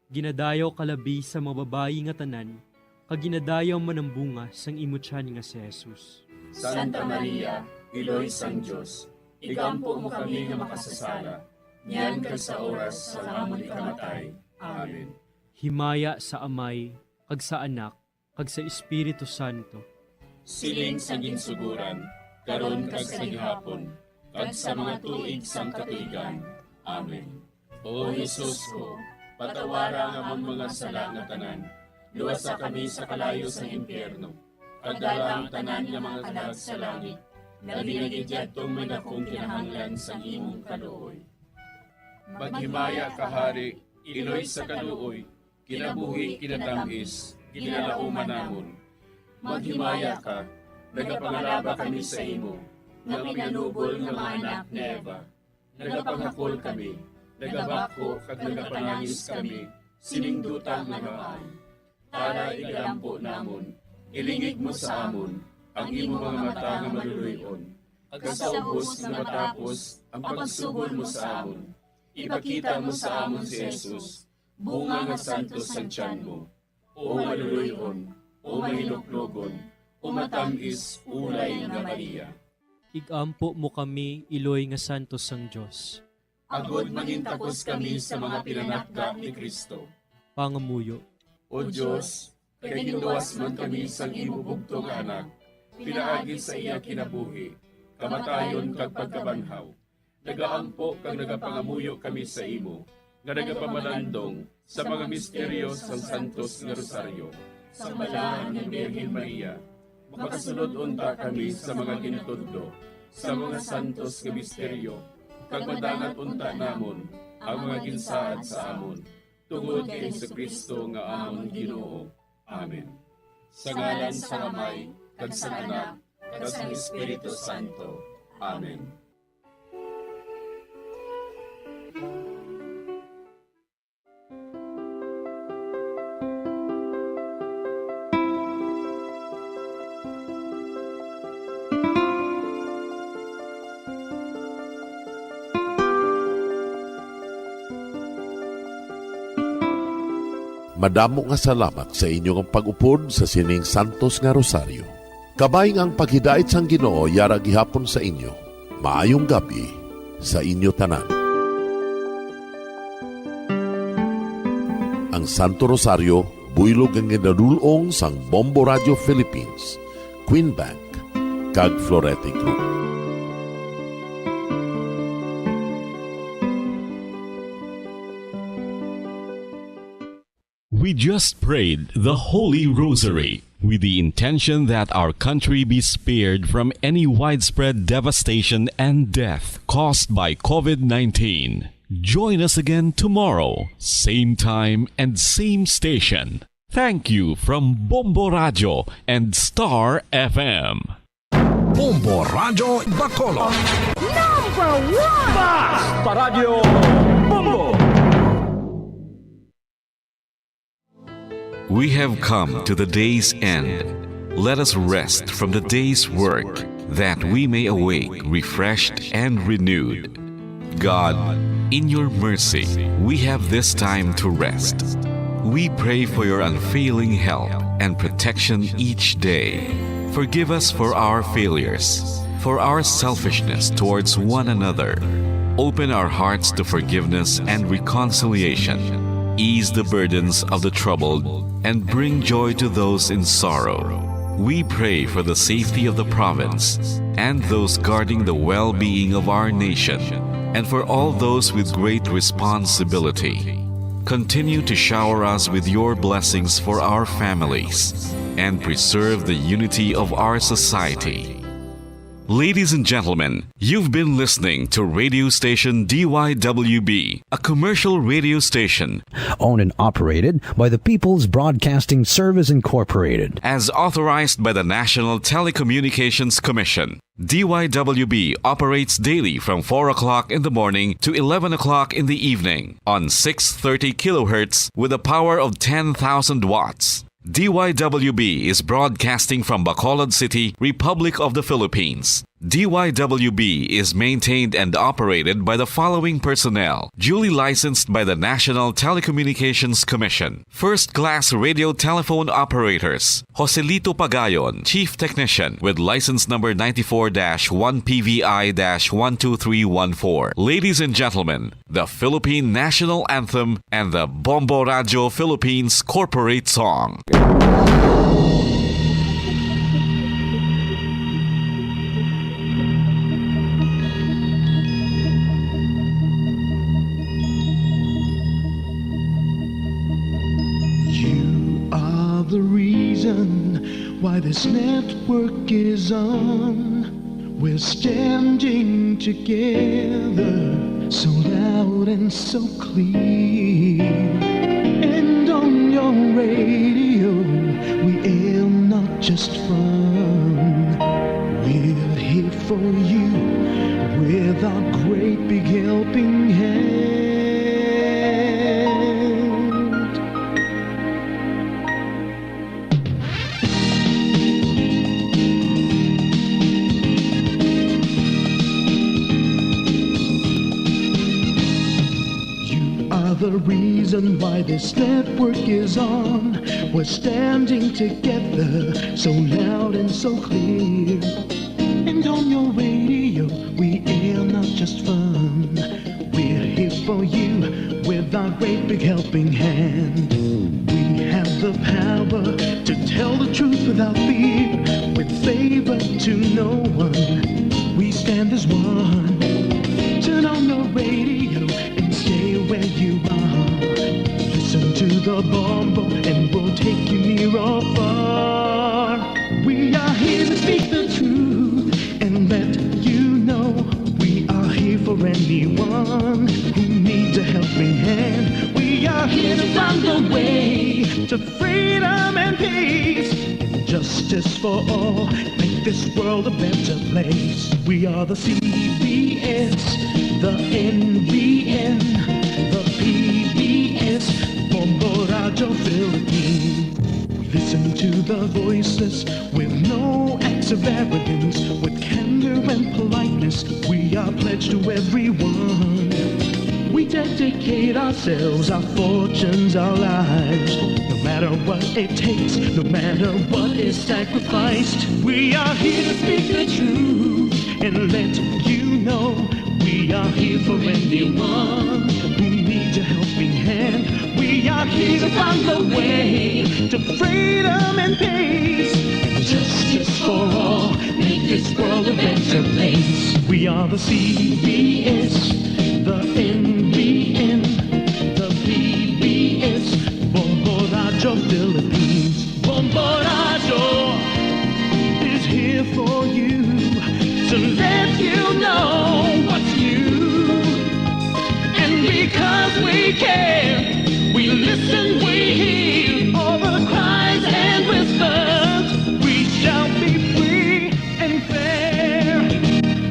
[SPEAKER 25] Ginadayaw kalabi sa mga babayi nga tanan, kag ginadayaw man ang bunga sang imo tiyan nga si Jesus.
[SPEAKER 24] Santa Maria, Iloy sang Dios, igampo mo kami nga makasasala, Nyan kag sa oras sa amon ikamatay. Amen.
[SPEAKER 25] Himaya sa Amay, kag sa Anak, kag sa Espiritu Santo.
[SPEAKER 24] Siling sa ginsuguran, karon kag sa gihapon, kag sa mga tuig sang katuigan. Amen. O Jesus ko, patawara nga among mga sala nga tanan, luwasa kami sa kalayo sa impyerno, kag dala ang tanan nga mga kalag sa langit, naginagidyadtong may dakong kinahanglan sa imong kaluoy.
[SPEAKER 10] Maghimaya ka, Hari, Iloy sa kaluoy, kinabuhi kinatamis, kinalauman namon. Maghimaya ka, nagapangalaba kami sa imo, nga pinanubol nga mga anak ni Eva. Nagapangakol kami, nagabako kag nagapanangis kami, siningdutan nga maay. Para igalampo namon, ilingig mo sa amon, ang imo mga mata nga maluluyon. Kag sa ubos nga matapos, ang pagsugod mo sa amon. Ipakita mo sa amon si Jesus, bunga nga santos sa tiyan mo. O maluluyon, o mahiluklogon, o matamis, ulay nga Maria.
[SPEAKER 25] Igampo mo kami, Iloy nga Santos sang Diyos.
[SPEAKER 24] Agod mangintapos kami sa mga pinanakda ni Kristo.
[SPEAKER 25] Pangamuyo.
[SPEAKER 24] O Diyos, kay ginluwas man kami sang imo bugto nga anak, pinaagi sa iya kinabuhi, kamatayon kag pagkabanhaw. Nagaampo kag nagapangamuyo kami sa imo, nga nagapamalandong sa mga misteryo sang Santos nga Rosaryo. Sa balaan ni Birhen Maria, makasunod unta kami sa mga ginutudlo, sa mga santos nga misteryo, kag madangat unta namon ang mga ginsaad sa amon, tungod kay Jesucristo nga amon Ginoo. Amen. Sa ngalan sa Amay, kag sa Anak, kag sa Espiritu Santo. Amen.
[SPEAKER 20] Madamo nga salamat sa inyong pag-upod sa sining Santos nga Rosaryo. Kabay ang paghidait sang Ginoo yara gihapon sa inyo. Maayong gabi sa inyo tanan. Ang Santo Rosario buylog ang ginadulong sang Bombo Radio Philippines, Queen Bank, kag Florete Group.
[SPEAKER 18] We just prayed the Holy Rosary with the intention that our country be spared from any widespread devastation and death caused by COVID-19. Join us again tomorrow, same time and same station. Thank you from Bombo Radio and Star FM.
[SPEAKER 4] Bombo Radio Bacolod.
[SPEAKER 13] Number 1!
[SPEAKER 4] Basta Radio Bombo!
[SPEAKER 9] We have come to the day's end. Let us rest from the day's work, that we may awake refreshed and renewed. God, in your mercy, we have this time to rest. We pray for your unfailing help and protection each day. Forgive us for our failures, for our selfishness towards one another. Open our hearts to forgiveness and reconciliation. Ease the burdens of the troubled and bring joy to those in sorrow. We pray for the safety of the province and those guarding the well-being of our nation, and for all those with great responsibility. Continue to shower us with your blessings for our families and preserve the unity of our society. Ladies and gentlemen, you've been listening to radio station DYWB, a commercial radio station
[SPEAKER 12] owned and operated by the People's Broadcasting Service Incorporated,
[SPEAKER 9] as authorized by the National Telecommunications Commission. DYWB operates daily from 4 o'clock in the morning to 11 o'clock in the evening on 630 kilohertz with a power of 10,000 watts. DYWB is broadcasting from Bacolod City, Republic of the Philippines. DYWB is maintained and operated by the following personnel, duly licensed by the National Telecommunications Commission. First-class radio telephone operators, Joselito Pagayon, Chief Technician, with license number 94-1PVI-12314. Ladies and gentlemen, the Philippine National Anthem and the Bombo Radio Philippines Corporate Song.
[SPEAKER 1] The reason why this network is on, we're standing together so loud and so clear. And on your radio we aim not just fun, we're here for you with our great big helping hand. The reason why this network is on, we're standing together so loud and so clear. And on your radio we air not just fun, we're here for you with our great big helping hand. We have the power to tell the truth without fear, with favor to no one, we stand as one. Turn on your radio and stay where you are. Listen to the Bombo and we'll take you near or far. We are here to speak the truth and let you know we are here for anyone who needs a helping hand. We are here to find the way to freedom and peace and justice for all. Make this world a better place. We are the CBS, the NBN, the PBS, Bombo Radio Philippines. We listen to the voiceless with no acts of arrogance, with candor and politeness. We are pledged to everyone. We dedicate ourselves, our fortunes, our lives, no matter what it takes, no matter what is sacrificed. We are here to speak the truth and let you know we are here for anyone who needs a helping hand. We are here to find the way to freedom and peace and justice for all. Make this world a better place. We are the CBS, the NBN, the PBS, Bombo Radio Philippines. Bombo Radio is here for you to let you know what's new. And because we care, we listen, we hear all the cries and whispers. We shall be free and fair.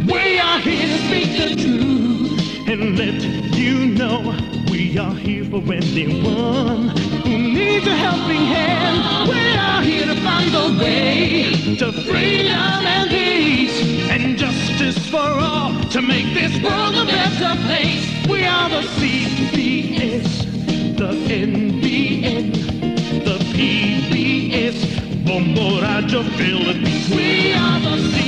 [SPEAKER 1] We are here to speak the truth and let you know we are here for anyone who needs a helping hand. We are here to find the way to freedom and peace and justice for all, to make this world a better place. We are the CBS, the NBN, the PBS, Bombo Radio Philippines. We are the CBS.